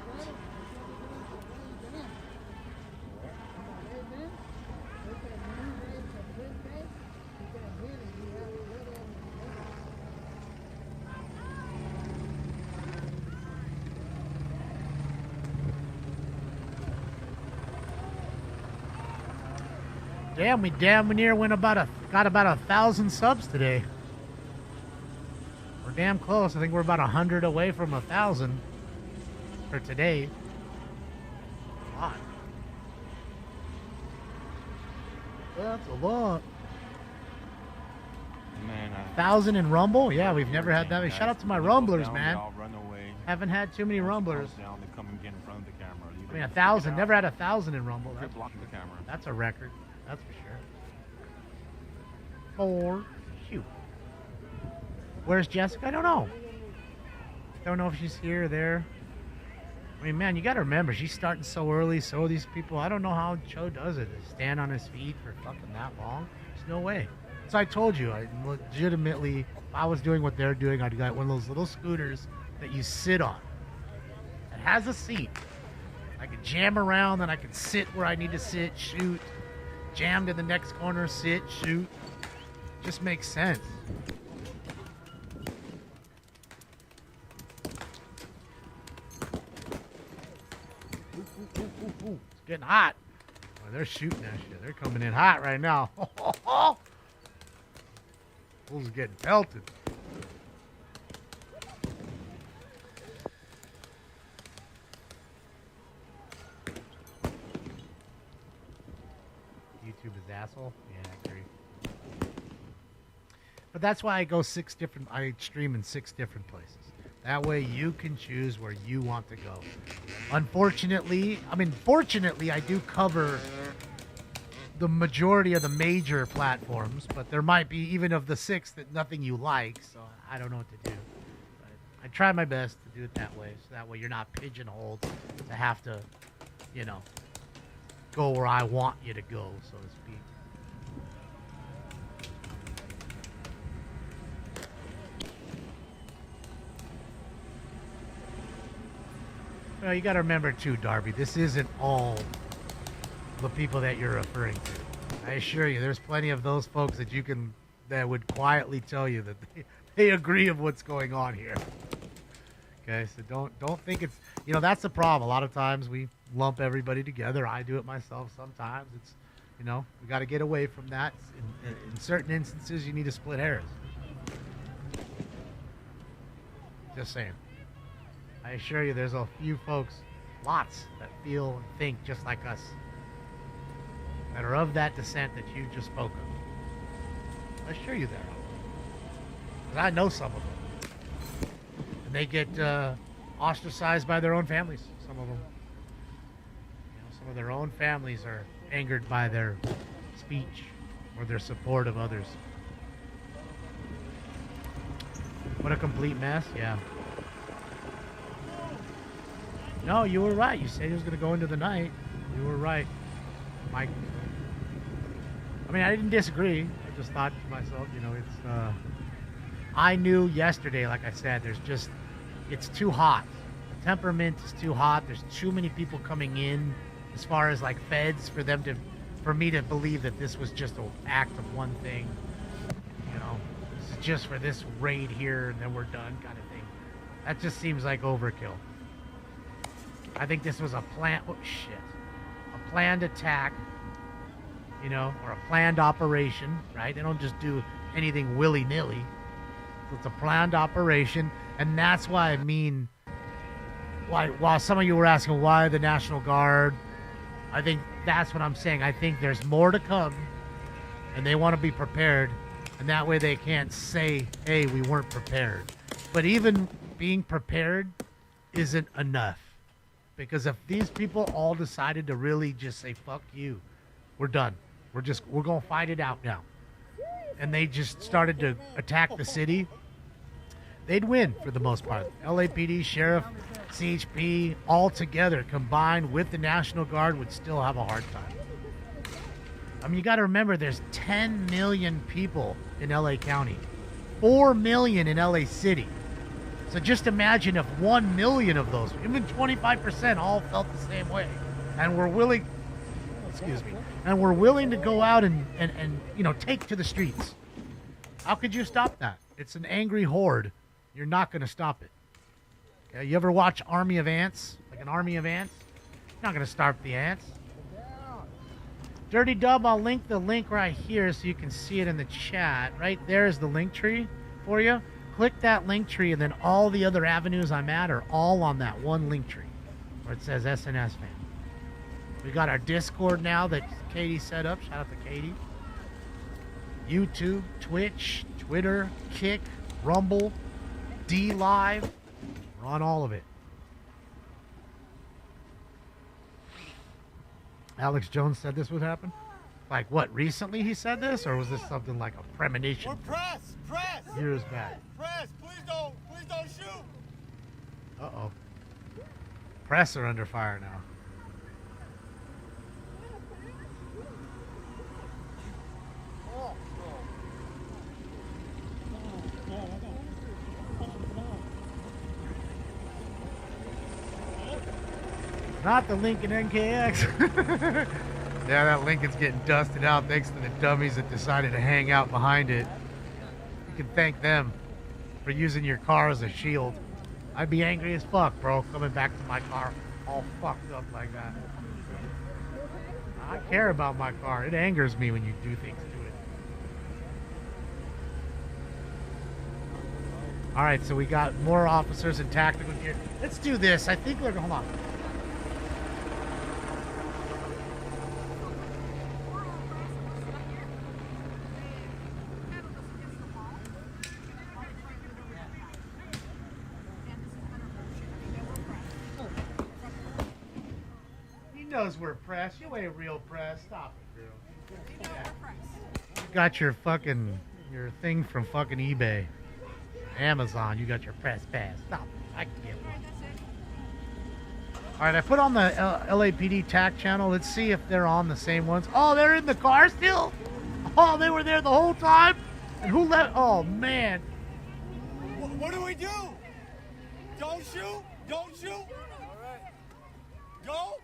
A: Damn, we damn near got about 1,000 subs today. We're damn close. I think we're about 100 away from 1,000 for today. A lot. That's a lot.
D: Man,
A: 1,000 in Rumble? Yeah, we've never had that. Shout out to my Rumblers, man.
D: Run away.
A: Haven't had too many Rumblers.
D: Down, they come and get in front of the camera.
A: I mean, 1,000. Never had 1,000 in Rumble.
D: Quit blocking the camera.
A: That's a record. That's for sure. Shoot. Where's Jessica? I don't know. Don't know if she's here or there. I mean, man, you got to remember, she's starting so early. So are these people. I don't know how Joe does it. Stand on his feet for fucking that long. There's no way. So I told you, I legitimately, if I was doing what they're doing, I'd got one of those little scooters that you sit on. It has a seat. I could jam around, then I could sit where I need to sit, shoot. Jam to the next corner, sit, shoot. Just makes sense. Ooh. It's getting hot. Oh, they're shooting that shit. They're coming in hot right now. Fools getting pelted. YouTube is asshole. Yeah, I agree. But that's why I stream in 6 different places. That way you can choose where you want to go. Fortunately, I do cover the majority of the major platforms, but there might be, even of the 6, that nothing you like, so I don't know what to do. But I try my best to do it that way, so that way you're not pigeonholed to have to, go where I want you to go, so to speak. Well, you got to remember too, Darby, this isn't all the people that you're referring to. I assure you, there's plenty of those folks that would quietly tell you that they agree of what's going on here. Okay, so don't think it's, that's the problem. A lot of times we lump everybody together. I do it myself sometimes. It's, we got to get away from that. In certain instances, you need to split hairs. Just saying. I assure you, there's a few folks, lots, that feel and think just like us, that are of that dissent that you just spoke of. I assure you there are. Because I know some of them. And they get ostracized by their own families, some of them. Some of their own families are angered by their speech or their support of others. What a complete mess, yeah. No, you were right. You said he was going to go into the night. You were right, Mike. I mean, I didn't disagree. I just thought to myself, it's... I knew yesterday, like I said, it's too hot. The temperament is too hot. There's too many people coming in as far as, like, feds for me to believe that this was just an act of one thing. This is just for this raid here and then we're done kind of thing. That just seems like overkill. I think this was a planned attack, or a planned operation, right? They don't just do anything willy-nilly. So it's a planned operation, and that's why while some of you were asking why the National Guard, I think that's what I'm saying. I think there's more to come, and they want to be prepared, and that way they can't say, hey, we weren't prepared. But even being prepared isn't enough. Because if these people all decided to really just say, fuck you, we're done. We're going to fight it out now. And they just started to attack the city, they'd win for the most part. LAPD, sheriff, CHP, all together combined with the National Guard would still have a hard time. I mean, you got to remember there's 10 million people in LA County, 4 million in LA City. So just imagine if 1 million of those, even 25%, all felt the same way, and were willing, and were willing to go out and take to the streets. How could you stop that? It's an angry horde. You're not going to stop it. Okay? You ever watch Army of Ants? Like an army of ants? You're not going to stop the ants. Dirty Dub, I'll link the link right here so you can see it in the chat. Right there is the link tree for you. Click that link tree, and then all the other avenues I'm at are all on that one link tree where it says SNS fan. We got our Discord now that Katie set up. Shout out to Katie. YouTube, Twitch, Twitter, Kick, Rumble, D Live. We're on all of it. Alex Jones said this would happen? Like what, recently he said this? Or was this something like a premonition?
S: We're press!
A: Years back.
S: Press! Please don't shoot!
A: Uh-oh. Press are under fire now. Not the Lincoln NKX. Yeah, that Lincoln's getting dusted out thanks to the dummies that decided to hang out behind it. You can thank them for using your car as a shield. I'd be angry as fuck, bro, coming back to my car all fucked up like that. I care about my car. It angers me when you do things to it. All right, so we got more officers in tactical gear. Let's do this. I think we're... Hold on. Knows we're press. You ain't real press. Stop it, girl. Yeah. You got your thing from fucking eBay, Amazon. You got your press pass. Stop it. I can get one. All right, I put on the LAPD TAC channel. Let's see if they're on the same ones. Oh, they're in the car still. Oh, they were there the whole time. And who left? Oh man.
S: What do we do? Don't shoot. Don't shoot. All right. Go.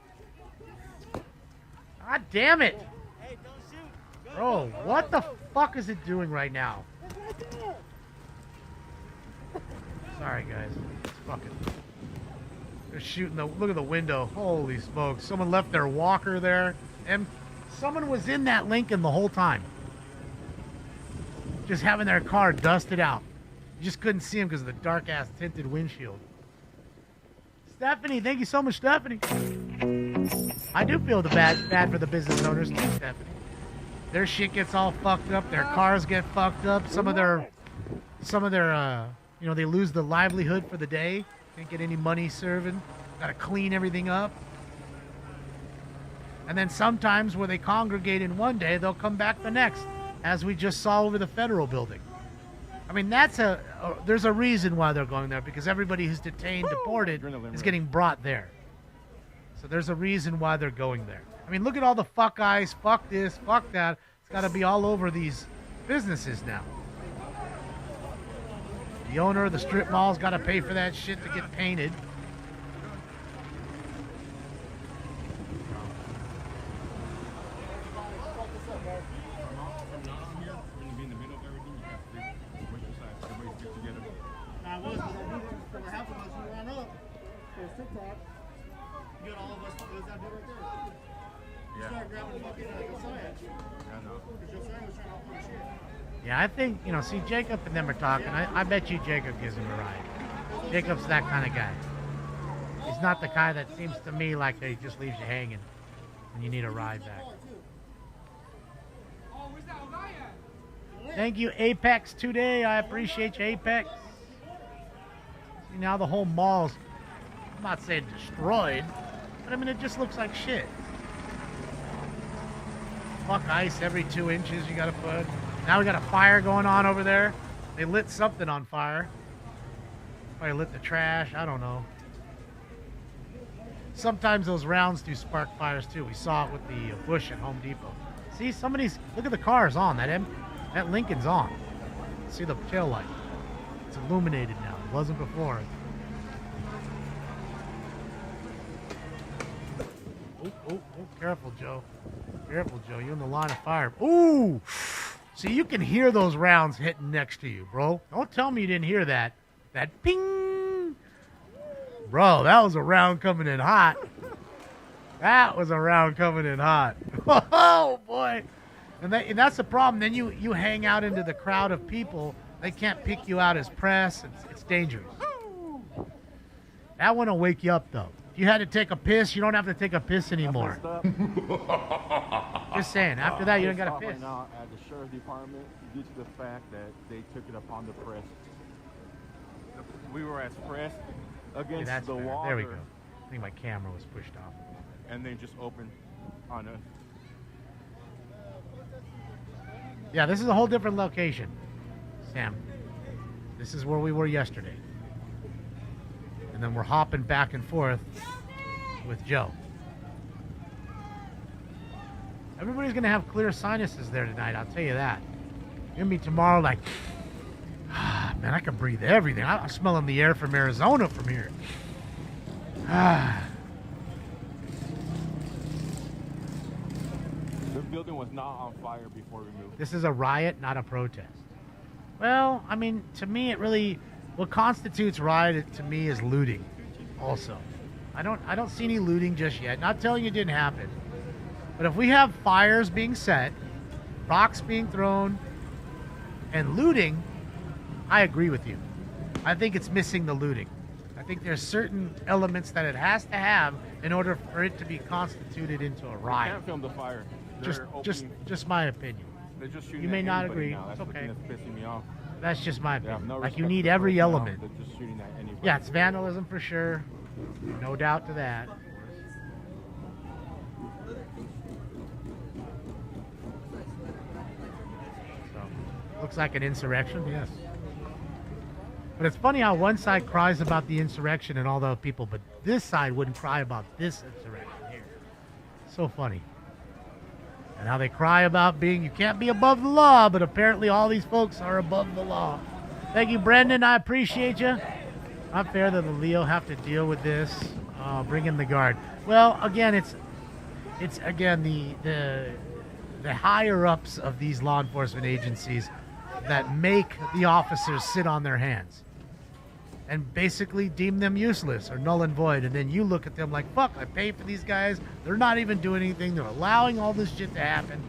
A: God damn it!
S: Hey, don't shoot.
A: Bro, what the fuck is it doing right now? Sorry, guys. It's fucking... They're shooting the... Look at the window. Holy smokes. Someone left their walker there. And someone was in that Lincoln the whole time. Just having their car dusted out. You just couldn't see him because of the dark-ass tinted windshield. Stephanie, thank you so much, Stephanie. I do feel bad for the business owners too, Stephanie. Their shit gets all fucked up. Their cars get fucked up. Some of their, they lose the livelihood for the day. Can't get any money serving. Got to clean everything up. And then sometimes where they congregate in one day, they'll come back the next, as we just saw over the federal building. I mean, there's a reason why they're going there, because everybody who's detained, deported, is getting brought there. So there's a reason why they're going there. I mean, look at all the fuck eyes, fuck this, fuck that. It's got to be all over these businesses now. The owner of the strip mall's got to pay for that shit to get painted. Yeah, I think, see, Jacob and them are talking. I bet you Jacob gives him a ride. Jacob's that kind of guy. He's not the guy that seems to me like he just leaves you hanging when you need a ride back. Thank you, Apex, today. I appreciate you, Apex. See, now the whole mall's, I'm not saying destroyed, but I mean, it just looks like shit. Fuck ice every 2 inches you gotta put. Now we got a fire going on over there. They lit something on fire. Probably lit the trash. I don't know. Sometimes those rounds do spark fires too. We saw it with the bush at Home Depot. See, somebody's, look at the car's on. That Lincoln's on. See the tail light. It's illuminated now. It wasn't before. Oh, careful, Joe. Careful, Joe. You're in the line of fire. Ooh! See, you can hear those rounds hitting next to you, bro. Don't tell me you didn't hear that. That ping! Bro, that was a round coming in hot. That was a round coming in hot. Oh, boy. And that's the problem. Then you hang out into the crowd of people. They can't pick you out as press. It's dangerous. That one will wake you up, though. If you had to take a piss, you don't have to take a piss anymore. Just saying. After that, you don't got to piss.
C: Right now at the sheriff's department, due to the fact that they took it upon the press. We were as press against the water.
A: There we go. I think my camera was pushed off.
C: And then just opened on us.
A: Yeah, this is a whole different location, Sam. This is where we were yesterday. And then we're hopping back and forth with Joe. Everybody's going to have clear sinuses there tonight, I'll tell you that. You're going to be tomorrow like, man, I can breathe everything. I'm smelling the air from Arizona from here.
C: The building was not on fire before we moved.
A: This is a riot, not a protest. Well, I mean, to me, what constitutes riot to me is looting. Also, I don't see any looting just yet. Not telling you it didn't happen, but if we have fires being set, rocks being thrown, and looting, I agree with you. I think it's missing the looting. I think there's certain elements that it has to have in order for it to be constituted into a riot.
C: You can't film the fire.
A: Just my opinion.
C: They're just shooting
A: You may
C: at
A: not
C: anybody
A: agree.
C: now. That's
A: It's
C: the
A: okay.
C: thing that's pissing me off.
A: That's just my
C: They have
A: opinion.
C: no
A: Like you
C: respect
A: need
C: for
A: every
C: personnel.
A: element.
C: They're just shooting at anybody.
A: Yeah, it's vandalism for sure. No doubt to that. So, looks like an insurrection, yes. But it's funny how one side cries about the insurrection and all the people, but this side wouldn't cry about this insurrection here. So funny. And how they cry about you can't be above the law, but apparently all these folks are above the law. Thank you, Brendan. I appreciate you. Not fair that the Leo have to deal with this. Bring in the guard. Well, again, it's again the higher ups of these law enforcement agencies that make the officers sit on their hands and basically deem them useless or null and void. And then you look at them like, fuck, I pay for these guys. They're not even doing anything. They're allowing all this shit to happen.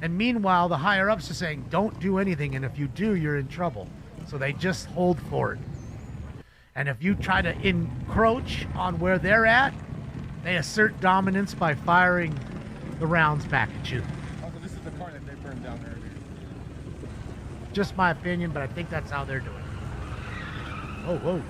A: And meanwhile, the higher ups are saying, don't do anything. And if you do, you're in trouble. So they just hold fort. And if you try to encroach on where they're at, they assert dominance by firing the rounds back at you.
C: Also, this is the car that they burned down earlier.
A: Just my opinion, but I think that's how they're doing it. Oh, whoa.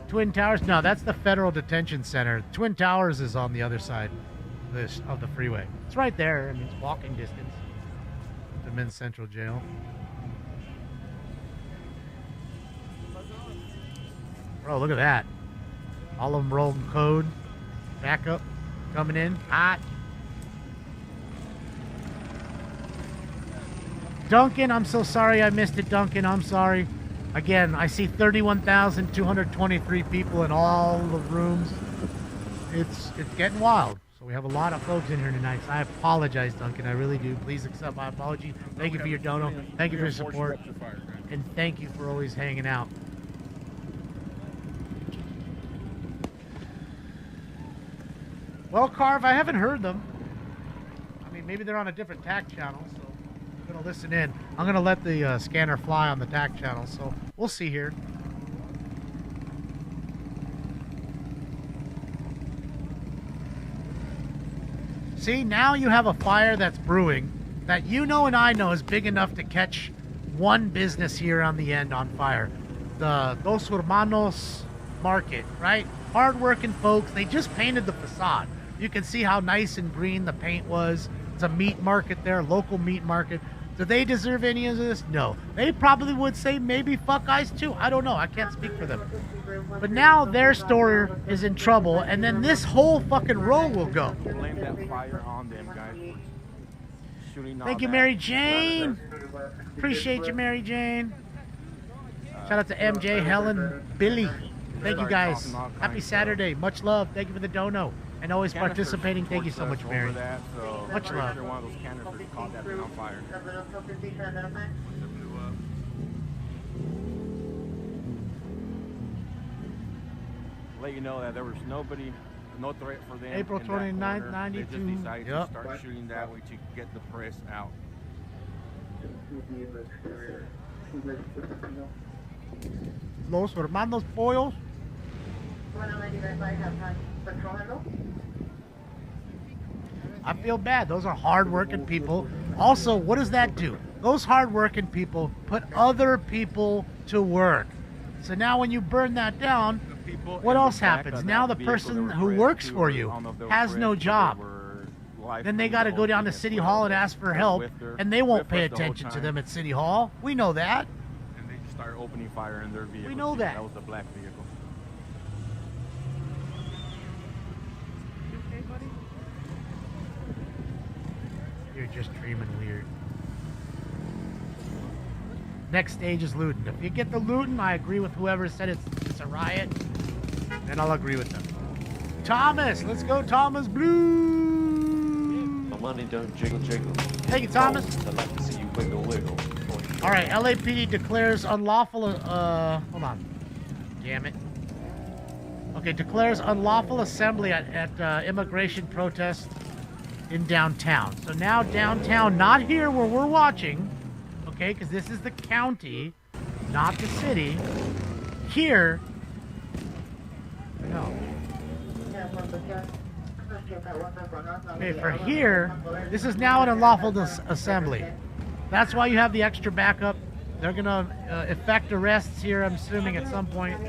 A: Twin Towers? No, that's the Federal Detention Center. Twin Towers is on the other side of the freeway. It's right there. I mean, it's walking distance to Men's Central Jail. Bro, look at that. All of them rolling code. Backup coming in. Hot. Duncan, I'm so sorry I missed it, Duncan. I'm sorry. Again, I see 31,223 people in all the rooms. It's getting wild. So we have a lot of folks in here tonight. So I apologize, Duncan. I really do. Please accept my apology. Thank you for your dono. Thank you for your support. And thank you for always hanging out. Well, Carv, I haven't heard them. I mean, maybe they're on a different TAC channel, so I'm going to listen in. I'm going to let the scanner fly on the TAC channel, so we'll see here. See, now you have a fire that's brewing that you know and I know is big enough to catch one business here on the end on fire. The Dos Hermanos Market, right? Hard-working folks. They just painted the facade. You can see how nice and green the paint was. It's a meat market there, local meat market. Do they deserve any of this? No. They probably would say maybe fuck ICE too. I don't know. I can't speak for them. But now their store is in trouble, and then this whole fucking row will go.
C: Blame that fire on them, guys. For shooting all
A: Thank you,
C: that.
A: Mary Jane. Appreciate you, Mary Jane. Shout out to MJ, Helen, Billy. Thank you, guys. Happy Saturday. Much love. Thank you for the dono. And always participating. Thank you so much, Mary. Much love.
C: One of those canisters caught that thing on fire. Let you know that there was no threat for them.
A: April
C: in that
A: 29th,
C: corner.
A: 92.
C: They just decided to start shooting that way to get the press out.
A: Los hermanos pollos. I feel bad. Those are hard-working people. Also, what does that do? Those hard-working people put other people to work. So now when you burn that down, what else happens? Now the person who works for you has no job. Then they got to go down to City Hall and ask for help, and they won't pay attention to them at City Hall. We know that.
C: And they just started opening fire in their vehicle.
A: We know that.
C: That was the black vehicle.
A: You're just dreaming weird. Next stage is looting. If you get the looting, I agree with whoever said it's a riot, then I'll agree with them. Thomas, let's go, Thomas Blue.
B: My money don't jiggle jiggle.
A: Thank you, Thomas.
B: I'd like to see you wiggle wiggle.
A: All right, LAPD declares unlawful. Hold on. Damn it. Okay, declares unlawful assembly at immigration protest in downtown. So now downtown, not here where we're watching, okay, because this is the county, not the city. Here, no. Okay, for here, this is now an unlawful assembly. That's why you have the extra backup. They're gonna effect arrests here, I'm assuming, at some point.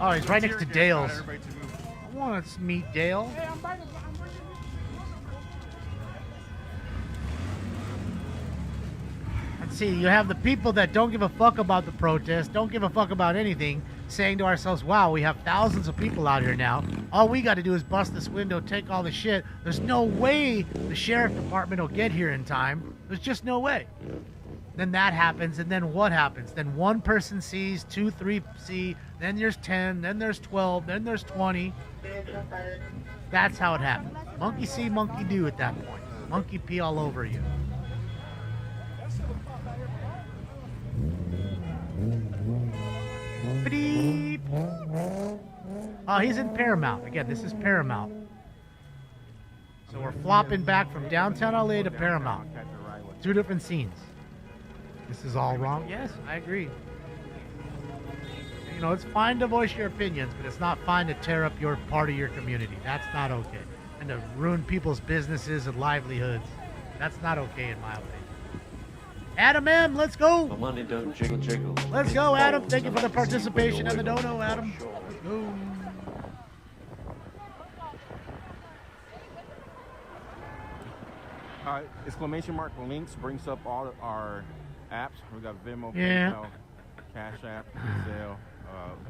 A: Oh, he's right next to Dale's. I want to meet Dale. Let's see, you have the people that don't give a fuck about the protest, don't give a fuck about anything, saying to ourselves, wow, we have thousands of people out here now. All we got to do is bust this window, take all the shit. There's no way the sheriff department will get here in time. There's just no way. Then that happens, and then what happens? Then one person sees, 2, 3 see, then there's 10, then there's 12, then there's 20. That's how it happens. Monkey see, monkey do at that point. Monkey pee all over you. Beep. Oh, he's in Paramount. Again, this is Paramount. So we're flopping back from downtown LA to Paramount. 2 different scenes. This is all wrong. Yes, I agree. You know, it's fine to voice your opinions, but it's not fine to tear up your part of your community. That's not okay. And to ruin people's businesses and livelihoods. That's not okay in my opinion. Adam M, let's go.
B: My money don't jiggle jiggle.
A: Let's go, Adam. Thank you for the participation and the dono, Adam. Let's go.
C: Exclamation mark links brings up all our apps. We got Venmo,
A: Yeah.
C: PayPal, Cash App, Zelle,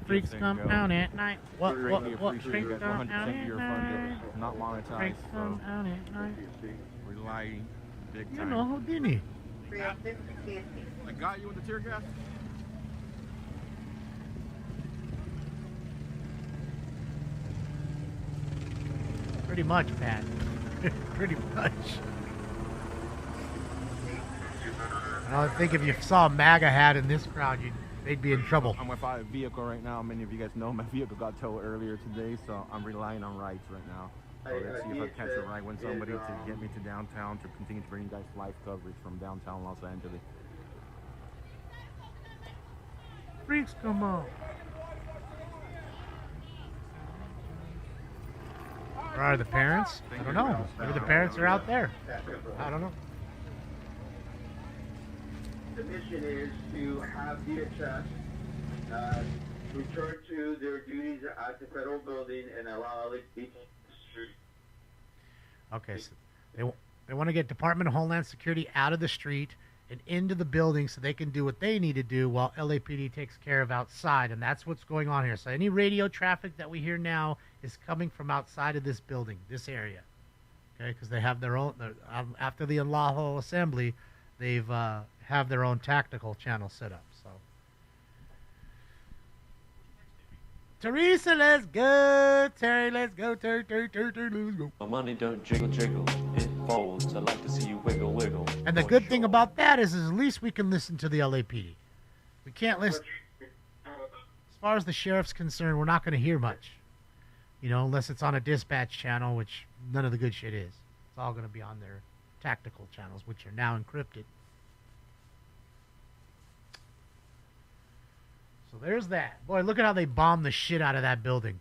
A: Freaks come out at night. What?
C: Greatly
A: What?
C: appreciate
A: Freaks
C: that.
A: come
C: 100%
A: out
C: of
A: at
C: your
A: night.
C: fund is not monetized.
A: Freaks come
C: So
A: out at night.
C: relying big
A: You
C: time.
A: know, Houdini.
C: I got you with the tear gas.
A: Pretty much, Pat. Pretty much. I think if you saw a MAGA hat in this crowd, they'd be in trouble.
C: I'm without a vehicle right now. Many of you guys know my vehicle got towed earlier today, so I'm relying on rides right now. So let's see if I catch a ride with somebody to get me to downtown to continue to bring you guys live coverage from downtown Los Angeles.
A: Freaks come on. Where are the parents? I don't know. Maybe the parents are out there. I don't know.
G: the mission is to have DHS return to their duties at the federal building and allow LAPD to street.
A: Okay, so they want to get Department of Homeland Security out of the street and into the building so they can do what they need to do while LAPD takes care of outside, and that's what's going on here. So any radio traffic that we hear now is coming from outside of this building, this area, okay? Because they have their own, after the unlawful assembly, they've have their own tactical channel set up. So, Teresa, let's go. Terry, let's go. Terry, let's go.
B: My money don't jiggle, jiggle. It folds. I like to see you wiggle, wiggle.
A: And the good thing about that is at least we can listen to the LAPD. We can't listen. As far as the sheriff's concerned, we're not going to hear much. You know, unless it's on a dispatch channel, which none of the good shit is. It's all going to be on their tactical channels, which are now encrypted. So there's that. Boy, look at how they bombed the shit out of that building.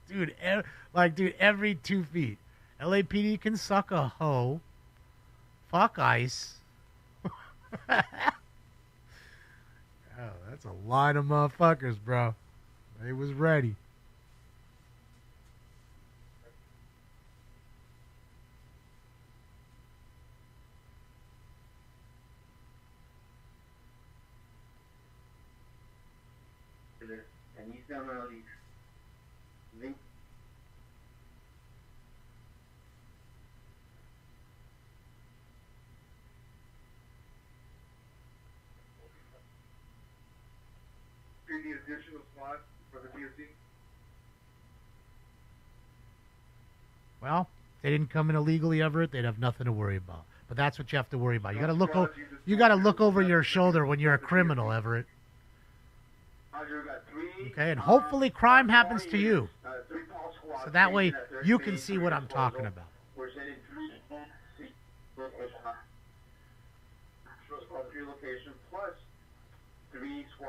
A: Dude, every 2 feet. LAPD can suck a hoe. Fuck ICE. Oh, that's a line of motherfuckers, bro. They was ready.
G: And he's down on these link.
S: The additional slot for the PSC.
A: Well, if they didn't come in illegally, Everett, they'd have nothing to worry about. But that's what you have to worry about. You got to look over your shoulder when you're a criminal, Everett. Okay, and hopefully crime happens to you. So that way you can see what I'm talking about.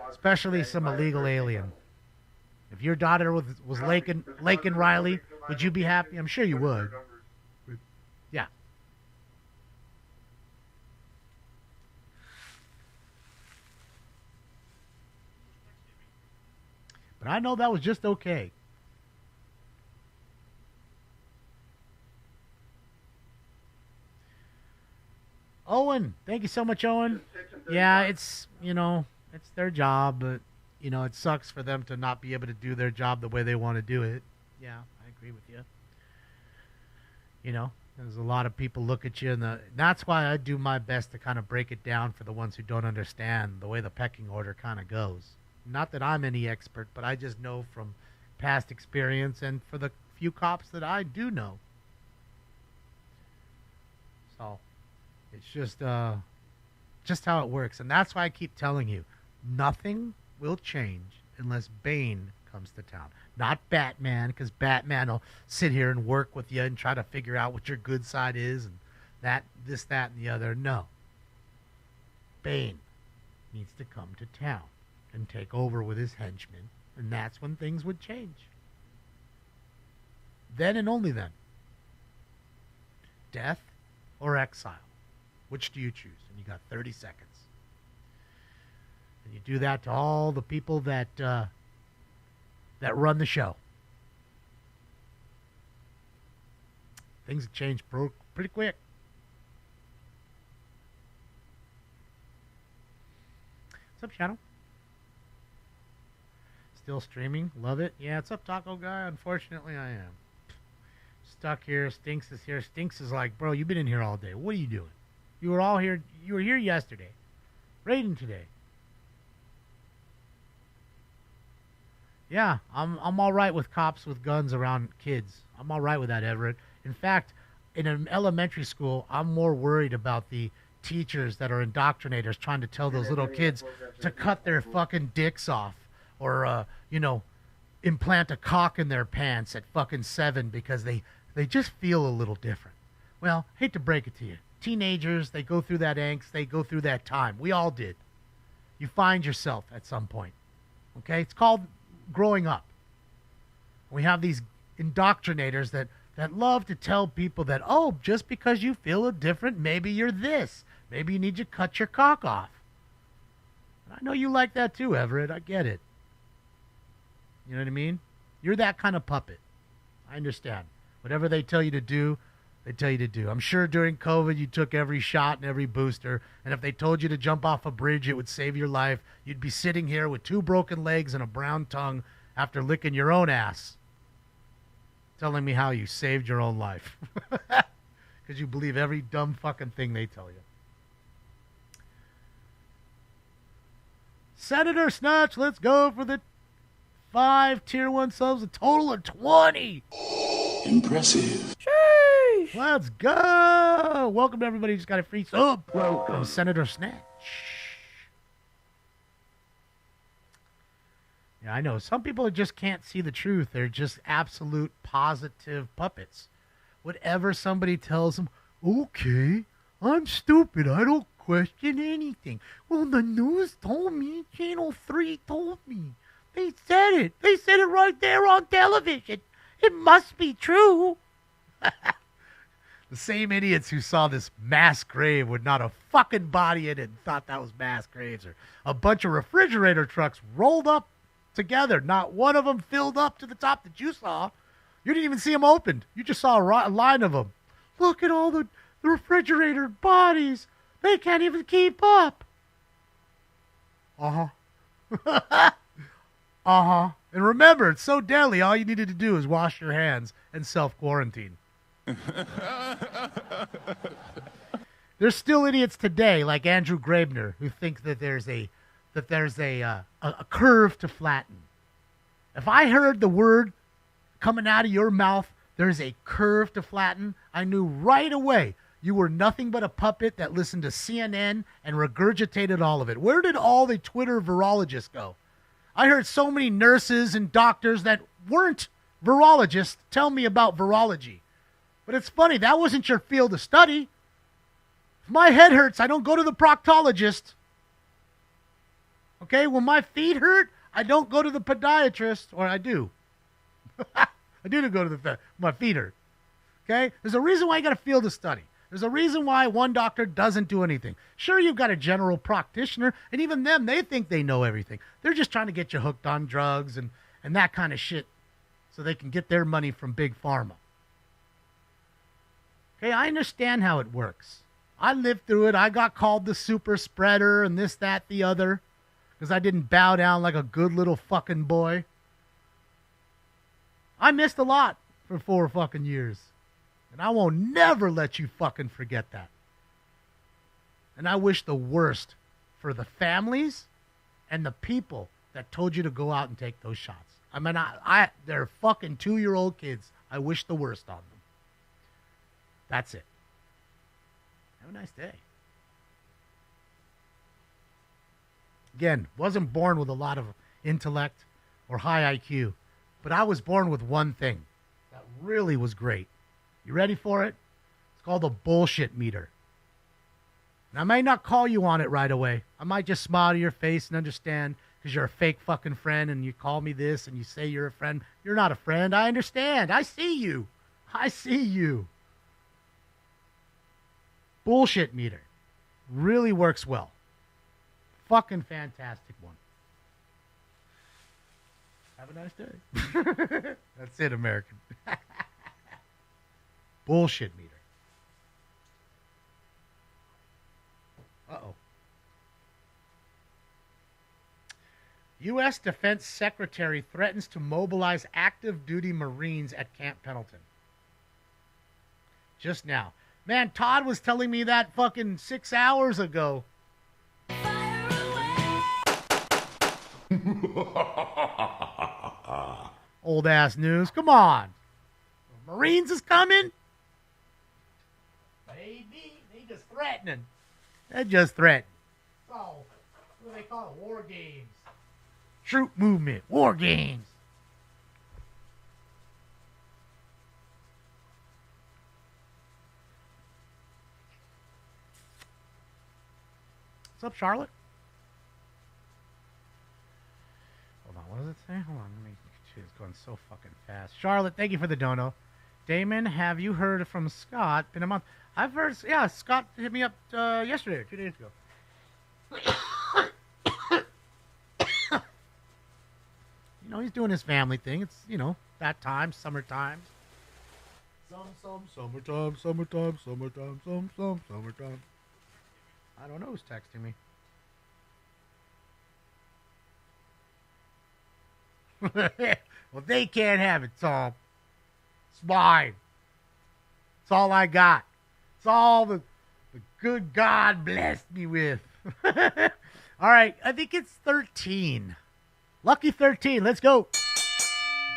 A: Especially some illegal alien. If your daughter was Lakin Riley, would you be happy? I'm sure you would. Yeah. But I know that was just okay. Owen, thank you so much, Owen. Yeah, it's, it's their job, but, it sucks for them to not be able to do their job the way they want to do it. Yeah, I agree with you. There's a lot of people look at you, and that's why I do my best to kind of break it down for the ones who don't understand the way the pecking order kind of goes. Not that I'm any expert, but I just know from past experience and for the few cops that I do know. So it's just how it works. And that's why I keep telling you, nothing will change unless Bane comes to town. Not Batman, because Batman will sit here and work with you and try to figure out what your good side is and this, that, and the other. No. Bane needs to come to town and take over with his henchmen, and that's when things would change. Then and only then. Death or exile. Which do you choose? And you got 30 seconds. And you do that to all the people that run the show. Things have changed pretty quick. What's up, Shadow? Still streaming. Love it. Yeah, it's up, Taco Guy. Unfortunately, I am. Stuck here. Stinks is here. Stinks is like, bro, you've been in here all day. What are you doing? You were all here. You were here yesterday. Raiding today. Yeah, I'm all right with cops with guns around kids. I'm all right with that, Everett. In fact, in an elementary school, I'm more worried about the teachers that are indoctrinators trying to tell those little kids to cut their fucking dicks off or, implant a cock in their pants at fucking 7 because they just feel a little different. Well, hate to break it to you. Teenagers, they go through that angst. They go through that time. We all did. You find yourself at some point. Okay? It's called growing up. We have these indoctrinators that love to tell people that, oh, just because you feel different, maybe you're this. Maybe you need to cut your cock off. And I know you like that too, Everett. I get it. You know what I mean? You're that kind of puppet. I understand. Whatever they tell you to do, they tell you to do. I'm sure during COVID you took every shot and every booster, and if they told you to jump off a bridge, it would save your life. You'd be sitting here with 2 broken legs and a brown tongue after licking your own ass, telling me how you saved your own life. Because you believe every dumb fucking thing they tell you. Senator Snatch, let's go for the 5 tier 1 subs, a total of 20.
E: Impressive.
A: Sheesh. Let's go. Welcome to everybody who just got a free sub. Welcome, Senator Snatch. Yeah, I know. Some people just can't see the truth. They're just absolute positive puppets. Whatever somebody tells them, okay, I'm stupid. I don't question anything. Well, the news told me. Channel 3 told me. They said it. They said it right there on television. It must be true. The same idiots who saw this mass grave with not a fucking body in it and thought that was mass graves, or a bunch of refrigerator trucks rolled up together. Not one of them filled up to the top that you saw. You didn't even see them opened. You just saw a line of them. Look at all the refrigerator bodies. They can't even keep up. Uh-huh. Uh-huh. And remember, it's so deadly, all you needed to do is wash your hands and self-quarantine. There's still idiots today, like Andrew Graebner, who think that there's a curve to flatten. If I heard the word coming out of your mouth, there's a curve to flatten, I knew right away you were nothing but a puppet that listened to CNN and regurgitated all of it. Where did all the Twitter virologists go? I heard so many nurses and doctors that weren't virologists tell me about virology. But it's funny, that wasn't your field of study. If my head hurts, I don't go to the proctologist. Okay, when my feet hurt, I don't go to the podiatrist, or I do. I do go to my feet hurt. Okay? There's a reason why you got a field of study. There's a reason why one doctor doesn't do anything. Sure, you've got a general practitioner, and even them, they think they know everything. They're just trying to get you hooked on drugs and that kind of shit so they can get their money from Big Pharma. Okay, I understand how it works. I lived through it. I got called the super spreader and this, that, the other, because I didn't bow down like a good little fucking boy. I missed a lot for 4 fucking years. And I won't never let you fucking forget that. And I wish the worst for the families and the people that told you to go out and take those shots. I mean, they're fucking 2-year-old kids. I wish the worst on them. That's it. Have a nice day. Again, wasn't born with a lot of intellect or high IQ, but I was born with one thing that really was great. You ready for it? It's called a bullshit meter. And I might not call you on it right away. I might just smile to your face and understand because you're a fake fucking friend and you call me this and you say you're a friend. You're not a friend. I understand. I see you. I see you. Bullshit meter. Really works well. Fucking fantastic one. Have a nice day. That's it, American. Bullshit meter. Uh-oh. U.S. Defense Secretary threatens to mobilize active duty Marines at Camp Pendleton. Just now. Man, Todd was telling me that fucking 6 hours ago. Old ass news. Come on. Marines is coming? Baby, they just threatening. They're just threatening. So, what do they call it? War games. Troop movement. War games. What's up, Charlotte? Hold on, what does it say? Hold on, let me. It's going so fucking fast. Charlotte, thank you for the dono. Damon, have you heard from Scott? Been a month. I've heard, yeah, Scott hit me up yesterday or 2 days ago. You know, he's doing his family thing. It's, you know, that time, summertime. Summertime. I don't know who's texting me. Well, they can't have it, Tom. It's mine. It's all I got. It's all the good God blessed me with. All right, I think it's 13. Lucky 13. Let's go.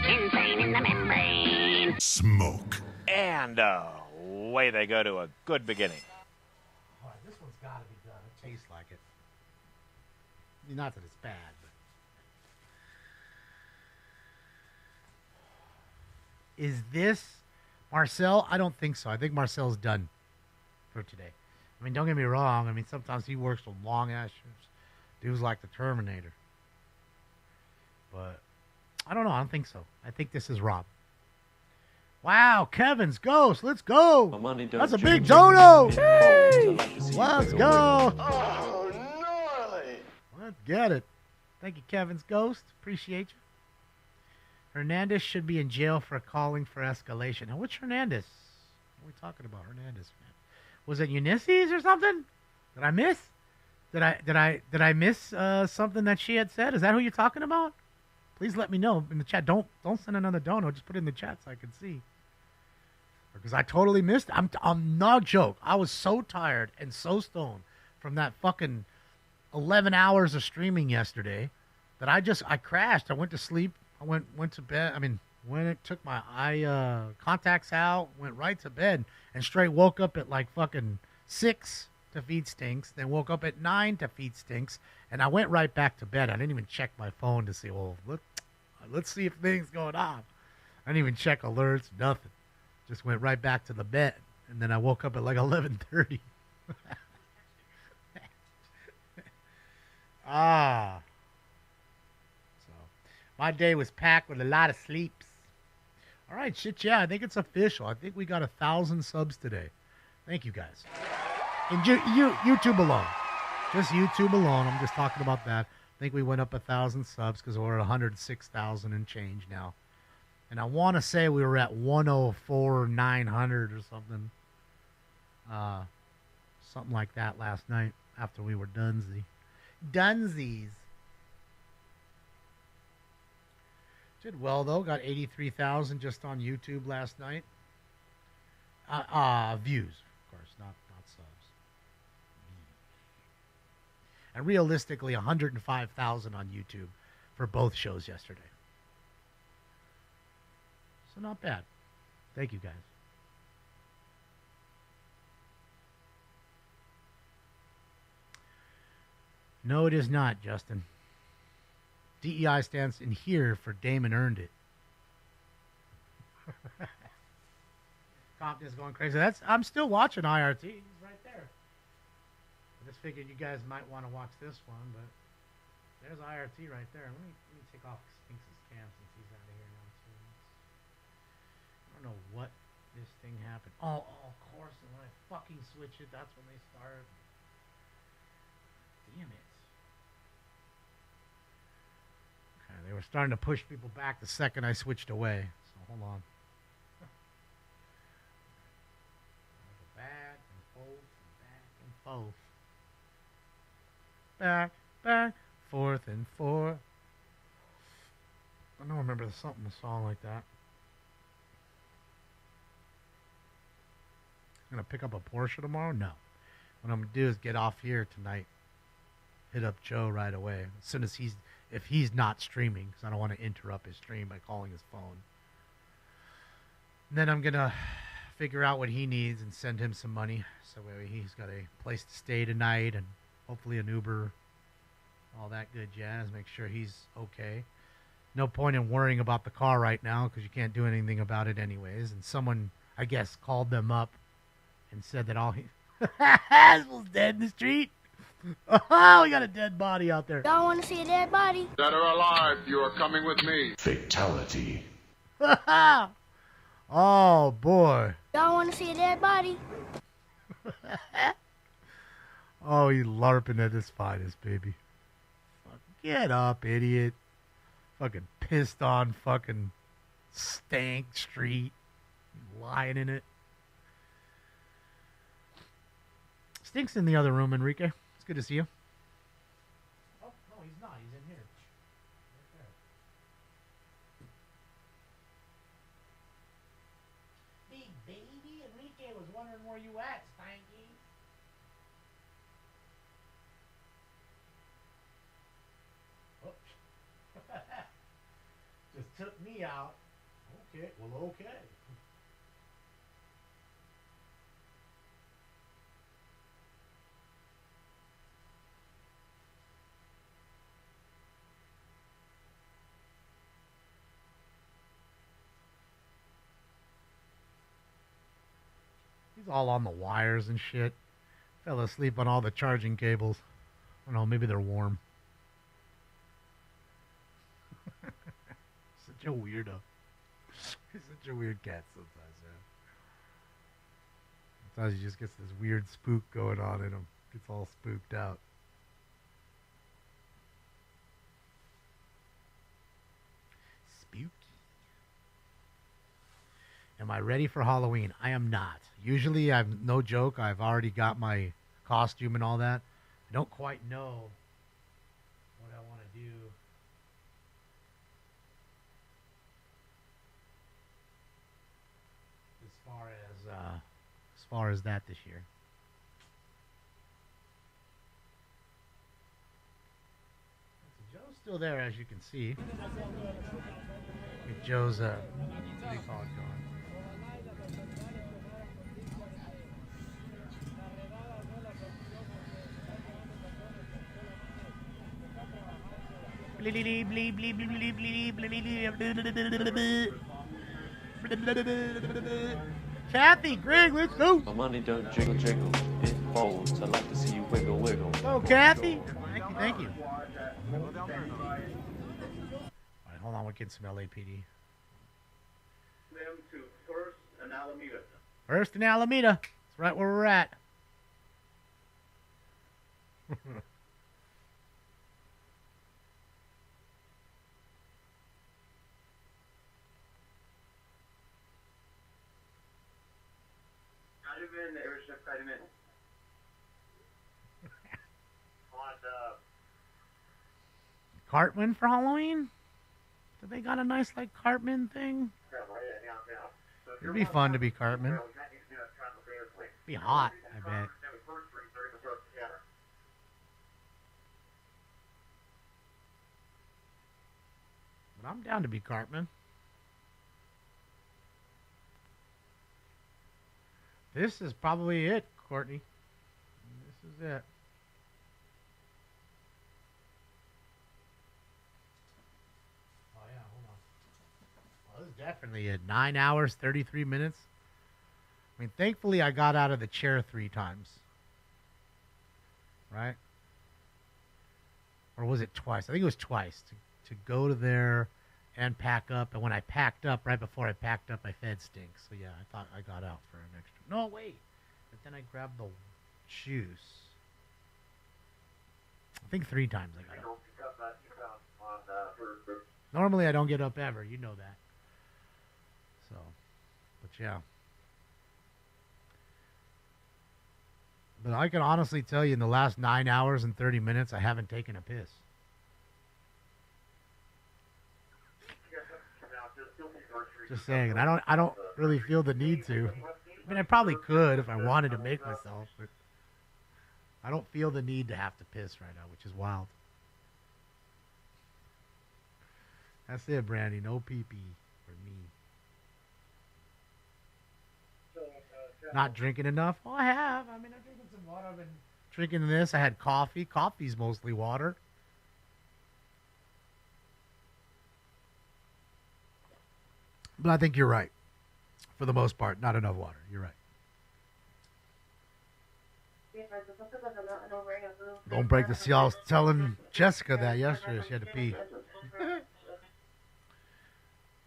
S: Insane in the membrane.
V: Smoke.
I: And away they go to a good beginning.
A: All right, this one's got to be done. It tastes like it. I mean, not that it's bad, but... Is this Marcel? I don't think so. I think Marcel's done for today. I mean, don't get me wrong. I mean, sometimes he works with long-ass shifts. Dude's like the Terminator. But I don't know. I don't think so. I think this is Rob. Wow, Kevin's Ghost. Let's go. That's a big dono. Let's go.
S: Oh, gnarly.
A: Let's get it. Thank you, Kevin's Ghost. Appreciate you. Hernandez should be in jail for calling for escalation. Now, which Hernandez? What are we talking about, Hernandez? Man? Was it Ulysses or something? Did I miss? Did I miss something that she had said? Is that who you're talking about? Please let me know in the chat. Don't send another dono. Just put it in the chat so I can see. Because I totally missed it. I'm not joke. I was so tired and so stoned from that fucking 11 hours of streaming yesterday that I crashed. I went to sleep. I went to bed. I mean, when it took my eye contacts out, went right to bed and straight woke up at like fucking 6 to feed stinks. Then woke up at 9 to feed stinks, and I went right back to bed. I didn't even check my phone to see. Well, let's see if things going on. I didn't even check alerts. Nothing. Just went right back to the bed, and then I woke up at like 11:30. My day was packed with a lot of sleeps. All right, shit, yeah, I think it's official. I think we got 1,000 subs today. Thank you, guys. And YouTube alone. Just YouTube alone. I'm just talking about that. I think we went up 1,000 subs because we're at 106,000 and change now. And I want to say we were at 104,900 or something. Something like that last night after we were Dunsies. Did well, though. Got 83,000 just on YouTube last night. Views, of course, not subs. And realistically, 105,000 on YouTube for both shows yesterday. So not bad. Thank you, guys. No, it is not, Justin. DEI stands in here for Damon earned it. Compton's going crazy. I'm still watching IRT. He's right there. I just figured you guys might want to watch this one, but there's IRT right there. Let me take off Sphinx's cam since he's out of here now too. I don't know what this thing happened. Oh, of course. And when I fucking switch it, that's when they start. Damn it. They were starting to push people back the second I switched away. So hold on. Back and forth and back and forth. Back, forth and forth. I don't remember a song like that. I'm going to pick up a Porsche tomorrow? No. What I'm going to do is get off here tonight. Hit up Joe right away. As soon as if he's not streaming, because I don't want to interrupt his stream by calling his phone. And then I'm going to figure out what he needs and send him some money. So he's got a place to stay tonight and hopefully an Uber, all that good jazz. Make sure he's okay. No point in worrying about the car right now because you can't do anything about it anyways. And someone, I guess, called them up and said that all he was dead in the street. Oh, we got a dead body out there.
O: Y'all want to see a dead body?
S: Dead or alive, you are coming with me.
E: Fatality.
A: Oh, boy.
O: Y'all want to see a dead body?
A: Oh, he's LARPing at his finest, baby. Get up, idiot. Fucking pissed on fucking stank street. Lying in it. Stink's in the other room, Enrique. It's good to see you. Oh, no, he's not. He's in here. Right there. Hey, baby. Enrique was wondering where you at, Stanky. Oops. Just took me out. Okay, well, okay. He's all on the wires and shit. Fell asleep on all the charging cables. I don't know, maybe they're warm. Such a weirdo. He's such a weird cat sometimes, man. Sometimes he just gets this weird spook going on in him. Gets all spooked out. Spooky. Am I ready for Halloween? I am not. Usually, no joke, I've already got my costume and all that. I don't quite know what I want to do. As far as that this year. So Joe's still there, as you can see. If Joe's what do you call it, going? Kathy, Greg, let's go.
B: My money don't jiggle jiggle, it folds. I'd like to see you wiggle wiggle.
A: Oh, Kathy. Thank you. All right, hold on, we're getting some LAPD.
G: Them to First and Alameda.
A: First and Alameda. That's right where we're at. Cartman for Halloween? Did they got a nice like Cartman thing? It'd be fun to be Cartman. Be hot, I bet. But I'm down to be Cartman. This is probably it, Courtney. This is it. Oh, yeah, hold on. Well, this is definitely it. 9 hours, 33 minutes. I mean, thankfully, I got out of the chair 3 times. Right? Or was it twice? I think it was twice. To go to there and pack up. And when I packed up, right before I packed up, I fed Stink. So, yeah, I thought I got out for an extra. No, wait. But then I grabbed the juice. I think 3 times I got up. Normally I don't get up ever. You know that. So, but yeah. But I can honestly tell you in the last 9 hours and 30 minutes, I haven't taken a piss. Just saying. And I don't really feel the need to. I mean, I probably could if I wanted to make myself, but I don't feel the need to have to piss right now, which is wild. That's it, Brandy. No pee-pee for me. Not drinking enough? Oh, I have. I mean, I'm drinking some water. I've been drinking this. I had coffee. Coffee's mostly water. But I think you're right. For the most part, not enough water. You're right. Don't break the seal. I was telling Jessica that yesterday. She had to pee.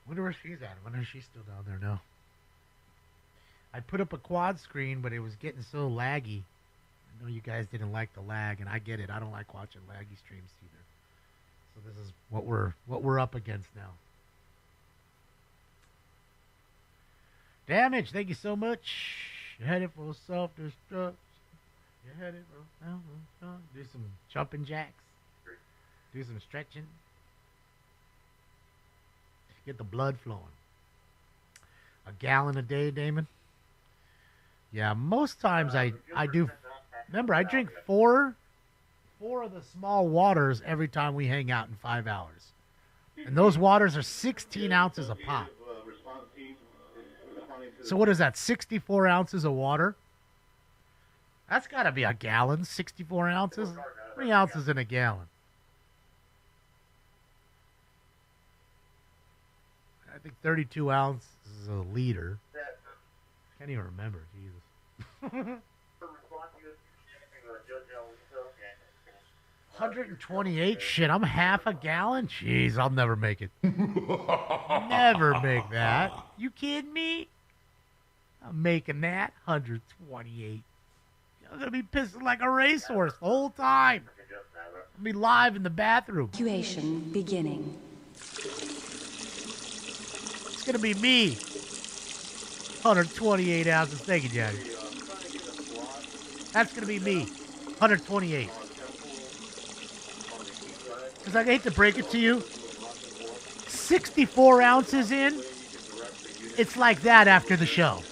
A: Wonder where she's at. I wonder if she's still down there now. I put up a quad screen, but it was getting so laggy. I know you guys didn't like the lag, and I get it. I don't like watching laggy streams either. So this is what we're up against now. Damage, thank you so much. You're headed for self-destruct. You're headed for self-destruct. Do some jumping jacks. Do some stretching. Get the blood flowing. A gallon a day, Damon? Yeah, most times I do. Remember, I drink four of the small waters every time we hang out in 5 hours. And those waters are 16 ounces a pop. So what is that, 64 ounces of water? That's got to be a gallon, 64 ounces. How many ounces in a gallon? I think 32 ounces is a liter. Can't even remember, Jesus. 128? Shit, I'm half a gallon? Jeez, I'll never make it. Never make that. You kidding me? I'm making that 128. I'm going to be pissing like a racehorse the whole time. I'll be live in the bathroom.
J: Evacuation beginning.
A: It's going to be me. 128 ounces. Thank you, Daddy. That's going to be me. 128. Because I hate to break it to you, 64 ounces in, it's like that after the show.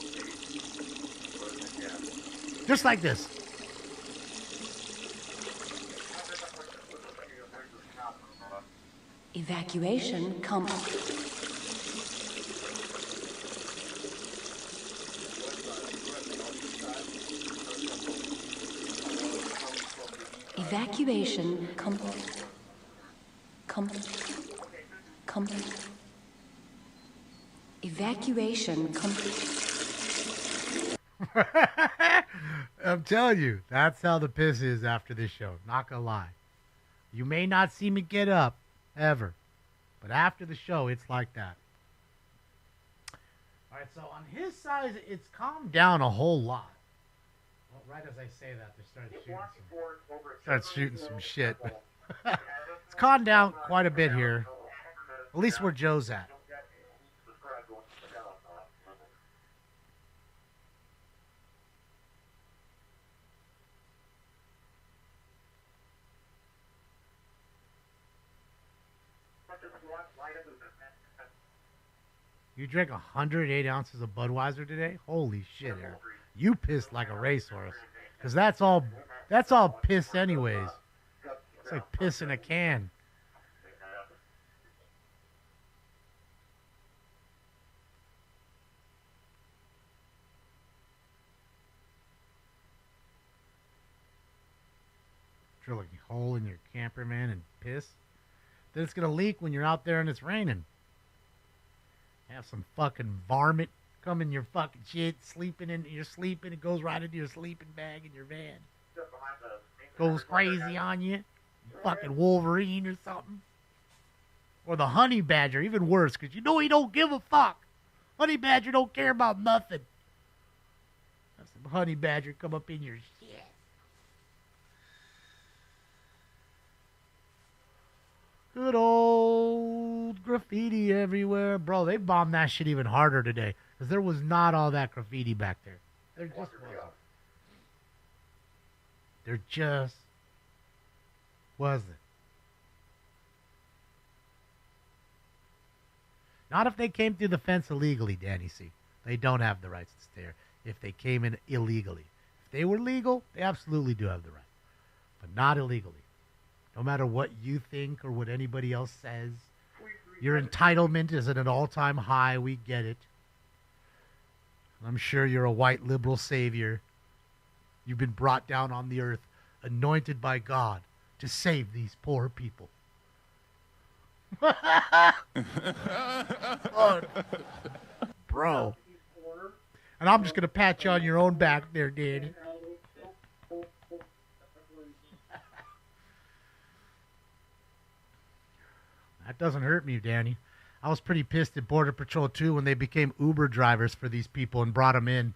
A: Just like this.
J: Evacuation complete. Evacuation complete. Complete. Evacuation complete.
A: I'm telling you, that's how the piss is after this show. Not gonna lie. You may not see me get up, ever. But after the show, it's like that. Alright, so on his side, it's calmed down a whole lot. Well, right as I say that, they started shooting some shit. It's calmed down quite a bit here. At least where Joe's at. You drank 108 ounces of Budweiser today? Holy shit, Eric. You pissed like a racehorse. Because that's all piss anyways. It's like piss in a can. Drill a hole in your camper, man, and piss. Then it's going to leak when you're out there and it's raining. Have some fucking varmint come in your fucking shit, you're sleeping, it goes right into your sleeping bag in your van. Goes crazy on you. Fucking Wolverine or something. Or the honey badger, even worse, because you know he don't give a fuck. Honey badger don't care about nothing. Have some honey badger come up in your shit. Good old graffiti everywhere. Bro, they bombed that shit even harder today. Because there was not all that graffiti back there. There just wasn't. There just wasn't. Not if they came through the fence illegally, Danny C. They don't have the rights to stay here if they came in illegally. If they were legal, they absolutely do have the right. But not illegally. No matter what you think or what anybody else says, your entitlement is at an all-time high. We get it. I'm sure you're a white liberal savior. You've been brought down on the earth, anointed by God to save these poor people. Bro. And I'm just going to pat you on your own back there, Danny. That doesn't hurt me, Danny. I was pretty pissed at Border Patrol, too, when they became Uber drivers for these people and brought them in.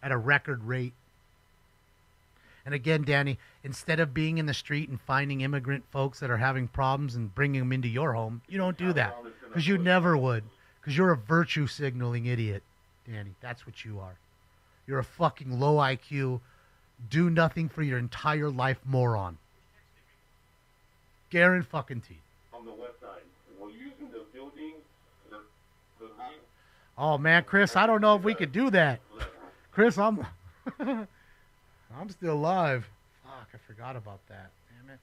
A: at a record rate. And again, Danny, instead of being in the street and finding immigrant folks that are having problems and bringing them into your home, you don't do that because you never would, because you're a virtue signaling idiot, Danny. That's what you are. You're a fucking low IQ, do nothing for your entire life moron. Guaranteed fucking teeth.
G: On the west side, we're using the building, the
A: Oh man, Chris, I don't know if we could do that. Chris, I'm I'm still alive. Fuck, I forgot about that. Damn it.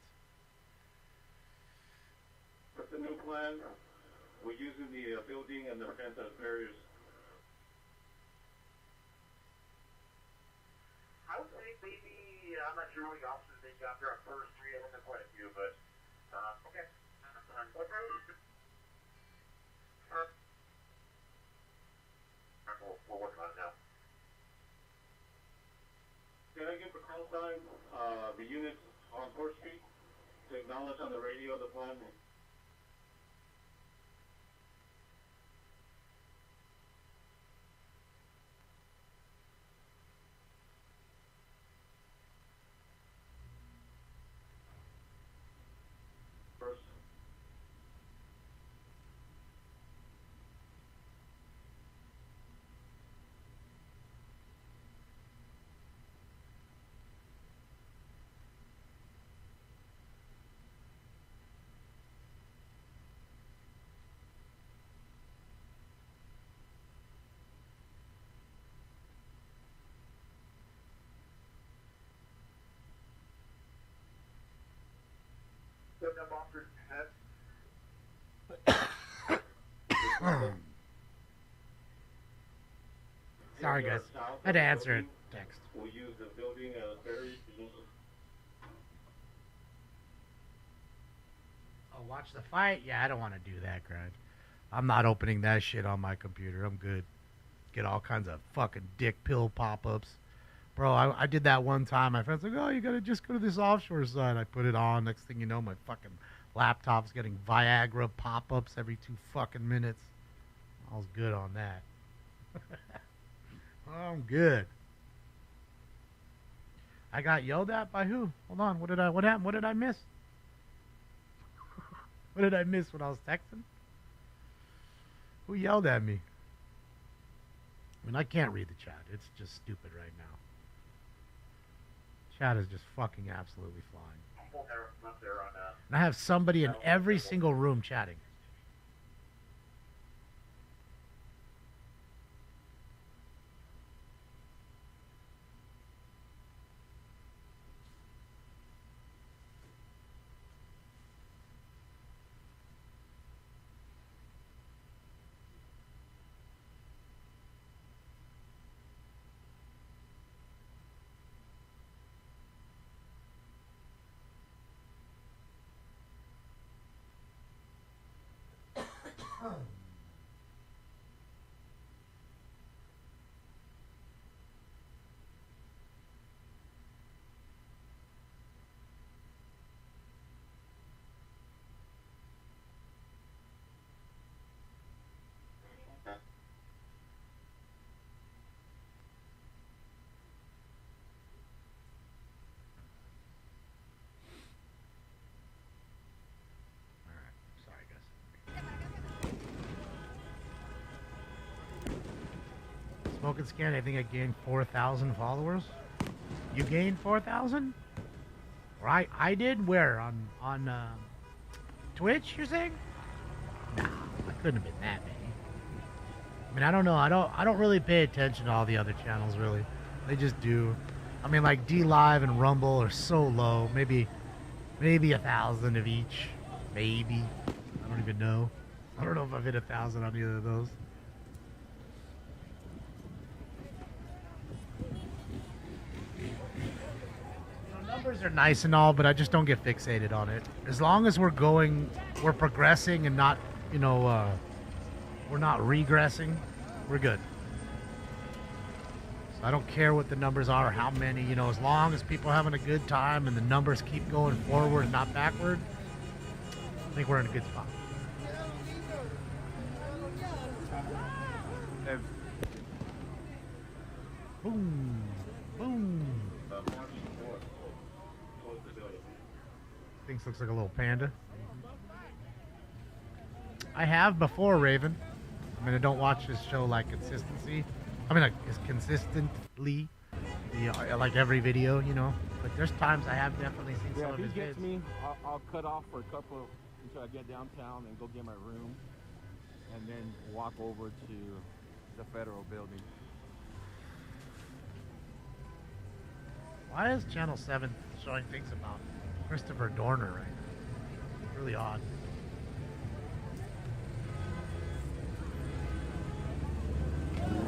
G: That's the new plan. We're using the building and the fence as barriers.
S: I would say maybe, I'm not sure how many officers they got there on first street. I think there's quite a few, but, okay. What road? We're working on it now.
G: Can I give a call sign, the units on 4th Street to acknowledge on the radio the plan? First.
A: Sorry, guys. I had to answer it. Text.
G: We'll use the building as barriers.
A: Oh, watch the fight? Yeah, I don't want to do that, Grind. I'm not opening that shit on my computer. I'm good. Get all kinds of fucking dick pill pop-ups. Bro, I did that one time. My friend's like, oh, you got to just go to this offshore site. I put it on. Next thing you know, my fucking laptop's getting Viagra pop-ups every 2 fucking minutes. I was good on that. I'm good. I got yelled at by who? Hold on. What happened? What did I miss? What did I miss when I was texting? Who yelled at me? I mean, I can't read the chat. It's just stupid right now. Chat is just fucking absolutely flying. And I have somebody in every single room chatting. Smoke and Scan, I think I gained 4,000 followers. You gained 4,000? Or I did? Where? On Twitch, you're saying? Nah, I couldn't have been that many. I mean, I don't know. I don't really pay attention to all the other channels, really. They just do. I mean, like D-Live and Rumble are so low. Maybe 1,000 of each. Maybe. I don't even know. I don't know if I've hit 1,000 on either of those. Numbers are nice and all, but I just don't get fixated on it. As long as we're progressing and not, we're not regressing, we're good. So I don't care what the numbers are or how many, as long as people are having a good time and the numbers keep going forward and not backward, I think we're in a good spot. Boom. Boom. Things looks like a little panda. I have before, Raven. I mean, I don't watch this show like consistency. I mean, like as consistently, like every video, you know. But there's times I have definitely seen some of his
C: if he gets
A: vids.
C: me, I'll cut off for a couple until I get downtown and go get my room, and then walk over to the federal building.
A: Why is Channel 7 showing things about Christopher Dorner right now? It's really odd. Kind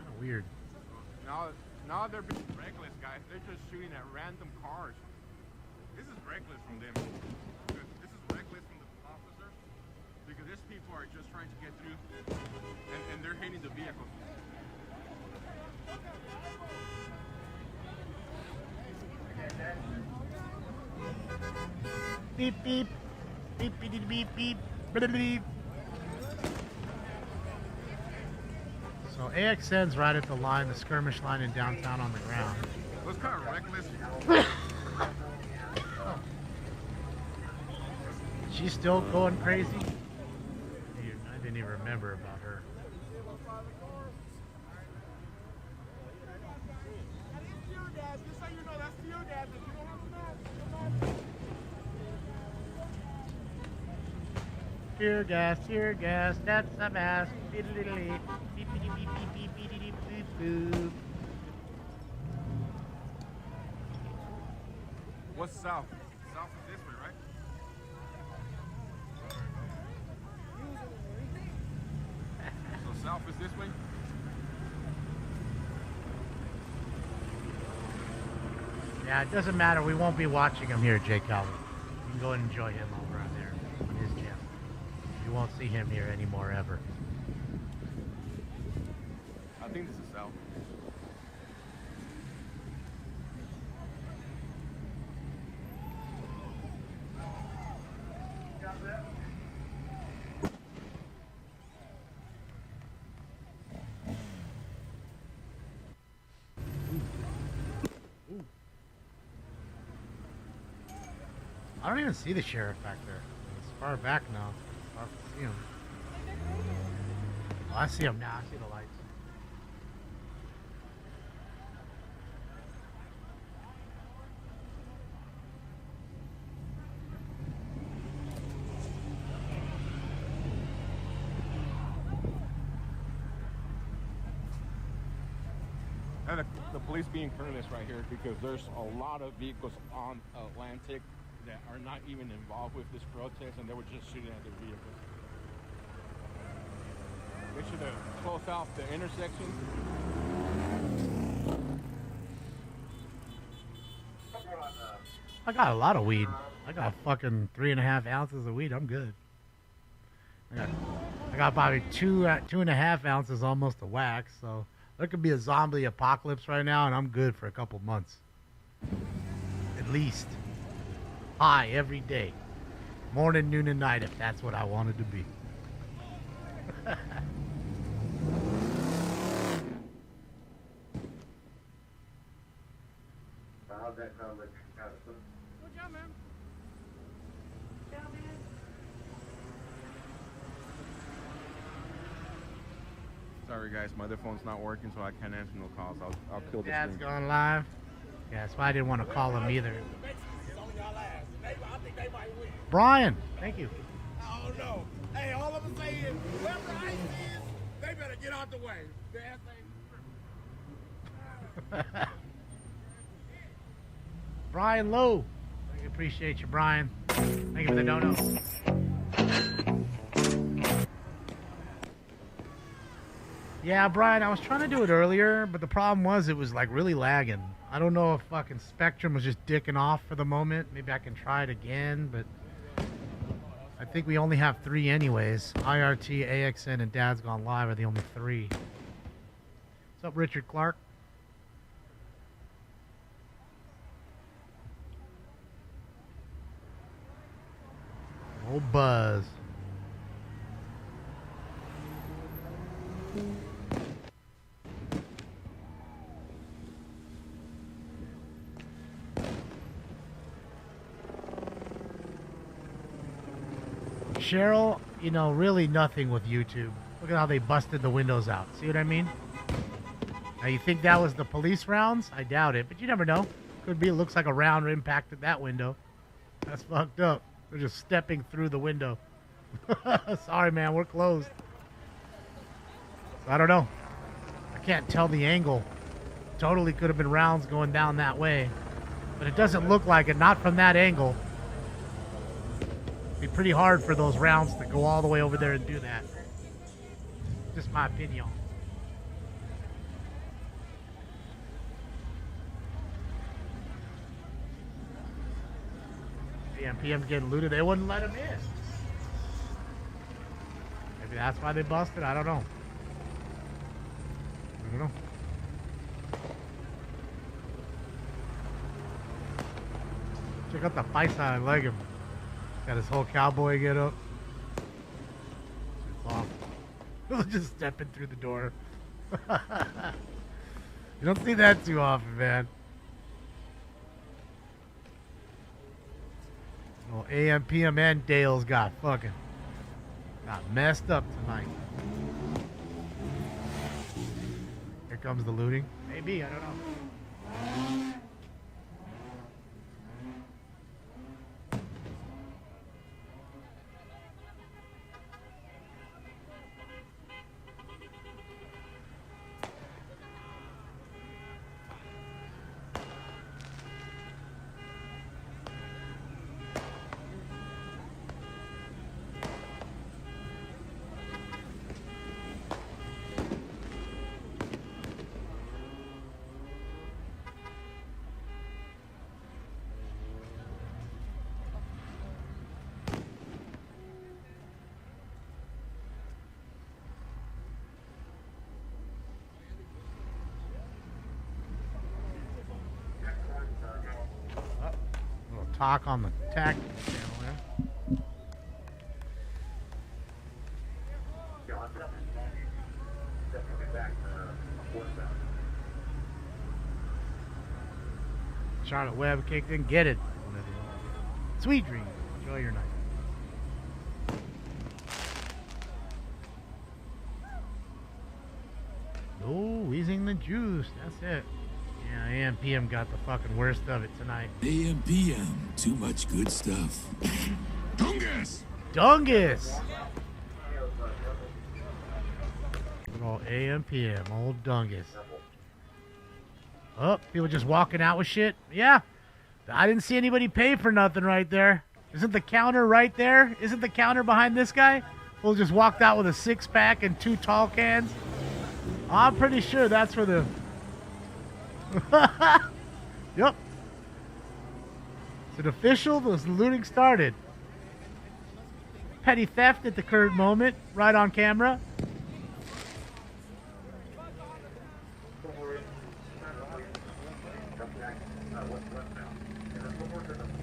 A: of weird.
C: Now they're being reckless, guys. They're just shooting at random cars. This is reckless from them. This is reckless from the officers because these people are just trying to get through, and they're hitting the vehicles.
A: Beep beep. Beep beep beep beep. Beep beep. So AXN's right at the line, the skirmish line in downtown on the ground.
C: It was kind of reckless.
A: Oh. She's still going crazy? I didn't even remember about her. Tear gas, that's a mask. Beep-a-diddly, beep-a-dee-beep-beep-beep-beep-beep-boop.
C: What's south? South is this way, right? So south is this way?
A: Yeah, it doesn't matter. We won't be watching him here, Jay Calvin. You can go and enjoy him over on there on his channel. You won't see him here anymore ever.
C: I think this is south.
A: I don't even see the sheriff back there. It's far back now. It's hard to see him. Oh, I see him now. I see the lights.
C: And the police being careless right here because there's a lot of vehicles on Atlantic that are not even involved with this protest, and they were just shooting at their vehicles. They should have closed off the intersection.
A: I got a lot of weed. I got fucking 3.5 ounces of weed. I'm good. I got probably 2.5 ounces almost of wax, so there could be a zombie apocalypse right now, and I'm good for a couple months. At least. High every day. Morning, noon, and night, if that's what I wanted to be.
G: How's that coverage?
C: Good job, man. Sorry guys, my other phone's not working, so I can't answer no calls. I'll kill this
A: Dad's
C: thing.
A: going live. Yeah, that's why I didn't want to call him either. Brian, thank you.
S: I don't know. Hey, all I'm gonna say is, whoever the ice is, they better get out the way.
A: Brian Lowe. I appreciate you, Brian. Thank you for the dono. Yeah, Brian, I was trying to do it earlier, but the problem was it was like really lagging. I don't know if fucking Spectrum was just dicking off for the moment. Maybe I can try it again, but I think we only have 3 anyways. IRT, AXN, and Dad's Gone Live are the only 3. What's up, Richard Clark? Old Buzz. Cheryl, you know, really nothing with YouTube. Look at how they busted the windows out. See what I mean? Now, you think that was the police rounds? I doubt it, but you never know. Could be. It looks like a round impacted that window. That's fucked up. They're just stepping through the window. Sorry, man. We're closed. I don't know. I can't tell the angle. Totally could have been rounds going down that way. But it doesn't look like it. Not from that angle. It'd be pretty hard for those rounds to go all the way over there and do that. Just my opinion. PM getting looted. They wouldn't let him in. Maybe that's why they busted. I don't know. I don't know. Check out the paisa. I like him. Got his whole cowboy get up. It's awesome. Just stepping through the door. You don't see that too often, man. Well, AM, PM, and Dale's got messed up tonight. Here comes the looting. Maybe, I don't know. Talk on the tactics channel there. Charlotte Webb kicked in. Get it. Sweet dreams. Enjoy your night. No, wheezing the juice. That's it. Yeah, AM PM got the fucking worst of it tonight.
K: AM PM, too much good stuff. Dungus!
A: Dungus! Good old AM PM, old Dungus. Oh, people just walking out with shit? Yeah. I didn't see anybody pay for nothing right there. Isn't the counter right there? Isn't the counter behind this guy? Who just walked out with a 6-pack and 2 tall cans? I'm pretty sure that's for the... Yep. Is it official? The looting started. Petty theft at the current moment, right on camera.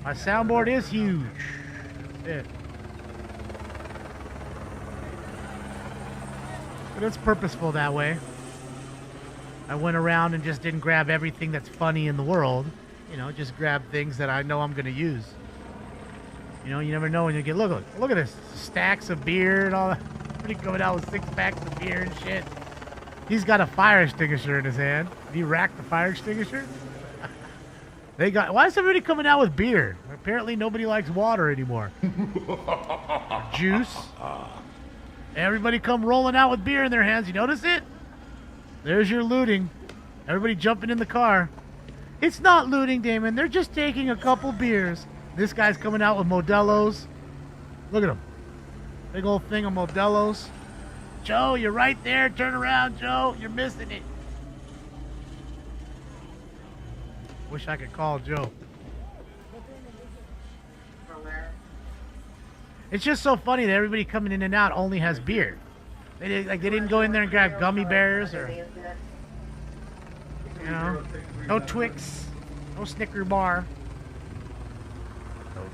A: My soundboard is huge. That's it. But it's purposeful that way. I went around and just didn't grab everything that's funny in the world. You know, just grab things that I know I'm going to use. You know, you never know when you get... Look at this. Stacks of beer and all that. Somebody coming out with 6-packs of beer and shit. He's got a fire extinguisher in his hand. Did he rack the fire extinguisher? They got... Why is everybody coming out with beer? Apparently nobody likes water anymore. Or juice. Everybody come rolling out with beer in their hands. You notice it? There's your looting. Everybody jumping in the car. It's not looting, Damon. They're just taking a couple beers. This guy's coming out with Modelo's. Look at him. Big old thing of Modelo's. Joe, you're right there. Turn around, Joe. You're missing it. Wish I could call Joe. It's just so funny that everybody coming in and out only has beer. They didn't go in there and grab gummy bears or, you know, no Twix, no Snicker bar.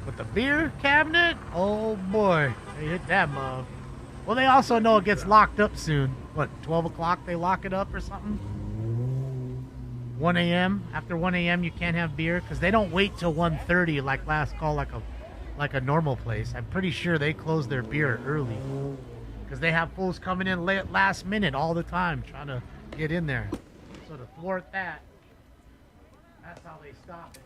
A: But the beer cabinet, oh boy, they hit that mug. Well, they also know it gets locked up soon. What, 12 o'clock they lock it up or something? 1 a.m. After 1 a.m. you can't have beer because they don't wait till 1:30 like last call, like a normal place. I'm pretty sure they close their beer early because they have fools coming in late last minute all the time trying to get in there. So to thwart that, that's how they stop it.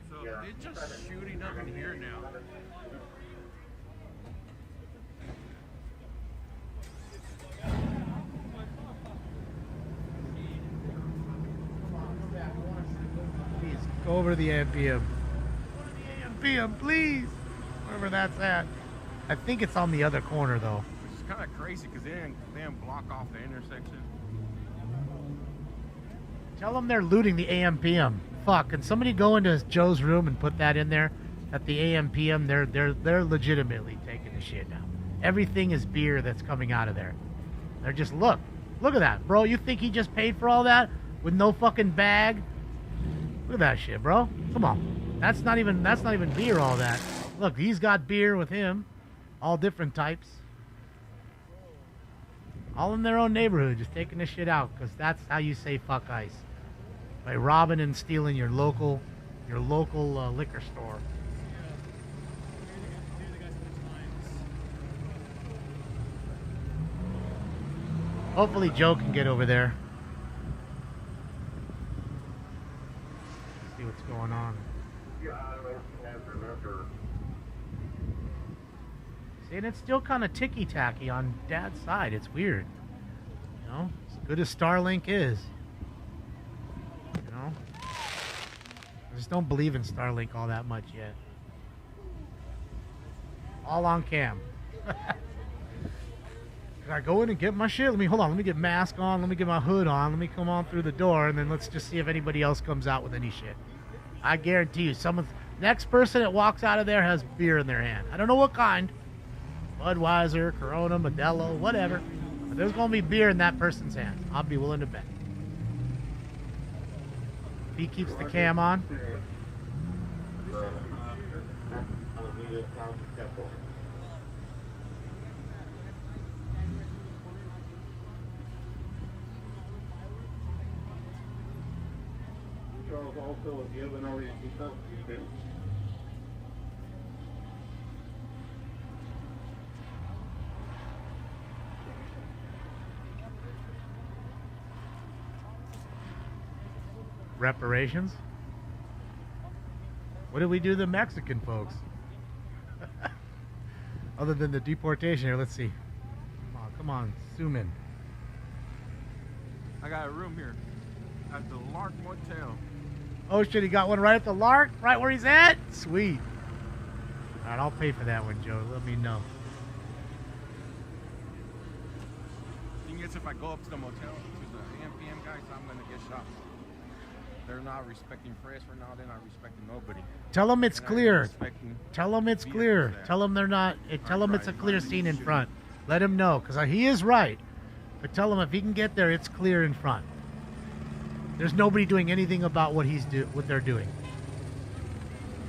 C: So they're just shooting up in here now.
A: Please, go over to the AMPM. AMPM, please. Wherever that's at. I think it's on the other corner, though.
C: Which is kind of crazy because they didn't block off the intersection.
A: Tell them they're looting the AMPM. Fuck, can somebody go into Joe's room and put that in there? At the AMPM, they're legitimately taking the shit now. Everything is beer that's coming out of there. They're just, look at that, bro. You think he just paid for all that with no fucking bag? Look at that shit, bro. Come on. That's not even beer, all that. Look, he's got beer with him. All different types. All in their own neighborhood, just taking this shit out, because that's how you say fuck ICE. By robbing and stealing your local liquor store. Hopefully Joe can get over there. See what's going on. See, and it's still kind of ticky-tacky on Dad's side. It's weird. You know, as good as Starlink is. You know? I just don't believe in Starlink all that much yet. All on cam. Can I go in and get my shit? Let me get mask on, let me get my hood on, let me come on through the door, and then let's just see if anybody else comes out with any shit. I guarantee you, next person that walks out of there has beer in their hand. I don't know what kind. Budweiser, Corona, Modelo, whatever. But there's going to be beer in that person's hand. I'll be willing to bet. If he keeps the cam on.
G: Charles, also, if you haven't already done something,
A: Reparations? What did we do to the Mexican folks? Other than the deportation here, let's see. Come on, zoom in.
C: I got a room here at the Lark Motel.
A: Oh shit, he got one right at the Lark? Right where he's at? Sweet. Alright, I'll pay for that one, Joe. Let me know.
C: Thing is, if I go up to the motel, to the AMPM guys, I'm gonna get shot. They're not respecting press for now. They're not respecting nobody.
A: Tell them it's clear. Tell them it's clear. Tell them they're not. Tell them it's a clear scene in front. Let him know, because he is right. But tell him if he can get there, it's clear in front. There's nobody doing anything about what they're doing.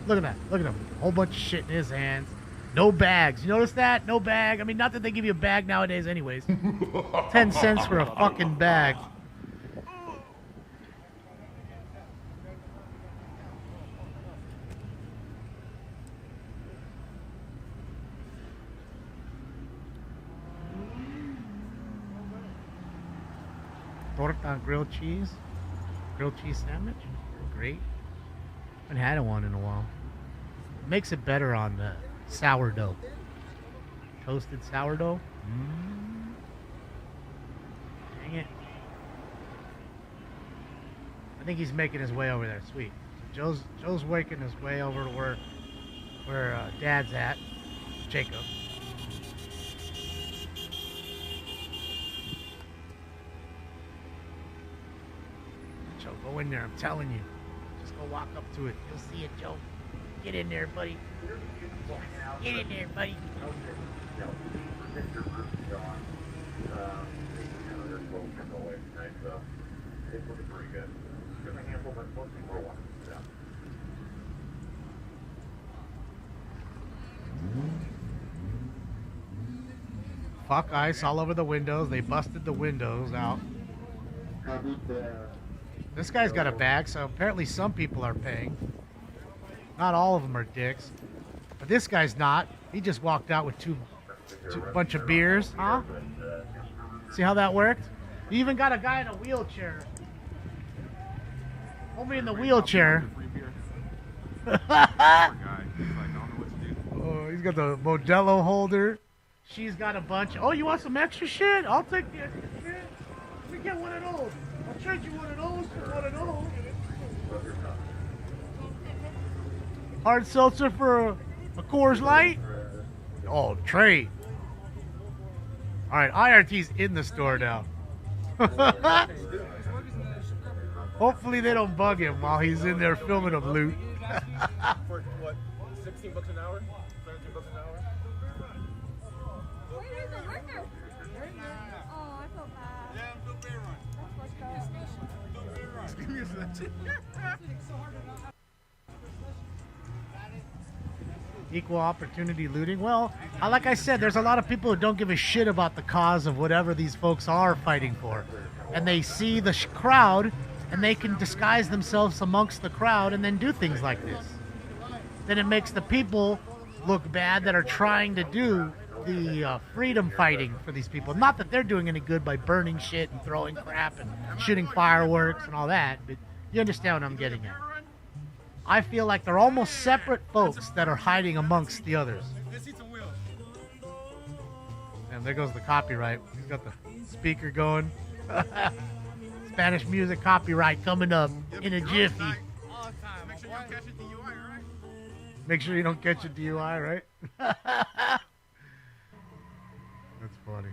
A: Look at that. Look at him. A whole bunch of shit in his hands. No bags. You notice that? No bag. I mean, not that they give you a bag nowadays anyways. 10 cents for a fucking bag. Torta grilled cheese sandwich, great. Haven't had one in a while. Makes it better on the sourdough, toasted sourdough. Dang it! I think he's making his way over there. Sweet. So Joe's waking his way over to where Dad's at, Jacob. Joe, go in there, I'm telling you. Just go walk up to it. You'll see it, Joe. Get in there, buddy. Get in there, buddy.
G: It's looking pretty good. There's a handful, but mostly more one. Yeah.
A: Fuck ice all over the windows. They busted the windows out. This guy's got a bag, so apparently some people are paying. Not all of them are dicks. But this guy's not. He just walked out with two bunch of beers. Huh? See how that worked? You even got a guy in a wheelchair. Homie in the wheelchair. Oh, he's got the Modelo holder. She's got a bunch. Oh, you want some extra shit? I'll take the extra shit. Let me get one of those. I'll trade you one of those for one of those. Hard seltzer for a Coors Light? Oh, trade. All right, IRT's in the store now. Hopefully they don't bug him while he's in there filming him loot.
N: For what? 16 bucks an hour? 17 bucks an hour?
H: Wait, there's a worker. Oh, I feel bad. Yeah, I'm still beer run. Give me a station.
A: Equal opportunity looting. Well, like I said, there's a lot of people who don't give a shit about the cause of whatever these folks are fighting for. And they see the crowd, and they can disguise themselves amongst the crowd and then do things like this. Then it makes the people look bad that are trying to do the freedom fighting for these people. Not that they're doing any good by burning shit and throwing crap and shooting fireworks and all that, but you understand what I'm getting at. I feel like they're almost separate folks that are hiding amongst the others. And there goes the copyright. He's got the speaker going. Spanish music copyright coming up in a jiffy. Make sure you don't catch a DUI, right? That's funny.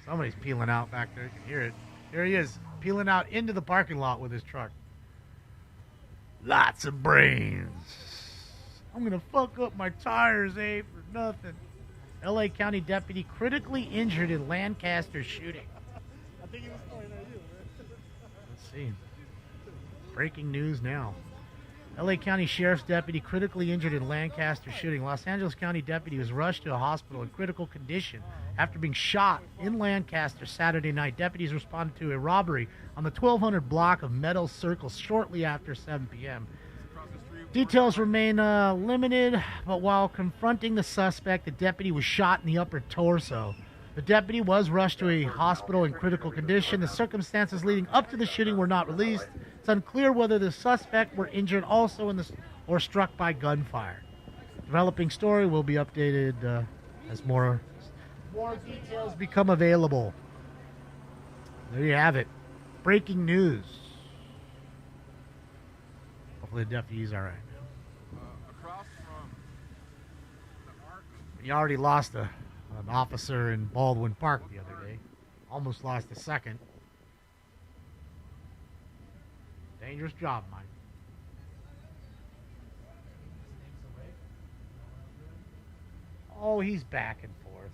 A: Somebody's peeling out back there. You can hear it. There he is, peeling out into the parking lot with his truck. Lots of brains. I'm gonna fuck up my tires, for nothing. LA County deputy critically injured in Lancaster shooting.
N: I think he was pointing at you, man.
A: Let's see. Breaking news now. LA County Sheriff's deputy critically injured in Lancaster shooting. Los Angeles County deputy was rushed to a hospital in critical condition after being shot in Lancaster Saturday night. Deputies responded to a robbery on the 1200 block of Meadows Circle shortly after 7 p.m. Details remain limited, but while confronting the suspect, the deputy was shot in the upper torso. The deputy was rushed to a hospital in critical condition. The circumstances leading up to the shooting were not released. It's unclear whether the suspect were injured also or struck by gunfire. Developing story will be updated as more details become available. There you have it. Breaking news. Hopefully the deputy's all right now.
C: Across from the arc.
A: He already lost an officer in Baldwin Park the other day. Almost lost a second. Dangerous job, Mike. Oh, he's back and forth.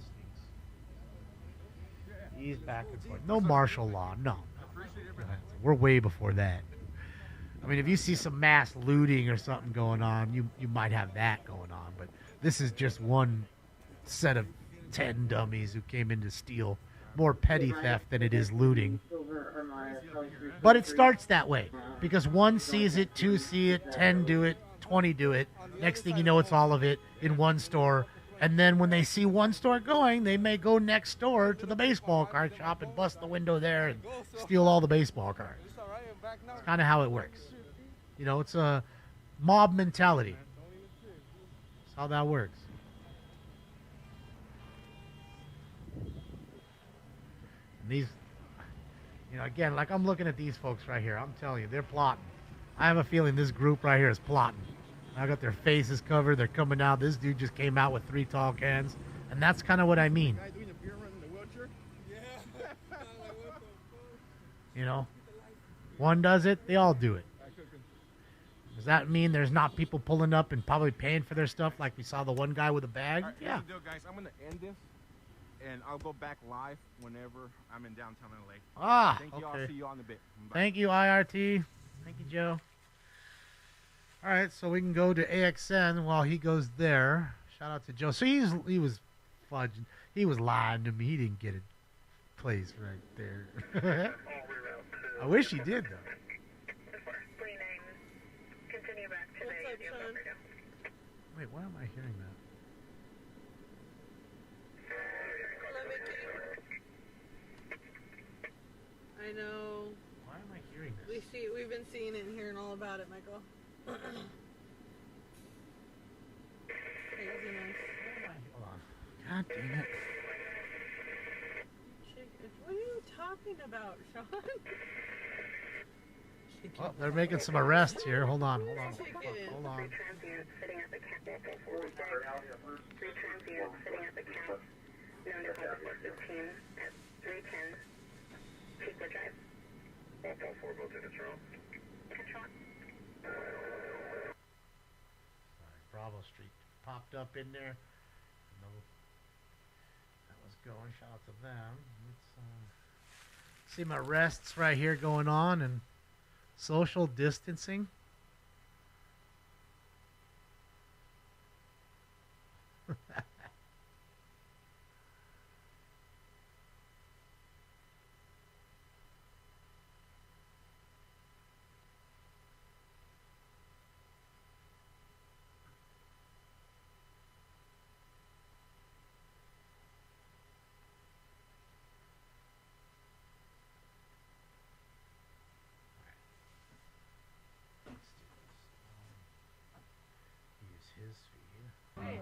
A: He's back and forth. No martial law. No. We're way before that. I mean, if you see some mass looting or something going on, you might have that going on. But this is just one set of 10 dummies who came in to steal. More petty theft than it is looting. But it starts that way. Because 1 sees it, 2 see it, 10 do it, 20 do it. Next thing you know, it's all of it in one store. And then when they see one store going, they may go next door to the baseball card shop and bust the window there and steal all the baseball cards. It's kind of how it works. You know, it's a mob mentality. That's how that works. And these, you know, again, like I'm looking at these folks right here. I'm telling you, they're plotting. I have a feeling this group right here is plotting. I got their faces covered. They're coming out. This dude just came out with 3 tall cans. And that's kind of what I mean. You know, one does it, they all do it. Does that mean there's not people pulling up and probably paying for their stuff like we saw the one guy with a bag?
C: Right,
A: yeah.
C: Guys, I'm going to end this, and I'll go back live whenever I'm in downtown LA.
A: Ah,
C: Thank you.
A: okay.
C: I'll see you on the bit. Bye.
A: Thank you, IRT. Thank you, Joe. All right, so we can go to AXN while he goes there. Shout out to Joe. So he was fudging. He was lying to me. He didn't get a place right there. I wish he did, though. Wait, why am I hearing that?
L: I know.
A: Why am I hearing this?
L: We've been seeing it and hearing all about it, Michael. Craziness.
A: Hold on. God damn it.
L: What are you talking about, Sean?
A: Oh, they're making some arrests here. Hold on.
L: Chicken.
A: Hold on.
P: Three transient sitting at the camp, known to have a 15 at 310 Chico Drive. 1.4 both units are on.
A: Bravo Street popped up in there. No, that was going. Shout out to them. Let's see my arrests right here going on and social distancing. His feed.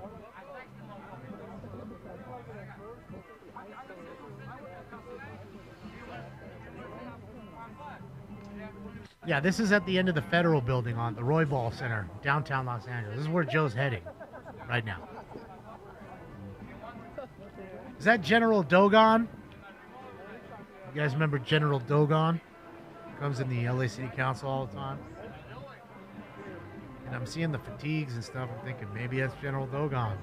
A: Yeah, this is at the end of the Federal Building on the Roy Ball Center, downtown Los Angeles. This is where Joe's heading right now. Is that General Dogon? You guys remember General Dogon? Comes in the LA City Council all the time. And I'm seeing the fatigues and stuff. I'm thinking maybe that's General Dogon.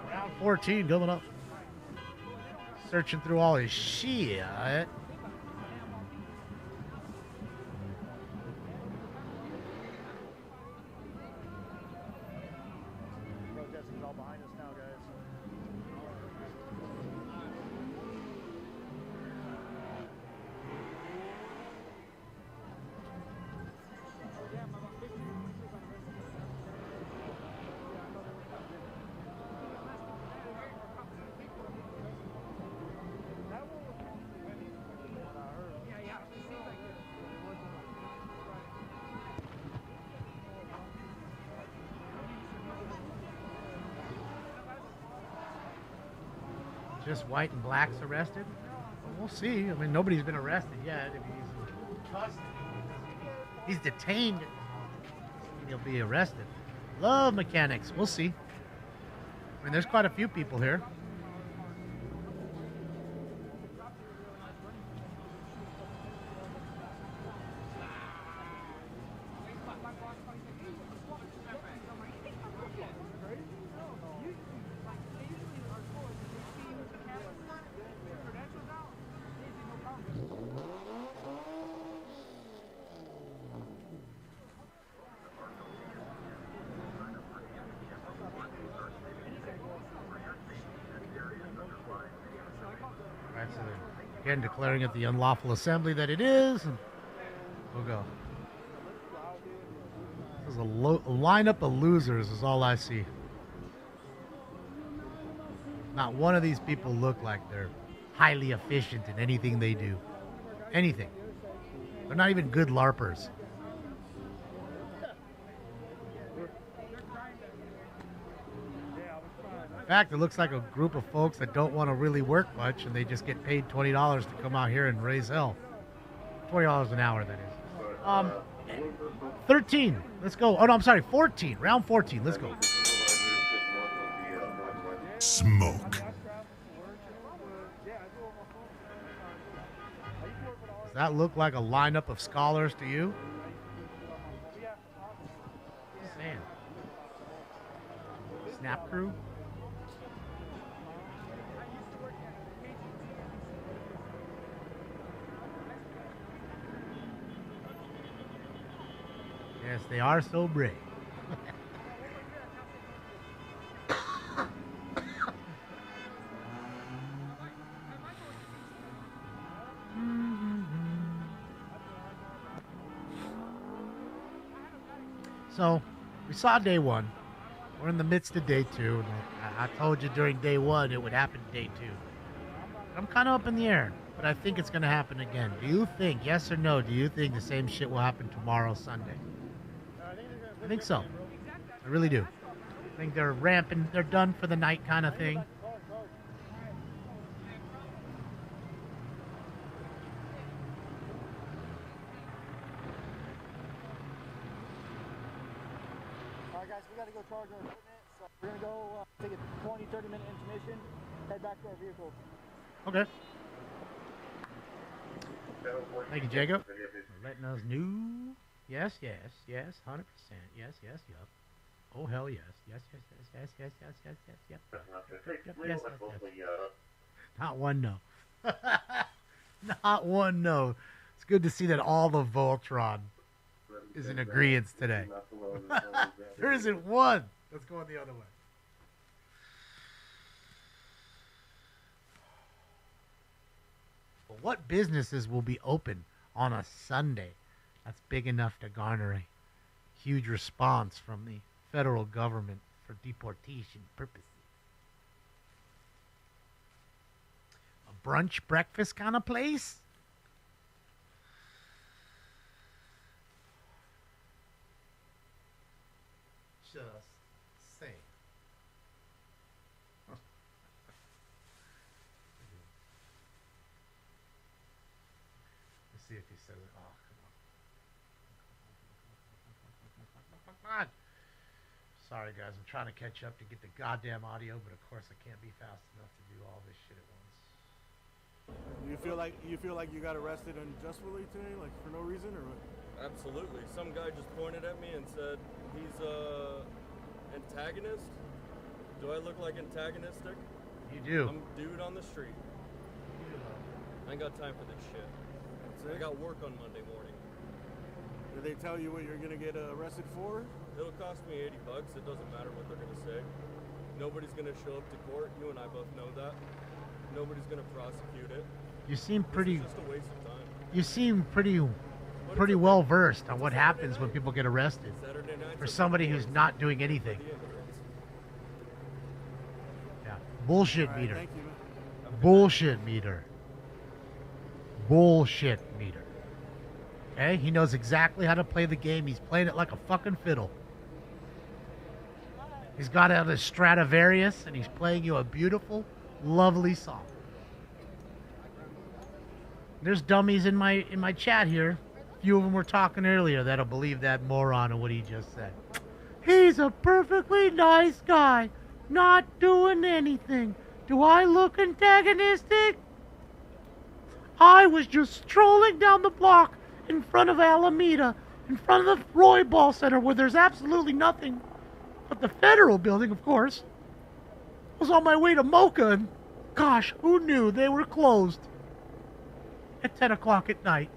A: Round 14 coming up. Searching through all his shit.
N: Protesting's all behind us now, guys.
A: Just white and blacks arrested? Well, we'll see. I mean, nobody's been arrested yet. If he's in custody, he's detained, he'll be arrested. Love mechanics. We'll see. I mean, there's quite a few people here. Right, so they're again declaring it the unlawful assembly that it is, and we'll go. This is a lineup of losers is all I see. Not one of these people look like they're highly efficient in anything they do. Anything. They're not even good LARPers. In fact, it looks like a group of folks that don't want to really work much, and they just get paid $20 to come out here and raise hell. $20 an hour, that is. 13. Let's go. Oh, no, I'm sorry. 14. Round 14. Let's go.
K: Smoke.
A: Does that look like a lineup of scholars to you? Just saying. Snap crew? Yes, they are so brave. So, we saw day one. We're in the midst of day two. And I told you during day one it would happen day two. I'm kind of up in the air, but I think it's going to happen again. Do you think, yes or no, do you think the same shit will happen tomorrow, Sunday? I think so. I really do. I think they're ramping, they're done for the night kind of thing.
F: Alright guys, we gotta go charge our equipment, so we're gonna go take a 20-30 minute intermission, head back to our vehicles.
A: Okay. Thank you, Jacob, for letting us know. Yes, 100%. Yes, yup. Oh, hell yes. Yes. Not one no. Not one no. It's good to see that all the Voltron is in agreement today. There isn't one that's going the other way. But what businesses will be open on a Sunday that's big enough to garner a huge response from the federal government for deportation purposes? A brunch breakfast kind of place? Just saying. Let's see if he says it. Oh, come on. Sorry, guys. I'm trying to catch up to get the goddamn audio, but of course I can't be fast enough to do all this shit at once.
N: You feel like you got arrested unjustly today, like for no reason, or what?
M: Absolutely. Some guy just pointed at me and said he's antagonist. Do I look like antagonistic?
A: You do.
M: I'm a dude on the street. I ain't got time for this shit. I got work on Monday morning.
N: Did they tell you what you're gonna get arrested for?
M: It'll cost me $80. It doesn't matter what they're gonna say. Nobody's gonna show up to court. You and I both know that. Nobody's gonna prosecute it.
A: You seem pretty.
M: It's just a waste of time.
A: You seem pretty well versed on what happens when people get arrested. For somebody who's not doing anything. Yeah, bullshit meter.
N: Thank you.
A: Bullshit meter. Bullshit meter. Okay, he knows exactly how to play the game. He's playing it like a fucking fiddle. He's got out his Stradivarius and he's playing you a beautiful, lovely song. There's dummies in my chat here. A few of them were talking earlier that'll believe that moron and what he just said. He's a perfectly nice guy, not doing anything. Do I look antagonistic? I was just strolling down the block in front of Alameda, in front of the Roy Ball Center, where there's absolutely nothing but the federal building, of course. I was on my way to Mocha, and gosh, who knew they were closed at 10 o'clock at night.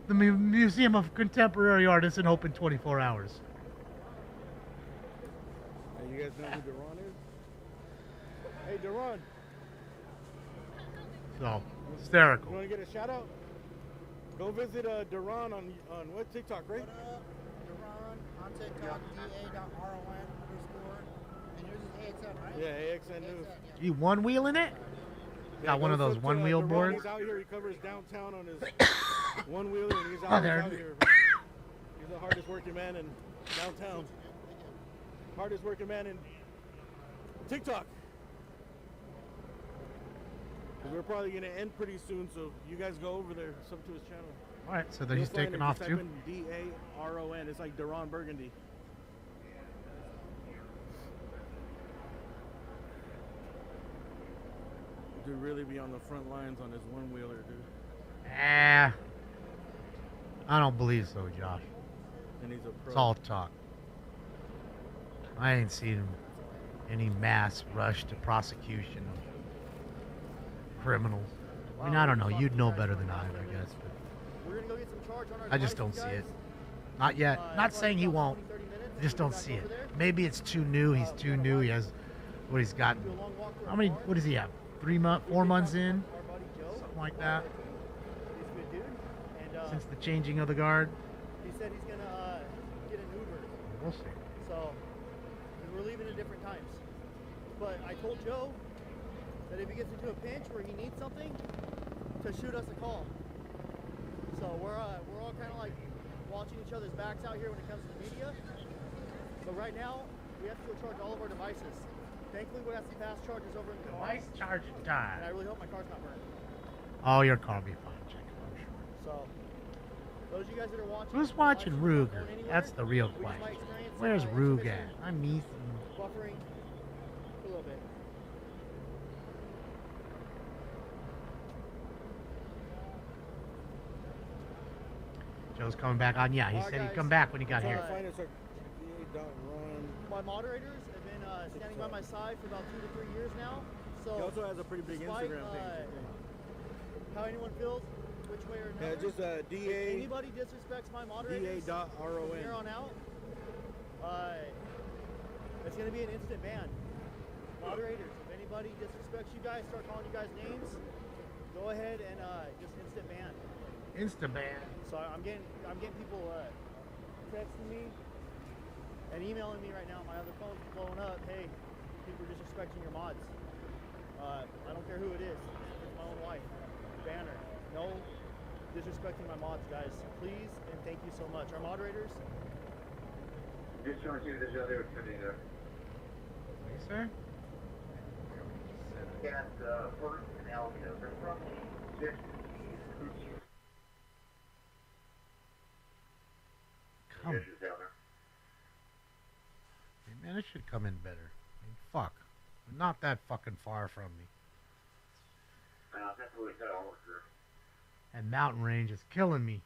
A: The Museum of Contemporary Art isn't open 24 hours.
N: Hey, you guys know who Duran is? Hey, Duran.
A: So, hysterical.
N: You want to get a shout out? Go visit Duran on what, TikTok, right?
F: What up? Duran on TikTok, DA.RON_. And yours is AXN, right?
N: Yeah, AXN News.
A: You one-wheeling it? Got one of those one-wheel boards?
N: He's out here. He covers downtown on his one-wheeler, and he's out here. He's the hardest working man in downtown. Hardest working man in TikTok. We're probably going to end pretty soon, so you guys go over there, sub to his channel.
A: All right, so then he's taking off too?
N: DARON. It's like Duran Burgundy. Dude really be on the front lines on his one-wheeler, dude.
A: I don't believe so, Josh.
N: And he's a pro.
A: It's all talk. I ain't seen any mass rush to prosecution of criminals. I mean, I don't know. You'd know better than I guess. But
F: We're gonna go get some charge on our
A: I just don't
F: devices,
A: see it.
F: guys.
A: Not yet. Not saying he won't. I just don't see it. Maybe it's too new. He's too new. He has what he's got. How many? What does he have? 4 months in, something like that. Since the changing of the guard.
F: He said he's gonna get an Uber.
A: We'll see.
F: So we're leaving at different times. But I told Joe that if he gets into a pinch where he needs something, to shoot us a call. So we're all kind of like watching each other's backs out here when it comes to the media. But right now, we have to go charge all of our devices. Thankfully, we have some fast chargers over in the car.
A: Device charging time.
F: And I really hope my car's not burned.
A: Oh, your car will be fine, Jacob, I'm sure.
F: So, those of you guys that are watching...
A: Who's watching Ruger? That's the real question. Where's Rug at? I miss him.
F: Buffering a little bit.
A: Joe's coming back on. Yeah, he said he'd come back when he got here.
F: My moderators have been standing by my side for about 2 to 3 years now. So
N: he also has a pretty big Instagram page.
F: How anyone feels, which way or another.
N: Yeah, just DA.
F: If anybody disrespects my moderators
N: DA.RON.
F: from here on out, it's going to be an instant ban. Moderators, if anybody disrespects you guys, start calling you guys names, go ahead and just instant ban.
A: Instant ban.
F: So I'm getting people texting me and emailing me right now. My other phone's blowing up. Hey, people are disrespecting your mods. I don't care who it is. It's my own wife. Banner. No disrespecting my mods, guys. Please and thank you so much. Our moderators.
G: Just trying to see this other today there.
A: Yes, sir.
G: Got first and Alameda. They're from the
A: Come. Hey, man, it should come in better. I mean, fuck. They're not that fucking far from me.
G: That's what we said all over.
A: And mountain range is killing me.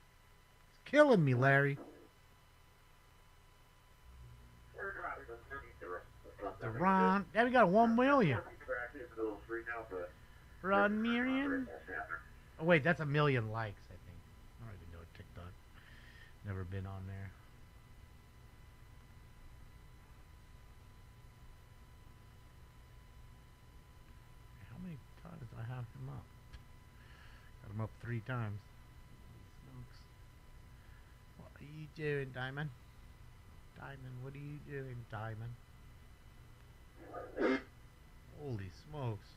A: It's killing me, Larry. The Ron. Yeah, we got 1 million. Ron Miriam. Oh wait, that's 1 million likes, I think. I don't even know TikTok. Never been on there. How many times do I have him up? Got him up 3 times. Smokes. What are you doing, Diamond? Diamond, what are you doing, Diamond? Holy smokes.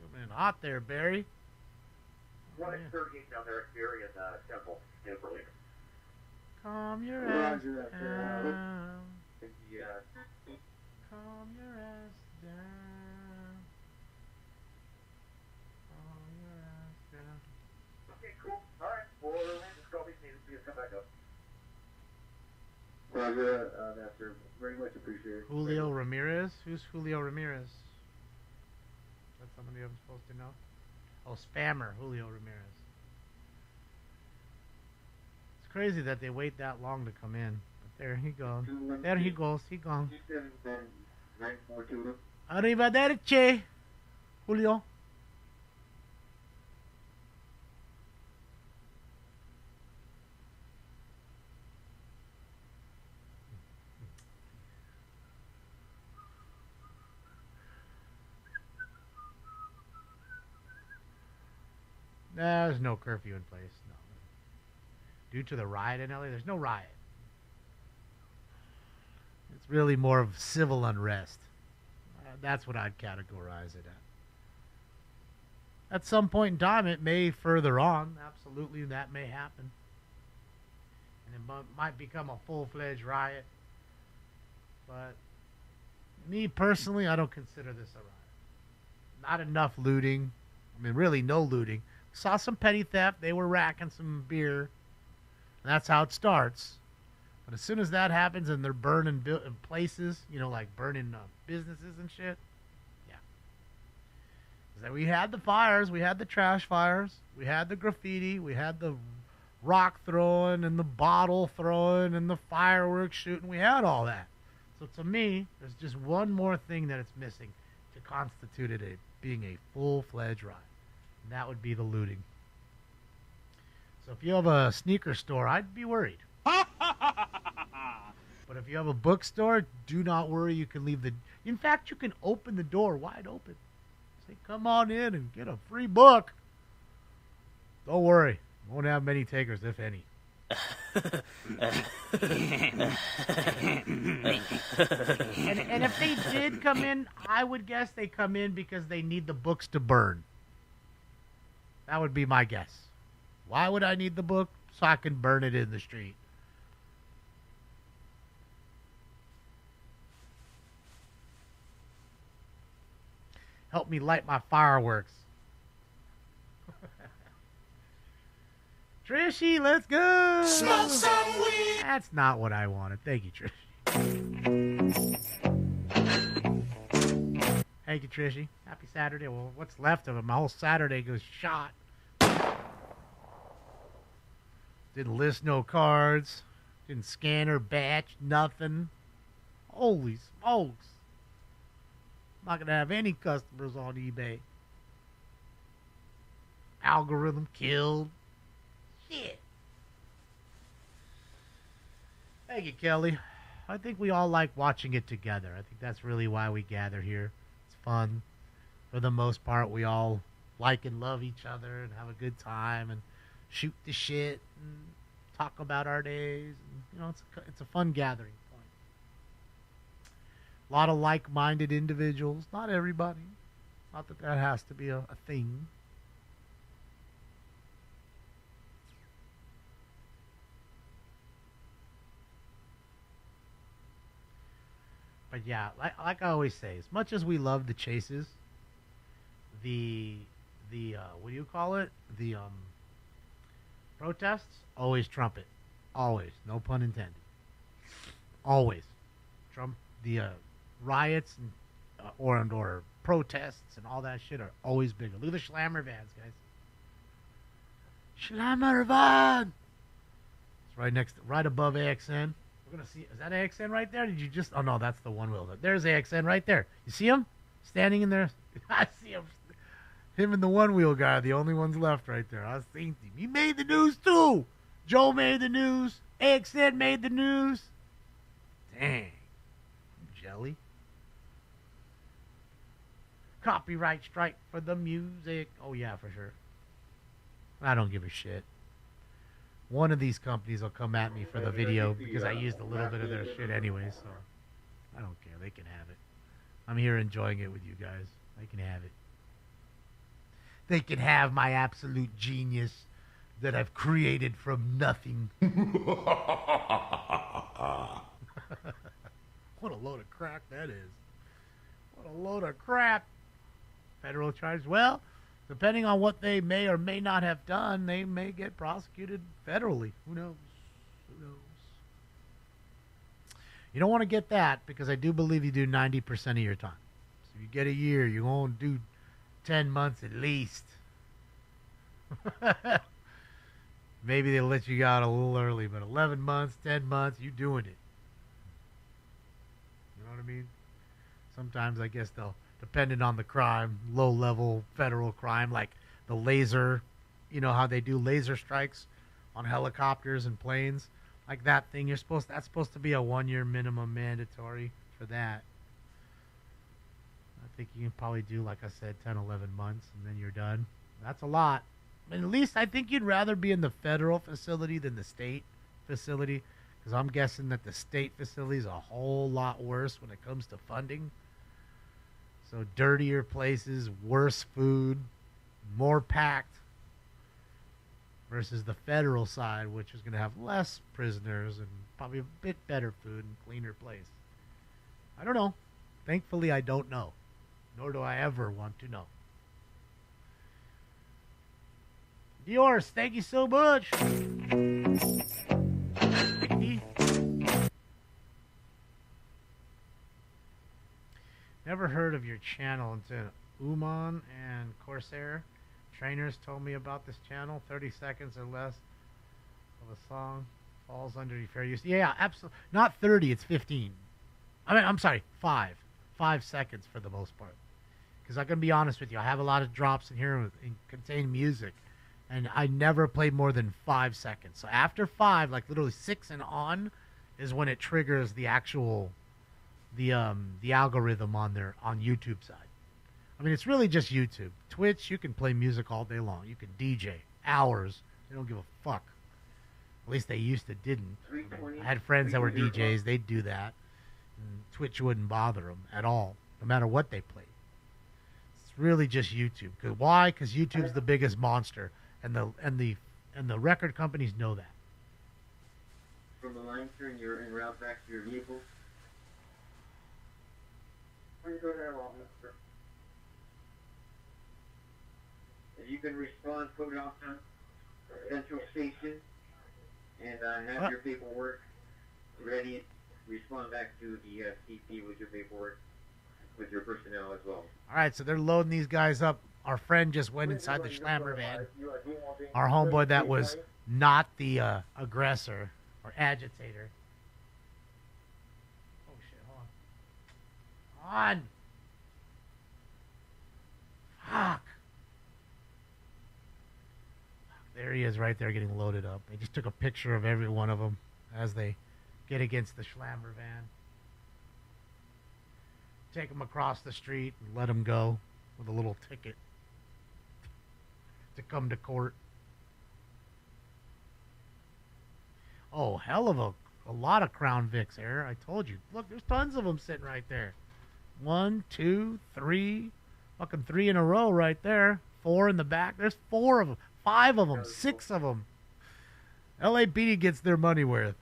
A: Coming in hot there, Barry.
G: 138 down there at Barry and Temple.
A: Calm your ass down. Calm your ass down. Calm your ass down.
G: Okay, cool. Alright, well, just call me if you come back up. Roger, Master. Very much appreciated.
A: Julio Ramirez? Who's Julio Ramirez? That's somebody I'm supposed to know? Oh, spammer, Julio Ramirez. It's crazy that they wait that long to come in. But there he goes. There he goes. He gone. Arrivederci, Julio. There's no curfew in place. No. Due to the riot in LA, there's no riot. It's really more of civil unrest. That's what I'd categorize it at some point in time, it may further on. Absolutely, that may happen. And it might become a full-fledged riot. But me personally, I don't consider this a riot. Not enough looting. I mean, really no looting. Saw some petty theft. They were racking some beer. And that's how it starts. But as soon as that happens and they're burning places, you know, like burning businesses and shit, yeah. Because we had the fires. We had the trash fires. We had the graffiti. We had the rock throwing and the bottle throwing and the fireworks shooting. We had all that. So to me, there's just one more thing that it's missing to constitute it being a full-fledged riot. And that would be the looting. So if you have a sneaker store, I'd be worried. But if you have a bookstore, do not worry. You can leave the... In fact, you can open the door wide open. Say, come on in and get a free book. Don't worry. Won't have many takers, if any. And if they did come in, I would guess they come in because they need the books to burn. That would be my guess. Why would I need the book? So I can burn it in the street. Help me light my fireworks. Trishy, let's go.
S: Smoke some weed.
A: That's not what I wanted. Thank you, Trishy. Thank you, Trishy. Happy Saturday. Well, what's left of it? My whole Saturday goes shot. Didn't list no cards. Didn't scan or batch. Nothing. Holy smokes. I'm not going to have any customers on eBay. Algorithm killed. Shit. Thank you, Kelly. I think we all like watching it together. I think that's really why we gather here. It's fun. For the most part, we all like and love each other and have a good time and shoot the shit and talk about our days. And, you know, it's a fun gathering point. A lot of like-minded individuals. Not everybody. Not that that has to be a thing. But yeah, like I always say, as much as we love the chases, the what do you call it? The protests always trump it. Always, no pun intended. Always trump the riots and or protests and all that shit are always bigger. Look at the Schlammer vans, guys. Schlammer van. It's right above AXN. We're gonna see. Is that AXN right there? Did you just? Oh no, that's the one wheel. There's AXN right there. You see him standing in there? I see him. Him and the one wheel guy are the only ones left right there. I was thinking he made the news too. Joe made the news. AXN made the news. Dang, jelly. Copyright strike for the music. Oh yeah, for sure. I don't give a shit. One of these companies will come at me for the video because I used a little bit of their shit anyway, so I don't care. They can have it. I'm here enjoying it with you guys. They can have it. They can have my absolute genius that I've created from nothing. What a load of crack that is. What a load of crap. Federal charge. Well, depending on what they may or may not have done, they may get prosecuted federally. Who knows? Who knows? You don't want to get that because I do believe you do 90% of your time. So if you get a year, you're going to do 10 months at least. Maybe they'll let you out a little early, but 11 months, 10 months, you doing it. You know what I mean? Sometimes I guess they'll, depending on the crime, low-level federal crime, like the laser, you know how they do laser strikes on helicopters and planes, like that thing. That's supposed to be a 1-year minimum mandatory for that. I think you can probably do, like I said, 10, 11 months, and then you're done. That's a lot. And at least I think you'd rather be in the federal facility than the state facility, because I'm guessing that the state facility is a whole lot worse when it comes to funding. So dirtier places, worse food, more packed, versus the federal side, which is going to have less prisoners and probably a bit better food and cleaner place. I don't know. Thankfully, I don't know. Nor do I ever want to know. Dior's, thank you so much. Never heard of your channel until Uman and Corsair trainers told me about this channel. 30 seconds or less of a song falls under fair use. Yeah, absolutely. Not 30, it's 15. I mean, I'm sorry, 5. 5 seconds for the most part. Because I can be honest with you, I have a lot of drops in here and contain music. And I never play more than 5 seconds. So after 5, like literally 6 and on, is when it triggers the actual, the algorithm on YouTube side. I mean, it's really just YouTube. Twitch, you can play music all day long. You can DJ hours. They don't give a fuck. At least they used to didn't. I had friends that were DJs. They'd do that. And Twitch wouldn't bother them at all, no matter what they played. It's really just YouTube. Why? Because YouTube's the biggest monster, and the record companies know that.
Q: From the line, turn you're en route back to your vehicle. Please go there, officer. If you can respond, put it off to Central Station, and have your paperwork ready. Respond back to the CP with your paperwork, with your personnel as well.
A: All right, so they're loading these guys up. Our friend just went inside the Schlammer van. Our homeboy that was not the aggressor or agitator. Oh, shit, hold on. Fuck. There he is right there getting loaded up. They just took a picture of every one of them as they get against the Schlammer van. Take them across the street and let them go with a little ticket to come to court. Oh, hell of a lot of Crown Vics there. I told you. Look, there's tons of them sitting right there. 1, 2, 3. Fucking 3 in a row right there. 4 in the back. There's 4 of them. 5 of them. 6 of them. LAPD gets their money worth.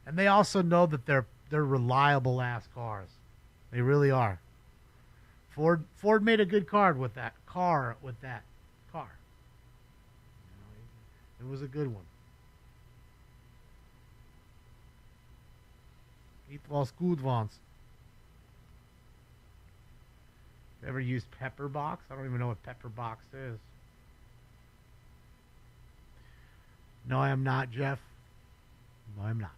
A: And they also know that they're reliable ass cars. They really are. Ford made a good card with that car. It was a good one. It was good ones. Ever used Pepper Box? I don't even know what Pepper Box is. No, I am not, Jeff. No, I'm not.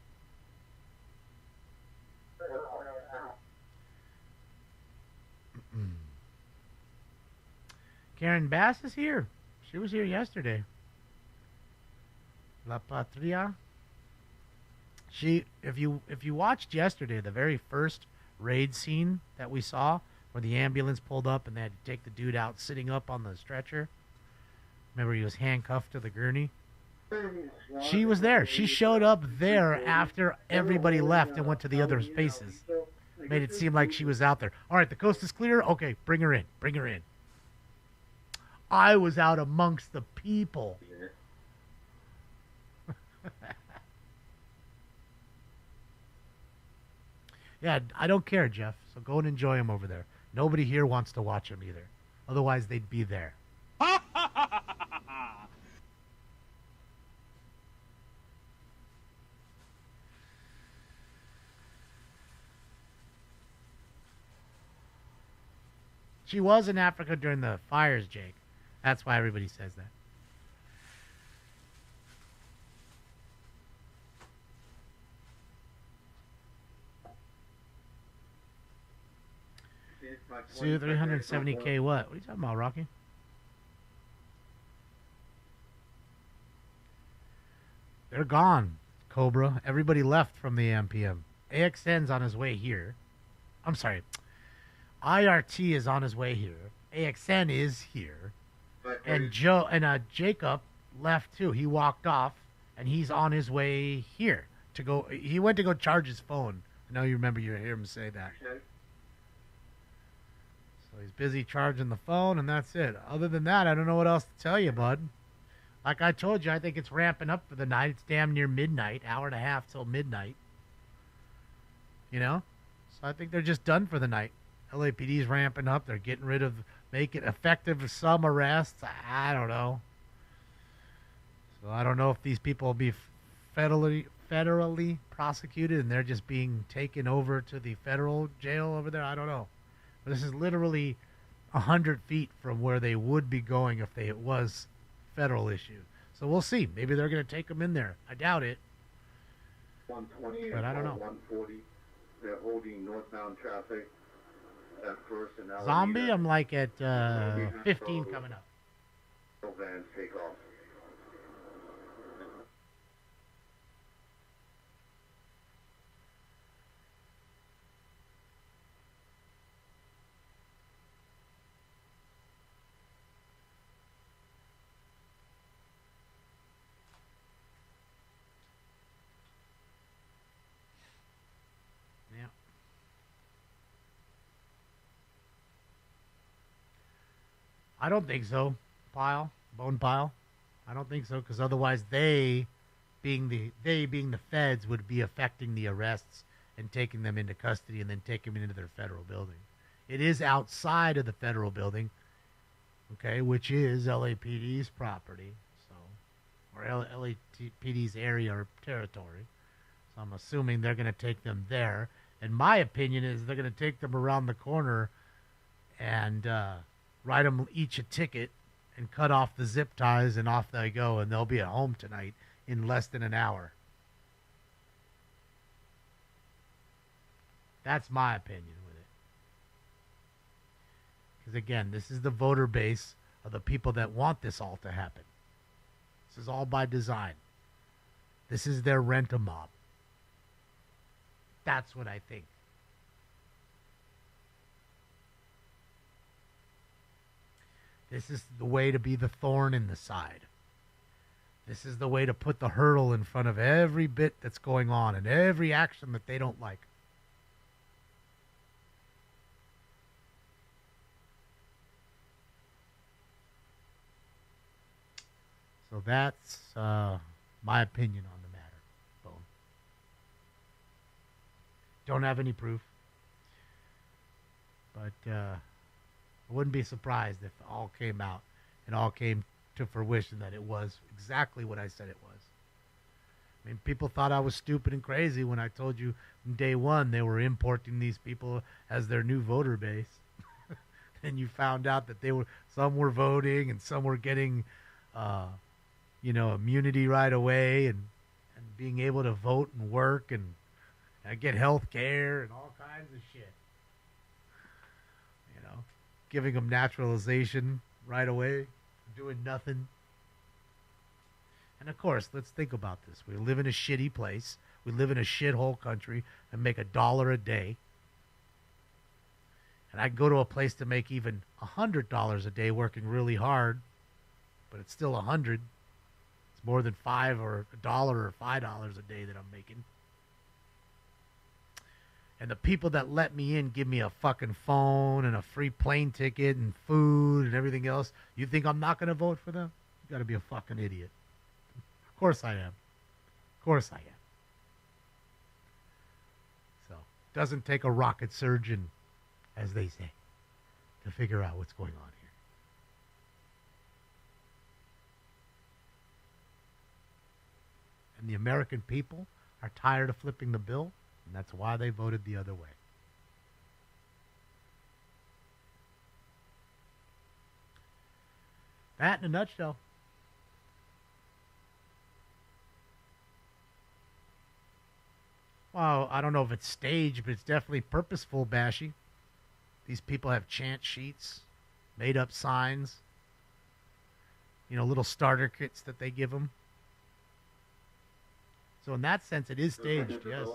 A: Karen Bass is here. She was here yesterday. La Patria. If you watched yesterday, the very first raid scene that we saw, where the ambulance pulled up and they had to take the dude out sitting up on the stretcher. Remember, he was handcuffed to the gurney. She was there. She showed up there after everybody left and went to the other spaces. Made it seem like she was out there. All right, the coast is clear. Okay, bring her in. Bring her in. I was out amongst the people. Yeah, I don't care, Jeff. So go and enjoy him over there. Nobody here wants to watch him either. Otherwise, they'd be there. She was in Africa during the fires, Jake. That's why everybody says that. Sue, 370K what? What are you talking about, Rocky? They're gone, Cobra. Everybody left from the AMPM. AXN's on his way here. I'm sorry. IRT is on his way here. AXN is here. And Jacob left too. He walked off and he's on his way here to go. He went to go charge his phone. I know you remember you hear him say that. So he's busy charging the phone and that's it. Other than that, I don't know what else to tell you, bud. Like I told you, I think it's ramping up for the night. It's damn near midnight, hour and a half till midnight. You know? So I think they're just done for the night. LAPD's ramping up. They're getting rid of, make it effective some arrests. I don't know. So I don't know if these people will be federally prosecuted and they're just being taken over to the federal jail over there. I don't know. But this is literally 100 feet from where they would be going if it was federal issue. So we'll see. Maybe they're going to take them in there. I doubt it.
Q: 120
A: but I don't know.
Q: 140. They're holding northbound traffic.
A: Zombie, I'm like at 15 coming up.
Q: Van
G: and take off.
A: Yeah. I don't think so, Bone Pile. I don't think so, because otherwise they being the feds would be affecting the arrests and taking them into custody and then taking them into their federal building. It is outside of the federal building, okay, which is LAPD's property, so, or LAPD's area or territory. So I'm assuming they're going to take them there. And my opinion is they're going to take them around the corner and write them each a ticket and cut off the zip ties, and off they go, and they'll be at home tonight in less than an hour. That's my opinion with it. Because, again, this is the voter base of the people that want this all to happen. This is all by design. This is their rent-a-mob. That's what I think. This is the way to be the thorn in the side. This is the way to put the hurdle in front of every bit that's going on and every action that they don't like. So that's my opinion on the matter. Boom. Don't have any proof. But I wouldn't be surprised if it all came out and all came to fruition that it was exactly what I said it was. I mean, people thought I was stupid and crazy when I told you from day one they were importing these people as their new voter base. Then you found out that some were voting and some were getting, immunity right away and being able to vote and work and get health care and all kinds of shit. Giving them naturalization right away, doing nothing. And of course, let's think about this. We live in a shitty place. We live in a shithole country and make $1 a day. And I can go to a place to make even $100 a day working really hard, but it's still 100. It's more than $5 or $1 or $5 a day that I'm making. And the people that let me in give me a fucking phone and a free plane ticket and food and everything else. You think I'm not going to vote for them? You got to be a fucking idiot. Of course I am. Of course I am. So, doesn't take a rocket surgeon, as they say, to figure out what's going on here. And the American people are tired of flipping the bill. And that's why they voted the other way. That in a nutshell. Well, I don't know if it's staged, but it's definitely purposeful, Bashy. These people have chant sheets, made up signs, little starter kits that they give them. So in that sense, it is staged, yes.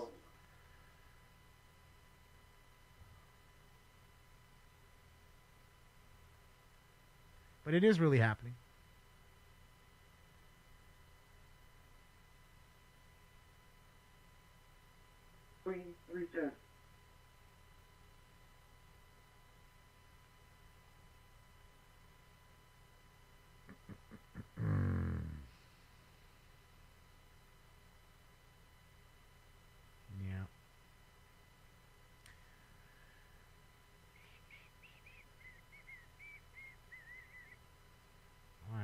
A: But it is really happening. Yeah.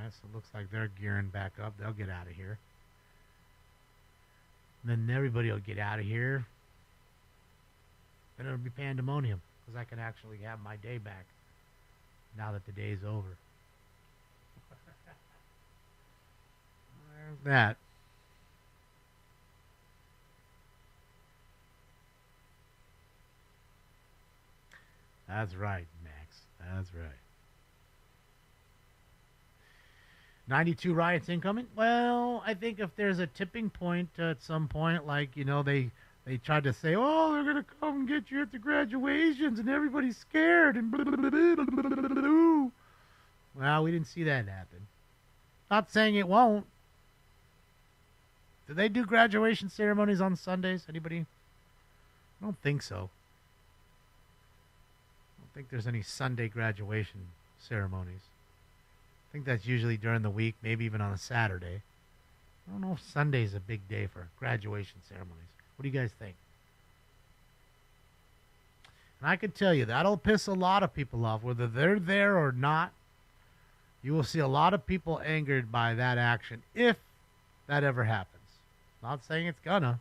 A: So it looks like they're gearing back up. They'll get out of here. And then everybody will get out of here. Then it'll be pandemonium because I can actually have my day back now that the day's over. There's that. That's right, Max. That's right. 92 riots incoming? Well, I think if there's a tipping point at some point, like, you know, they tried to say, oh, they're going to come and get you at the graduations and everybody's scared and blah, blah, blah, blah, blah, blah, blah, blah. Well, we didn't see that happen. Not saying it won't. Do they do graduation ceremonies on Sundays? Anybody? I don't think so. I don't think there's any Sunday graduation ceremonies. I think that's usually during the week, maybe even on a Saturday. I don't know if Sunday's a big day for graduation ceremonies. What do you guys think? And I can tell you, that'll piss a lot of people off, whether they're there or not. You will see a lot of people angered by that action, if that ever happens. Not saying it's gonna,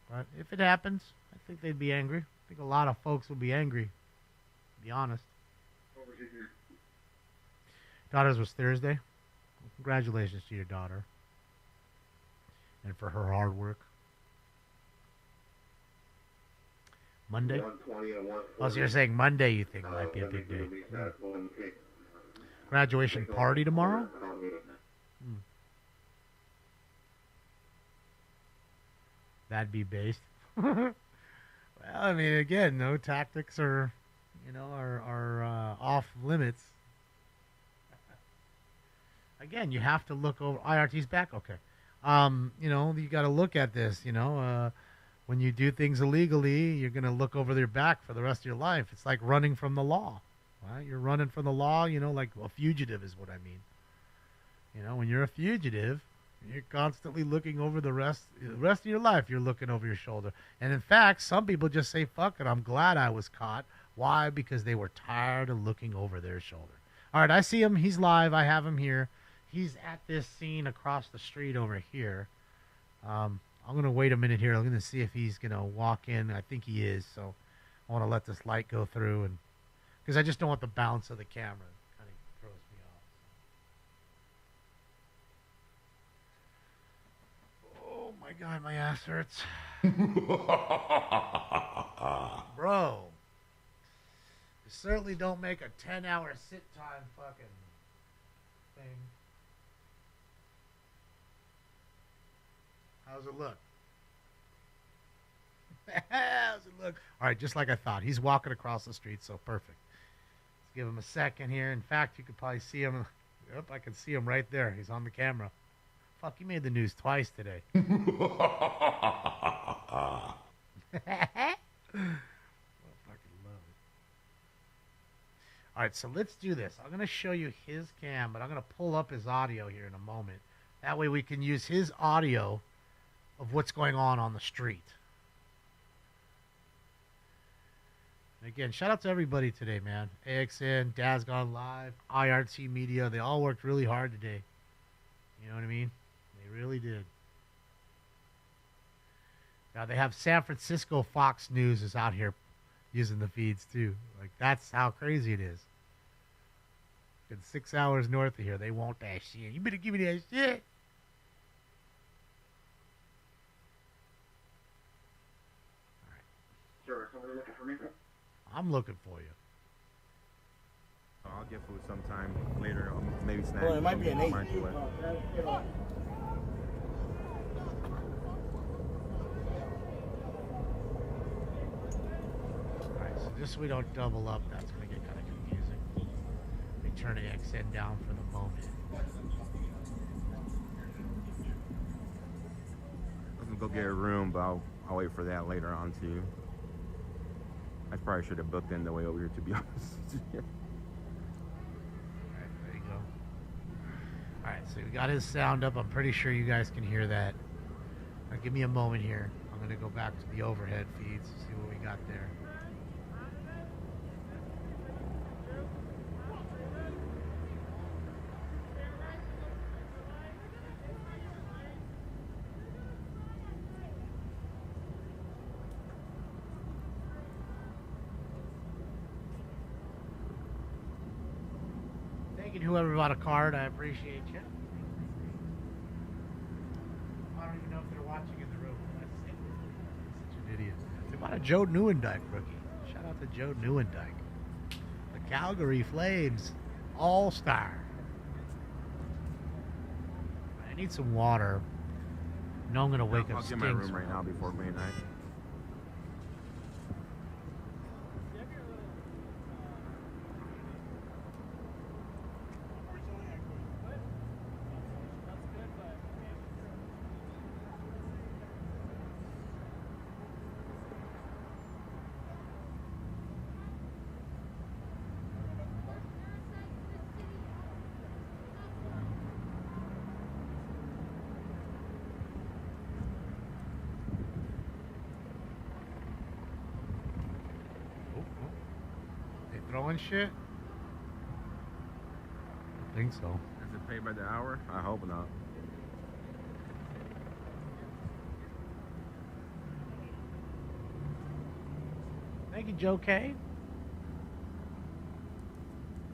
A: but if it happens, I think they'd be angry. I think a lot of folks will be angry, to be honest. Daughter's was Thursday. Well, congratulations to your daughter. And for her hard work. Monday? Oh, so you're saying Monday you think might be a big day. Graduation party tomorrow? That'd be based. Well, I mean, again, no tactics are off limits. Again, you have to look over. IRT's back? Okay. You got to look at this, when you do things illegally, you're going to look over your back for the rest of your life. It's like running from the law, right? You're running from the law, like a fugitive is what I mean. When you're a fugitive, you're constantly looking over the rest of your life. You're looking over your shoulder. And in fact, some people just say, fuck it, I'm glad I was caught. Why? Because they were tired of looking over their shoulder. All right, I see him. He's live. I have him here. He's at this scene across the street over here. I'm going to wait a minute here. I'm going to see if he's going to walk in. I think he is. So I want to let this light go through, and because I just don't want the bounce of the camera. It kind of throws me off. Oh, my God. My ass hurts. Bro. You certainly don't make a 10-hour sit time fucking thing. How's it look? How's it look? All right, just like I thought. He's walking across the street, so perfect. Let's give him a second here. In fact, you could probably see him. Yep, I can see him right there. He's on the camera. Fuck, he made the news twice today. All right, so let's do this. I'm going to show you his cam, but I'm going to pull up his audio here in a moment. That way we can use his audio of what's going on the street. And again, shout out to everybody today, man. AXN, Dad's Gone Live, IRT Media. They all worked really hard today. You know what I mean? They really did. Now they have San Francisco Fox News is out here using the feeds too. Like, that's how crazy it is. It's 6 hours north of here. They want that shit. You better give me that shit.
Q: Sure, somebody looking for me?
A: I'm looking for you.
C: I'll get food sometime later. Maybe snack.
F: Well, it might be an 8.
A: Just so we don't double up, that's going to get kind of confusing. Let me turn the XN down for the moment.
C: I'm going to go get a room, but I'll wait for that later on too. I probably should have booked in the way over here, to be honest.
A: Alright, there you go. Alright, so we got his sound up. I'm pretty sure you guys can hear that. Now give me a moment here. I'm going to go back to the overhead feeds to see what we got there. Whoever bought a card, I appreciate you. I don't even know if they're watching in the room. That's such an idiot. They bought a Joe Newendike rookie. Shout out to Joe Newendike. The Calgary Flames All-Star. I need some water. No, I'm gonna wake
C: I'll
A: up
C: get
A: Stings.
C: my room right now before midnight.
A: Throwing shit? I think so.
C: Is it paid by the hour? I hope not.
A: Thank you, Joe K.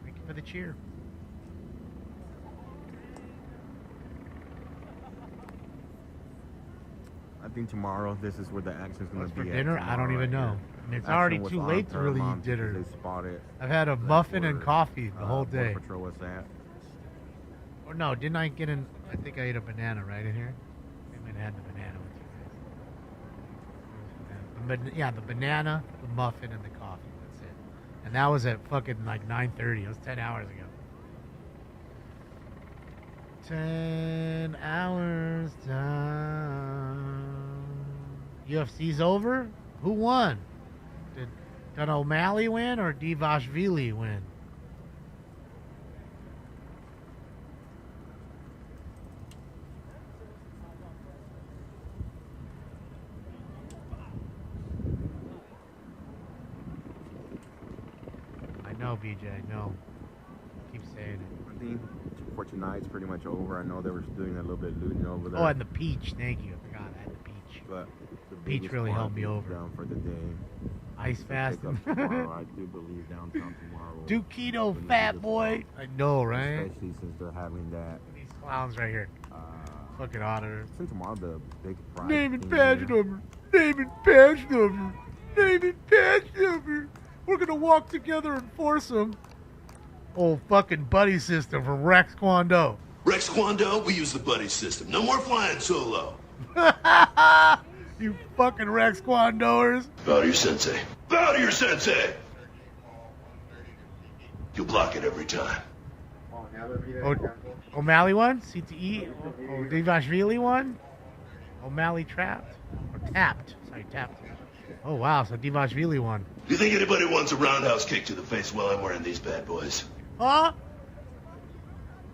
A: Thank you for the cheer.
C: I think tomorrow this is where the action's going to
A: For
C: be.
A: dinner? I don't even know. And it's already too late to really eat dinner.
C: They spotted.
A: I've had a muffin and coffee the whole day.
C: Border Patrol was at.
A: Or no, didn't I get in? I think I ate a banana right in here. I might have had the banana with you guys. Yeah, the banana, the muffin, and the coffee. That's it. And that was at fucking like 9:30. It was 10 hours ago. 10 hours down. UFC's over? Who won? Did O'Malley win or Divashvili win? I know, BJ, I know. Keep saying it.
C: I think for tonight's pretty much over. I know they were doing a little bit of looting over there.
A: Oh, and the peach. Thank you. I forgot I had the peach.
C: But the
A: peach
C: biggest
A: really
C: part
A: held me
C: is
A: over.
C: Down for the day.
A: Ice fast.
C: Tomorrow, I do believe downtown tomorrow.
A: Duketo fat boy. I know, right?
C: Especially since they're having that.
A: These clowns right here. Fucking auditor.
C: Since tomorrow the big prize.
A: Name and
C: thing
A: badge
C: here.
A: number. Name and badge number. Name and badge number. We're gonna walk together and force them. Old fucking buddy system from Rex Kwando.
K: Rex Kwando, we use the buddy system. No more flying solo.
A: You fucking Rex Kwandoers.
K: Bow to your sensei. Bow to your sensei! You'll block it every time.
A: O'Malley won? CTE? Divashvili won? O'Malley trapped? Or tapped? Sorry, tapped. Oh, wow, so Divashvili won.
K: Do you think anybody wants a roundhouse kick to the face while I'm wearing these bad boys?
A: Huh?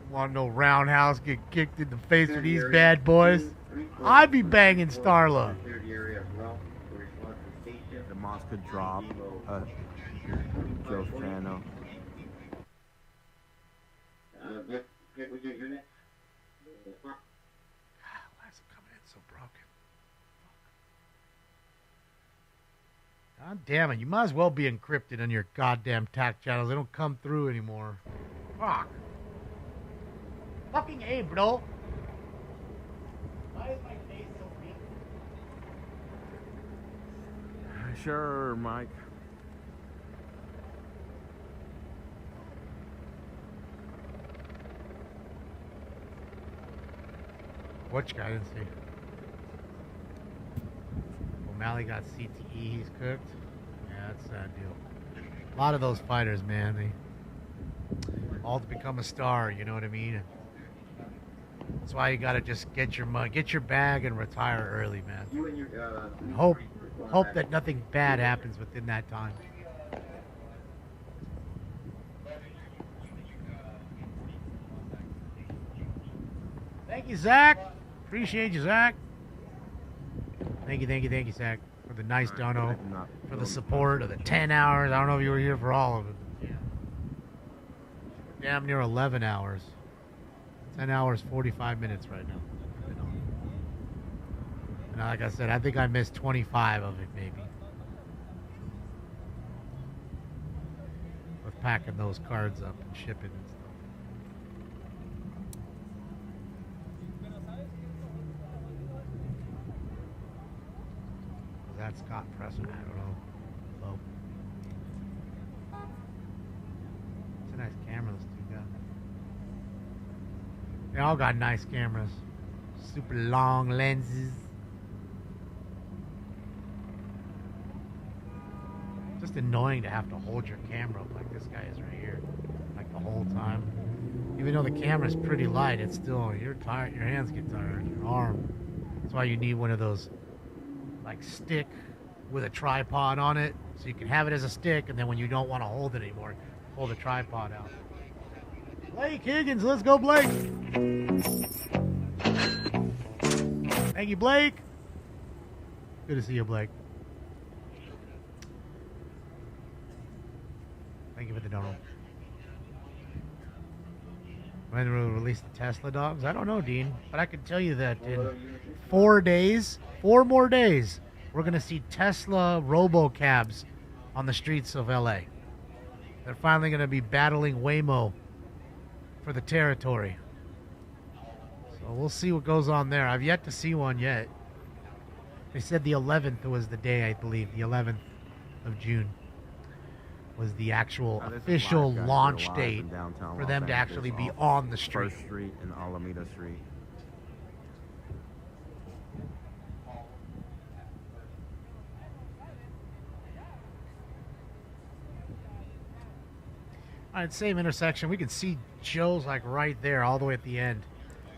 A: Want no roundhouse get kicked in the face with these bad boys? I'd be banging Starla.
C: The moss could drop. Joe's channel.
Q: Get with your unit.
A: Why is it coming in so broken? God damn it, you might as well be encrypted on your goddamn TAC channels. They don't come through anymore. Fuck. Fucking A, bro. Why is my face so big?
C: Sure, Mike.
A: Which guy didn't see? O'Malley got CTE, he's cooked. Yeah, that's a sad deal. A lot of those fighters, man, they all to become a star, you know what I mean? That's why you gotta just get your money, get your bag and retire early, man. And hope that nothing bad happens within that time. Thank you, Zach. Appreciate you, Zach. Thank you, Zach, for the nice dono, for the support of the 10 hours. I don't know if you were here for all of it. Yeah. Damn near 11 hours. 10 hours, 45 minutes right now. And like I said, I think I missed 25 of it, maybe. With packing those cards up and shipping and stuff. Was that Scott Presser? I don't know. Hello. It's a nice camera, those two got. They all got nice cameras. Super long lenses. Just annoying to have to hold your camera up like this guy is right here, like the whole time. Even though the camera's pretty light, it's still, you're tired, your hands get tired, your arm. That's why you need one of those, like, stick with a tripod on it, so you can have it as a stick, and then when you don't want to hold it anymore, pull the tripod out. Blake Higgins, let's go, Blake! Thank you, Blake! Good to see you, Blake. Thank you for the donut. When will we release the Tesla dogs? I don't know, Dean, but I can tell you that in 4 days, 4 more days, we're going to see Tesla robocabs on the streets of LA. They're finally going to be battling Waymo for the territory. So we'll see what goes on there. I've yet to see one yet. They said the 11th was the day, I believe. The 11th of June was the actual official launch date for them to actually be on the street.
C: First Street and Alameda Street.
A: All right, same intersection. We can see Joe's like right there, all the way at the end.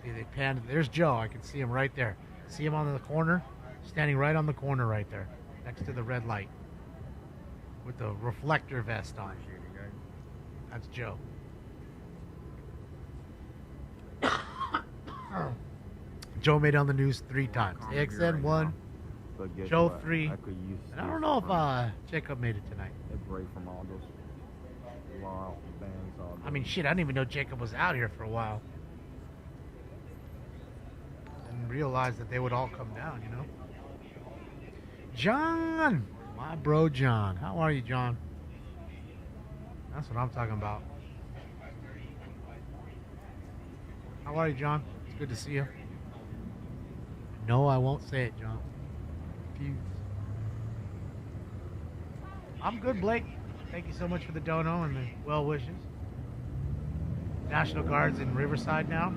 A: See, they panned. There's Joe. I can see him right there. See him on the corner, standing right on the corner right there, next to the red light, with the reflector vest on. That's Joe. Joe made it on the news 3 times. AXN 1, Joe 3. And I don't know if Jacob made it tonight.
C: A break from all those law bands.
A: I mean, shit, I didn't even know Jacob was out here for a while. Didn't realize that they would all come down, you know? John! My bro John. How are you, John? That's what I'm talking about. How are you, John? It's good to see you. No, I won't say it, John. Confused. I'm good, Blake. Thank you so much for the dono and the well wishes. National Guard's in Riverside now.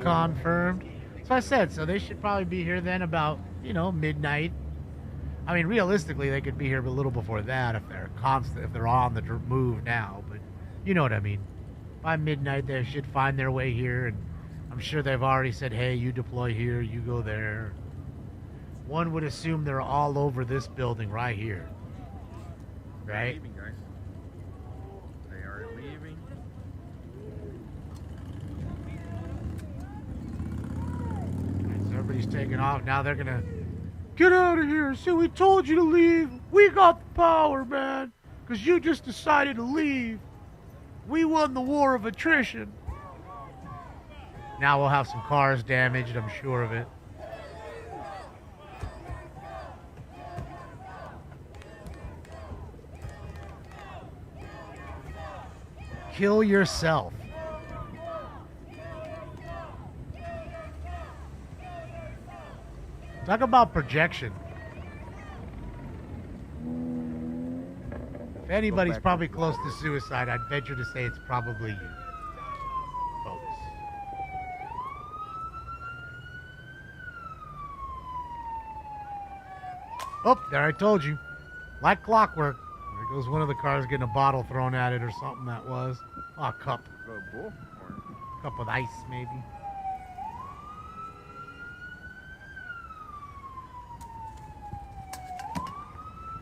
A: Confirmed. So I said, so they should probably be here then about, you know, midnight. I mean, realistically, they could be here a little before that if they're constant, if they're on the move now. But you know what I mean. By midnight, they should find their way here, and I'm sure they've already said, "Hey, you deploy here, you go there." One would assume they're all over this building right here, right?
C: They're leaving, guys. They are leaving.
A: Right, so everybody's taking off. Now they're gonna. Get out of here. See, we told you to leave. We got the power, man. Because you just decided to leave. We won the war of attrition. Now we'll have some cars damaged, I'm sure of it. Kill yourself. Talk about projection. If anybody's probably close to suicide, I'd venture to say it's probably you, folks. Oh, there I told you. Like clockwork. There goes one of the cars getting a bottle thrown at it or something that was. Oh, a cup. Cup with ice, maybe.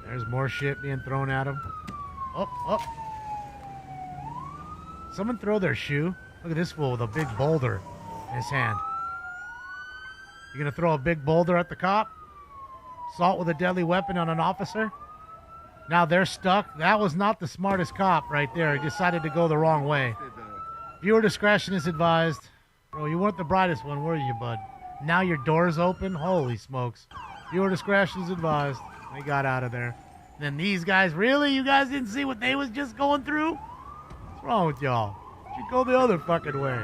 A: There's more shit being thrown at him. Oh, oh. Someone throw their shoe. Look at this fool with a big boulder in his hand. You gonna throw a big boulder at the cop? Assault with a deadly weapon on an officer? Now they're stuck. That was not the smartest cop right there. He decided to go the wrong way. Viewer discretion is advised. Bro, you weren't the brightest one, were you, bud? Now your door's open? Holy smokes. Viewer discretion is advised. They got out of there. And then these guys, really? You guys didn't see what they was just going through? What's wrong with y'all? You go the other fucking way.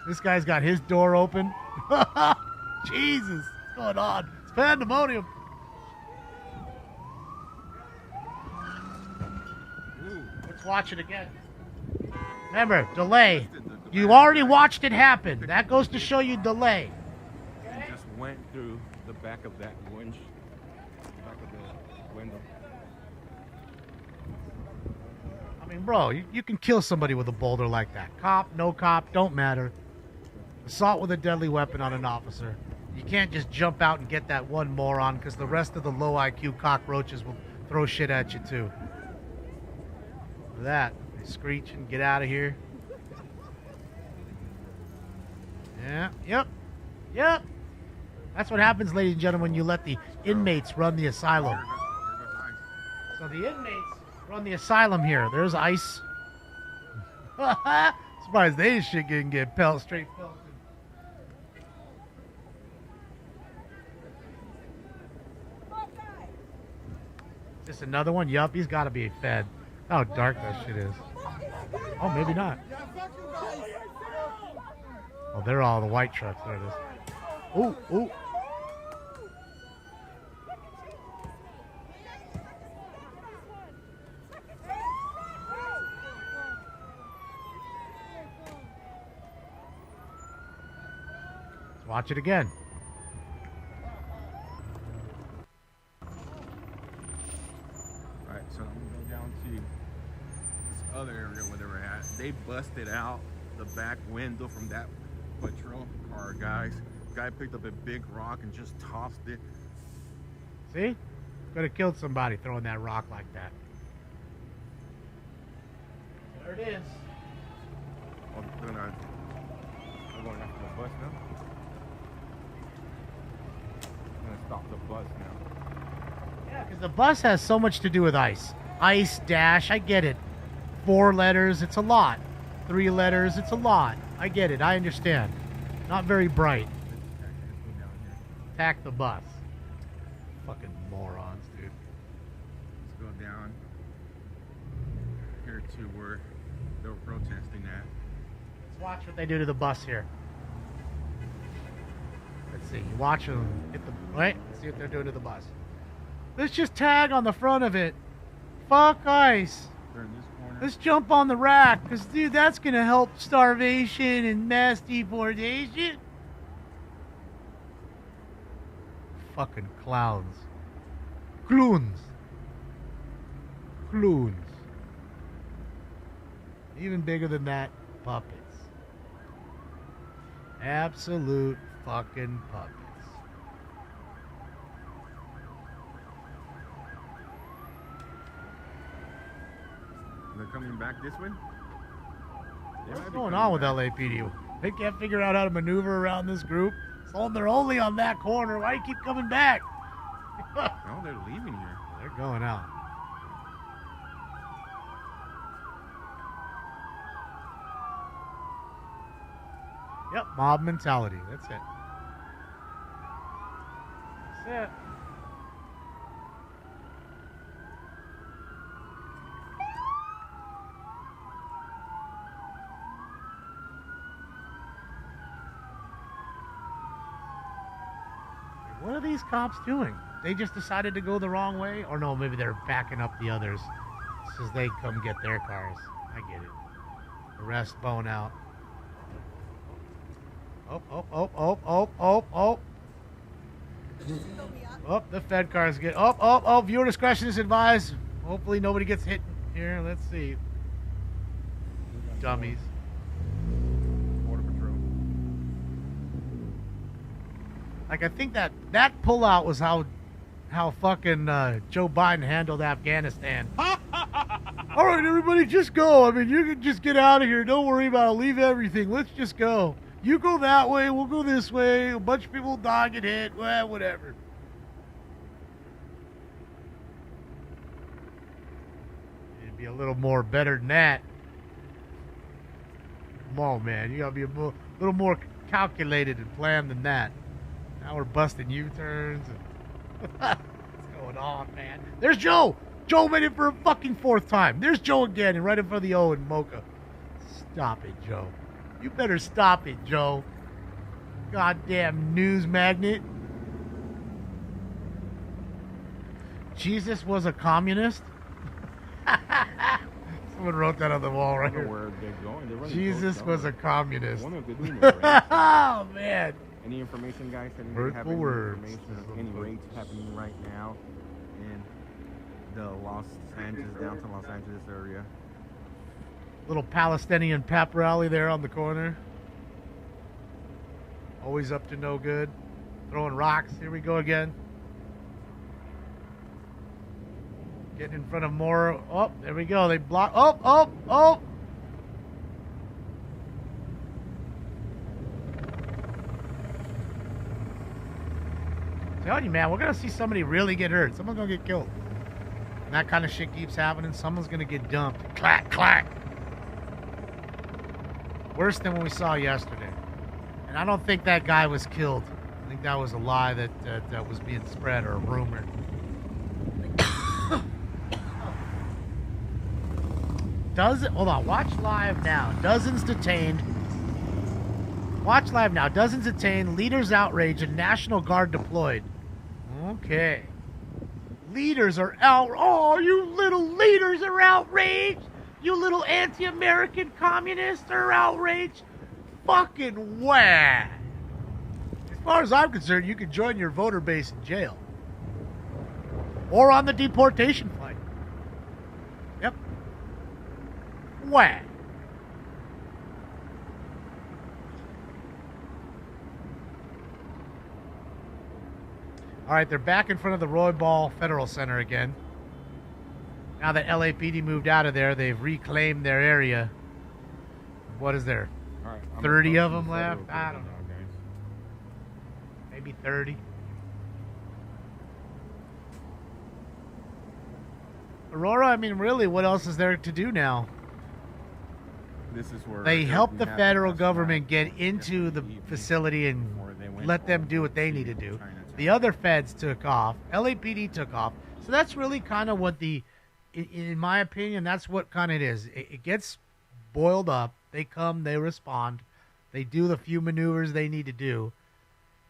A: This guy's got his door open. Jesus, what's going on? It's pandemonium. Let's watch it again. Remember, delay. You already watched it happen. That goes to show you delay.
C: And just went through the back of that winch, back of the window.
A: I mean, bro, you can kill somebody with a boulder like that. Cop, no cop, don't matter. Assault with a deadly weapon on an officer. You can't just jump out and get that one moron because the rest of the low IQ cockroaches will throw shit at you too. For that, screech and get out of here. Yeah, yep. That's what happens, ladies and gentlemen, when you let the inmates run the asylum. So the inmates run the asylum here. There's ice. Surprised they shit can get straight pelted. Is this another one? Yup, he's got to be fed. How dark that shit is. Oh, maybe not. Oh, they're all the white trucks. There it is. Ooh, ooh. Let's watch it again.
C: Alright, so I'm gonna go down to this other area where they were at. They busted out the back window from that patrol car, guys. Guy picked up a big rock and just tossed it.
A: See? Could have killed somebody throwing that rock like that. There it is.
C: Oh, they're going after the bus now. I'm gonna stop the bus now.
A: Yeah, because the bus has so much to do with ice. Ice, dash, I get it. 4 letters, it's a lot. 3 letters, it's a lot. I get it, I understand. Not very bright. Attack the bus. Fucking morons, dude.
C: Let's go down here to where they were protesting at.
A: Let's watch what they do to the bus here. Let's see. You watch them hit the... Right? Let's see what they're doing to the bus. Let's just tag on the front of it. Fuck ice.
C: They're in this corner.
A: Let's jump on the rack. Because, dude, that's going to help starvation and mass deportation. Fucking clowns. Cloons. Cloons. Even bigger than that, puppets. Absolute fucking puppets.
C: They're coming back this way?
A: What's going on with LAPD? They can't figure out how to maneuver around this group. So they're only on that corner. Why do you keep coming back?
C: No, they're leaving here.
A: They're going out. Yep, mob mentality. That's it. That's it. What are these cops doing? They just decided to go the wrong way? Or no, maybe they're backing up the others so they come get their cars. I get it. Arrest, bone out. Oh. Oh, the Fed cars get... Oh, viewer discretion is advised. Hopefully nobody gets hit here. Let's see. Dummies.
C: Border Patrol.
A: Like, I think that pullout was how fucking Joe Biden handled Afghanistan. All right, everybody, just go. I mean, you can just get out of here. Don't worry about it. Leave everything. Let's just go. You go that way. We'll go this way. A bunch of people will die, get hit. Well, whatever. It'd be a little more better than that. Come on, man. You gotta be a little more calculated and planned than that. Now we're busting U-turns. What's going on, man? There's Joe. Joe made it for a fucking 4th time. There's Joe again, and right in front of the O in Mocha. Stop it, Joe. You better stop it, Joe. Goddamn news magnet. Jesus was a communist? Someone wrote that on the wall right
C: I don't know
A: here.
C: where they're going. They're running
A: Jesus
C: close
A: was a
C: down.
A: communist.
C: One of the doing it, right?
A: Oh, man.
C: Any information, guys? Anybody have
A: Hurtful
C: any
A: words.
C: information of any raids happening right now in the downtown Los Angeles area?
A: Little Palestinian pep rally there on the corner. Always up to no good. Throwing rocks. Here we go again. Getting in front of more. Oh, there we go. They block. Oh. Telling you, man, we're going to see somebody really get hurt. Someone's going to get killed. And that kind of shit keeps happening. Someone's going to get dumped. Clack, clack. Worse than what we saw yesterday. And I don't think that guy was killed. I think that was a lie that was being spread or a rumor. Hold on. Watch live now. Dozens detained. Watch live now. Dozens detained. Leaders outraged and National Guard deployed. Okay. Leaders are out. Oh, you little leaders are outraged. You little anti-American communists are outraged. Fucking whack. As far as I'm concerned, you can join your voter base in jail. Or on the deportation flight. Yep. Whack. All right, they're back in front of the Roy Ball Federal Center again. Now that LAPD moved out of there, they've reclaimed their area. What is there?
C: All right,
A: 30 of them left? I don't know. Maybe 30. Aurora, I mean, really, what else is there to do now?
C: This is where
A: they help the federal government get into the facility and let them do what they need to do. The other feds took off. LAPD took off. So that's really kind of what in my opinion, that's what kind of it is. It gets boiled up. They come, they respond. They do the few maneuvers they need to do.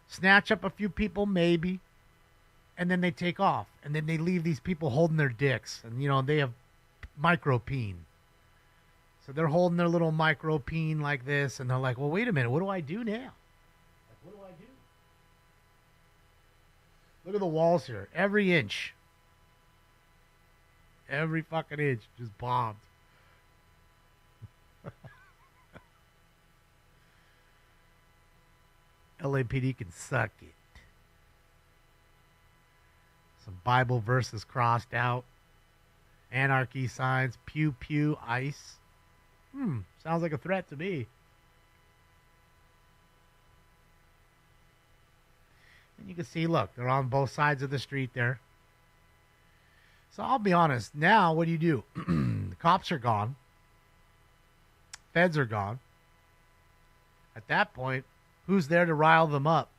A: Snatch up a few people, maybe. And then they take off. And then they leave these people holding their dicks. And, you know, they have micro-peen. So they're holding their little micro-peen like this. And they're like, well, wait a minute. What do I do now? Like, what do I do? Look at the walls here. Every inch. Every fucking inch just bombed. LAPD can suck it. Some Bible verses crossed out. Anarchy signs. Pew pew ice. Sounds like a threat to me. And you can see, look, they're on both sides of the street there. So I'll be honest. Now, what do? The cops are gone. Feds are gone. At that point, who's there to rile them up?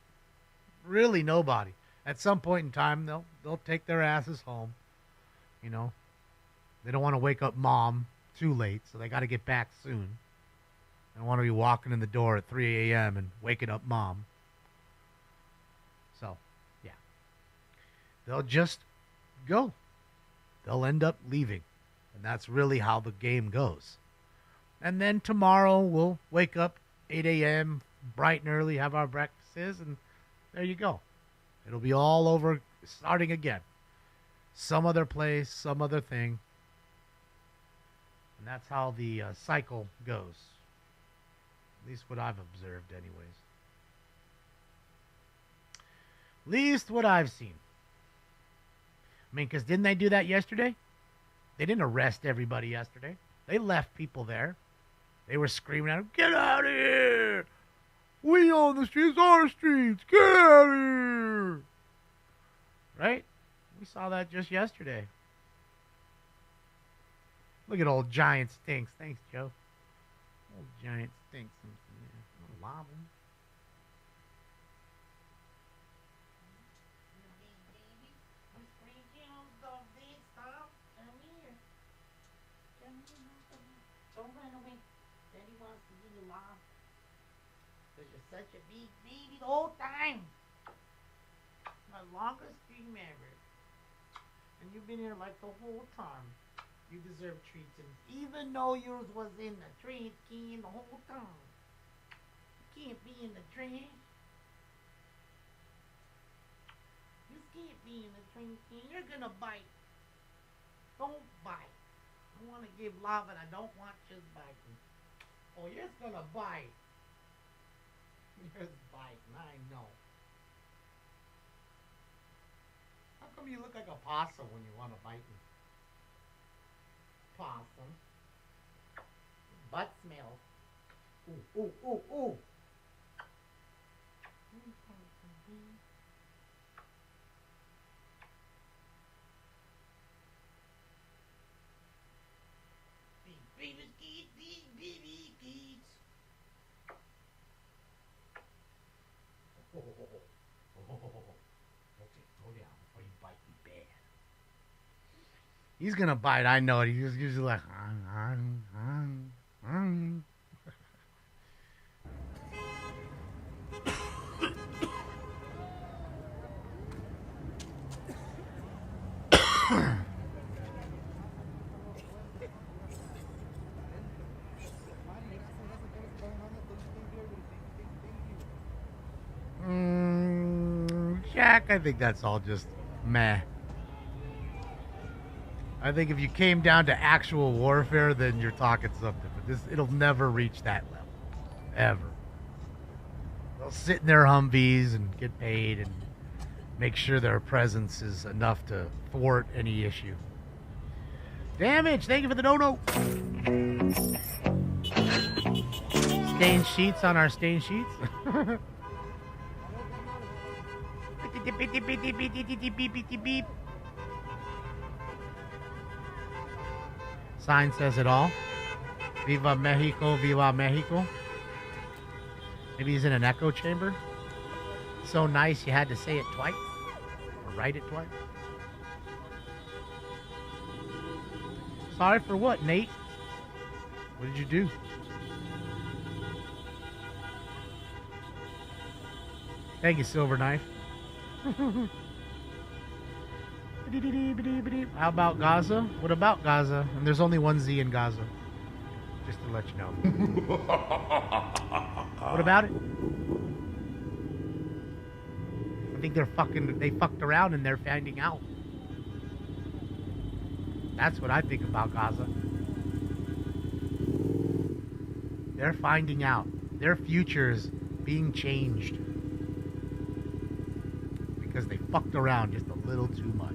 A: Really nobody. At some point in time, they'll take their asses home. You know, they don't want to wake up mom too late, so they got to get back soon. They don't want to be walking in the door at 3 a.m. and waking up mom. So, yeah. They'll just go. They'll end up leaving. And that's really how the game goes. And then tomorrow we'll wake up 8 a.m., bright and early, have our breakfasts, and there you go. It'll be all over, starting again. Some other place, some other thing. And that's how the cycle goes. At least what I've observed anyways. At least what I've seen. I mean, because didn't they do that yesterday? They didn't arrest everybody yesterday. They left people there. They were screaming at them, get out of here! We own the streets, our streets, get out of here! Right? We saw that just yesterday. Look at old Giant Stinks. Thanks, Joe. Old Giant Stinks. I love him. Such a big baby the whole time. My longest dream ever. And you've been here like the whole time. You deserve treats, and even though yours was in the trash can the whole time, you can't be in the trash. You can't be in the trash can. You're gonna bite. Don't bite. I want to give love, and I don't want just biting. Oh, you're gonna bite. You're biting. I know. How come you look like a possum when you want to bite me? Possum. Butt smell. Ooh, ooh, ooh, ooh. He's gonna bite. I know it. He's usually like. Jack, I think that's all just meh. I think if you came down to actual warfare, then you're talking something. But it'll never reach that level. Ever. They'll sit in their Humvees and get paid and make sure their presence is enough to thwart any issue. Damage! Thank you for the dono! Stained sheets on our stained sheets. Beep. Sign says it all. Viva Mexico, Viva Mexico. Maybe he's in an echo chamber. So nice you had to say it twice. Or write it twice. Sorry for what, Nate? What did you do? Thank you, Silver Knife. How about Gaza? What about Gaza? And there's only one Z in Gaza. Just to let you know. What about it? I think they fucked around and they're finding out. That's what I think about Gaza. They're finding out. Their future is being changed. Because they fucked around just a little too much.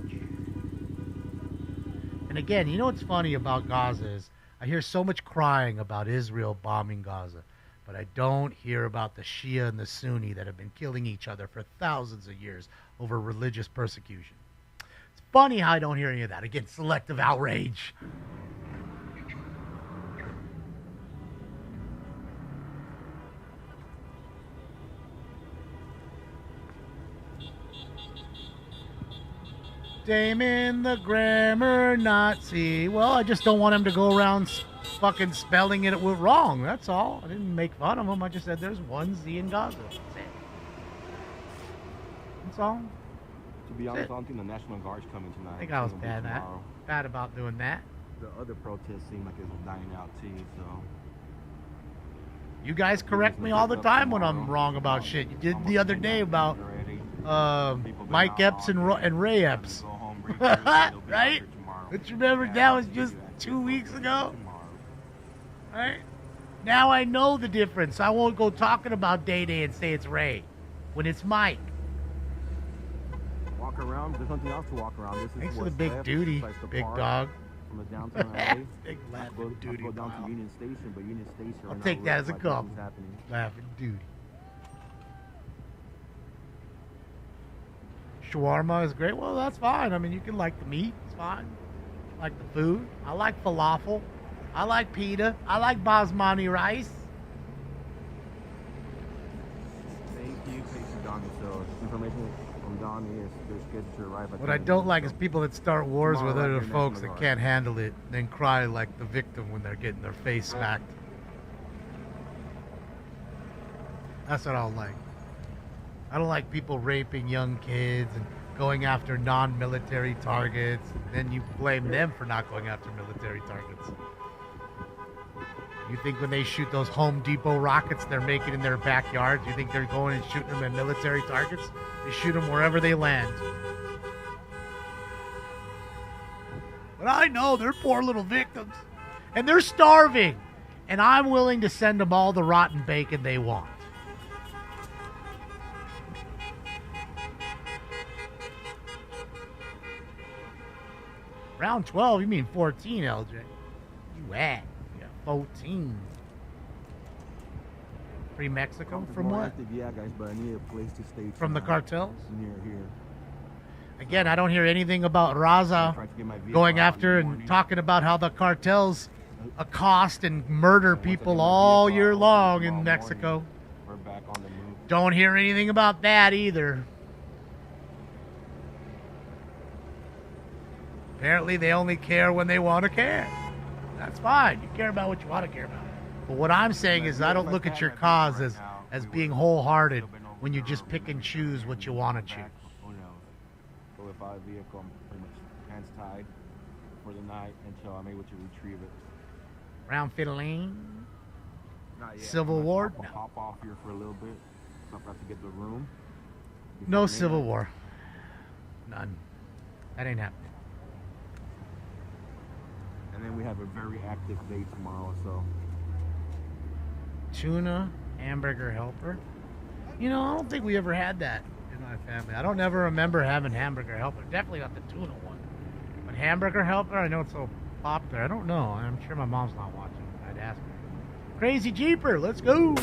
A: And again, you know what's funny about Gaza is I hear so much crying about Israel bombing Gaza, but I don't hear about the Shia and the Sunni that have been killing each other for thousands of years over religious persecution. It's funny how I don't hear any of that. Again, selective outrage. Damon the grammar Nazi. Well, I just don't want him to go around fucking spelling it wrong. That's all. I didn't make fun of him. I just said there's one Z in Gaza. That's all.
C: To be honest, I don't think the National Guard's coming tonight.
A: I think I was bad about doing that.
C: The other protests seem like it's dying out too, so.
A: You guys correct me all the time when I'm wrong about shit. You did the other day about Mike Epps and Ray Epps. Right? But you remember that was just 2 weeks ago? Right? Now I know the difference. I won't go talking about Day and say it's Ray when it's Mike.
C: Walk around. There's nothing else to walk around. This is
A: thanks for the big duty, big dog.
C: From the downtown LA.
A: Big laughing duty.
C: Go down to Union Station, but Union Station.
A: I'll take that as a compliment. Laughing duty. Shawarma is great. Well, that's fine. I mean, you can like the meat. It's fine. I like the food. I like falafel. I like pita. I like basmati rice.
C: Thank you, Donnie. So, information from Donnie is they're scheduled to arrive at.
A: What I don't like is people that start wars with other folks that can't handle it, and then cry like the victim when they're getting their face smacked. That's what I don't like. I don't like people raping young kids and going after non-military targets. Then you blame them for not going after military targets. You think when they shoot those Home Depot rockets they're making in their backyards, you think they're going and shooting them at military targets? They shoot them wherever they land. But I know they're poor little victims. And they're starving. And I'm willing to send them all the rotten bacon they want. Round 12, you mean 14, LJ. You at? Yeah, 14. Free Mexico? From what?
C: Active, yeah, guys, but I need a place to stay.
A: From the cartels?
C: Near here.
A: Again, I don't hear anything about Raza going after and talking about how the cartels accost and murder people all year long in Mexico.
C: We're back on the move.
A: Don't hear anything about that either. Apparently, they only care when they want to care. That's fine. You care about what you want to care about. But what I'm saying is I don't look at your cause as being wholehearted when you just pick and choose what you want to choose.
C: So if I have a vehicle, I'm pretty much hands tied for the night until I'm able to retrieve it.
A: Round 15?
C: Not yet.
A: Civil War?
C: I'll hop off here for a little bit. So I've got to get the room.
A: No Civil War. None. That ain't happening.
C: And then we have a very active day tomorrow, so.
A: Tuna, hamburger helper. You know, I don't think we ever had that in my family. I don't ever remember having hamburger helper. Definitely not the tuna one. But hamburger helper, I know it's so popular. I don't know. I'm sure my mom's not watching. I'd ask her. Crazy Jeeper, let's go.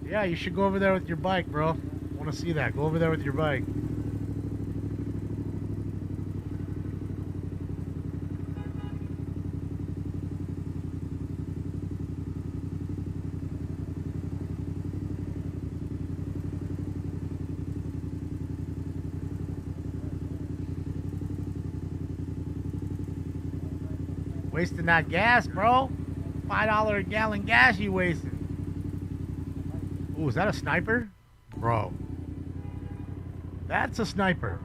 A: Yeah, you should go over there with your bike, bro. I want to see that. Go over there with your bike. Wasting that gas, bro. $5 a gallon gas you wasting. Ooh, is that a sniper? Bro. That's a sniper.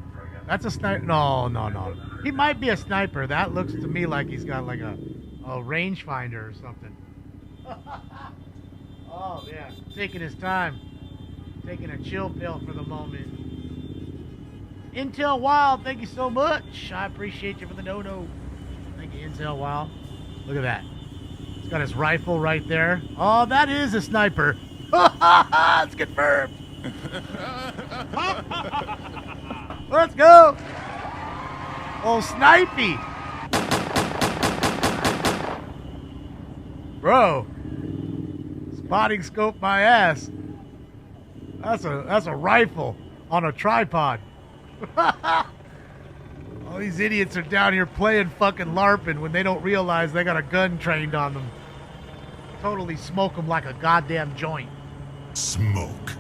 A: That's a sniper. No. He might be a sniper. That looks to me like he's got like a rangefinder or something. Oh, yeah. Taking his time. Taking a chill pill for the moment. Intel Wild, thank you so much. I appreciate you for the no-no. Thank you, Intel Wild. Look at that. He's got his rifle right there. Oh, that is a sniper. It's confirmed. Let's go. Oh, snipey. Bro. Spotting scope my ass. That's a rifle on a tripod. All these idiots are down here playing fucking LARPing when they don't realize they got a gun trained on them. Totally smoke them like a goddamn joint.
K: Smoke.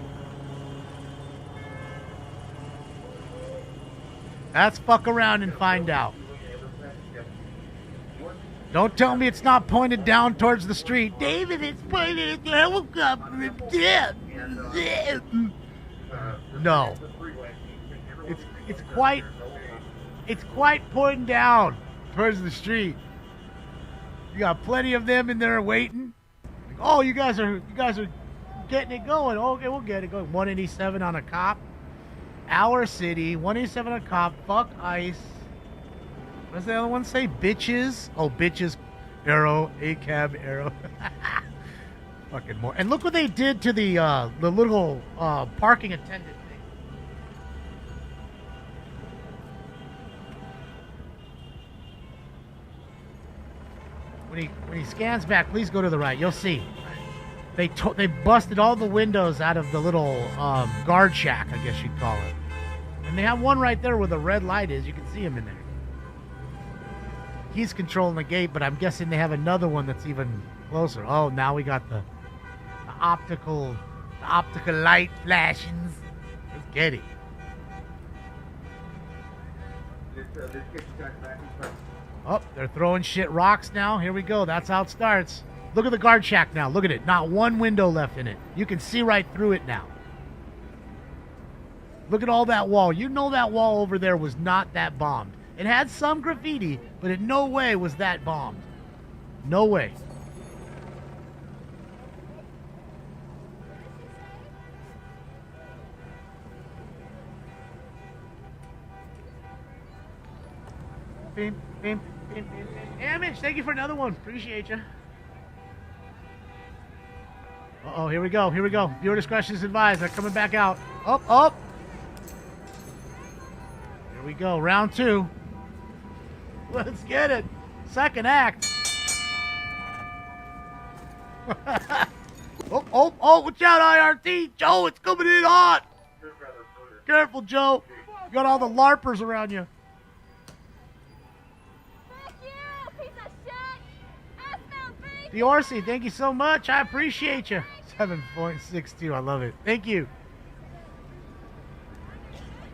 A: That's fuck around and find out. Don't tell me it's not pointed down towards the street. David, it's pointed at the helicopter. No. It's quite pointing down towards the street. You got plenty of them in there waiting. Like, oh, you guys are getting it going. Okay, we'll get it going. 187 on a cop. Our city. 187 on a cop. Fuck ICE. What does the other one say? Bitches. Oh, bitches. Arrow. A-cab arrow. Fucking more. And look what they did to the little parking attendant thing. When he scans back, please go to the right. You'll see. They busted all the windows out of the little guard shack, I guess you'd call it. And they have one right there where the red light is. You can see him in there. He's controlling the gate, but I'm guessing they have another one that's even closer. Oh, now we got the optical light flashings. Let's get it. Oh, they're throwing shit rocks now. Here we go. That's how it starts. Look at the guard shack now. Look at it. Not one window left in it. You can see right through it now. Look at all that wall. You know that wall over there was not that bombed. It had some graffiti, but in no way was that bombed. No way. Beam, beam, beam, beam, beam. Damage, thank you for another one. Appreciate you. Uh-oh, here we go. Here we go. Viewer discretion is advised. They're coming back out. Up, up. Here we go. Round 2. Let's get it. Second act. Oh, watch out, IRT. Joe, it's coming in hot. Careful, Joe. You got all the LARPers around you. Diorsi, thank you so much. I appreciate you. 7.62. I love it. Thank you.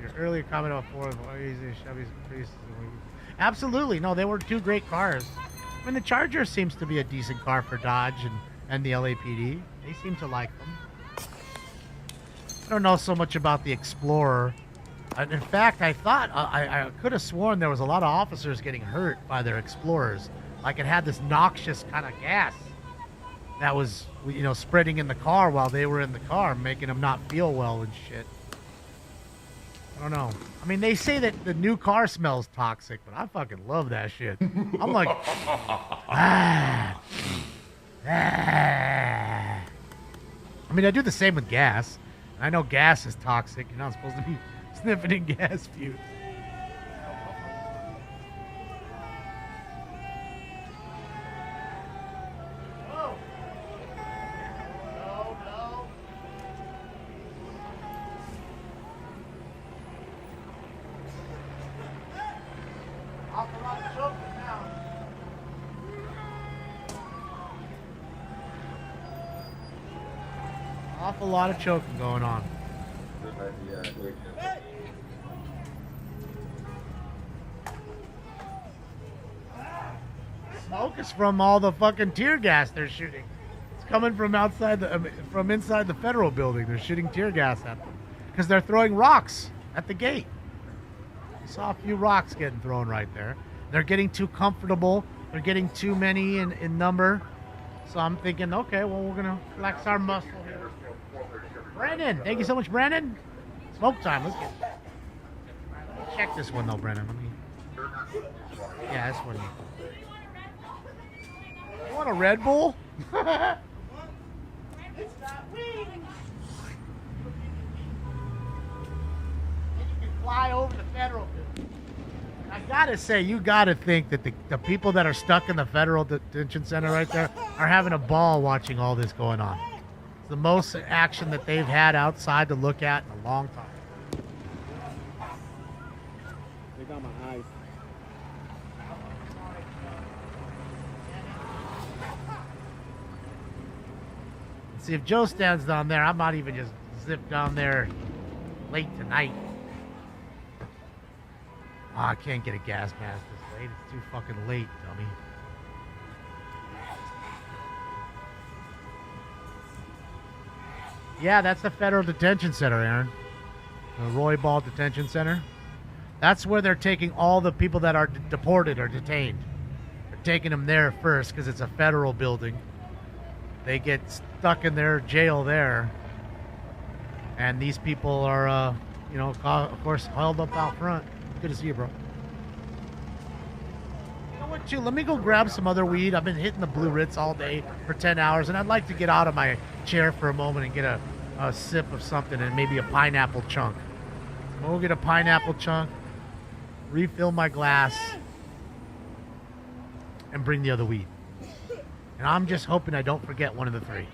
A: Your earlier comment about Ford, Chevy's Prius. Absolutely. No, they were 2 great cars. I mean, the Charger seems to be a decent car for Dodge and the LAPD. They seem to like them. I don't know so much about the Explorer. In fact, I thought, I could have sworn there was a lot of officers getting hurt by their Explorers. Like it had this noxious kind of gas that was, you know, spreading in the car while they were in the car, making them not feel well and shit. I don't know. I mean, they say that the new car smells toxic, but I fucking love that shit. I'm like, I mean, I do the same with gas. I know gas is toxic. You're not supposed to be sniffing in gas fumes. Awful lot of choking going on. Smoke is from all the fucking tear gas they're shooting. It's coming from outside from inside the federal building. They're shooting tear gas at them because they're throwing rocks at the gate. I saw a few rocks getting thrown right there. They're getting too comfortable. They're getting too many in number. So I'm thinking, okay, well, we're going to flex our muscle here. Brandon, thank you so much, Brandon. Smoke time, let's get it. Let me check this one, though, Brandon. Yeah, this one. You want a Red Bull? It's not weed. And you can fly over the federal building. I gotta say, you gotta think that the people that are stuck in the federal detention center right there are having a ball watching all this going on. It's the most action that they've had outside to look at in a long time.
C: They got my eyes.
A: See, if Joe stands down there, I might even just zip down there late tonight. Oh, I can't get a gas mask this late. It's too fucking late, dummy. Yeah, that's the federal detention center, Aaron. The Roy Ball Detention Center. That's where they're taking all the people that are deported or detained. They're taking them there first because it's a federal building. They get stuck in their jail there. And these people are, you know, of course, held up out front. Good to see you, bro. You know what, too? Let me go grab some other weed. I've been hitting the Blue Ritz all day for 10 hours, and I'd like to get out of my chair for a moment and get a sip of something and maybe a pineapple chunk. We'll get a pineapple chunk, refill my glass, and bring the other weed. And I'm just hoping I don't forget one of the three.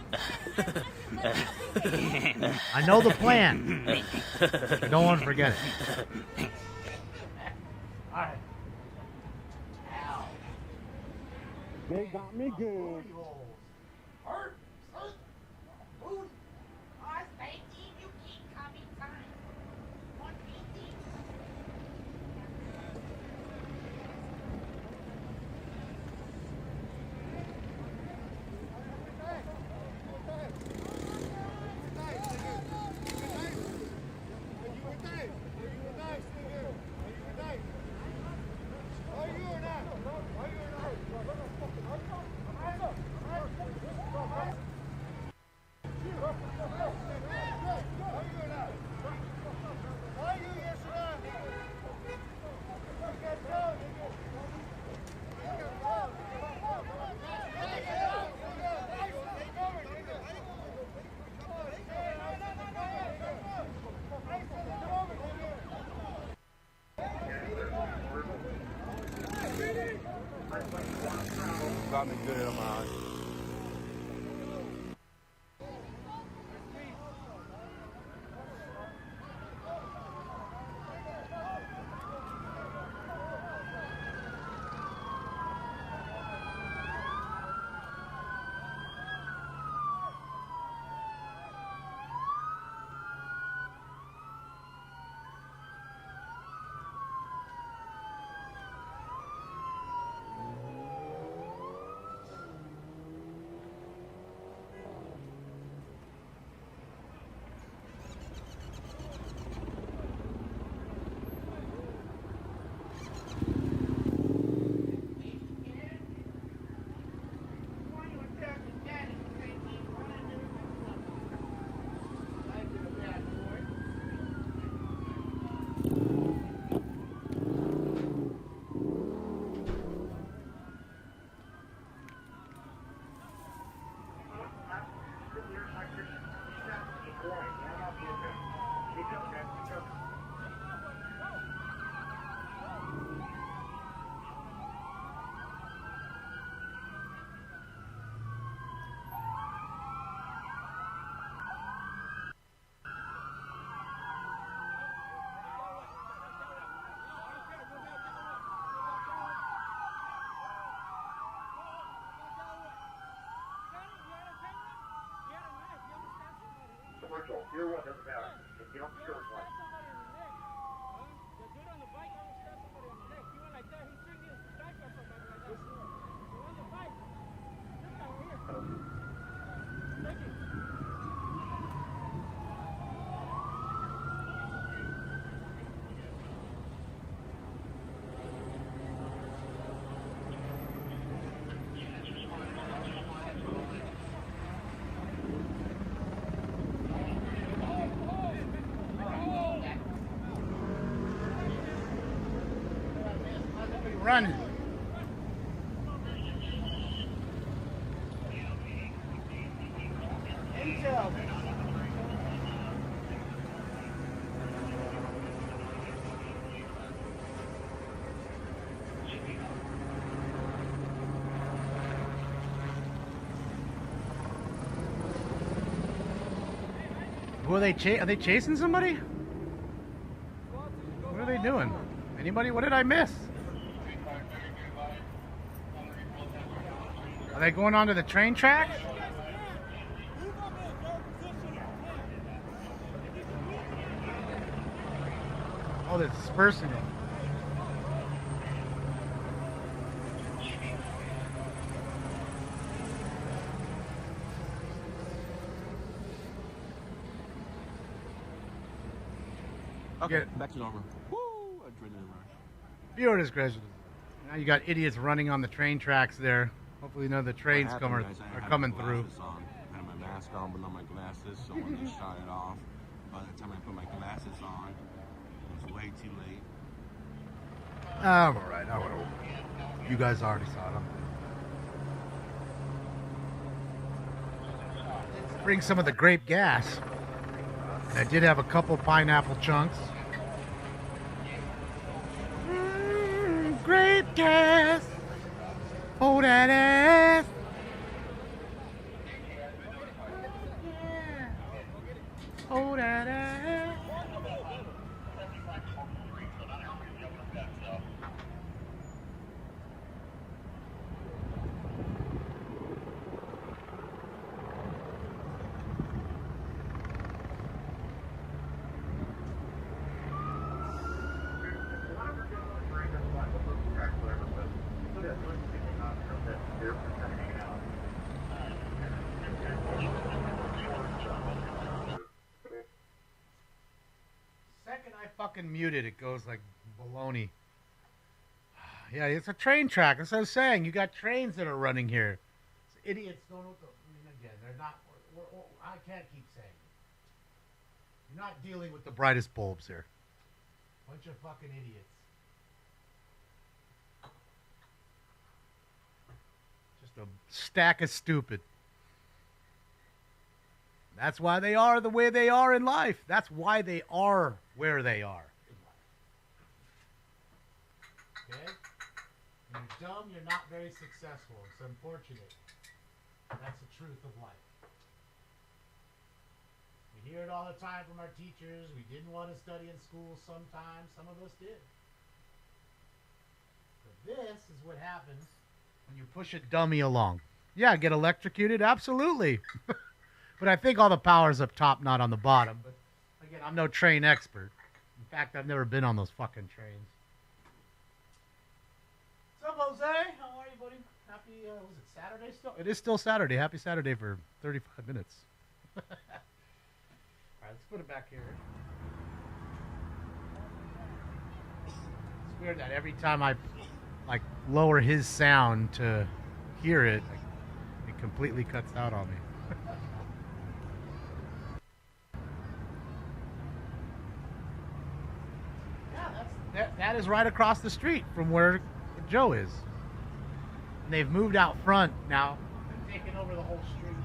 A: I know the plan. I don't want to forget it. All right. Ow.
C: They got me good.
H: Hurt. Food. Oh, thank you. You keep coming time.
C: Got me good on my eyes.
S: Commercial, either one doesn't matter. If you don't show it like.
A: Running.
F: Intel.
A: Who are they? Are they chasing somebody? What are they doing? Anybody? What did I miss? Are they going onto the train tracks? Oh, they're dispersing it.
C: Okay, back to normal. Woo! Adrenaline rush.
A: Viewer discretion. Now you got idiots running on the train tracks there. Hopefully none of the trains are coming through.
C: I had my mask on, but not my glasses, so when they shot it off, by the time I put my glasses on, it was way too late.
A: I'm alright. You guys already saw them. Bring some of the grape gas. I did have a couple pineapple chunks. Grape gas. Oh, that ass. Oh, that ass. Second I fucking muted, it goes like baloney. Yeah, it's a train track. That's what I was saying. You got trains that are running here. It's idiots don't know what again. They're not I can't keep saying it. You're not dealing with the brightest bulbs here. Bunch of fucking idiots. Just a stack of stupid. That's why they are the way they are in life. That's why they are where they are in life. Okay? When you're dumb, you're not very successful. It's unfortunate. That's the truth of life. We hear it all the time from our teachers. We didn't want to study in school sometimes. Some of us did. But this is what happens when you push a dummy along. Yeah, get electrocuted? Absolutely. But I think all the power's up top, not on the bottom. But again, I'm no train expert. In fact, I've never been on those fucking trains. What's up, Jose? How are you, buddy? Happy, was it Saturday still? It is still Saturday. Happy Saturday for 35 minutes. All right, let's put it back here. It's weird that every time I like lower his sound to hear it, it completely cuts out on me. That is right across the street from where Joe is. And they've moved out front now. They've taken over the whole street.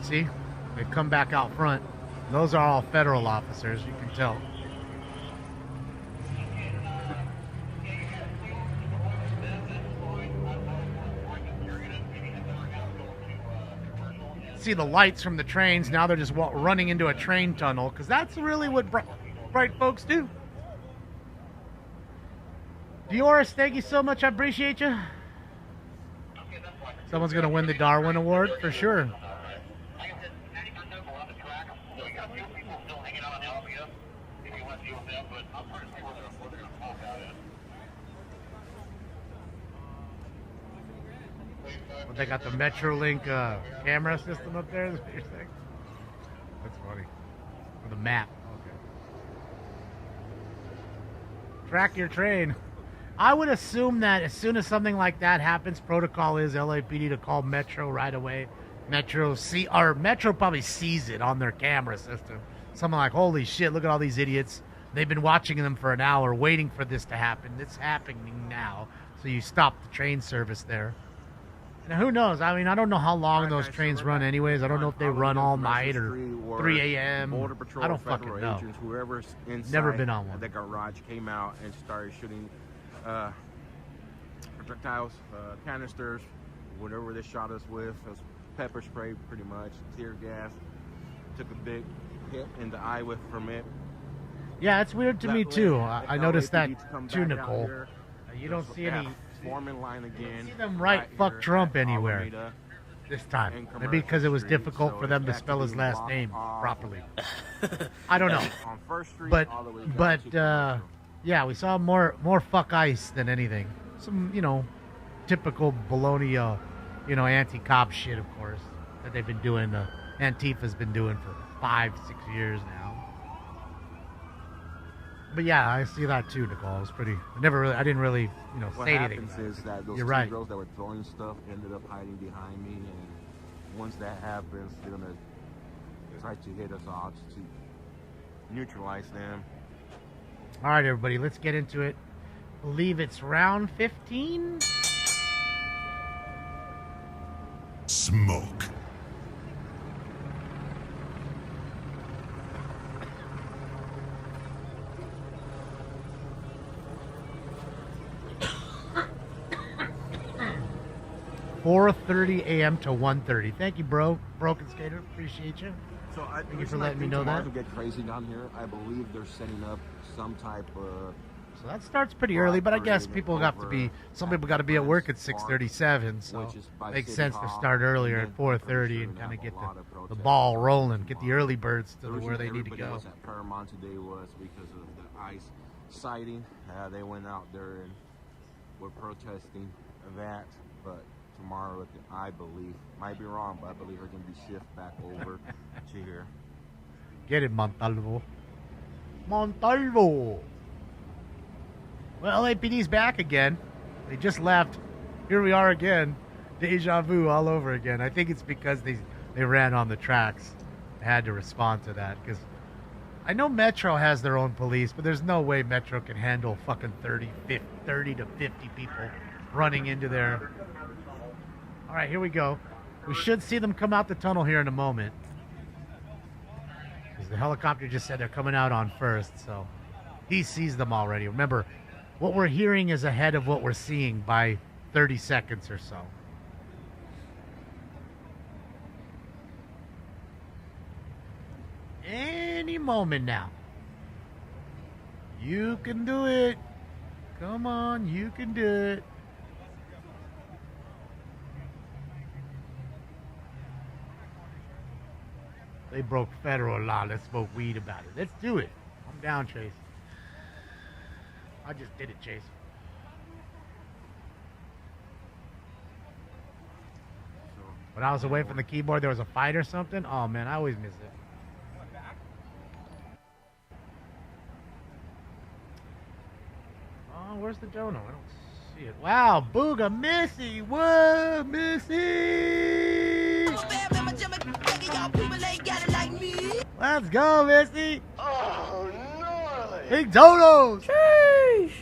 A: See? They've come back out front. Those are all federal officers, you can tell. See the lights from the trains. Now they're just running into a train tunnel, because that's really what bright folks do. Dioris, thank you so much. I appreciate you. Someone's going to win the Darwin Award for sure. They got the Metrolink camera system up there. Is what you're saying? That's funny. Or the map. Okay. Track your train. I would assume that as soon as something like that happens, protocol is LAPD to call Metro right away. Metro probably sees it on their camera system. Something like, holy shit, look at all these idiots. They've been watching them for an hour, waiting for this to happen. It's happening now. So you stop the train service there. Now, who knows? I mean, I don't know how long those trains run anyways. I don't know if they run all night or 3 a.m.
C: Border Patrol,
A: I don't fucking know.
C: Agents, whoever's inside
A: Never been on one.
C: The garage came out and started shooting projectiles, canisters, whatever they shot us with. It was pepper spray, pretty much, tear gas. Took a big hit in the eye from it.
A: Yeah, it's weird to me too. I noticed that too, Nicole. You don't see any.
C: Forming line again.
A: See them right fuck Trump anywhere this time. Maybe because it was difficult for them to spell his last name properly. I don't know.
C: On First Street,
A: but yeah, we saw more fuck ICE than anything. Some typical baloney anti-cop shit, of course, that they've been doing. Antifa's been doing for 5-6 years now. But yeah, I see that too, Nicole. It was pretty. I didn't really, say anything.
C: What happens is that those
A: You're
C: two
A: right.
C: girls that were throwing stuff ended up hiding behind me, and once that happens, they're gonna try to hit us all to neutralize them.
A: All right, everybody, let's get into it. I believe it's round 15.
K: Smoke.
A: $4:30 a.m. to 1:30. Thank you, bro. Broken Skater. Appreciate you.
C: So
A: Thank you for letting me know that.
C: To get crazy down here, I believe they're setting up some type of.
A: So that starts pretty early, but I guess people have to be. Some people got to be at work at 6:37, so it makes sense to start earlier at 4:30 and kind of get the ball rolling, get the early birds to where they need to go.
C: At Paramount today was because of the ICE sighting. They went out there and were protesting that, but tomorrow, I believe, might be wrong, but I believe they're going to be shift back over to here.
A: Get it, Montalvo. Montalvo. Well, LAPD's back again. They just left. Here we are again. Deja vu all over again. I think it's because they ran on the tracks. They had to respond to that because I know Metro has their own police, but there's no way Metro can handle fucking 30 to 50 people running into there. All right, here we go. We should see them come out the tunnel here in a moment. Because the helicopter just said they're coming out on first, so he sees them already. Remember, what we're hearing is ahead of what we're seeing by 30 seconds or so. Any moment now. You can do it. Come on, you can do it. They broke federal law. Let's smoke weed about it. Let's do it. I'm down, Chase. I just did it, Chase. When I was away from the keyboard, there was a fight or something. Oh, man, I always miss it. Oh, where's the dono? I don't see it. Wow, Booga Missy. Whoa, Missy. Let's go, Missy.
S: Oh, gnarly.
A: Big donos. Sheesh.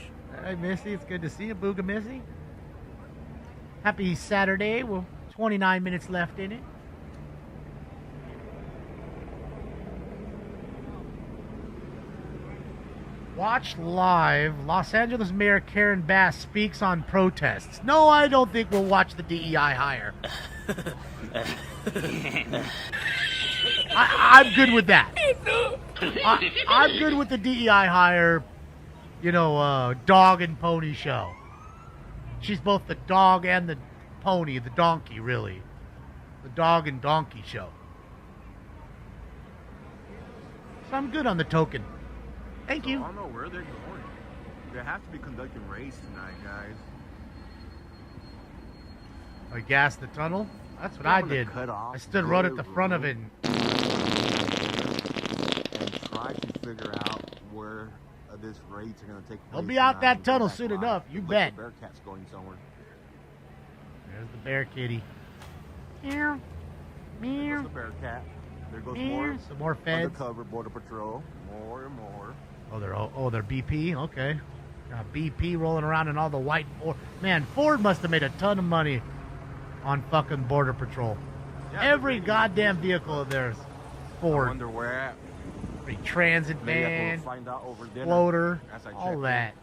A: Hey, Missy, it's good to see you, Booga Missy. Happy Saturday. Well, 29 minutes left in it. Watch live. Los Angeles Mayor Karen Bass speaks on protests. No, I don't think we'll watch the DEI hire. I'm good with that. I'm good with the DEI hire, dog and pony show. She's both the dog and the pony, the donkey, really. The dog and donkey show. So I'm good on the token. Thank you.
C: I don't know where they're going. They have to be conducting raids tonight, guys.
A: I gassed the tunnel? That's what I did. I stood right at the front of it.
C: And try to figure out where this raids are going to take place.
A: They'll be out that tunnel soon enough, you bet.
C: The Bearcat's going somewhere.
A: There's the bear kitty. Meow. Meow.
C: There's the Bearcat. There goes
A: Meow.
C: more.
A: Some more feds.
C: Undercover Border Patrol. More and more.
A: They're BP. Okay. Got BP rolling around in all the white Ford. Man, Ford must have made a ton of money on fucking Border Patrol. Yeah, every goddamn vehicle of theirs, Ford.
C: I wonder where at.
A: Every transit van,
C: find out over dinner
A: floater,
C: all
A: that.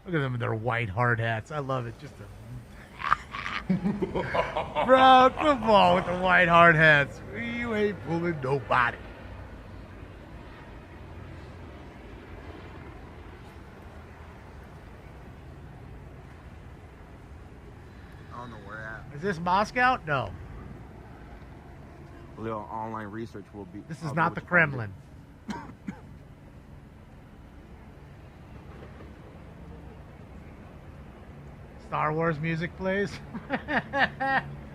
A: Look at them in their white hard hats. I love it. Just bro, come on with the white hard hats. You ain't fooling nobody.
C: I don't know where at.
A: Is this Moscow? No.
C: A little online research will be.
A: This is not the Kremlin. Star Wars music plays.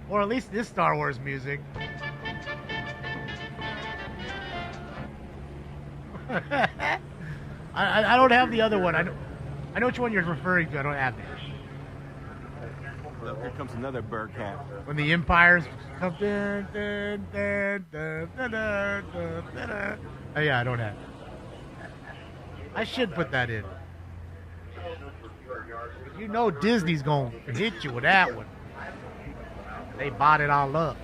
A: Or at least this Star Wars music. I don't have the other one. I know which one you're referring to. I don't have that.
C: Look, here comes another Bearcat.
A: When the Empires come. Dun, dun, dun, dun, dun, dun, dun, dun, dun. Oh, yeah, I don't have it. I should put that in. You know Disney's going to hit you with that one. They bought it all up.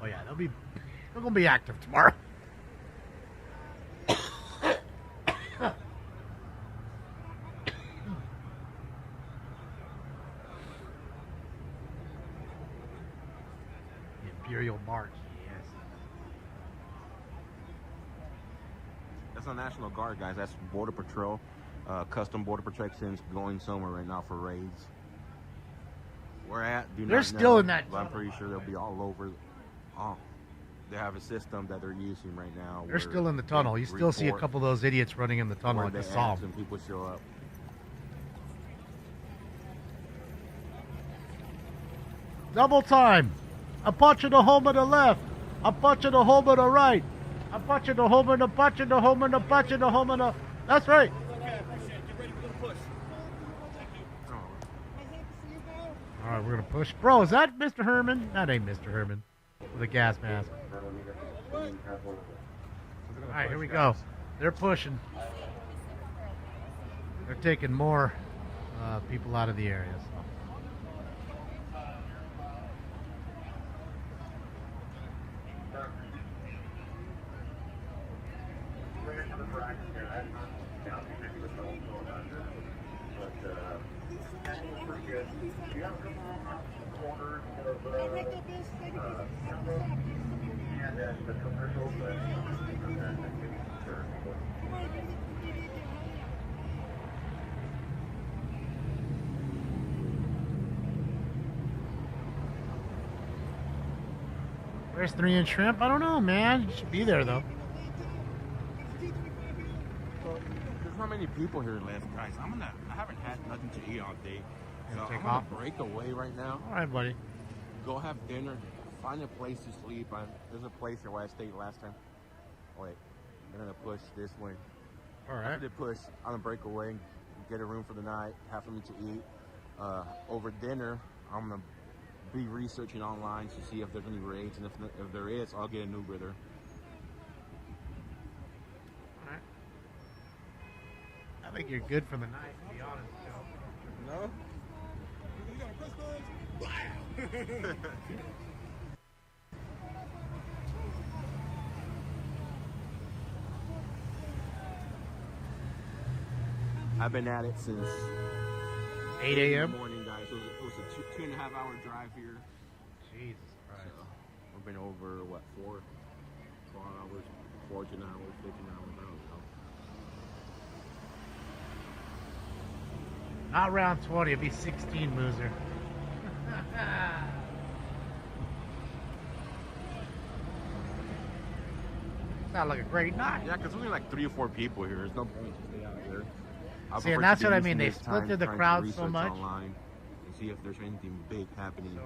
A: Oh yeah, they're gonna be active tomorrow. Imperial March, yes.
C: That's not National Guard, guys. That's Border Patrol. Custom Border Protections going somewhere right now for raids. Where at?
A: They're still in that.
C: But I'm pretty sure they'll be all over. Oh, they have a system that they're using right now.
A: They're still in the tunnel. You still see a couple of those idiots running in the tunnel like the Psalm.
C: And people show up.
A: Double time. I punch in the home of the left. I punch in the home of the right. I punch in the home and the punch in the home and the punch in the home and the. That's right. All right, we're gonna push. Bro, is that Mr. Herman? That ain't Mr. Herman with a gas mask. All right, here we go. They're pushing. They're taking more people out of the area. So. Where's 3-inch shrimp? I don't know, man. You should be there though.
C: There's not many people here left, guys. I haven't had nothing to eat all day. So I'm gonna break away right now.
A: All right, buddy.
C: Go have dinner. Find a place to sleep. There's a place here where I stayed last time. Wait, I'm gonna push this way.
A: All right.
C: After the push, I'm gonna break away, get a room for the night, have something to eat. Over dinner, I'm gonna be researching online to see if there's any raids, and if there is, I'll get a new Ritter.
A: All right. I think you're good for the night, to be honest, Joe.
C: No? I've been at it since
A: 8 a.m.
C: in the morning, guys. It was a 2.5 hour drive here.
A: Jesus Christ.
C: So, I've been over, what, 4 hours, 14 hours, 15 hours, I don't know.
A: Not round 20, it'll be 16, loser. Sound like a great night.
C: Yeah, because only like 3 or 4 people here. There's no point to stay out here.
A: See, and that's what I mean. They split the crowd so much.
C: Online and see if there's anything big happening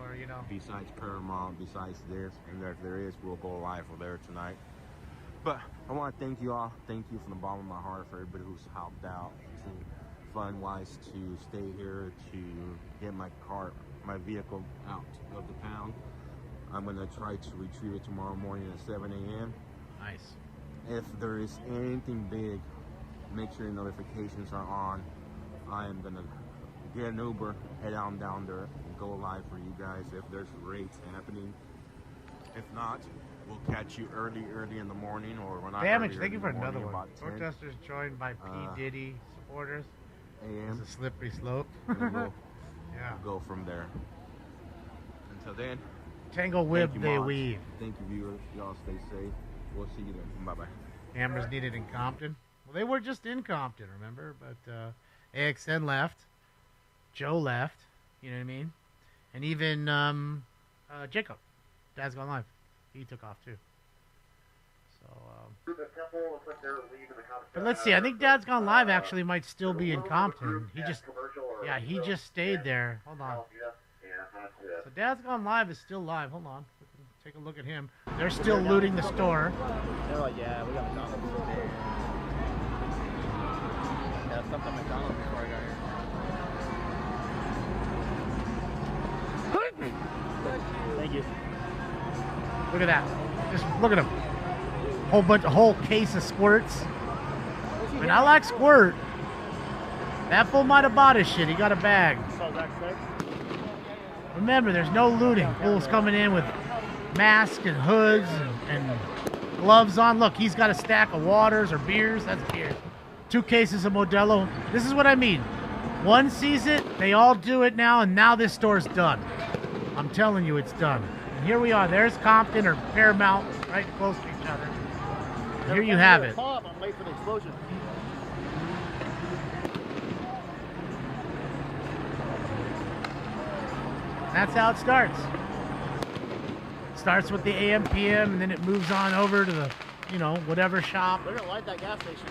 C: besides Paramount, besides this. And if there is, we'll go live for there tonight. But I want to thank you all. Thank you from the bottom of my heart for everybody who's helped out. Fun-wise to stay here, to get my vehicle out of the pound. I'm going to try to retrieve it tomorrow morning at 7 a.m.
A: Nice.
C: If there is anything big, make sure your notifications are on. I am going to get an Uber, head on down there, and go live for you guys if there's raids happening. If not, we'll catch you early in the morning, or when I
A: Damage, thank you for another one. Protesters joined by P. Diddy supporters.
C: AM.
A: It's a slippery slope.
C: And we'll
A: go
C: from there. Until then,
A: Tangle whip, they
C: mods.
A: weave.
C: Thank you, viewers. Y'all stay safe. We'll see you then. Bye-bye.
A: Cameras needed in Compton. Well, they were just in Compton, remember? But AXN left. Joe left. You know what I mean? And even Jacob. Dad's Gone Live. He took off, too. So, but let's see. I think Dad's Gone Live actually might still be in Compton. He just stayed there. Hold on. So Dad's Gone Live is still live. Hold on. Take a look at him. They're still looting the store.
N: They're like, yeah, we got McDonald's there. Yeah, I stopped at McDonald's before I got here. Thank you.
A: Look at that. Just look at him. Whole case of squirts. I mean, I like squirt. That fool might have bought his shit. He got a bag. Remember, there's no looting. Fools coming in with masks and hoods and gloves on. Look, he's got a stack of waters or beers. That's beer. 2 cases of Modelo. This is what I mean. One sees it, they all do it now, and now this store's done. I'm telling you, it's done. And here we are. There's Compton or Paramount, right close to each other. And here you have it.
F: I'm waiting for the explosion.
A: That's how it starts. Starts with the AM, PM, and then it moves on over to the, whatever shop.
F: They're gonna light that gas station.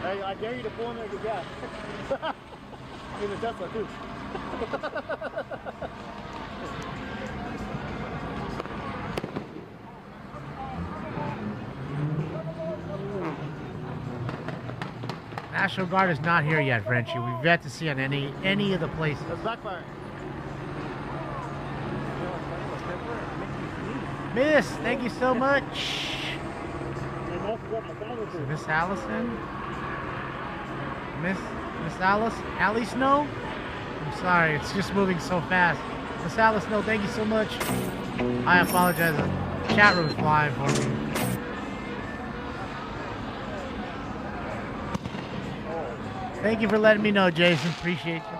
F: Hey, I dare you to pull in there and get gas. In the Tesla too.
A: National Guard is not here yet, Frenchie. We've yet to see on any of the places.
F: That's backfire.
A: Miss, thank you so much. Miss Allison? Miss Alice Snow? I'm sorry, it's just moving so fast. Miss Alice Snow, thank you so much. I apologize. The chat room's flying for me. Thank you for letting me know, Jason. Appreciate you.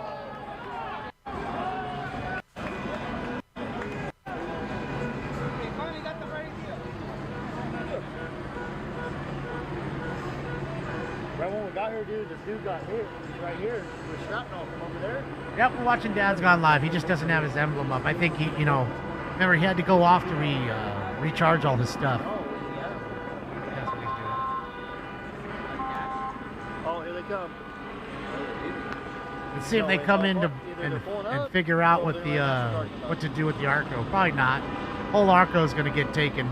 F: Right when we got here, dude, this dude got hit right here with shrapnel from over there.
A: Yep, we're watching Dad's Gone Live. He just doesn't have his emblem up. I think he, remember he had to go off to recharge all his stuff.
F: Oh, yeah.
A: That's what he's doing.
F: Oh, here they come.
A: Let's see if they come in and figure out what to do with the Arco. Probably not. Whole Arco is going to get taken.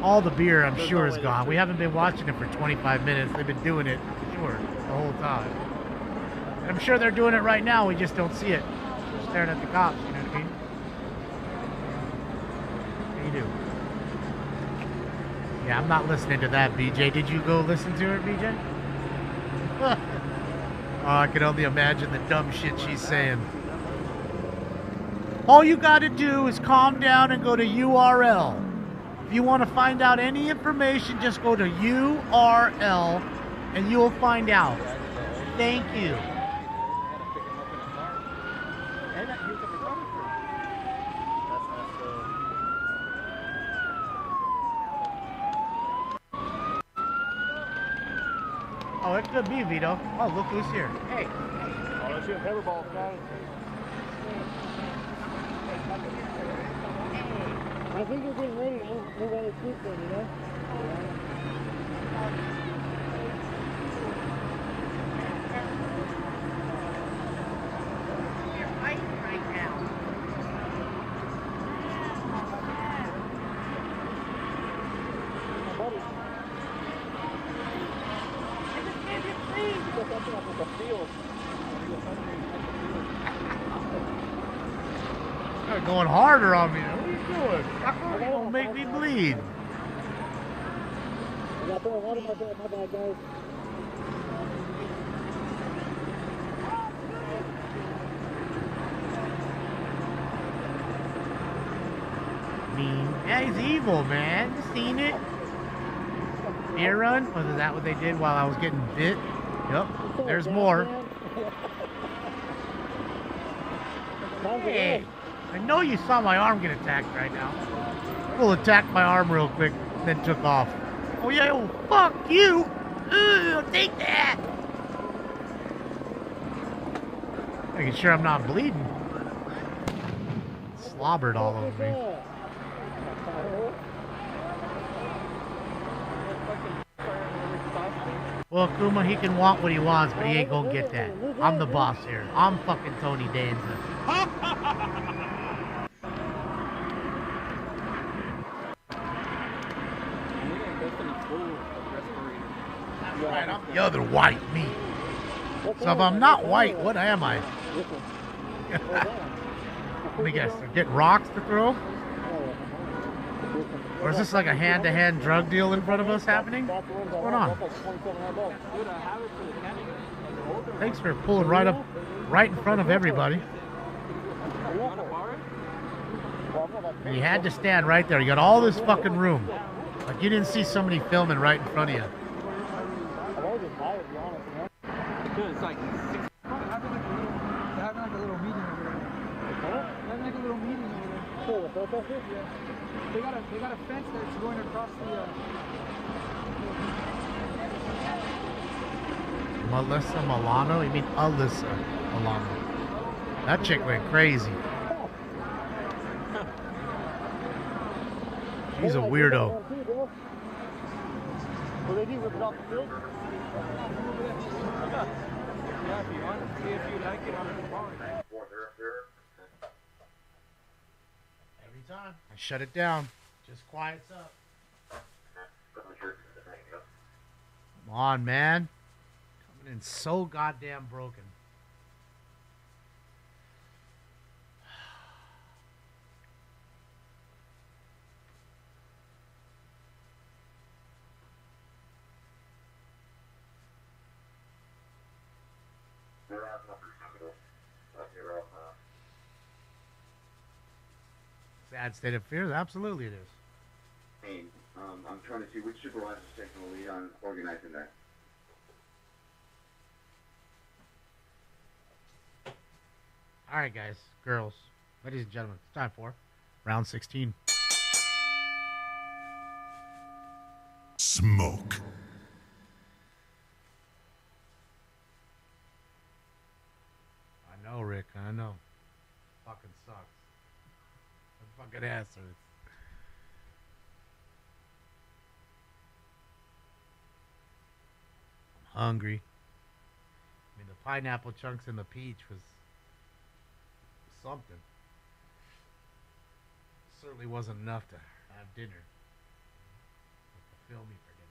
A: All the beer, I'm sure, is gone. We haven't been watching it for 25 minutes. They've been doing it, sure, the whole time. And I'm sure they're doing it right now. We just don't see it. We're staring at the cops, you know what I mean? What do you do? Yeah, I'm not listening to that, BJ. Did you go listen to her, BJ? Oh, I can only imagine the dumb shit she's saying. All you got to do is calm down and go to URL. If you want to find out any information, just go to URL and you'll find out. Thank you. Oh, it could be Vito. Oh, look who's here. Hey.
F: Oh, let's shoot pepper balls, guys. I think we're getting ready to move on the street then, you know?
A: You're fighting right now. They're going harder on me. What are you doing? You're gonna make me bleed.
F: I got throwing water in my bad, guys.
A: Mean. Yeah, he's evil, man. You seen it? Air run? Was that what they did while I was getting bit? Yep. There's more. Hey, I know you saw my arm get attacked right now. We'll attack my arm real quick, then took off. Oh yeah, oh, fuck you! Ugh, take that! Making sure I'm not bleeding. Slobbered all over me. Well, Kuma, he can want what he wants, but he ain't gonna get that. I'm the boss here. I'm fucking Tony Danza. Right, I'm the other white meat. So if I'm not white, what am I? Let me guess, they're getting rocks to throw? Or is this like a hand-to-hand drug deal in front of us happening? What's going on? Thanks for pulling right up, right in front of everybody. You had to stand right there. You got all this fucking room. Like you didn't see somebody filming right in front of you.
T: It's like they're having like a little meeting over there. They're having like a little meeting over there.
F: Cool, the protesters?
T: Yeah. They got a fence that's going across the
A: Melissa Milano? You mean Alyssa Milano? That chick went crazy. She's a weirdo.
F: Will they do rip it off the field?
T: Yeah, if you want to see if you like it on the bar.
A: Every time. I shut it down. Just quiets up. Come on, man. And so goddamn broken. Sad state of affairs? Absolutely it is.
Q: Hey, I'm trying to see which supervisor's taking the lead on organizing that.
A: All right, guys, girls, ladies and gentlemen, it's time for round 16.
K: Smoke.
A: I know, Rick, I know. Fucking sucks. I'm fucking answer. I'm hungry. I mean, the pineapple chunks and the peach was something. Certainly wasn't enough to have dinner. Fulfill me for dinner.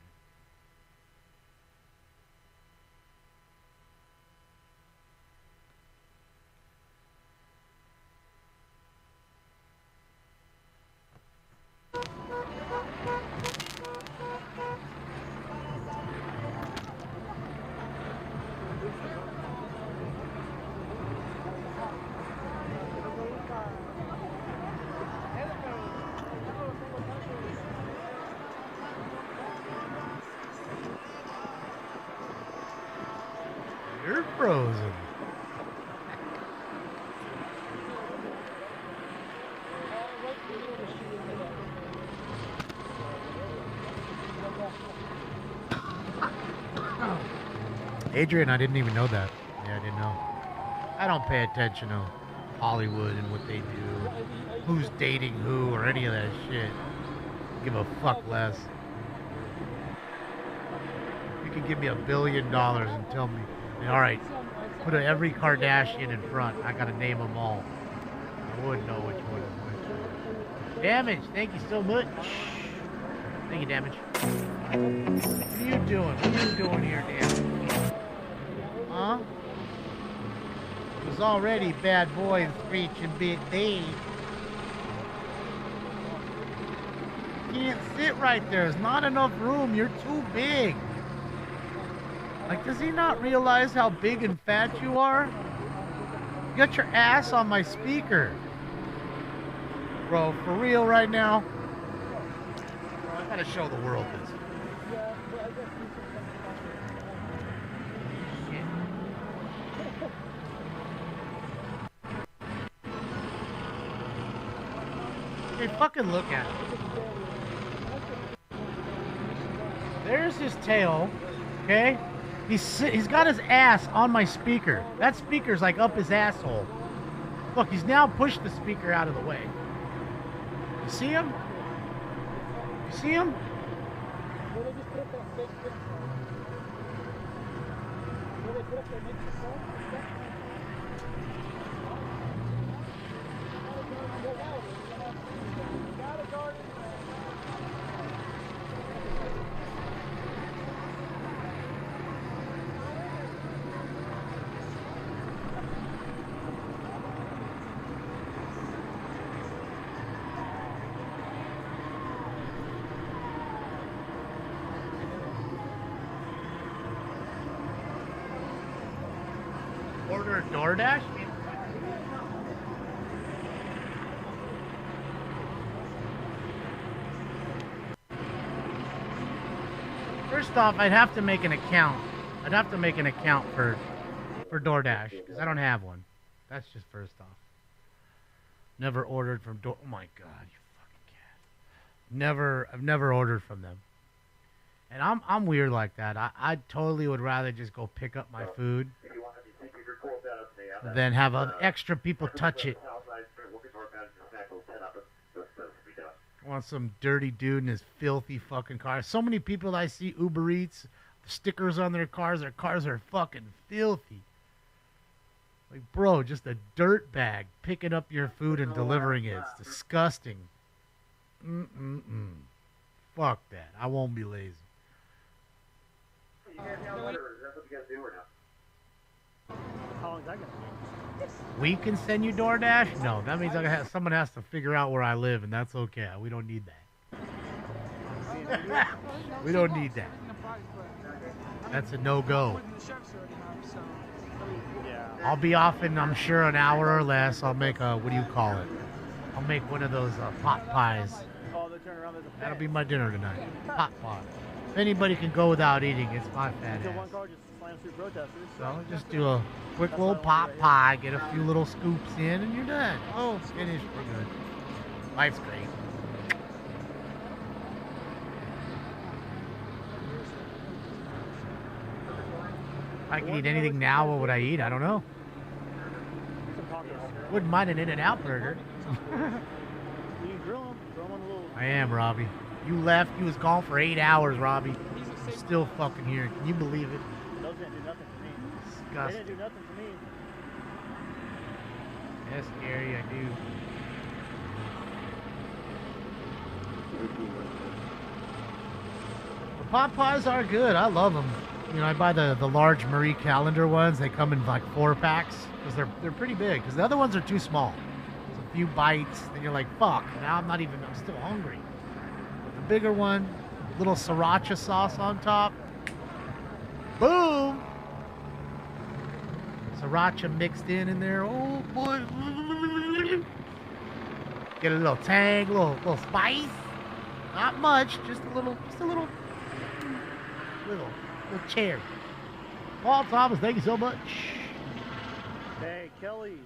A: You're frozen. Adrian, I didn't even know that. Yeah, I didn't know. I don't pay attention to Hollywood and what they do, who's dating who, or any of that shit. Give a fuck less. You can give me $1 billion and tell me, all right, put every Kardashian in front. I gotta name them all. I wouldn't know which one is which. Damage, thank you so much. Thank you, Damage. What are you doing? What are you doing here, Damage? Huh? It was already bad boys reaching big D. Can't sit right there. There's not enough room. You're too big. Like, does he not realize how big and fat you are? You got your ass on my speaker. Bro, for real right now? I gotta show the world this. Hey, fucking look at it. There's his tail, okay? He's got his ass on my speaker. That speaker's like up his asshole. Look, he's now pushed the speaker out of the way. You see him? You see him? Order a DoorDash? First off, I'd have to make an account. I'd have to make an account for DoorDash because I don't have one. That's just first off. Never ordered from Door. Oh my God, you fucking cat. I've never ordered from them. And I'm weird like that. I totally would rather just go pick up my food than have extra people touch it. I want some dirty dude in his filthy fucking car. So many people I see Uber Eats, stickers on their cars are fucking filthy. Like, bro, just a dirt bag picking up your food and delivering it. It's disgusting. Fuck that. I won't be lazy.
F: You guys down or is that what you guys do or not? How long is that gonna take?
A: We can send you DoorDash? No, that means someone has to figure out where I live, and that's okay. We don't need that. We don't need that. That's a no-go. I'll be off in, I'm sure, an hour or less. I'll make a, what do you call it? I'll make one of those pot pies. That'll be my dinner tonight. Pot pie. If anybody can go without eating, it's my fat ass. So I'll just do a quick little pot pie, get a few little scoops in, and you're done. Oh, finished. We're good. Life's great. If I could eat anything now, what would I eat? I don't know. Wouldn't mind an In-N-Out burger. I am, Robbie. You left. You was gone for 8 hours, Robbie. I'm still fucking here. Can you believe it?
F: Those didn't do nothing for me.
A: Disgusting.
F: They didn't do nothing for me.
A: Yes, Gary, I do. The pot pies are good. I love them. You know, I buy the large Marie Calendar ones. They come in like 4-packs because they're pretty big. Because the other ones are too small. It's a few bites, then you're like, fuck. Now I'm still hungry. But the bigger one, little sriracha sauce on top. Boom! Sriracha mixed in there. Oh boy! Get a little tang, little spice. Not much, just a little cherry. Paul Thomas, thank you so much.
F: Hey, Kelly.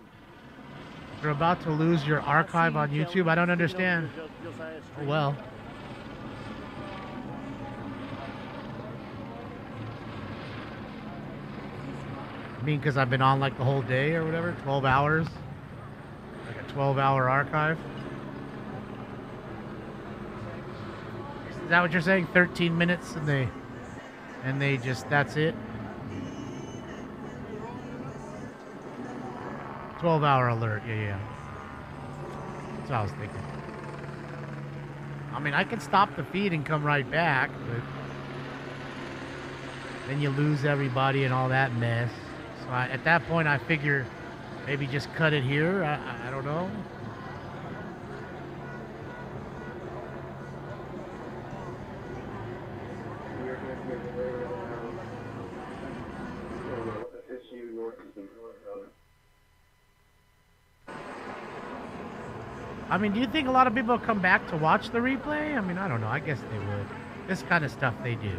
A: You're about to lose your archive on YouTube. I don't understand. Oh well. I mean, because I've been on like the whole day or whatever, 12 hours. Like a 12-hour archive. Is that what you're saying? 13 minutes and they just, that's it? 12-hour alert, yeah. That's what I was thinking. I mean, I can stop the feed and come right back, but then you lose everybody and all that mess. So at that point, I figure maybe just cut it here. I don't know. I mean, do you think a lot of people come back to watch the replay? I mean, I don't know. I guess they would. This kind of stuff they do.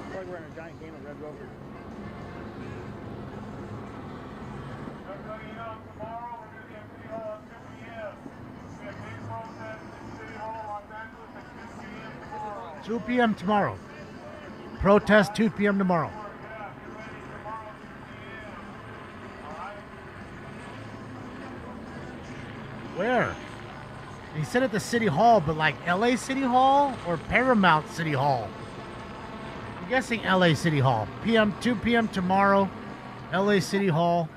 F: It's like we're in a giant game of Red Rover.
G: Tomorrow we're going to be at City Hall at 2 p.m. We have big protest in City Hall, Los Angeles at 2 p.m. tomorrow.
A: 2 p.m. tomorrow. Protest 2 p.m. tomorrow. Where? He said at the City Hall, but like LA City Hall or Paramount City Hall? I'm guessing LA City Hall. 2 p.m. tomorrow, LA City Hall.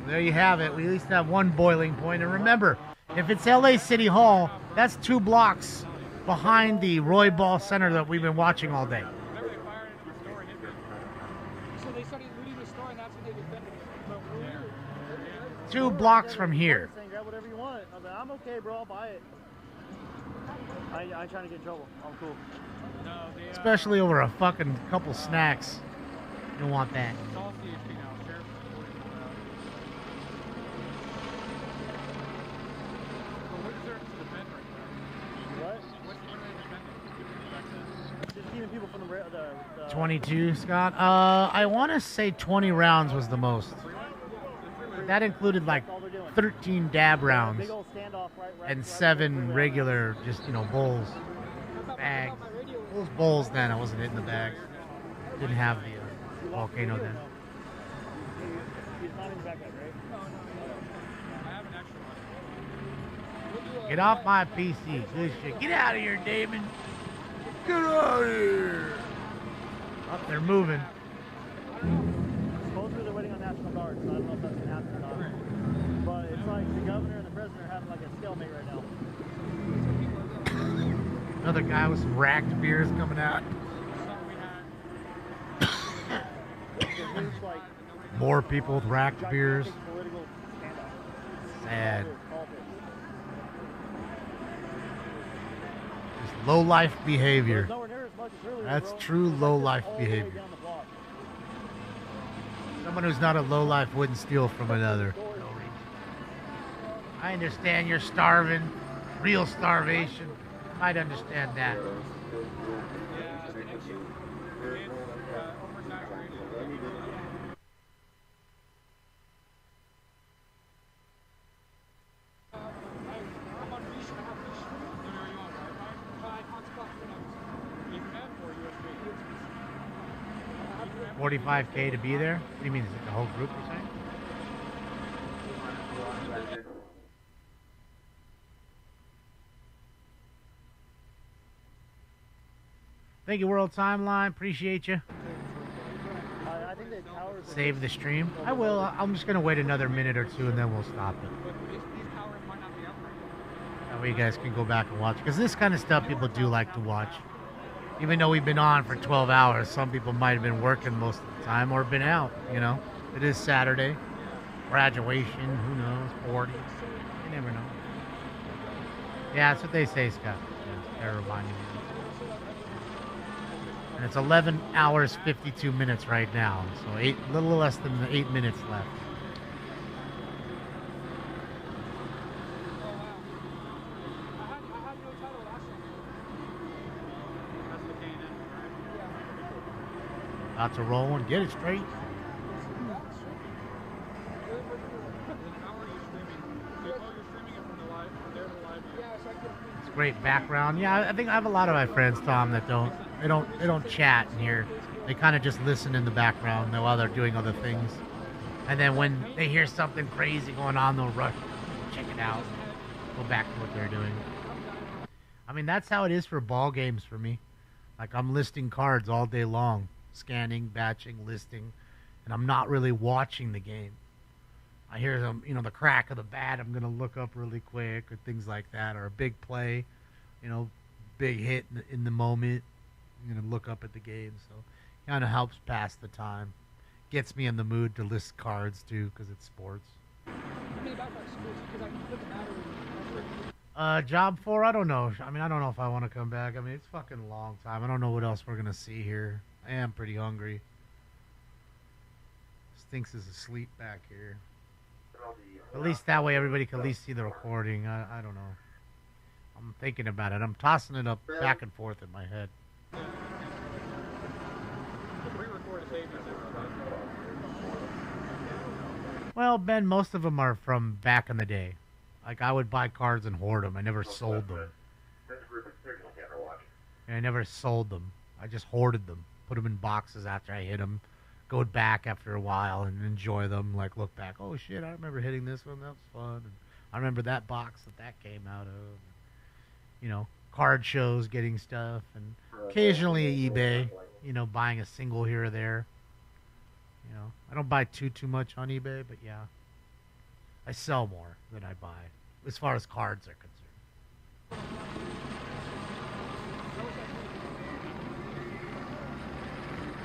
A: There you have it. We at least have one boiling point. And remember, if it's LA City Hall, that's 2 blocks behind the Roy Ball Center that we've been watching all day.
T: So they started looting the store, and that's what they defended.
A: 2 blocks from here.
F: Grab whatever you want. I was like, I'm okay, bro. I'll buy it. I ain't trying to get in trouble. I'm cool.
T: No, they,
A: Especially over a fucking couple snacks. You don't want that.
T: it's all CHP now. Sheriff's reporting what is there to defend right there?
F: What?
T: What are they defending?
F: Just keeping people from the
A: 22, Scott. I want to say 20 rounds was the most. That included like 13 dab rounds
F: big old standoff
A: and 7 regular, just, you know, bowls. Bags. Those bowls then, I wasn't hitting the bags. Didn't have the volcano then.
F: He's not in the backpack, right?
T: I have an extra one.
A: Get off my PC. Good shit. Get out of here, Damon. Get out of here. Oh, they're moving.
F: Supposedly they're waiting on National Guard, so I don't know if that's gonna happen or not. But it's like the governor and the president are having like a stalemate right now.
A: Another guy with some racked beers coming out. More people with racked beers. Sad. Just low-life behavior. That's true low-life behavior. Someone who's not a low-life wouldn't steal from another. I understand you're starving. Real starvation. I'd understand that. 45K to be there? What do you mean? Is it the whole group you're saying? Thank you, World Timeline. Appreciate you.
F: I think the towers
A: Save the stream. I will. I'm just going to wait another minute or two and then we'll stop it. That way you guys can go back and watch. Because this kind of stuff people do like to watch. Even though we've been on for 12 hours, some people might have been working most of the time or been out, you know. It is Saturday. Graduation, who knows, 40. You never know. Yeah, that's what they say, Scott. Yeah, they're reminding me. And it's 11 hours, 52 minutes right now. So a little less than 8 minutes left. About to roll and get it straight. It's great background. Yeah, I think I have a lot of my friends, Tom, that they don't chat in here. They kind of just listen in the background while they're doing other things. And then when they hear something crazy going on, they'll rush, check it out, go back to what they're doing. I mean, that's how it is for ball games for me. Like, I'm listing cards all day long. Scanning, batching, listing, and I'm not really watching the game. I hear them, you know, the crack of the bat, I'm gonna look up really quick, or things like that, or a big play, you know, big hit in the moment. I'm gonna look up at the game, so kind of helps pass the time. Gets me in the mood to list cards too, because it's sports. Job 4, I don't know. I mean, I don't know if I want to come back. I mean, it's fucking a long time. I don't know what else we're gonna see here. I am pretty hungry. Stinks is asleep back here. At least that way everybody can at least see the recording. I don't know. I'm thinking about it. I'm tossing it up back and forth in my head. Well, Ben, most of them are from back in the day. Like, I would buy cards and hoard them. I never sold them. I never sold them. I just hoarded them. Put them in boxes after I hit them. Go back after a while and enjoy them. Like, look back. Oh, shit, I remember hitting this one. That was fun. And I remember that box that came out of. You know, card shows, getting stuff. And occasionally eBay. You know, buying a single here or there. You know, I don't buy too much on eBay, but yeah. I sell more than I buy. As far as cards are concerned.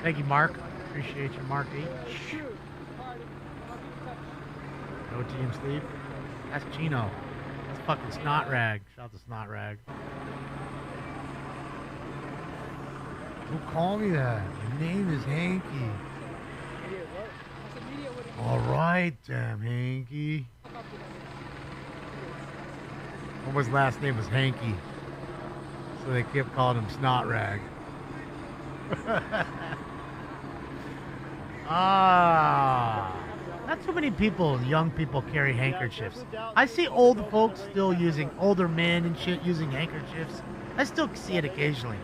A: Thank you, Mark. Appreciate you, Mark H. No team sleep. That's Chino. That's fucking Snot Rag. Shout out to Snot Rag. Don't call me that. My name is Hanky. Alright, damn Hanky. Almost last name was Hanky. So they kept calling him Snot Rag. Not too many people, young people, carry handkerchiefs. I see old folks still using, older men and shit using handkerchiefs. I still see it occasionally.